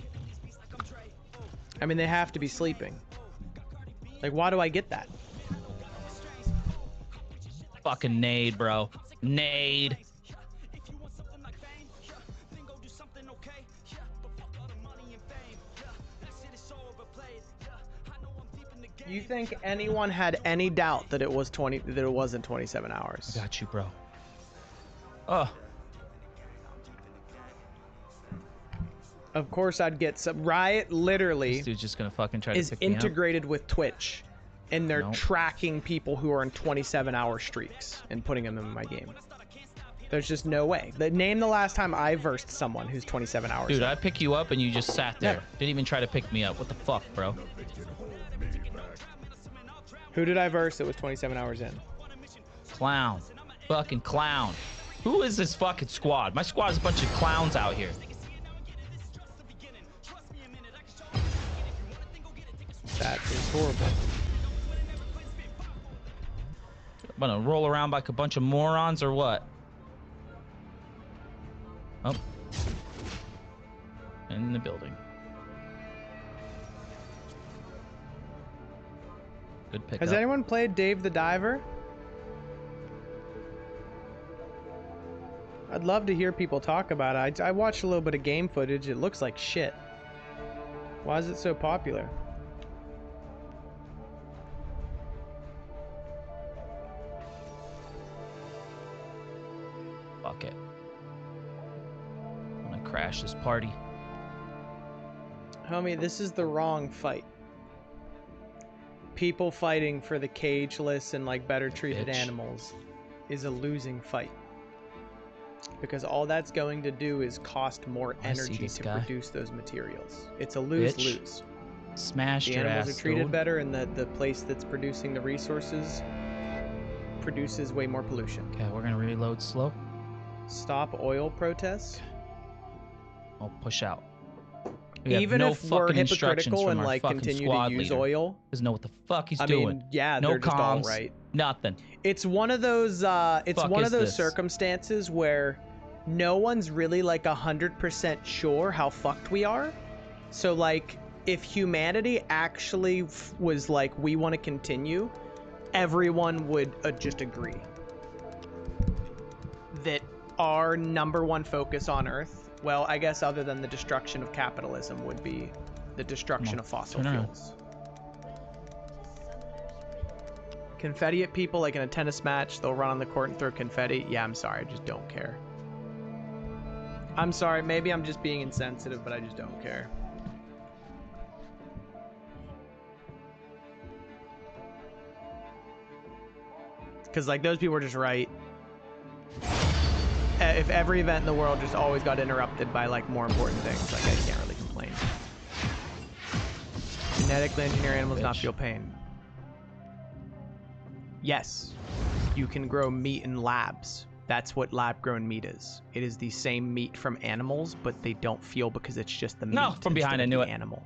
I mean, they have to be sleeping. Like, why do I get that? fucking nade, bro. Nade. You think anyone had any doubt that it wasn't 27 hours? I got you, bro. Oh. Of course I'd get some. Riot literally This dude's just gonna fucking try to is pick me up. integrated with Twitch, and they're Nope. tracking people who are in 27-hour streaks and putting them in my game. There's just no way. Name the last time I versed someone who's 27 hours. Dude, in. I pick you up and you just sat there. Never. Didn't even try to pick me up. What the fuck, bro? Who did I verse that was 27 hours in? Clown. Fucking clown. Who is this fucking squad? My squad's a bunch of clowns out here. That is horrible. I'm gonna roll around like a bunch of morons or what? Oh. In the building. Good pick Has up. anyone played Dave the Diver? I'd love to hear people talk about it. I watched a little bit of game footage. It looks like shit. Why is it so popular? Fuck it. I'm gonna crash this party. Homie, this is the wrong fight. People fighting for the cageless and like better treated Bitch. animals is a losing fight. Because all that's going to do is cost more I see energy this to guy. produce those materials. It's a lose-lose. Smash The your animals ass, are treated dude. better, and the place that's producing the resources produces way more pollution. Okay, we're gonna reload slow. Stop oil protests. I'll push out. We have Even no if we're fucking instructions hypocritical from and our like fucking continue squad to use leader. oil, Doesn't know what the fuck he's I doing. mean, yeah, no they're just all comms, right. Nothing. It's one of those. It's Fuck one is of those this? circumstances where no one's really like 100% sure how fucked we are. So like, if humanity actually was like, we want to continue, everyone would just agree that our #1 focus on Earth, well, I guess other than the destruction of capitalism, would be the destruction of fossil turn around. fuels. Confetti at people like in a tennis match, they'll run on the court and throw confetti. Yeah, I'm sorry, I just don't care. I'm sorry, maybe I'm just being insensitive, but I just don't care. Because like those people are just right. If every event in the world just always got interrupted by like more important things, like I can't really complain. Genetically engineer animals not feel pain. Yes, you can grow meat in labs. That's what lab-grown meat is. It is the same meat from animals, but they don't feel because it's just the meat. No, from behind, instead I of knew the it. Animal.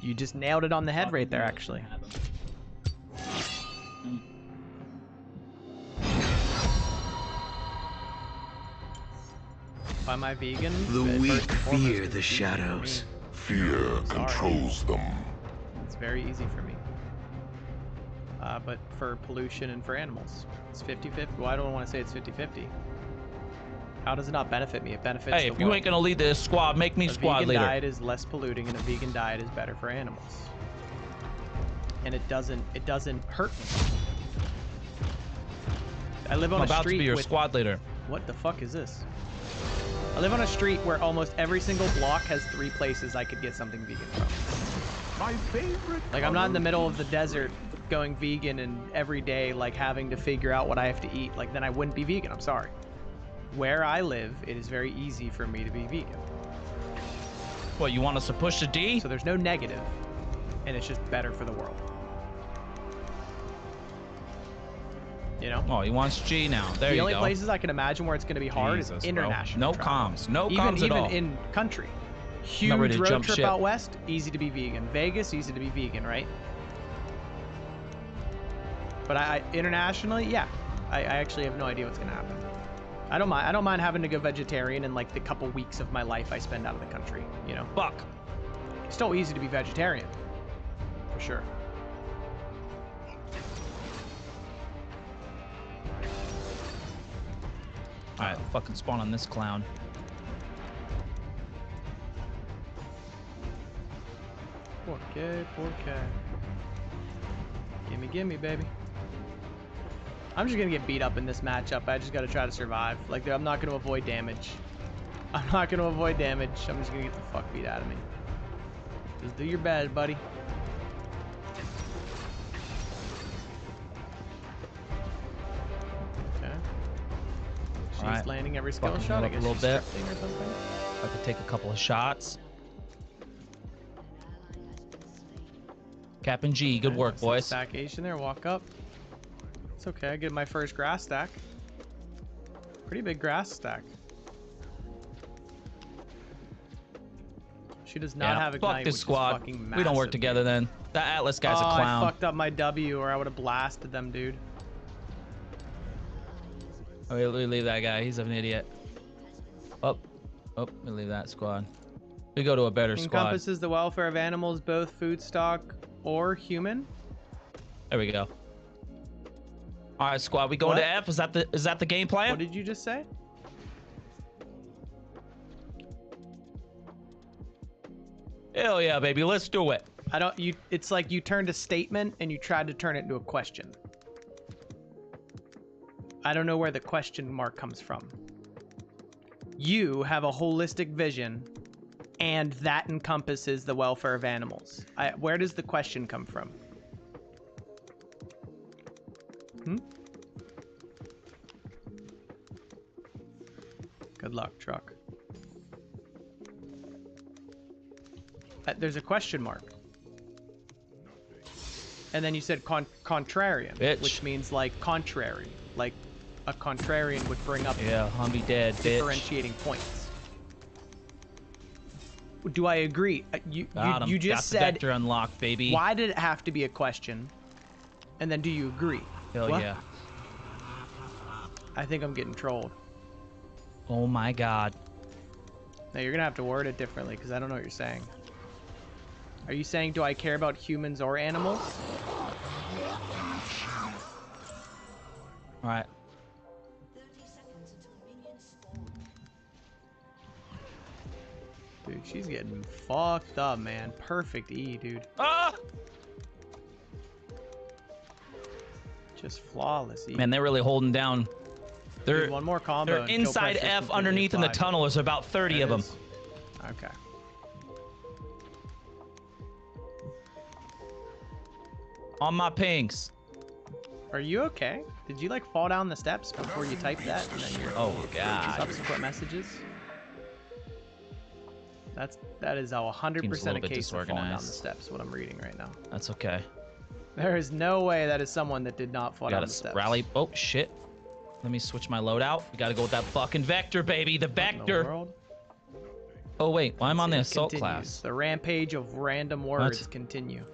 You just nailed it on the head right there, actually. Why am I vegan? The First weak and foremost, fear it's the easy for me. shadows. Fear controls them. It's very easy for me. But for pollution and for animals, it's 50-50. Well, I don't want to say it's 50-50. How does it not benefit me? It benefits Hey, the if you world. ain't gonna lead this squad, make me A squad vegan leader. diet is less polluting, and a vegan diet is better for animals. And it doesn't hurt me. I live on I'm a about street to be your with, squad leader. What the fuck is this? I live on a street where almost every single block has 3 places I could get something vegan from. My favorite. Like, I'm not in the middle of the desert going vegan and every day, like, having to figure out what I have to eat. Like, then I wouldn't be vegan. I'm sorry. Where I live, it is very easy for me to be vegan. What, you want us to push the D? So there's no negative, and it's just better for the world. You know? Oh, he wants G now. There The you only go. places I can imagine where it's going to be hard Jesus, is bro. international. No travel. comms. No even, comms at all. Even in country. Not Huge ready to road jump trip ship. out west, easy to be vegan. Vegas, easy to be vegan, right? But I internationally, yeah. I actually have no idea what's going to happen. I don't mind having to go vegetarian in like the couple weeks of my life I spend out of the country, you know? Fuck. Still easy to be vegetarian. For sure. Alright, fucking spawn on this clown. Okay, 4K. Gimme, baby. I'm just gonna get beat up in this matchup. I just gotta try to survive. Like, I'm not gonna avoid damage. I'm not gonna avoid damage. I'm just gonna get the fuck beat out of me. Just do your best, buddy. Okay. She's landing every skill Fucking shot. I up a guess little she's bit. scripting or something. I could take a couple of shots. Cap and G, good work, boys. Stackation there, walk up. It's okay, I get my first grass stack. Pretty big grass stack. She does not have fuck Ignite, this which squad. is fucking We don't work massive, together dude. then. That Atlas guy's a I clown. fucked up my W or I would have blasted them, dude. Oh, we leave that guy. He's an idiot. Oh, we leave that squad. We go to a better squad. Encompasses the welfare of animals, both food stock or human. There we go. All right, squad. We going to F. Is that the game plan? What did you just say? Hell yeah, baby. Let's do it. It's like you turned a statement and you tried to turn it into a question. I don't know where the question mark comes from. You have a holistic vision, and that encompasses the welfare of animals. Where does the question come from? Good luck, truck. There's a question mark. And then you said contrarian, which means like contrary. Like a contrarian would bring up Humvee dead, differentiating points. Do I agree? You just said vector unlocked, baby. Why did it have to be a question? And then do you agree? Hell yeah. I think I'm getting trolled. Oh my god. Now you're gonna have to word it differently because I don't know what you're saying. Are you saying, do I care about humans or animals? All right. Dude, she's getting fucked up, man. Perfect E, dude. Ah! Just flawless E. Man, they're really holding down. They're Dude, one more combo. They're inside F underneath in the tunnel. There's about 30 of them. Okay. On my pings. Are you okay? Did you like fall down the steps before you typed that? And then your subsequent messages? That is a 100% a case of falling down the steps. What I'm reading right now. That's okay. There is no way that is someone that did not fall down the steps. Rally. Oh shit. Let me switch my loadout. We gotta go with that fucking vector, baby. The vector. Oh wait, well, I'm on the assault class. The rampage of random words continue.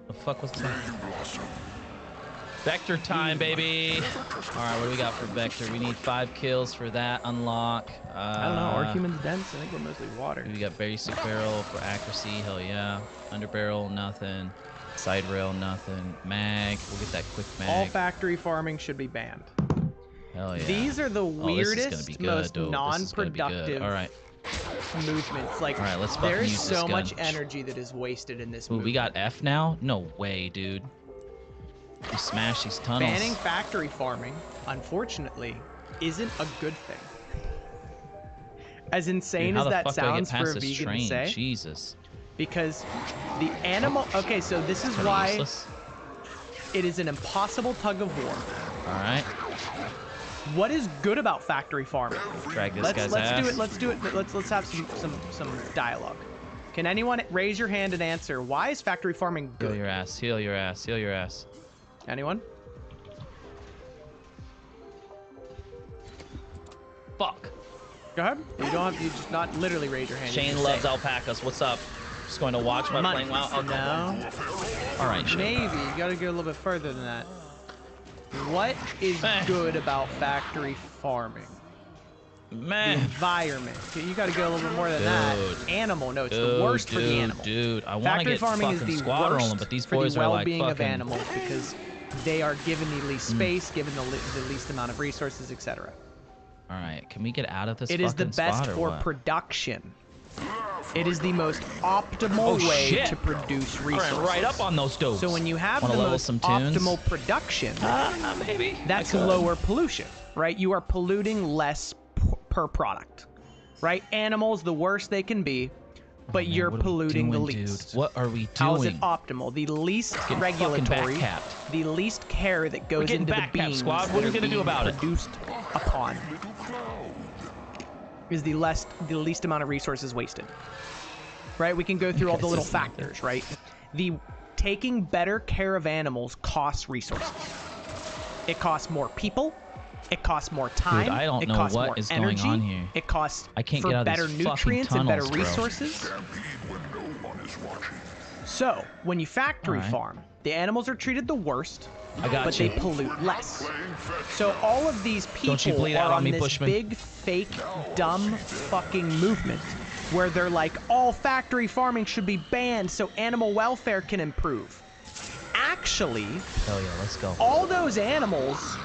The fuck was that? Vector time, baby. All right, what do we got for vector? We need 5 kills for that unlock. I don't know. Are humans dense? I think we're mostly water. We got basic barrel for accuracy. Hell yeah. Under barrel, nothing. Side rail, nothing. Mag. We'll get that quick mag. All factory farming should be banned. Hell yeah. These are the weirdest, most non-productive All right. movements. Like, all right, let's there's use so this much gun. energy that is wasted in this Ooh, movie. we got F now? No way, dude. We smash these tunnels. Banning factory farming, unfortunately, isn't a good thing. As insane as that sounds for a vegan to say. Jesus. Because the animal... Okay, so this is why useless. It is an impossible tug of war. All right. What is good about factory farming? Drag this guy's let's ass. do it. Let's do it. Let's have some dialogue. Can anyone raise your hand and answer why is factory farming good? Heal your ass. Heal your ass. Heal your ass. Anyone? Fuck. Go ahead. You don't have. You just not literally raise your hand. Shane loves alpacas. What's up? Just going to watch my playing WoW. Oh, no. All right, Shane. Maybe you gotta go a little bit further than that. What is good about factory farming? Man. The environment. You gotta go a little bit more than that. Animal. No, it's the worst for the animal. Dude, I want to get farming fucking is the squad worst rolling, but these for boys the are like well-being fucking... of animals because they are given the least space, given the least amount of resources, etc. All right, can we get out of this? It is the fucking best spot, or for what? production. It is the most optimal Oh, way shit. to produce All right, resources. right up on those stoves. So when you have Wanna the level most some tunes? optimal production, maybe that's I could. lower pollution, right? You are polluting less per product, right? Animals, the worst they can be, but you're what are we polluting the doing, least. dude? What are we How is it doing? optimal? The least Getting fucking regulatory, back-capped. the least care that goes getting into the back-capped, beings squad. What that are we are gonna do being about it? produced upon is the least amount of resources wasted. Right? We can go through all the little factors, right? The taking better care of animals costs resources. It costs more people. It costs more time. Dude, I don't it know costs what more is energy. going on here. It costs I can't for get out of better these fucking nutrients and better tunnels, bro. resources. So, when you factory Alright. farm, the animals are treated the worst, I got but you. they pollute less. So all of these Don't you people bleed are out on on me, this Bushman. big, fake, dumb fucking movement where they're like, all factory farming should be banned so animal welfare can improve. Actually, Hell yeah, let's go. all those animals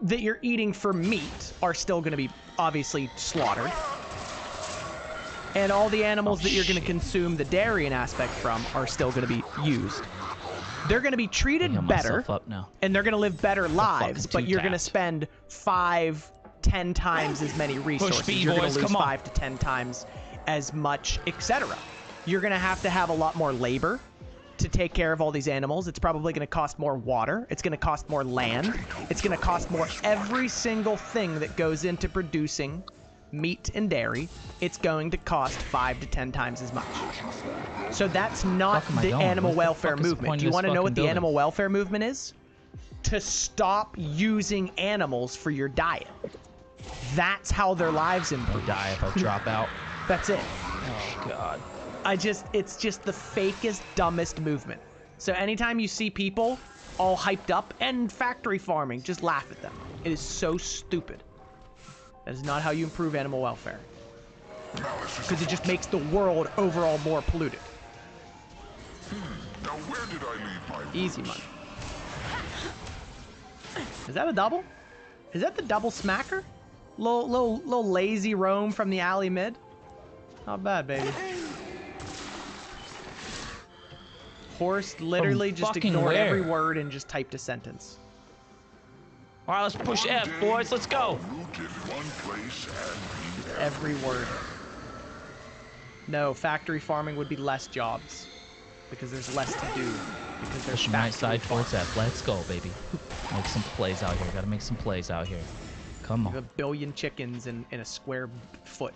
that you're eating for meat are still going to be obviously slaughtered. And all the animals that you're going to consume the dairying aspect from are still going to be used. They're going to be treated Heal better, myself up now. and they're going to live better lives, fucking but you're going to two-tapped. spend 5-10 times as many resources. speed, You're going boys, to lose come on. 5 to 10 times as much, etc. You're going to have a lot more labor to take care of all these animals. It's probably going to cost more water. It's going to cost more land. It's going to cost more every single thing that goes into producing meat and dairy. It's going to cost 5 to 10 times as much. So that's not Fuck am I the going? animal What the welfare fuck is the movement. point Do of you this want to know fucking what the building? animal welfare movement is? To stop using animals for your diet. That's how their lives improve. Die if I drop out. That's it. Oh god. It's just the fakest, dumbest movement. So anytime you see people all hyped up and factory farming, just laugh at them. It is so stupid. That is not how you improve animal welfare. Because it just makes the world overall more polluted. Now where did I leave my Easy money. Is that a double? Is that the double smacker? Little lazy roam from the alley mid? Not bad, baby. Horse literally just fucking ignored where? every word and just typed a sentence. All right, let's push F, boys. Let's go. Every word. No, factory farming would be less jobs. Because there's less to do. Because there's Pushing right factory side towards F. Let's go, baby. Make some plays out here. Gotta make some plays out here. Come You on. have a billion chickens in a square foot.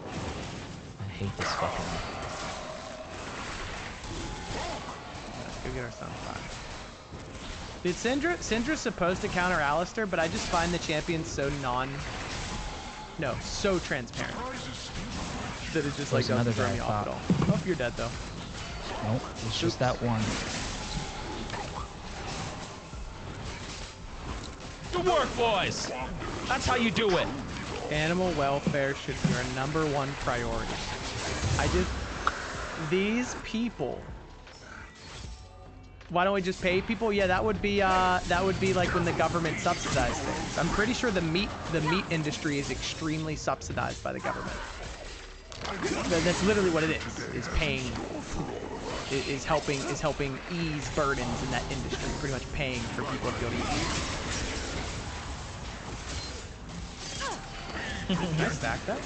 I hate this fucking. Let's go get our sunflower. Dude, Syndra's supposed to counter Alistair, but I just find the champion so so transparent. That it just like There's doesn't another throw guy me off at all. top. Oh, you're dead though. Nope, it's just that one. Good work, boys. That's how you do it. Animal welfare should be our #1 priority. These people. Why don't we just pay people? Yeah, that would be like when the government subsidized things. I'm pretty sure the meat industry is extremely subsidized by the government. That's literally what it is paying, is helping ease burdens in that industry, pretty much paying for people to go to eat. Can I stack that?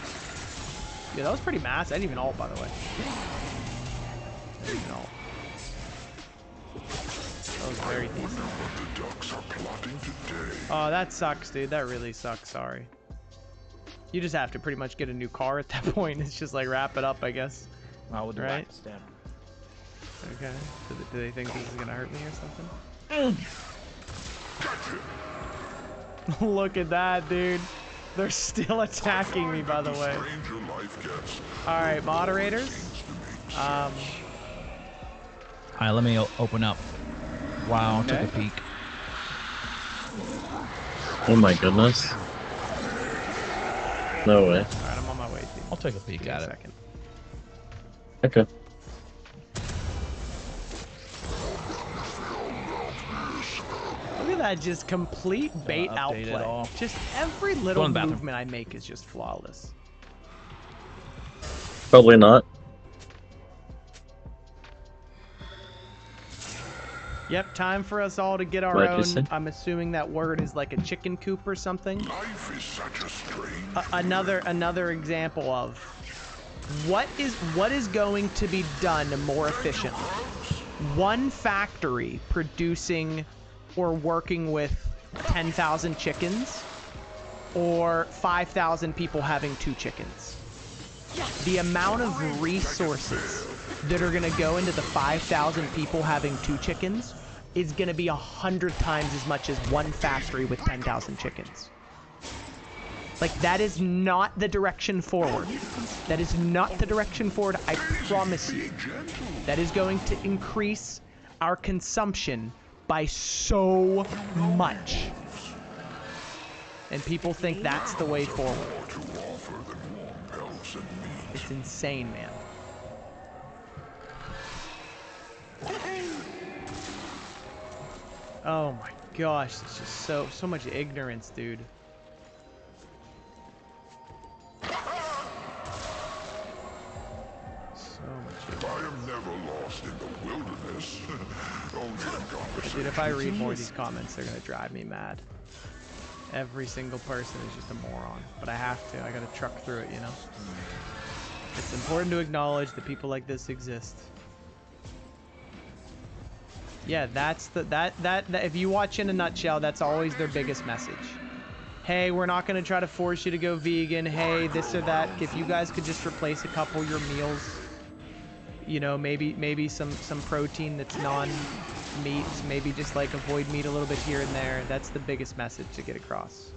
Yeah, that was pretty massive. I didn't even ult, by the way. I didn't even ult. That was very decent. Oh, that sucks, dude. That really sucks. Sorry. You just have to pretty much get a new car at that point. It's just like wrap it up, I guess. I would right? Stab. Okay. Do they think this is gonna hurt me or something? Look at that, dude. They're still attacking me, by the way. All right, moderators. All right, let me open up. Wow, Okay. took a peek. Oh my goodness. No way. All right, I'm on my way. Dude. I'll take a peek at it. Second. Okay. Look at that, just complete bait update it outplay. all. Just every Go little in the bathroom. movement I make is just flawless. Probably not. Yep, time for us all to get our What'd you say? own. I'm assuming that word is like a chicken coop or something. Life is such a strange. Another example of what is going to be done more efficiently. One factory producing or working with 10,000 chickens, or 5,000 people having 2 chickens. The amount of resources that are going to go into the 5,000 people having 2 chickens is going to be 100 times as much as one factory with 10,000 chickens. Like, that is not the direction forward. That is not the direction forward, I promise you. That is going to increase our consumption by so much. And people think that's the way forward. It's insane, man. Oh my gosh, it's just so much ignorance, dude. I am never lost in the wilderness. Only in conversation. Dude, if I read more of these comments, they're gonna drive me mad. Every single person is just a moron. But I have to. I gotta truck through it, you know? It's important to acknowledge that people like this exist. Yeah, that's the that if you watch In a Nutshell, that's always their biggest message. Hey, we're not gonna try to force you to go vegan. Hey, this or that. If you guys could just replace a couple of your meals, you know, maybe some protein that's non-meat, maybe just like avoid meat a little bit here and there. That's the biggest message to get across.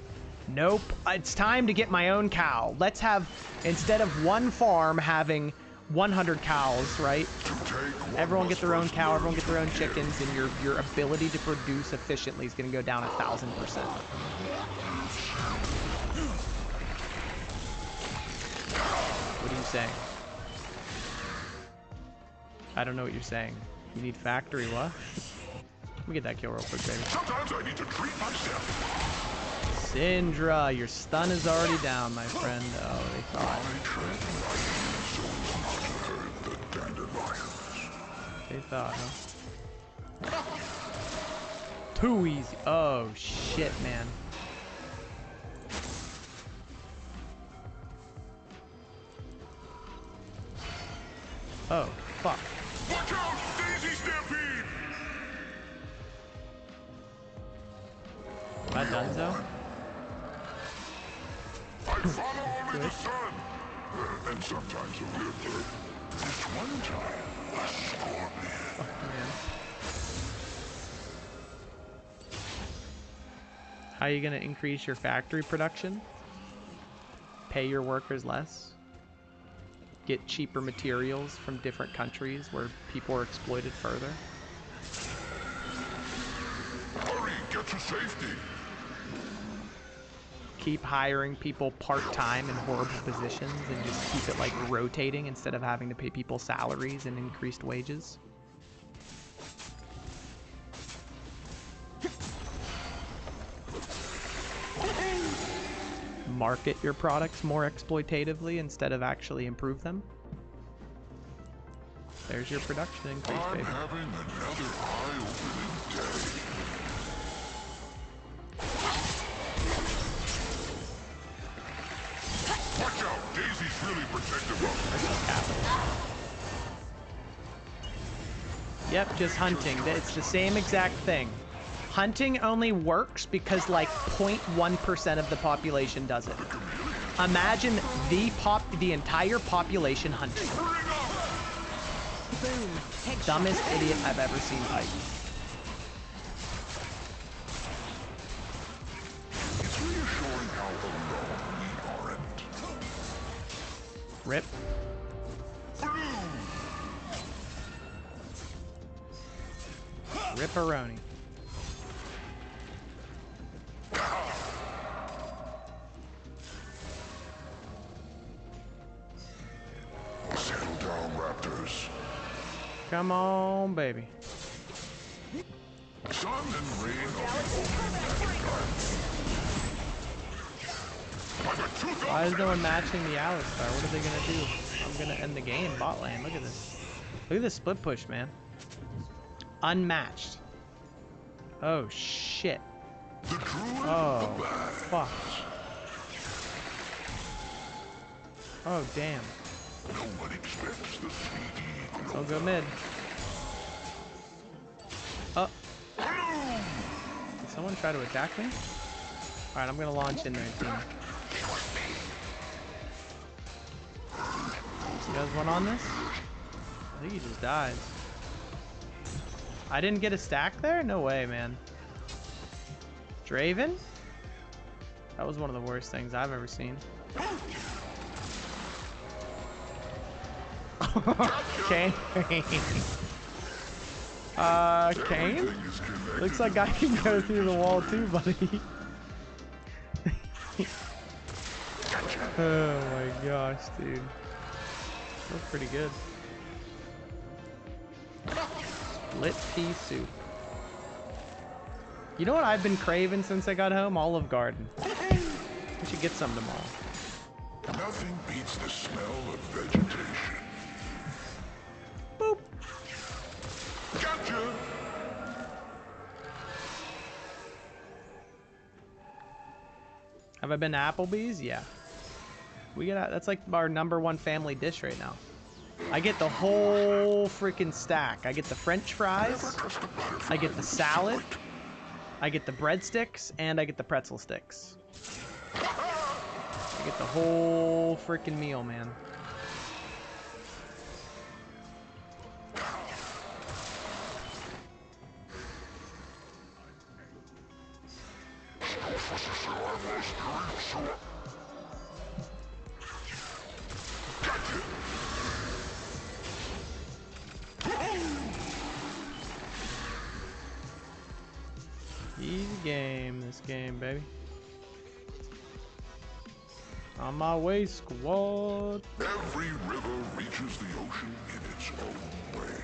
Nope, it's time to get my own cow. Let's have, instead of one farm having 100 cows, right? Everyone get their own cow, everyone get their own chickens, and your ability to produce efficiently is gonna go down 1,000%. What are you saying? I don't know what you're saying. You need factory, what? Let me get that kill real quick, baby. Sometimes I need to treat myself. Syndra, your stun is already down, my friend. Oh, they thought. They thought, huh? Too easy. Oh, shit, man. Oh, fuck. Watch out! Daisy Stampede! Am I done, though? I follow only the sun. And sometimes a river. This one time, a scorpion. Oh, man. How are you gonna increase your factory production? Pay your workers less? Get cheaper materials from different countries where people are exploited further? Hurry, get to safety. Keep hiring people part-time in horrible positions and just keep it like rotating instead of having to pay people salaries and increased wages. Market your products more exploitatively instead of actually improve them. There's your production increase, baby. I'm having another eye-opening day. Watch out! Daisy's really protective of me. Yep, just hunting. It's the same exact thing. Hunting only works because like 0.1% of the population does it. Imagine the entire population hunting. Dumbest idiot I've ever seen fight. It's reassuring how alone we aren't. Rip. Ripperoni. Settle down, Raptors. Come on, baby. Sun and rain Why is no one matching the Alistar? What are they gonna do? I'm gonna end the game, bot lane. Look at this. Look at this split push, man. Unmatched. Oh shit. Oh fuck. Oh damn. So go mid. Oh. Did someone try to attack me? Alright, I'm gonna launch in there, team. You guys want on this? I think he just dies. I didn't get a stack there? No way, man. Draven? That was one of the worst things I've ever seen. Kane? Kane? Looks like I can go through the wall too, buddy. Oh my gosh, dude. That's pretty good. Split pea soup. You know what I've been craving since I got home? Olive Garden. We should get some tomorrow. Nothing beats the smell of vegetation. Boop. Gotcha! Have I been to Applebee's? Yeah. We get that's like our #1 family dish right now. I get the whole freaking stack. I get the French fries, I get the salad, I get the breadsticks, and I get the pretzel sticks. I get the whole freaking meal, man. Easy game, this game, baby. On my way, squad. Every river reaches the ocean in its own way.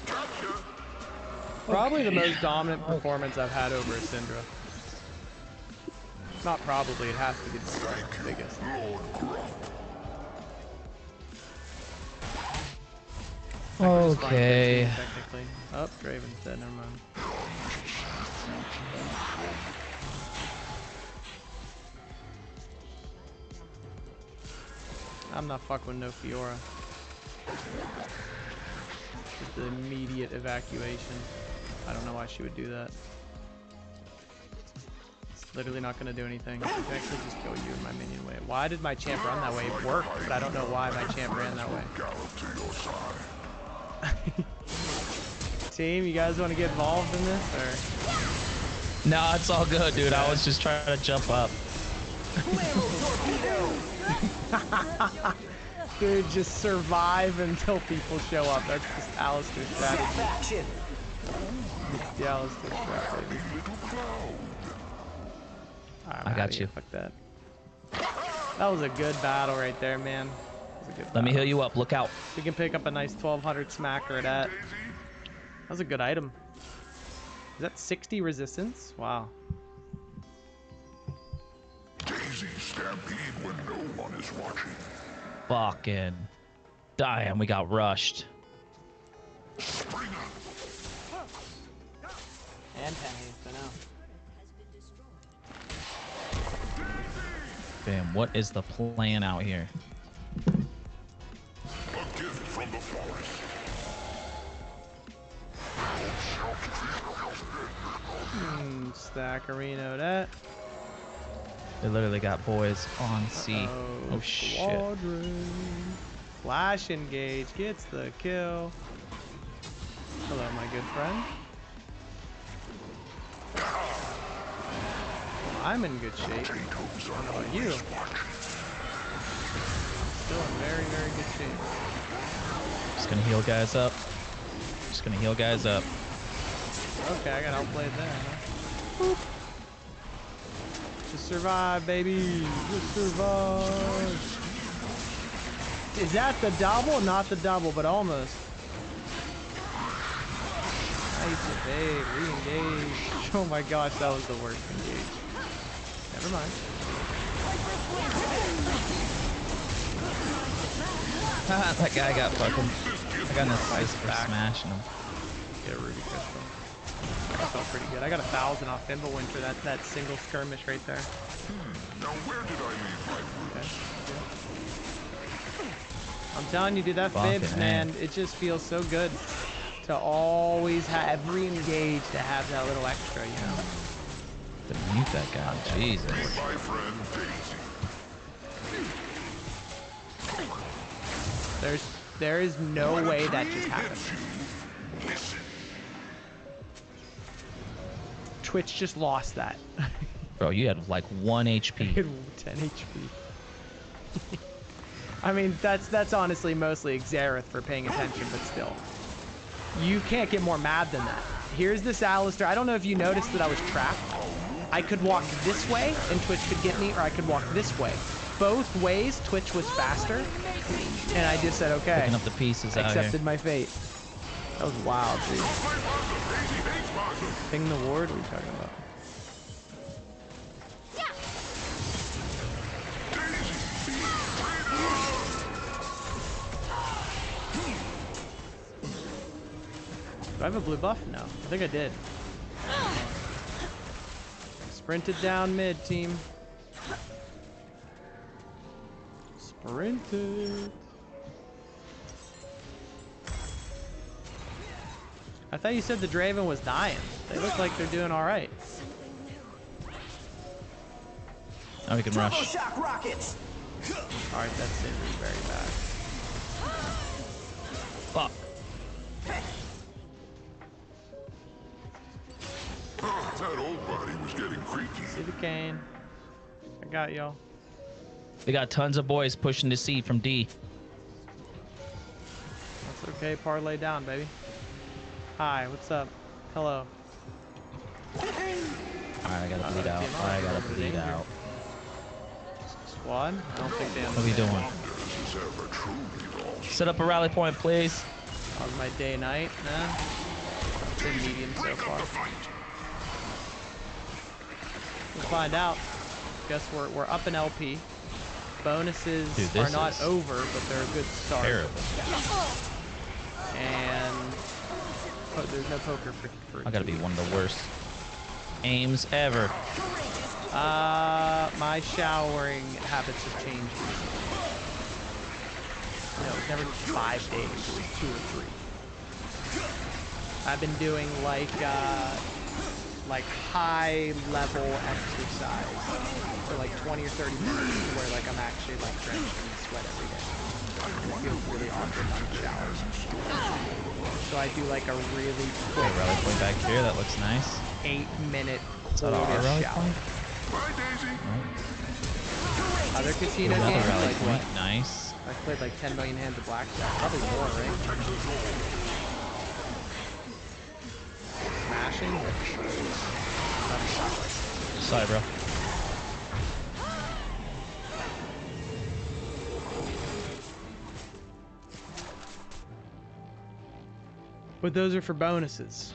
Gotcha! Probably the most dominant performance I've had over a Syndra. Not probably, it has to be the biggest. Okay. Technically. Oh, Draven's dead, never mind. I'm not fucking with no Fiora. Just the immediate evacuation. I don't know why she would do that. It's literally not gonna do anything. I can actually just kill you and my minion way. Why did my champ run that way? It worked, but I don't know why my champ ran that way. Team, you guys want to get involved in this, or? No, it's all good, dude. I was just trying to jump up. Dude, just survive until people show up. That's just Alistair's strategy. It's the Alistair strategy. Right, I got you. Fuck that. That was a good battle right there, man. That was a good Let me battle. heal you up. Look out. We can pick up a nice 1200 smacker at that. That was a good item. Is that 60 resistance? Wow. Daisy stampede when no one is watching. Fucking. Damn, we got rushed. And Penny, I know. Damn, what is the plan out here? A gift from the forest. Stackerino that. They literally got boys on C. Oh Squadron. shit. Flash engage gets the kill. Hello, my good friend. Well, I'm in good shape. How about you? Still in very, very good shape. Just gonna heal guys up. Just gonna heal guys up. Okay, I got outplayed there, huh? Boop. Just survive, baby. Just survive. Is that the double? Not the double, but almost. Nice evade, re-engage. Oh my gosh, that was the worst engage. Never mind. Haha, that guy got fucking. I got an assist for smashing him. Get a ruby crystal. That felt pretty good. I got 1,000 off Winter. That single skirmish right there. Now where did I leave my boots? I'm telling you, dude, that Fucking Fibs, A. man, it just feels so good to always have every engage to have that little extra, you know. To mute that guy, Jesus. My friend Daisy. There is no way that just happened. Twitch just lost that. Bro, you had like 1 HP. 10 HP. I mean, that's honestly mostly Xerath for paying attention, but still. You can't get more mad than that. Here's this Alistair. I don't know if you noticed that I was trapped. I could walk this way and Twitch could get me, or I could walk this way. Both ways, Twitch was faster. And I just said, okay. Picking up the pieces out accepted here. my fate. That was wild, dude. Ping the ward? What are you talking about? Do I have a blue buff? No. I think I did. Sprinted down mid, team. Sprinted. I thought you said the Draven was dying. They look like they're doing all right. Now we can rush. Shock rockets. All right, that Cinder is very bad. Fuck. That old body was getting creepy. See the cane. I got y'all. We got tons of boys pushing to C from D. That's okay. Parlay down, baby. Hi, what's up? Hello. Alright, I gotta bleed out. I gotta bleed out. Squad? I don't think they What are we doing? Set up a rally point, please. How's my day night? Nah. It's been medium so far. We'll find out. Guess we're up in LP. Bonuses Dude, are this not is over, but they're a good start. terrible. And there's no poker for I gotta be one of the worst aims ever. My showering habits have changed recently. You know, it's never 5 days, it was 2 or 3. I've been doing like high level exercise for like 20 or 30 minutes where like I'm actually like drenched in sweat every day. And it feels really awkward on the shower. So I do like a really quick rally point back here, that looks nice. 8-minute Is that our rally shower. point? Other casino Another games, rally like point, what? nice. I played like 10 million hands of blackjack, probably more, right? Smashing? Sorry, bro. But those are for bonuses.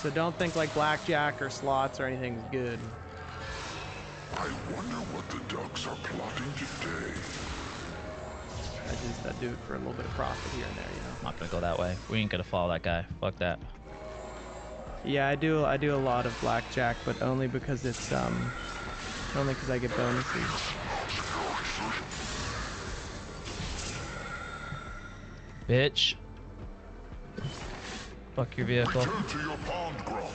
So don't think like blackjack or slots or anything's good. I wonder what the ducks are plotting today. I do it for a little bit of profit here and there, you know. I'm not gonna go that way. We ain't gonna follow that guy. Fuck that. Yeah, I do a lot of blackjack, but only because it's only because I get bonuses. Bitch. Fuck your vehicle. Return to your pond grove.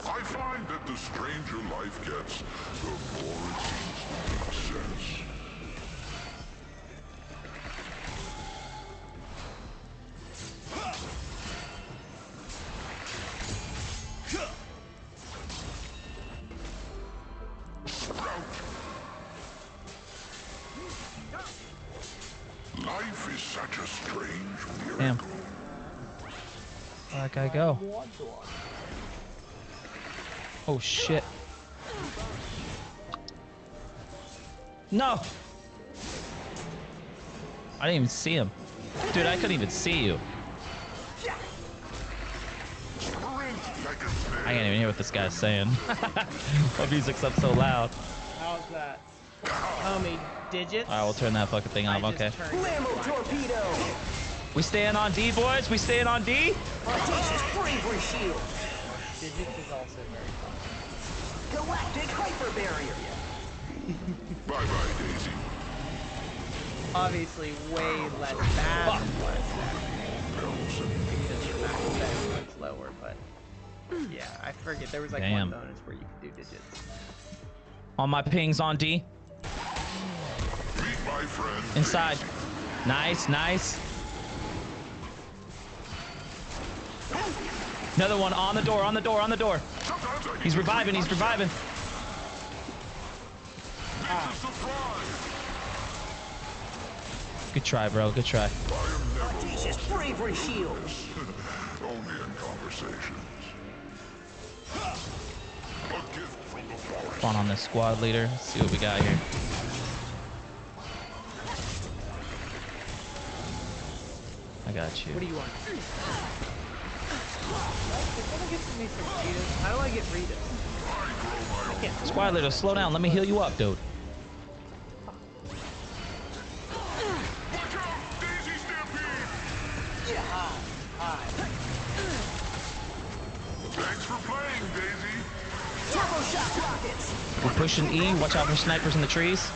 I find that the stranger life gets, the more it seems to make sense. Life is such a strange miracle. Damn. Where'd that guy go? Oh shit. No! I didn't even see him. Dude, I couldn't even see you. I can't even hear what this guy's saying. My music's up so loud. How's that? Homie, digits? Alright, we'll turn that fucking thing off, okay. Lambo torpedo! We staying on D, boys? We staying on D? Audacious bravery shield! Digits is also very fun. Galactic hyper barrier! Bye-bye, Daisy. Obviously, way less bad than because the max spec is much lower, but yeah, I forget. There was like one bonus where you could do digits. On my pings on D. Meet my friend. Inside. Nice, nice. Another one on the door, on the door, on the door. He's reviving, he's reviving. Good try, bro. Good try. Audacious bravery shield! Only in conversations. A gift from the forest. Fun on this squad leader. Let's see what we got here. I got you. What do you want? How do I get Rita? I can't. Squad leader, slow down. Let me heal you up, dude. Thanks for playing, Daisy. Turbo shock rockets! We're pushing E. Watch out for snipers in the trees.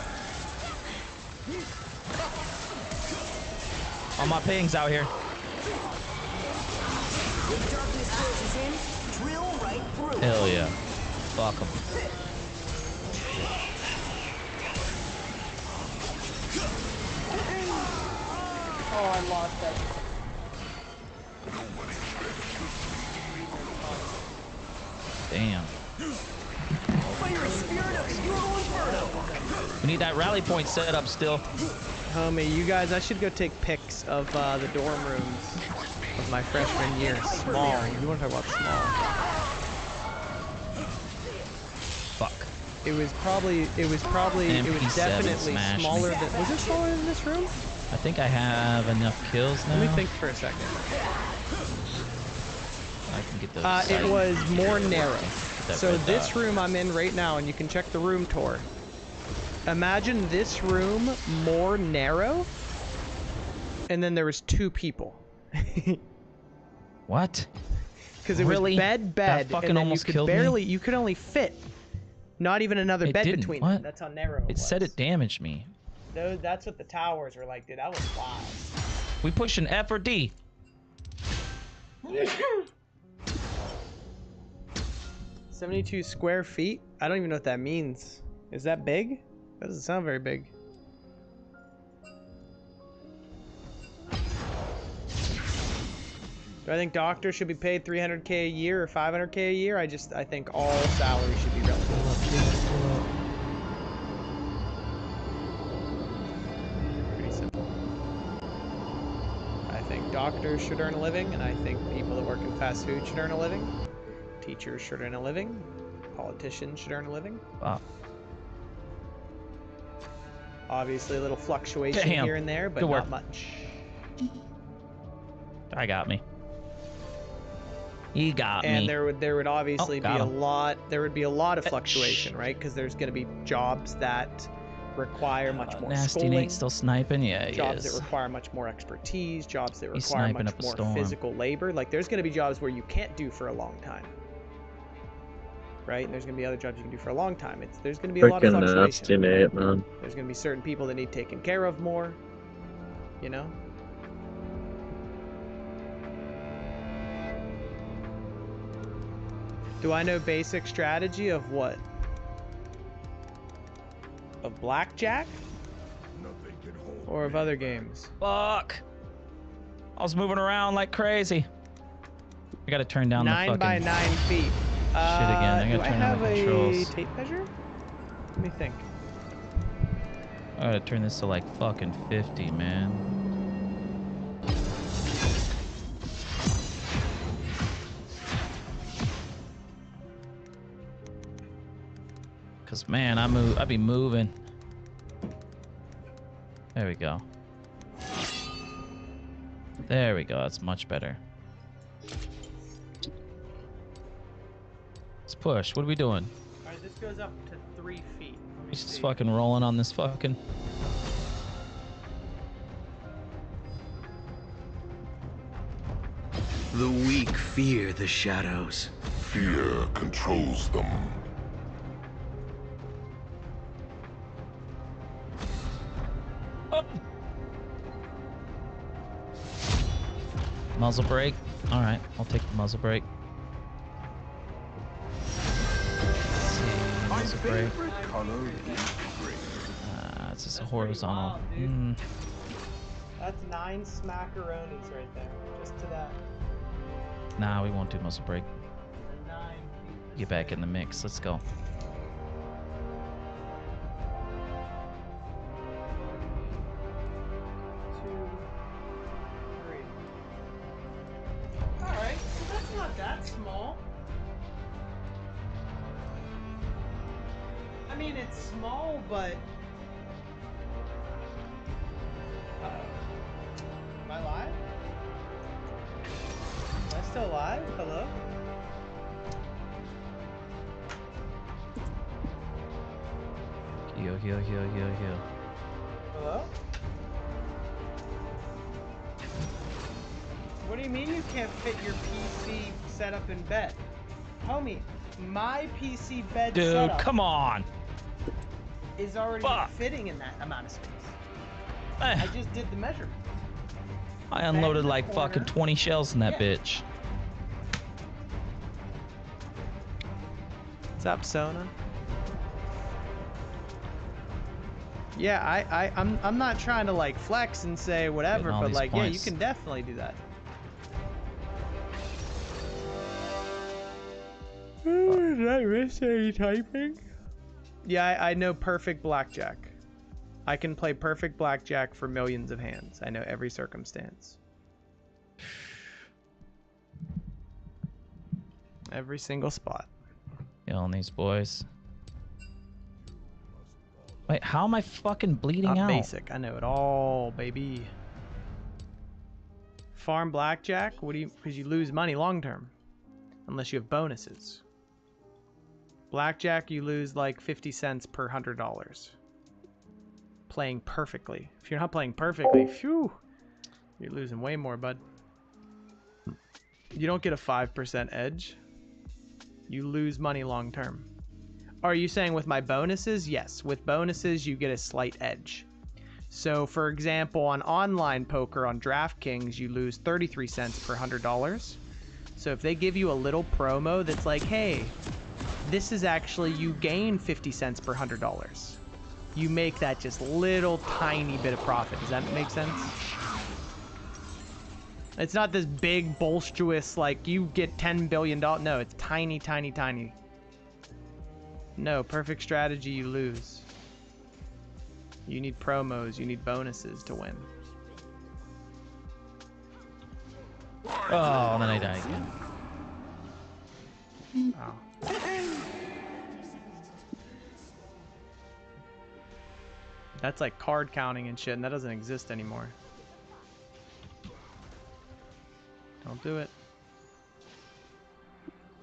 All my pings out here. When darkness closes in, drill right through. Hell yeah. Fuck 'em. Oh, I lost that. Damn. Fiery spirit of Euro Inferno! We need that rally point set up still. Homie, you guys, I should go take pics of the dorm rooms of my freshman year. Small. You want to talk about small? Fuck. It was definitely smaller than. Was it smaller than this room? I think I have enough kills now. Let me think for a second. I can get those. It was more narrow. So red this dot. room I'm in right now, and you can check the room tour. Imagine this room more narrow, and then there was 2 people. What? Because it Really? was bed, That fucking and then almost you killed could me? barely, you could only fit not even another It bed didn't. between What? them. That's how narrow it It was. said it damaged me. That's what the towers were like, dude. That was wild. We pushing F or D? 72 square feet? I don't even know what that means. Is that big? That doesn't sound very big. Do I think doctors should be paid $300K a year or $500K a year? I think all salaries should be relative. Pretty simple. I think doctors should earn a living, and I think people that work in fast food should earn a living. Teachers should earn a living. Politicians should earn a living. Wow. Obviously, a little fluctuation Damn. here and there, but Good work. not much. I got me. He got me. And there would obviously be got a him. lot. There would be a lot of fluctuation, right? Because there's going to be jobs that require much more Nasty schooling. Nate still sniping? Yeah, he Jobs is. that require much more expertise. Jobs that He's require sniping much up a more storm. physical labor. Like there's going to be jobs where you can't do for a long time. Right? And there's going to be other jobs you can do for a long time. There's going to be a lot of Freaking fluctuation. nasty Nate, man. There's going to be certain people that need taken care of more. You know? Do I know basic strategy of what? Of blackjack? Or of other games? Fuck. I was moving around like crazy. I gotta turn down 9 the fucking by 9 feet. shit again. I Do gotta I turn down have the a controls. tape measure? Let me think. I gotta turn this to like fucking 50, man. Cause man, I be moving. There we go. There we go. That's much better. push. What are we doing? Alright, this goes up to 3 feet. He's just fucking rolling on this fucking. The weak fear the shadows. Fear controls them. Muzzle brake. All right, I'll take the muzzle brake. Muzzle brake. It's just a horizontal. That's 9 smackaronis right there. Just to that. Nah, we won't do muzzle brake. Get back in the mix. Let's go. Alright, so that's not that small. I mean, it's small, but... Am I live? Am I still live? Hello? Heal. Hello? What do you mean you can't fit your PC setup in bed? Homie, my PC bed Dude, setup come on. is already fitting in that amount of space. I just did the measurement. I unloaded like fucking 20 shells in that bitch. What's up, Sona? Yeah, I'm not trying to like flex and say whatever, but like yeah, you can definitely do that. Did I miss any typing? Yeah, I know perfect blackjack. I can play perfect blackjack for millions of hands. I know every circumstance. Every single spot. Killing these boys. Wait, how am I fucking bleeding out? Basic. I know it all, baby. Farm blackjack? What do you? Because you lose money long term, unless you have bonuses. Blackjack, you lose like 50 cents per $100. Playing perfectly. If you're not playing perfectly, phew, you're losing way more, bud. You don't get a 5% edge. You lose money long term. Are you saying with my bonuses? Yes. With bonuses, you get a slight edge. So, for example, on online poker on DraftKings, you lose 33 cents per $100. So if they give you a little promo that's like, hey, this is actually, you gain 50 cents per $100. You make that just little tiny bit of profit. Does that make sense? It's not this big, bolsterous, like, you get $10 billion. No, it's tiny, tiny, tiny. No, perfect strategy, you lose. You need promos, you need bonuses to win. Oh, then I die again. Wow. That's like card counting and shit, and that doesn't exist anymore. Don't do it.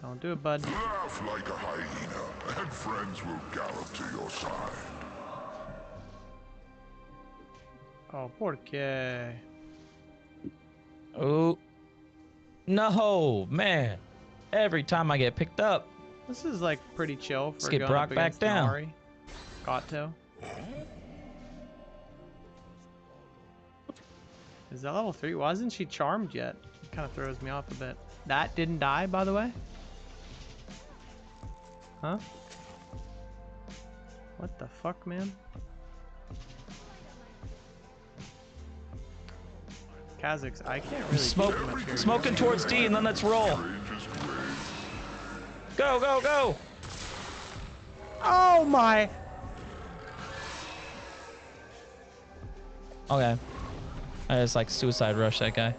Don't do it, bud. Laugh like a hyena, and friends will gallop to your side. Oh, porque? Oh. No, man. Every time I get picked up. This is like pretty chill for Let's get going Brock up back against down. Mari. Gato. Is that level 3? Why isn't she charmed yet? It kind of throws me off a bit. That didn't die, by the way? Huh? What the fuck, man? Kazakhs, I can't really Smoking towards D, and then let's roll. Go, go, go! Oh my! Okay. I just like suicide rush that guy.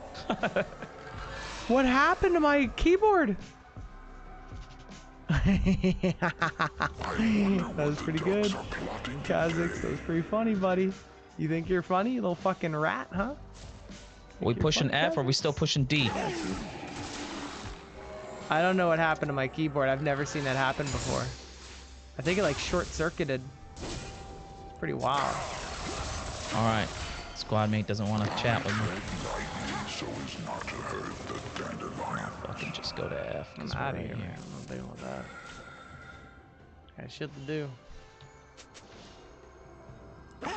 What happened to my keyboard? That was pretty good. Kazakhs, that was pretty funny, buddy. You think you're funny, you little fucking rat, huh? Are we pushing F or are we still pushing D? I don't know what happened to my keyboard. I've never seen that happen before. I think it like short-circuited. It's pretty wild. All right. Squad mate doesn't want to chat with me. So as not to hurt the dandelion. Fucking just go to F. I'm out of here, man. I'm not dealing with that. Got shit to do. I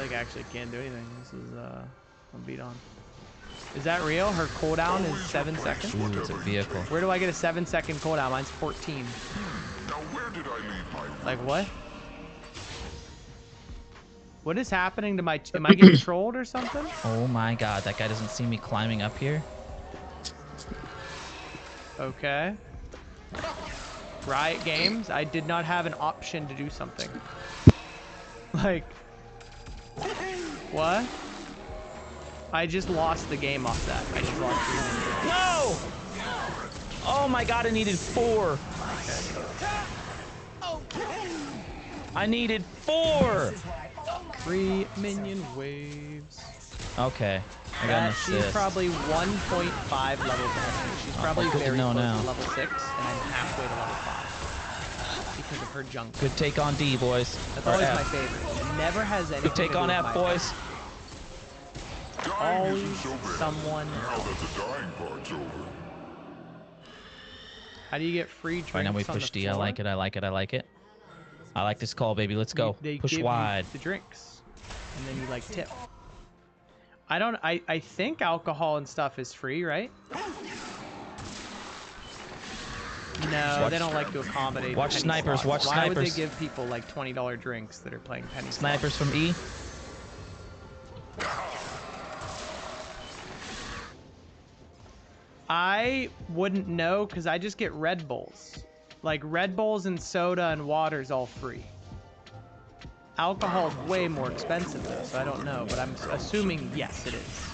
think I actually can't do anything. This is I'm beat on. Is that real? Her cooldown is 7 seconds? Ooh, it's a vehicle. Where do I get a 7-second cooldown? Mine's 14. Now where did I leave my Like what? What is happening to my... Am I getting trolled or something? Oh my god, that guy doesn't see me climbing up here. Okay. Riot Games, I did not have an option to do something. Like... What? I just lost the game off that. I just lost the game. No! Oh my god, I needed 4. I needed 4! 3 minion waves. Okay, I got an She's assist. probably 1.5 levels ahead. She's probably good to very know close now. to level 6, and I'm halfway to level 5 because of her junk. Good take on D, boys. That's Or always F. my favorite. Never has anything Good take to do on with F, my boys. Always someone Now else. that the dying part's over. How do you get free drinks Right now we on push the D. I floor? like it. I like it. I like it. I like this call, baby. Let's go. They Push give wide. you the drinks, and then you like tip. I think alcohol and stuff is free, right? No, Watch- they don't like to accommodate. watch penny snipers, slots. watch Why would they snipers. give people like $20 drinks that are playing penny slots? Snipers from E. I wouldn't know because I just get Red Bulls. Like Red Bulls and soda and water's all free. Alcohol's way more expensive though, so I don't know, but I'm assuming yes, it is.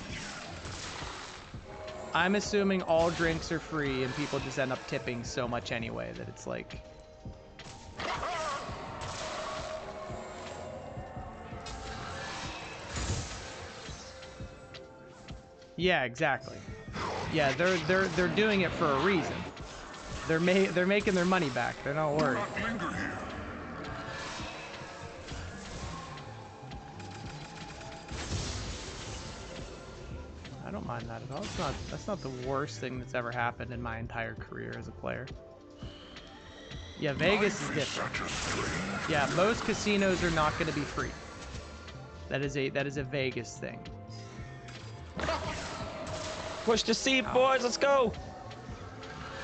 I'm assuming all drinks are free and people just end up tipping so much anyway that it's like... Yeah, exactly. Yeah, they're doing it for a reason. They're making their money back. They're not worried. I don't mind that at all. That's not the worst thing that's ever happened in my entire career as a player. Yeah, Vegas is different. Yeah, most casinos are not going to be free. That is a Vegas thing. Push the C, boys. Let's go.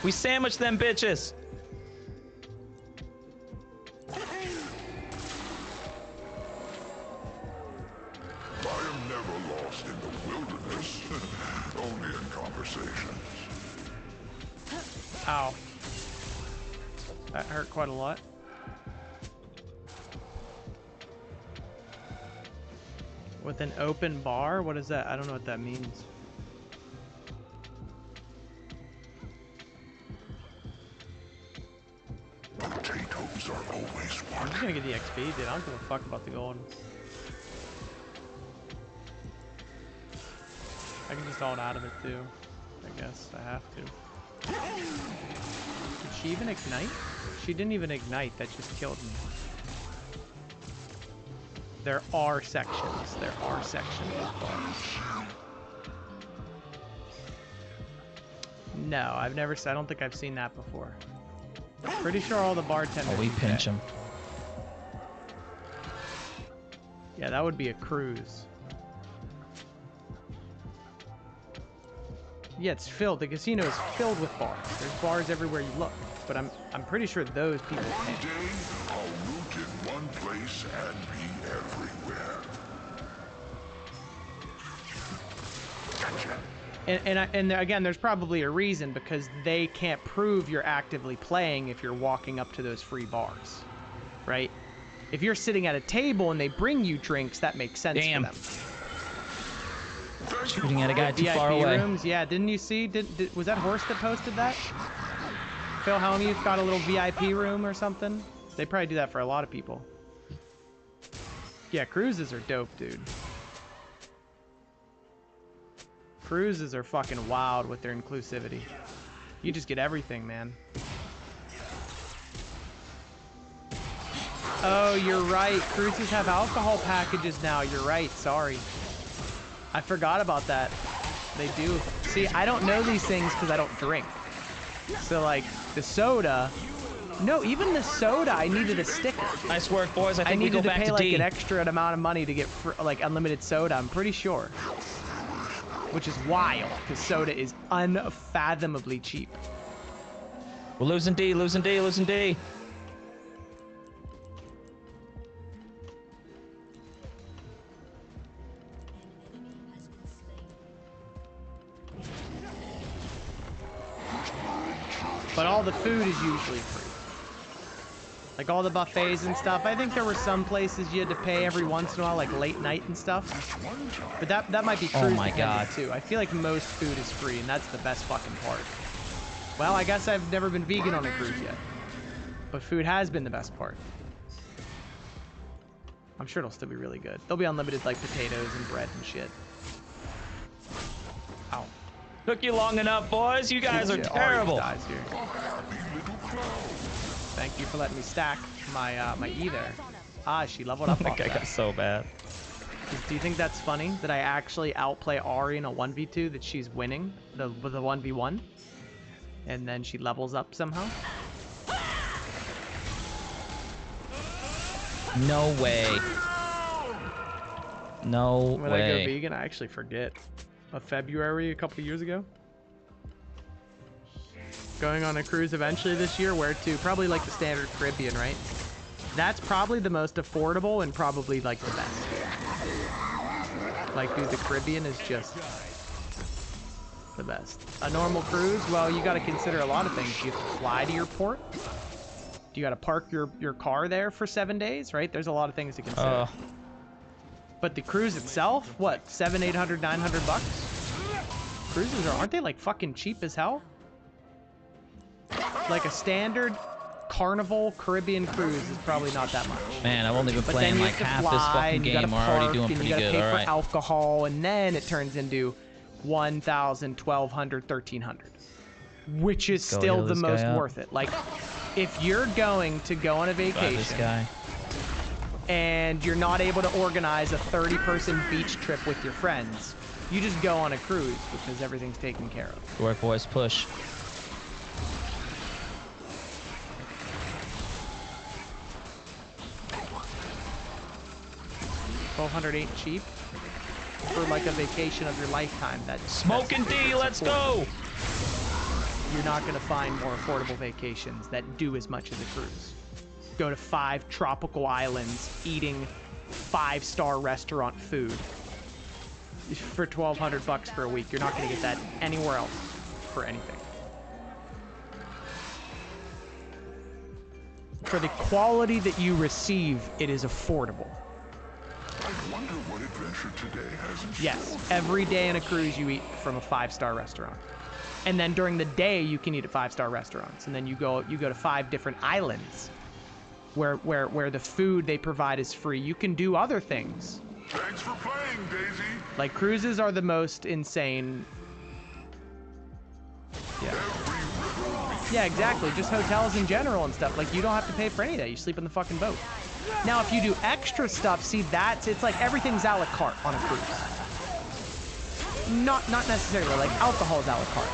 We sandwich them bitches. I am never lost in the wilderness, only in conversations. Ow. That hurt quite a lot. With an open bar? What is that? I don't know what that means. Potatoes are always I'm just gonna get the XP, dude. I don't give a fuck about the gold. I can just ult out of it too. I guess I have to. Did she even ignite? She didn't even ignite. That just killed me. There are sections. There are sections with bars. No, I've never. I don't think I've seen that before. Pretty sure all the bartenders. Oh, we use pinch that. them. Yeah, that would be a cruise. Yeah, it's filled. The casino is filled with bars. There's bars everywhere you look. But I'm pretty sure those people pay. One day, I'll root in one place and be everywhere. Gotcha. And again, there's probably a reason because they can't prove you're actively playing if you're walking up to those free bars, right? If you're sitting at a table and they bring you drinks, that makes sense for them. Shooting at a guy too VIP far away. rooms, yeah. Didn't you see? Was that Horse that posted that? Phil Helmuth got a little VIP room or something. They probably do that for a lot of people. Yeah, cruises are dope, dude. Cruises are fucking wild with their inclusivity. You just get everything, man. Oh, you're right. Cruises have alcohol packages now. You're right. Sorry. I forgot about that. They do. See, I don't know these things because I don't drink. So, like, the soda... No, even the soda, I needed a sticker. Nice work, boys. I think we go back to D. I needed to pay, like, an extra amount of money to get, like, unlimited soda. I'm pretty sure. Which is wild, because soda is unfathomably cheap. We're losing D, losing D, losing D. But all the food is usually free. Like all the buffets and stuff. I think there were some places you had to pay every once in a while, like late night and stuff. But that might be cruise dependent too. I feel like most food is free, and that's the best fucking part. Well, I guess I've never been vegan on a cruise yet. But food has been the best part. I'm sure it'll still be really good. There'll be unlimited, like, potatoes and bread and shit. Ow. Took you long enough, boys. You guys are terrible. Dies here. Thank you for letting me stack my my E there. Ah, she leveled up. That guy got so bad. Do you think that's funny that I actually outplay Ari in a 1v2, that she's winning the 1v1, and then she levels up somehow? No way. No when way. I go vegan, I actually forget. February a couple of years ago. Going on a cruise eventually this year. Where to? Probably like the standard Caribbean, right? That's probably the most affordable and probably like the best. Like, dude, the Caribbean is just the best. A normal cruise, well, you got to consider a lot of things. You have to fly to your port. You got to park your car there for 7 days, right? There's a lot of things to consider. But the cruise itself, what, $700, $800, $900? Cruises aren't they like fucking cheap as hell? Like a standard Carnival Caribbean cruise is probably not that much. Man, I've only been playing like half this fucking game. We're already doing pretty good. Pay All for right. alcohol, and then it turns into $1,000, $1,200, $1,300, which is still the most worth it. Like, if you're going to go on a vacation and you're not able to organize a 30-person beach trip with your friends, you just go on a cruise because everything's taken care of. Good work, boys. Push. $1,200 ain't cheap for like a vacation of your lifetime. Smoking D, let's go. You're not gonna find more affordable vacations that do as much as a cruise. Go to 5 tropical islands, eating 5-star restaurant food for $1,200 for a week. You're not gonna get that anywhere else for anything. For the quality that you receive, it is affordable. I wonder what adventure today has in store. Yes, every day on a cruise you eat from a 5-star restaurant. And then during the day you can eat at 5-star restaurants. And then you go to 5 different islands where the food they provide is free. You can do other things. Thanks for playing, Daisy. Like, cruises are the most insane. Yeah, exactly. Just hotels in general and stuff. Like, you don't have to pay for any of that. You sleep in the fucking boat. Now, if you do extra stuff, see, it's like everything's a la carte on a cruise. Not necessarily. Like, alcohol is a la carte.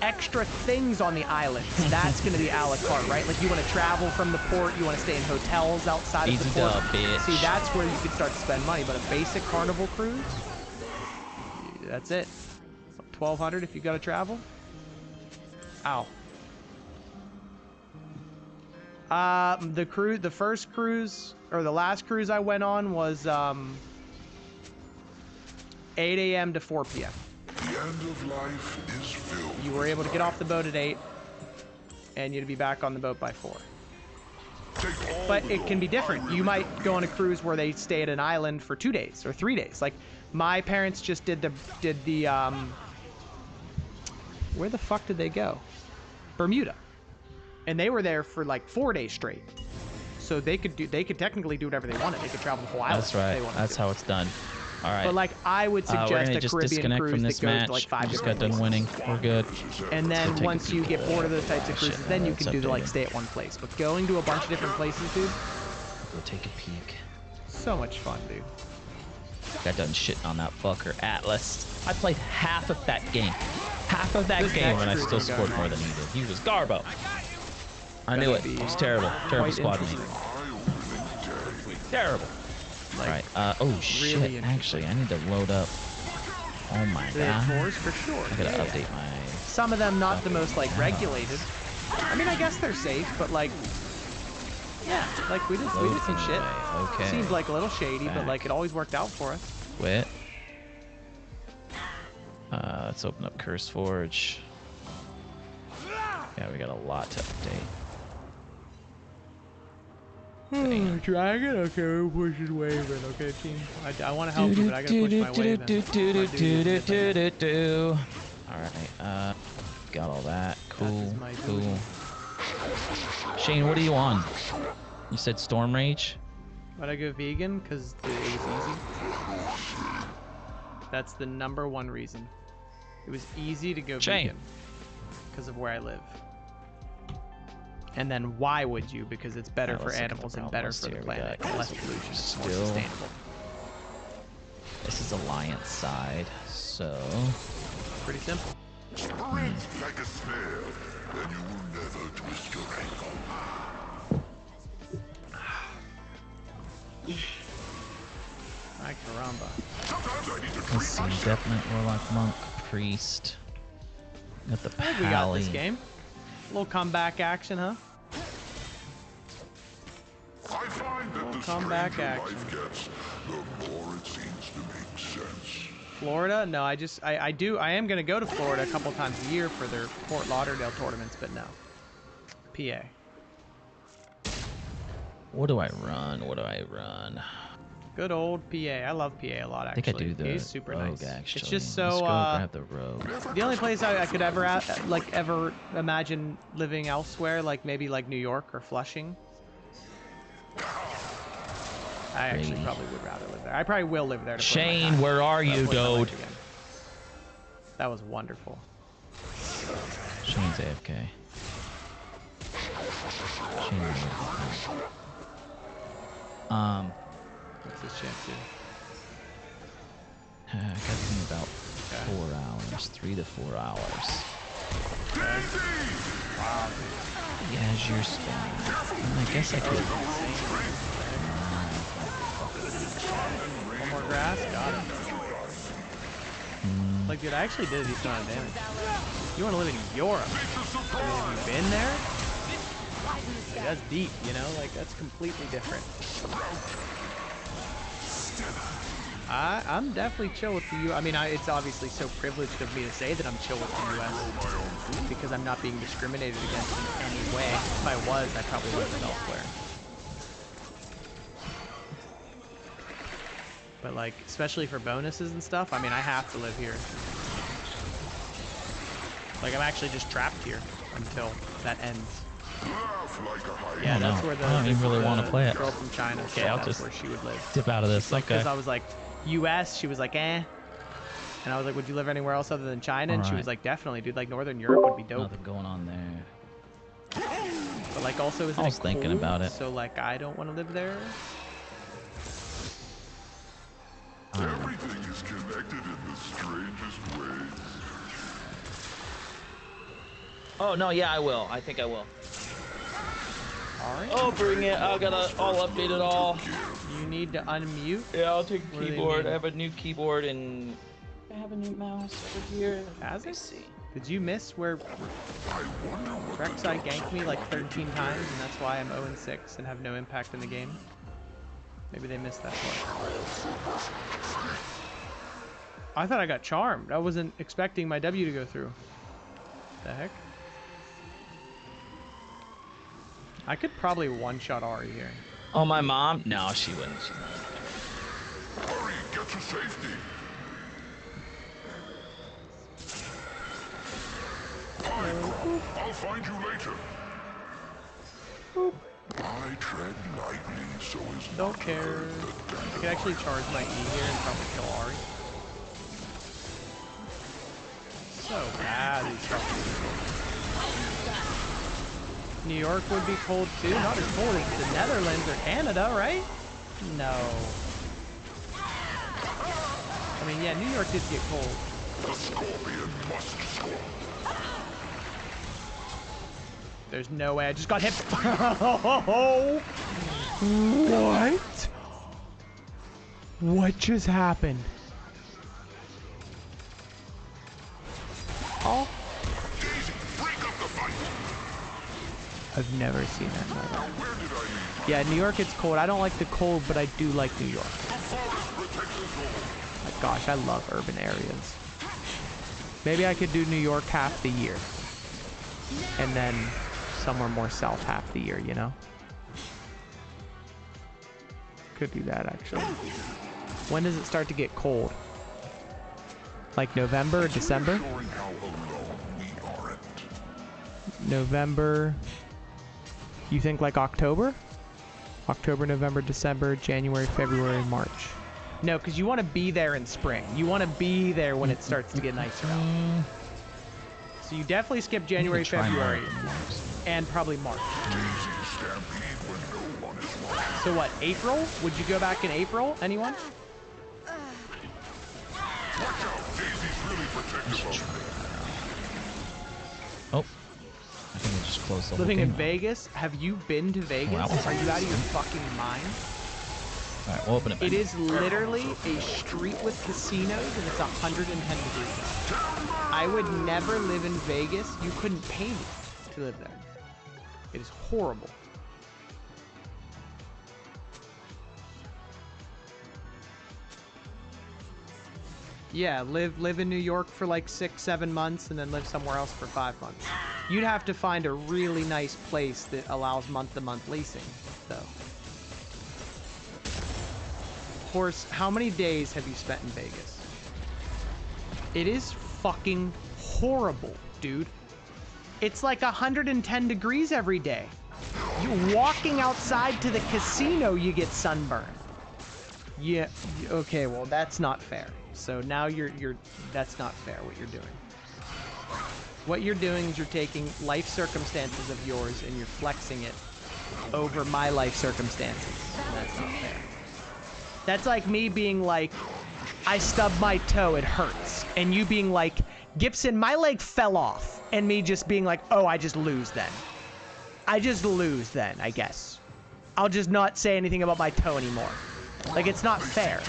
Extra things on the islands, that's going to be a la carte, right? Like, you want to travel from the port, you want to stay in hotels outside of the port. Bitch. See, that's where you can start to spend money. But a basic Carnival cruise, that's it. $1,200 if you got to travel. Ow. The first cruise, or the last cruise I went on was 8 a.m. to 4 p.m. The end of life is filled. You were able to get off the boat at 8, and you'd be back on the boat by 4. But it can be different. You might go on a cruise where they stay at an island for 2 days or 3 days. Like, my parents just did the where the fuck did they go? Bermuda. And they were there for like 4 days straight. So they could technically do whatever they wanted. They could travel the whole island. That's right. If they wanted That's to. how it's done. All right. But like, I would we're suggest gonna a just Caribbean disconnect cruise from that this goes match. to like We 5 just different got done places. winning. We're good. And then Take a once you peek get at bored of those types of shit, cruises, now then you it's can do like updated. stay at one place. But going to a bunch of different places, dude, Go take a peek. so much fun, dude. Got done shitting on that fucker Atlas. I played half of that game. Half of that game, and I still scored more than he did. He was Garbo. I knew it. It was terrible. Terrible squad mate. Terrible. All right. Oh shit. Actually, I need to load up. Oh my god. Floors for sure. I gotta update my. Some of them not the most like regulated. I mean, I guess they're safe, but like, yeah, like we did some shit. Okay. Seemed like a little shady, but Back. like it always worked out for us. Quit. Let's open up Curse Forge. Yeah, we got a lot to update. Dragon? Okay, we're pushing Waven. Okay, team. I want to help you, but I gotta push my Waven. Alright, got all that. Cool, cool. Shane, what are you on? You said Storm Rage? But I go vegan because it was easy. That's the #1 reason. It was easy to go Shane. vegan because of where I live. And then why would you? Because it's better for animals and better for the planet. Less pollution. More sustainable. This is Alliance side, so pretty simple. Sprint like a snail, then you will never twist your ankle. Ay, caramba. let's see. Definite Warlock Monk Priest. Got the I think we got this Pally. game. A little comeback action, huh? I find that the comeback stranger action. life gets, the more it seems to make sense. Florida? No, I am gonna go to Florida a couple times a year for their Fort Lauderdale tournaments, but no. PA. What do I run? What do I run? Good old PA. I love PA a lot, I actually. think I do the PA's super rogue, nice. actually. It's just Let's so, go grab the rogue. the only place I could ever, ever imagine living elsewhere, like maybe like New York or Flushing. I actually probably would rather live there. I probably will live there. To put my Shane, time. where are But you, put my life dude? again. That was wonderful. Shane's AFK. Shane AFK. What's this chance do? I got in about 4 hours, 3 to 4 hours. Wow. Yeah, Azure Spawn. I guess I could. One more grass, got it. Like, dude, I actually did a decent amount of damage. You want to live in Europe? I mean, have you been there? Like, that's deep, you know? Like, that's completely different. I'm definitely chill with the U. I mean, it's obviously so privileged of me to say that I'm chill with the U.S. because I'm not being discriminated against in any way. If I was, I probably would live elsewhere. But like, especially for bonuses and stuff, I mean, I have to live here. Like, I'm actually just trapped here until that ends. Yeah, that's where the I don't even really want to play it. girl from China Okay, said I'll that's just where she would live. dip out of this. Okay. Because I was like, U.S., she was like, eh. And I was like, would you live anywhere else other than China? And she was like, definitely, dude. Like, Northern Europe would be dope. Nothing going on there. But like, also, isn't I was it thinking cold? about it. So like, I don't want to live there. Everything is connected in the strangest ways. Oh no, yeah, I will. I think I will. Alright. Oh, bring it. I'll update it all. You need to unmute. Yeah, I'll take a What do they keyboard. mean? I have a new keyboard and I have a new mouse over here. Has it? Did you miss where Rek'Sai ganked me like 13 times and that's why I'm 0-6 and have no impact in the game? Maybe they missed that part. I thought I got charmed. I wasn't expecting my W to go through. The heck? I could probably one-shot Ari here. Oh, my mom? No, she wouldn't. Hurry, get to safety. I'll find you later. My tread lightly so as Don't not to care. hurt the I could actually charge my E here and probably kill Ari. So bad, these fucking people. New York would be cold too. Not as cold as the Netherlands or Canada, right? No. I mean, yeah, New York did get cold. The scorpion must score. There's no way I just got hit. What? What just happened? Oh. I've never seen that in my life. Yeah, New York it's cold. I don't like the cold, but I do like New York. My gosh, I love urban areas. Maybe I could do New York half the year. And then somewhere more south half the year, you know? Could do that, actually. When does it start to get cold? Like November or December? November. You think like October? October, November, December, January, February, March. No, because you want to be there in spring. You want to be there when it starts to get nicer out. So you definitely skip January, February, and probably March. So what, April? Would you go back in April? Anyone? Oh. I think I just closed the whole Living in game. Vegas? Have you been to Vegas? Are you out of your fucking mind? Alright, we'll open it back. It is literally a street with casinos and it's 110 degrees. I would never live in Vegas. You couldn't pay me to live there. It is horrible. Yeah, live in New York for like 6-7 months and then live somewhere else for 5 months. You'd have to find a really nice place that allows month-to-month leasing, though. Horse, how many days have you spent in Vegas? It is fucking horrible, dude. It's like 110 degrees every day. You walking outside to the casino, you get sunburned. Yeah, okay, well, that's not fair. So now that's not fair what you're doing. What you're doing is you're taking life circumstances of yours and you're flexing it over my life circumstances. And that's not fair. That's like me being like, I stubbed my toe, it hurts. And you being like, Gibson, my leg fell off. And me just being like, oh, I just lose then. I just lose then, I guess. I'll just not say anything about my toe anymore. Like, it's not fair.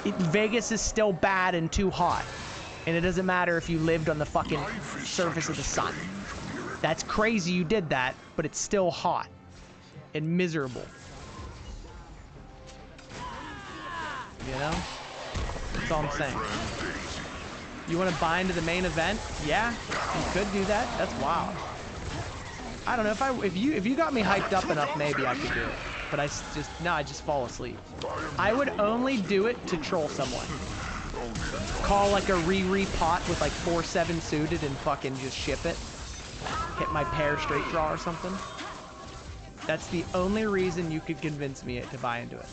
Vegas is still bad and too hot. And it doesn't matter if you lived on the fucking surface of the sun. That's crazy you did that, but it's still hot and miserable. You know? That's all I'm saying. You want to buy into the main event? Yeah, you could do that. That's wild. I don't know if you got me hyped up enough, maybe I could do it. But I just fall asleep. I would only do it to troll someone. Call like a Riri pot with like 4/7 suited and fucking just ship it. Hit my pair straight draw or something. That's the only reason you could convince me to buy into it.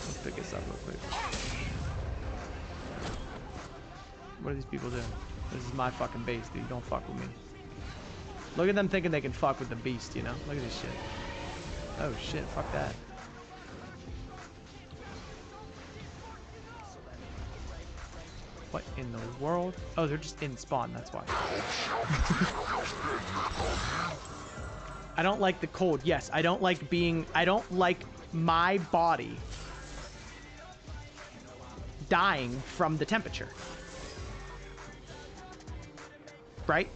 Let's pick this up real quick. What are these people doing? This is my fucking base, dude. Don't fuck with me. Look at them thinking they can fuck with the beast, you know? Look at this shit. Oh shit, fuck that. What in the world? Oh, they're just in spawn, that's why. I don't like the cold. Yes, I don't like my body dying from the temperature. Right?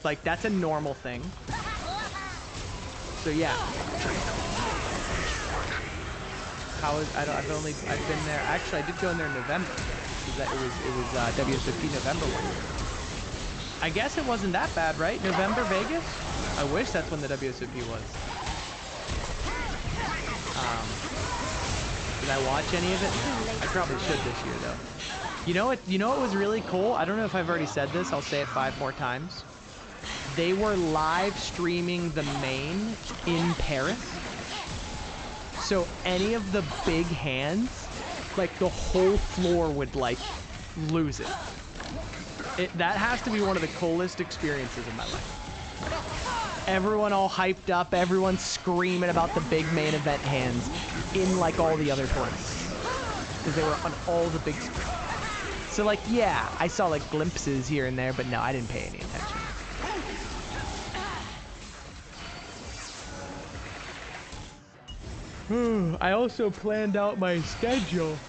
Like, that's a normal thing. So yeah. I've been there. Actually, I did go in there in November. It was WSOP November one year. I guess it wasn't that bad, right? November Vegas? I wish that's when the WSOP was. Did I watch any of it? I probably should this year though. You know what was really cool? I don't know if I've already said this. I'll say it 5 more times. They were live streaming the main in Paris. So any of the big hands, like the whole floor would like lose it. That has to be one of the coolest experiences of my life. Everyone all hyped up, everyone screaming about the big main event hands in like all the other tournaments. Because they were on all the big screens. So like, yeah, I saw like glimpses here and there, but no, I didn't pay any attention. I also planned out my schedule